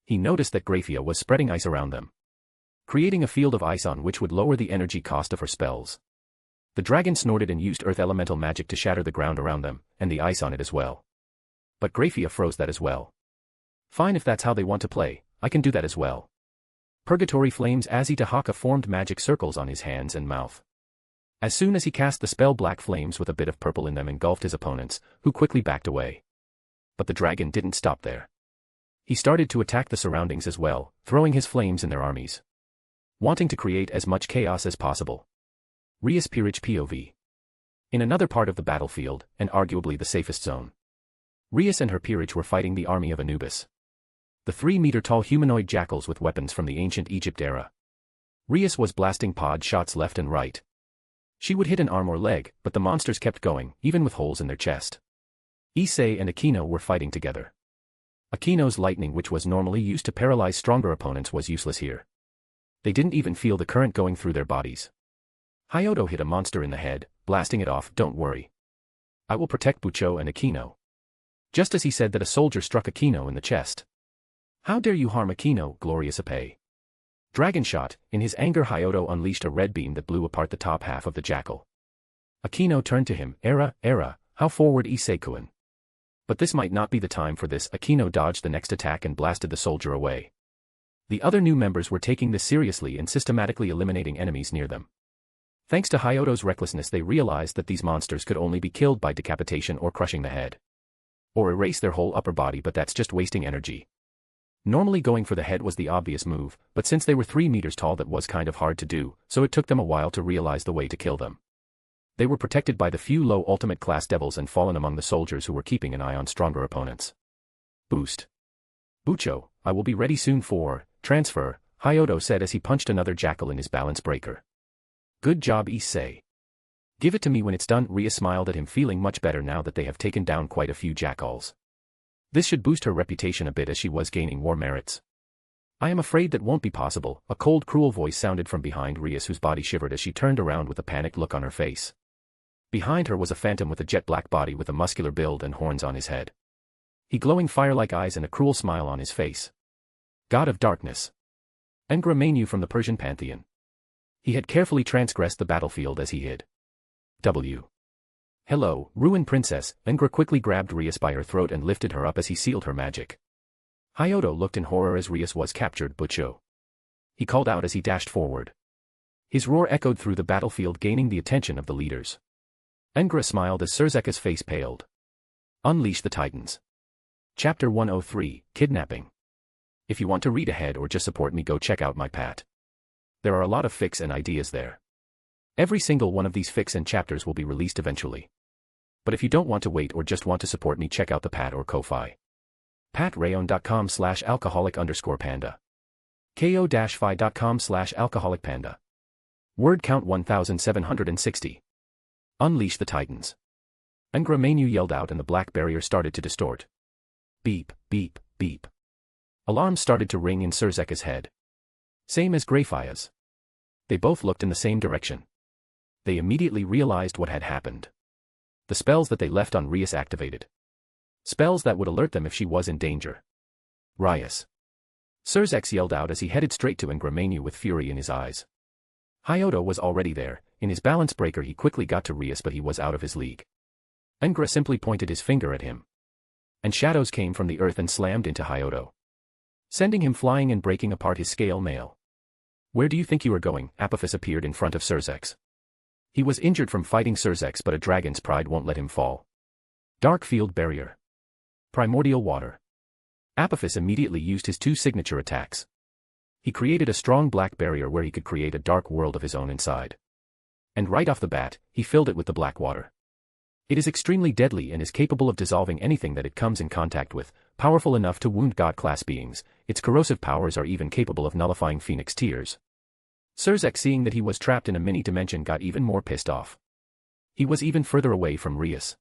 he noticed that Grafia was spreading ice around them, creating a field of ice on which would lower the energy cost of her spells. The dragon snorted and used earth elemental magic to shatter the ground around them, and the ice on it as well. But Grafia froze that as well. Fine, if that's how they want to play, I can do that as well. Purgatory flames. Azidahaka formed magic circles on his hands and mouth. As soon as he cast the spell, black flames with a bit of purple in them engulfed his opponents, who quickly backed away. But the dragon didn't stop there. He started to attack the surroundings as well, throwing his flames in their armies. Wanting to create as much chaos as possible. Rias peerage POV. In another part of the battlefield, and arguably the safest zone. Rias and her peerage were fighting the army of Anubis. The 3-meter-tall humanoid jackals with weapons from the ancient Egypt era. Rias was blasting pod shots left and right. She would hit an arm or leg, but the monsters kept going, even with holes in their chest. Issei and Aquino were fighting together. Aquino's lightning, which was normally used to paralyze stronger opponents, was useless here. They didn't even feel the current going through their bodies. Hyodo hit a monster in the head, blasting it off. Don't worry. I will protect Bucho and Aquino. Just as he said that, a soldier struck Aquino in the chest. How dare you harm Aquino, glorious Ape. Dragon shot. In his anger, Hyodo unleashed a red beam that blew apart the top half of the jackal. Aquino turned to him. Era, how forward Issei-kun. But this might not be the time for this. Aquino dodged the next attack and blasted the soldier away. The other new members were taking this seriously and systematically eliminating enemies near them. Thanks to Hyodo's recklessness, they realized that these monsters could only be killed by decapitation or crushing the head. Or erase their whole upper body, but that's just wasting energy. Normally going for the head was the obvious move, but since they were 3 meters tall that was kind of hard to do, so it took them a while to realize the way to kill them. They were protected by the few low ultimate class devils and fallen among the soldiers who were keeping an eye on stronger opponents. Boost. Bucho, I will be ready soon for transfer, Hyodo said as he punched another jackal in his balance breaker. Good job, Issei. Give it to me when it's done. Rias smiled at him, feeling much better now that they have taken down quite a few jackals. This should boost her reputation a bit as she was gaining war merits. I am afraid that won't be possible. A cold, cruel voice sounded from behind Rias, whose body shivered as she turned around with a panicked look on her face. Behind her was a phantom with a jet black body with a muscular build and horns on his head. He glowing fire-like eyes and a cruel smile on his face. God of Darkness. Engra Mainyu from the Persian pantheon. He had carefully transgressed the battlefield as he hid. W. Hello, Ruin Princess. Engra quickly grabbed Rias by her throat and lifted her up as he sealed her magic. Hyodo looked in horror as Rias was captured. Bucho. he called out as he dashed forward. His roar echoed through the battlefield, gaining the attention of the leaders. Engra smiled as Surzeka's face paled. Unleash the Titans. Chapter 103, Kidnapping. If you want to read ahead or just support me, go check out my pat. There are a lot of fics and ideas there. Every single one of these fics and chapters will be released eventually. But if you don't want to wait or just want to support me, check out the pat or Ko-Fi. patreon.com/alcoholic_panda. ko-fi.com/alcoholicpanda. Word count 1760. Unleash the Titans. Engra Manu yelled out and the black barrier started to distort. Beep, beep, beep. Alarms started to ring in Surzeka's head. Same as Greyfia's. They both looked in the same direction. They immediately realized what had happened. The spells that they left on Rias activated. Spells that would alert them if she was in danger. Rias. Surzek yelled out as he headed straight to Engra Manu with fury in his eyes. Hyodo was already there. In his balance breaker he quickly got to Rias, but he was out of his league. Engra simply pointed his finger at him. And shadows came from the earth and slammed into Hyodo, sending him flying and breaking apart his scale mail. Where do you think you are going? Apophis appeared in front of Surzek. He was injured from fighting Surzek, but a dragon's pride won't let him fall. Dark Field Barrier. Primordial Water. Apophis immediately used his 2 signature attacks. He created a strong black barrier where he could create a dark world of his own inside. And right off the bat, he filled it with the black water. It is extremely deadly and is capable of dissolving anything that it comes in contact with, powerful enough to wound God-class beings. Its corrosive powers are even capable of nullifying Phoenix tears. Surzek, seeing that he was trapped in a mini-dimension, got even more pissed off. He was even further away from Rias.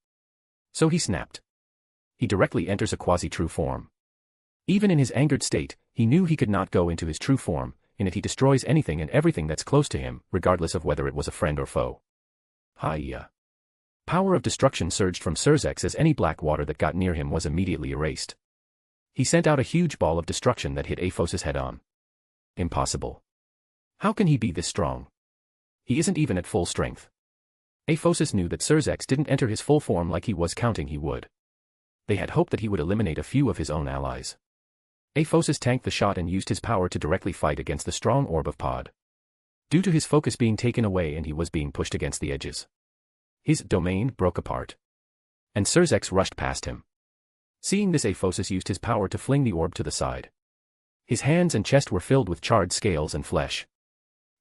So he snapped. He directly enters a quasi-true form. Even in his angered state, he knew he could not go into his true form. In it he destroys anything and everything that's close to him, regardless of whether it was a friend or foe. Hiya. Power of destruction surged from Surzek as any black water that got near him was immediately erased. He sent out a huge ball of destruction that hit Aphos head-on. Impossible. How can he be this strong? He isn't even at full strength. Aphos knew that Surzek didn't enter his full form like he was counting he would. They had hoped that he would eliminate a few of his own allies. Aphos tanked the shot and used his power to directly fight against the strong orb of Pod. Due to his focus being taken away and he was being pushed against the edges, his domain broke apart. And Surzek rushed past him. Seeing this, Aphos used his power to fling the orb to the side. His hands and chest were filled with charred scales and flesh.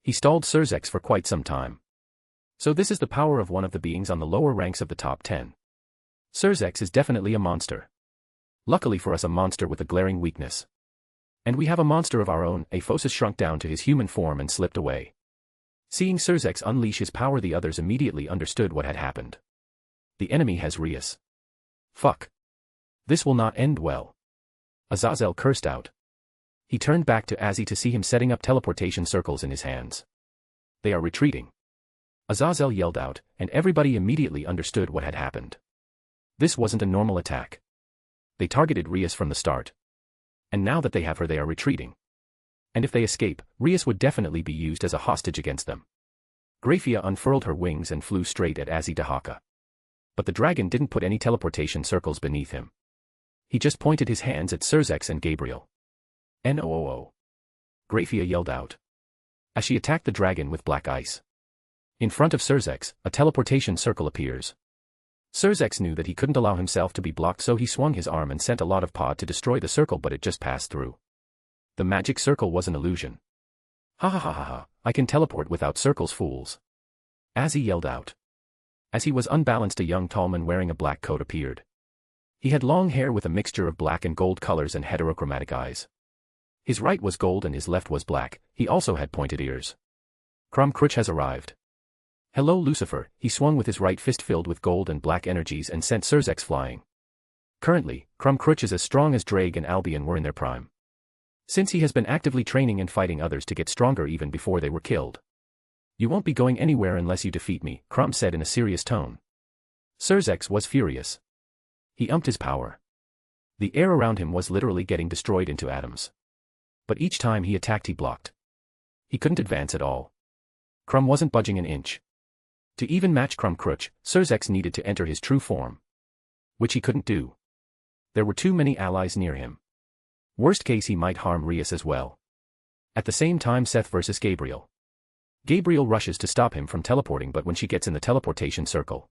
He stalled Surzek for quite some time. So this is the power of one of the beings on the lower ranks of the top 10. Surzek is definitely a monster. Luckily for us, a monster with a glaring weakness. And we have a monster of our own. Aphos shrunk down to his human form and slipped away. Seeing Surzek unleash his power, the others immediately understood what had happened. The enemy has Rias. Fuck. This will not end well. Azazel cursed out. He turned back to Azzy to see him setting up teleportation circles in his hands. They are retreating. Azazel yelled out, and everybody immediately understood what had happened. This wasn't a normal attack. They targeted Rias from the start. And now that they have her, they are retreating. And if they escape, Rias would definitely be used as a hostage against them. Greyfia unfurled her wings and flew straight at Azzy Dahaka. But the dragon didn't put any teleportation circles beneath him. He just pointed his hands at Surzek and Gabriel. "No!" Greyfia yelled out, as she attacked the dragon with black ice. In front of Surzek, a teleportation circle appears. Surzek knew that he couldn't allow himself to be blocked, so he swung his arm and sent a lot of pod to destroy the circle, but it just passed through. The magic circle was an illusion. "Ha ha ha ha ha, I can teleport without circles, fools." Azzy yelled out. As he was unbalanced, a young tallman wearing a black coat appeared. He had long hair with a mixture of black and gold colors and heterochromatic eyes. His right was gold and his left was black. He also had pointed ears. Crom Crutch has arrived. "Hello, Lucifer." He swung with his right fist filled with gold and black energies and sent Surzek flying. Currently, Crom Crutch is as strong as Drake and Albion were in their prime. Since he has been actively training and fighting others to get stronger even before they were killed. "You won't be going anywhere unless you defeat me," Crom said in a serious tone. Surzek was furious. He umped his power. The air around him was literally getting destroyed into atoms. But each time he attacked, he blocked. He couldn't advance at all. Crom wasn't budging an inch. To even match Crom Crutch, Surzek needed to enter his true form. Which he couldn't do. There were too many allies near him. Worst case, he might harm Rias as well. At the same time, Seth versus Gabriel. Gabriel rushes to stop him from teleporting, but when she gets in the teleportation circle,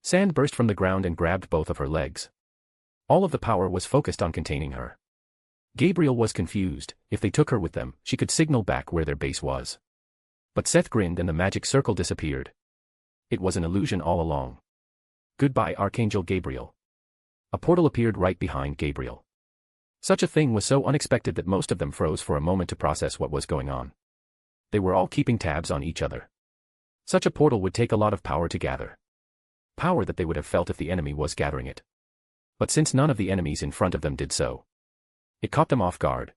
sand burst from the ground and grabbed both of her legs. All of the power was focused on containing her. Gabriel was confused. If they took her with them, she could signal back where their base was. But Seth grinned and the magic circle disappeared. It was an illusion all along. Goodbye, Archangel Gabriel. A portal appeared right behind Gabriel. Such a thing was so unexpected that most of them froze for a moment to process what was going on. They were all keeping tabs on each other. Such a portal would take a lot of power to gather. Power that they would have felt if the enemy was gathering it. But since none of the enemies in front of them did so, it caught them off guard.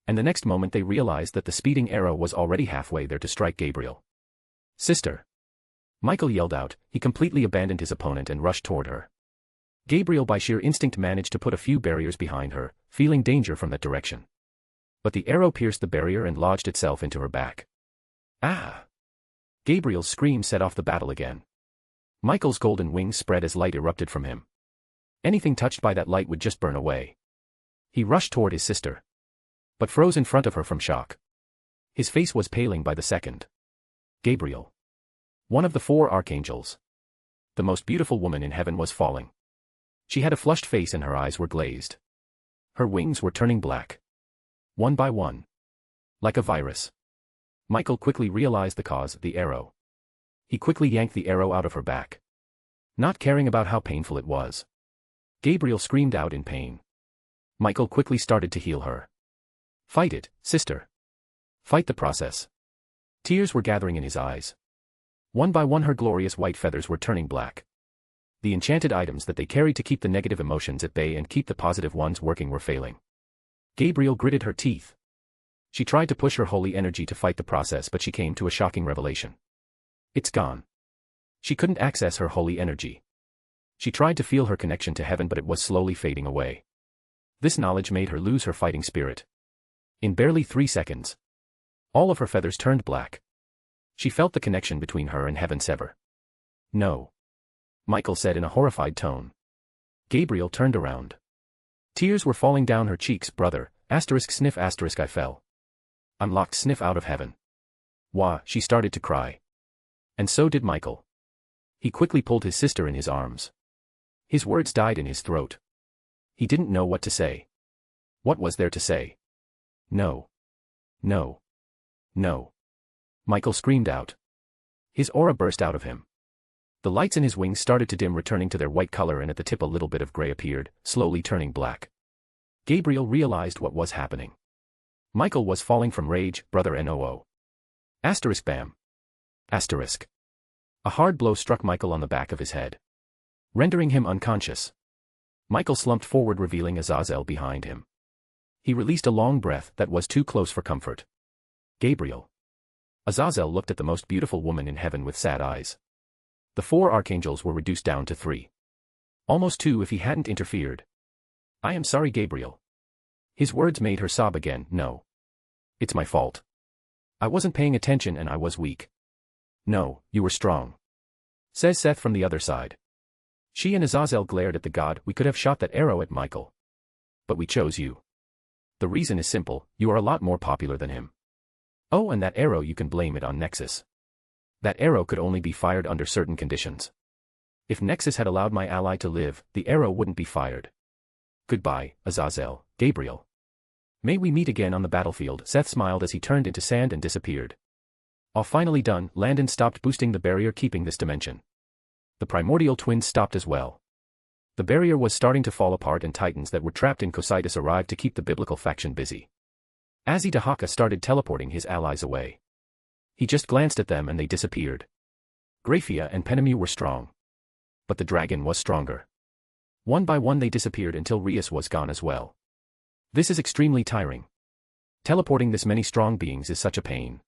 And the next moment they realized that the speeding arrow was already halfway there to strike Gabriel. Sister! Michael yelled out. He completely abandoned his opponent and rushed toward her. Gabriel by sheer instinct managed to put a few barriers behind her, feeling danger from that direction. But the arrow pierced the barrier and lodged itself into her back. Ah! Gabriel's scream set off the battle again. Michael's golden wings spread as light erupted from him. Anything touched by that light would just burn away. He rushed toward his sister, but froze in front of her from shock. His face was paling by the second. Gabriel, one of the 4 archangels, the most beautiful woman in heaven, was falling. She had a flushed face and her eyes were glazed. Her wings were turning black. One by one. Like a virus. Michael quickly realized the cause, the arrow. He quickly yanked the arrow out of her back, not caring about how painful it was. Gabriel screamed out in pain. Michael quickly started to heal her. Fight it, sister. Fight the process. Tears were gathering in his eyes. One by one her glorious white feathers were turning black. The enchanted items that they carried to keep the negative emotions at bay and keep the positive ones working were failing. Gabriel gritted her teeth. She tried to push her holy energy to fight the process, but she came to a shocking revelation. It's gone. She couldn't access her holy energy. She tried to feel her connection to heaven, but it was slowly fading away. This knowledge made her lose her fighting spirit. In barely 3 seconds, all of her feathers turned black. She felt the connection between her and heaven sever. No. Michael said in a horrified tone. Gabriel turned around. Tears were falling down her cheeks. Brother, sniff I fell. I'm locked sniff out of heaven. Wah, she started to cry. And so did Michael. He quickly pulled his sister in his arms. His words died in his throat. He didn't know what to say. What was there to say? No. No. No. Michael screamed out. His aura burst out of him. The lights in his wings started to dim, returning to their white color, and at the tip a little bit of gray appeared, slowly turning black. Gabriel realized what was happening. Michael was falling from rage. Brother NOO. Bam. A hard blow struck Michael on the back of his head, rendering him unconscious. Michael slumped forward, revealing Azazel behind him. He released a long breath that was too close for comfort. Gabriel. Azazel looked at the most beautiful woman in heaven with sad eyes. The 4 archangels were reduced down to 3. Almost 2 if he hadn't interfered. I am sorry, Gabriel. His words made her sob again. No. It's my fault. I wasn't paying attention and I was weak. No, you were strong. Says Seth from the other side. She and Azazel glared at the god. We could have shot that arrow at Michael. But we chose you. The reason is simple, you are a lot more popular than him. Oh, and that arrow, you can blame it on Nexus. That arrow could only be fired under certain conditions. If Nexus had allowed my ally to live, the arrow wouldn't be fired. Goodbye, Azazel, Gabriel. May we meet again on the battlefield. Seth smiled as he turned into sand and disappeared. All finally done, Landon stopped boosting the barrier, keeping this dimension. The primordial twins stopped as well. The barrier was starting to fall apart and titans that were trapped in Cocytus arrived to keep the biblical faction busy. Azidahaka started teleporting his allies away. He just glanced at them and they disappeared. Graphia and Penemu were strong. But the dragon was stronger. One by one they disappeared until Rias was gone as well. This is extremely tiring. Teleporting this many strong beings is such a pain.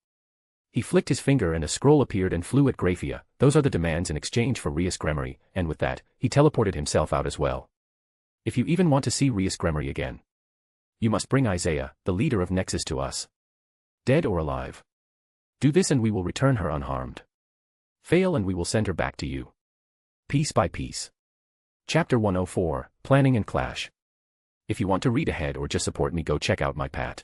He flicked his finger and a scroll appeared and flew at Graphia. Those are the demands in exchange for Rias Gremory, and with that, he teleported himself out as well. If you even want to see Rias Gremory again, you must bring Isaiah, the leader of Nexus, to us. Dead or alive. Do this and we will return her unharmed. Fail and we will send her back to you. Piece by piece. Chapter 104, Planning and Clash. If you want to read ahead or just support me, go check out my Pat.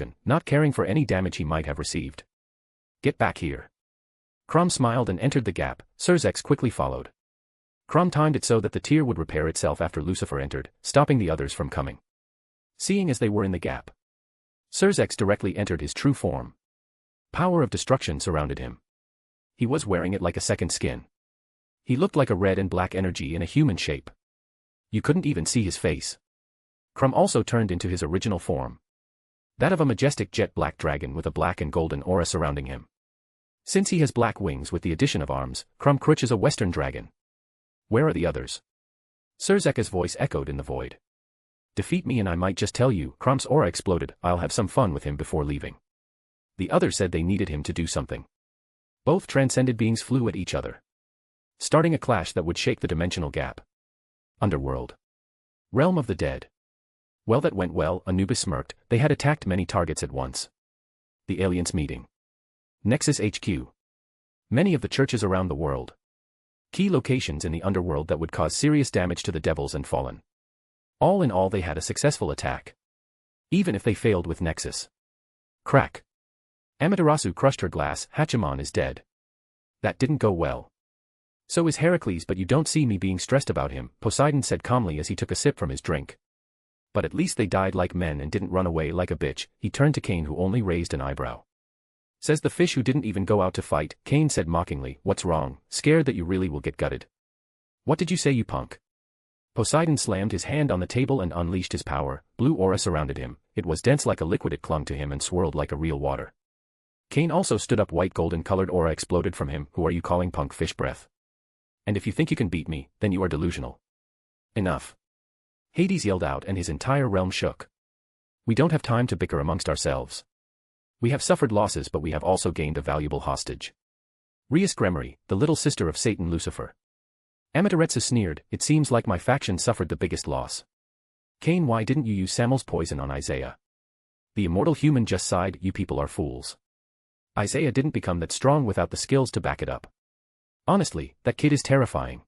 explosion, not caring for any damage he might have received. Get back here. Crom smiled and entered the gap. Surzex quickly followed. Crom timed it so that the tier would repair itself after Lucifer entered, stopping the others from coming. Seeing as they were in the gap, Surzex directly entered his true form. Power of destruction surrounded him. He was wearing it like a second skin. He looked like a red and black energy in a human shape. You couldn't even see his face. Crom also turned into his original form. That of a majestic jet black dragon with a black and golden aura surrounding him. Since he has black wings with the addition of arms, Crom Cruch is a western dragon. Where are the others? Surzeka's voice echoed in the void. Defeat me and I might just tell you. Crom's aura exploded. I'll have some fun with him before leaving. The others said they needed him to do something. Both transcended beings flew at each other, starting a clash that would shake the dimensional gap. Underworld. Realm of the dead. Well, that went well, Anubis smirked. They had attacked many targets at once. The aliens meeting. Nexus HQ. Many of the churches around the world. Key locations in the underworld that would cause serious damage to the devils and fallen. All in all, they had a successful attack. Even if they failed with Nexus. Crack. Amaterasu crushed her glass. Hachiman is dead. That didn't go well. So is Heracles, but you don't see me being stressed about him, Poseidon said calmly as he took a sip from his drink. But at least they died like men and didn't run away like a bitch. He turned to Cain, who only raised an eyebrow. Says the fish who didn't even go out to fight. Cain said mockingly, what's wrong? Scared that you really will get gutted? What did you say, you punk? Poseidon slammed his hand on the table and unleashed his power. Blue aura surrounded him. It was dense like a liquid. It clung to him and swirled like a real water. Cain also stood up. White golden colored aura exploded from him. Who are you calling punk? Fish breath. And if you think you can beat me, then you are delusional. Enough. Hades yelled out and his entire realm shook. We don't have time to bicker amongst ourselves. We have suffered losses, but we have also gained a valuable hostage. Rias Gremory, the little sister of Satan Lucifer. Amaterasu sneered, it seems like my faction suffered the biggest loss. Cain, why didn't you use Samuel's poison on Isaiah? The immortal human just sighed, you people are fools. Isaiah didn't become that strong without the skills to back it up. Honestly, that kid is terrifying.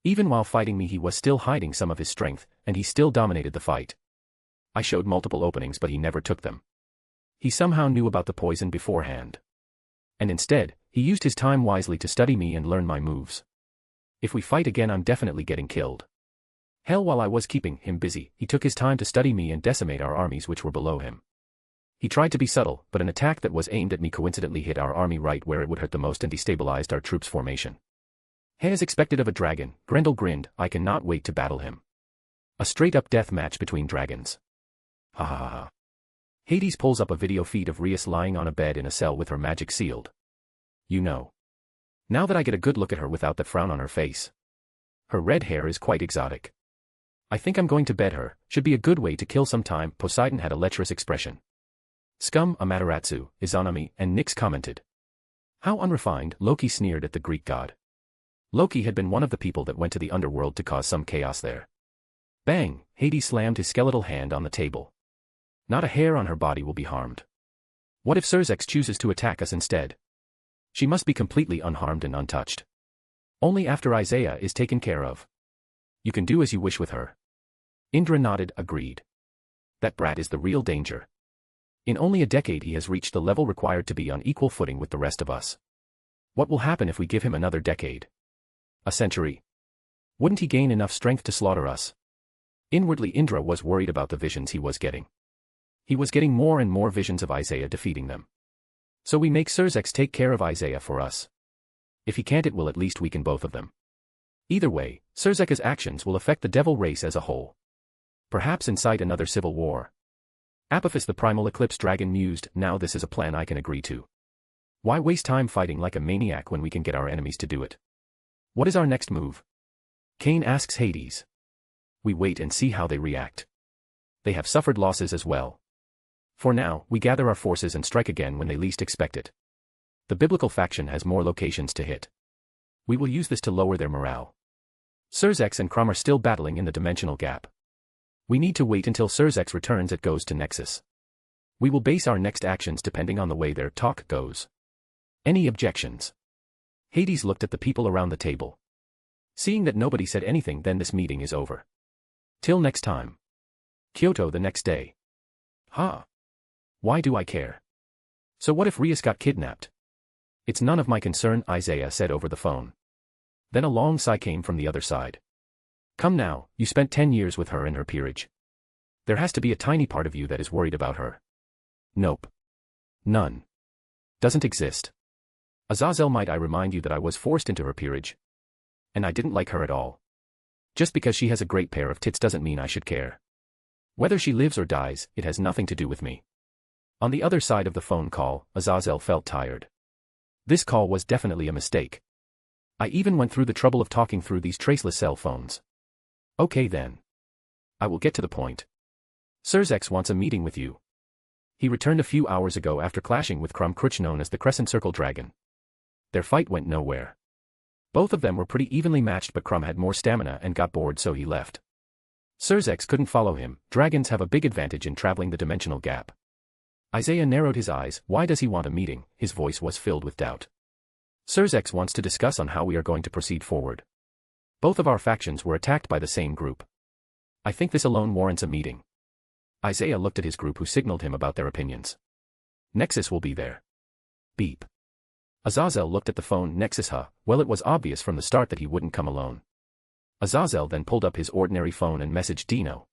Even while fighting me he was still hiding some of his strength, and he still dominated the fight. I showed multiple openings but he never took them. He somehow knew about the poison beforehand. And instead, he used his time wisely to study me and learn my moves. If we fight again I'm definitely getting killed. Hell, while I was keeping him busy, he took his time to study me and decimate our armies which were below him. He tried to be subtle, but an attack that was aimed at me coincidentally hit our army right where it would hurt the most and destabilized our troops' formation. As expected of a dragon, Grendel grinned, I cannot wait to battle him. A straight-up death match between dragons. Ha ha ha ha. Hades pulls up a video feed of Rias lying on a bed in a cell with her magic sealed. You know. Now that I get a good look at her without that frown on her face. Her red hair is quite exotic. I think I'm going to bed her, should be a good way to kill some time. Poseidon had a lecherous expression. Scum, Amaterasu, Izanami, and Nyx commented. How unrefined, Loki sneered at the Greek god. Loki had been one of the people that went to the underworld to cause some chaos there. Bang, Hades slammed his skeletal hand on the table. Not a hair on her body will be harmed. What if Cersex chooses to attack us instead? She must be completely unharmed and untouched. Only after Isaiah is taken care of. You can do as you wish with her. Indra nodded, agreed. That brat is the real danger. In only a decade he has reached the level required to be on equal footing with the rest of us. What will happen if we give him another decade? A century? Wouldn't he gain enough strength to slaughter us? Inwardly Indra was worried about the visions he was getting. He was getting more and more visions of Isaiah defeating them. So we make Cersex take care of Isaiah for us. If he can't it will at least weaken both of them. Either way, Cersex's actions will affect the devil race as a whole. Perhaps incite another civil war. Apophis the primal eclipse dragon mused, now this is a plan I can agree to. Why waste time fighting like a maniac when we can get our enemies to do it? What is our next move? Cain asks Hades. We wait and see how they react. They have suffered losses as well. For now, we gather our forces and strike again when they least expect it. The biblical faction has more locations to hit. We will use this to lower their morale. Cersex and Crom are still battling in the dimensional gap. We need to wait until Cersex returns and goes to Nexus. We will base our next actions depending on the way their talk goes. Any objections? Hades looked at the people around the table. Seeing that nobody said anything, then this meeting is over. Till next time. Kyoto the next day. Ha! Why do I care? So what if Rias got kidnapped? It's none of my concern, Isaiah said over the phone. Then a long sigh came from the other side. Come now, you spent 10 years with her in her peerage. There has to be a tiny part of you that is worried about her. Nope. None. Doesn't exist. Azazel, might I remind you that I was forced into her peerage? And I didn't like her at all. Just because she has a great pair of tits doesn't mean I should care. Whether she lives or dies, it has nothing to do with me. On the other side of the phone call, Azazel felt tired. This call was definitely a mistake. I even went through the trouble of talking through these traceless cell phones. Okay then. I will get to the point. Cersex wants a meeting with you. He returned a few hours ago after clashing with Crom Cruch, known as the Crescent Circle Dragon. Their fight went nowhere. Both of them were pretty evenly matched, but Crom had more stamina and got bored, so he left. Cersex couldn't follow him. Dragons have a big advantage in traveling the dimensional gap. Isaiah narrowed his eyes. Why does he want a meeting? His voice was filled with doubt. Cersex wants to discuss on how we are going to proceed forward. Both of our factions were attacked by the same group. I think this alone warrants a meeting. Isaiah looked at his group, who signaled him about their opinions. Nexus will be there. Beep. Azazel looked at the phone. Nexus, huh? Well, it was obvious from the start that he wouldn't come alone. Azazel then pulled up his ordinary phone and messaged Dino.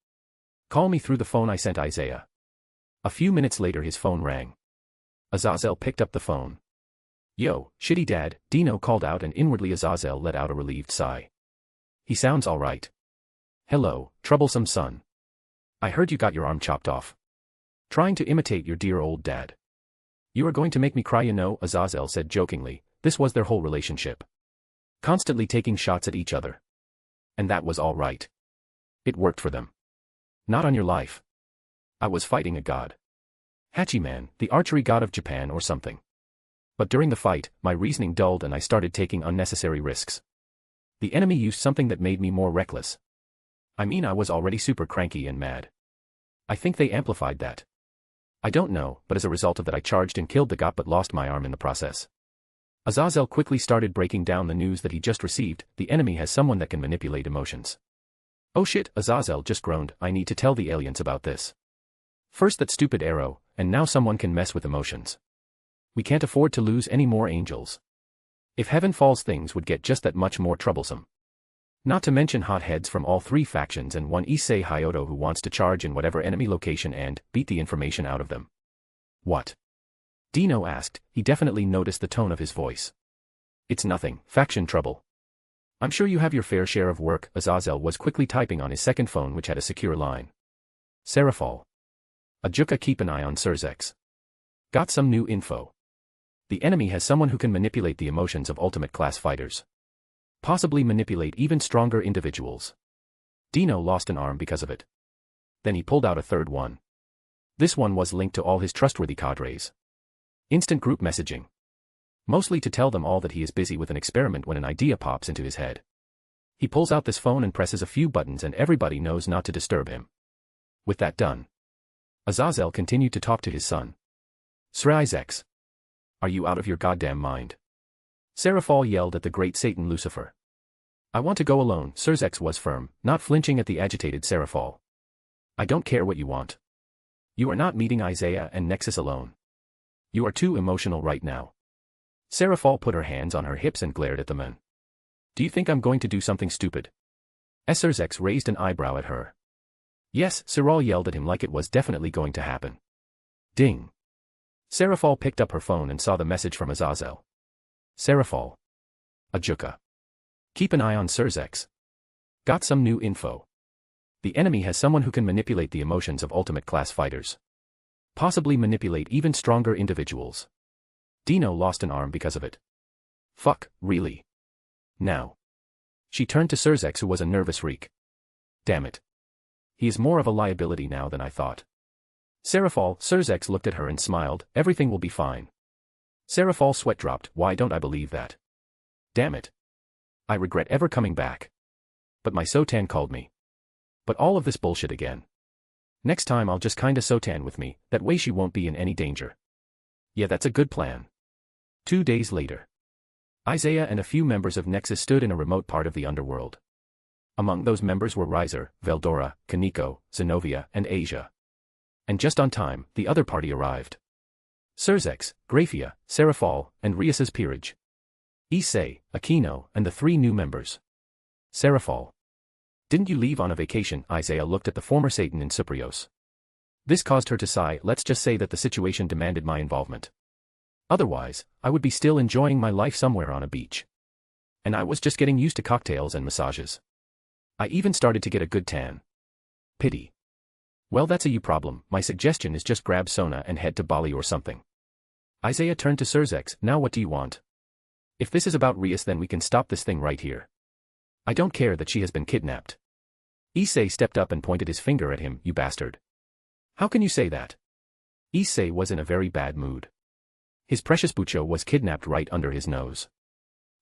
Call me through the phone I sent Isaiah. A few minutes later his phone rang. Azazel picked up the phone. Yo, shitty dad, Dino called out, and inwardly Azazel let out a relieved sigh. He sounds alright. Hello, troublesome son. I heard you got your arm chopped off. Trying to imitate your dear old dad. You are going to make me cry, you know, Azazel said jokingly. This was their whole relationship. Constantly taking shots at each other. And that was all right. It worked for them. Not on your life. I was fighting a god. Hachiman, the archery god of Japan or something. But during the fight, my reasoning dulled and I started taking unnecessary risks. The enemy used something that made me more reckless. I mean, I was already super cranky and mad. I think they amplified that. I don't know, but as a result of that I charged and killed the guy but lost my arm in the process. Azazel quickly started breaking down the news that he just received. The enemy has someone that can manipulate emotions. Oh shit, Azazel just groaned. I need to tell the aliens about this. First that stupid arrow, and now someone can mess with emotions. We can't afford to lose any more angels. If heaven falls, things would get just that much more troublesome. Not to mention hotheads from all three factions and one Issei Hyoto who wants to charge in whatever enemy location and beat the information out of them. What? Dino asked. He definitely noticed the tone of his voice. It's nothing, faction trouble. I'm sure you have your fair share of work. Azazel was quickly typing on his second phone which had a secure line. Serafal. Ajuka, keep an eye on Surzex. Got some new info. The enemy has someone who can manipulate the emotions of ultimate class fighters. Possibly manipulate even stronger individuals. Dino lost an arm because of it. Then he pulled out a third one. This one was linked to all his trustworthy cadres. Instant group messaging. Mostly to tell them all that he is busy with an experiment when an idea pops into his head. He pulls out this phone and presses a few buttons and everybody knows not to disturb him. With that done, Azazel continued to talk to his son. Sraizex. Are you out of your goddamn mind? Serafal yelled at the great Satan Lucifer. I want to go alone. Surzex was firm, not flinching at the agitated Serafal. I don't care what you want. You are not meeting Isaiah and Nexus alone. You are too emotional right now. Serafal put her hands on her hips and glared at the men. Do you think I'm going to do something stupid? Surzex raised an eyebrow at her. Yes, Siral yelled at him like it was definitely going to happen. Ding. Serafal picked up her phone and saw the message from Azazel. Serafal. Ajuka. Keep an eye on Surzex. Got some new info. The enemy has someone who can manipulate the emotions of ultimate class fighters. Possibly manipulate even stronger individuals. Dino lost an arm because of it. Fuck, really? Now. She turned to Surzex who was a nervous reek. Damn it. He is more of a liability now than I thought. Serafal, Surzex looked at her and smiled. Everything will be fine. Serafal's sweat dropped. Why don't I believe that? Damn it. I regret ever coming back. But my Sotan called me. But all of this bullshit again. Next time I'll just kinda Sotan with me, that way she won't be in any danger. Yeah, that's a good plan. 2 days later. Isaiah and a few members of Nexus stood in a remote part of the underworld. Among those members were Riser, Veldora, Kaneko, Zenobia, and Asia. And just on time, the other party arrived. Surzex, Graphia, Serafal, and Rias's peerage. Issei, Aquino, and the 3 new members. Serafal. Didn't you leave on a vacation? Isaiah looked at the former Satan in Cyprios. This caused her to sigh. Let's just say that the situation demanded my involvement. Otherwise, I would be still enjoying my life somewhere on a beach. And I was just getting used to cocktails and massages. I even started to get a good tan. Pity. Well, that's a you problem. My suggestion is just grab Sona and head to Bali or something. Isaiah turned to Surzex. Now what do you want? If this is about Rias, then we can stop this thing right here. I don't care that she has been kidnapped. Issei stepped up and pointed his finger at him. You bastard. How can you say that? Issei was in a very bad mood. His precious Bucho was kidnapped right under his nose.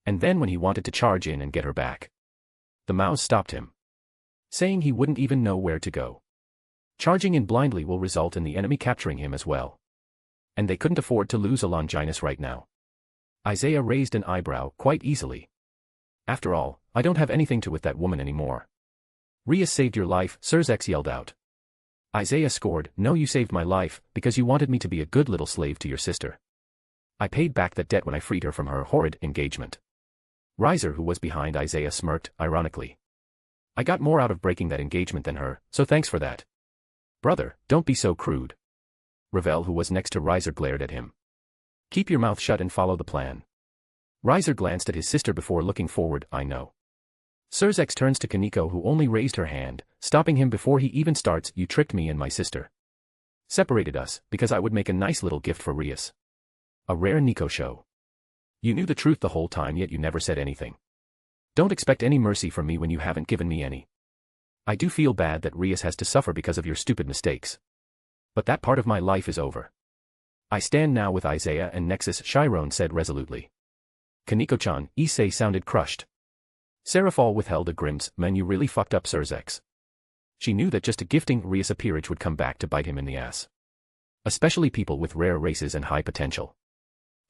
And then when he wanted to charge in and get her back, the mouse stopped him, saying he wouldn't even know where to go. Charging in blindly will result in the enemy capturing him as well. And they couldn't afford to lose a Longinus right now. Isaiah raised an eyebrow quite easily. After all, I don't have anything to with that woman anymore. Rias saved your life, Surzex yelled out. Isaiah scored. No, you saved my life, because you wanted me to be a good little slave to your sister. I paid back that debt when I freed her from her horrid engagement. Riser, who was behind Isaiah, smirked, ironically. I got more out of breaking that engagement than her, so thanks for that. Brother, don't be so crude. Ravel, who was next to Riser, glared at him. Keep your mouth shut and follow the plan. Riser glanced at his sister before looking forward. I know. Surzex turns to Kaneko, who only raised her hand, stopping him before he even starts. You tricked me and my sister. Separated us, because I would make a nice little gift for Rias. A rare Nico show. You knew the truth the whole time, yet you never said anything. Don't expect any mercy from me when you haven't given me any. I do feel bad that Rias has to suffer because of your stupid mistakes. But that part of my life is over. I stand now with Isaiah and Nexus, Chiron said resolutely. Kaneko-chan, Issei sounded crushed. Serafal withheld a grim's, "Man, you really fucked up, Surzex." She knew that just a gifting Rias a peerage would come back to bite him in the ass. Especially people with rare races and high potential.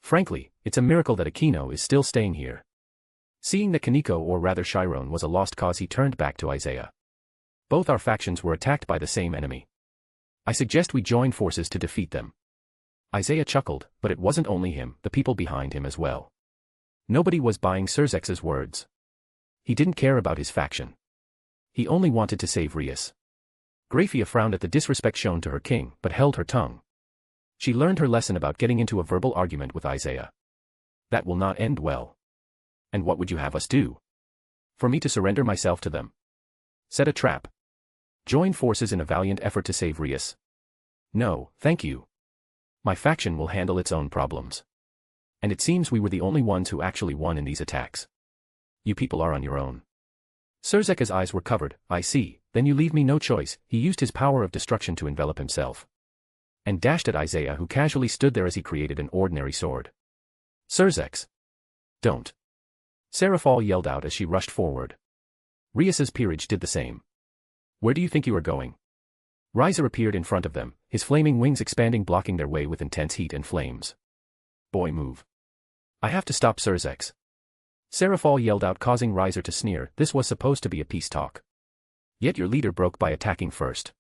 Frankly, it's a miracle that Aquino is still staying here. Seeing that Kaneko, or rather Chiron, was a lost cause, he turned back to Isaiah. Both our factions were attacked by the same enemy. I suggest we join forces to defeat them. Isaiah chuckled, but it wasn't only him, the people behind him as well. Nobody was buying Surzex's words. He didn't care about his faction. He only wanted to save Rias. Grafia frowned at the disrespect shown to her king, but held her tongue. She learned her lesson about getting into a verbal argument with Isaiah. That will not end well. And what would you have us do? For me to surrender myself to them? Set a trap. Join forces in a valiant effort to save Rias? No, thank you. My faction will handle its own problems. And it seems we were the only ones who actually won in these attacks. You people are on your own. Surzeka's eyes were covered. I see, then you leave me no choice. He used his power of destruction to envelop himself. And dashed at Isaiah, who casually stood there as he created an ordinary sword. Surzex. Don't. Serafal yelled out as she rushed forward. Rias's peerage did the same. Where do you think you are going? Riser appeared in front of them, his flaming wings expanding, blocking their way with intense heat and flames. Boy, move. I have to stop Surzex. Serafal yelled out, causing Riser to sneer. This was supposed to be a peace talk. Yet your leader broke by attacking first.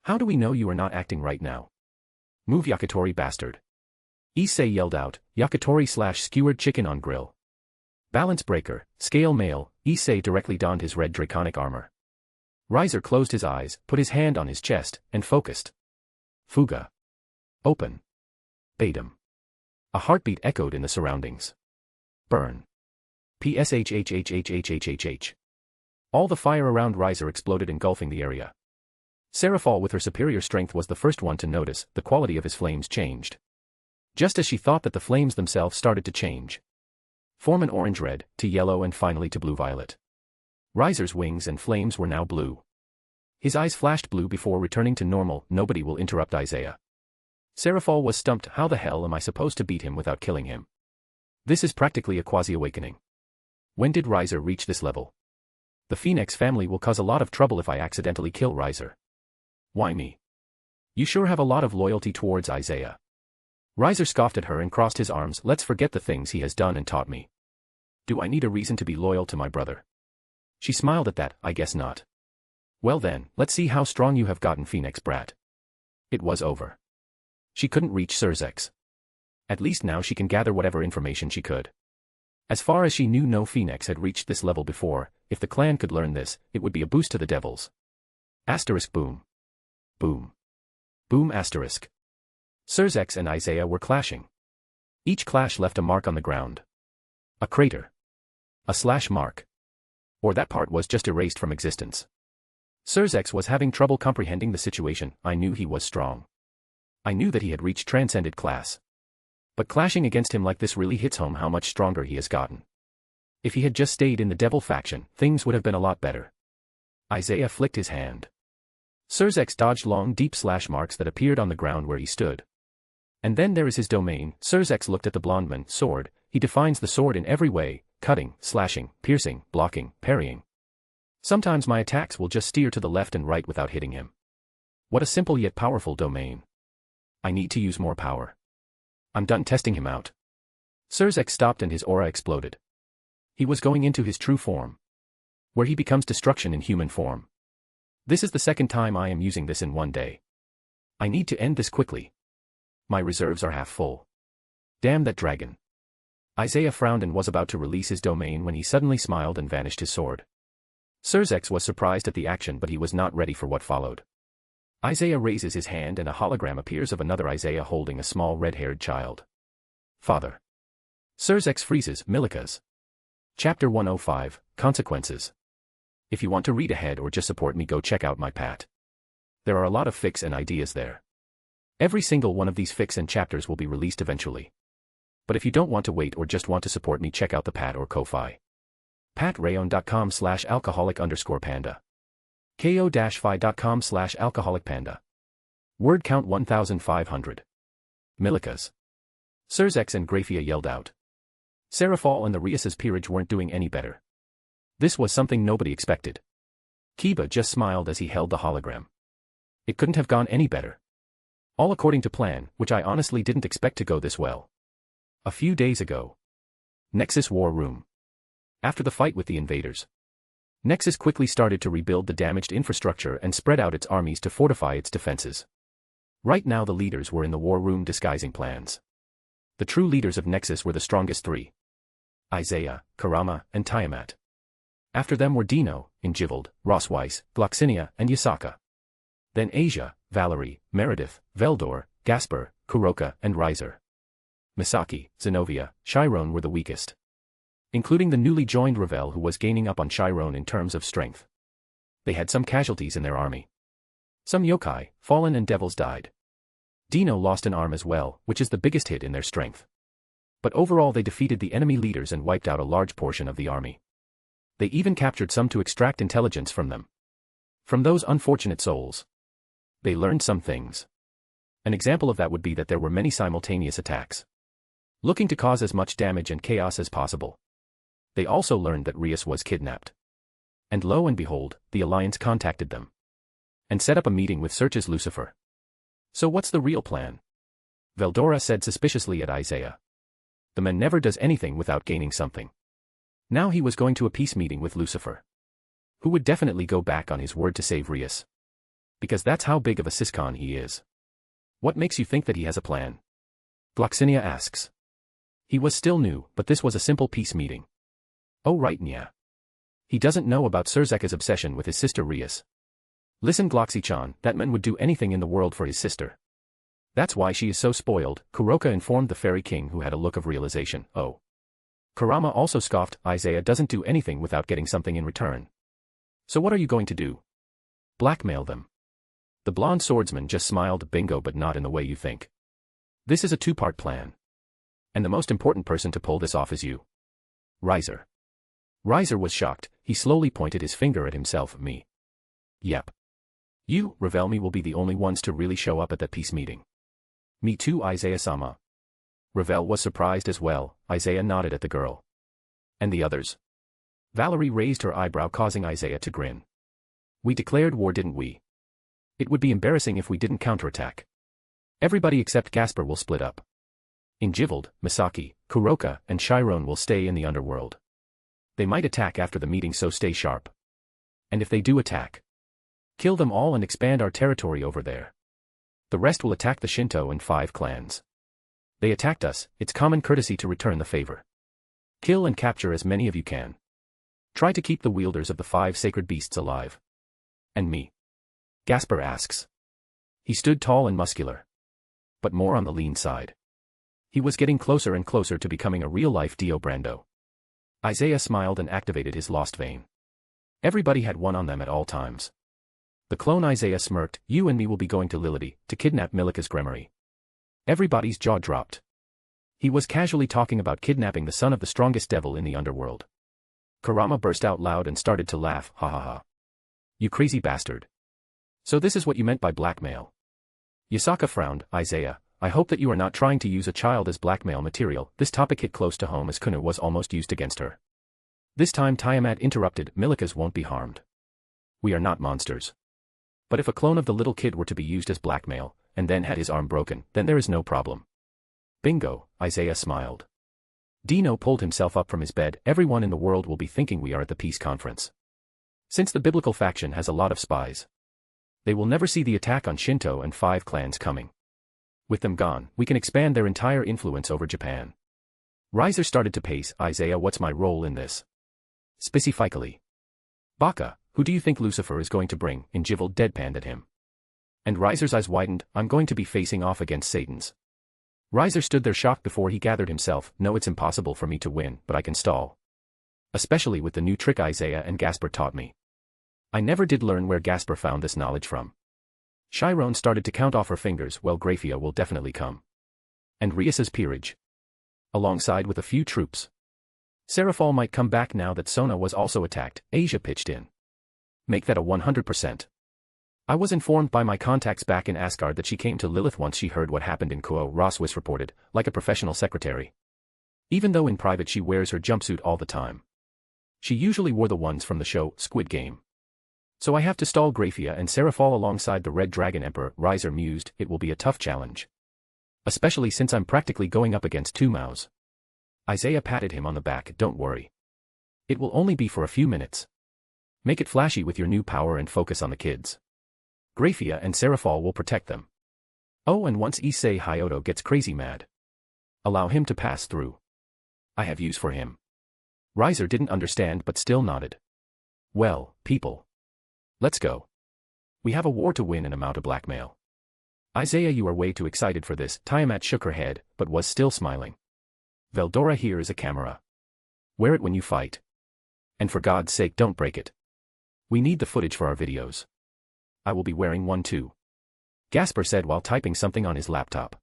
How do we know you are not acting right now? Move, Yakitori bastard. Issei yelled out, Yakitori/skewered chicken on grill. Balance breaker, scale male. Issei directly donned his red draconic armor. Riser closed his eyes, put his hand on his chest, and focused. Fuga. Open. Batum. A heartbeat echoed in the surroundings. Burn. PSHHHHHHHH. All the fire around Riser exploded, engulfing the area. Serafal, with her superior strength, was the first one to notice. The quality of his flames changed. Just as she thought that the flames themselves started to change. Form an orange-red, to yellow, and finally to blue-violet. Riser's wings and flames were now blue. His eyes flashed blue before returning to normal. Nobody will interrupt Isaiah. Serafal was stumped. How the hell am I supposed to beat him without killing him? This is practically a quasi-awakening. When did Riser reach this level? The Phoenix family will cause a lot of trouble if I accidentally kill Riser. Why me? You sure have a lot of loyalty towards Isaiah. Riser scoffed at her and crossed his arms. Let's forget the things he has done and taught me. Do I need a reason to be loyal to my brother? She smiled at that. I guess not. Well then, let's see how strong you have gotten, Phoenix brat. It was over. She couldn't reach Surzex. At least now she can gather whatever information she could. As far as she knew, no Phoenix had reached this level before. If the clan could learn this, it would be a boost to the devils. Asterisk boom. Boom. Boom asterisk. Surzex and Isaiah were clashing. Each clash left a mark on the ground. A crater. A slash mark. Or that part was just erased from existence. Surzex was having trouble comprehending the situation. I knew he was strong. I knew that he had reached transcended class. But clashing against him like this really hits home how much stronger he has gotten. If he had just stayed in the devil faction, things would have been a lot better. Isaiah flicked his hand. Surzex dodged long, deep slash marks that appeared on the ground where he stood. And then there is his domain. Surzex looked at the blondeman. Sword. He defines the sword in every way: cutting, slashing, piercing, blocking, parrying. Sometimes my attacks will just steer to the left and right without hitting him. What a simple yet powerful domain. I need to use more power. I'm done testing him out. Surzex stopped and his aura exploded. He was going into his true form. Where he becomes destruction in human form. This is the second time I am using this in one day. I need to end this quickly. My reserves are half full. Damn that dragon. Isaiah frowned and was about to release his domain when he suddenly smiled and vanished his sword. Surzex was surprised at the action, but he was not ready for what followed. Isaiah raises his hand and a hologram appears of another Isaiah holding a small red-haired child. Father. Surzex freezes. Milikas. Chapter 105, Consequences. If you want to read ahead or just support me, go check out my Pat. There are a lot of fics and ideas there. Every single one of these fics and chapters will be released eventually. But if you don't want to wait or just want to support me, check out the Pat or Ko-Fi. Patreon.com/alcoholic_panda. ko-fi.com/alcoholicpanda. Word count 1,500. Milikas. Surzex and Grafia yelled out. Serafal and the Rias's peerage weren't doing any better. This was something nobody expected. Kiba just smiled as he held the hologram. It couldn't have gone any better. All according to plan, which I honestly didn't expect to go this well. A few days ago. Nexus War Room. After the fight with the invaders, Nexus quickly started to rebuild the damaged infrastructure and spread out its armies to fortify its defenses. Right now the leaders were in the war room disguising plans. The true leaders of Nexus were the strongest three: Isaiah, Kurama, and Tiamat. After them were Dino, Injivold, Rosweiss, Gloxinia, and Yasaka. Then Asia, Valerie, Meredith, Veldor, Gasper, Kuroka, and Riser. Misaki, Zenobia, Chiron were the weakest, including the newly joined Ravel, who was gaining up on Chiron in terms of strength. They had some casualties in their army. Some yokai, fallen and devils died. Dino lost an arm as well, which is the biggest hit in their strength. But overall they defeated the enemy leaders and wiped out a large portion of the army. They even captured some to extract intelligence from them. From those unfortunate souls, they learned some things. An example of that would be that there were many simultaneous attacks, looking to cause as much damage and chaos as possible. They also learned that Rias was kidnapped. And lo and behold, the Alliance contacted them and set up a meeting with Search's Lucifer. So what's the real plan? Veldora said suspiciously at Isaiah. The man never does anything without gaining something. Now he was going to a peace meeting with Lucifer, who would definitely go back on his word to save Rias. Because that's how big of a siscon he is. What makes you think that he has a plan? Gloxinia asks. He was still new, but this was a simple peace meeting. Oh right, yeah. He doesn't know about Surzeka's obsession with his sister Rias. Listen Gloxy-chan, that man would do anything in the world for his sister. That's why she is so spoiled, Kuroka informed the Fairy King, who had a look of realization. Oh. Kurama also scoffed, Isaiah doesn't do anything without getting something in return. So what are you going to do? Blackmail them. The blonde swordsman just smiled, bingo, but not in the way you think. This is a two-part plan. And the most important person to pull this off is you. Riser. Riser was shocked, he slowly pointed his finger at himself, me. Yep. You, Ravelmi, will be the only ones to really show up at that peace meeting. Me too, Isaiah-sama. Ravel was surprised as well, Isaiah nodded at the girl. And the others? Valerie raised her eyebrow, causing Isaiah to grin. We declared war, didn't we? It would be embarrassing if we didn't counterattack. Everybody except Gasper will split up. Injivold, Misaki, Kuroka, and Chiron will stay in the underworld. They might attack after the meeting, so stay sharp. And if they do attack, kill them all and expand our territory over there. The rest will attack the Shinto and 5 clans. They attacked us, it's common courtesy to return the favor. Kill and capture as many of you can. Try to keep the wielders of the 5 sacred beasts alive. And me? Gasper asks. He stood tall and muscular, but more on the lean side. He was getting closer and closer to becoming a real-life Dio Brando. Isaiah smiled and activated his lost vein. Everybody had one on them at all times. The clone Isaiah smirked, you and me will be going to Lility, to kidnap Milika's Gremory. Everybody's jaw dropped. He was casually talking about kidnapping the son of the strongest devil in the underworld. Kurama burst out loud and started to laugh, ha ha ha. You crazy bastard. So this is what you meant by blackmail. Yasaka frowned, Isaiah, I hope that you are not trying to use a child as blackmail material. This topic hit close to home as Kuno was almost used against her. This time Tiamat interrupted, Milika's won't be harmed. We are not monsters. But if a clone of the little kid were to be used as blackmail, and then had his arm broken, then there is no problem. Bingo, Isaiah smiled. Dino pulled himself up from his bed, everyone in the world will be thinking we are at the peace conference. Since the biblical faction has a lot of spies, they will never see the attack on Shinto and 5 clans coming. With them gone, we can expand their entire influence over Japan. Riser started to pace, Isaiah, what's my role in this? Specifically. Baka, who do you think Lucifer is going to bring? Injivold deadpanned at him. And Riser's eyes widened, I'm going to be facing off against Satan's. Riser stood there shocked before he gathered himself, no, it's impossible for me to win, but I can stall. Especially with the new trick Isaiah and Gasper taught me. I never did learn where Gasper found this knowledge from. Chiron started to count off her fingers, well, Graphia will definitely come. And Rias's peerage. Alongside with a few troops. Seraphol might come back now that Sona was also attacked, Asia pitched in. Make that a 100%. I was informed by my contacts back in Asgard that she came to Lilith once she heard what happened in Kuo, Rosweiss reported, like a professional secretary. Even though in private she wears her jumpsuit all the time. She usually wore the ones from the show, Squid Game. So I have to stall Grafia and Serafall alongside the Red Dragon Emperor, Rias mused. It will be a tough challenge. Especially since I'm practically going up against two Maos. Isaiah patted him on the back. Don't worry. It will only be for a few minutes. Make it flashy with your new power and focus on the kids. Grafia and Serafall will protect them. Oh, and once Issei Hyoto gets crazy mad, allow him to pass through. I have use for him. Rias didn't understand but still nodded. Well, people. Let's go. We have a war to win and amount to blackmail. Isaiah, you are way too excited for this. Tiamat shook her head, but was still smiling. Veldora, here is a camera. Wear it when you fight. And for God's sake, don't break it. We need the footage for our videos. I will be wearing one too. Gasper said while typing something on his laptop.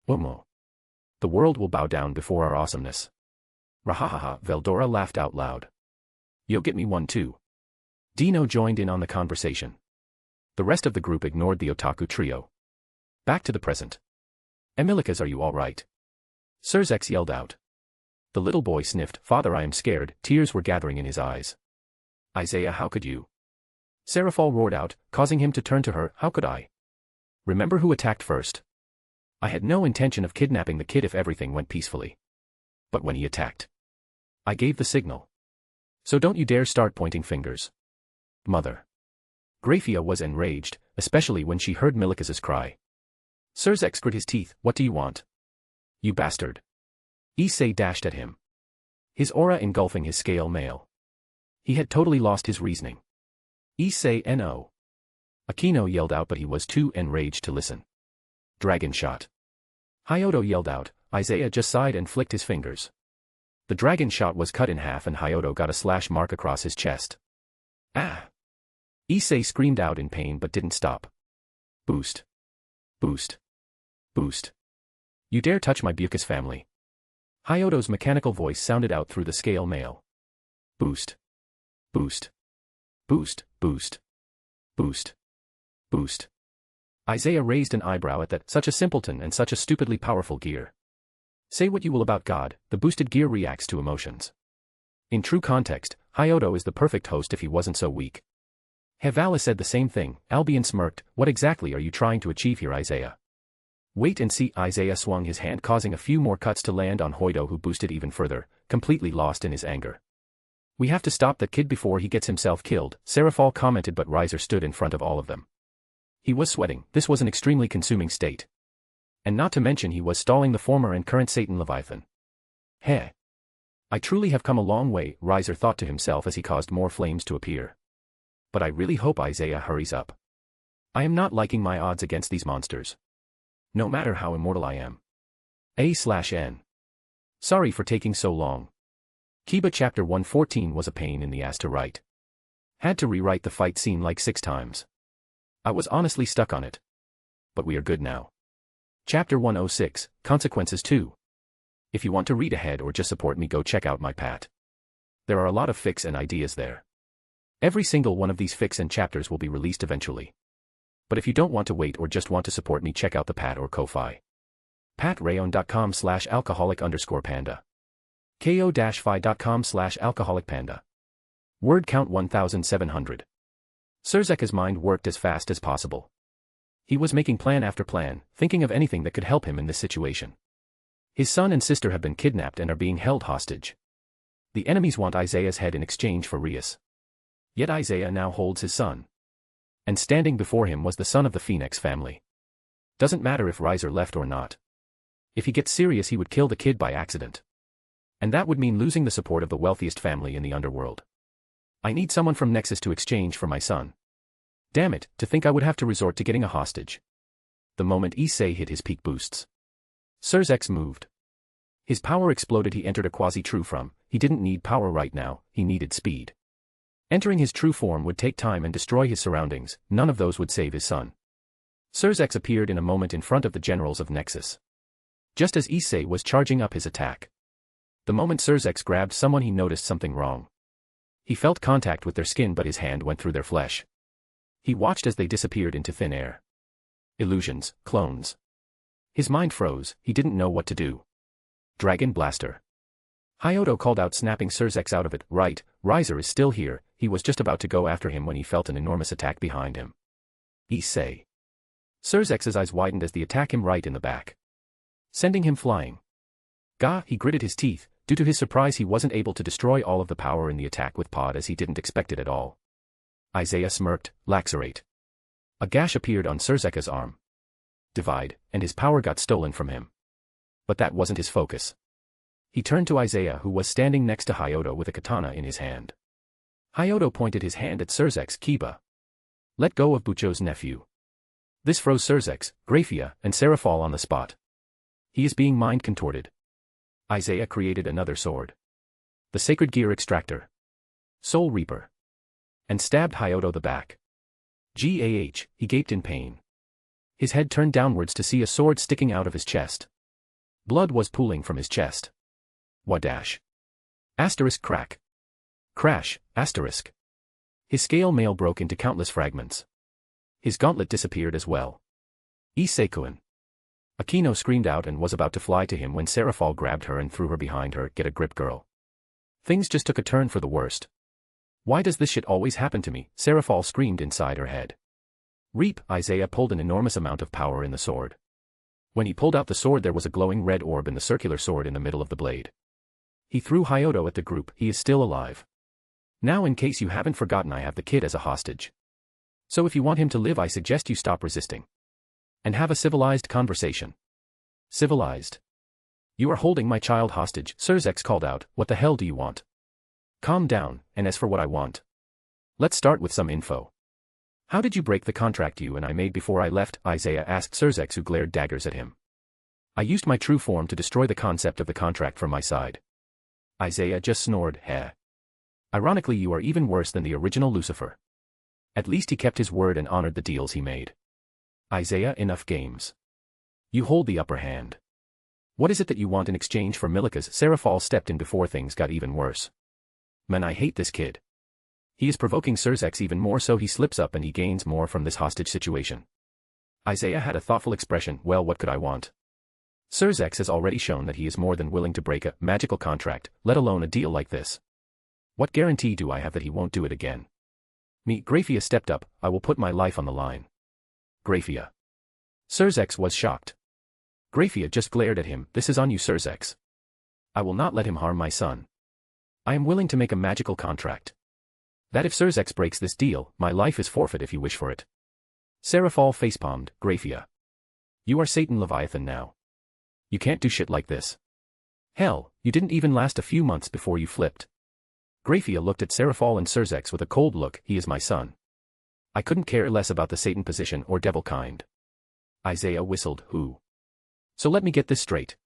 Omo. The world will bow down before our awesomeness. Rahahaha, Veldora laughed out loud. You'll get me one too. Dino joined in on the conversation. The rest of the group ignored the otaku trio. Back to the present. Emilikas, are you all right? Serzex yelled out. The little boy sniffed. Father, I am scared. Tears were gathering in his eyes. Isaiah, how could you? Serafall roared out, causing him to turn to her. How could I? Remember who attacked first? I had no intention of kidnapping the kid if everything went peacefully. But when he attacked, I gave the signal. So don't you dare start pointing fingers. Mother. Grafia was enraged, especially when she heard Milikas's cry. Serzex grit his teeth. What do you want? You bastard. Issei dashed at him. His aura engulfing his scale mail. He had totally lost his reasoning. Issei no. Akino yelled out, but he was too enraged to listen. Dragon shot. Hyoto yelled out. Isaiah just sighed and flicked his fingers. The dragon shot was cut in half and Hyoto got a slash mark across his chest. Ah! Issei screamed out in pain but didn't stop. Boost. Boost. Boost. You dare touch my Bucus family. Hyoto's mechanical voice sounded out through the scale mail. Boost. Boost. Boost. Boost. Boost. Boost. Isaiah raised an eyebrow at that. Such a simpleton and such a stupidly powerful gear. Say what you will about God, the boosted gear reacts to emotions. In true context, Hyoto is the perfect host if he wasn't so weak. Hevala said the same thing. Albion smirked. What exactly are you trying to achieve here, Isaiah? Wait and see. Isaiah swung his hand, causing a few more cuts to land on Hyoto, who boosted even further, completely lost in his anger. We have to stop that kid before he gets himself killed, Serafall commented, but Rias stood in front of all of them. He was sweating. This was an extremely consuming state. And not to mention he was stalling the former and current Satan Leviathan. Heh. I truly have come a long way, Rias thought to himself as he caused more flames to appear. But I really hope Isaiah hurries up. I am not liking my odds against these monsters. No matter how immortal I am. A/N. Sorry for taking so long. Kiba Chapter 114 was a pain in the ass to write. Had to rewrite the fight scene like 6 times. I was honestly stuck on it. But we are good now. Chapter 106, Consequences 2. If you want to read ahead or just support me, go check out my Pat. There are a lot of fics and ideas there. Every single one of these fics and chapters will be released eventually. But if you don't want to wait or just want to support me, check out the Pat or Ko-Fi. Patreon.com/alcoholic_panda. ko-fi.com/alcoholicpanda. Word count 1700. Serzek's mind worked as fast as possible. He was making plan after plan, thinking of anything that could help him in this situation. His son and sister have been kidnapped and are being held hostage. The enemies want Isaiah's head in exchange for Rias. Yet Isaiah now holds his son. And standing before him was the son of the Phoenix family. Doesn't matter if Rias left or not. If he gets serious, he would kill the kid by accident. And that would mean losing the support of the wealthiest family in the underworld. I need someone from Nexus to exchange for my son. Damn it, to think I would have to resort to getting a hostage. The moment Issei hit his peak boosts, Serzex moved. His power exploded. He entered a quasi-true form. He didn't need power right now, he needed speed. Entering his true form would take time and destroy his surroundings. None of those would save his son. Serzex appeared in a moment in front of the generals of Nexus. Just as Issei was charging up his attack. The moment Serzex grabbed someone, he noticed something wrong. He felt contact with their skin, but his hand went through their flesh. He watched as they disappeared into thin air. Illusions, clones. His mind froze. He didn't know what to do. Dragon Blaster. Hyodo called out, snapping Surzex out of it. Right, Riser is still here. He was just about to go after him when he felt an enormous attack behind him. Say. Surzex's eyes widened as the attack him right in the back, sending him flying. Gah, he gritted his teeth. Due to his surprise, he wasn't able to destroy all of the power in the attack with pod, as he didn't expect it at all. Isaiah smirked. Lacerate. A gash appeared on Surzex's arm. Divide, and his power got stolen from him. But that wasn't his focus. He turned to Isaiah, who was standing next to Hyodo with a katana in his hand. Hyodo pointed his hand at Surzex. Kiba. Let go of Bucho's nephew. This froze Surzex, Grafia, and Serafal on the spot. He is being mind-contorted. Isaiah created another sword. The Sacred Gear Extractor. Soul Reaper. And stabbed Hyodo the back. Gah, he gaped in pain. His head turned downwards to see a sword sticking out of his chest. Blood was pooling from his chest. Wadash. Asterisk crack. Crash, asterisk. His scale mail broke into countless fragments. His gauntlet disappeared as well. Isekuin. Akino screamed out and was about to fly to him when Serafal grabbed her and threw her behind her. Get a grip, girl. Things just took a turn for the worst. Why does this shit always happen to me? Serafal screamed inside her head. Reap. Isaiah pulled an enormous amount of power in the sword. When he pulled out the sword, there was a glowing red orb in the circular sword in the middle of the blade. He threw Hyodo at the group. He is still alive. Now, in case you haven't forgotten, I have the kid as a hostage. So if you want him to live, I suggest you stop resisting. And have a civilized conversation. Civilized? You are holding my child hostage, Surzex called out. What the hell do you want? Calm down, and as for what I want. Let's start with some info. How did you break the contract you and I made before I left? Isaiah asked Surzex, who glared daggers at him. I used my true form to destroy the concept of the contract from my side. Isaiah just snored. Heh. Ironically, you are even worse than the original Lucifer. At least he kept his word and honored the deals he made. Isaiah, enough games. You hold the upper hand. What is it that you want in exchange for Milikas? Serafal stepped in before things got even worse. Man, I hate this kid. He is provoking Surzex even more, so he slips up and he gains more from this hostage situation. Isaiah had a thoughtful expression. Well, what could I want? Surzex has already shown that he is more than willing to break a magical contract, let alone a deal like this. What guarantee do I have that he won't do it again? Me. Grafia stepped up. I will put my life on the line. Grafia. Surzex was shocked. Grafia just glared at him. This is on you, Surzex. I will not let him harm my son. I am willing to make a magical contract. That if Surzex breaks this deal, my life is forfeit if you wish for it. Serafal facepalmed. Grafia. You are Satan Leviathan now. You can't do shit like this. Hell, you didn't even last a few months before you flipped. Grafia looked at Serafal and Surzex with a cold look. He is my son. I couldn't care less about the Satan position or devil kind. Isaiah whistled. Who? So let me get this straight.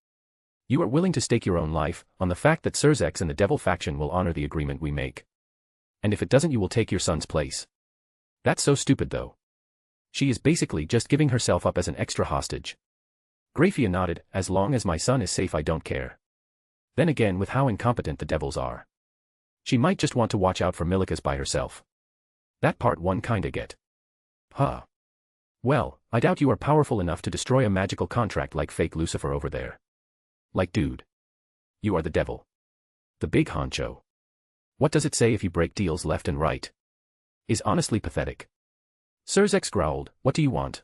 You are willing to stake your own life on the fact that Surzex and the devil faction will honor the agreement we make. And if it doesn't, you will take your son's place. That's so stupid, though. She is basically just giving herself up as an extra hostage. Grafia nodded. As long as my son is safe, I don't care. Then again, with how incompetent the devils are. She might just want to watch out for Milikas by herself. That part one kinda get. Huh. Well, I doubt you are powerful enough to destroy a magical contract like fake Lucifer over there. Like, dude. You are the devil. The big honcho. What does it say if you break deals left and right? Is honestly pathetic. Surzex growled. What do you want?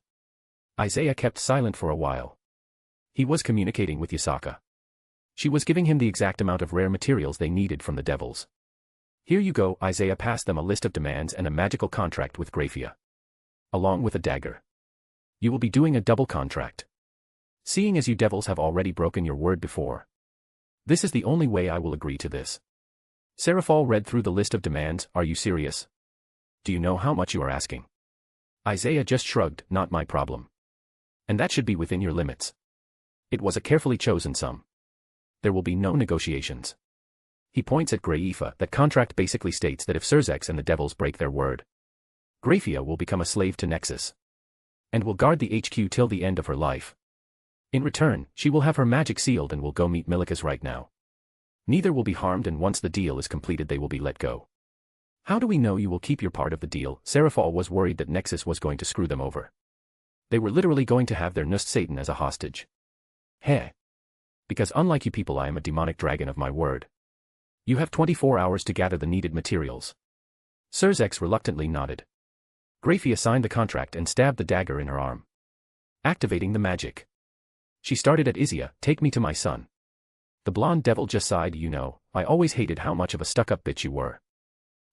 Isaiah kept silent for a while. He was communicating with Yasaka. She was giving him the exact amount of rare materials they needed from the devils. Here you go. Isaiah passed them a list of demands and a magical contract with Grafia. Along with a dagger. You will be doing a double contract. Seeing as you devils have already broken your word before. This is the only way I will agree to this. Serafal read through the list of demands. Are you serious? Do you know how much you are asking? Isaiah just shrugged. Not my problem. And that should be within your limits. It was a carefully chosen sum. There will be no negotiations. He points at Graifa. That contract basically states that if Surzex and the devils break their word, Grafia will become a slave to Nexus. And will guard the HQ till the end of her life. In return, she will have her magic sealed and will go meet Milikas right now. Neither will be harmed, and once the deal is completed they will be let go. How do we know you will keep your part of the deal? Serafal was worried that Nexus was going to screw them over. They were literally going to have their Nust Satan as a hostage. Heh. Because unlike you people, I am a demonic dragon of my word. You have 24 hours to gather the needed materials. Surzex reluctantly nodded. Grafia signed the contract and stabbed the dagger in her arm. Activating the magic. She started at Izia, "Take me to my son." The blonde devil just sighed, "You know, I always hated how much of a stuck-up bitch you were.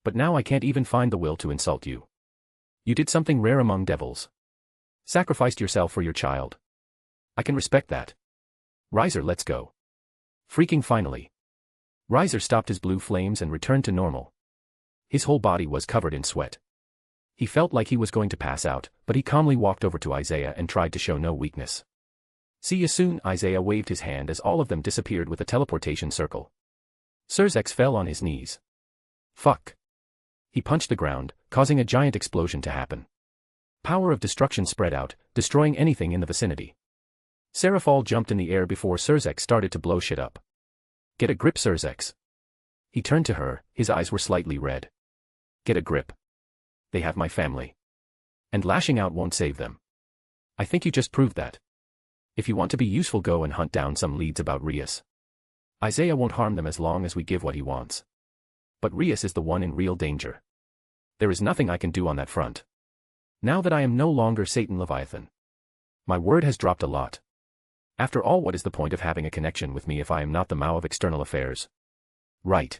But now I can't even find the will to insult you. You did something rare among devils. Sacrificed yourself for your child. I can respect that. Riser, let's go." Freaking finally. Riser stopped his blue flames and returned to normal. His whole body was covered in sweat. He felt like he was going to pass out, but he calmly walked over to Isaiah and tried to show no weakness. "See you soon." Isaiah waved his hand as all of them disappeared with a teleportation circle. Surzex fell on his knees. Fuck. He punched the ground, causing a giant explosion to happen. Power of destruction spread out, destroying anything in the vicinity. Seraphal jumped in the air before Surzex started to blow shit up. "Get a grip, Surzex." He turned to her, his eyes were slightly red. "Get a grip. They have my family. And lashing out won't save them. I think you just proved that. If you want to be useful, go and hunt down some leads about Rias. Isaiah won't harm them as long as we give what he wants. But Rias is the one in real danger. There is nothing I can do on that front. Now that I am no longer Satan Leviathan. My word has dropped a lot. After all, what is the point of having a connection with me if I am not the Mao of external affairs? Right."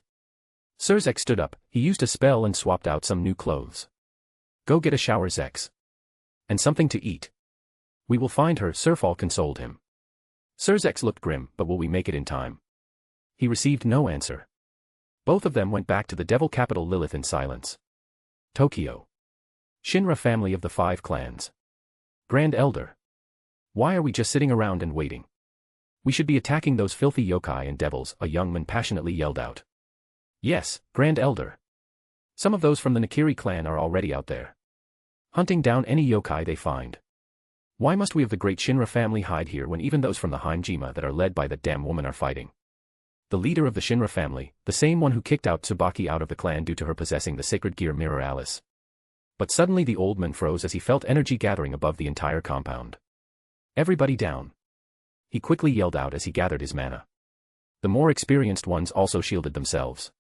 Surzex stood up, he used a spell and swapped out some new clothes. "Go get a shower, Zex. And something to eat. We will find her," Seraphal consoled him. Surzex looked grim, "But will we make it in time?" He received no answer. Both of them went back to the devil capital Lilith in silence. Tokyo. Shinra family of the 5 clans. Grand Elder. Why are we just sitting around and waiting? We should be attacking those filthy yokai and devils, a young man passionately yelled out. Yes, Grand Elder. Some of those from the Nakiri clan are already out there, hunting down any yokai they find. Why must we of the great Shinra family hide here when even those from the Harem that are led by that damn woman are fighting? The leader of the Shinra family, the same one who kicked out Tsubaki out of the clan due to her possessing the sacred gear Mirror Alice. But suddenly the old man froze as he felt energy gathering above the entire compound. Everybody down. He quickly yelled out as he gathered his mana. The more experienced ones also shielded themselves.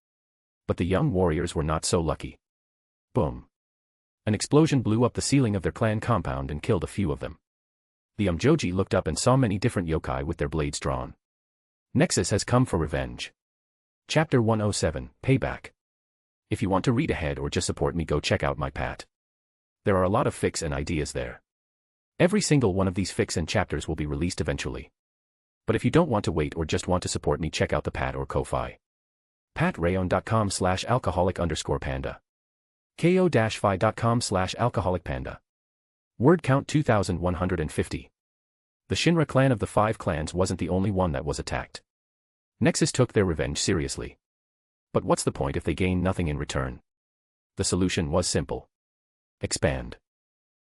But the young warriors were not so lucky. Boom. An explosion blew up the ceiling of their clan compound and killed a few of them. The Umjoji looked up and saw many different yokai with their blades drawn. Nexus has come for revenge. Chapter 107, Payback. If you want to read ahead or just support me, go check out my Pat. There are a lot of fics and ideas there. Every single one of these fics and chapters will be released eventually. But if you don't want to wait or just want to support me, check out the Pat or Ko-Fi. Patreon.com/alcoholic_panda. ko-fi.com/alcoholicpanda. Word count 2150. The Shinra clan of the 5 clans wasn't the only one that was attacked. Nexus took their revenge seriously. But what's the point if they gain nothing in return? The solution was simple. Expand.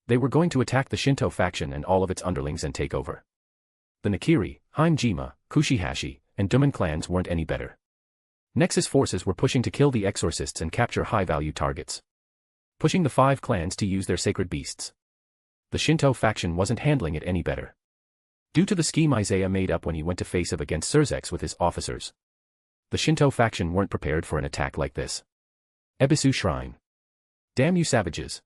They were going to attack the Shinto faction and all of its underlings and take over. The Nakiri, Harem, Kushihashi, and Duman clans weren't any better. Nexus forces were pushing to kill the exorcists and capture high-value targets. Pushing the 5 clans to use their sacred beasts. The Shinto faction wasn't handling it any better. Due to the scheme Isaiah made up when he went to face up against Surzex with his officers. The Shinto faction weren't prepared for an attack like this. Ebisu Shrine. Damn you savages.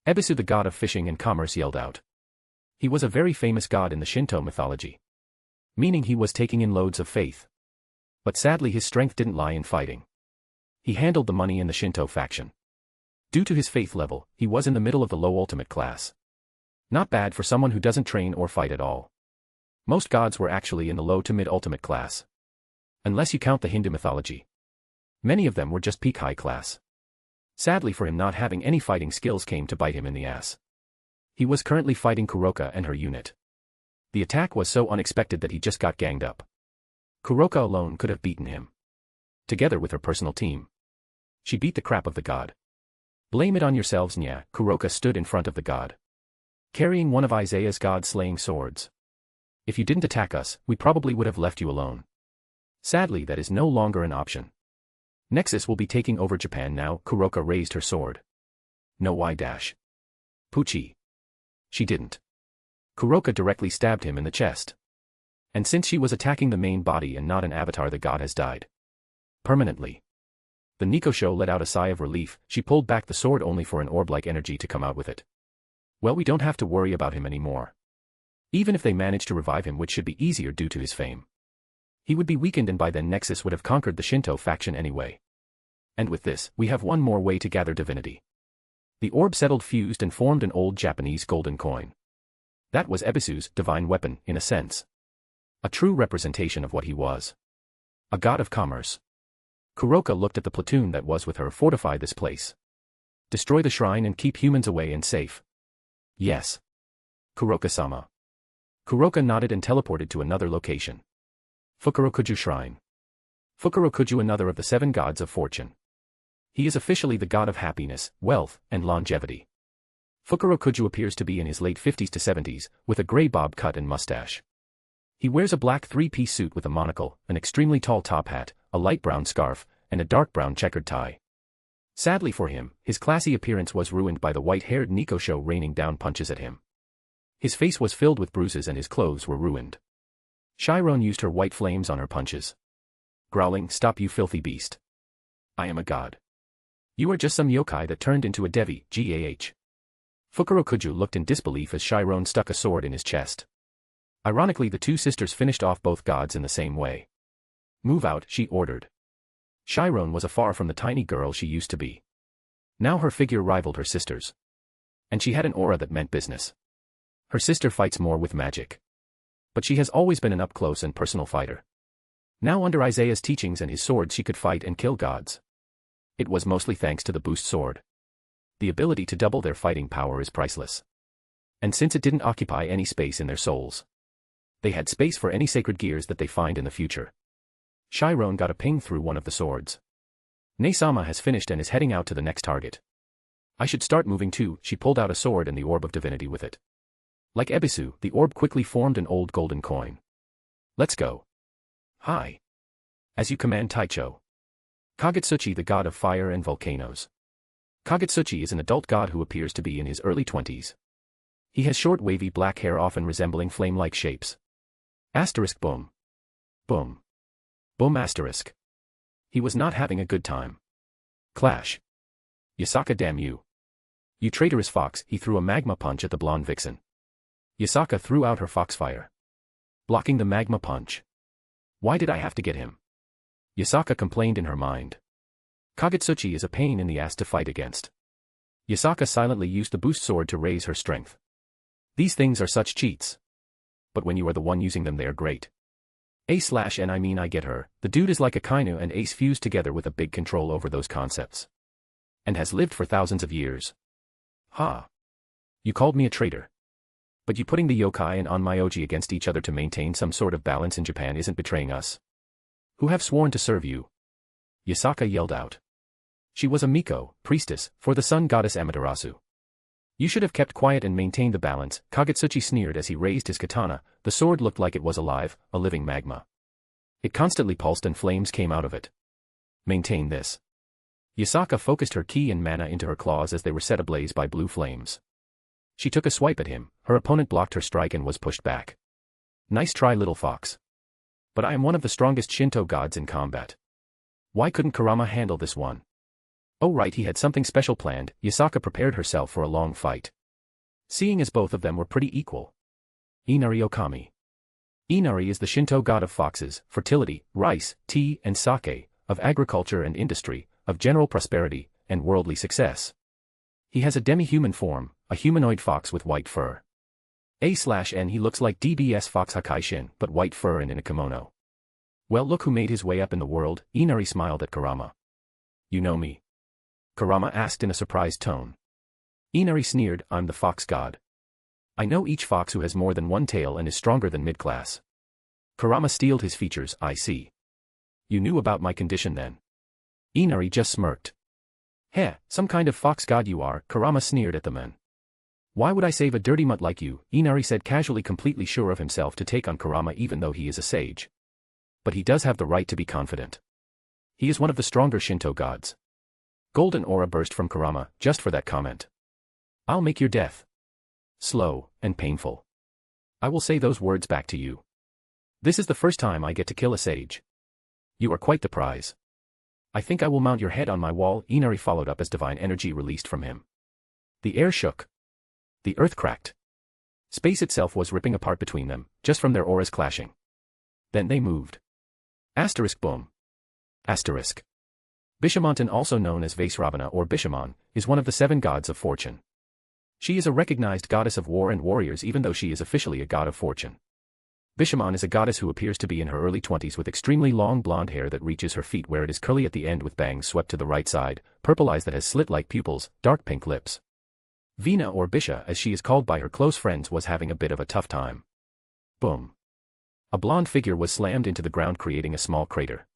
Ebisu, the god of fishing and commerce, yelled out. He was a very famous god in the Shinto mythology. Meaning he was taking in loads of faith. But sadly his strength didn't lie in fighting. He handled the money in the Shinto faction. Due to his faith level, he was in the middle of the low ultimate class. Not bad for someone who doesn't train or fight at all. Most gods were actually in the low to mid ultimate class. Unless you count the Hindu mythology. Many of them were just peak high class. Sadly for him, not having any fighting skills came to bite him in the ass. He was currently fighting Kuroka and her unit. The attack was so unexpected that he just got ganged up. Kuroka alone could have beaten him. Together with her personal team. She beat the crap of the god. Blame it on yourselves, nya. Kuroka stood in front of the god, carrying one of Isaiah's god-slaying swords. If you didn't attack us, we probably would have left you alone. Sadly, that is no longer an option. Nexus will be taking over Japan now. Kuroka raised her sword. No why dash. Pucci. She didn't. Kuroka directly stabbed him in the chest. And since she was attacking the main body and not an avatar, the god has died. permanently. The Nikosho let out a sigh of relief. She pulled back the sword only for an orb-like energy to come out with it. Well, we don't have to worry about him anymore. Even if they manage to revive him, which should be easier due to his fame. He would be weakened, and by then Nexus would have conquered the Shinto faction anyway. And with this, we have one more way to gather divinity. The orb settled, fused, and formed an old Japanese golden coin. That was Ebisu's divine weapon, in a sense. A true representation of what he was. A god of commerce. Kuroka looked at the platoon that was with her. Fortify this place. Destroy the shrine and keep humans away and safe. Yes. Kuroka-sama. Kuroka nodded and teleported to another location. Fukurokuju Shrine. Fukurokuju, another of the 7 gods of fortune. He is officially the god of happiness, wealth, and longevity. Fukurokuju appears to be in his late 50s to 70s, with a gray bob cut and mustache. He wears a black 3-piece suit with a monocle, an extremely tall top hat, a light brown scarf, and a dark brown checkered tie. Sadly for him, his classy appearance was ruined by the white-haired Nikosho raining down punches at him. His face was filled with bruises and his clothes were ruined. Chiron used her white flames on her punches. Growling, "Stop, you filthy beast. I am a god. You are just some yokai that turned into a devi, gah." Fukurokuju looked in disbelief as Chiron stuck a sword in his chest. Ironically, the two sisters finished off both gods in the same way. "Move out," she ordered. Chiron was far from the tiny girl she used to be. Now her figure rivaled her sister's. And she had an aura that meant business. Her sister fights more with magic. But she has always been an up-close and personal fighter. Now under Isaiah's teachings and his sword she could fight and kill gods. It was mostly thanks to the boost sword. The ability to double their fighting power is priceless. And since it didn't occupy any space in their souls, they had space for any sacred gears that they find in the future. Chiron got a ping through one of the swords. "Ne-sama has finished and is heading out to the next target. I should start moving too." She pulled out a sword and the orb of divinity with it. Like Ebisu, the orb quickly formed an old golden coin. "Let's go." "Hi. As you command, Taicho." Kagutsuchi, the god of fire and volcanoes. Kagutsuchi is an adult god who appears to be in his early 20s. He has short wavy black hair often resembling flame-like shapes. Asterisk boom. Boom. Boom asterisk. He was not having a good time. Clash. "Yasaka, damn you. You traitorous fox," he threw a magma punch at the blonde vixen. Yasaka threw out her foxfire, blocking the magma punch. "Why did I have to get him?" Yasaka complained in her mind. Kagutsuchi is a pain in the ass to fight against. Yasaka silently used the boost sword to raise her strength. These things are such cheats. But when you are the one using them, they are great. A/N I mean, I get her. The dude is like a Kainu and Ace fused together with a big control over those concepts. And has lived for thousands of years. Ha. You called me a traitor. But you putting the yokai and onmyoji against each other to maintain some sort of balance in Japan isn't betraying us, who have sworn to serve you. Yasaka yelled out. She was a Miko, priestess, for the sun goddess Amaterasu. You should have kept quiet and maintained the balance, Kagutsuchi sneered as he raised his katana. The sword looked like it was alive, a living magma. It constantly pulsed and flames came out of it. Maintain this. Yasaka focused her ki and mana into her claws as they were set ablaze by blue flames. She took a swipe at him, her opponent blocked her strike and was pushed back. Nice try, little fox. But I am one of the strongest Shinto gods in combat. Why couldn't Kurama handle this one? Oh right, he had something special planned. Yasaka prepared herself for a long fight. Seeing as both of them were pretty equal. Inari Okami. Inari is the Shinto god of foxes, fertility, rice, tea, and sake, of agriculture and industry, of general prosperity, and worldly success. He has a demi-human form, a humanoid fox with white fur. A/N he looks like DBS Fox Hakaishin, but white fur and in a kimono. Well, look who made his way up in the world. Inari smiled at Kurama. You know me? Kurama asked in a surprised tone. Inari sneered, I'm the fox god. I know each fox who has more than one tail and is stronger than mid-class. Kurama steeled his features, I see. You knew about my condition then. Inari just smirked. Heh, some kind of fox god you are, Kurama sneered at the men. Why would I save a dirty mutt like you? Inari said casually, completely sure of himself to take on Kurama even though he is a sage. But he does have the right to be confident. He is one of the stronger Shinto gods. Golden aura burst from Kurama, just for that comment. I'll make your death slow and painful. I will say those words back to you. This is the first time I get to kill a sage. You are quite the prize. I think I will mount your head on my wall, Inari followed up as divine energy released from him. The air shook. The earth cracked. Space itself was ripping apart between them, just from their auras clashing. Then they moved. Asterisk boom. Asterisk. Bishamontan, also known as Vaisravana or Bishamon, is one of the 7 gods of fortune. She is a recognized goddess of war and warriors even though she is officially a god of fortune. Bishamon is a goddess who appears to be in her early 20s with extremely long blonde hair that reaches her feet where it is curly at the end with bangs swept to the right side, purple eyes that has slit-like pupils, dark pink lips. Veena, or Bisha as she is called by her close friends, was having a bit of a tough time. Boom. A blonde figure was slammed into the ground creating a small crater.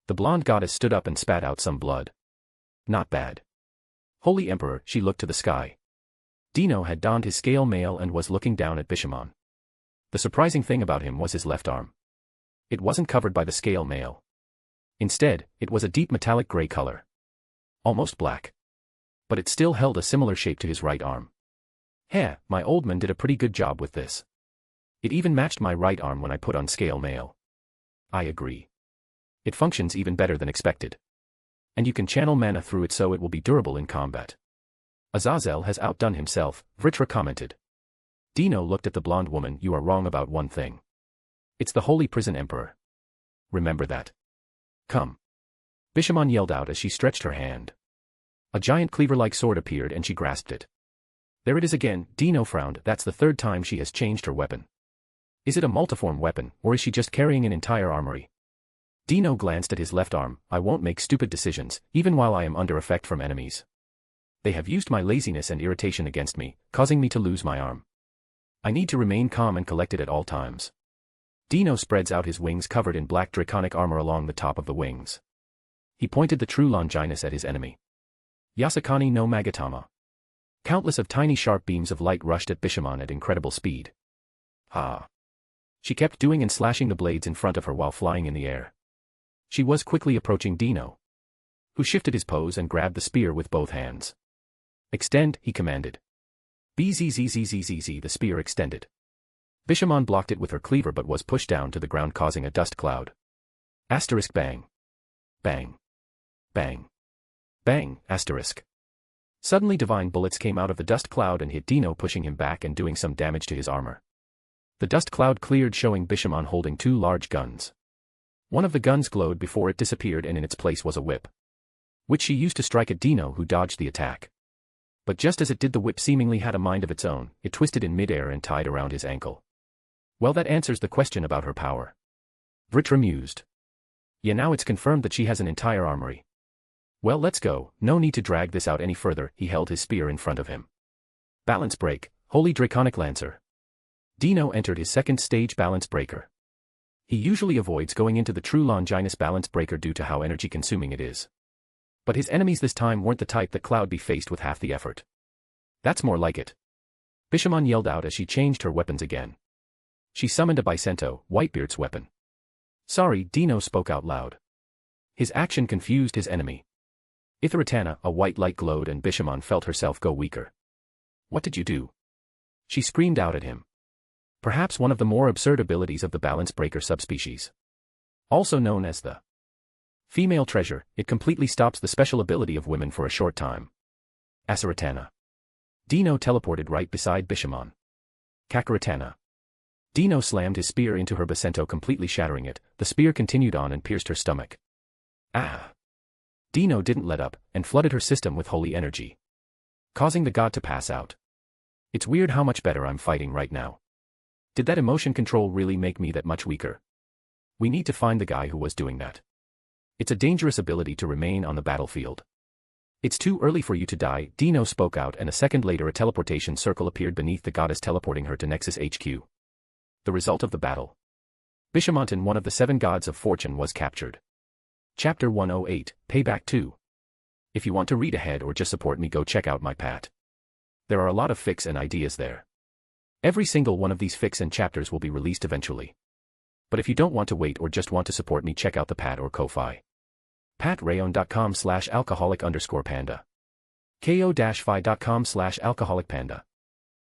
The blonde goddess stood up and spat out some blood. Not bad. Holy Emperor, she looked to the sky. Dino had donned his scale mail and was looking down at Bishamon. The surprising thing about him was his left arm. It wasn't covered by the scale mail. Instead, it was a deep metallic gray color. Almost black. But it still held a similar shape to his right arm. Heh, my old man did a pretty good job with this. It even matched my right arm when I put on scale mail. I agree. It functions even better than expected. And you can channel mana through it so it will be durable in combat. Azazel has outdone himself, Vritra commented. Dino looked at the blonde woman. You are wrong about one thing. It's the Holy Prison Emperor. Remember that. Come. Bishamon yelled out as she stretched her hand. A giant cleaver-like sword appeared and she grasped it. There it is again, Dino frowned. That's the 3rd time she has changed her weapon. Is it a multiform weapon, or is she just carrying an entire armory? Dino glanced at his left arm. I won't make stupid decisions, even while I am under effect from enemies. They have used my laziness and irritation against me, causing me to lose my arm. I need to remain calm and collected at all times. Dino spreads out his wings covered in black draconic armor along the top of the wings. He pointed the true Longinus at his enemy. Yasakani no Magatama. Countless of tiny sharp beams of light rushed at Bishamon at incredible speed. Ha! She kept doing and slashing the blades in front of her while flying in the air. She was quickly approaching Dino, who shifted his pose and grabbed the spear with both hands. Extend, he commanded. Bzzzzzzz, the spear extended. Bishamon blocked it with her cleaver but was pushed down to the ground causing a dust cloud. Asterisk bang. Bang. Bang. Bang, asterisk. Suddenly divine bullets came out of the dust cloud and hit Dino, pushing him back and doing some damage to his armor. The dust cloud cleared, showing Bishamon holding 2 large guns. One of the guns glowed before it disappeared and in its place was a whip, which she used to strike at Dino, who dodged the attack. But just as it did, the whip seemingly had a mind of its own. It twisted in midair and tied around his ankle. Well, that answers the question about her power. Vritra mused. Yeah, now it's confirmed that she has an entire armory. Well, let's go, no need to drag this out any further. He held his spear in front of him. Balance break, Holy Draconic Lancer. Dino entered his 2nd stage balance breaker. He usually avoids going into the true Longinus balance breaker due to how energy consuming it is. But his enemies this time weren't the type that Cloud be faced with half the effort. That's more like it. Bishamon yelled out as she changed her weapons again. She summoned a Bicento, Whitebeard's weapon. Sorry, Dino spoke out loud. His action confused his enemy. Itheratana, a white light glowed and Bishamon felt herself go weaker. What did you do? She screamed out at him. Perhaps one of the more absurd abilities of the balance breaker subspecies. Also known as the female treasure, it completely stops the special ability of women for a short time. Asaratana. Dino teleported right beside Bishamon. Kakaratana. Dino slammed his spear into her Bicento, completely shattering it. The spear continued on and pierced her stomach. Ah! Dino didn't let up, and flooded her system with holy energy, causing the god to pass out. It's weird how much better I'm fighting right now. Did that emotion control really make me that much weaker? We need to find the guy who was doing that. It's a dangerous ability to remain on the battlefield. It's too early for you to die, Dino spoke out, and a second later a teleportation circle appeared beneath the goddess, teleporting her to Nexus HQ. The result of the battle. Bishamontan, one of the 7 gods of fortune, was captured. Chapter 108, Payback 2. If you want to read ahead or just support me, go check out my Pat. There are a lot of fics and ideas there. Every single one of these fics and chapters will be released eventually. But if you don't want to wait or just want to support me, check out the Pat or Ko-Fi. Patreon.com/alcoholic_panda. ko-fi.com/alcoholicpanda.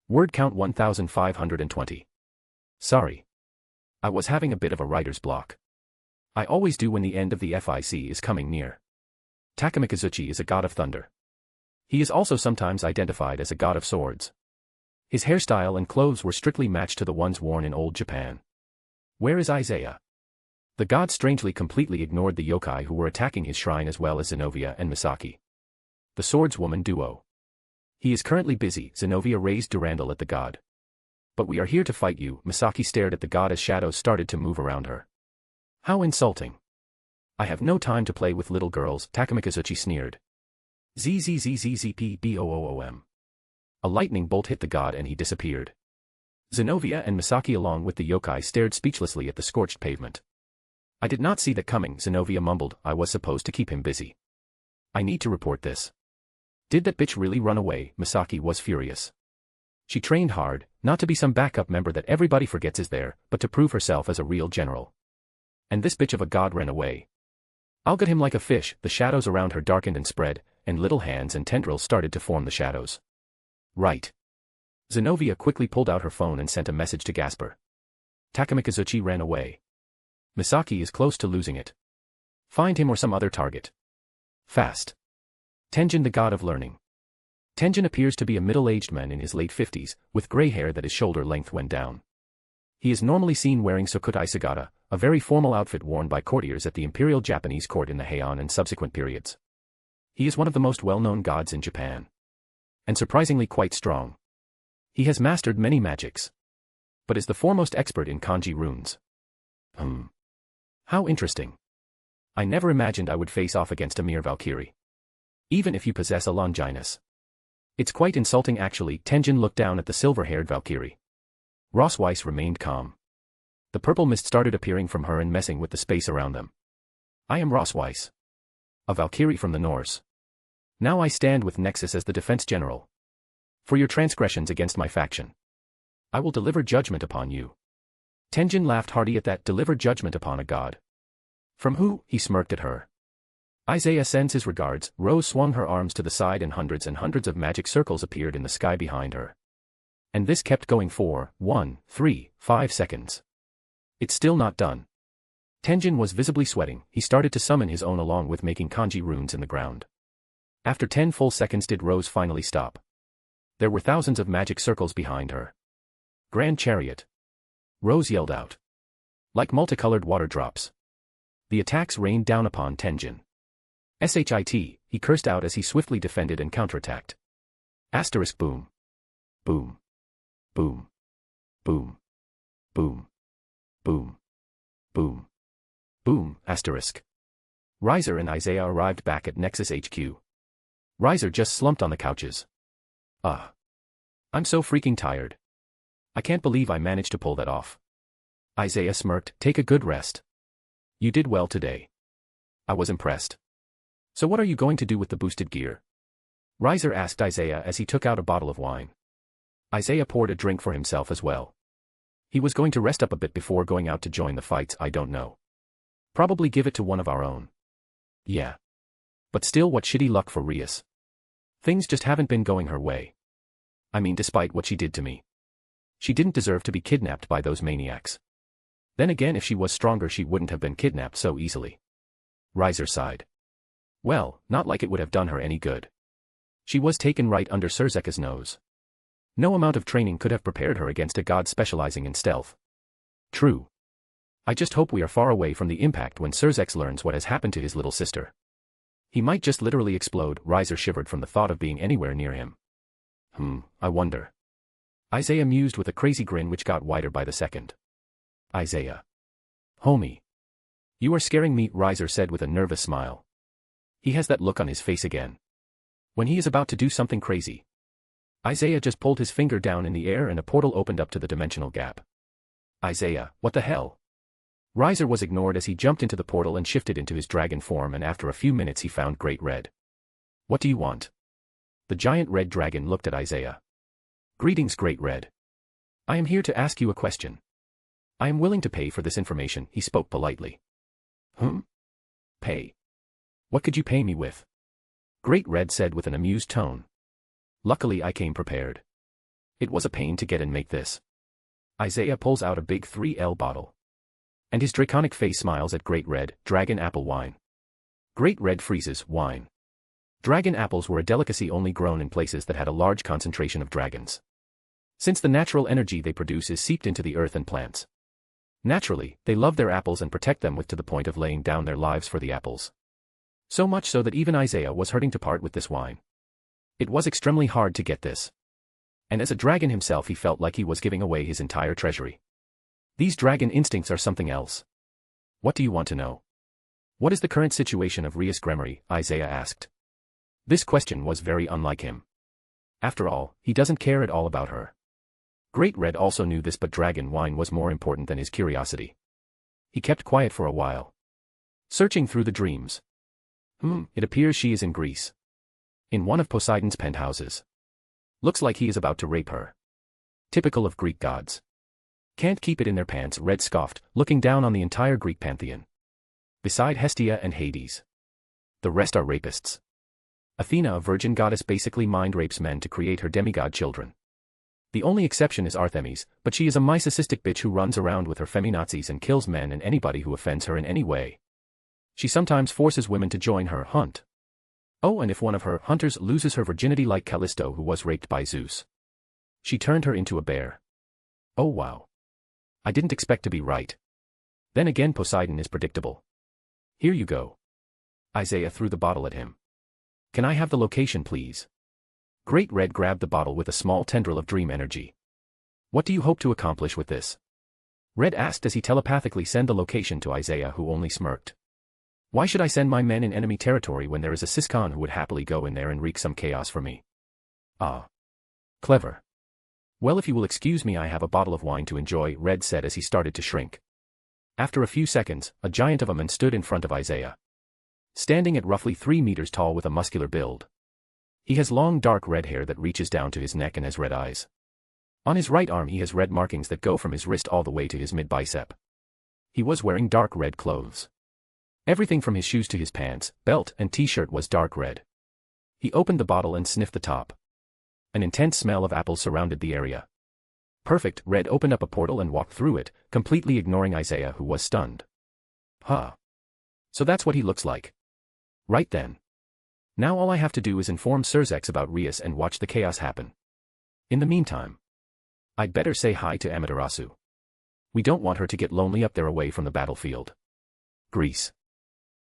Word count 1520. Sorry. I was having a bit of a writer's block. I always do when the end of the FIC is coming near. Takamikazuchi is a god of thunder. He is also sometimes identified as a god of swords. His hairstyle and clothes were strictly matched to the ones worn in old Japan. Where is Isaiah? The god strangely completely ignored the yokai who were attacking his shrine as well as Zenobia and Misaki. The swordswoman duo. He is currently busy, Zenobia raised Durandal at the god. But we are here to fight you, Misaki stared at the god as shadows started to move around her. How insulting. I have no time to play with little girls, Takamikazuchi sneered. ZZZZZPBOOOM. A lightning bolt hit the god and he disappeared. Zenobia and Misaki along with the yokai stared speechlessly at the scorched pavement. I did not see that coming, Zenobia mumbled. I was supposed to keep him busy. I need to report this. Did that bitch really run away? Misaki was furious. She trained hard, not to be some backup member that everybody forgets is there, but to prove herself as a real general. And this bitch of a god ran away. I'll get him like a fish. The shadows around her darkened and spread, and little hands and tendrils started to form the shadows. Right. Zenobia quickly pulled out her phone and sent a message to Gasper. Takamikazuchi ran away. Misaki is close to losing it. Find him or some other target. Fast. Tenjin, the god of learning. Tenjin appears to be a middle-aged man in his late 50s, with gray hair that his shoulder length went down. He is normally seen wearing Sokutai Sagata, a very formal outfit worn by courtiers at the Imperial Japanese court in the Heian and subsequent periods. He is one of the most well-known gods in Japan. And surprisingly quite strong. He has mastered many magics. But is the foremost expert in kanji runes. How interesting. I never imagined I would face off against a mere Valkyrie. Even if you possess a Longinus. It's quite insulting actually. Tenjin looked down at the silver-haired Valkyrie. Ross Weiss remained calm. The purple mist started appearing from her and messing with the space around them. I am Ross Weiss. A Valkyrie from the Norse. Now I stand with Nexus as the defense general. For your transgressions against my faction. I will deliver judgment upon you. Tenjin laughed hearty at that. Deliver judgment upon a god. From who? He smirked at her. Isaiah sends his regards. Rose swung her arms to the side and hundreds of magic circles appeared in the sky behind her. And this kept going for 1, 3, 5 seconds. It's still not done. Tenjin was visibly sweating. He started to summon his own along with making kanji runes in the ground. After 10 full seconds did Rose finally stop. There were thousands of magic circles behind her. Grand Chariot. Rose yelled out. Like multicolored water drops. The attacks rained down upon Tenjin. Shit, he cursed out as he swiftly defended and counterattacked. Asterisk boom. Boom. Boom. Boom. Boom. Boom. Boom. Boom, asterisk. Riser and Isaiah arrived back at Nexus HQ. Riser just slumped on the couches. I'm so freaking tired. I can't believe I managed to pull that off. Isaiah smirked. Take a good rest. You did well today. I was impressed. So what are you going to do with the boosted gear? Riser asked Isaiah as he took out a bottle of wine. Isaiah poured a drink for himself as well. He was going to rest up a bit before going out to join the fights. I don't know. Probably give it to one of our own. Yeah. But still, what shitty luck for Rias. Things just haven't been going her way. I mean, despite what she did to me. She didn't deserve to be kidnapped by those maniacs. Then again, if she was stronger she wouldn't have been kidnapped so easily. Riser sighed. Well, not like it would have done her any good. She was taken right under Surzeka's nose. No amount of training could have prepared her against a god specializing in stealth. True. I just hope we are far away from the impact when Surzek learns what has happened to his little sister. He might just literally explode. Riser shivered from the thought of being anywhere near him. I wonder. Isaiah mused with a crazy grin which got wider by the second. Isaiah. Homie. You are scaring me, Riser said with a nervous smile. He has that look on his face again. When he is about to do something crazy. Isaiah just pulled his finger down in the air and a portal opened up to the dimensional gap. Isaiah, what the hell? Riser was ignored as he jumped into the portal and shifted into his dragon form, and after a few minutes he found Great Red. What do you want? The giant red dragon looked at Isaiah. Greetings, Great Red. I am here to ask you a question. I am willing to pay for this information, he spoke politely. Pay? What could you pay me with? Great Red said with an amused tone. Luckily I came prepared. It was a pain to get and make this. Isaiah pulls out a big 3L bottle. And his draconic face smiles at Great Red, dragon apple wine. Great Red freezes wine. Dragon apples were a delicacy only grown in places that had a large concentration of dragons. Since the natural energy they produce is seeped into the earth and plants. Naturally, they love their apples and protect them to the point of laying down their lives for the apples. So much so that even Isaiah was hurting to part with this wine. It was extremely hard to get this. And as a dragon himself he felt like he was giving away his entire treasury. These dragon instincts are something else. What do you want to know? What is the current situation of Rias Gremory? Isaiah asked. This question was very unlike him. After all, he doesn't care at all about her. Great Red also knew this, but dragon wine was more important than his curiosity. He kept quiet for a while. Searching through the dreams. It appears she is in Greece. In one of Poseidon's penthouses. Looks like he is about to rape her. Typical of Greek gods. Can't keep it in their pants, Red scoffed, looking down on the entire Greek pantheon. Beside Hestia and Hades. The rest are rapists. Athena, a virgin goddess, basically mind rapes men to create her demigod children. The only exception is Artemis, but she is a mycocystic bitch who runs around with her feminazis and kills men and anybody who offends her in any way. She sometimes forces women to join her hunt. Oh, and if one of her hunters loses her virginity, like Callisto who was raped by Zeus, she turned her into a bear. Oh wow. I didn't expect to be right. Then again, Poseidon is predictable. Here you go. Isaiah threw the bottle at him. Can I have the location, please? Great Red grabbed the bottle with a small tendril of dream energy. What do you hope to accomplish with this? Red asked as he telepathically sent the location to Isaiah, who only smirked. Why should I send my men in enemy territory when there is a Siscon who would happily go in there and wreak some chaos for me? Ah. Clever. Well, if you will excuse me, I have a bottle of wine to enjoy, Red said as he started to shrink. After a few seconds, a giant of a man stood in front of Isaiah. Standing at roughly 3 meters tall with a muscular build. He has long dark red hair that reaches down to his neck and has red eyes. On his right arm he has red markings that go from his wrist all the way to his mid-bicep. He was wearing dark red clothes. Everything from his shoes to his pants, belt, and t-shirt was dark red. He opened the bottle and sniffed the top. An intense smell of apples surrounded the area. Perfect, Red opened up a portal and walked through it, completely ignoring Isaiah, who was stunned. Huh. So that's what he looks like. Right then. Now all I have to do is inform Cerzex about Rias and watch the chaos happen. In the meantime, I'd better say hi to Amaterasu. We don't want her to get lonely up there away from the battlefield. Greece.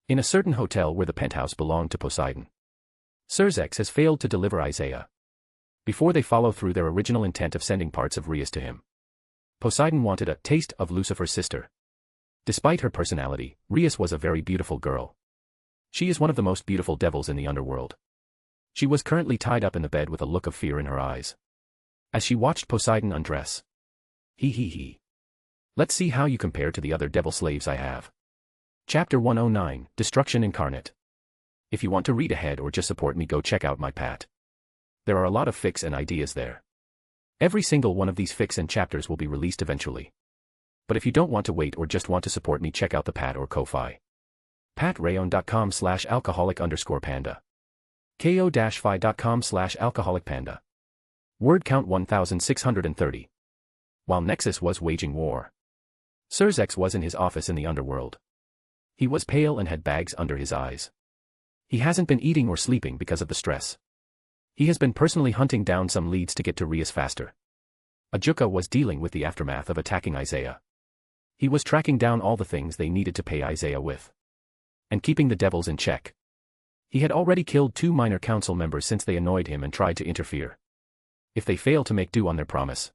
In a certain hotel where the penthouse belonged to Poseidon. Cerzex has failed to deliver Isaiah. Before they follow through their original intent of sending parts of Rias to him. Poseidon wanted a taste of Lucifer's sister. Despite her personality, Rias was a very beautiful girl. She is one of the most beautiful devils in the underworld. She was currently tied up in the bed with a look of fear in her eyes. As she watched Poseidon undress. He. Let's see how you compare to the other devil slaves I have. Chapter 109, Destruction Incarnate. If you want to read ahead or just support me, go check out my Pat. There are a lot of fics and ideas there. Every single one of these fics and chapters will be released eventually. But if you don't want to wait or just want to support me, check out the Pat or Ko-Fi. Patreon.com/alcoholic_panda. ko-fi.com/alcoholicpanda. Word count 1630. While Nexus was waging war, Cerzex was in his office in the underworld. He was pale and had bags under his eyes. He hasn't been eating or sleeping because of the stress. He has been personally hunting down some leads to get to Rias faster. Ajuka was dealing with the aftermath of attacking Isaiah. He was tracking down all the things they needed to pay Isaiah with. And keeping the devils in check. He had already killed 2 minor council members since they annoyed him and tried to interfere. If they fail to make due on their promise,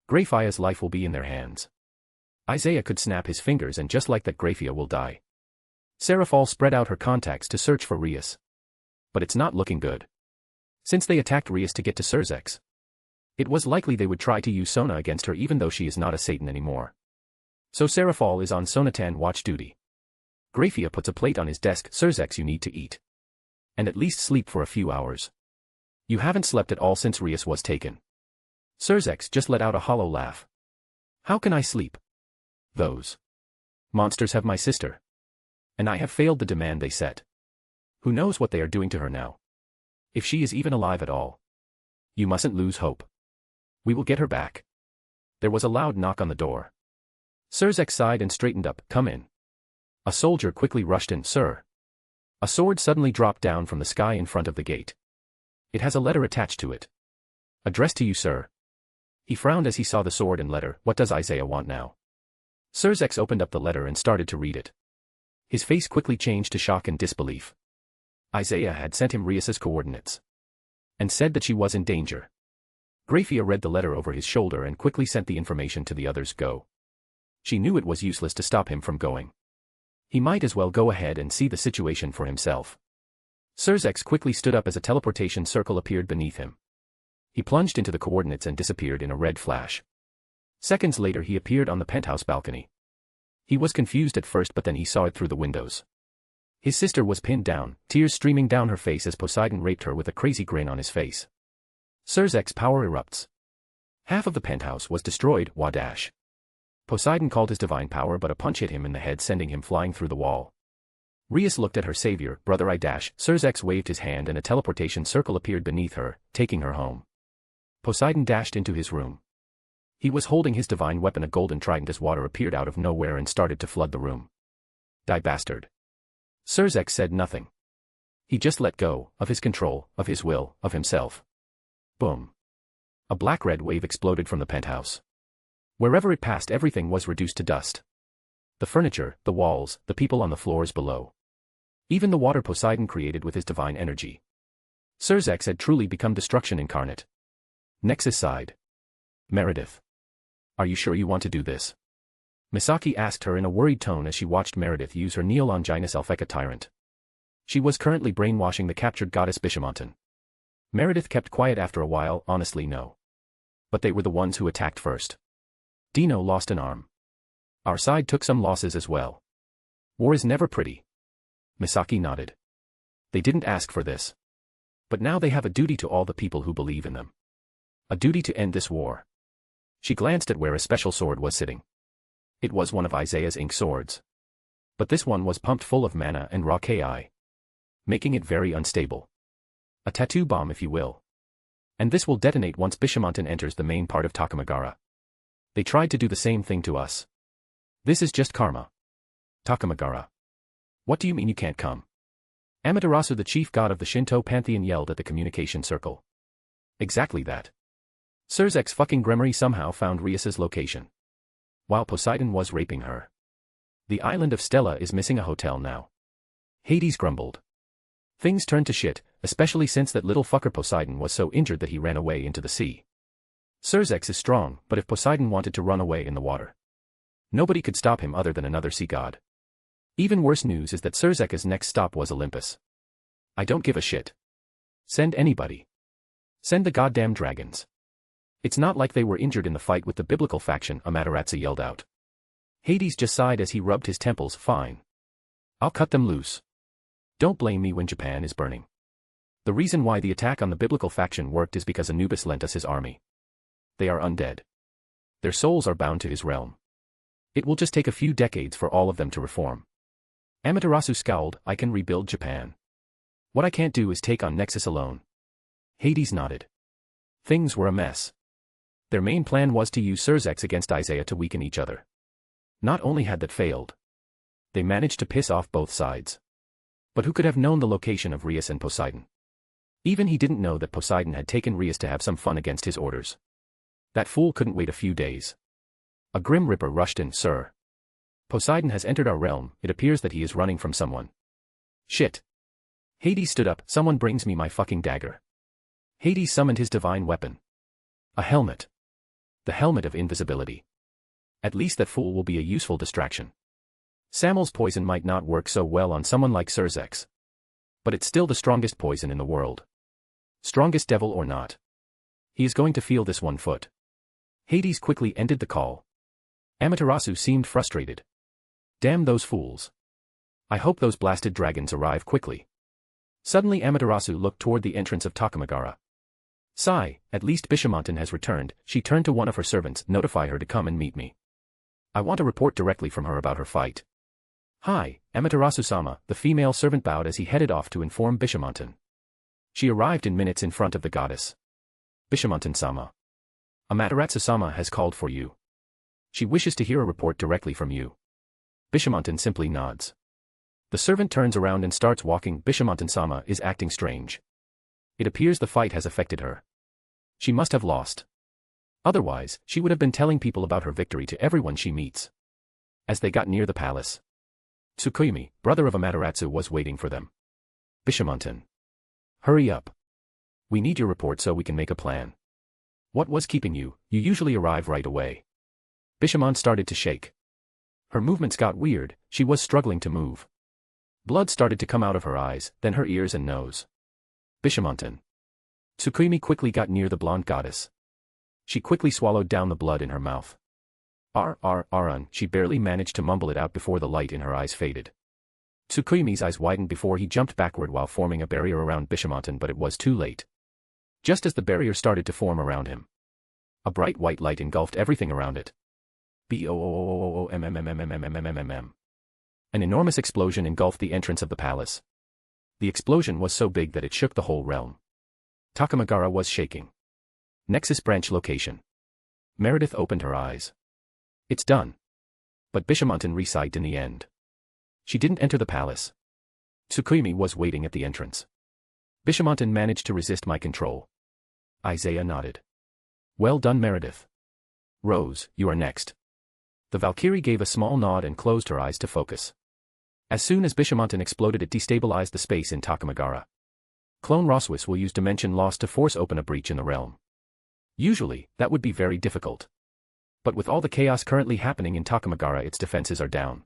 Graphia's life will be in their hands. Isaiah could snap his fingers and just like that Graphia will die. Seraphal spread out her contacts to search for Rias. But it's not looking good. Since they attacked Rias to get to Cerzex, it was likely they would try to use Sona against her even though she is not a Satan anymore. So Seraphal is on Sonatan watch duty. Graphia puts a plate on his desk. Cerzex, you need to eat. And at least sleep for a few hours. You haven't slept at all since Rias was taken. Cerzex just let out a hollow laugh. How can I sleep? Those monsters have my sister. And I have failed the demand they set. Who knows what they are doing to her now? If she is even alive at all. You mustn't lose hope. We will get her back. There was a loud knock on the door. Cerzex sighed and straightened up. Come in. A soldier quickly rushed in. Sir. A sword suddenly dropped down from the sky in front of the gate. It has a letter attached to it. Addressed to you, sir. He frowned as he saw the sword and letter. What does Isaiah want now? Sirzex opened up the letter and started to read it. His face quickly changed to shock and disbelief. Isaiah had sent him Rias's coordinates. And said that she was in danger. Grafia read the letter over his shoulder and quickly sent the information to the others. Go. She knew it was useless to stop him from going. He might as well go ahead and see the situation for himself. Sirzex quickly stood up as a teleportation circle appeared beneath him. He plunged into the coordinates and disappeared in a red flash. Seconds later he appeared on the penthouse balcony. He was confused at first, but then he saw it through the windows. His sister was pinned down, tears streaming down her face as Poseidon raped her with a crazy grin on his face. Sirzex's power erupts. Half of the penthouse was destroyed. Wadash. Poseidon called his divine power, but a punch hit him in the head, sending him flying through the wall. Rias looked at her savior, brother Idash. Sirzex waved his hand and a teleportation circle appeared beneath her, taking her home. Poseidon dashed into his room. He was holding his divine weapon, a golden trident, as water appeared out of nowhere and started to flood the room. Die bastard. Sirzex said nothing. He just let go of his control, of his will, of himself. Boom. A black-red wave exploded from the penthouse. Wherever it passed, everything was reduced to dust. The furniture, the walls, the people on the floors below. Even the water Poseidon created with his divine energy. Sirzex had truly become destruction incarnate. Nexus sighed. Meredith. Are you sure you want to do this? Misaki asked her in a worried tone as she watched Meredith use her Neolonginus Alpheka tyrant. She was currently brainwashing the captured goddess Bishamontan. Meredith kept quiet after a while. Honestly, no. But they were the ones who attacked first. Dino lost an arm. Our side took some losses as well. War is never pretty. Misaki nodded. They didn't ask for this. But now they have a duty to all the people who believe in them. A duty to end this war. She glanced at where a special sword was sitting. It was one of Isaiah's ink swords. But this one was pumped full of mana and raw Ki, making it very unstable. A tattoo bomb, if you will. And this will detonate once Bishamontan enters the main part of Takamagara. They tried to do the same thing to us. This is just karma. Takamagara. What do you mean you can't come? Amaterasu, the chief god of the Shinto pantheon, yelled at the communication circle. Exactly that. Sirzex fucking Gremory somehow found Rias's location. While Poseidon was raping her. The island of Stella is missing a hotel now. Hades grumbled. Things turned to shit, especially since that little fucker Poseidon was so injured that he ran away into the sea. Sirzex is strong, but if Poseidon wanted to run away in the water, nobody could stop him other than another sea god. Even worse news is that Sirzex's next stop was Olympus. I don't give a shit. Send anybody. Send the goddamn dragons. It's not like they were injured in the fight with the biblical faction, Amaterasu yelled out. Hades just sighed as he rubbed his temples. Fine. I'll cut them loose. Don't blame me when Japan is burning. The reason why the attack on the biblical faction worked is because Anubis lent us his army. They are undead. Their souls are bound to his realm. It will just take a few decades for all of them to reform. Amaterasu scowled. I can rebuild Japan. What I can't do is take on Nexus alone. Hades nodded. Things were a mess. Their main plan was to use Sirzex against Isaiah to weaken each other. Not only had that failed, they managed to piss off both sides. But who could have known the location of Rias and Poseidon? Even he didn't know that Poseidon had taken Rias to have some fun against his orders. That fool couldn't wait a few days. A Grim Reaper rushed in. Sir. Poseidon has entered our realm. It appears that he is running from someone. Shit. Hades stood up. Someone brings me my fucking dagger. Hades summoned his divine weapon. A helmet. The helmet of invisibility. At least that fool will be a useful distraction. Samuel's poison might not work so well on someone like Sirzex. But it's still the strongest poison in the world. Strongest devil or not. He is going to feel this 1 foot. Hades quickly ended the call. Amaterasu seemed frustrated. Damn those fools. I hope those blasted dragons arrive quickly. Suddenly Amaterasu looked toward the entrance of Takamagara. Sigh, at least Bishamontan has returned. She turned to one of her servants. Notify her to come and meet me. I want a report directly from her about her fight. Hi, Amaterasu-sama, the female servant bowed as he headed off to inform Bishamontan. She arrived in minutes in front of the goddess. Bishamontan-sama. Amaterasu-sama has called for you. She wishes to hear a report directly from you. Bishamontan simply nods. The servant turns around and starts walking. Bishamon-sama is acting strange. It appears the fight has affected her. She must have lost. Otherwise, she would have been telling people about her victory to everyone she meets. As they got near the palace, Tsukuyomi, brother of Amaterasu, was waiting for them. Bishamon, hurry up. We need your report so we can make a plan. What was keeping you? You usually arrive right away. Bishamon started to shake. Her movements got weird, she was struggling to move. Blood started to come out of her eyes, then her ears and nose. Bishamon. Tsukuyomi quickly got near the blonde goddess. She quickly swallowed down the blood in her mouth. She barely managed to mumble it out before the light in her eyes faded. Tsukuyomi's eyes widened before he jumped backward while forming a barrier around Bishamon, but it was too late. Just as the barrier started to form around him, a bright white light engulfed everything around it. Boom. An enormous explosion engulfed the entrance of the palace. The explosion was so big that it shook the whole realm. Takamagara was shaking. Nexus branch location. Meredith opened her eyes. It's done. But Bishamon re-sighed in the end. She didn't enter the palace. Tsukuyomi was waiting at the entrance. Bishamon managed to resist my control. Isaiah nodded. Well done, Meredith. Rose, you are next. The Valkyrie gave a small nod and closed her eyes to focus. As soon as Bishamon exploded, it destabilized the space in Takamagara. Clone Roswis will use Dimension Lost to force open a breach in the realm. Usually, that would be very difficult. But with all the chaos currently happening in Takamagara, its defenses are down.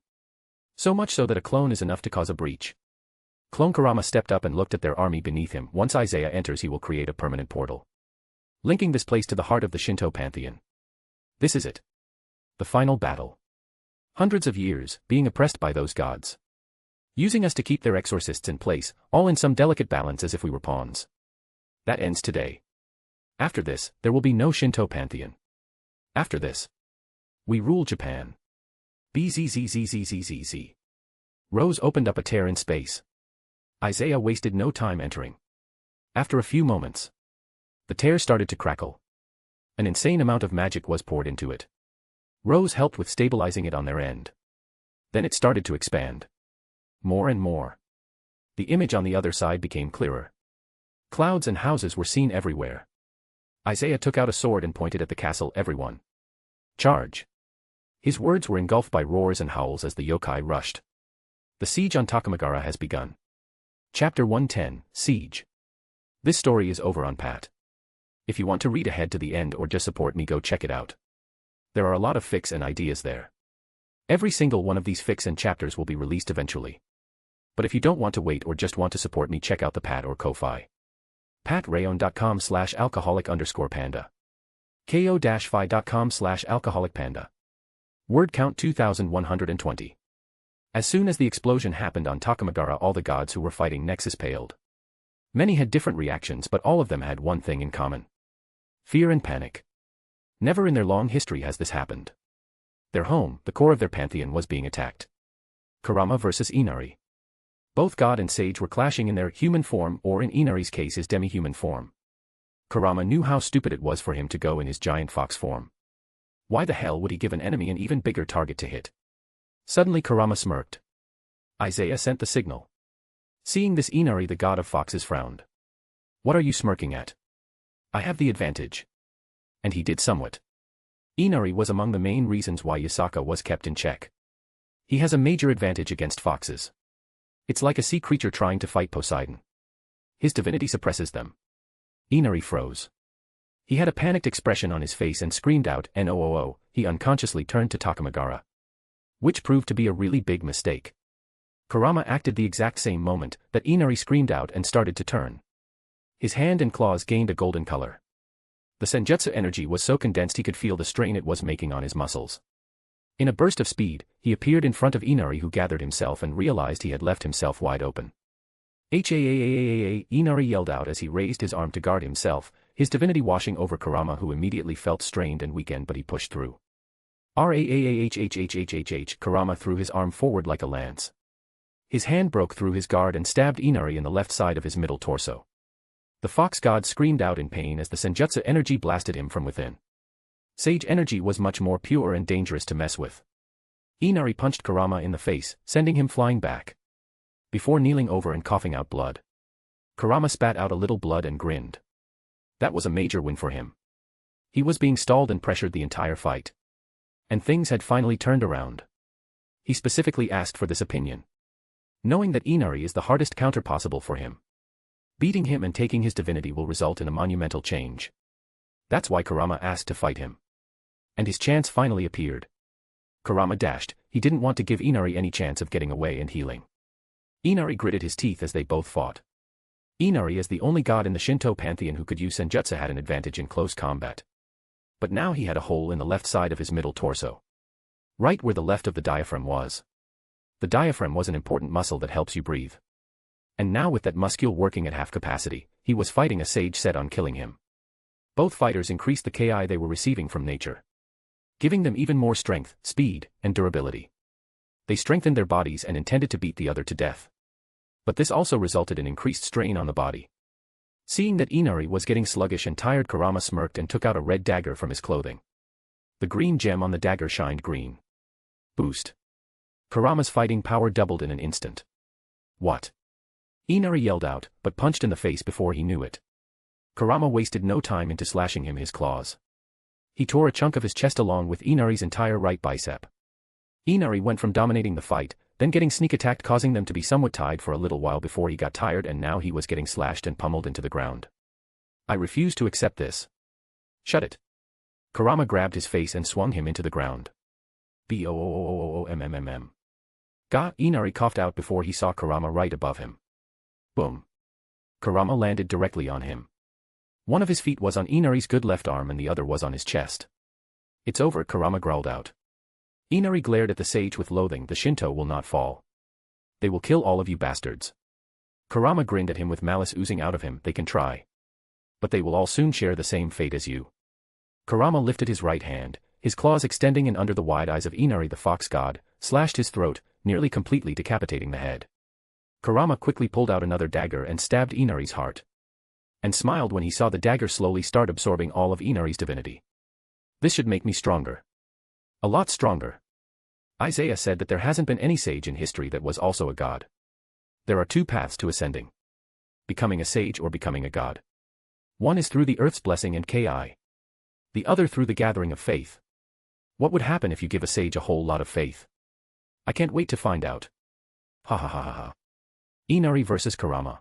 So much so that a clone is enough to cause a breach. Clone Kurama stepped up and looked at their army beneath him. Once Isaiah enters, he will create a permanent portal, linking this place to the heart of the Shinto pantheon. This is it. The final battle. Hundreds of years, being oppressed by those gods. Using us to keep their exorcists in place, all in some delicate balance as if we were pawns. That ends today. After this, there will be no Shinto pantheon. After this, we rule Japan. Bzzzzzzzzz. Rose opened up a tear in space. Isaiah wasted no time entering. After a few moments, the tear started to crackle. An insane amount of magic was poured into it. Rose helped with stabilizing it on their end. Then it started to expand. More and more. The image on the other side became clearer. Clouds and houses were seen everywhere. Isaiah took out a sword and pointed at the castle. Everyone, charge. His words were engulfed by roars and howls as the yokai rushed. The siege on Takamagara has begun. Chapter 110, Siege. This story is over on Pat. If you want to read ahead to the end or just support me, go check it out. There are a lot of fics and ideas there. Every single one of these fics and chapters will be released eventually. But if you don't want to wait or just want to support me, check out the Pat or Ko-Fi. Patreon.com/alcoholic_panda. ko-fi.com/alcoholicpanda. Word count 2120. As soon as the explosion happened on Takamagara, all the gods who were fighting Nexus paled. Many had different reactions, but all of them had one thing in common. Fear and panic. Never in their long history has this happened. Their home, the core of their pantheon, was being attacked. Kurama versus Inari. Both god and sage were clashing in their human form, or in Inari's case his demi-human form. Kurama knew how stupid it was for him to go in his giant fox form. Why the hell would he give an enemy an even bigger target to hit? Suddenly Kurama smirked. Isaiah sent the signal. Seeing this, Inari the god of foxes frowned. What are you smirking at? I have the advantage. And he did somewhat. Inari was among the main reasons why Yasaka was kept in check. He has a major advantage against foxes. It's like a sea creature trying to fight Poseidon. His divinity suppresses them. Inari froze. He had a panicked expression on his face and screamed out, "No!" He unconsciously turned to Takamagara. Which proved to be a really big mistake. Kurama acted the exact same moment that Inari screamed out and started to turn. His hand and claws gained a golden color. The senjutsu energy was so condensed he could feel the strain it was making on his muscles. In a burst of speed, he appeared in front of Inari, who gathered himself and realized he had left himself wide open. Inari yelled out as he raised his arm to guard himself, his divinity washing over Kurama, who immediately felt strained and weakened, but he pushed through. Kurama threw his arm forward like a lance. His hand broke through his guard and stabbed Inari in the left side of his middle torso. The fox god screamed out in pain as the senjutsu energy blasted him from within. Sage energy was much more pure and dangerous to mess with. Inari punched Kurama in the face, sending him flying back. before kneeling over and coughing out blood. Kurama spat out a little blood and grinned. That was a major win for him. He was being stalled and pressured the entire fight. And things had finally turned around. He specifically asked for this opinion, knowing that Inari is the hardest counter possible for him. Beating him and taking his divinity will result in a monumental change. That's why Kurama asked to fight him. And his chance finally appeared. Kurama dashed. He didn't want to give Inari any chance of getting away and healing. Inari gritted his teeth as they both fought. Inari, as the only god in the Shinto pantheon who could use senjutsu, had an advantage in close combat. But now he had a hole in the left side of his middle torso, right where the left of the diaphragm was. The diaphragm was an important muscle that helps you breathe. And now, with that muscle working at half capacity, he was fighting a sage set on killing him. Both fighters increased the Ki they were receiving from nature, giving them even more strength, speed, and durability. They strengthened their bodies and intended to beat the other to death. But this also resulted in increased strain on the body. Seeing that Inari was getting sluggish and tired, Kurama smirked and took out a red dagger from his clothing. The green gem on the dagger shined green. Boost. Kurama's fighting power doubled in an instant. What? Inari yelled out, but punched in the face before he knew it. Kurama wasted no time into slashing him his claws. He tore a chunk of his chest along with Inari's entire right bicep. Inari went from dominating the fight, then getting sneak attacked, causing them to be somewhat tied for a little while before he got tired, and now he was getting slashed and pummeled into the ground. I refuse to accept this. Shut it. Kurama grabbed his face and swung him into the ground. B-O-O-O-O-O-M-M-M-M. Ga, Inari coughed out before he saw Kurama right above him. Boom. Kurama landed directly on him. One of his feet was on Inari's good left arm and the other was on his chest. It's over, Kurama growled out. Inari glared at the sage with loathing. The Shinto will not fall. They will kill all of you bastards. Kurama grinned at him with malice oozing out of him. They can try. But they will all soon share the same fate as you. Kurama lifted his right hand, his claws extending in under the wide eyes of Inari the fox god, slashed his throat, nearly completely decapitating the head. Kurama quickly pulled out another dagger and stabbed Inari's heart. And smiled when he saw the dagger slowly start absorbing all of Inari's divinity. This should make me stronger. A lot stronger. Isaiah said that there hasn't been any sage in history that was also a god. There are two paths to ascending: becoming a sage or becoming a god. One is through the earth's blessing and Ki. The other through the gathering of faith. What would happen if you give a sage a whole lot of faith? I can't wait to find out. Ha ha ha ha ha. Inari vs. Kurama.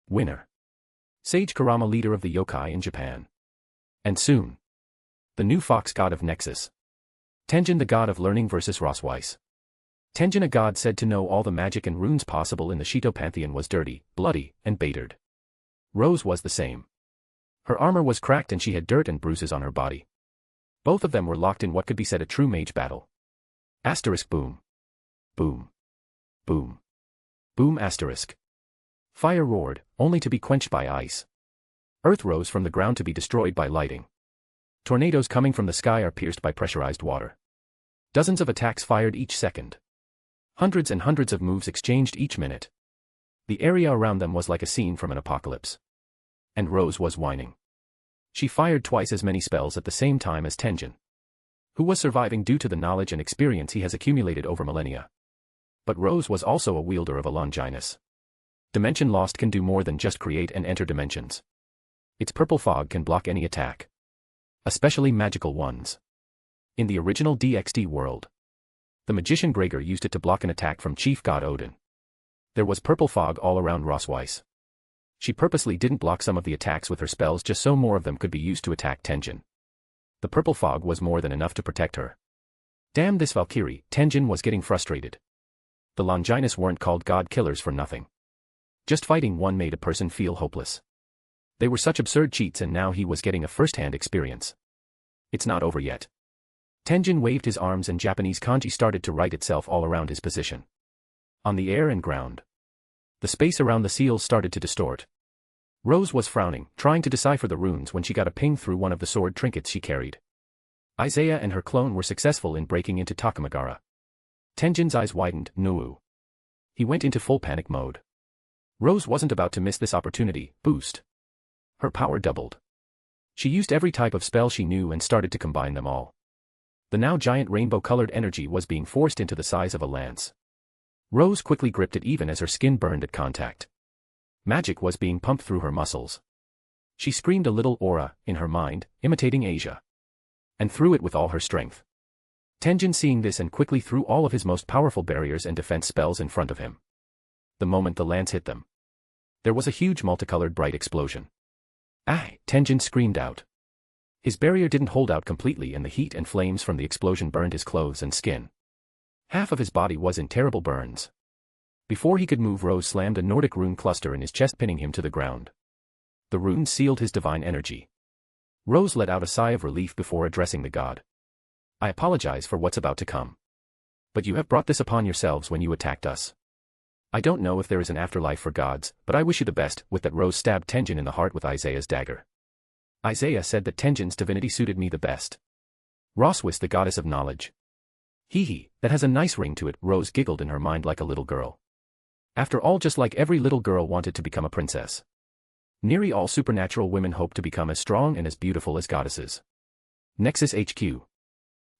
Winner. Sage Kurama, leader of the yokai in Japan. And soon. The new fox god of Nexus. Tenjin, the god of learning vs. Rosweiss. Tenjin, a god said to know all the magic and runes possible in the Shinto pantheon, was dirty, bloody, and battered. Rose was the same. Her armor was cracked and she had dirt and bruises on her body. Both of them were locked in what could be said a true mage battle. Asterisk boom. Boom. Boom. Boom asterisk. Fire roared, only to be quenched by ice. Earth rose from the ground to be destroyed by lightning. Tornadoes coming from the sky are pierced by pressurized water. Dozens of attacks fired each second. Hundreds and hundreds of moves exchanged each minute. The area around them was like a scene from an apocalypse. And Rose was whining. She fired twice as many spells at the same time as Tenjin, who was surviving due to the knowledge and experience he has accumulated over millennia. But Rose was also a wielder of a Longinus. Dimension Lost can do more than just create and enter dimensions. Its purple fog can block any attack, especially magical ones. In the original DxD world, the magician Gregor used it to block an attack from Chief God Odin. There was purple fog all around Rosweiss. She purposely didn't block some of the attacks with her spells just so more of them could be used to attack Tenjin. The purple fog was more than enough to protect her. Damn this Valkyrie, Tenjin was getting frustrated. The Longinus weren't called god killers for nothing. Just fighting one made a person feel hopeless. They were such absurd cheats, and now he was getting a first-hand experience. It's not over yet. Tenjin waved his arms and Japanese kanji started to write itself all around his position. On the air and ground. The space around the seals started to distort. Rose was frowning, trying to decipher the runes when she got a ping through one of the sword trinkets she carried. Isaiah and her clone were successful in breaking into Takamagara. Tenjin's eyes widened. Nuu. He went into full panic mode. Rose wasn't about to miss this opportunity. Boost. Her power doubled. She used every type of spell she knew and started to combine them all. The now giant rainbow-colored energy was being forced into the size of a lance. Rose quickly gripped it even as her skin burned at contact. Magic was being pumped through her muscles. She screamed a little aura, in her mind, imitating Asia. And threw it with all her strength. Tenjin seeing this and quickly threw all of his most powerful barriers and defense spells in front of him. The moment the lance hit them, there was a huge multicolored bright explosion. Ah! Tenjin screamed out. His barrier didn't hold out completely and the heat and flames from the explosion burned his clothes and skin. Half of his body was in terrible burns. Before he could move, Rose slammed a Nordic rune cluster in his chest, pinning him to the ground. The runes sealed his divine energy. Rose let out a sigh of relief before addressing the god. I apologize for what's about to come. But you have brought this upon yourselves when you attacked us. I don't know if there is an afterlife for gods, but I wish you the best. With that, Rose stabbed Tenjin in the heart with Isaiah's dagger. Isaiah said that Tenjin's divinity suited me the best. Roswis, the goddess of knowledge. Hee, that has a nice ring to it, Rose giggled in her mind like a little girl. After all, just like every little girl wanted to become a princess. Nearly all supernatural women hope to become as strong and as beautiful as goddesses. Nexus HQ.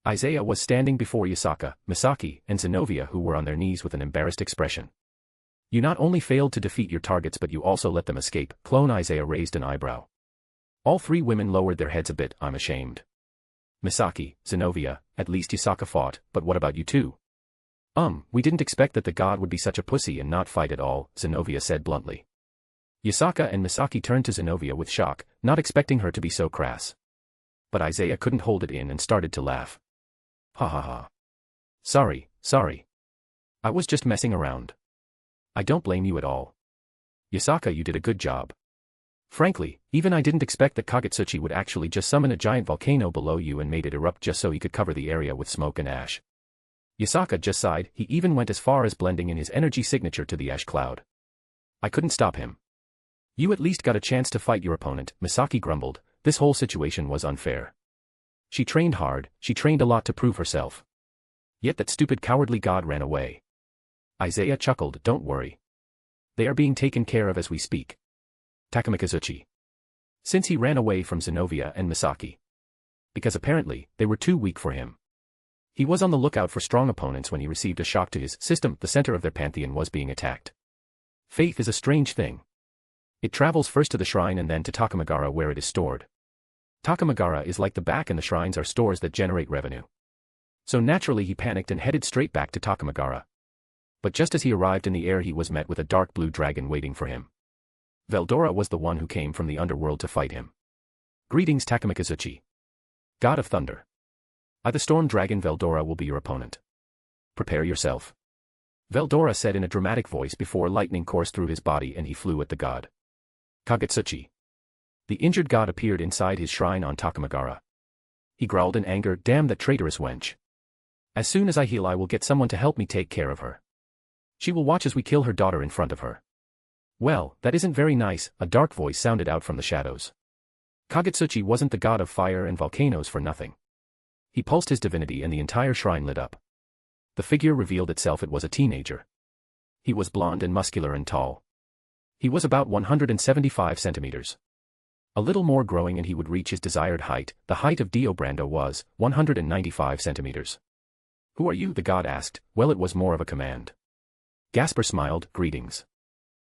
Isaiah was standing before Yasaka, Misaki, and Zenobia, who were on their knees with an embarrassed expression. You not only failed to defeat your targets but you also let them escape. Clone Isaiah raised an eyebrow. All three women lowered their heads a bit. I'm ashamed. Misaki, Zenobia, at least Yasaka fought, but what about you two? We didn't expect that the god would be such a pussy and not fight at all, Zenobia said bluntly. Yasaka and Misaki turned to Zenobia with shock, not expecting her to be so crass. But Isaiah couldn't hold it in and started to laugh. Ha ha ha. Sorry. I was just messing around. I don't blame you at all. Yasaka, you did a good job. Frankly, even I didn't expect that Kagetsuchi would actually just summon a giant volcano below you and made it erupt just so he could cover the area with smoke and ash. Yasaka just sighed. He even went as far as blending in his energy signature to the ash cloud. I couldn't stop him. You at least got a chance to fight your opponent, Misaki grumbled. This whole situation was unfair. She trained hard, she trained a lot to prove herself. Yet that stupid cowardly god ran away. Isaiah chuckled. Don't worry. They are being taken care of as we speak. Takamikazuchi. Since he ran away from Zenobia and Misaki. Because apparently, they were too weak for him. He was on the lookout for strong opponents when he received a shock to his system. The center of their pantheon was being attacked. Faith is a strange thing. It travels first to the shrine and then to Takamagara where it is stored. Takamagara is like the back and the shrines are stores that generate revenue. So naturally he panicked and headed straight back to Takamagara. But just as he arrived in the air he was met with a dark blue dragon waiting for him. Veldora was the one who came from the underworld to fight him. Greetings Takamikazuchi. God of Thunder. I the storm dragon Veldora will be your opponent. Prepare yourself. Veldora said in a dramatic voice before lightning coursed through his body and he flew at the god. Kagetsuchi. The injured god appeared inside his shrine on Takamagara. He growled in anger, damn that traitorous wench. As soon as I heal I will get someone to help me take care of her. She will watch as we kill her daughter in front of her. Well, that isn't very nice, a dark voice sounded out from the shadows. Kagetsuchi wasn't the god of fire and volcanoes for nothing. He pulsed his divinity and the entire shrine lit up. The figure revealed itself. It was a teenager. He was blond and muscular and tall. He was about 175 centimeters. A little more growing and he would reach his desired height. The height of Dio Brando was 195 centimeters. Who are you? The god asked. Well, it was more of a command. Gasper smiled. Greetings.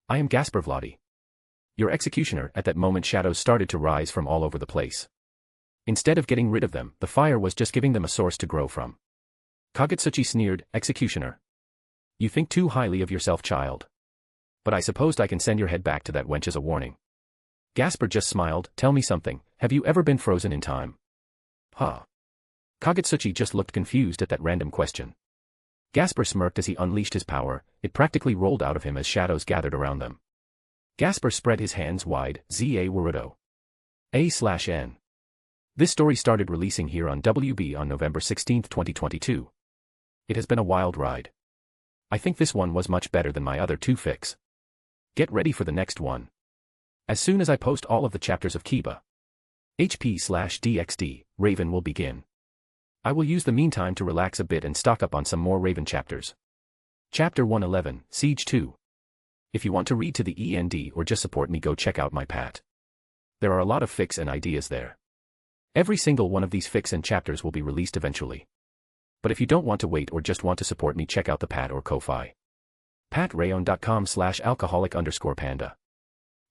I am Gasper Vladi. Your executioner. At that moment shadows started to rise from all over the place. Instead of getting rid of them, the fire was just giving them a source to grow from. Kagetsuchi sneered. Executioner. You think too highly of yourself, child. But I supposed I can send your head back to that wench as a warning. Gasper just smiled. Tell me something, have you ever been frozen in time? Huh. Kagetsuchi just looked confused at that random question. Gasper smirked as he unleashed his power. It practically rolled out of him as shadows gathered around them. Gasper spread his hands wide. Z.A. Warudo. A/N. This story started releasing here on WB on November 16, 2022. It has been a wild ride. I think this one was much better than my other two fics. Get ready for the next one. As soon as I post all of the chapters of Kiba HP/DxD, Raven will begin. I will use the meantime to relax a bit and stock up on some more Raven chapters. Chapter 111, Siege 2. If you want to read to the END or just support me, go check out my Pat. There are a lot of fics and ideas there. Every single one of these fics and chapters will be released eventually. But if you don't want to wait or just want to support me, check out the Pat or Ko-Fi. Patreon.com/alcoholic_panda.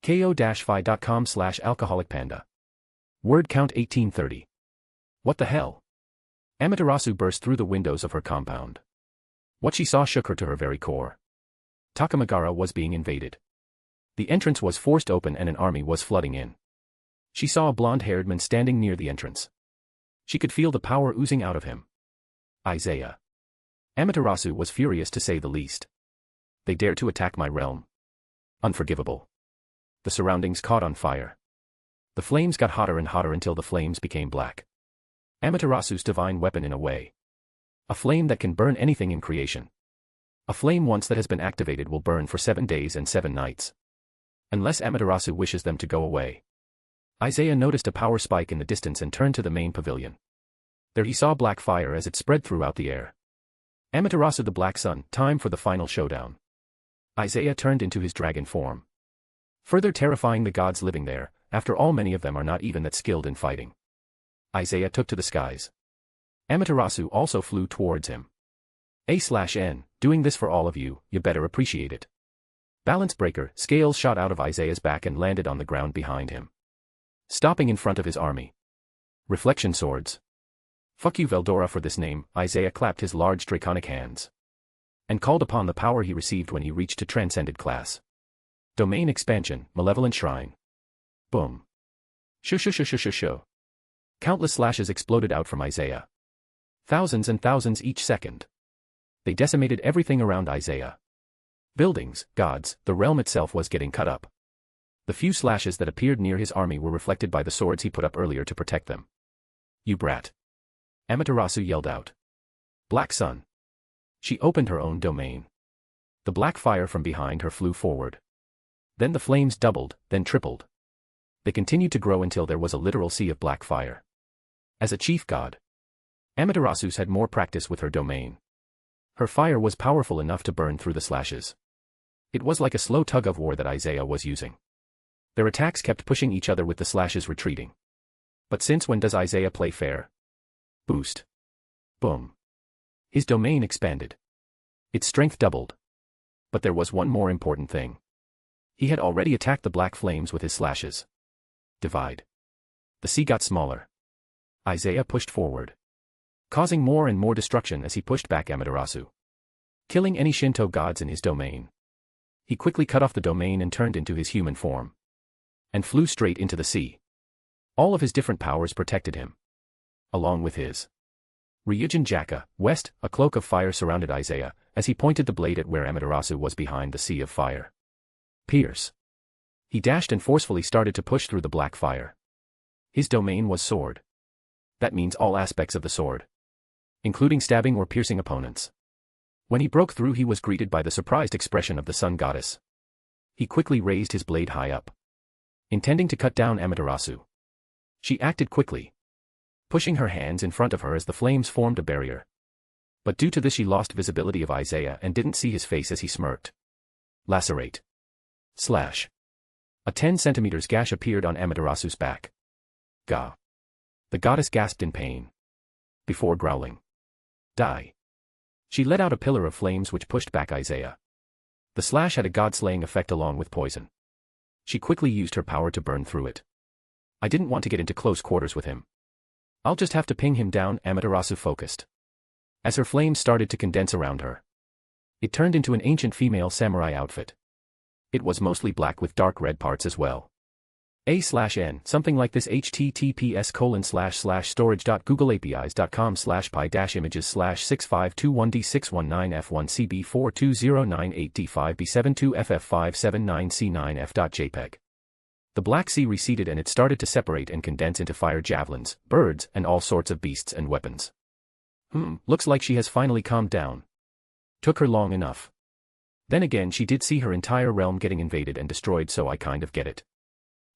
ko-fi.com/alcoholicpanda. Word count 1830. What the hell? Amaterasu burst through the windows of her compound. What she saw shook her to her very core. Takamagara was being invaded. The entrance was forced open and an army was flooding in. She saw a blonde-haired man standing near the entrance. She could feel the power oozing out of him. Isaiah. Amaterasu was furious to say the least. They dared to attack my realm. Unforgivable. The surroundings caught on fire. The flames got hotter and hotter until the flames became black. Amaterasu's divine weapon in a way. A flame that can burn anything in creation. A flame once that has been activated will burn for 7 days and 7 nights. Unless Amaterasu wishes them to go away. Isaiah noticed a power spike in the distance and turned to the main pavilion. There he saw black fire as it spread throughout the air. Amaterasu the Black Sun, time for the final showdown. Isaiah turned into his dragon form. Further terrifying the gods living there, after all many of them are not even that skilled in fighting. Isaiah took to the skies. Amaterasu also flew towards him. A/N, doing this for all of you, you better appreciate it. Balance breaker, scales shot out of Isaiah's back and landed on the ground behind him. Stopping in front of his army. Reflection swords. Fuck you Veldora for this name, Isaiah clapped his large draconic hands. And called upon the power he received when he reached to transcended class. Domain expansion, malevolent shrine. Boom. Shoo. Countless slashes exploded out from Isaiah. Thousands and thousands each second. They decimated everything around Isaiah. Buildings, gods, the realm itself was getting cut up. The few slashes that appeared near his army were reflected by the swords he put up earlier to protect them. You brat. Amaterasu yelled out. Black Sun. She opened her own domain. The black fire from behind her flew forward. Then the flames doubled, then tripled. They continued to grow until there was a literal sea of black fire. As a chief god, Amaterasu's had more practice with her domain. Her fire was powerful enough to burn through the slashes. It was like a slow tug-of-war that Isaiah was using. Their attacks kept pushing each other with the slashes retreating. But since when does Isaiah play fair? Boost. Boom. His domain expanded. Its strength doubled. But there was one more important thing. He had already attacked the black flames with his slashes. Divide. The sea got smaller. Isaiah pushed forward, causing more and more destruction as he pushed back Amaterasu, killing any Shinto gods in his domain. He quickly cut off the domain and turned into his human form. And flew straight into the sea. All of his different powers protected him. Along with his Ryujin Jaka, west, a cloak of fire surrounded Isaiah, as he pointed the blade at where Amaterasu was behind the sea of fire. Pierce. He dashed and forcefully started to push through the black fire. His domain was sword. That means all aspects of the sword, including stabbing or piercing opponents. When he broke through, he was greeted by the surprised expression of the sun goddess. He quickly raised his blade high up, intending to cut down Amaterasu. She acted quickly, pushing her hands in front of her as the flames formed a barrier. But due to this, she lost visibility of Isaiah and didn't see his face as he smirked. Lacerate. Slash. A 10 centimeters gash appeared on Amaterasu's back. Gah. The goddess gasped in pain. Before growling. Die. She let out a pillar of flames which pushed back Isaiah. The slash had a god-slaying effect along with poison. She quickly used her power to burn through it. I didn't want to get into close quarters with him. I'll just have to ping him down, Amaterasu focused. As her flames started to condense around her, it turned into an ancient female samurai outfit. It was mostly black with dark red parts as well. A/N, something like this: https://storage.googleapis.com/pi-images/6521d619f1cb42098d5b72ff579c9f.jpg. The Black Sea receded and it started to separate and condense into fire javelins, birds, and all sorts of beasts and weapons. Looks like she has finally calmed down. Took her long enough. Then again, she did see her entire realm getting invaded and destroyed, so I kind of get it.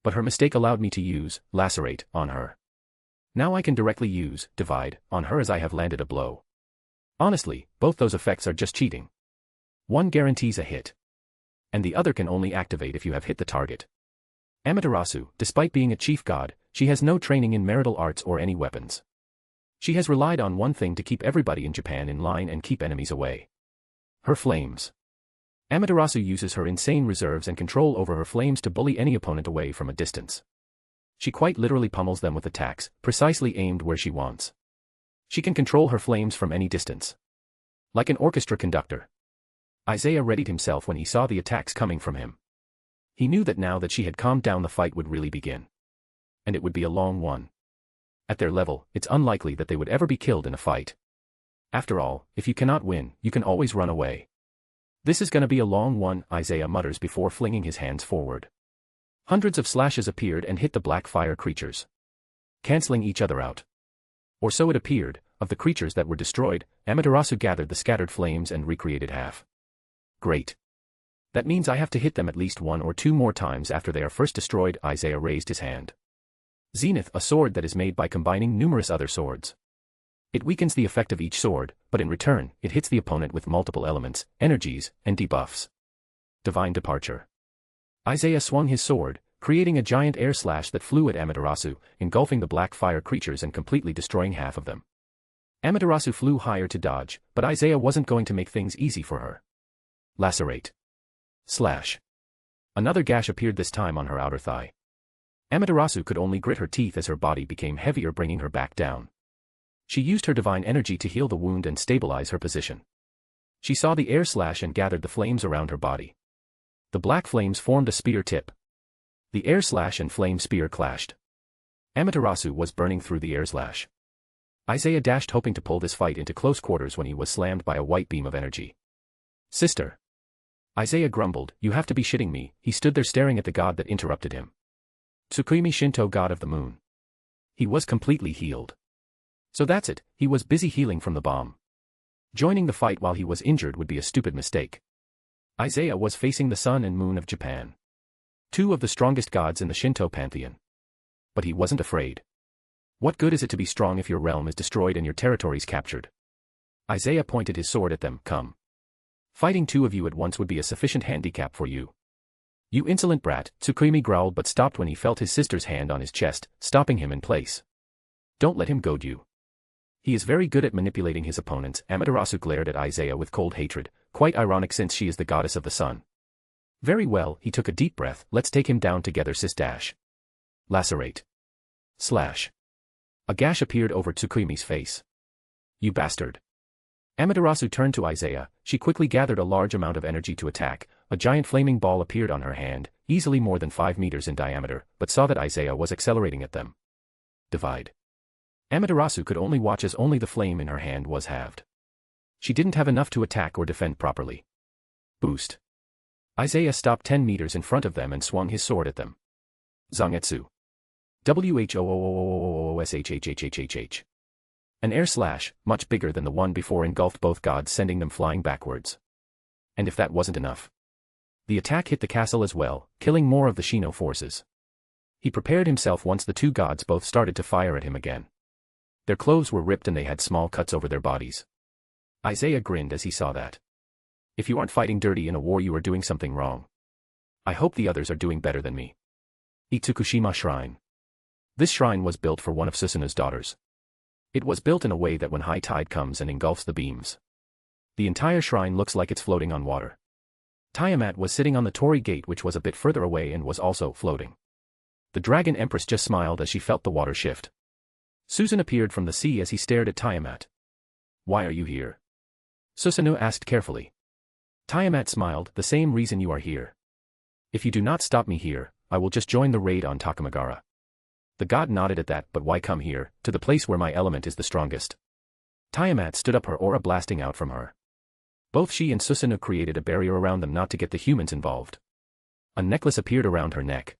But her mistake allowed me to use Lacerate on her. Now I can directly use Divide on her as I have landed a blow. Honestly, both those effects are just cheating. One guarantees a hit, and the other can only activate if you have hit the target. Amaterasu, despite being a chief god, she has no training in marital arts or any weapons. She has relied on one thing to keep everybody in Japan in line and keep enemies away. Her flames. Amaterasu uses her insane reserves and control over her flames to bully any opponent away from a distance. She quite literally pummels them with attacks, precisely aimed where she wants. She can control her flames from any distance. Like an orchestra conductor. Isaiah readied himself when he saw the attacks coming from him. He knew that now that she had calmed down, the fight would really begin. And it would be a long one. At their level, it's unlikely that they would ever be killed in a fight. After all, if you cannot win, you can always run away. This is gonna be a long one, Isaiah mutters before flinging his hands forward. Hundreds of slashes appeared and hit the black fire creatures, canceling each other out. Or so it appeared. Of the creatures that were destroyed, Amaterasu gathered the scattered flames and recreated half. Great. That means I have to hit them at least 1 or 2 more times after they are first destroyed. Isaiah raised his hand. Zenith, a sword that is made by combining numerous other swords. It weakens the effect of each sword, but in return, it hits the opponent with multiple elements, energies, and debuffs. Divine Departure. Isaiah swung his sword, creating a giant air slash that flew at Amaterasu, engulfing the black fire creatures and completely destroying half of them. Amaterasu flew higher to dodge, but Isaiah wasn't going to make things easy for her. Lacerate. Slash. Another gash appeared, this time on her outer thigh. Amaterasu could only grit her teeth as her body became heavier, bringing her back down. She used her divine energy to heal the wound and stabilize her position. She saw the air slash and gathered the flames around her body. The black flames formed a spear tip. The air slash and flame spear clashed. Amaterasu was burning through the air slash. Isaiah dashed, hoping to pull this fight into close quarters when he was slammed by a white beam of energy. Sister. Isaiah grumbled, "You have to be shitting me." He stood there staring at the god that interrupted him. Tsukimi Shinto, god of the moon. He was completely healed. So that's it, he was busy healing from the bomb. Joining the fight while he was injured would be a stupid mistake. Isaiah was facing the sun and moon of Japan. 2 of the strongest gods in the Shinto pantheon. But he wasn't afraid. What good is it to be strong if your realm is destroyed and your territories captured? Isaiah pointed his sword at them. Come. Fighting 2 of you at once would be a sufficient handicap for you. You insolent brat, Tsukimi growled, but stopped when he felt his sister's hand on his chest, stopping him in place. Don't let him goad you. He is very good at manipulating his opponents. Amaterasu glared at Isaiah with cold hatred, quite ironic since she is the goddess of the sun. Very well, he took a deep breath. Let's take him down together, sis dash. Lacerate. Slash. A gash appeared over Tsukimi's face. You bastard. Amaterasu turned to Isaiah. She quickly gathered a large amount of energy to attack. A giant flaming ball appeared on her hand, easily more than 5 meters in diameter, but saw that Isaiah was accelerating at them. Divide. Amaterasu could only watch as only the flame in her hand was halved. She didn't have enough to attack or defend properly. Boost. Isaiah stopped 10 meters in front of them and swung his sword at them. Zangetsu. WHOOOOOOSHHHHH. An air slash, much bigger than the one before, engulfed both gods, sending them flying backwards. And if that wasn't enough, the attack hit the castle as well, killing more of the Shino forces. He prepared himself once the 2 gods both started to fire at him again. Their clothes were ripped and they had small cuts over their bodies. Isaiah grinned as he saw that. If you aren't fighting dirty in a war, you are doing something wrong. I hope the others are doing better than me. Itsukushima Shrine. This shrine was built for one of Susanu's daughters. It was built in a way that when high tide comes and engulfs the beams, the entire shrine looks like it's floating on water. Tiamat was sitting on the torii gate, which was a bit further away and was also floating. The Dragon Empress just smiled as she felt the water shift. Susan appeared from the sea as he stared at Tiamat. Why are you here? Susanu asked carefully. Tiamat smiled, the same reason you are here. If you do not stop me here, I will just join the raid on Takamagara. The god nodded at that, but why come here, to the place where my element is the strongest? Tiamat stood up, her aura blasting out from her. Both she and Susanu created a barrier around them not to get the humans involved. A necklace appeared around her neck.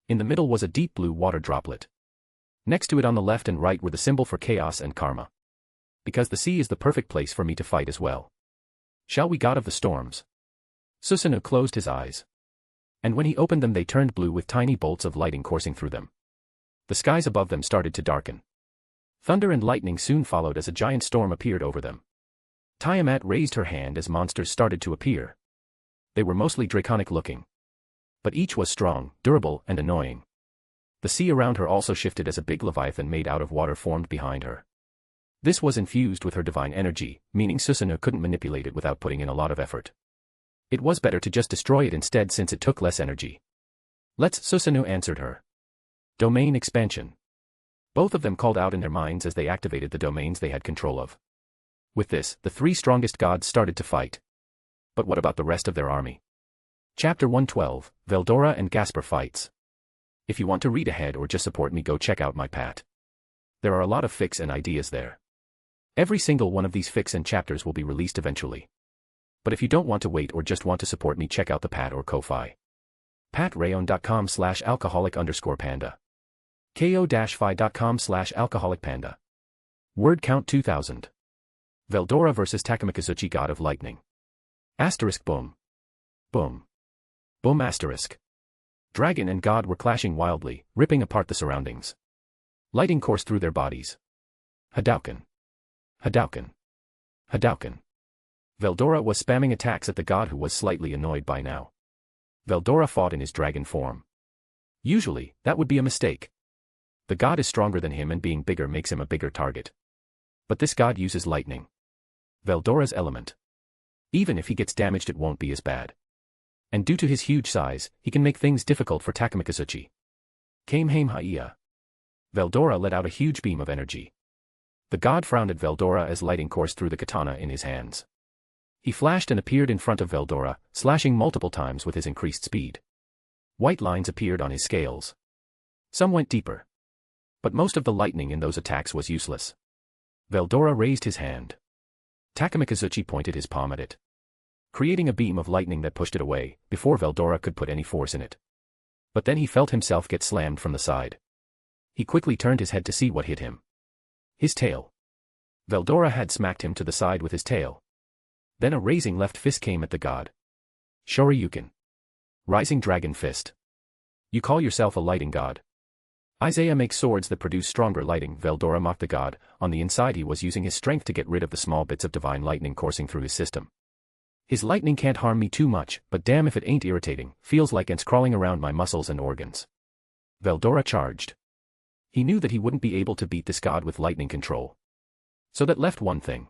In the middle was a deep blue water droplet. Next to it on the left and right were the symbol for chaos and karma. Because the sea is the perfect place for me to fight as well. Shall we, god of the storms? Susanu closed his eyes. And when he opened them they turned blue with tiny bolts of lightning coursing through them. The skies above them started to darken. Thunder and lightning soon followed as a giant storm appeared over them. Tiamat raised her hand as monsters started to appear. They were mostly draconic looking. But each was strong, durable, and annoying. The sea around her also shifted as a big leviathan made out of water formed behind her. This was infused with her divine energy, meaning Susanu couldn't manipulate it without putting in a lot of effort. It was better to just destroy it instead since it took less energy. Let's, Susanoo answered her. Domain expansion. Both of them called out in their minds as they activated the domains they had control of. With this, the three strongest gods started to fight. But what about the rest of their army? Chapter 112, Veldora and Gasper fights. If you want to read ahead or just support me, go check out my pat. There are a lot of fics and ideas there. Every single one of these fics and chapters will be released eventually. But if you don't want to wait or just want to support me, check out the Pat or Ko-Fi. Patreon.com/alcoholic_panda. ko-fi.com/alcoholicpanda. Word count 2000. Veldora vs Takamikazuchi, God of Lightning. Asterisk boom. Boom. Boom asterisk. Dragon and God were clashing wildly, ripping apart the surroundings. Lighting coursed through their bodies. Hadouken. Hadouken. Hadouken. Veldora was spamming attacks at the god, who was slightly annoyed by now. Veldora fought in his dragon form. Usually, that would be a mistake. The god is stronger than him and being bigger makes him a bigger target. But this god uses lightning. Veldora's element. Even if he gets damaged, it won't be as bad. And due to his huge size, he can make things difficult for Takamikazuchi. Kamehameha. Veldora let out a huge beam of energy. The god frowned at Veldora as lighting coursed through the katana in his hands. He flashed and appeared in front of Veldora, slashing multiple times with his increased speed. White lines appeared on his scales. Some went deeper. But most of the lightning in those attacks was useless. Veldora raised his hand. Takamikazuchi pointed his palm at it, creating a beam of lightning that pushed it away, before Veldora could put any force in it. But then he felt himself get slammed from the side. He quickly turned his head to see what hit him. His tail. Veldora had smacked him to the side with his tail. Then a raising left fist came at the god. Shoryuken. Rising Dragon Fist. You call yourself a lighting god? Isaiah makes swords that produce stronger lighting, Veldora mocked the god. On the inside he was using his strength to get rid of the small bits of divine lightning coursing through his system. His lightning can't harm me too much, but damn if it ain't irritating, feels like ants crawling around my muscles and organs. Veldora charged. He knew that he wouldn't be able to beat this god with lightning control. So that left one thing.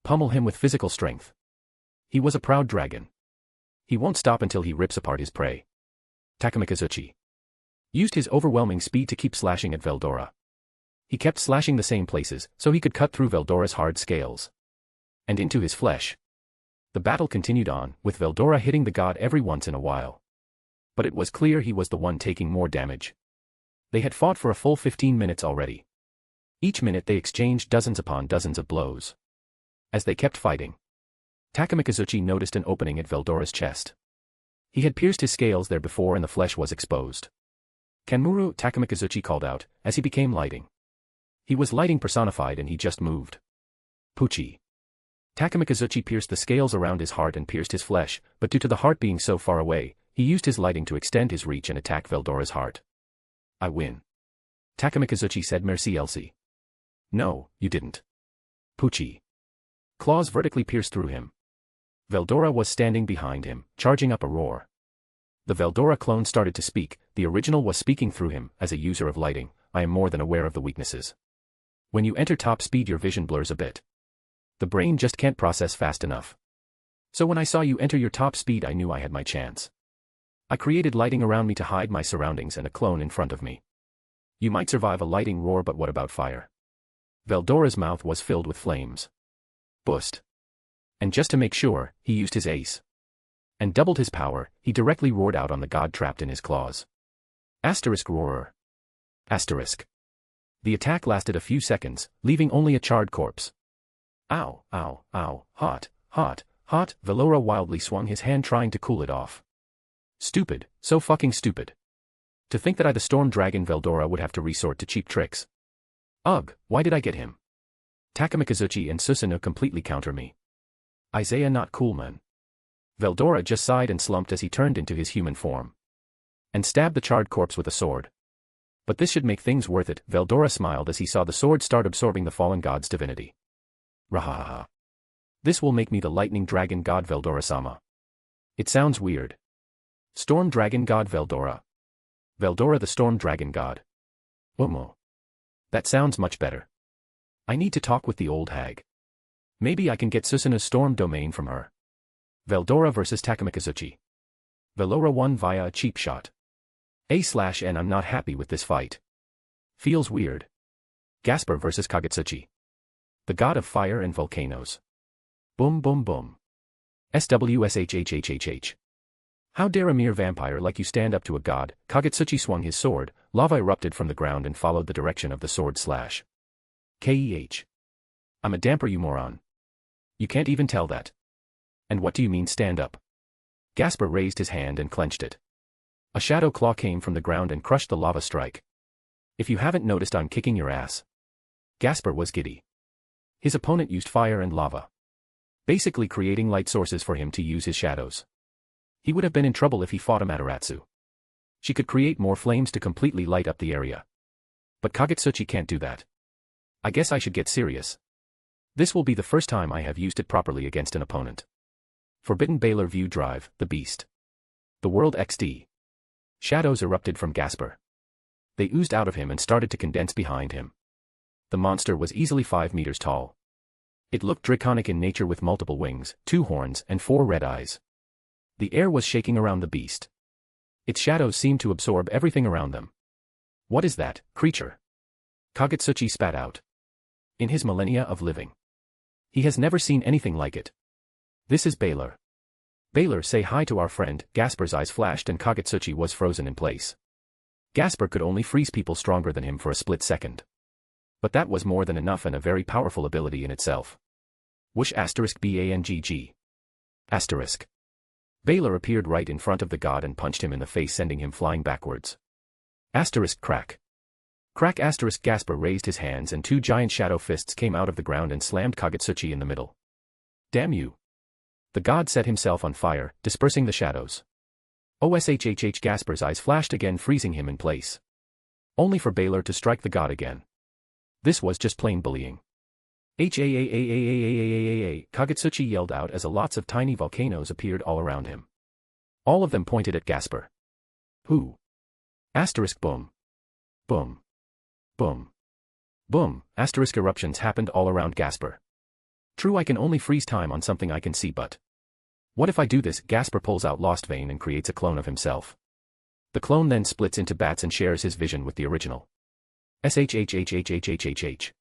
Pummel him with physical strength. He was a proud dragon. He won't stop until he rips apart his prey. Takamikazuchi used his overwhelming speed to keep slashing at Veldora. He kept slashing the same places, so he could cut through Veldora's hard scales. And into his flesh. The battle continued on, with Veldora hitting the god every once in a while. But it was clear he was the one taking more damage. They had fought for a full 15 minutes already. Each minute they exchanged dozens upon dozens of blows. As they kept fighting, Takamikazuchi noticed an opening at Veldora's chest. He had pierced his scales there before and the flesh was exposed. Kanmuru, Takamikazuchi called out, as he became lighting. He was lighting personified and he just moved. Puchi. Takamikazuchi pierced the scales around his heart and pierced his flesh, but due to the heart being so far away, he used his lighting to extend his reach and attack Veldora's heart. I win. Takamikazuchi said, Merci Elsie. No, you didn't. Puchi. Claws vertically pierced through him. Veldora was standing behind him, charging up a roar. The Veldora clone started to speak, the original was speaking through him. As a user of lighting, I am more than aware of the weaknesses. When you enter top speed your vision blurs a bit. The brain just can't process fast enough. So when I saw you enter your top speed I knew I had my chance. I created lighting around me to hide my surroundings and a clone in front of me. You might survive a lighting roar, but what about fire? Veldora's mouth was filled with flames. Boost. And just to make sure, he used his ace. And doubled his power, he directly roared out on the god trapped in his claws. Asterisk roarer. Asterisk. The attack lasted a few seconds, leaving only a charred corpse. Ow, ow, ow, hot, hot, hot. Veldora wildly swung his hand trying to cool it off. Stupid, so fucking stupid. To think that I, the storm dragon Veldora, would have to resort to cheap tricks. Ugh, why did I get him? Takamikazuchi and Susanoo completely counter me. Isaiah, not cool, man. Veldora just sighed and slumped as he turned into his human form. And stabbed the charred corpse with a sword. But this should make things worth it, Veldora smiled as he saw the sword start absorbing the fallen god's divinity. Rahaha. This will make me the lightning dragon god Veldora-sama. It sounds weird. Storm dragon god Veldora. Veldora the storm dragon god. Omo. That sounds much better. I need to talk with the old hag. Maybe I can get Susanoo's storm domain from her. Veldora vs Takamikazuchi. Velora won via a cheap shot. A/N I'm not happy with this fight. Feels weird. Gasper vs Kagutsuchi. The god of fire and volcanoes. Boom boom boom. SWSHHHHH. How dare a mere vampire like you stand up to a god? Kagutsuchi swung his sword, lava erupted from the ground and followed the direction of the sword slash. KEH. I'm a damper you moron. You can't even tell that. And what do you mean stand up? Gasper raised his hand and clenched it. A shadow claw came from the ground and crushed the lava strike. If you haven't noticed I'm kicking your ass. Gasper was giddy. His opponent used fire and lava, basically creating light sources for him to use his shadows. He would have been in trouble if he fought Amaterasu. She could create more flames to completely light up the area. But Kagutsuchi can't do that. I guess I should get serious. This will be the first time I have used it properly against an opponent. Forbidden Baylor View Drive, the Beast. The World XD. Shadows erupted from Gasper. They oozed out of him and started to condense behind him. The monster was easily 5 meters tall. It looked draconic in nature with multiple wings, 2 horns, and 4 red eyes. The air was shaking around the beast. Its shadows seemed to absorb everything around them. What is that, creature? Kagutsuchi spat out. In his millennia of living, he has never seen anything like it. This is Baylor. Baylor, say hi to our friend. Gasper's eyes flashed and Kagutsuchi was frozen in place. Gasper could only freeze people stronger than him for a split second. But that was more than enough and a very powerful ability in itself. Whoosh *BANGG. Asterisk. Baylor appeared right in front of the god and punched him in the face, sending him flying backwards. Asterisk crack. Crack asterisk. Gasper raised his hands and 2 giant shadow fists came out of the ground and slammed Kagutsuchi in the middle. Damn you. The god set himself on fire, dispersing the shadows. OSHHH. Gasper's eyes flashed again, freezing him in place. Only for Baylor to strike the god again. This was just plain bullying. HAAAAAAAAAAA. Kagutsuchi yelled out as lots of tiny volcanoes appeared all around him. All of them pointed at Gasper. Who? Asterisk boom. Boom. Boom. Boom. Asterisk eruptions happened all around Gasper. True, I can only freeze time on something I can see, but what if I do this? Gasper pulls out Lost Vein and creates a clone of himself. The clone then splits into bats and shares his vision with the original. SHHHHHHHH.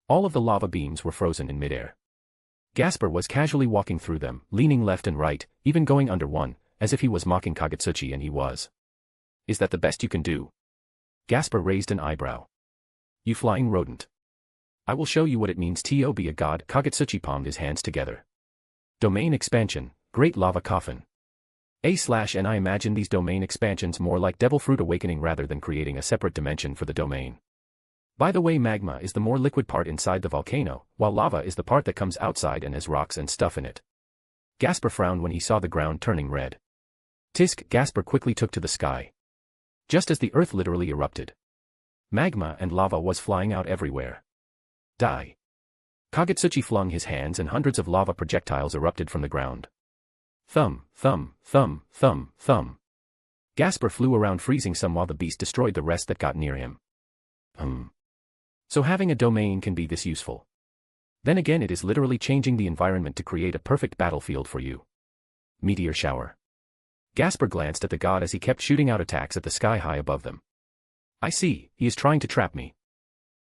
All of the lava beams were frozen in midair. Gasper was casually walking through them, leaning left and right, even going under one, as if he was mocking Kagutsuchi, and he was. Is that the best you can do? Gasper raised an eyebrow. You flying rodent. I will show you what it means to be a god. Kagutsuchi palmed his hands together. Domain expansion, Great Lava Coffin. A/N I imagine these domain expansions more like Devil Fruit Awakening rather than creating a separate dimension for the domain. By the way, magma is the more liquid part inside the volcano, while lava is the part that comes outside and has rocks and stuff in it. Gasper frowned when he saw the ground turning red. Tisk. Gasper quickly took to the sky. Just as the earth literally erupted. Magma and lava was flying out everywhere. Die. Kagutsuchi flung his hands and hundreds of lava projectiles erupted from the ground. Thumb, thumb, thumb, thumb, thumb. Gasper flew around freezing some while the beast destroyed the rest that got near him. So having a domain can be this useful. Then again, it is literally changing the environment to create a perfect battlefield for you. Meteor shower. Gasper glanced at the god as he kept shooting out attacks at the sky high above them. I see, he is trying to trap me.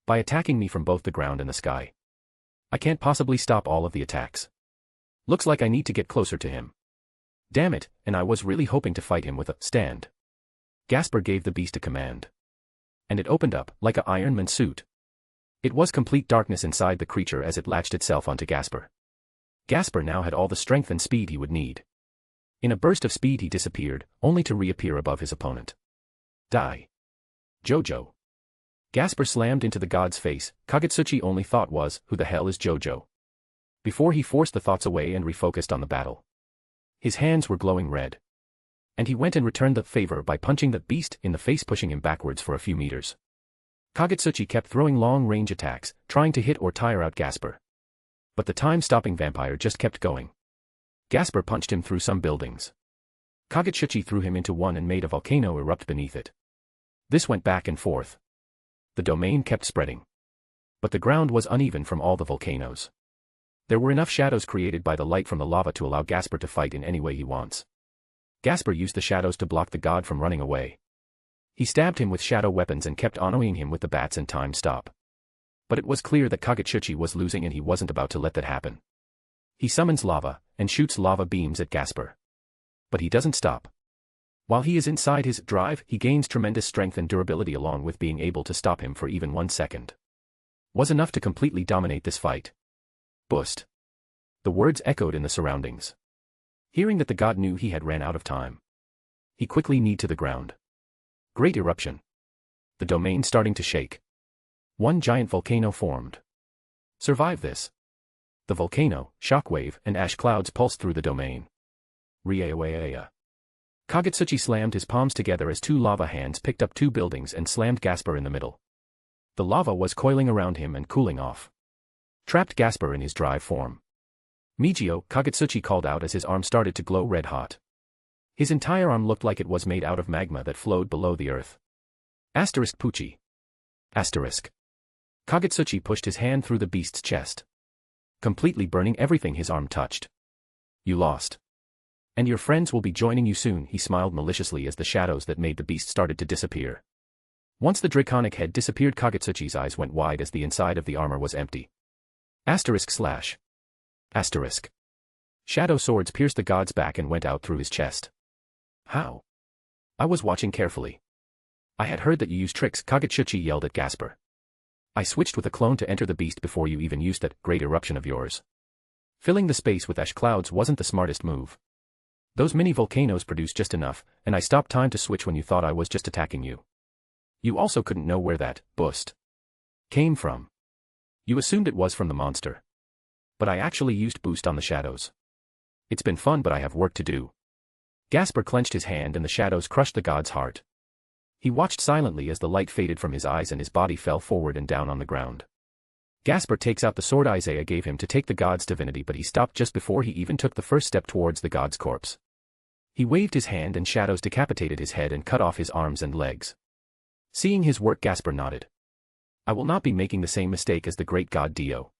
By attacking me from both the ground and the sky. I can't possibly stop all of the attacks. Looks like I need to get closer to him. Damn it, and I was really hoping to fight him with a stand. Gasper gave the beast a command. And it opened up, like a Iron Man suit. It was complete darkness inside the creature as it latched itself onto Gasper. Gasper now had all the strength and speed he would need. In a burst of speed he disappeared, only to reappear above his opponent. Die. Jojo. Gasper slammed into the god's face. Kagutsuchi only thought was, who the hell is Jojo? Before he forced the thoughts away and refocused on the battle. His hands were glowing red. And he went and returned the favor by punching the beast in the face, pushing him backwards for a few meters. Kagutsuchi kept throwing long-range attacks, trying to hit or tire out Gasper. But the time-stopping vampire just kept going. Gasper punched him through some buildings. Kagutsuchi threw him into one and made a volcano erupt beneath it. This went back and forth. The domain kept spreading. But the ground was uneven from all the volcanoes. There were enough shadows created by the light from the lava to allow Gasper to fight in any way he wants. Gasper used the shadows to block the god from running away. He stabbed him with shadow weapons and kept annoying him with the bats and time stop. But it was clear that Kagutsuchi was losing and he wasn't about to let that happen. He summons lava, and shoots lava beams at Gasper. But he doesn't stop. While he is inside his drive, he gains tremendous strength and durability along with being able to stop him for even 1 second. Was enough to completely dominate this fight. Boost. The words echoed in the surroundings. Hearing that the god knew he had ran out of time. He quickly kneed to the ground. Great eruption. The domain starting to shake. One giant volcano formed. Survive this. The volcano, shockwave, and ash clouds pulsed through the domain. Rias. Kagutsuchi slammed his palms together as 2 lava hands picked up 2 buildings and slammed Gasper in the middle. The lava was coiling around him and cooling off. Trapped Gasper in his drive form. Mijio, Kagutsuchi called out as his arm started to glow red hot. His entire arm looked like it was made out of magma that flowed below the earth. Asterisk Puchi. Asterisk. Kagutsuchi pushed his hand through the beast's chest. Completely burning everything his arm touched. You lost. And your friends will be joining you soon, he smiled maliciously as the shadows that made the beast started to disappear. Once the draconic head disappeared, Kagutsuchi's eyes went wide as the inside of the armor was empty. Asterisk slash. Asterisk. Shadow swords pierced the god's back and went out through his chest. How? I was watching carefully. I had heard that you use tricks, Kagutsuchi yelled at Gasper. I switched with a clone to enter the beast before you even used that great eruption of yours. Filling the space with ash clouds wasn't the smartest move. Those mini volcanoes produced just enough, and I stopped time to switch when you thought I was just attacking you. You also couldn't know where that boost came from. You assumed it was from the monster. But I actually used boost on the shadows. It's been fun, but I have work to do. Gasper clenched his hand and the shadows crushed the god's heart. He watched silently as the light faded from his eyes and his body fell forward and down on the ground. Gasper takes out the sword Isaiah gave him to take the god's divinity, but he stopped just before he even took the first step towards the god's corpse. He waved his hand and shadows decapitated his head and cut off his arms and legs. Seeing his work, Gasper nodded. I will not be making the same mistake as the great god Dio.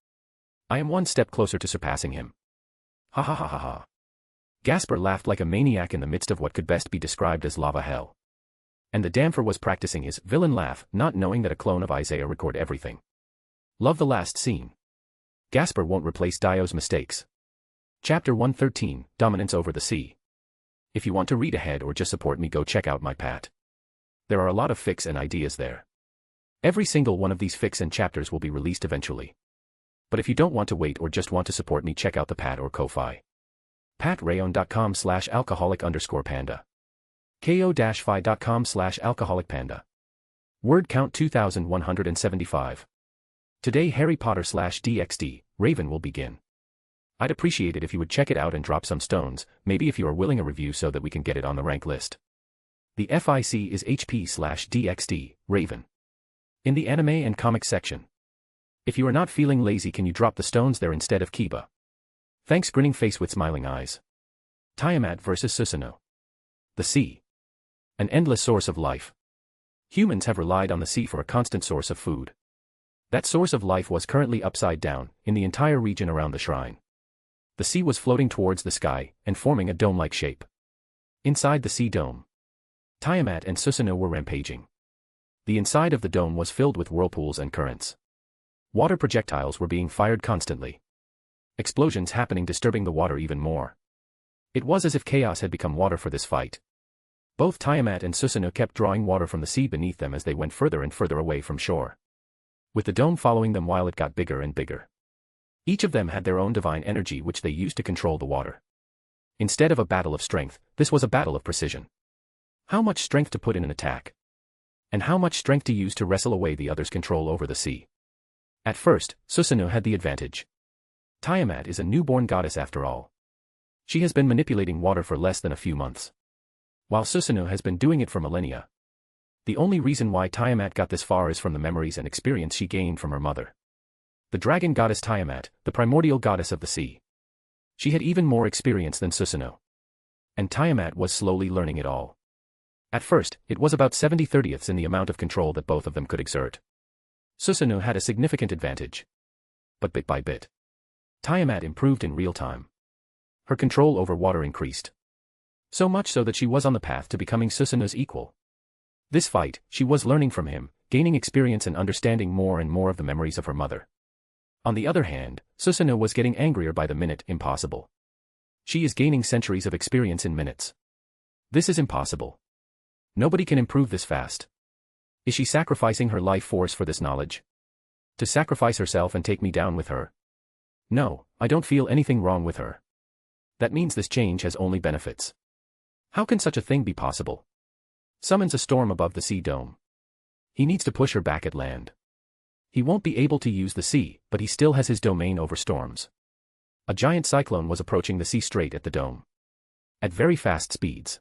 I am 1 step closer to surpassing him. Ha ha ha ha ha. Gasper laughed like a maniac in the midst of what could best be described as lava hell. And the Damfer was practicing his villain laugh, not knowing that a clone of Isaiah record everything. Love the last scene. Gasper won't replace Dio's mistakes. Chapter 113, Dominance over the Sea. If you want to read ahead or just support me, go check out my Pat. There are a lot of fics and ideas there. Every single one of these fics and chapters will be released eventually. But if you don't want to wait or just want to support me, check out the Pat or Ko-Fi. Patreon.com/alcoholic_panda. ko-fi.com/alcoholicpanda. Word count 2175. Today Harry Potter/DxD, Raven will begin. I'd appreciate it if you would check it out and drop some stones, maybe if you are willing a review so that we can get it on the rank list. The FIC is HP/DxD, Raven. In the anime and comics section. If you are not feeling lazy, can you drop the stones there instead of Kiba? Thanks, grinning face with smiling eyes. Tiamat vs. Susanoo. The sea. An endless source of life. Humans have relied on the sea for a constant source of food. That source of life was currently upside down, in the entire region around the shrine. The sea was floating towards the sky, and forming a dome-like shape. Inside the sea dome, Tiamat and Susanoo were rampaging. The inside of the dome was filled with whirlpools and currents. Water projectiles were being fired constantly. Explosions happening, disturbing the water even more. It was as if chaos had become water for this fight. Both Tiamat and Susanoo kept drawing water from the sea beneath them as they went further and further away from shore, with the dome following them while it got bigger and bigger. Each of them had their own divine energy which they used to control the water. Instead of a battle of strength, this was a battle of precision. How much strength to put in an attack? And how much strength to use to wrestle away the other's control over the sea? At first, Susanoo had the advantage. Tiamat is a newborn goddess after all. She has been manipulating water for less than a few months, while Susanoo has been doing it for millennia. The only reason why Tiamat got this far is from the memories and experience she gained from her mother, the dragon goddess Tiamat, the primordial goddess of the sea. She had even more experience than Susanoo. And Tiamat was slowly learning it all. At first, it was about 70/30ths in the amount of control that both of them could exert. Susanoo had a significant advantage. But bit by bit, Tiamat improved in real time. Her control over water increased. So much so that she was on the path to becoming Susanoo's equal. This fight, she was learning from him, gaining experience and understanding more and more of the memories of her mother. On the other hand, Susanoo was getting angrier by the minute. Impossible. She is gaining centuries of experience in minutes. This is impossible. Nobody can improve this fast. Is she sacrificing her life force for this knowledge? To sacrifice herself and take me down with her? No, I don't feel anything wrong with her. That means this change has only benefits. How can such a thing be possible? Summons a storm above the sea dome. He needs to push her back at land. He won't be able to use the sea, but he still has his domain over storms. A giant cyclone was approaching the sea straight at the dome. At very fast speeds.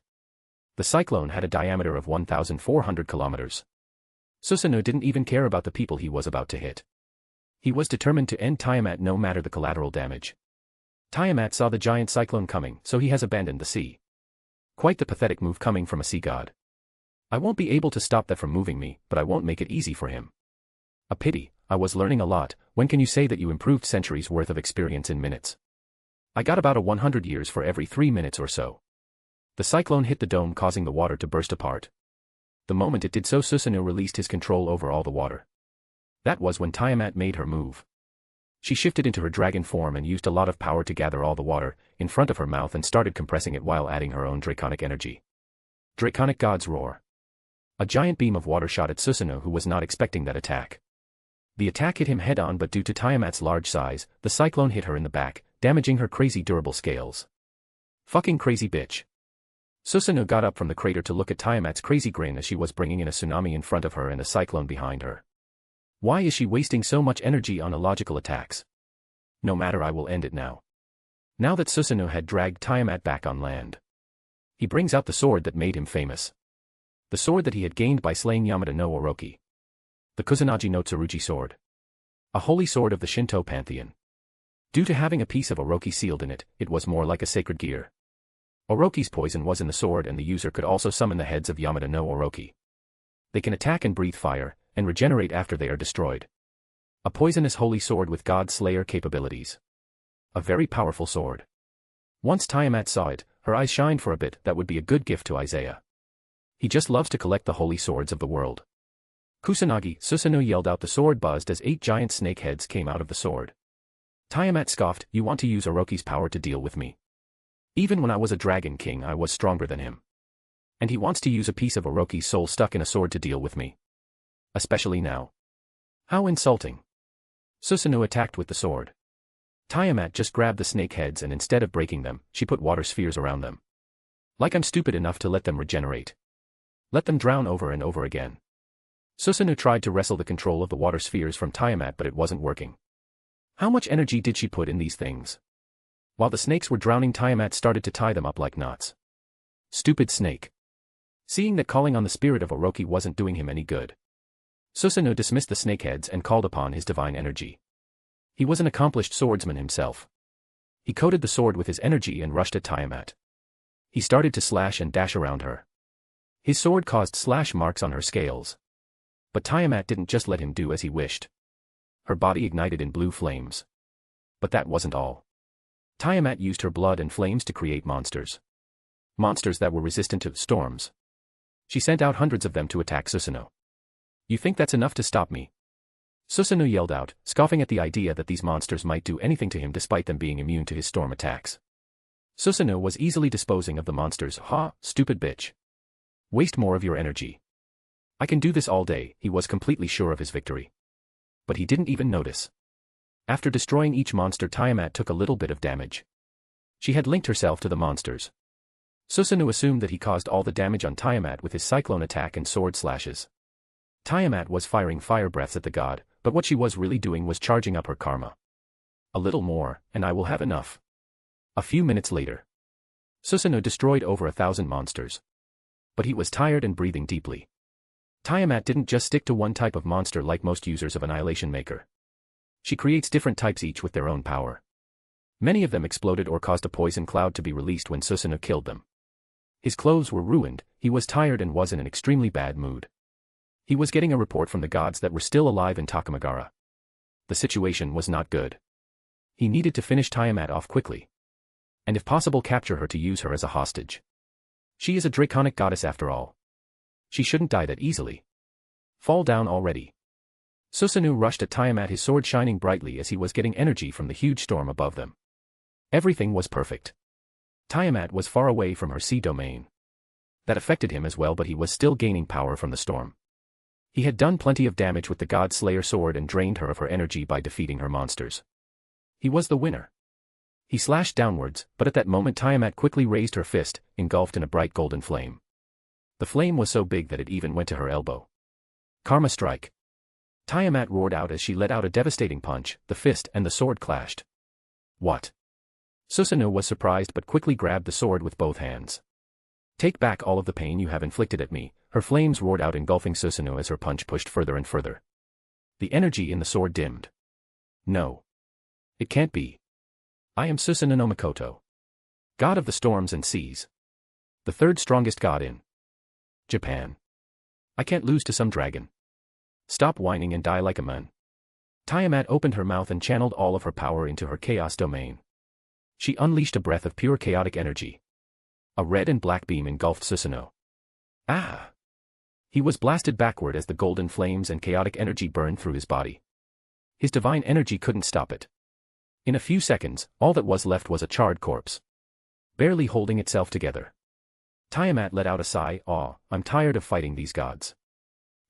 The cyclone had a diameter of 1,400 kilometers. Susanoo didn't even care about the people he was about to hit. He was determined to end Tiamat no matter the collateral damage. Tiamat saw the giant cyclone coming, so he has abandoned the sea. Quite the pathetic move coming from a sea god. I won't be able to stop that from moving me, but I won't make it easy for him. A pity, I was learning a lot. When can you say that you improved centuries worth of experience in minutes? I got about 100 years for every 3 minutes or so. The cyclone hit the dome, causing the water to burst apart. The moment it did so, Susanoo released his control over all the water. That was when Tiamat made her move. She shifted into her dragon form and used a lot of power to gather all the water in front of her mouth and started compressing it while adding her own draconic energy. Draconic God's Roar. A giant beam of water shot at Susanoo, who was not expecting that attack. The attack hit him head-on, but due to Tiamat's large size, the cyclone hit her in the back, damaging her crazy durable scales. Fucking crazy bitch. Susanoo got up from the crater to look at Tiamat's crazy grin as she was bringing in a tsunami in front of her and a cyclone behind her. Why is she wasting so much energy on illogical attacks? No matter, I will end it now. Now that Susanoo had dragged Tiamat back on land. He brings out the sword that made him famous. The sword that he had gained by slaying Yamada no Orochi. The Kusanagi no Tsurugi sword. A holy sword of the Shinto pantheon. Due to having a piece of Orochi sealed in it, it was more like a sacred gear. Orochi's poison was in the sword, and the user could also summon the heads of Yamada no Orochi. They can attack and breathe fire, and regenerate after they are destroyed. A poisonous holy sword with God Slayer capabilities. A very powerful sword. Once Tiamat saw it, her eyes shined for a bit. That would be a good gift to Isaiah. He just loves to collect the holy swords of the world. Kusanagi, Susanoo yelled out. The sword buzzed as 8 giant snake heads came out of the sword. Tiamat scoffed, you want to use Orochi's power to deal with me? Even when I was a dragon king, I was stronger than him. And he wants to use a piece of Orochi's soul stuck in a sword to deal with me. Especially now. How insulting. Susanoo attacked with the sword. Tiamat just grabbed the snake heads, and instead of breaking them, she put water spheres around them. Like I'm stupid enough to let them regenerate. Let them drown over and over again. Susanoo tried to wrestle the control of the water spheres from Tiamat, but it wasn't working. How much energy did she put in these things? While the snakes were drowning, Tiamat started to tie them up like knots. Stupid snake. Seeing that calling on the spirit of Orochi wasn't doing him any good, Susanoo dismissed the snakeheads and called upon his divine energy. He was an accomplished swordsman himself. He coated the sword with his energy and rushed at Tiamat. He started to slash and dash around her. His sword caused slash marks on her scales. But Tiamat didn't just let him do as he wished. Her body ignited in blue flames. But that wasn't all. Tiamat used her blood and flames to create monsters. Monsters that were resistant to storms. She sent out hundreds of them to attack Susanoo. You think that's enough to stop me? Susanoo yelled out, scoffing at the idea that these monsters might do anything to him despite them being immune to his storm attacks. Susanoo was easily disposing of the monsters. Ha, stupid bitch. Waste more of your energy. I can do this all day. He was completely sure of his victory. But he didn't even notice. After destroying each monster, Tiamat took a little bit of damage. She had linked herself to the monsters. Susanoo assumed that he caused all the damage on Tiamat with his cyclone attack and sword slashes. Tiamat was firing fire breaths at the god, but what she was really doing was charging up her karma. A little more, and I will have enough. A few minutes later, Susanoo destroyed over 1,000 monsters. But he was tired and breathing deeply. Tiamat didn't just stick to one type of monster like most users of Annihilation Maker. She creates different types, each with their own power. Many of them exploded or caused a poison cloud to be released when Susanoo killed them. His clothes were ruined, he was tired and was in an extremely bad mood. He was getting a report from the gods that were still alive in Takamagara. The situation was not good. He needed to finish Tiamat off quickly. And if possible capture her to use her as a hostage. She is a draconic goddess after all. She shouldn't die that easily. Fall down already. Susanoo rushed at Tiamat, his sword shining brightly as he was getting energy from the huge storm above them. Everything was perfect. Tiamat was far away from her sea domain. That affected him as well, but he was still gaining power from the storm. He had done plenty of damage with the God Slayer sword and drained her of her energy by defeating her monsters. He was the winner. He slashed downwards, but at that moment Tiamat quickly raised her fist, engulfed in a bright golden flame. The flame was so big that it even went to her elbow. Karma strike. Tiamat roared out as she let out a devastating punch. The fist and the sword clashed. What? Susanoo was surprised but quickly grabbed the sword with both hands. Take back all of the pain you have inflicted at me, her flames roared out, engulfing Susanoo as her punch pushed further and further. The energy in the sword dimmed. No. It can't be. I am Susanoo no Mikoto. God of the storms and seas. The third strongest god in Japan. I can't lose to some dragon. Stop whining and die like a man. Tiamat opened her mouth and channeled all of her power into her chaos domain. She unleashed a breath of pure chaotic energy. A red and black beam engulfed Susanoo. Ah! He was blasted backward as the golden flames and chaotic energy burned through his body. His divine energy couldn't stop it. In a few seconds, all that was left was a charred corpse. Barely holding itself together. Tiamat let out a sigh. I'm tired of fighting these gods.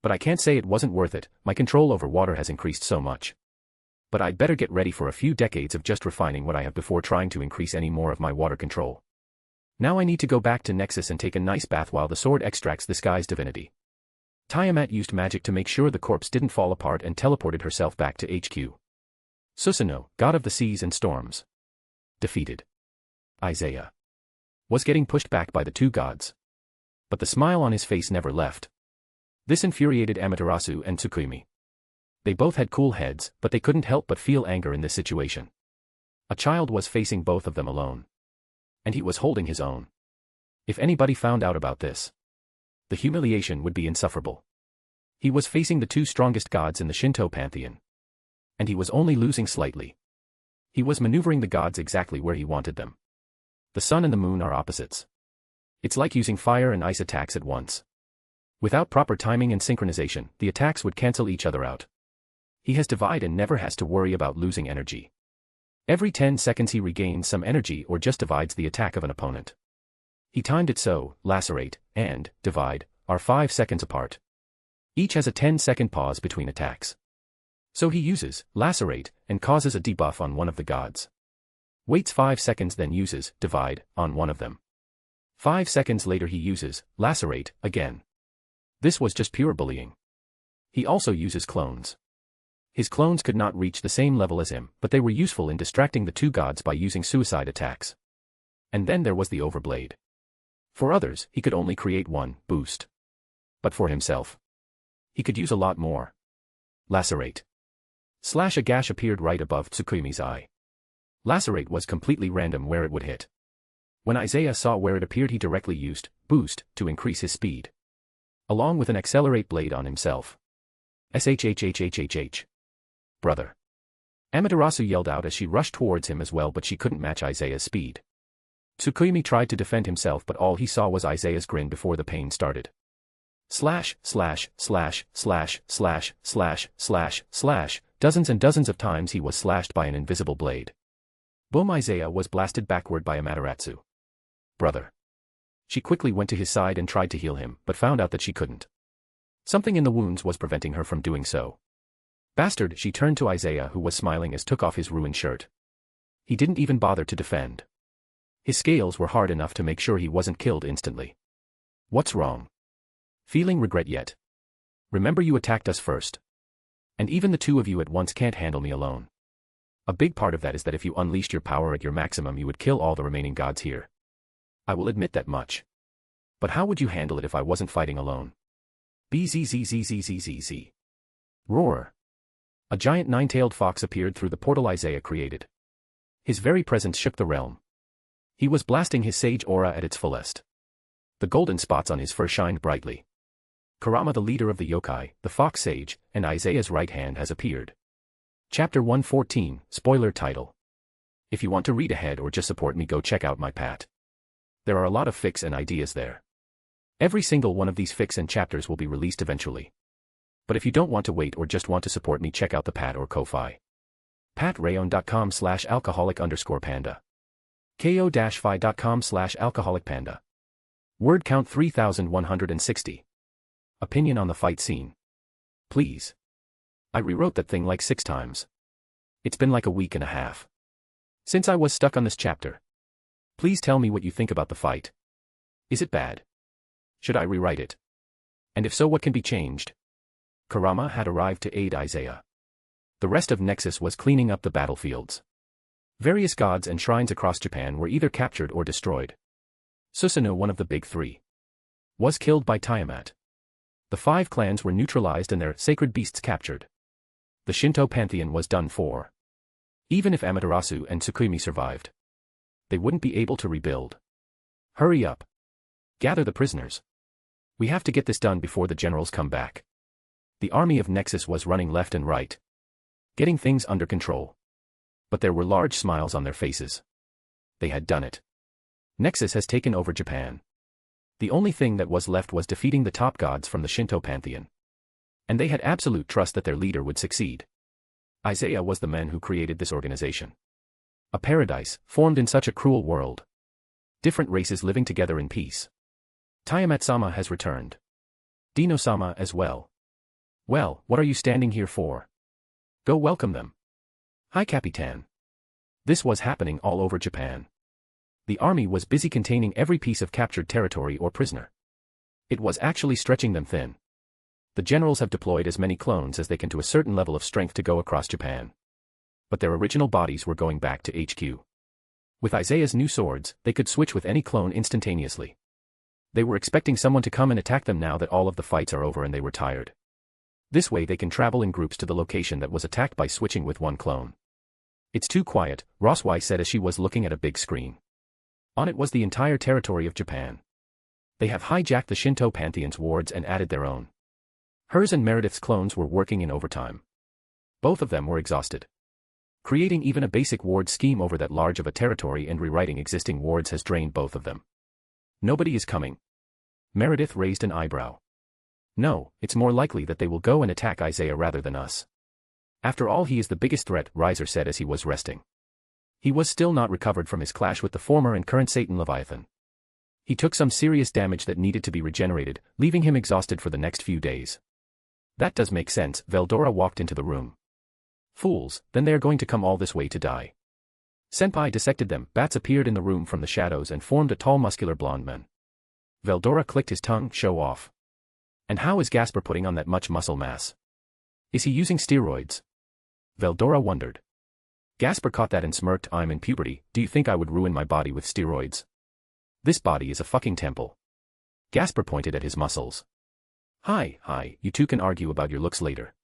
But I can't say it wasn't worth it, my control over water has increased so much. But I'd better get ready for a few decades of just refining what I have before trying to increase any more of my water control. Now I need to go back to Nexus and take a nice bath while the sword extracts this guy's divinity. Tiamat used magic to make sure the corpse didn't fall apart and teleported herself back to HQ. Susanoo, god of the seas and storms. Defeated. Isaiah was getting pushed back by the two gods. But the smile on his face never left. This infuriated Amaterasu and Tsukumi. They both had cool heads, but they couldn't help but feel anger in this situation. A child was facing both of them alone. And he was holding his own. If anybody found out about this, the humiliation would be insufferable. He was facing the two strongest gods in the Shinto pantheon. And he was only losing slightly. He was maneuvering the gods exactly where he wanted them. The sun and the moon are opposites. It's like using fire and ice attacks at once. Without proper timing and synchronization, the attacks would cancel each other out. He has divide and never has to worry about losing energy. Every 10 seconds he regains some energy or just divides the attack of an opponent. He timed it so, lacerate, and divide, are 5 seconds apart. Each has a 10-second pause between attacks. So he uses lacerate and causes a debuff on one of the gods. Waits 5 seconds, then uses divide on one of them. 5 seconds later he uses lacerate again. This was just pure bullying. He also uses clones. His clones could not reach the same level as him, but they were useful in distracting the two gods by using suicide attacks. And then there was the overblade. For others, he could only create one boost. But for himself, he could use a lot more. Lacerate. Slash, a gash appeared right above Tsukumi's eye. Lacerate was completely random where it would hit. When Isaiah saw where it appeared, he directly used boost to increase his speed. Along with an accelerate blade on himself. SHHHHHH. Brother. Amaterasu yelled out as she rushed towards him as well, but she couldn't match Isaiah's speed. Tsukumi tried to defend himself, but all he saw was Isaiah's grin before the pain started. Slash, slash, slash, slash, slash, slash, slash, slash, dozens and dozens of times he was slashed by an invisible blade. Boom! Isaiah was blasted backward by Amaterasu. Brother. She quickly went to his side and tried to heal him, but found out that she couldn't. Something in the wounds was preventing her from doing so. Bastard, she turned to Isaiah, who was smiling as took off his ruined shirt. He didn't even bother to defend. His scales were hard enough to make sure he wasn't killed instantly. What's wrong? Feeling regret yet? Remember you attacked us first. And even the two of you at once can't handle me alone. A big part of that is that if you unleashed your power at your maximum you would kill all the remaining gods here. I will admit that much. But how would you handle it if I wasn't fighting alone? Bzzzzzzzzz. Roar. A giant nine-tailed fox appeared through the portal Isaiah created. His very presence shook the realm. He was blasting his sage aura at its fullest. The golden spots on his fur shined brightly. Kurama, the leader of the yokai, the fox sage, and Isaiah's right hand has appeared. Chapter 114, spoiler title. If you want to read ahead or just support me, go check out my pat. There are a lot of fics and ideas there. Every single one of these fics and chapters will be released eventually. But if you don't want to wait or just want to support me, check out the Pat or Ko-Fi. Patreon.com/alcoholic_panda. ko-fi.com/alcoholicpanda. Word count 3160. Opinion on the fight scene. Please. I rewrote that thing like 6 times. It's been like a week and a half since I was stuck on this chapter. Please tell me what you think about the fight. Is it bad? Should I rewrite it? And if so, what can be changed? Kurama had arrived to aid Isaiah. The rest of Nexus was cleaning up the battlefields. Various gods and shrines across Japan were either captured or destroyed. Susanoo, one of the big 3, was killed by Tiamat. The 5 clans were neutralized and their sacred beasts captured. The Shinto pantheon was done for. Even if Amaterasu and Tsukuyomi survived, they wouldn't be able to rebuild. Hurry up. Gather the prisoners. We have to get this done before the generals come back. The army of Nexus was running left and right, getting things under control. But there were large smiles on their faces. They had done it. Nexus has taken over Japan. The only thing that was left was defeating the top gods from the Shinto pantheon. And they had absolute trust that their leader would succeed. Isaiah was the man who created this organization. A paradise, formed in such a cruel world. Different races living together in peace. Tiamat-sama has returned. Dino-sama as well. Well, what are you standing here for? Go welcome them. Hi, Capitan. This was happening all over Japan. The army was busy containing every piece of captured territory or prisoner. It was actually stretching them thin. The generals have deployed as many clones as they can to a certain level of strength to go across Japan. But their original bodies were going back to HQ. With Isaiah's new swords, they could switch with any clone instantaneously. They were expecting someone to come and attack them now that all of the fights are over and they were tired. This way they can travel in groups to the location that was attacked by switching with one clone. It's too quiet, Roswai said as she was looking at a big screen. On it was the entire territory of Japan. They have hijacked the Shinto pantheon's wards and added their own. Hers and Meredith's clones were working in overtime. Both of them were exhausted. Creating even a basic ward scheme over that large of a territory and rewriting existing wards has drained both of them. Nobody is coming. Meredith raised an eyebrow. No, it's more likely that they will go and attack Isaiah rather than us. After all, he is the biggest threat, Riser said as he was resting. He was still not recovered from his clash with the former and current Satan Leviathan. He took some serious damage that needed to be regenerated, leaving him exhausted for the next few days. That does make sense, Veldora walked into the room. Fools, then they are going to come all this way to die. Senpai dissected them. Bats appeared in the room from the shadows and formed a tall muscular blonde man. Veldora clicked his tongue, show off. And how is Gasper putting on that much muscle mass? Is he using steroids? Veldora wondered. Gasper caught that and smirked. I'm in puberty, do you think I would ruin my body with steroids? This body is a fucking temple. Gasper pointed at his muscles. Hi, you two can argue about your looks later.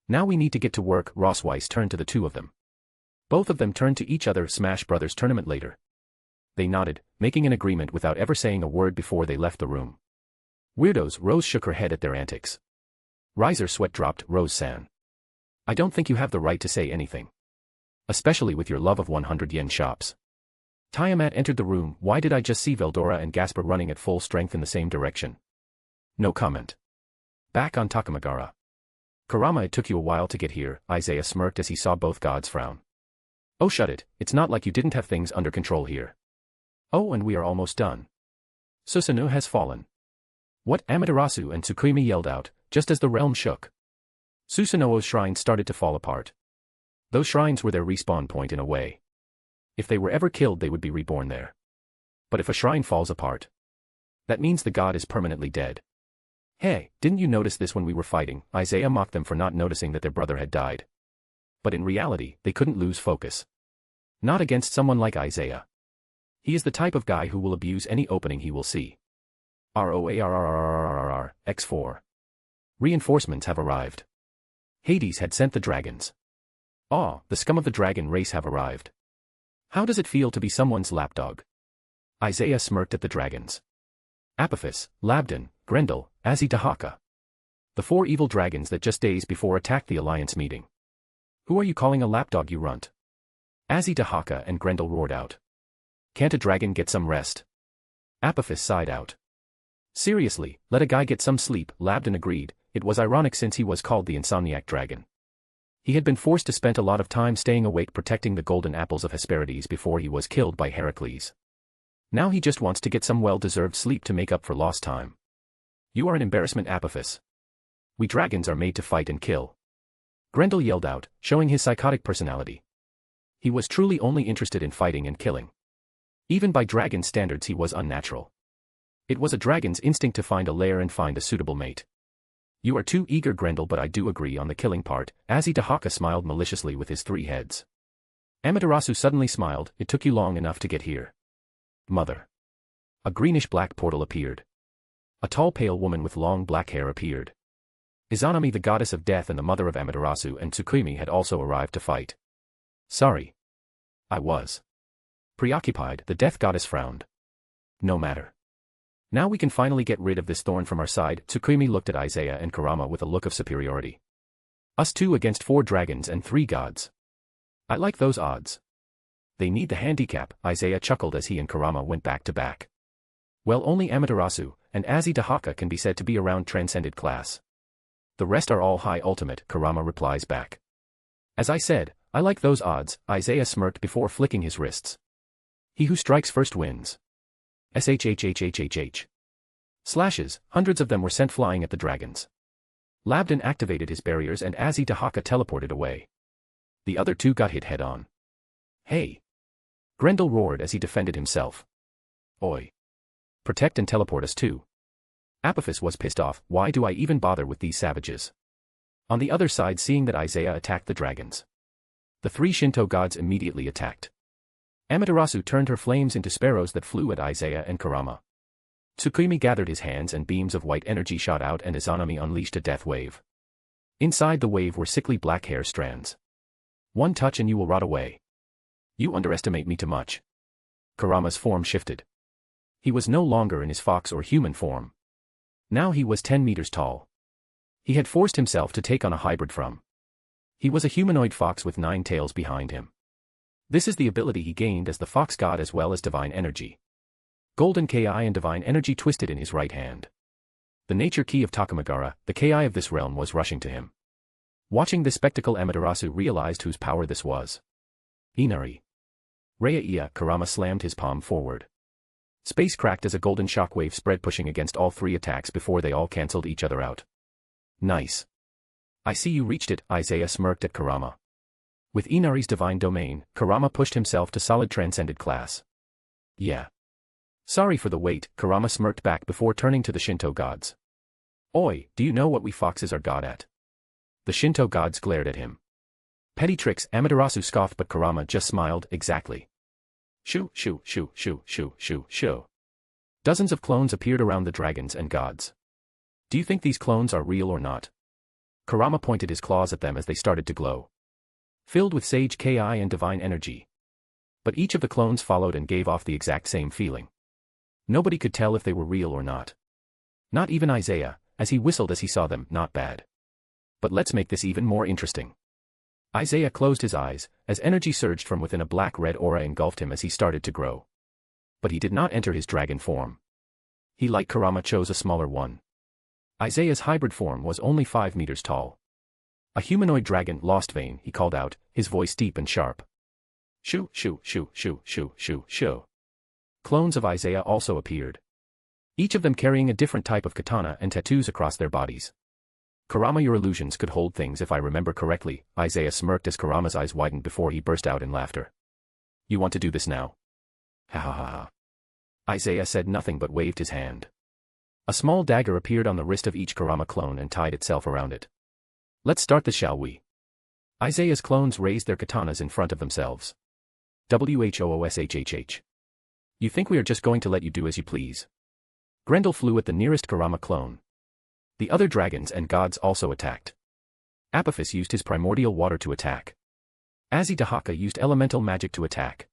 Now we need to get to work. Rossweiss turned to the two of them. Both of them turned to each other. Smash Brothers tournament later. They nodded, making an agreement without ever saying a word before they left the room. Weirdos, Rose shook her head at their antics. Riser sweat dropped. Rose-san. I don't think you have the right to say anything. Especially with your love of 100 yen shops. Tiamat entered the room. Why did I just see Veldora and Gasper running at full strength in the same direction? No comment. Back on Takamagara. Kurama, it took you a while to get here, Isaiah smirked as he saw both gods frown. Oh shut it, it's not like you didn't have things under control here. Oh, and we are almost done. Susanoo has fallen. What? Amaterasu and Tsukuyomi yelled out, just as the realm shook. Susanoo's shrine started to fall apart. Those shrines were their respawn point in a way. If they were ever killed they would be reborn there. But if a shrine falls apart, that means the god is permanently dead. Hey, didn't you notice this when we were fighting? Isaiah mocked them for not noticing that their brother had died. But in reality, they couldn't lose focus. Not against someone like Isaiah. He is the type of guy who will abuse any opening he will see. ROARRRRRRR, X4. Reinforcements have arrived. Hades had sent the dragons. The scum of the dragon race have arrived. How does it feel to be someone's lapdog? Isaiah smirked at the dragons. Apophis, Labdon, Grendel, Azidahaka. The 4 evil dragons that just days before attacked the alliance meeting. Who are you calling a lapdog, you runt? Azidahaka and Grendel roared out. Can't a dragon get some rest? Apophis sighed out. Seriously, let a guy get some sleep, Labdin agreed. It was ironic since he was called the Insomniac Dragon. He had been forced to spend a lot of time staying awake protecting the golden apples of Hesperides before he was killed by Heracles. Now he just wants to get some well-deserved sleep to make up for lost time. You are an embarrassment, Apophis. We dragons are made to fight and kill. Grendel yelled out, showing his psychotic personality. He was truly only interested in fighting and killing. Even by dragon standards he was unnatural. It was a dragon's instinct to find a lair and find a suitable mate. You are too eager, Grendel, but I do agree on the killing part. Azidahaka smiled maliciously with his 3 heads. Amaterasu suddenly smiled. It took you long enough to get here. Mother. A greenish-black portal appeared. A tall pale woman with long black hair appeared. Izanami, the goddess of death and the mother of Amaterasu, and Tsukuyomi had also arrived to fight. Sorry. I was preoccupied, the death goddess frowned. No matter. Now we can finally get rid of this thorn from our side. Tsukuyomi looked at Isaiah and Kurama with a look of superiority. Us 2 against 4 dragons and 3 gods. I like those odds. They need the handicap, Isaiah chuckled as he and Kurama went back to back. Well, only Amaterasu and Azidahaka can be said to be around transcended class. The rest are all high ultimate, Kurama replies back. As I said, I like those odds, Isaiah smirked before flicking his wrists. He who strikes first wins. SHHHHHH. Slashes, hundreds of them were sent flying at the dragons. Labdin activated his barriers and Azidahaka teleported away. The other 2 got hit head-on. Hey! Grendel roared as he defended himself. Oi! Protect and teleport us too. Apophis was pissed off. Why do I even bother with these savages? On the other side, seeing that Isaiah attacked the dragons, the 3 Shinto gods immediately attacked. Amaterasu turned her flames into sparrows that flew at Isaiah and Kurama. Tsukuyomi gathered his hands and beams of white energy shot out and Izanami unleashed a death wave. Inside the wave were sickly black hair strands. One touch and you will rot away. You underestimate me too much. Kurama's form shifted. He was no longer in his fox or human form. Now he was 10 meters tall. He had forced himself to take on a hybrid from. He was a humanoid fox with 9 tails behind him. This is the ability he gained as the fox god as well as divine energy. Golden Ki and divine energy twisted in his right hand. The nature key of Takamagara, the Ki of this realm, was rushing to him. Watching this spectacle, Amaterasu realized whose power this was. Inari. Raya, Kurama slammed his palm forward. Space cracked as a golden shockwave spread, pushing against all 3 attacks before they all cancelled each other out. Nice. I see you reached it, Isaiah smirked at Kurama. With Inari's divine domain, Kurama pushed himself to solid transcended class. Yeah. Sorry for the wait, Kurama smirked back before turning to the Shinto gods. Oi, do you know what we foxes are god at? The Shinto gods glared at him. Petty tricks, Amaterasu scoffed, but Kurama just smiled. Exactly. Shoo, shoo, shoo, shoo, shoo, shoo, shoo. Dozens of clones appeared around the dragons and gods. Do you think these clones are real or not? Kurama pointed his claws at them as they started to glow. Filled with sage Ki and divine energy. But each of the clones followed and gave off the exact same feeling. Nobody could tell if they were real or not. Not even Isaiah, as he whistled as he saw them. Not bad. But let's make this even more interesting. Isaiah closed his eyes, as energy surged from within. A black-red aura engulfed him as he started to grow. But he did not enter his dragon form. He, like Kurama, chose a smaller one. Isaiah's hybrid form was only 5 meters tall. A humanoid dragon, lost vein, he called out, his voice deep and sharp. Shoo, shoo, shoo, shoo, shoo, shoo, shoo. Clones of Isaiah also appeared. Each of them carrying a different type of katana and tattoos across their bodies. Kurama, your illusions could hold things if I remember correctly, Isaiah smirked as Kurama's eyes widened before he burst out in laughter. You want to do this now? Ha ha ha ha. Isaiah said nothing but waved his hand. A small dagger appeared on the wrist of each Kurama clone and tied itself around it. Let's start this, shall we? Isaiah's clones raised their katanas in front of themselves. WHOOSHHH. You think we are just going to let you do as you please? Grendel flew at the nearest Kurama clone. The other dragons and gods also attacked. Apophis used his primordial water to attack. Azidahaka used elemental magic to attack.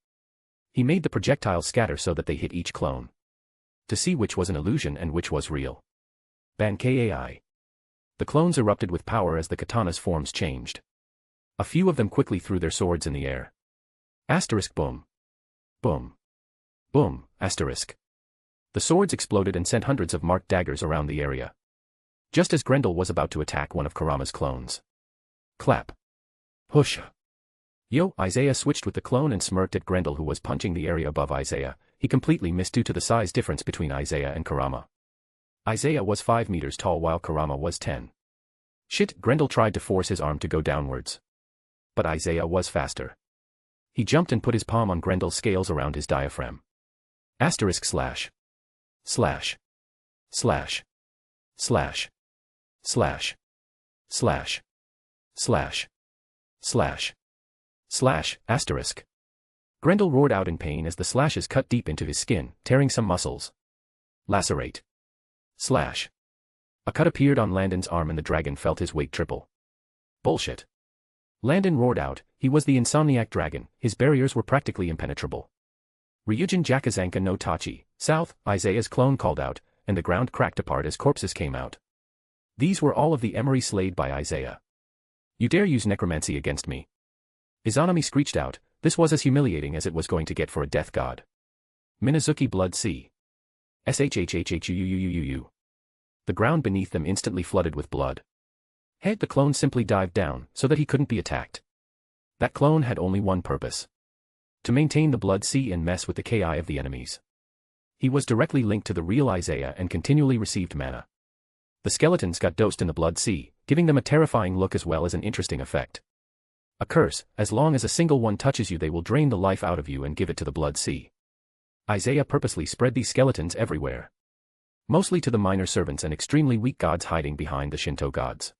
He made the projectiles scatter so that they hit each clone. To see which was an illusion and which was real. Ban-Kai. The clones erupted with power as the katana's forms changed. A few of them quickly threw their swords in the air. Asterisk boom. Boom. Boom, asterisk. The swords exploded and sent hundreds of marked daggers around the area. Just as Grendel was about to attack one of Kurama's clones. Clap. Hush. Yo, Isaiah switched with the clone and smirked at Grendel, who was punching the area above Isaiah. He completely missed due to the size difference between Isaiah and Kurama. Isaiah was 5 meters tall while Kurama was 10. Shit, Grendel tried to force his arm to go downwards. But Isaiah was faster. He jumped and put his palm on Grendel's scales around his diaphragm. Asterisk slash. Slash. Slash. Slash. Slash. Slash. Slash. Slash. Slash, asterisk. Grendel roared out in pain as the slashes cut deep into his skin, tearing some muscles. Lacerate. Slash. A cut appeared on Landon's arm and the dragon felt his weight triple. Bullshit. Landon roared out, he was the insomniac dragon, his barriers were practically impenetrable. Ryujin Jakazanka no Tachi, south, Isaiah's clone called out, and the ground cracked apart as corpses came out. These were all of the Emery slayed by Isaiah. You dare use necromancy against me? Izanami screeched out, this was as humiliating as it was going to get for a death god. Minazuki blood C. SHHHHUUUUU. The ground beneath them instantly flooded with blood. The clone simply dived down, so that he couldn't be attacked. That clone had only one purpose. To maintain the blood sea and mess with the KI of the enemies. He was directly linked to the real Isaiah and continually received mana. The skeletons got dosed in the blood sea, giving them a terrifying look as well as an interesting effect. A curse, as long as a single one touches you they will drain the life out of you and give it to the blood sea. Isaiah purposely spread these skeletons everywhere. Mostly to the minor servants and extremely weak gods hiding behind the Shinto gods.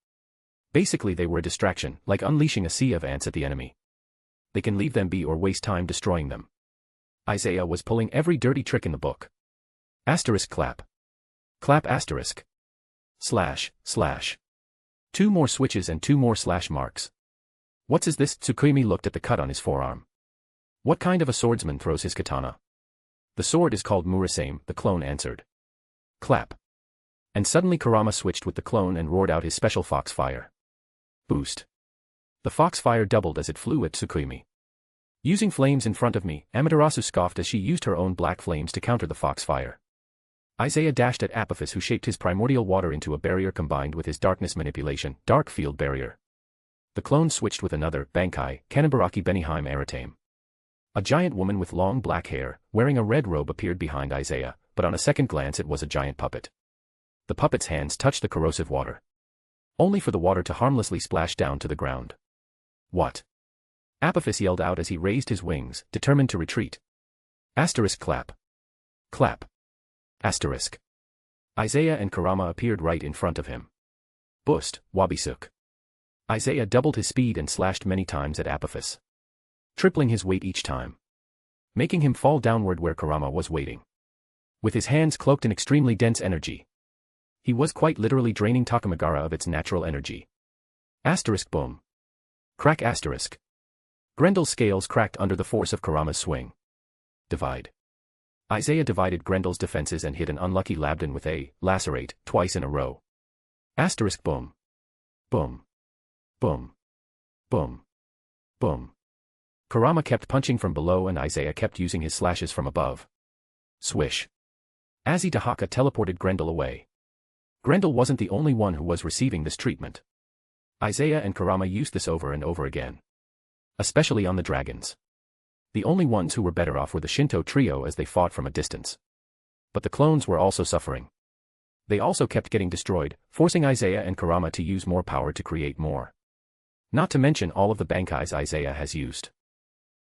Basically they were a distraction, like unleashing a sea of ants at the enemy. They can leave them be or waste time destroying them. Isaiah was pulling every dirty trick in the book. Asterisk clap. Clap asterisk. Slash, slash. 2 more switches and 2 more slash marks. What's is this? Tsukuyomi looked at the cut on his forearm. What kind of a swordsman throws his katana? The sword is called Murasame, the clone answered. Clap. And suddenly Kurama switched with the clone and roared out his special fox fire. Boost. The fox fire doubled as it flew at Tsukuyomi. Using flames in front of me, Amaterasu scoffed as she used her own black flames to counter the fox fire. Isaiah dashed at Apophis, who shaped his primordial water into a barrier combined with his darkness manipulation, dark field barrier. The clone switched with another, Bankai, Kanenbaraki Beniheim Aratame. A giant woman with long black hair, wearing a red robe appeared behind Isaiah, but on a second glance it was a giant puppet. The puppet's hands touched the corrosive water. Only for the water to harmlessly splash down to the ground. What? Apophis yelled out as he raised his wings, determined to retreat. Asterisk clap. Clap. Asterisk. Isaiah and Kurama appeared right in front of him. Boost, Wabisuk. Isaiah doubled his speed and slashed many times at Apophis. Tripling his weight each time. Making him fall downward where Kurama was waiting. With his hands cloaked in extremely dense energy. He was quite literally draining Takamagara of its natural energy. Asterisk boom. Crack asterisk. Grendel's scales cracked under the force of Kurama's swing. Divide. Isaiah divided Grendel's defenses and hit an unlucky Labdin with a lacerate twice in a row. Asterisk boom. Boom. Boom. Boom. Boom. Kurama kept punching from below and Isaiah kept using his slashes from above. Swish. Azitahaka teleported Grendel away. Grendel wasn't the only one who was receiving this treatment. Isaiah and Kurama used this over and over again. Especially on the dragons. The only ones who were better off were the Shinto trio as they fought from a distance. But the clones were also suffering. They also kept getting destroyed, forcing Isaiah and Kurama to use more power to create more. Not to mention all of the Bankais Isaiah has used.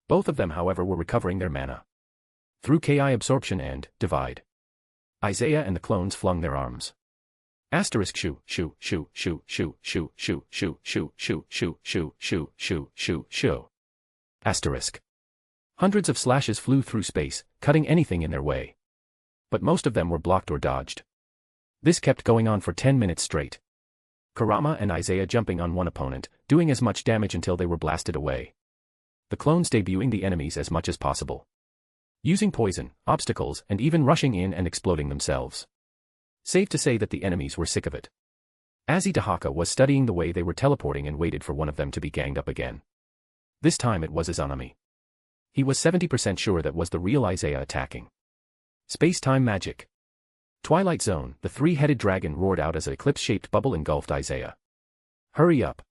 Both of them, however, were recovering their mana. Through Ki absorption and divide. Isaiah and the clones flung their arms. Asterisk shoo, shoo, shoo, shoo, shoo, shoo, shoo, shoo, shoo, shoo, shoo, shoo, shoo, shoo, shoo, shoo. Asterisk. Hundreds of slashes flew through space, cutting anything in their way. But most of them were blocked or dodged. This kept going on for 10 minutes straight. Kurama and Isaiah jumping on one opponent, doing as much damage until they were blasted away. The clones debuting the enemies as much as possible. Using poison, obstacles, and even rushing in and exploding themselves. Safe to say that the enemies were sick of it. Azitahaka was studying the way they were teleporting and waited for one of them to be ganged up again. This time it was Izanami. He was 70% sure that was the real Isaiah attacking. Space-time magic. Twilight Zone, the three-headed dragon roared out as an eclipse-shaped bubble engulfed Isaiah. Hurry up.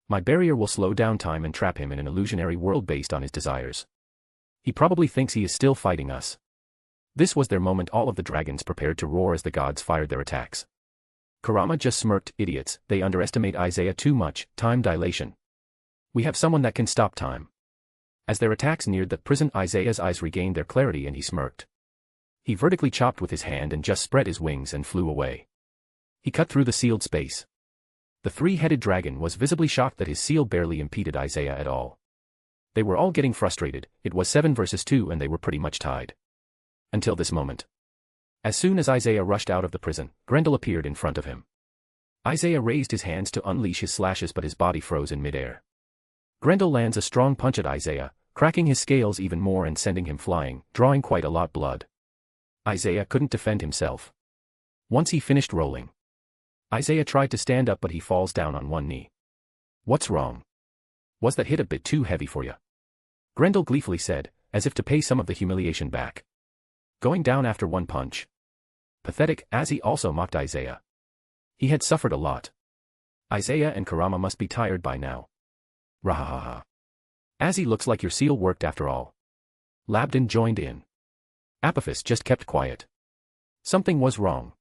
My barrier will slow down time and trap him in an illusionary world based on his desires. He probably thinks he is still fighting us. This was their moment. All of the dragons prepared to roar as the gods fired their attacks. Kurama just smirked. Idiots, they underestimate Isaiah too much. Time dilation. We have someone that can stop time. As their attacks neared the prison, Isaiah's eyes regained their clarity and he smirked. He vertically chopped with his hand and just spread his wings and flew away. He cut through the sealed space. The three-headed dragon was visibly shocked that his seal barely impeded Isaiah at all. They were all getting frustrated. It was 7 versus 2 and they were pretty much tied. Until this moment. As soon as Isaiah rushed out of the prison, Grendel appeared in front of him. Isaiah raised his hands to unleash his slashes but his body froze in midair. Grendel lands a strong punch at Isaiah, cracking his scales even more and sending him flying, drawing quite a lot blood. Isaiah couldn't defend himself. Once he finished rolling, Isaiah tried to stand up but he falls down on one knee. What's wrong? Was that hit a bit too heavy for you? Grendel gleefully said, as if to pay some of the humiliation back. Going down after one punch. Pathetic, as he also mocked Isaiah. He had suffered a lot. Isaiah and Kurama must be tired by now. Rahahaha. As he looks like your seal worked after all. Labdin joined in. Apophis just kept quiet. Something was wrong.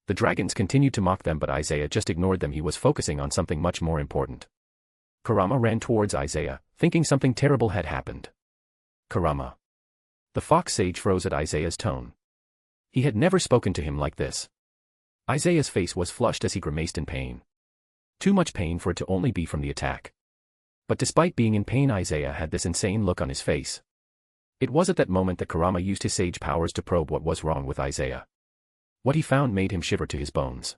The dragons continued to mock them but Isaiah just ignored them. He was focusing on something much more important. Kurama ran towards Isaiah, thinking something terrible had happened. Kurama. The fox sage froze at Isaiah's tone. He had never spoken to him like this. Isaiah's face was flushed as he grimaced in pain. Too much pain for it to only be from the attack. But despite being in pain, Isaiah had this insane look on his face. It was at that moment that Kurama used his sage powers to probe what was wrong with Isaiah. What he found made him shiver to his bones.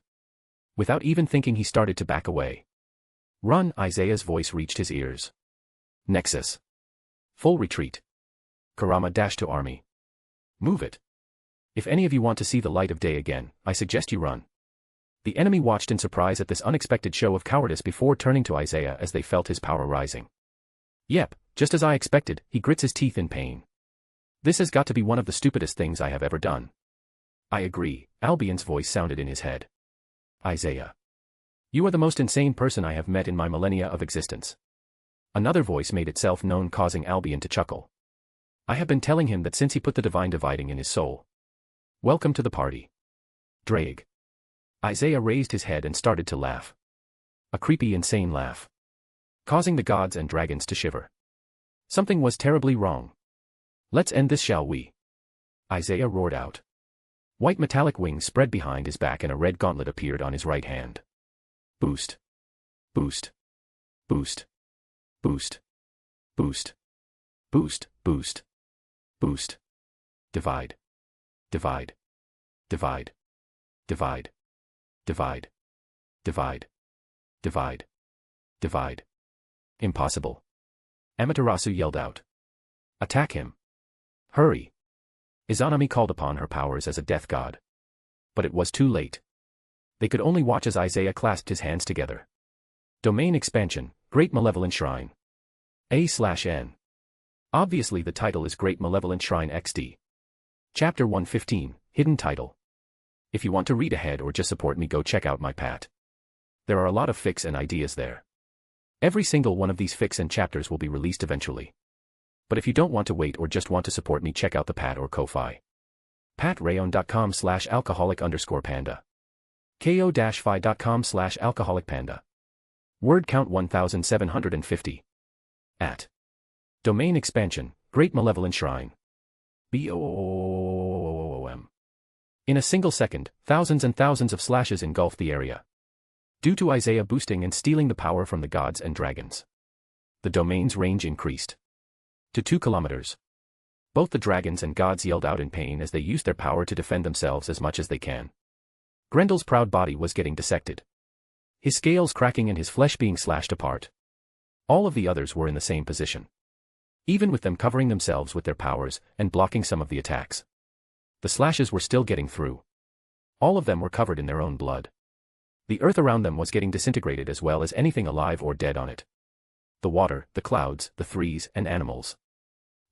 Without even thinking, he started to back away. Run! Isaiah's voice reached his ears. Nexus. Full retreat. Kurama dashed to army. Move it. If any of you want to see the light of day again, I suggest you run. The enemy watched in surprise at this unexpected show of cowardice before turning to Isaiah as they felt his power rising. Yep, just as I expected, he grits his teeth in pain. This has got to be one of the stupidest things I have ever done. I agree, Albion's voice sounded in his head. Isaiah. You are the most insane person I have met in my millennia of existence. Another voice made itself known, causing Albion to chuckle. I have been telling him that since he put the divine dividing in his soul. Welcome to the party. Drag. Isaiah raised his head and started to laugh. A creepy, insane laugh. Causing the gods and dragons to shiver. Something was terribly wrong. Let's end this, shall we? Isaiah roared out. White metallic wings spread behind his back and a red gauntlet appeared on his right hand. Boost. Boost. Boost. Boost. Boost. Boost. Boost. Boost. Divide. Divide. Divide. Divide. Divide. Divide. Divide. Divide. Impossible. Amaterasu yelled out. Attack him. Hurry. Izanami called upon her powers as a death god. But it was too late. They could only watch as Isaiah clasped his hands together. Domain expansion, Great Malevolent Shrine. A/N. Obviously the title is Great Malevolent Shrine XD. Chapter 115, Hidden Title. If you want to read ahead or just support me, go check out my pat. There are a lot of fics and ideas there. Every single one of these fics and chapters will be released eventually. But if you don't want to wait or just want to support me, check out the Pat or Ko-Fi. Patreon.com/alcoholic_panda. ko-fi.com/alcoholicpanda. Word count 1750. At. Domain expansion, Great Malevolent Shrine. BOOM. In a single second, thousands and thousands of slashes engulfed the area. Due to Isaiah boosting and stealing the power from the gods and dragons. The domain's range increased to 2 kilometers. Both the dragons and gods yelled out in pain as they used their power to defend themselves as much as they can. Grendel's proud body was getting dissected. His scales cracking and his flesh being slashed apart. All of the others were in the same position. Even with them covering themselves with their powers and blocking some of the attacks. The slashes were still getting through. All of them were covered in their own blood. The earth around them was getting disintegrated as well as anything alive or dead on it. The water, the clouds, the trees, and animals.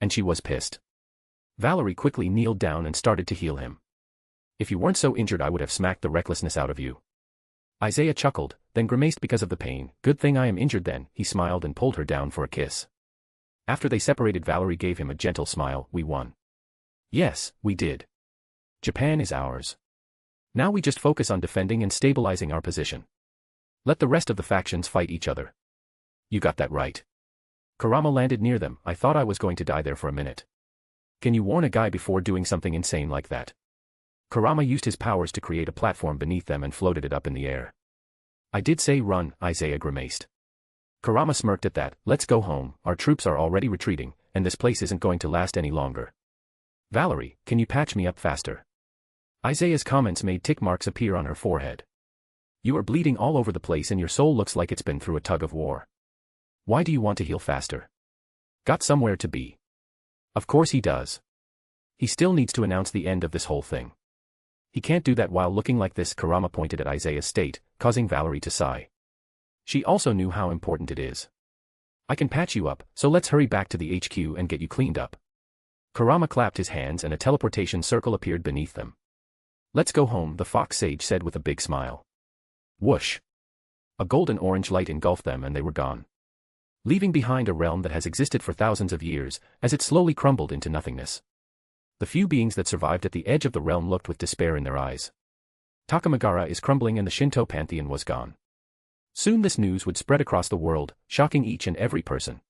And she was pissed. Valerie quickly kneeled down and started to heal him. If you weren't so injured I would have smacked the recklessness out of you. Isaiah chuckled, then grimaced because of the pain. Good thing I am injured then, he smiled and pulled her down for a kiss. After they separated, Valerie gave him a gentle smile. We won. Yes, we did. Japan is ours. Now we just focus on defending and stabilizing our position. Let the rest of the factions fight each other. You got that right. Kurama landed near them. I thought I was going to die there for a minute. Can you warn a guy before doing something insane like that? Kurama used his powers to create a platform beneath them and floated it up in the air. I did say run, Isaiah grimaced. Kurama smirked at that. Let's go home, our troops are already retreating, and this place isn't going to last any longer. Valerie, can you patch me up faster? Isaiah's comments made tick marks appear on her forehead. You are bleeding all over the place and your soul looks like it's been through a tug of war. Why do you want to heal faster? Got somewhere to be. Of course he does. He still needs to announce the end of this whole thing. He can't do that while looking like this. Kurama pointed at Isaiah's state, causing Valerie to sigh. She also knew how important it is. I can patch you up, so let's hurry back to the HQ and get you cleaned up. Kurama clapped his hands and a teleportation circle appeared beneath them. Let's go home, the fox sage said with a big smile. Whoosh. A golden-orange light engulfed them and they were gone. Leaving behind a realm that has existed for thousands of years, as it slowly crumbled into nothingness. The few beings that survived at the edge of the realm looked with despair in their eyes. Takamagara is crumbling and the Shinto pantheon was gone. Soon this news would spread across the world, shocking each and every person.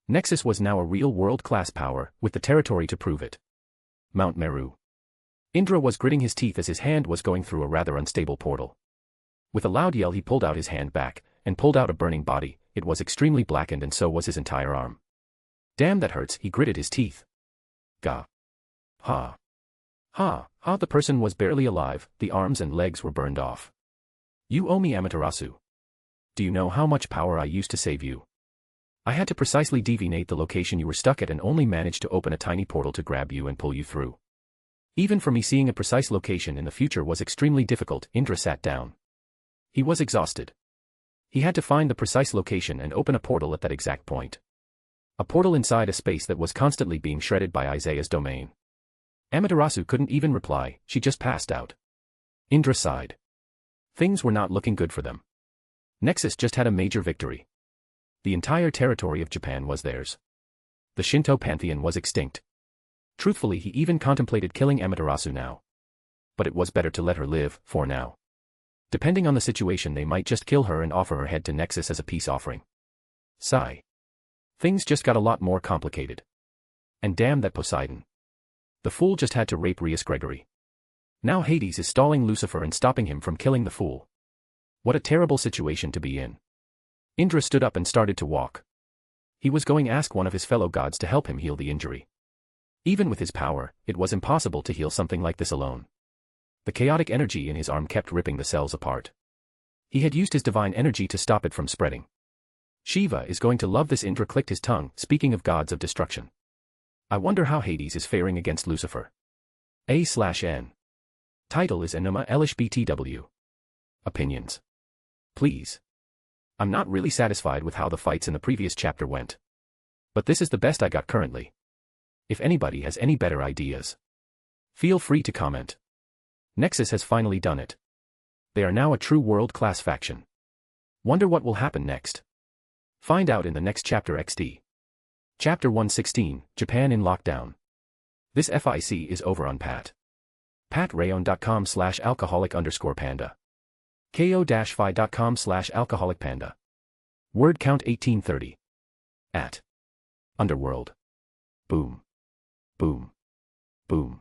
Nexus was now a real world-class power, with the territory to prove it. Mount Meru. Indra was gritting his teeth as his hand was going through a rather unstable portal. With a loud yell he pulled out his hand back, and pulled out a burning body. It was extremely blackened and so was his entire arm. Damn, that hurts, he gritted his teeth. Gah. Ha. Ha, ha, the person was barely alive, the arms and legs were burned off. You owe me, Amaterasu. Do you know how much power I used to save you? I had to precisely divinate the location you were stuck at and only managed to open a tiny portal to grab you and pull you through. Even for me, seeing a precise location in the future was extremely difficult. Indra sat down. He was exhausted. He had to find the precise location and open a portal at that exact point. A portal inside a space that was constantly being shredded by Isaiah's domain. Amaterasu couldn't even reply, she just passed out. Indra sighed. Things were not looking good for them. Nexus just had a major victory. The entire territory of Japan was theirs. The Shinto pantheon was extinct. Truthfully, he even contemplated killing Amaterasu now. But it was better to let her live, for now. Depending on the situation, they might just kill her and offer her head to Nexus as a peace offering. Sigh. Things just got a lot more complicated. And damn that Poseidon. The fool just had to rape Rias Gregory. Now Hades is stalling Lucifer and stopping him from killing the fool. What a terrible situation to be in. Indra stood up and started to walk. He was going to ask one of his fellow gods to help him heal the injury. Even with his power, it was impossible to heal something like this alone. The chaotic energy in his arm kept ripping the cells apart. He had used his divine energy to stop it from spreading. Shiva is going to love this. Indra clicked his tongue, speaking of gods of destruction. I wonder how Hades is faring against Lucifer. A/N. Title is Enuma Elish BTW. Opinions. Please. I'm not really satisfied with how the fights in the previous chapter went. But this is the best I got currently. If anybody has any better ideas, feel free to comment. Nexus has finally done it. They are now a true world-class faction. Wonder what will happen next. Find out in the next chapter XD. Chapter 116, Japan in Lockdown. This FIC is over on patrayon.com/alcoholic_panda. ko-fi.com/alcoholicpanda. Word count 1830. At. Underworld. Boom. Boom. Boom.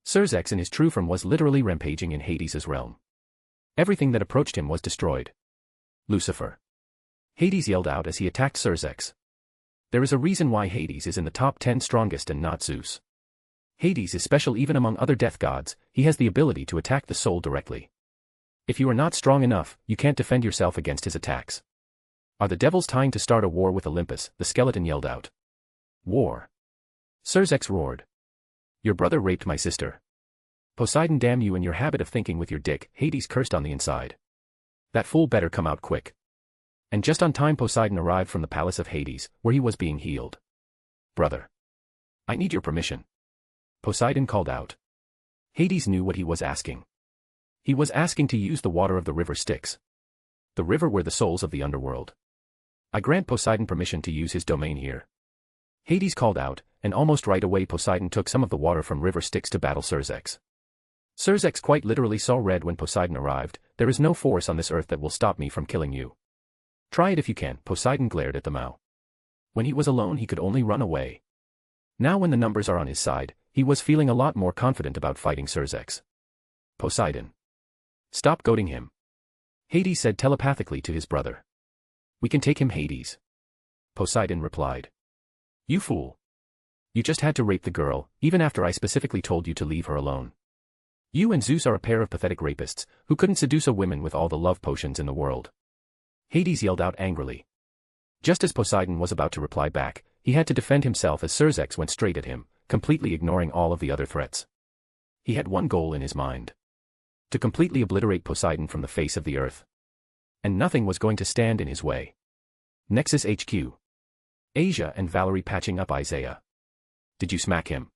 Surzex in his true form was literally rampaging in Hades' realm. Everything that approached him was destroyed. Lucifer. Hades yelled out as he attacked Surzex. There is a reason why Hades is in the top 10 strongest and not Zeus. Hades is special even among other death gods, he has the ability to attack the soul directly. If you are not strong enough, you can't defend yourself against his attacks. Are the devils trying to start a war with Olympus? The skeleton yelled out. War. Surzex roared. Your brother raped my sister. Poseidon, damn you and your habit of thinking with your dick, Hades cursed on the inside. That fool better come out quick. And just on time Poseidon arrived from the palace of Hades, where he was being healed. Brother. I need your permission. Poseidon called out. Hades knew what he was asking. He was asking to use the water of the river Styx. The river where the souls of the underworld. I grant Poseidon permission to use his domain here. Hades called out, and almost right away Poseidon took some of the water from river Styx to battle Cersex. Cersex quite literally saw red when Poseidon arrived. There is no force on this earth that will stop me from killing you. Try it if you can, Poseidon glared at the Mao. When he was alone he could only run away. Now when the numbers are on his side, he was feeling a lot more confident about fighting Cersex. Poseidon. Stop goading him. Hades said telepathically to his brother. We can take him, Hades. Poseidon replied. You fool. You just had to rape the girl, even after I specifically told you to leave her alone. You and Zeus are a pair of pathetic rapists, who couldn't seduce a woman with all the love potions in the world. Hades yelled out angrily. Just as Poseidon was about to reply back, he had to defend himself as Cersex went straight at him, completely ignoring all of the other threats. He had one goal in his mind. To completely obliterate Poseidon from the face of the earth. And nothing was going to stand in his way. Nexus HQ. Asia and Valerie patching up Isaiah. Did you smack him?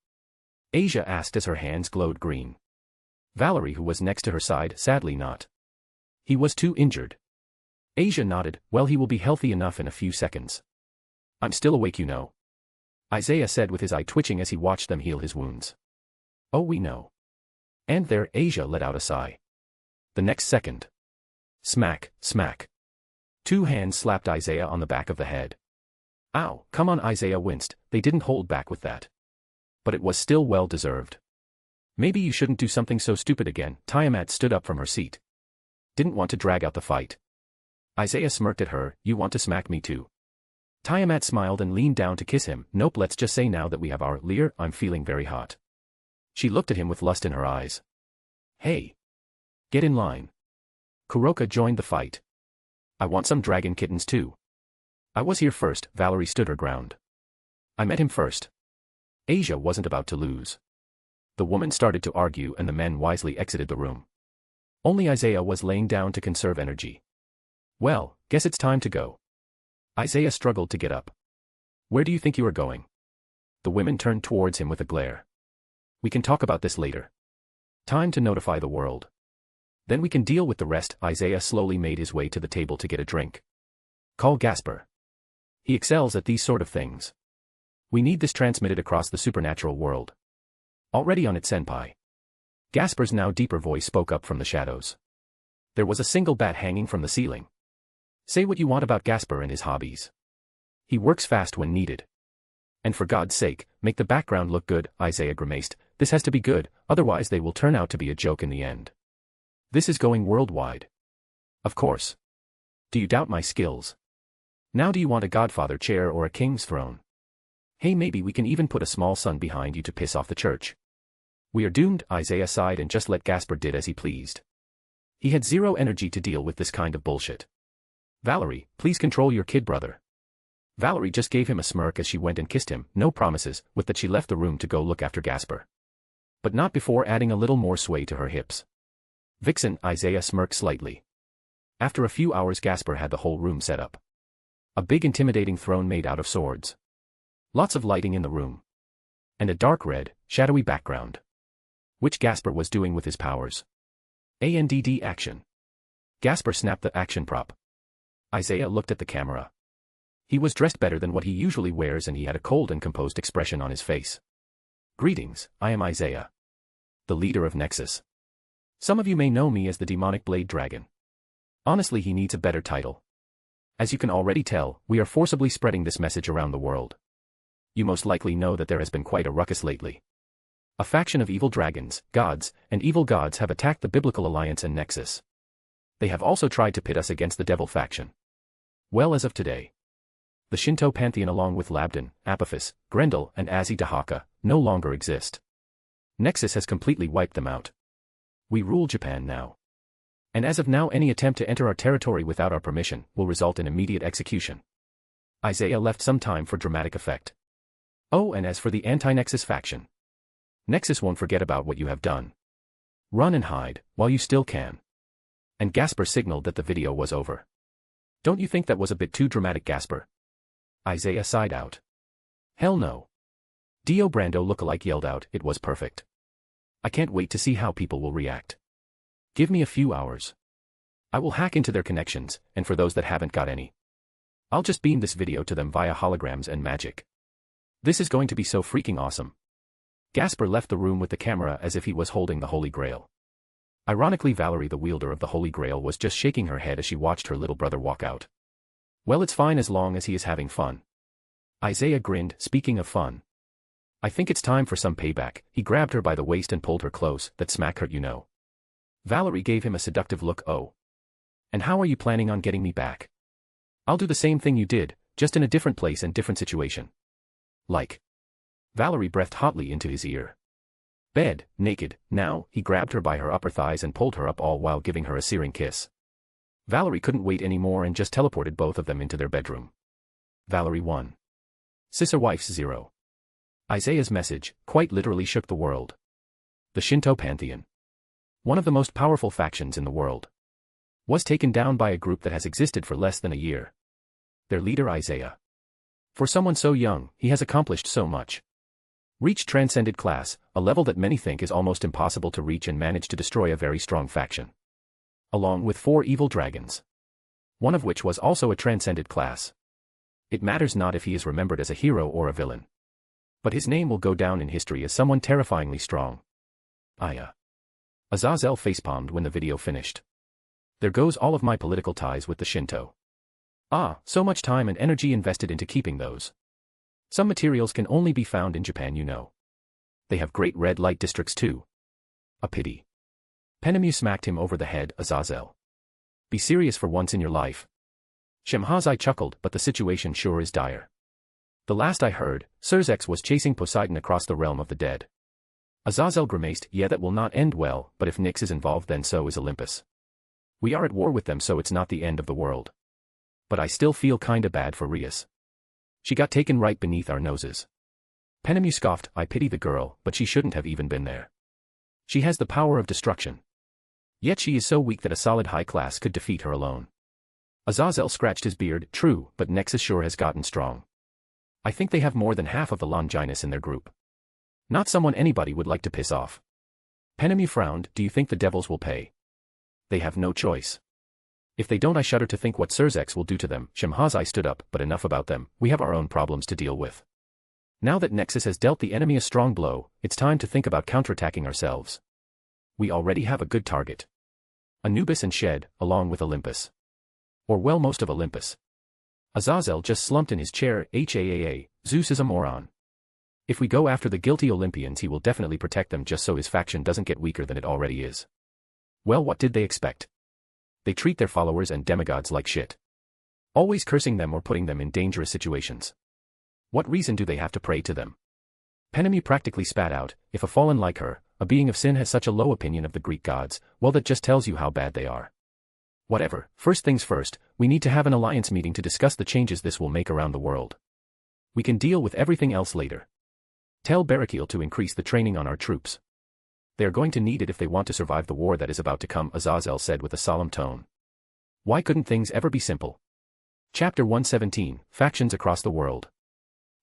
Asia asked as her hands glowed green. Valerie, who was next to her side, sadly not. He was too injured. Asia nodded. Well, he will be healthy enough in a few seconds. I'm still awake, you know. Isaiah said with his eye twitching as he watched them heal his wounds. Oh, we know. And there, Asia let out a sigh. The next second. Smack, smack. Two hands slapped Isaiah on the back of the head. Ow, come on, Isaiah winced. They didn't hold back with that. But it was still well deserved. Maybe you shouldn't do something so stupid again. Tiamat stood up from her seat. Didn't want to drag out the fight. Isaiah smirked at her. You want to smack me too? Tiamat smiled and leaned down to kiss him. Nope, let's just say now that we have our Lear, I'm feeling very hot. She looked at him with lust in her eyes. Hey. Get in line. Kuroka joined the fight. I want some dragon kittens too. I was here first, Valerie stood her ground. I met him first. Asia wasn't about to lose. The woman started to argue and the men wisely exited the room. Only Isaiah was laying down to conserve energy. Well, guess it's time to go. Isaiah struggled to get up. Where do you think you are going? The women turned towards him with a glare. We can talk about this later. Time to notify the world. Then we can deal with the rest. Isaiah slowly made his way to the table to get a drink. Call Gasper. He excels at these sort of things. We need this transmitted across the supernatural world. Already on it, senpai. Gasper's now deeper voice spoke up from the shadows. There was a single bat hanging from the ceiling. Say what you want about Gasper and his hobbies. He works fast when needed. And for God's sake, make the background look good, Isaiah grimaced. This has to be good, otherwise they will turn out to be a joke in the end. This is going worldwide. Of course. Do you doubt my skills? Now do you want a godfather chair or a king's throne? Hey, maybe we can even put a small son behind you to piss off the church. We are doomed, Isaiah sighed and just let Gasper did as he pleased. He had zero energy to deal with this kind of bullshit. Valerie, please control your kid brother. Valerie just gave him a smirk as she went and kissed him, no promises, with that she left the room to go look after Gasper. But not before adding a little more sway to her hips. Vixen, Isaiah smirked slightly. After a few hours Gasper had the whole room set up. A big intimidating throne made out of swords. Lots of lighting in the room. And a dark red, shadowy background. Which Gasper was doing with his powers. ANDD action. Gasper snapped the action prop. Isaiah looked at the camera. He was dressed better than what he usually wears and he had a cold and composed expression on his face. Greetings, I am Isaiah. The leader of Nexus. Some of you may know me as the demonic blade dragon. Honestly, he needs a better title. As you can already tell, we are forcibly spreading this message around the world. You most likely know that there has been quite a ruckus lately. A faction of evil dragons, gods, and evil gods have attacked the Biblical Alliance and Nexus. They have also tried to pit us against the Devil faction. Well, as of today, the Shinto pantheon along with Labdon, Apophis, Grendel, and Azidahaka no longer exist. Nexus has completely wiped them out. We rule Japan now. And as of now, any attempt to enter our territory without our permission will result in immediate execution. Isaiah left some time for dramatic effect. Oh, and as for the anti-Nexus faction, Nexus won't forget about what you have done. Run and hide, while you still can. And Gasper signaled that the video was over. Don't you think that was a bit too dramatic, Gasper? Isaiah sighed out. Hell no. Dio Brando lookalike yelled out, "It was perfect. I can't wait to see how people will react. Give me a few hours. I will hack into their connections, and for those that haven't got any, I'll just beam this video to them via holograms and magic. This is going to be so freaking awesome." Gasper left the room with the camera as if he was holding the Holy Grail. Ironically, Valerie, the wielder of the Holy Grail, was just shaking her head as she watched her little brother walk out. "Well, it's fine as long as he is having fun." Isaiah grinned. "Speaking of fun, I think it's time for some payback." He grabbed her by the waist and pulled her close. "That smack hurt, you know." Valerie gave him a seductive look. "Oh. And how are you planning on getting me back?" "I'll do the same thing you did, just in a different place and different situation." "Like?" Valerie breathed hotly into his ear. "Bed, naked, now." He grabbed her by her upper thighs and pulled her up, all while giving her a searing kiss. Valerie couldn't wait anymore and just teleported both of them into their bedroom. Valerie 1. Sister Wife's 0. Isaiah's message quite literally shook the world. The Shinto pantheon, one of the most powerful factions in the world, was taken down by a group that has existed for less than a year. Their leader, Isaiah. For someone so young, he has accomplished so much. Reached transcended class, a level that many think is almost impossible to reach, and managed to destroy a very strong faction, along with 4 evil dragons, one of which was also a transcended class. It matters not if he is remembered as a hero or a villain, but his name will go down in history as someone terrifyingly strong. Aya. Azazel facepalmed when the video finished. "There goes all of my political ties with the Shinto. Ah, so much time and energy invested into keeping those. Some materials can only be found in Japan, you know. They have great red light districts too. A pity." Penemu smacked him over the head. "Azazel, be serious for once in your life." Shemhazai chuckled, "But the situation sure is dire. The last I heard, Surzex was chasing Poseidon across the realm of the dead." Azazel grimaced. "Yeah, that will not end well, but if Nyx is involved, then so is Olympus. We are at war with them, so it's not the end of the world. But I still feel kinda bad for Rias. She got taken right beneath our noses." Penemu scoffed. "I pity the girl, but she shouldn't have even been there. She has the power of destruction. Yet she is so weak that a solid high class could defeat her alone." Azazel scratched his beard. "True, but Nexus sure has gotten strong. I think they have more than half of the Longinus in their group. Not someone anybody would like to piss off." Penemu frowned. "Do you think the devils will pay? They have no choice. If they don't, I shudder to think what Surzex will do to them." Shemhazai stood up. "But enough about them, we have our own problems to deal with. Now that Nexus has dealt the enemy a strong blow, it's time to think about counterattacking ourselves. We already have a good target. Anubis and Shed, along with Olympus. Or well, most of Olympus." Azazel just slumped in his chair. Zeus is a moron. If we go after the guilty Olympians, he will definitely protect them just so his faction doesn't get weaker than it already is. Well, what did they expect? They treat their followers and demigods like shit, always cursing them or putting them in dangerous situations. What reason do they have to pray to them?" Penemu practically spat out. "If a fallen like her, a being of sin, has such a low opinion of the Greek gods, well, that just tells you how bad they are. Whatever, first things first, we need to have an alliance meeting to discuss the changes this will make around the world. We can deal with everything else later. Tell Barakil to increase the training on our troops. They are going to need it if they want to survive the war that is about to come," Azazel said with a solemn tone. Why couldn't things ever be simple? Chapter 117, Factions Across the World.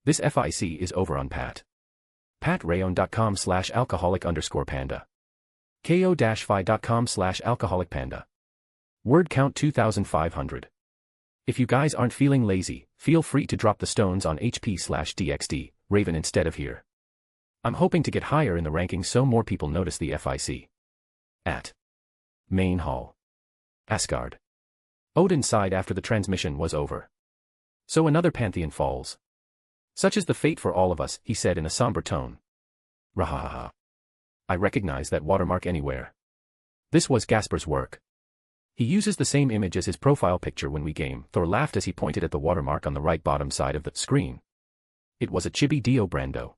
This FIC is over on patrayon.com/alcoholic_panda. ko-fi.com/alcoholicpanda. Word count 2500. If you guys aren't feeling lazy, feel free to drop the stones on HP/DxD, Raven instead of here. I'm hoping to get higher in the rankings so more people notice the FIC. At Main Hall. Asgard. Odin sighed after the transmission was over. So another pantheon falls. Such is the fate for all of us, he said in a somber tone. Rahahaha. I recognize that watermark anywhere. This was Gasper's work. He uses the same image as his profile picture when we game. Thor laughed as he pointed at the watermark on the right bottom side of the screen. It was a chibi Dio Brando.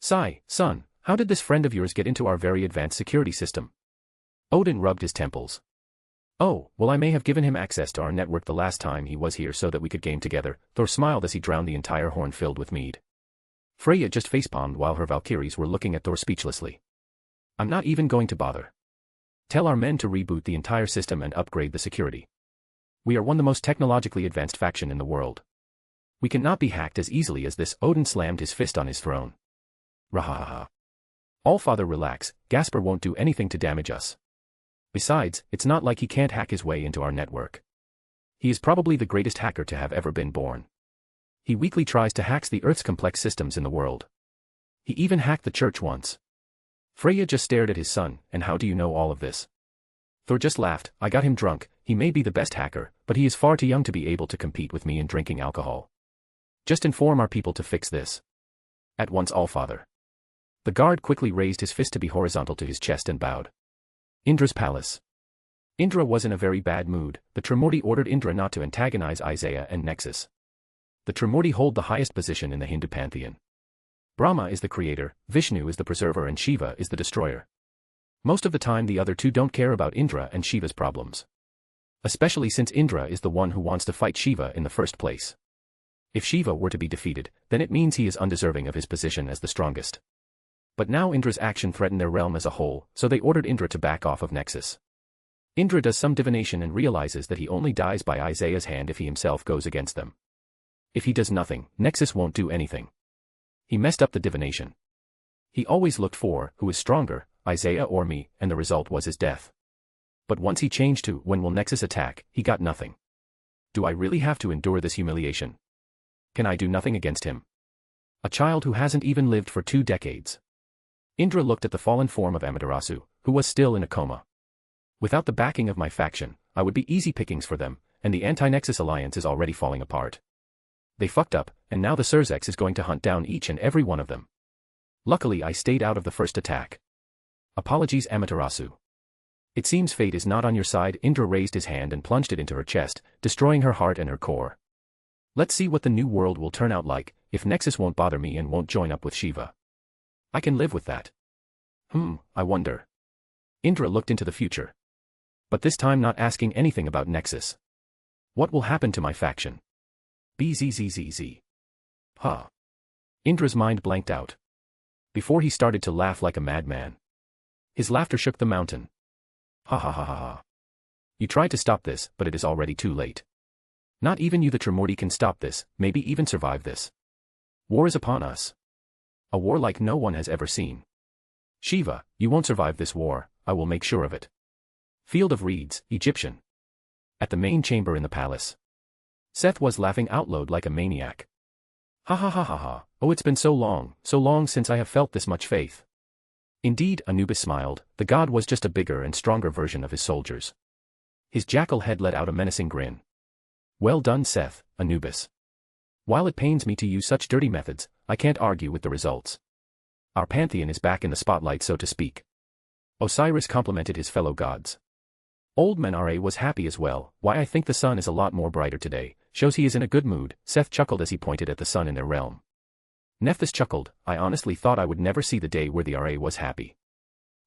Sigh, son, how did this friend of yours get into our very advanced security system? Odin rubbed his temples. Oh, well, I may have given him access to our network the last time he was here so that we could game together. Thor smiled as he drowned the entire horn filled with mead. Freya just facepalmed while her Valkyries were looking at Thor speechlessly. I'm not even going to bother. Tell our men to reboot the entire system and upgrade the security. We are one of the most technologically advanced faction in the world. We cannot be hacked as easily as this. Odin slammed his fist on his throne. Rahaha. Allfather, relax, Gasper won't do anything to damage us. Besides, it's not like he can't hack his way into our network. He is probably the greatest hacker to have ever been born. He weakly tries to hack the Earth's complex systems in the world. He even hacked the church once. Freya just stared at his son, and how do you know all of this? Thor just laughed, I got him drunk, he may be the best hacker, but he is far too young to be able to compete with me in drinking alcohol. Just inform our people to fix this. At once, Allfather. The guard quickly raised his fist to be horizontal to his chest and bowed. Indra's palace. Indra was in a very bad mood. The Trimurti ordered Indra not to antagonize Isaiah and Nexus. The Trimurti hold the highest position in the Hindu pantheon. Brahma is the creator, Vishnu is the preserver, and Shiva is the destroyer. Most of the time the other two don't care about Indra and Shiva's problems. Especially since Indra is the one who wants to fight Shiva in the first place. If Shiva were to be defeated, then it means he is undeserving of his position as the strongest. But now Indra's action threatened their realm as a whole, so they ordered Indra to back off of Nexus. Indra does some divination and realizes that he only dies by Isaiah's hand if he himself goes against them. If he does nothing, Nexus won't do anything. He messed up the divination. He always looked for, who is stronger, Isaiah or me, and the result was his death. But once he changed to, when will Nexus attack, he got nothing. Do I really have to endure this humiliation? Can I do nothing against him? A child who hasn't even lived for 2 decades. Indra looked at the fallen form of Amaterasu, who was still in a coma. Without the backing of my faction, I would be easy pickings for them, and the anti-Nexus alliance is already falling apart. They fucked up, and now the Surzex is going to hunt down each and every one of them. Luckily I stayed out of the first attack. Apologies, Amaterasu. It seems fate is not on your side. Indra raised his hand and plunged it into her chest, destroying her heart and her core. Let's see what the new world will turn out like, if Nexus won't bother me and won't join up with Shiva. I can live with that. I wonder. Indra looked into the future. But this time not asking anything about Nexus. What will happen to my faction? Bzzz. Huh. Indra's mind blanked out. Before he started to laugh like a madman. His laughter shook the mountain. Ha ha ha ha ha. You tried to stop this, but it is already too late. Not even you the Trimurti can stop this, maybe even survive this. War is upon us. A war like no one has ever seen. Shiva, you won't survive this war, I will make sure of it. Field of Reeds, Egyptian. At the main chamber in the palace. Seth was laughing out loud like a maniac. Ha ha ha ha ha, oh it's been so long since I have felt this much faith. Indeed, Anubis smiled, the god was just a bigger and stronger version of his soldiers. His jackal head let out a menacing grin. Well done, Seth, Anubis. While it pains me to use such dirty methods, I can't argue with the results. Our pantheon is back in the spotlight, so to speak. Osiris complimented his fellow gods. Old Man Ra was happy as well. Why, I think the sun is a lot more brighter today, shows he is in a good mood. Seth chuckled as he pointed at the sun in their realm. Nephthys chuckled, I honestly thought I would never see the day where the Ra was happy.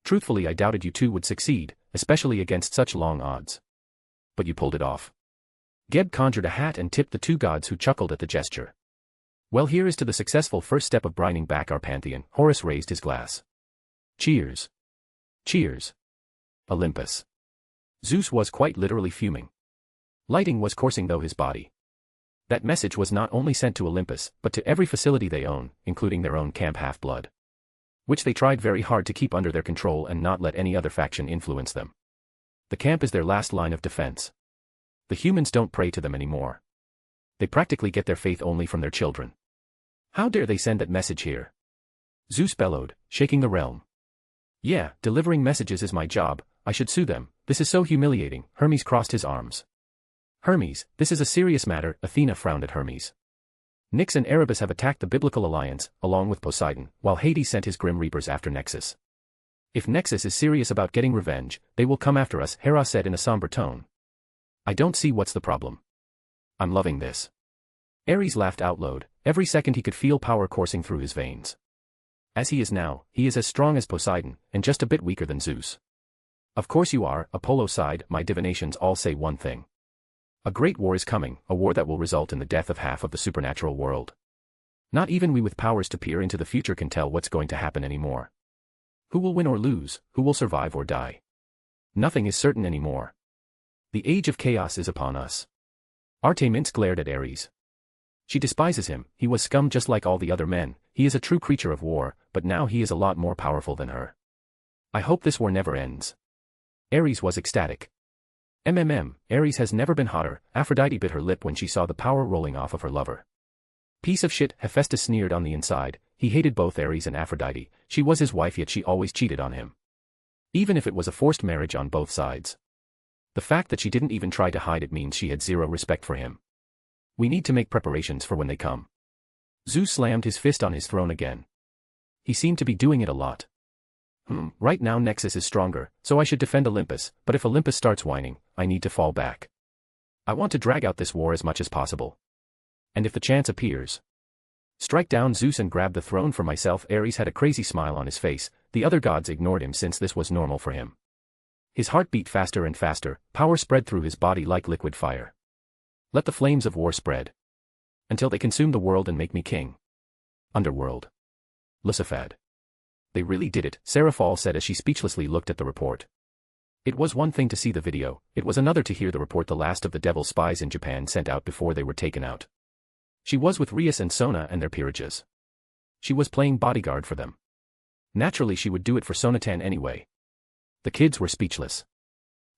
Truthfully, I doubted you two would succeed, especially against such long odds. But you pulled it off. Geb conjured a hat and tipped the 2 gods, who chuckled at the gesture. Well, here is to the successful first step of brining back our pantheon. Horus raised his glass. Cheers. Cheers. Olympus. Zeus was quite literally fuming. Lighting was coursing through his body. That message was not only sent to Olympus, but to every facility they own, including their own camp Half-Blood. Which they tried very hard to keep under their control and not let any other faction influence them. The camp is their last line of defense. The humans don't pray to them anymore. They practically get their faith only from their children. How dare they send that message here? Zeus bellowed, shaking the realm. Yeah, delivering messages is my job, I should sue them, this is so humiliating. Hermes crossed his arms. Hermes, this is a serious matter. Athena frowned at Hermes. Nyx and Erebus have attacked the Biblical Alliance, along with Poseidon, while Hades sent his Grim Reapers after Nexus. If Nexus is serious about getting revenge, they will come after us, Hera said in a somber tone. I don't see what's the problem. I'm loving this. Ares laughed out loud. Every second he could feel power coursing through his veins. As he is now, he is as strong as Poseidon, and just a bit weaker than Zeus. Of course you are, Apollo sighed, my divinations all say one thing. A great war is coming, a war that will result in the death of half of the supernatural world. Not even we with powers to peer into the future can tell what's going to happen anymore. Who will win or lose, who will survive or die? Nothing is certain anymore. The age of chaos is upon us. Artemis glared at Ares. She despises him, he was scum just like all the other men, he is a true creature of war, but now he is a lot more powerful than her. I hope this war never ends. Ares was ecstatic. Ares has never been hotter. Aphrodite bit her lip when she saw the power rolling off of her lover. Piece of shit, Hephaestus sneered on the inside. He hated both Ares and Aphrodite. She was his wife, yet she always cheated on him. Even if it was a forced marriage on both sides. The fact that she didn't even try to hide it means she had zero respect for him. We need to make preparations for when they come. Zeus slammed his fist on his throne again. He seemed to be doing it a lot. Right now Nexus is stronger, so I should defend Olympus, but if Olympus starts whining, I need to fall back. I want to drag out this war as much as possible. And if the chance appears, strike down Zeus and grab the throne for myself. Ares had a crazy smile on his face. The other gods ignored him since this was normal for him. His heart beat faster and faster, power spread through his body like liquid fire. Let the flames of war spread. Until they consume the world and make me king. Underworld. Lucifad. They really did it, Seraphol said as she speechlessly looked at the report. It was one thing to see the video, it was another to hear the report the last of the devil spies in Japan sent out before they were taken out. She was with Rias and Sona and their peerages. She was playing bodyguard for them. Naturally she would do it for Sonatan anyway. The kids were speechless.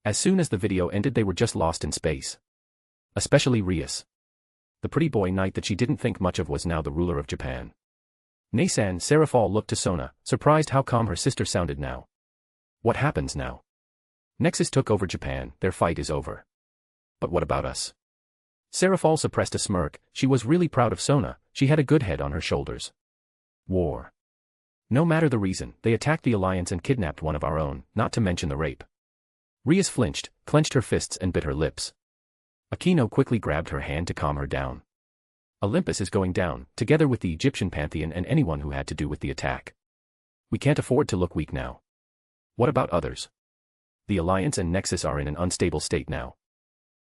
As soon as the video ended they were just lost in space. Especially Rias. The pretty boy knight that she didn't think much of was now the ruler of Japan. Nasan, Seraphol looked to Sona, surprised how calm her sister sounded now. What happens now? Nexus took over Japan, their fight is over. But what about us? Seraphol suppressed a smirk, she was really proud of Sona, she had a good head on her shoulders. War. No matter the reason, they attacked the Alliance and kidnapped one of our own, not to mention the rape. Rias flinched, clenched her fists and bit her lips. Aquino quickly grabbed her hand to calm her down. Olympus is going down, together with the Egyptian pantheon and anyone who had to do with the attack. We can't afford to look weak now. What about others? The Alliance and Nexus are in an unstable state now.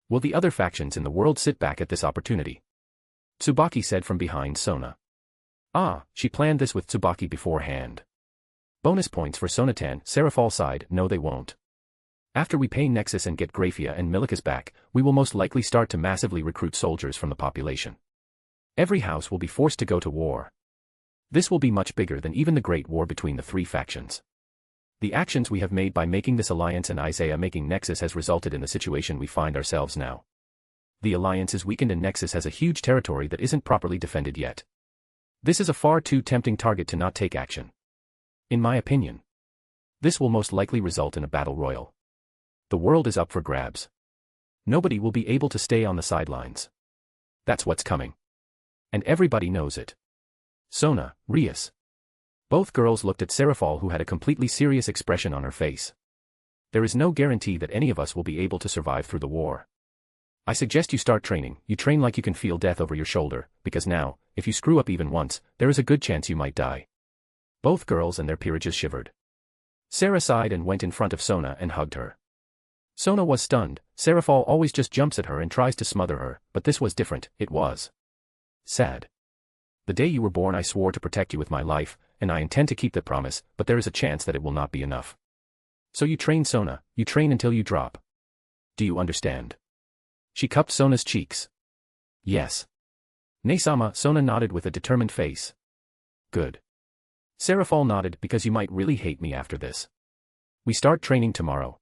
Will the other factions in the world sit back at this opportunity? Tsubaki said from behind Sona. She planned this with Tsubaki beforehand. Bonus points for Sonatan, Seraphol sighed, no they won't. After we pay Nexus and get Graphia and Milicus back, we will most likely start to massively recruit soldiers from the population. Every house will be forced to go to war. This will be much bigger than even the Great War between the three factions. The actions we have made by making this alliance and Isaiah making Nexus has resulted in the situation we find ourselves now. The alliance is weakened and Nexus has a huge territory that isn't properly defended yet. This is a far too tempting target to not take action. In my opinion, this will most likely result in a battle royal. The world is up for grabs. Nobody will be able to stay on the sidelines. That's what's coming. And everybody knows it. Sona, Rias. Both girls looked at Seraphol who had a completely serious expression on her face. There is no guarantee that any of us will be able to survive through the war. I suggest you start training, you train like you can feel death over your shoulder, because now, if you screw up even once, there is a good chance you might die. Both girls and their peerages shivered. Sarah sighed and went in front of Sona and hugged her. Sona was stunned, Seraphol always just jumps at her and tries to smother her, but this was different, it was sad. The day you were born I swore to protect you with my life, and I intend to keep that promise, but there is a chance that it will not be enough. So you train Sona, you train until you drop. Do you understand? She cupped Sona's cheeks. Yes. Naisama, Sona nodded with a determined face. Good. Seraphol nodded because you might really hate me after this. We start training tomorrow.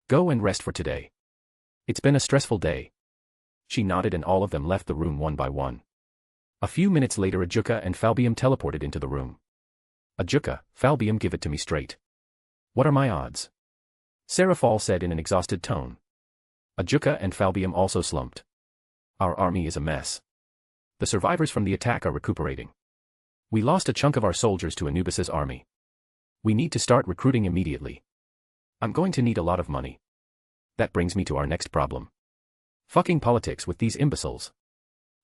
Go and rest for today. It's been a stressful day. She nodded and all of them left the room one by one. A few minutes later Ajuka and Falbium teleported into the room. Ajuka, Falbium, give it to me straight. What are my odds? Seraphol said in an exhausted tone. Ajuka and Falbium also slumped. Our army is a mess. The survivors from the attack are recuperating. We lost a chunk of our soldiers to Anubis's army. We need to start recruiting immediately. I'm going to need a lot of money. That brings me to our next problem. Fucking politics with these imbeciles.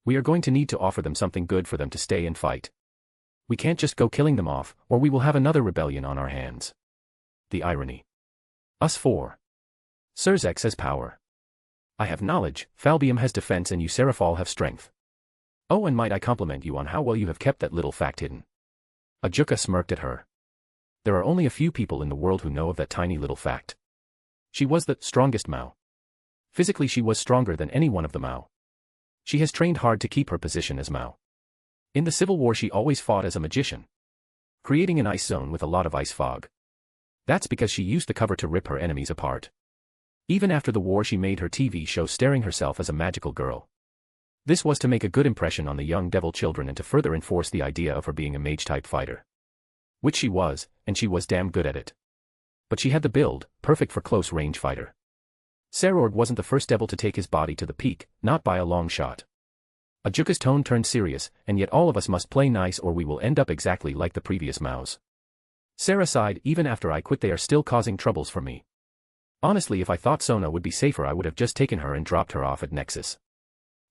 We are going to need to offer them something good for them to stay and fight. We can't just go killing them off, or we will have another rebellion on our hands. The irony. Us four. Surzex has power. I have knowledge, Falbium has defense and you Seraphol have strength. Oh, and might I compliment you on how well you have kept that little fact hidden. Ajuka smirked at her. There are only a few people in the world who know of that tiny little fact. She was the strongest Mao. Physically she was stronger than any one of the Mao. She has trained hard to keep her position as Mao. In the Civil War she always fought as a magician, creating an ice zone with a lot of ice fog. That's because she used the cover to rip her enemies apart. Even after the war she made her TV show starring herself as a magical girl. This was to make a good impression on the young devil children and to further enforce the idea of her being a mage-type fighter. Which she was, and she was damn good at it. But she had the build, perfect for close-range fighter. Sarord wasn't the first devil to take his body to the peak, not by a long shot. Ajuka's tone turned serious, and yet all of us must play nice or we will end up exactly like the previous Maos. Sarah sighed, even after I quit they are still causing troubles for me. Honestly, if I thought Sona would be safer I would have just taken her and dropped her off at Nexus.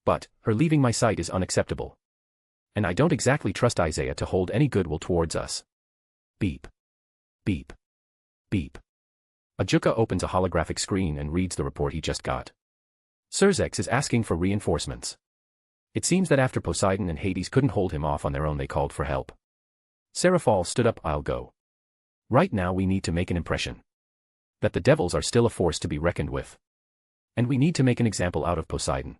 But, her leaving my sight is unacceptable. And I don't exactly trust Isaiah to hold any goodwill towards us. Beep. Beep. Beep. Ajuka opens a holographic screen and reads the report he just got. Surzex is asking for reinforcements. It seems that after Poseidon and Hades couldn't hold him off on their own they called for help. Seraphal stood up. I'll go. Right now we need to make an impression. That the devils are still a force to be reckoned with. And we need to make an example out of Poseidon.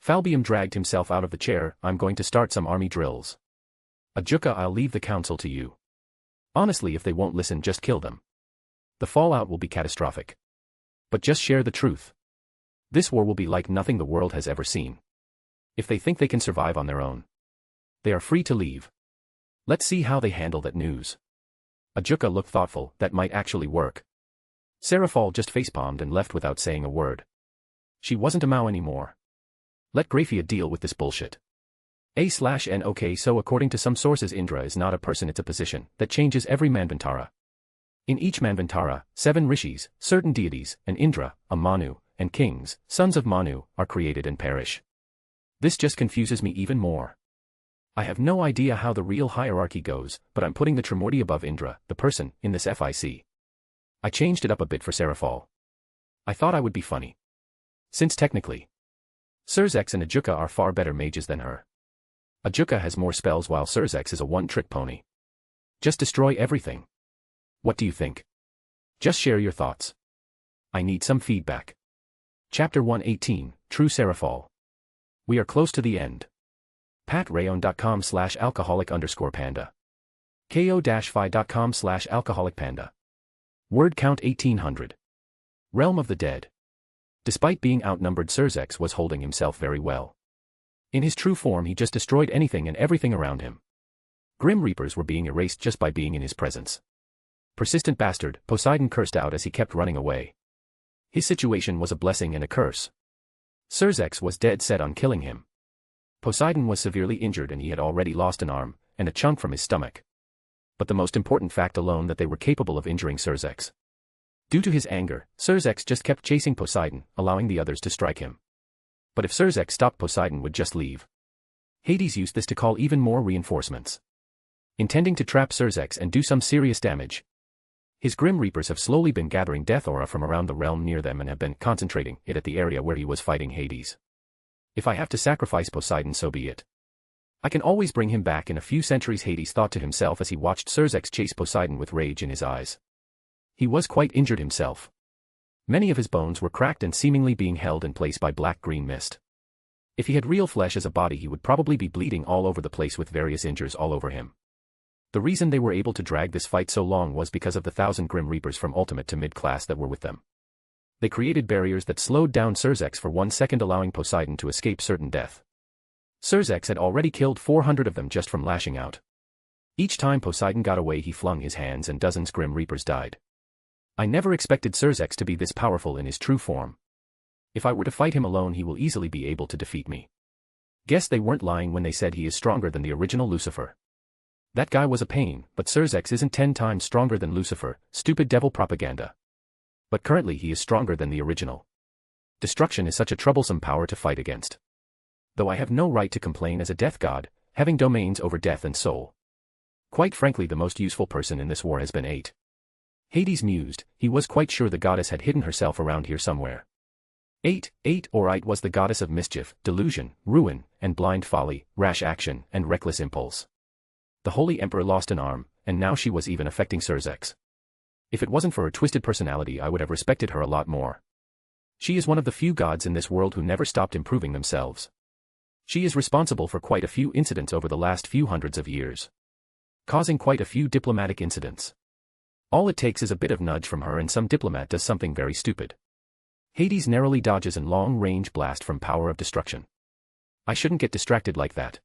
Falbium dragged himself out of the chair. I'm going to start some army drills. Ajuka, I'll leave the council to you. Honestly, if they won't listen, just kill them. The fallout will be catastrophic. But just share the truth. This war will be like nothing the world has ever seen. If they think they can survive on their own, they are free to leave. Let's see how they handle that news. Ajuka looked thoughtful. That might actually work. Seraphal just facepalmed and left without saying a word. She wasn't a Mao anymore. Let Graphia deal with this bullshit. A/N. Okay, so according to some sources Indra is not a person, it's a position that changes every Manvantara. In each Manvantara, 7 rishis, certain deities, and Indra, a Manu, and kings, sons of Manu, are created and perish. This just confuses me even more. I have no idea how the real hierarchy goes, but I'm putting the Trimordi above Indra, the person, in this FIC. I changed it up a bit for Seraphal. I thought I would be funny. Since technically, Surzex and Ajuka are far better mages than her. Ajuka has more spells while Surzex is a one-trick pony. Just destroy everything. What do you think? Just share your thoughts. I need some feedback. Chapter 118, True Seraphal. We are close to the end. Patreon.com/alcoholic_panda. ko-fi.com/alcoholicpanda. Word count 1800. Realm of the Dead. Despite being outnumbered, Surzex was holding himself very well. In his true form he just destroyed anything and everything around him. Grim Reapers were being erased just by being in his presence. Persistent bastard, Poseidon cursed out as he kept running away. His situation was a blessing and a curse. Surzex was dead set on killing him. Poseidon was severely injured and he had already lost an arm, and a chunk from his stomach. But the most important fact alone that they were capable of injuring Surzex. Due to his anger, Surzex just kept chasing Poseidon, allowing the others to strike him. But if Surzex stopped, Poseidon would just leave. Hades used this to call even more reinforcements. Intending to trap Surzex and do some serious damage. His Grim Reapers have slowly been gathering death aura from around the realm near them and have been concentrating it at the area where he was fighting Hades. If I have to sacrifice Poseidon, so be it. I can always bring him back in a few centuries, Hades thought to himself as he watched Surzex chase Poseidon with rage in his eyes. He was quite injured himself. Many of his bones were cracked and seemingly being held in place by black-green mist. If he had real flesh as a body, he would probably be bleeding all over the place with various injuries all over him. The reason they were able to drag this fight so long was because of the 1,000 Grim Reapers from Ultimate to mid-class that were with them. They created barriers that slowed down Surzex for 1 second, allowing Poseidon to escape certain death. Surzex had already killed 400 of them just from lashing out. Each time Poseidon got away he flung his hands and dozens Grim Reapers died. I never expected Surzex to be this powerful in his true form. If I were to fight him alone he will easily be able to defeat me. Guess they weren't lying when they said he is stronger than the original Lucifer. That guy was a pain, but Surzex isn't 10 times stronger than Lucifer, stupid devil propaganda. But currently he is stronger than the original. Destruction is such a troublesome power to fight against. Though I have no right to complain as a death god, having domains over death and soul. Quite frankly, the most useful person in this war has been 8. Hades mused, he was quite sure the goddess had hidden herself around here somewhere. 8 was the goddess of mischief, delusion, ruin, and blind folly, rash action, and reckless impulse. The Holy Emperor lost an arm, and now she was even affecting Surzex. If it wasn't for her twisted personality I would have respected her a lot more. She is one of the few gods in this world who never stopped improving themselves. She is responsible for quite a few incidents over the last few hundreds of years, causing quite a few diplomatic incidents. All it takes is a bit of nudge from her and some diplomat does something very stupid. Hades narrowly dodges a long-range blast from Power of Destruction. I shouldn't get distracted like that.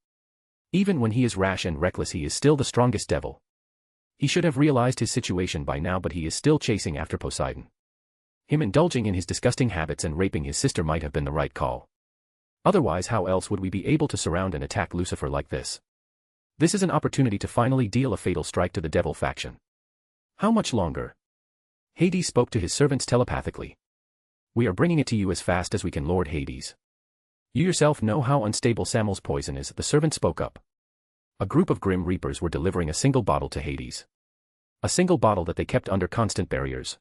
Even when he is rash and reckless, he is still the strongest devil. He should have realized his situation by now, but he is still chasing after Poseidon. Him indulging in his disgusting habits and raping his sister might have been the right call. Otherwise, how else would we be able to surround and attack Lucifer like this? This is an opportunity to finally deal a fatal strike to the devil faction. How much longer? Hades spoke to his servants telepathically. We are bringing it to you as fast as we can, Lord Hades. You yourself know how unstable Samuel's poison is, the servant spoke up. A group of Grim Reapers were delivering a single bottle to Hades. A single bottle that they kept under constant barriers.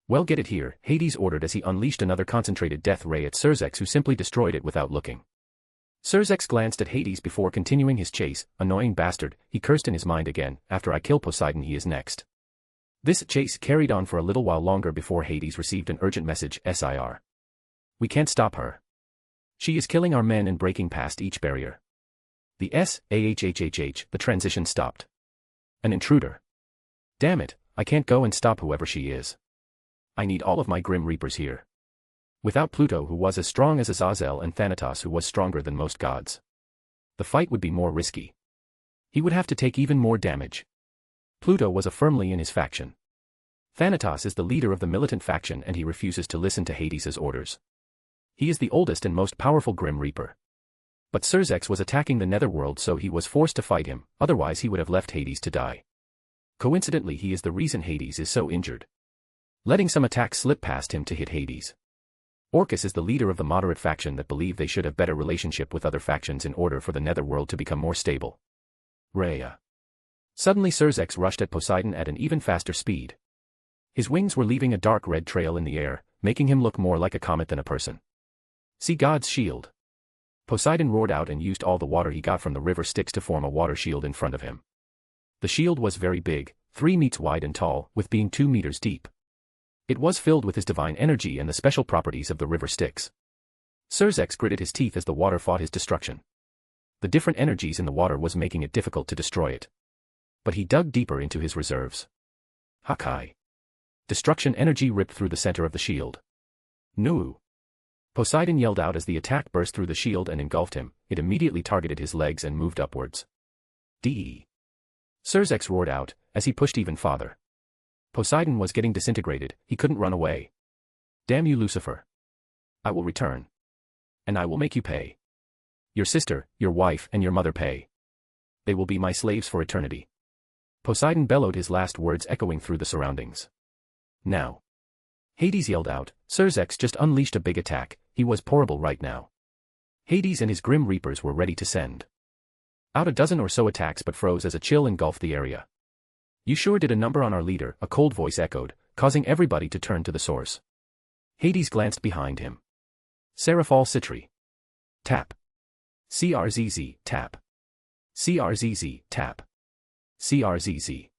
Well, get it here, Hades ordered as he unleashed another concentrated death ray at Cerzex, who simply destroyed it without looking. Cerzex glanced at Hades before continuing his chase. Annoying bastard, he cursed in his mind again. After I kill Poseidon, he is next. This chase carried on for a little while longer before Hades received an urgent message. Sir. We can't stop her. She is killing our men and breaking past each barrier. The transition stopped. An intruder. Damn it, I can't go and stop whoever she is. I need all of my Grim Reapers here. Without Pluto, who was as strong as Azazel, and Thanatos, who was stronger than most gods, the fight would be more risky. He would have to take even more damage. Pluto was firmly in his faction. Thanatos is the leader of the militant faction and he refuses to listen to Hades' orders. He is the oldest and most powerful Grim Reaper. But Cerzex was attacking the Netherworld, so he was forced to fight him, otherwise he would have left Hades to die. Coincidentally, he is the reason Hades is so injured, letting some attacks slip past him to hit Hades. Orcus is the leader of the moderate faction that believe they should have better relationship with other factions in order for the Netherworld to become more stable. Rhea. Suddenly Cerzex rushed at Poseidon at an even faster speed. His wings were leaving a dark red trail in the air, making him look more like a comet than a person. See God's shield. Poseidon roared out and used all the water he got from the river Styx to form a water shield in front of him. The shield was very big, 3 meters wide and tall, with being 2 meters deep. It was filled with his divine energy and the special properties of the river Styx. Cerzex gritted his teeth as the water fought his destruction. The different energies in the water was making it difficult to destroy it. But he dug deeper into his reserves. Hakai. Destruction energy ripped through the center of the shield. Nu. Poseidon yelled out as the attack burst through the shield and engulfed him. It immediately targeted his legs and moved upwards. De. Cerzex roared out, as he pushed even farther. Poseidon was getting disintegrated, he couldn't run away. Damn you, Lucifer. I will return. And I will make you pay. Your sister, your wife, and your mother pay. They will be my slaves for eternity. Poseidon bellowed, his last words echoing through the surroundings. Now. Hades yelled out. Cerzex just unleashed a big attack, he was horrible right now. Hades and his Grim Reapers were ready to send out a dozen or so attacks, but froze as a chill engulfed the area. You sure did a number on our leader, a cold voice echoed, causing everybody to turn to the source. Hades glanced behind him. Seraphal Citri. Tap. CRZZ, tap. CRZZ, tap. CRZZ.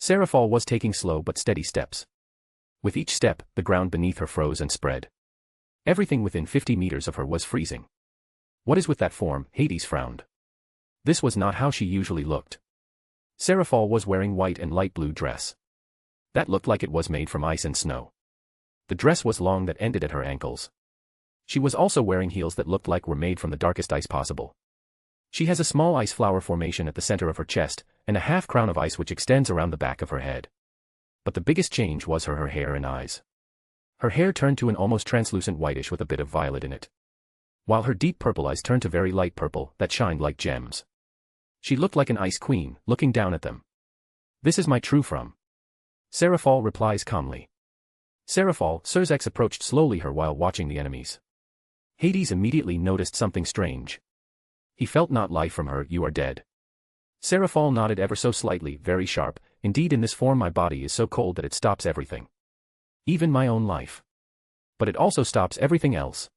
Seraphal was taking slow but steady steps. With each step, the ground beneath her froze and spread. Everything within 50 meters of her was freezing. What is with that form? Hades frowned. This was not how she usually looked. Seraphal was wearing white and light blue dress. That looked like it was made from ice and snow. The dress was long that ended at her ankles. She was also wearing heels that looked like were made from the darkest ice possible. She has a small ice flower formation at the center of her chest, and a half crown of ice which extends around the back of her head. But the biggest change was her hair and eyes. Her hair turned to an almost translucent whitish with a bit of violet in it, while her deep purple eyes turned to very light purple that shined like gems. She looked like an ice queen, looking down at them. This is my true form. Seraphal replies calmly. Seraphal, Cerzex approached slowly her while watching the enemies. Hades immediately noticed something strange. He felt not life from her. You are dead. Seraphal nodded ever so slightly, very sharp. Indeed, in this form my body is so cold that it stops everything. Even my own life. But it also stops everything else.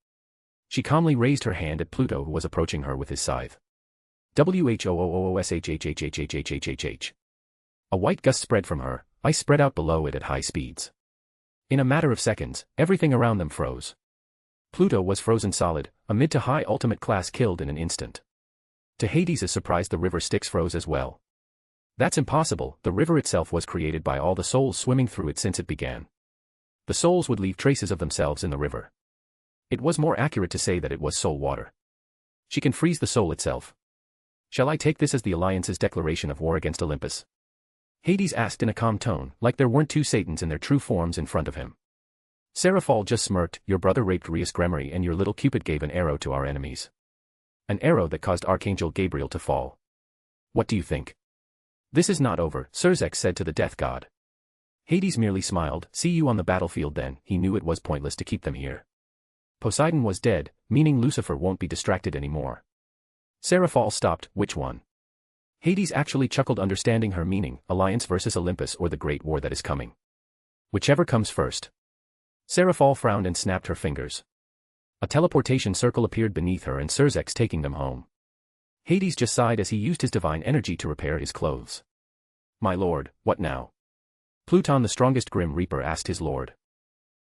She calmly raised her hand at Pluto, who was approaching her with his scythe. WHOOOSHHHHHHHHHH. A white gust spread from her, ice spread out below it at high speeds. In a matter of seconds, everything around them froze. Pluto was frozen solid, a mid to high ultimate class killed in an instant. To Hades' surprise, the river Styx froze as well. That's impossible, the river itself was created by all the souls swimming through it since it began. The souls would leave traces of themselves in the river. It was more accurate to say that it was soul water. She can freeze the soul itself. Shall I take this as the Alliance's declaration of war against Olympus? Hades asked in a calm tone, like there weren't two Satans in their true forms in front of him. Seraphol just smirked. Your brother raped Rias Gremory and your little Cupid gave an arrow to our enemies. An arrow that caused Archangel Gabriel to fall. What do you think? This is not over, Cersex said to the death god. Hades merely smiled. See you on the battlefield then. He knew it was pointless to keep them here. Poseidon was dead, meaning Lucifer won't be distracted anymore. Seraphol stopped. Which one? Hades actually chuckled, understanding her meaning, Alliance versus Olympus or the great war that is coming. Whichever comes first. Seraphol frowned and snapped her fingers. A teleportation circle appeared beneath her and Cersex taking them home. Hades just sighed as he used his divine energy to repair his clothes. My lord, what now? Pluton, the strongest Grim Reaper, asked his lord.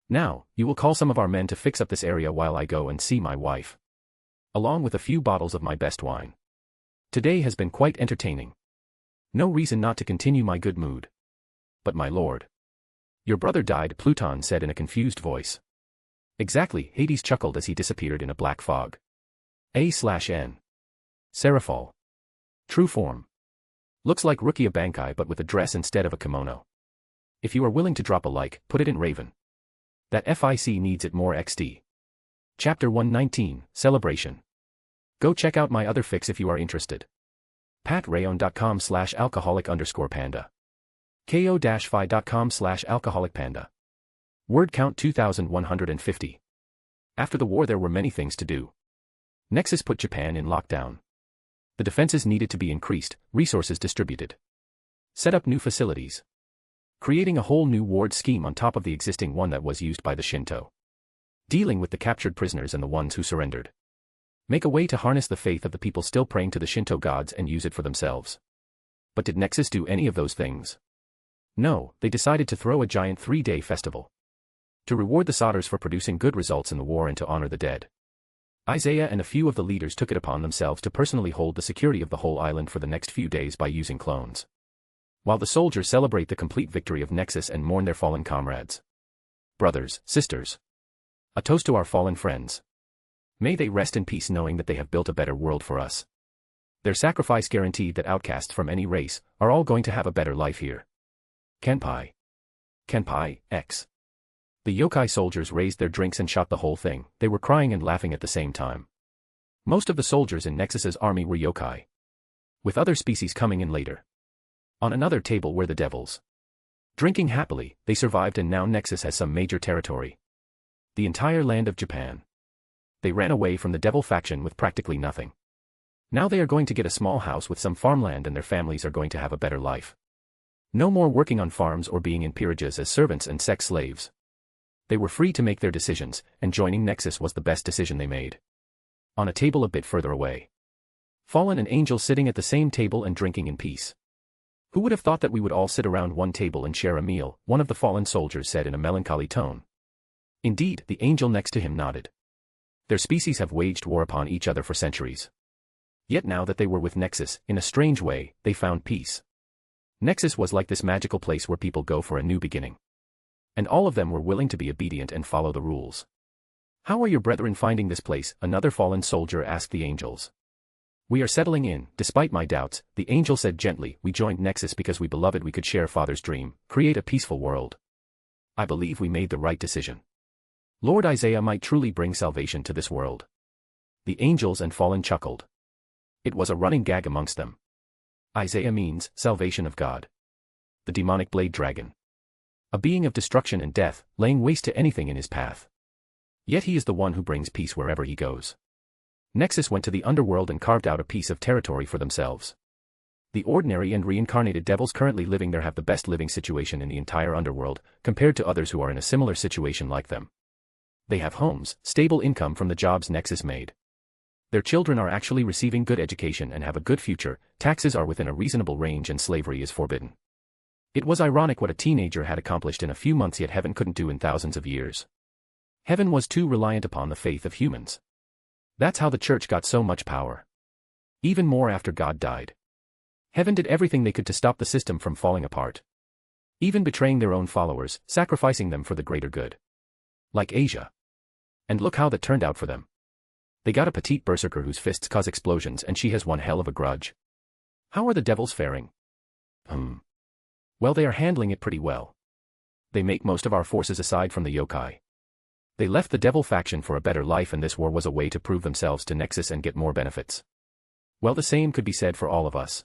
Now, you will call some of our men to fix up this area while I go and see my wife. Along with a few bottles of my best wine. Today has been quite entertaining. No reason not to continue my good mood. But my lord. Your brother died, Pluton said in a confused voice. Exactly, Hades chuckled as he disappeared in a black fog. A/N. Seraphol. True form. Looks like ReKiba Bankai but with a dress instead of a kimono. If you are willing to drop a like, put it in Raven. That FIC needs it more XD. Chapter 119, Celebration. Go check out my other fics if you are interested. patrayon.com/alcoholic_panda. ko-fi.com/alcoholicpanda. Word count 2150. After the war there were many things to do. Nexus put Japan in lockdown. The defenses needed to be increased, resources distributed. Set up new facilities. Creating a whole new ward scheme on top of the existing one that was used by the Shinto. Dealing with the captured prisoners and the ones who surrendered. Make a way to harness the faith of the people still praying to the Shinto gods and use it for themselves. But did Nexus do any of those things? No, they decided to throw a giant 3-day festival. To reward the Sodders for producing good results in the war and to honor the dead. Isaiah and a few of the leaders took it upon themselves to personally hold the security of the whole island for the next few days by using clones. While the soldiers celebrate the complete victory of Nexus and mourn their fallen comrades. Brothers, sisters. A toast to our fallen friends. May they rest in peace knowing that they have built a better world for us. Their sacrifice guaranteed that outcasts from any race are all going to have a better life here. Kenpai. Kenpai, X. The yokai soldiers raised their drinks and shot the whole thing. They were crying and laughing at the same time. Most of the soldiers in Nexus's army were yokai. With other species coming in later. On another table were the devils. Drinking happily, they survived and now Nexus has some major territory. The entire land of Japan. They ran away from the devil faction with practically nothing. Now they are going to get a small house with some farmland and their families are going to have a better life. No more working on farms or being in peerages as servants and sex slaves. They were free to make their decisions, and joining Nexus was the best decision they made. On a table a bit further away. Fallen and Angel sitting at the same table and drinking in peace. Who would have thought that we would all sit around one table and share a meal, one of the fallen soldiers said in a melancholy tone. Indeed, the angel next to him nodded. Their species have waged war upon each other for centuries. Yet now that they were with Nexus, in a strange way, they found peace. Nexus was like this magical place where people go for a new beginning. And all of them were willing to be obedient and follow the rules. How are your brethren finding this place? Another fallen soldier asked the angels. We are settling in, despite my doubts, the angel said gently. We joined Nexus because we believed we could share Father's dream, create a peaceful world. I believe we made the right decision. Lord Isaiah might truly bring salvation to this world. The angels and fallen chuckled. It was a running gag amongst them. Isaiah means salvation of God. The demonic blade dragon. A being of destruction and death, laying waste to anything in his path. Yet he is the one who brings peace wherever he goes. Nexus went to the underworld and carved out a piece of territory for themselves. The ordinary and reincarnated devils currently living there have the best living situation in the entire underworld, compared to others who are in a similar situation like them. They have homes, stable income from the jobs Nexus made. Their children are actually receiving good education and have a good future, taxes are within a reasonable range and slavery is forbidden. It was ironic what a teenager had accomplished in a few months yet heaven couldn't do in thousands of years. Heaven was too reliant upon the faith of humans. That's how the church got so much power. Even more after God died. Heaven did everything they could to stop the system from falling apart. Even betraying their own followers, sacrificing them for the greater good. Like Asia. And look how that turned out for them. They got a petite berserker whose fists cause explosions and she has one hell of a grudge. How are the devils faring? Well, they are handling it pretty well. They make most of our forces aside from the yokai. They left the devil faction for a better life and this war was a way to prove themselves to Nexus and get more benefits. Well, the same could be said for all of us.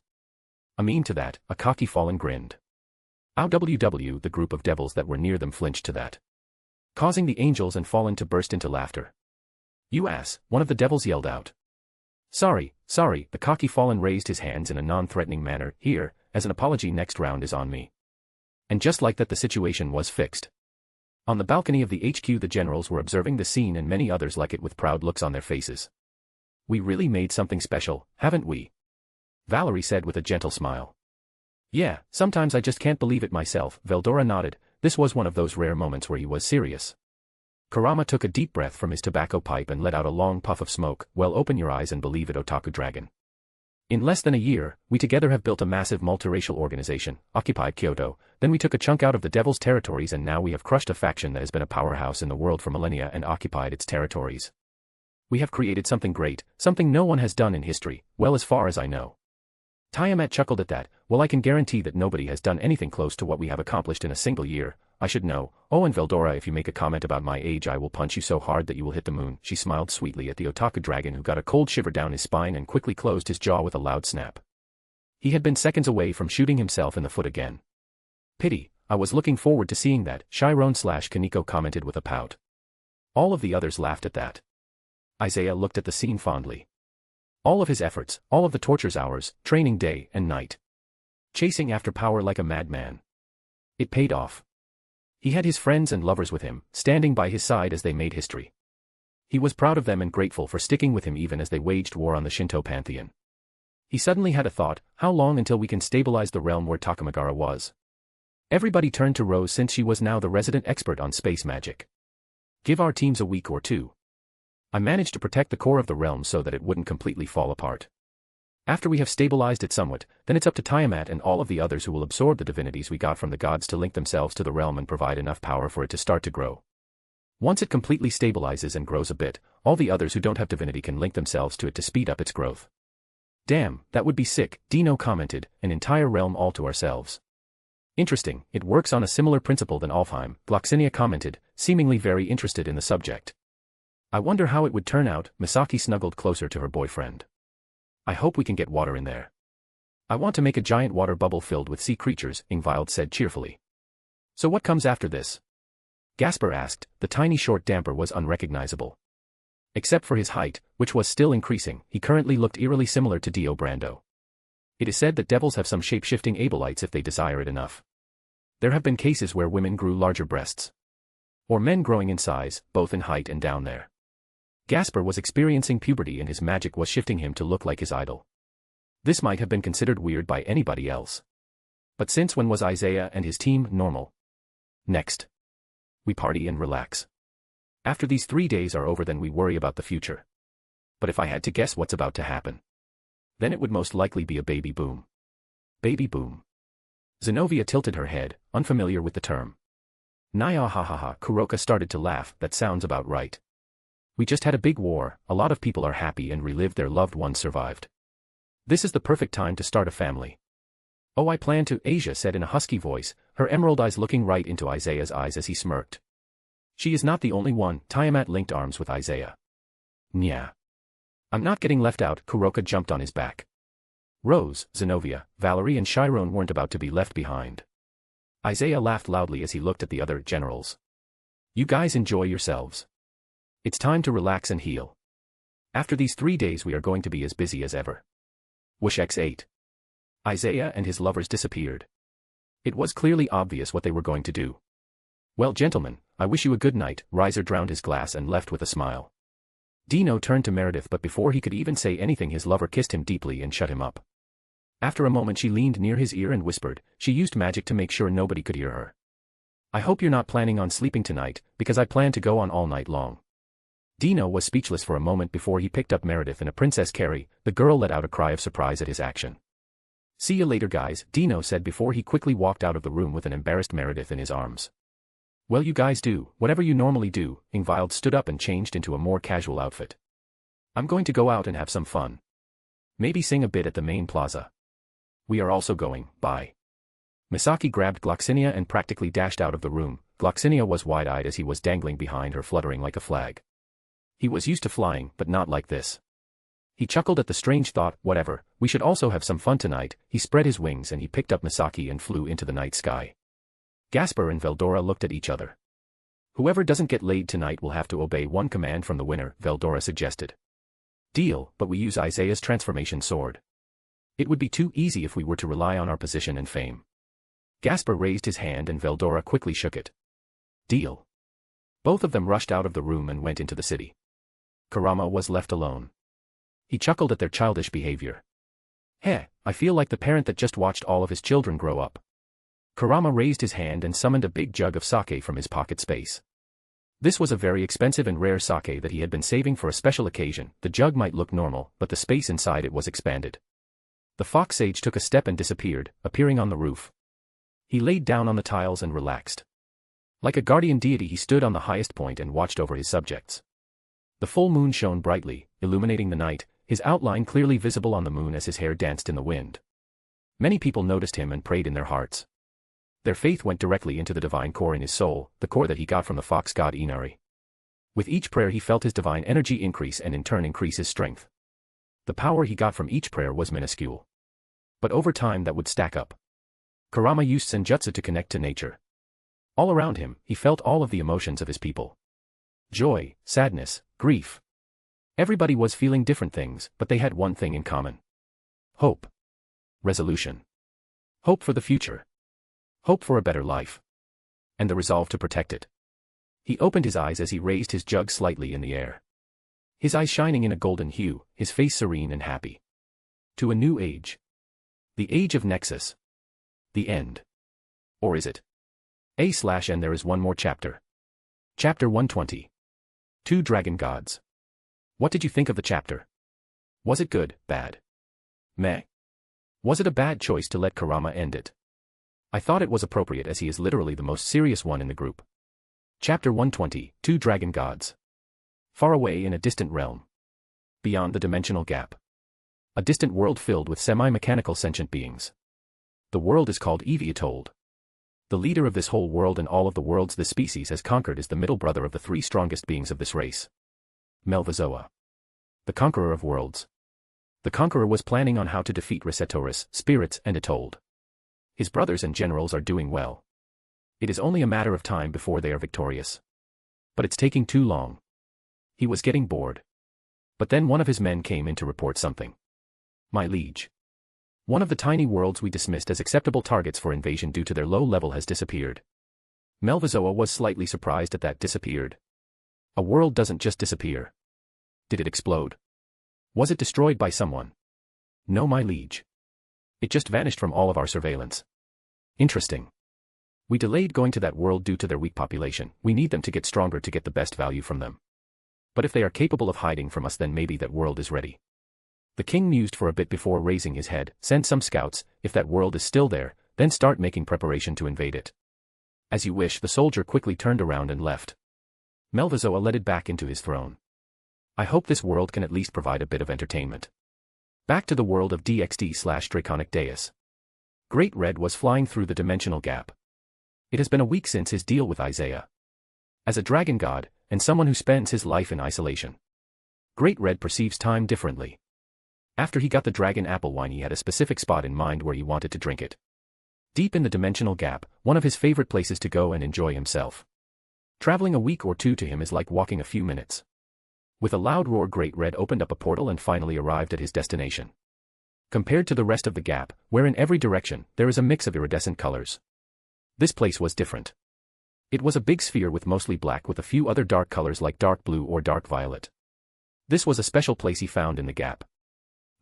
Amen to that, a cocky fallen grinned. OWW, the group of devils that were near them flinched to that. Causing the angels and fallen to burst into laughter. You ass, one of the devils yelled out. Sorry, the cocky fallen raised his hands in a non-threatening manner. Here, as an apology, next round is on me. And just like that the situation was fixed. On the balcony of the HQ the generals were observing the scene and many others like it with proud looks on their faces. We really made something special, haven't we? Valerie said with a gentle smile. Yeah, sometimes I just can't believe it myself, Veldora nodded. This was one of those rare moments where he was serious. Kurama took a deep breath from his tobacco pipe and let out a long puff of smoke. Well, open your eyes and believe it, Otaku Dragon. In less than a year, we together have built a massive multiracial organization, occupied Kyoto, then we took a chunk out of the devil's territories and now we have crushed a faction that has been a powerhouse in the world for millennia and occupied its territories. We have created something great, something no one has done in history, well as far as I know. Tiamat chuckled at that. Well, I can guarantee that nobody has done anything close to what we have accomplished in a single year. I should know. Oh, and Veldora, if you make a comment about my age I will punch you so hard that you will hit the moon. She smiled sweetly at the Otaku Dragon who got a cold shiver down his spine and quickly closed his jaw with a loud snap. He had been seconds away from shooting himself in the foot again. Pity, I was looking forward to seeing that, Chiron/Kaneko commented with a pout. All of the others laughed at that. Isaiah looked at the scene fondly. All of his efforts, all of the tortures hours, training day and night. Chasing after power like a madman. It paid off. He had his friends and lovers with him, standing by his side as they made history. He was proud of them and grateful for sticking with him even as they waged war on the Shinto pantheon. He suddenly had a thought, how long until we can stabilize the realm where Takamagara was? Everybody turned to Rose since she was now the resident expert on space magic. Give our teams a week or two. I managed to protect the core of the realm so that it wouldn't completely fall apart. After we have stabilized it somewhat, then it's up to Tiamat and all of the others who will absorb the divinities we got from the gods to link themselves to the realm and provide enough power for it to start to grow. Once it completely stabilizes and grows a bit, all the others who don't have divinity can link themselves to it to speed up its growth. Damn, that would be sick, Dino commented, an entire realm all to ourselves. Interesting, it works on a similar principle than Alfheim, Gloxinia commented, seemingly very interested in the subject. I wonder how it would turn out. Misaki snuggled closer to her boyfriend. I hope we can get water in there. I want to make a giant water bubble filled with sea creatures, Ingvild said cheerfully. So what comes after this? Gasper asked. The tiny short damper was unrecognizable. Except for his height, which was still increasing, he currently looked eerily similar to Dio Brando. It is said that devils have some shape-shifting abelites if they desire it enough. There have been cases where women grew larger breasts. Or men growing in size, both in height and down there. Gasper was experiencing puberty and his magic was shifting him to look like his idol. This might have been considered weird by anybody else. But since when was Isaiah and his team normal? Next. We party and relax. After these 3 days are over then we worry about the future. But if I had to guess what's about to happen, then it would most likely be a baby boom. Baby boom. Zenobia tilted her head, unfamiliar with the term. Naya ha ha ha, Kuroka started to laugh. That sounds about right. We just had a big war, a lot of people are happy and relived their loved ones survived. This is the perfect time to start a family. Oh, I plan to, Asia said in a husky voice, her emerald eyes looking right into Isaiah's eyes as he smirked. She is not the only one, Tiamat linked arms with Isaiah. Nya. I'm not getting left out, Kuroka jumped on his back. Rose, Zenobia, Valerie and Chiron weren't about to be left behind. Isaiah laughed loudly as he looked at the other generals. You guys enjoy yourselves. It's time to relax and heal. After these 3 days we are going to be as busy as ever. Whoosh X8. Isaiah and his lovers disappeared. It was clearly obvious what they were going to do. Well gentlemen, I wish you a good night. Riser drowned his glass and left with a smile. Dino turned to Meredith but before he could even say anything his lover kissed him deeply and shut him up. After a moment she leaned near his ear and whispered, she used magic to make sure nobody could hear her. I hope you're not planning on sleeping tonight, because I plan to go on all night long. Dino was speechless for a moment before he picked up Meredith and a Princess Carrie. The girl let out a cry of surprise at his action. See you later guys, Dino said before he quickly walked out of the room with an embarrassed Meredith in his arms. Well you guys do, whatever you normally do. Ingvild stood up and changed into a more casual outfit. I'm going to go out and have some fun. Maybe sing a bit at the main plaza. We are also going, bye. Misaki grabbed Gloxinia and practically dashed out of the room. Gloxinia was wide-eyed as he was dangling behind her, fluttering like a flag. He was used to flying, but not like this. He chuckled at the strange thought. Whatever, we should also have some fun tonight. He spread his wings and he picked up Misaki and flew into the night sky. Gasper and Veldora looked at each other. Whoever doesn't get laid tonight will have to obey one command from the winner, Veldora suggested. Deal, but we use Isaiah's transformation sword. It would be too easy if we were to rely on our position and fame. Gasper raised his hand and Veldora quickly shook it. Deal. Both of them rushed out of the room and went into the city. Kurama was left alone. He chuckled at their childish behavior. Heh, I feel like the parent that just watched all of his children grow up. Kurama raised his hand and summoned a big jug of sake from his pocket space. This was a very expensive and rare sake that he had been saving for a special occasion. The jug might look normal, but the space inside it was expanded. The fox sage took a step and disappeared, appearing on the roof. He laid down on the tiles and relaxed. Like a guardian deity he stood on the highest point and watched over his subjects. The full moon shone brightly, illuminating the night, his outline clearly visible on the moon as his hair danced in the wind. Many people noticed him and prayed in their hearts. Their faith went directly into the divine core in his soul, the core that he got from the fox god Inari. With each prayer he felt his divine energy increase and in turn increase his strength. The power he got from each prayer was minuscule. But over time that would stack up. Kurama used senjutsu to connect to nature. All around him, he felt all of the emotions of his people. Joy, sadness, grief. Everybody was feeling different things, but they had one thing in common. Hope. Resolution. Hope for the future. Hope for a better life. And the resolve to protect it. He opened his eyes as he raised his jug slightly in the air. His eyes shining in a golden hue, his face serene and happy. To a new age. The age of Nexus. The end. Or is it? And there is one more chapter. Chapter 120. Two Dragon Gods. What did you think of the chapter? Was it good, bad? Meh. Was it a bad choice to let Kurama end it? I thought it was appropriate as he is literally the most serious one in the group. Chapter 120, Two Dragon Gods. Far away in a distant realm. Beyond the dimensional gap. A distant world filled with semi-mechanical sentient beings. The world is called Eviatold. The leader of this whole world and all of the worlds this species has conquered is the middle brother of the three strongest beings of this race. Melvazoa. The conqueror of worlds. The conqueror was planning on how to defeat Receptoris, spirits, and Atold. His brothers and generals are doing well. It is only a matter of time before they are victorious. But it's taking too long. He was getting bored. But then one of his men came in to report something. My liege. One of the tiny worlds we dismissed as acceptable targets for invasion due to their low level has disappeared. Melvazoa was slightly surprised at that. Disappeared. A world doesn't just disappear. Did it explode? Was it destroyed by someone? No, my liege. It just vanished from all of our surveillance. Interesting. We delayed going to that world due to their weak population. We need them to get stronger to get the best value from them. But if they are capable of hiding from us, then maybe that world is ready. The king mused for a bit before raising his head. Send some scouts. If that world is still there, then start making preparation to invade it. As you wish. The soldier quickly turned around and left. Melvazoa leaded back into his throne. I hope this world can at least provide a bit of entertainment. Back to the world of DxD/Draconic Deus. Great Red was flying through the dimensional gap. It has been a week since his deal with Isaiah. As a dragon god, and someone who spends his life in isolation, Great Red perceives time differently. After he got the dragon apple wine, he had a specific spot in mind where he wanted to drink it. Deep in the dimensional gap, one of his favorite places to go and enjoy himself. Traveling a week or two to him is like walking a few minutes. With a loud roar, Great Red opened up a portal and finally arrived at his destination. Compared to the rest of the gap, where in every direction, there is a mix of iridescent colors. This place was different. It was a big sphere with mostly black with a few other dark colors like dark blue or dark violet. This was a special place he found in the gap.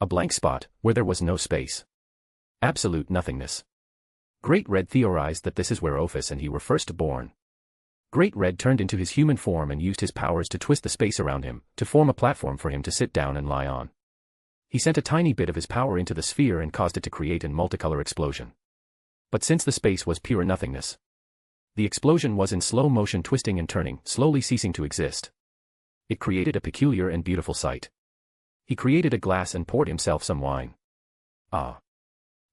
A blank spot, where there was no space. Absolute nothingness. Great Red theorized that this is where Ophis and he were first born. Great Red turned into his human form and used his powers to twist the space around him, to form a platform for him to sit down and lie on. He sent a tiny bit of his power into the sphere and caused it to create an multicolor explosion. But since the space was pure nothingness, the explosion was in slow motion, twisting and turning, slowly ceasing to exist. It created a peculiar and beautiful sight. He created a glass and poured himself some wine. Ah.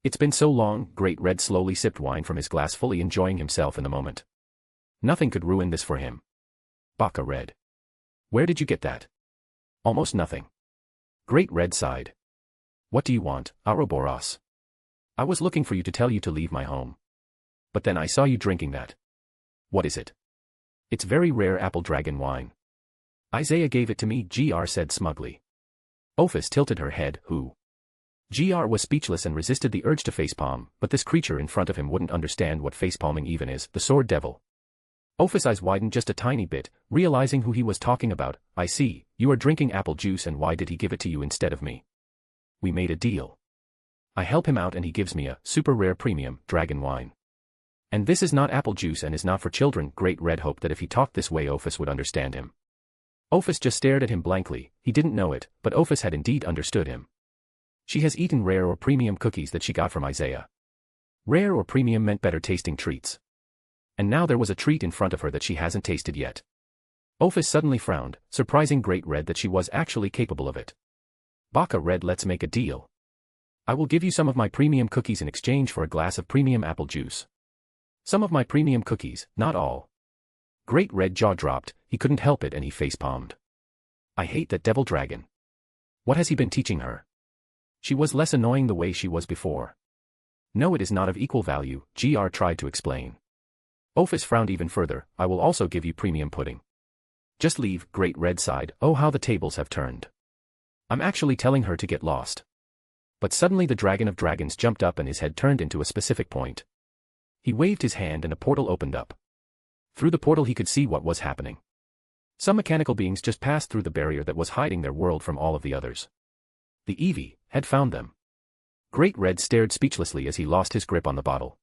It's been so long. Great Red slowly sipped wine from his glass, fully enjoying himself in the moment. Nothing could ruin this for him. Baka Red. Where did you get that? Almost nothing. Great Red sighed. What do you want, Ouroboros? I was looking for you to tell you to leave my home. But then I saw you drinking that. What is it? It's very rare apple dragon wine. Isaiah gave it to me, GR said smugly. Ophis tilted her head. Who? GR was speechless and resisted the urge to facepalm, but this creature in front of him wouldn't understand what facepalming even is, the sword devil. Ophis' eyes widened just a tiny bit, realizing who he was talking about. I see, you are drinking apple juice, and why did he give it to you instead of me? We made a deal. I help him out and he gives me a super rare premium dragon wine. And this is not apple juice and is not for children. Great Red hoped that if he talked this way Ophis would understand him. Ophis just stared at him blankly. He didn't know it, but Ophis had indeed understood him. She has eaten rare or premium cookies that she got from Isaiah. Rare or premium meant better tasting treats. And now there was a treat in front of her that she hasn't tasted yet. Ophis suddenly frowned, surprising Great Red that she was actually capable of it. Baka Red, let's make a deal. I will give you some of my premium cookies in exchange for a glass of premium apple juice. Some of my premium cookies, not all. Great Red jaw dropped, he couldn't help it and he facepalmed. I hate that devil dragon. What has he been teaching her? She was less annoying the way she was before. No, it is not of equal value, GR tried to explain. Ophis frowned even further. I will also give you premium pudding. Just leave, Great Red sighed. Oh, how the tables have turned. I'm actually telling her to get lost. But suddenly the dragon of dragons jumped up and his head turned into a specific point. He waved his hand and a portal opened up. Through the portal he could see what was happening. Some mechanical beings just passed through the barrier that was hiding their world from all of the others. The Eevee had found them. Great Red stared speechlessly as he lost his grip on the bottle.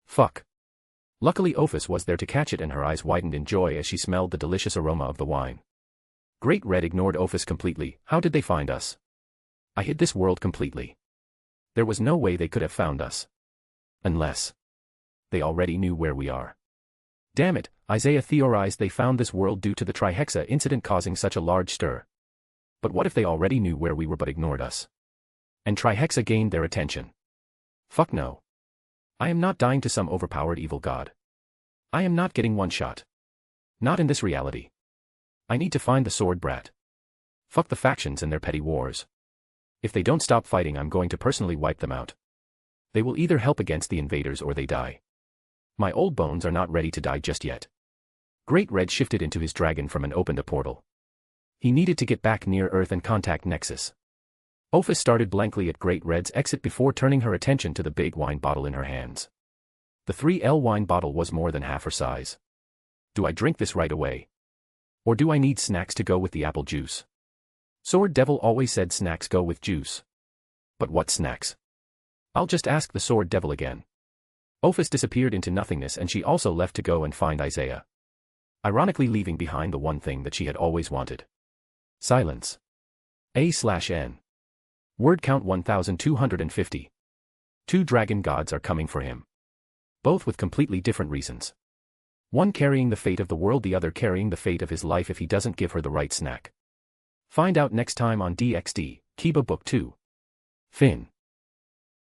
Fuck. Luckily Ophis was there to catch it and her eyes widened in joy as she smelled the delicious aroma of the wine. Great Red ignored Ophis completely. How did they find us? I hid this world completely. There was no way they could have found us. Unless they already knew where we are. Damn it, Isaiah theorized they found this world due to the Trihexa incident causing such a large stir. But what if they already knew where we were but ignored us? And Trihexa gained their attention? Fuck no. I am not dying to some overpowered evil god. I am not getting one shot. Not in this reality. I need to find the sword brat. Fuck the factions and their petty wars. If they don't stop fighting, I'm going to personally wipe them out. They will either help against the invaders or they die. My old bones are not ready to die just yet. Great Red shifted into his dragon form and opened a portal. He needed to get back near Earth and contact Nexus. Ophis started blankly at Great Red's exit before turning her attention to the big wine bottle in her hands. The 3L wine bottle was more than half her size. Do I drink this right away? Or do I need snacks to go with the apple juice? Sword Devil always said snacks go with juice. But what snacks? I'll just ask the Sword Devil again. Ophis disappeared into nothingness and she also left to go and find Isaiah. Ironically leaving behind the one thing that she had always wanted. Silence. A/N. Word count 1250. 2 dragon gods are coming for him. Both with completely different reasons. One carrying the fate of the world, the other carrying the fate of his life if he doesn't give her the right snack. Find out next time on DxD, Kiba Book 2. Finn.